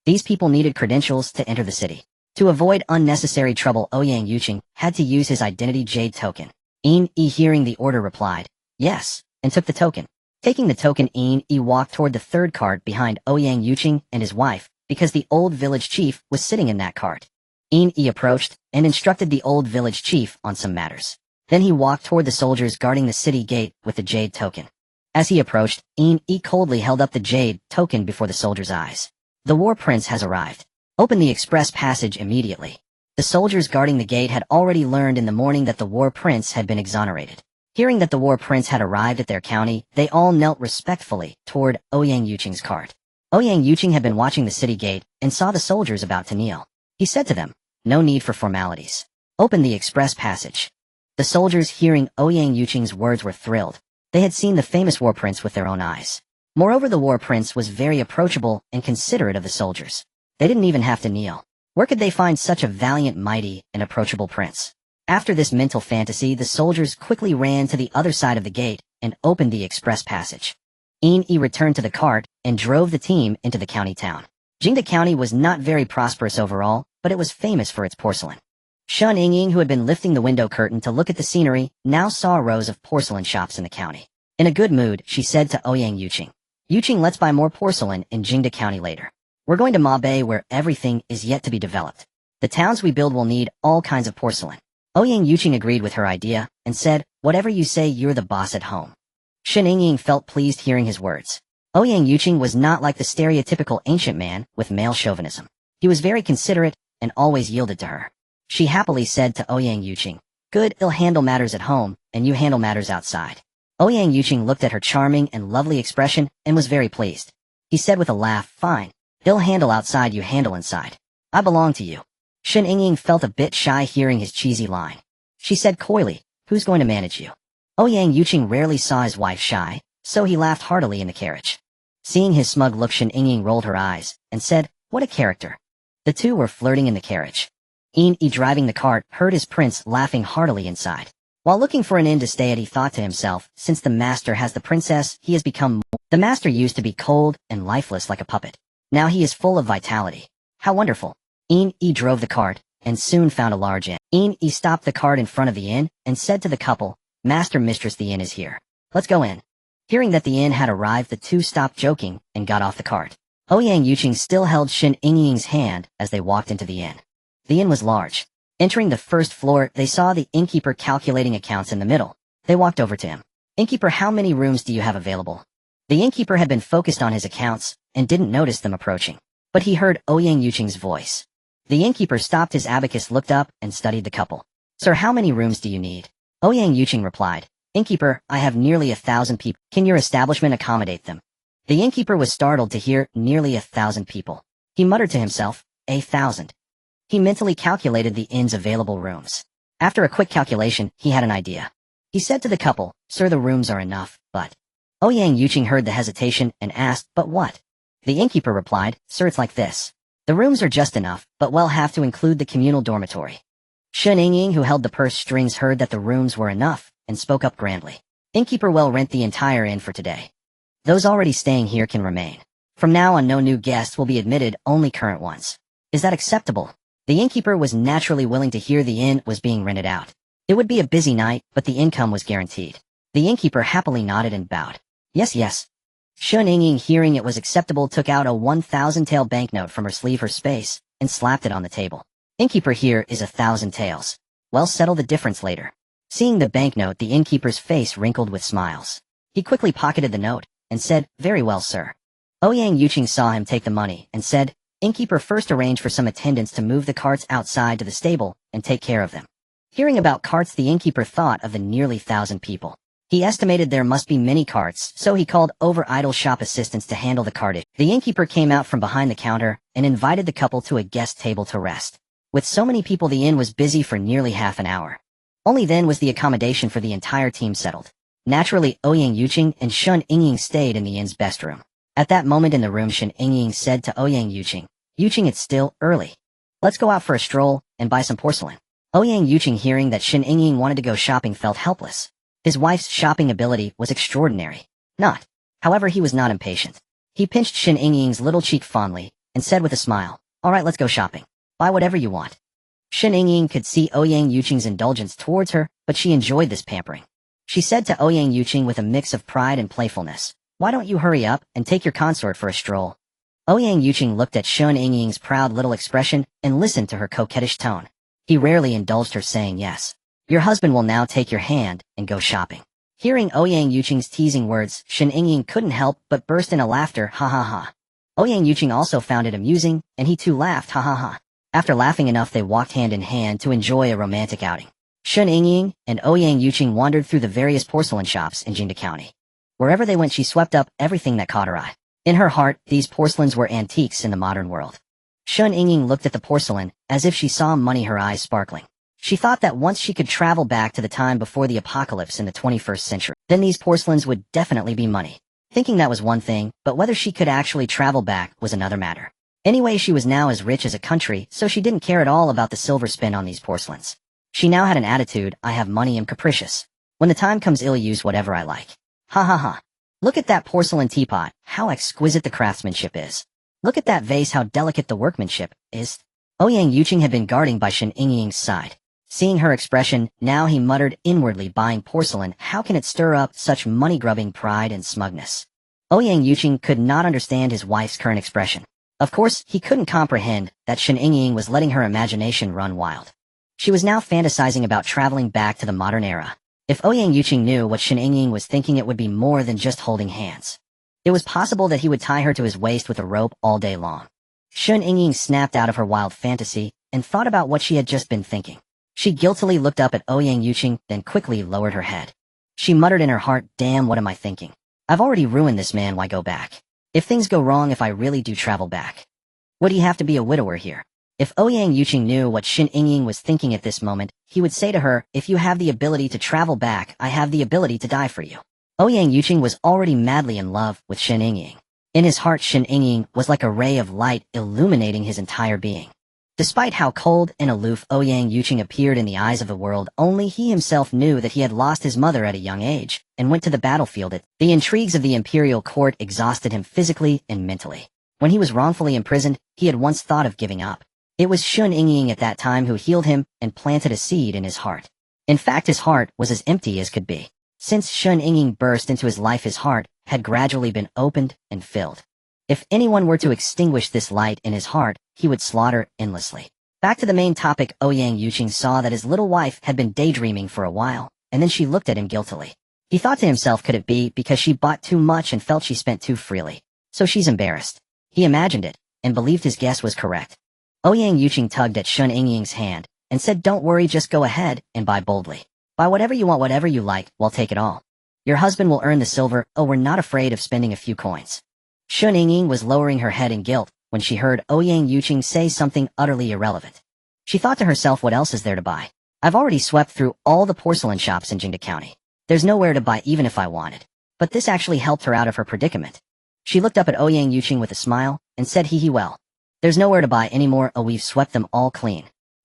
These people needed credentials to enter the city. To avoid unnecessary trouble, Ouyang Yuqing had to use his identity jade token. Yi, hearing the order, replied, "Yes," and took the token. Taking the token, Yi walked toward the third cart behind Ouyang Yuqing and his wife, because the old village chief was sitting in that cart. Yi approached and instructed the old village chief on some matters. Then he walked toward the soldiers guarding the city gate with the jade token. As he approached, Yi coldly held up the jade token before the soldiers' eyes. "The war prince has arrived. Open the express passage immediately." The soldiers guarding the gate had already learned in the morning that the war prince had been exonerated. Hearing that the war prince had arrived at their county, they all knelt respectfully toward Ouyang Yuqing's cart. Ouyang Yuqing had been watching the city gate and saw the soldiers about to kneel. He said to them, "No need for formalities. Open the express passage." The soldiers, hearing Ouyang Yuqing's words, were thrilled. They had seen the famous war prince with their own eyes. Moreover, the war prince was very approachable and considerate of the soldiers. They didn't even have to kneel. Where could they find such a valiant, mighty, and approachable prince? After this mental fantasy, the soldiers quickly ran to the other side of the gate and opened the express passage. Yi returned to the cart and drove the team into the county town. Jingde County was not very prosperous overall, but it was famous for its porcelain. Shen Yingying, who had been lifting the window curtain to look at the scenery, now saw rows of porcelain shops in the county. In a good mood, she said to Ouyang Yuqing, "Yuqing, let's buy more porcelain in Jingde County later. We're going to Ma Bay, where everything is yet to be developed. The towns we build will need all kinds of porcelain." Ouyang Yuqing agreed with her idea and said, "Whatever you say, you're the boss at home." Shen Yingying felt pleased hearing his words. Ouyang Yuqing was not like the stereotypical ancient man with male chauvinism. He was very considerate and always yielded to her. She happily said to Ouyang Yuqing, "Good, he'll handle matters at home, and you handle matters outside." Ouyang Yuqing looked at her charming and lovely expression and was very pleased. He said with a laugh, "Fine. He'll handle outside, you handle inside. I belong to you." Shen Yingying felt a bit shy hearing his cheesy line. She said coyly, "Who's going to manage you?" Ouyang Yuqing rarely saw his wife shy, so he laughed heartily in the carriage. Seeing his smug look, Shen Yingying rolled her eyes and said, "What a character." The two were flirting in the carriage. Yi, driving the cart, heard his prince laughing heartily inside. While looking for an inn to stay at, he thought to himself, since the master has the princess, he has become more The master used to be cold and lifeless like a puppet. Now he is full of vitality. How wonderful. Yi drove the cart, and soon found a large inn. Yi stopped the cart in front of the inn, and said to the couple, "Master, mistress, the inn is here. Let's go in." Hearing that the inn had arrived, the two stopped joking, and got off the cart. Ouyang Yuqing still held Shen Yingying's hand as they walked into the inn. The inn was large. Entering the first floor, they saw the innkeeper calculating accounts in the middle. They walked over to him. "Innkeeper, how many rooms do you have available?" The innkeeper had been focused on his accounts, and didn't notice them approaching. But he heard Ouyang Yuqing's voice. The innkeeper stopped his abacus, looked up, and studied the couple. "Sir, how many rooms do you need?" Ouyang Yuqing replied, "Innkeeper, I have nearly 1,000 people. Can your establishment accommodate them?" The innkeeper was startled to hear nearly 1,000 people. He muttered to himself, 1,000. He mentally calculated the inn's available rooms. After a quick calculation, he had an idea. He said to the couple, "Sir, the rooms are enough, but..." Ouyang Yuqing heard the hesitation and asked, "But what?" The innkeeper replied, "Sir, it's like this. The rooms are just enough, but we'll have to include the communal dormitory." Shen Yingying, who held the purse strings, heard that the rooms were enough, and spoke up grandly. "Innkeeper, will rent the entire inn for today. Those already staying here can remain. From now on, no new guests will be admitted, only current ones. Is that acceptable?" The innkeeper was naturally willing to hear the inn was being rented out. It would be a busy night, but the income was guaranteed. The innkeeper happily nodded and bowed. "Yes, yes." Shen Yingying, hearing it was acceptable, took out a 1,000 tael banknote from her sleeve, her space, and slapped it on the table. "Innkeeper, here is 1,000 taels. We'll settle the difference later." Seeing the banknote, the innkeeper's face wrinkled with smiles. He quickly pocketed the note, and said, "Very well, sir." Ouyang Yuqing saw him take the money, and said, "Innkeeper, first arrange for some attendants to move the carts outside to the stable, and take care of them." Hearing about carts, the innkeeper thought of the nearly 1,000 people. He estimated there must be many carts, so he called over idle shop assistants to handle the cartage. The innkeeper came out from behind the counter, and invited the couple to a guest table to rest. With so many people, the inn was busy for nearly half an hour. Only then was the accommodation for the entire team settled. Naturally, Ouyang Yuqing and Shen Yingying stayed in the inn's best room. At that moment in the room, Shen Yingying said to Ouyang Yuqing, "Yuqing, it's still early. Let's go out for a stroll, and buy some porcelain." Ouyang Yuqing, hearing that Shen Yingying wanted to go shopping, felt helpless. His wife's shopping ability was extraordinary. However, he was not impatient. He pinched Shen Yingying's little cheek fondly, and said with a smile, "All right, let's go shopping. Buy whatever you want." Shen Yingying could see Ouyang Yuqing's indulgence towards her, but she enjoyed this pampering. She said to Ouyang Yuqing with a mix of pride and playfulness, "Why don't you hurry up and take your consort for a stroll?" Ouyang Yuqing looked at Shen Yingying's proud little expression and listened to her coquettish tone. He rarely indulged her, saying, "Yes. Your husband will now take your hand and go shopping." Hearing Ouyang Yuqing's teasing words, Shen Yingying couldn't help but burst into laughter, ha ha ha. Ouyang Yuqing also found it amusing, and he too laughed, ha ha ha. After laughing enough, they walked hand in hand to enjoy a romantic outing. Shen Yingying and Ouyang Yuqing wandered through the various porcelain shops in Jingde County. Wherever they went, she swept up everything that caught her eye. In her heart, these porcelains were antiques in the modern world. Shen Yingying looked at the porcelain, as if she saw money, her eyes sparkling. She thought that once she could travel back to the time before the apocalypse in the 21st century, then these porcelains would definitely be money. Thinking that was one thing, but whether she could actually travel back was another matter. Anyway, she was now as rich as a country, so she didn't care at all about the silver spent on these porcelains. She now had an attitude, "I have money, I'm capricious. When the time comes, I'll use whatever I like. Ha ha ha. Look at that porcelain teapot, how exquisite the craftsmanship is. Look at that vase, how delicate the workmanship is." Ouyang Yuqing had been guarding by Shen Yingying's side. Seeing her expression, now he muttered inwardly, "Buying porcelain, how can it stir up such money-grubbing pride and smugness?" Ouyang Yuqing could not understand his wife's current expression. Of course, he couldn't comprehend that Shen Yingying was letting her imagination run wild. She was now fantasizing about traveling back to the modern era. If Ouyang Yuqing knew what Shen Yingying was thinking, it would be more than just holding hands. It was possible that he would tie her to his waist with a rope all day long. Shen Yingying snapped out of her wild fantasy and thought about what she had just been thinking. She guiltily looked up at Ouyang Yuqing, then quickly lowered her head. She muttered in her heart, "Damn, what am I thinking? I've already ruined this man, why go back? If things go wrong, if I really do travel back, would he have to be a widower here?" If Ouyang Yuqing knew what Shen Yingying was thinking at this moment, he would say to her, "If you have the ability to travel back, I have the ability to die for you." Ouyang Yuqing was already madly in love with Shen Yingying. In his heart, Shen Yingying was like a ray of light illuminating his entire being. Despite how cold and aloof Ouyang Yuqing appeared in the eyes of the world, only he himself knew that he had lost his mother at a young age, and went to the battlefield. The intrigues of the imperial court exhausted him physically and mentally. When he was wrongfully imprisoned, he had once thought of giving up. It was Shen Yingying at that time who healed him and planted a seed in his heart. In fact, his heart was as empty as could be. Since Shen Yingying burst into his life, his heart had gradually been opened and filled. If anyone were to extinguish this light in his heart, he would slaughter endlessly. Back to the main topic, Ouyang Yuqing saw that his little wife had been daydreaming for a while, and then she looked at him guiltily. He thought to himself, could it be because she bought too much and felt she spent too freely? So she's embarrassed. He imagined it, and believed his guess was correct. Ouyang Yuqing tugged at Shen Yingying's hand, and said, don't worry, just go ahead, and buy boldly. Buy whatever you want, whatever you like, we'll take it all. Your husband will earn the silver, oh, we're not afraid of spending a few coins. Shen Yingying was lowering her head in guilt when she heard Ouyang Yuqing say something utterly irrelevant. She thought to herself, what else is there to buy? I've already swept through all the porcelain shops in Qingyun County. There's nowhere to buy even if I wanted. But this actually helped her out of her predicament. She looked up at Ouyang Yuqing with a smile, and said, well. There's nowhere to buy anymore, oh, we've swept them all clean.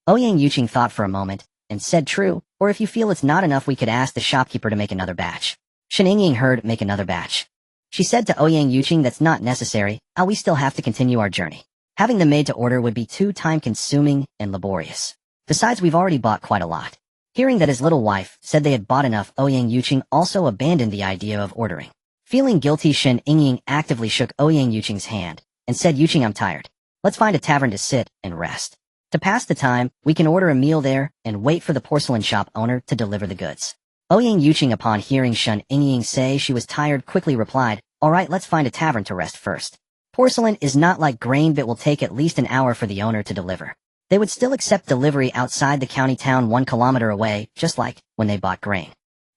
Ouyang Yuqing thought for a moment, and said, true, or if you feel it's not enough, we could ask the shopkeeper to make another batch. Shen Yingying heard, make another batch. She said to Ouyang Yuqing, that's not necessary, we still have to continue our journey. Having them made to order would be too time-consuming and laborious. Besides, we've already bought quite a lot. Hearing that his little wife said they had bought enough, Ouyang Yuqing also abandoned the idea of ordering. Feeling guilty, Shen Yingying actively shook Ouyang Yuqing's hand, and said, Yuqing, I'm tired. Let's find a tavern to sit and rest. To pass the time, we can order a meal there and wait for the porcelain shop owner to deliver the goods. Ouyang Yuqing, upon hearing Shen Yingying say she was tired, quickly replied, all right, let's find a tavern to rest first. Porcelain is not like grain that will take at least an hour for the owner to deliver. They would still accept delivery outside the county town 1 kilometer away, just like when they bought grain.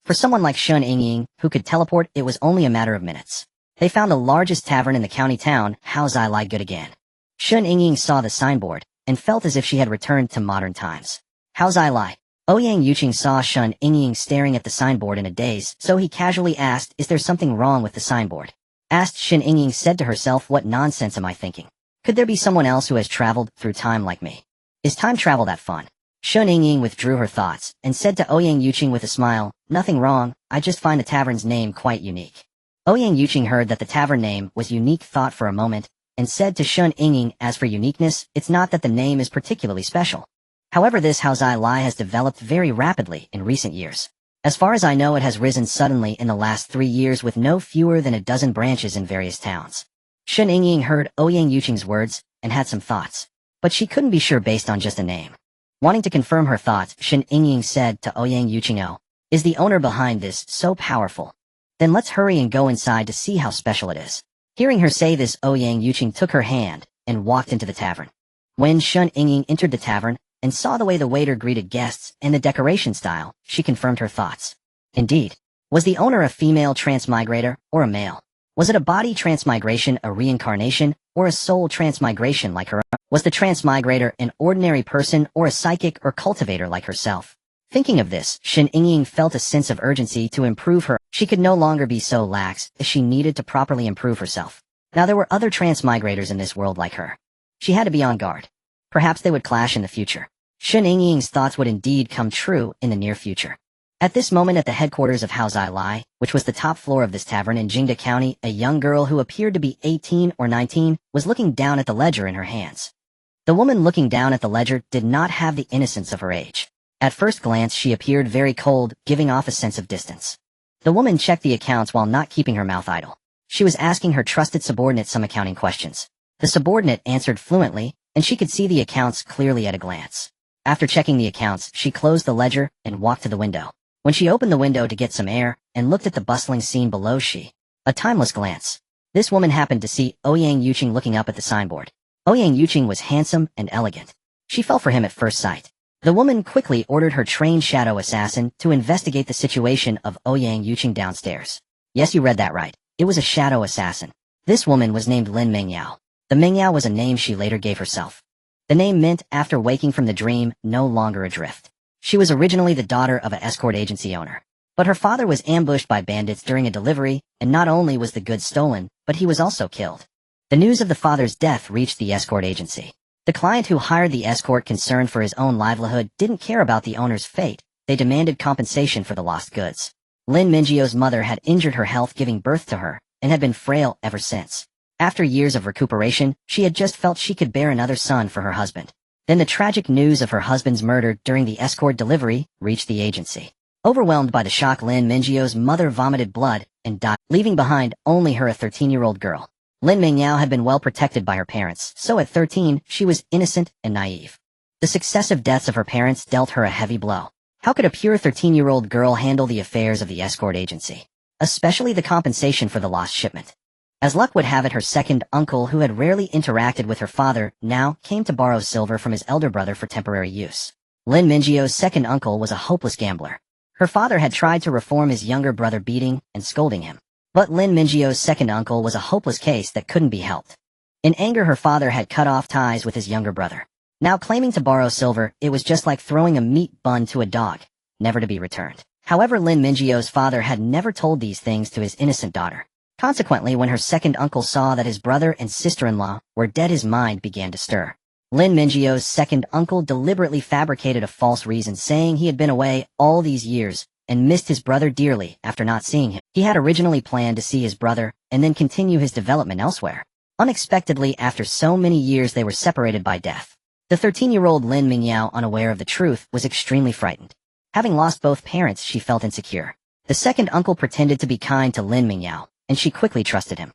For someone like Shen Yingying, who could teleport, it was only a matter of minutes. They found the largest tavern in the county town, How's I Lie Good Again. Shen Yingying saw the signboard, and felt as if she had returned to modern times. How's I Lie? Ouyang Yuqing saw Shen Yingying staring at the signboard in a daze, so he casually asked, is there something wrong with the signboard? Asked Shen Yingying said to herself, what nonsense am I thinking? Could there be someone else who has traveled through time like me? Is time travel that fun? Shen Yingying withdrew her thoughts, and said to Ouyang Yuqing with a smile, nothing wrong, I just find the tavern's name quite unique. Ouyang Yuqing heard that the tavern name was unique, thought for a moment, and said to Shen Yingying, as for uniqueness, it's not that the name is particularly special. However, this How's I Lie has developed very rapidly in recent years. As far as I know, it has risen suddenly in the last 3 years with no fewer than a dozen branches in various towns. Shen Yingying heard Ouyang Yuqing's words and had some thoughts, but she couldn't be sure based on just a name. Wanting to confirm her thoughts, Shen Yingying said to Ouyang Yuqing, oh, is the owner behind this so powerful? Then let's hurry and go inside to see how special it is. Hearing her say this, Ouyang Yuqing took her hand and walked into the tavern. When Shen Yingying entered the tavern and saw the way the waiter greeted guests and the decoration style, she confirmed her thoughts. Indeed. Was the owner a female transmigrator or a male? Was it a body transmigration, a reincarnation, or a soul transmigration like her own? Was the transmigrator an ordinary person or a psychic or cultivator like herself? Thinking of this, Shen Yingying felt a sense of urgency to improve her. She could no longer be so lax as she needed to properly improve herself. Now there were other transmigrators in this world like her. She had to be on guard. Perhaps they would clash in the future. Shen Yingying's thoughts would indeed come true in the near future. At this moment at the headquarters of How's I Lie, which was the top floor of this tavern in Qingyun County, a young girl who appeared to be 18 or 19 was looking down at the ledger in her hands. The woman looking down at the ledger did not have the innocence of her age. At first glance she appeared very cold, giving off a sense of distance. The woman checked the accounts while not keeping her mouth idle. She was asking her trusted subordinate some accounting questions. The subordinate answered fluently, and she could see the accounts clearly at a glance. After checking the accounts, she closed the ledger and walked to the window. When she opened the window to get some air and looked at the bustling scene below, a timeless glance. This woman happened to see Ouyang Yuqing looking up at the signboard. Ouyang Yuqing was handsome and elegant. She fell for him at first sight. The woman quickly ordered her trained shadow assassin to investigate the situation of Ouyang Yuqing downstairs. Yes, you read that right. It was a shadow assassin. This woman was named Lin Mengyao. The Mengyao was a name she later gave herself. The name meant, after waking from the dream, no longer adrift. She was originally the daughter of an escort agency owner. But her father was ambushed by bandits during a delivery, and not only was the goods stolen, but he was also killed. The news of the father's death reached the escort agency. The client who hired the escort, concerned for his own livelihood, didn't care about the owner's fate. They demanded compensation for the lost goods. Lin Mingjiu's mother had injured her health giving birth to her, and had been frail ever since. After years of recuperation, she had just felt she could bear another son for her husband. Then the tragic news of her husband's murder during the escort delivery reached the agency. Overwhelmed by the shock, Lin Mingjiu's mother vomited blood and died, leaving behind only her a 13-year-old girl. Lin Mingyao had been well protected by her parents, so at 13, she was innocent and naive. The successive deaths of her parents dealt her a heavy blow. How could a pure 13-year-old girl handle the affairs of the escort agency? Especially the compensation for the lost shipment. As luck would have it, her second uncle, who had rarely interacted with her father, now came to borrow silver from his elder brother for temporary use. Lin Mingjiu's second uncle was a hopeless gambler. Her father had tried to reform his younger brother, beating and scolding him. But Lin Mingjiu's second uncle was a hopeless case that couldn't be helped. In anger, her father had cut off ties with his younger brother. Now claiming to borrow silver, it was just like throwing a meat bun to a dog, never to be returned. However, Lin Mingjiu's father had never told these things to his innocent daughter. Consequently, when her second uncle saw that his brother and sister-in-law were dead, his mind began to stir. Lin Mingjiu's second uncle deliberately fabricated a false reason, saying he had been away all these years and missed his brother dearly after not seeing him. He had originally planned to see his brother and then continue his development elsewhere. Unexpectedly, after so many years, they were separated by death. The 13-year-old Lin Mingyao, unaware of the truth, was extremely frightened. Having lost both parents, she felt insecure. The second uncle pretended to be kind to Lin Mingyao, and she quickly trusted him.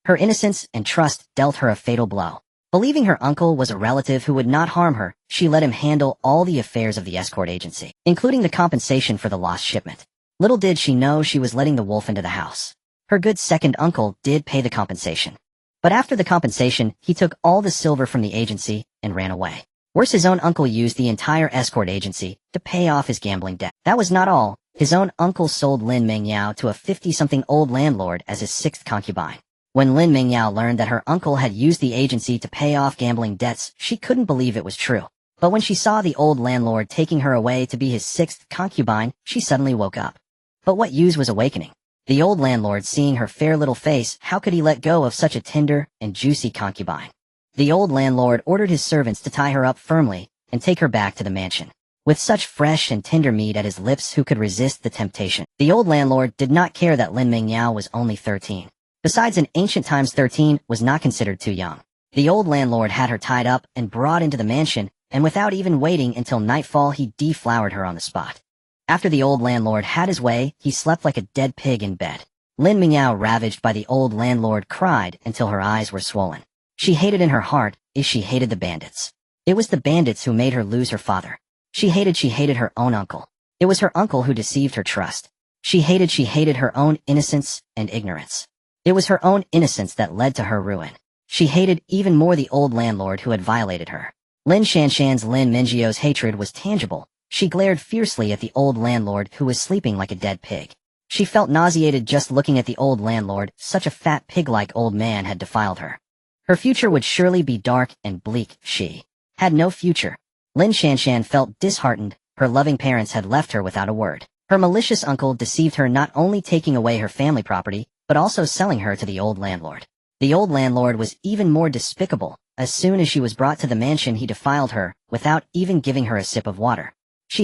Her innocence and trust dealt her a fatal blow. Believing her uncle was a relative who would not harm her, she let him handle all the affairs of the escort agency, including the compensation for the lost shipment. Little did she know she was letting the wolf into the house. Her good second uncle did pay the compensation. But after the compensation, he took all the silver from the agency and ran away. Worse, his own uncle used the entire escort agency to pay off his gambling debt. That was not all. His own uncle sold Lin Mingyao to a 50-something old landlord as his sixth concubine. When Lin Mingyao learned that her uncle had used the agency to pay off gambling debts, she couldn't believe it was true. But when she saw the old landlord taking her away to be his sixth concubine, she suddenly woke up. But what use was awakening? The old landlord, seeing her fair little face, how could he let go of such a tender and juicy concubine? The old landlord ordered his servants to tie her up firmly and take her back to the mansion. With such fresh and tender meat at his lips, who could resist the temptation? The old landlord did not care that Lin Mingyao was only 13. Besides, in ancient times, 13 was not considered too young. The old landlord had her tied up and brought into the mansion, and without even waiting until nightfall, he deflowered her on the spot. After the old landlord had his way, he slept like a dead pig in bed. Lin Mingyao, ravaged by the old landlord, cried until her eyes were swollen. She hated in her heart, she hated the bandits. It was the bandits who made her lose her father. She hated her own uncle. It was her uncle who deceived her trust. She hated her own innocence and ignorance. It was her own innocence that led to her ruin. She hated even more the old landlord who had violated her. Lin Shanshan's Lin Mingjiu's hatred was tangible. She glared fiercely at the old landlord who was sleeping like a dead pig. She felt nauseated just looking at the old landlord. Such a fat pig-like old man had defiled her. Her future would surely be dark and bleak. She had no future. Lin Shanshan felt disheartened. Her loving parents had left her without a word. Her malicious uncle deceived her, not only taking away her family property, but also selling her to the old landlord. The old landlord was even more despicable. As soon as she was brought to the mansion, he defiled her, without even giving her a sip of water. She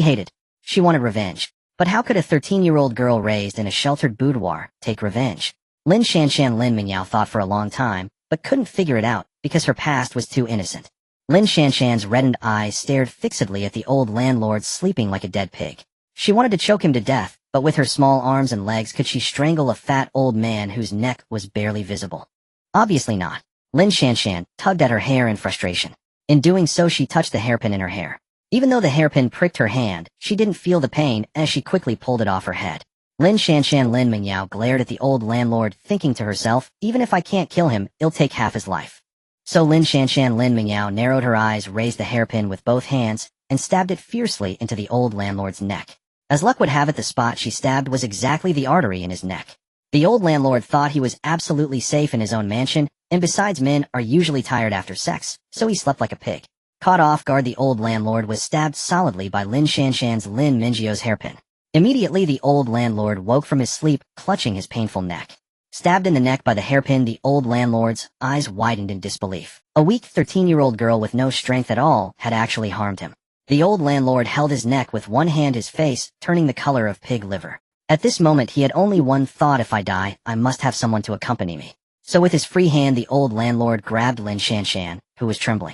wanted revenge. But how could a 13-year-old girl raised in a sheltered boudoir take revenge? Lin Shanshan Lin Mingyao thought for a long time, but couldn't figure it out, because her past was too innocent. Lin Shanshan's reddened eyes stared fixedly at the old landlord sleeping like a dead pig. She wanted to choke him to death, but with her small arms and legs, could she strangle a fat old man whose neck was barely visible? Obviously not. Lin Shanshan tugged at her hair in frustration. In doing so, she touched the hairpin in her hair. Even though the hairpin pricked her hand, she didn't feel the pain as she quickly pulled it off her head. Lin Shanshan Lin Mingyao glared at the old landlord, thinking to herself, even if I can't kill him, it'll take half his life. So Lin Shanshan Lin Mingyao narrowed her eyes, raised the hairpin with both hands, and stabbed it fiercely into the old landlord's neck. As luck would have it, the spot she stabbed was exactly the artery in his neck. The old landlord thought he was absolutely safe in his own mansion, and besides, men are usually tired after sex, so he slept like a pig. Caught off guard, the old landlord was stabbed solidly by Lin Shanshan's Lin Mingjiu's hairpin. Immediately, the old landlord woke from his sleep, clutching his painful neck. Stabbed in the neck by the hairpin, the old landlord's eyes widened in disbelief. A weak 13-year-old girl with no strength at all had actually harmed him. The old landlord held his neck with one hand, his face turning the color of pig liver. At this moment he had only one thought: if I die, I must have someone to accompany me. So with his free hand the old landlord grabbed Lin Shanshan, who was trembling.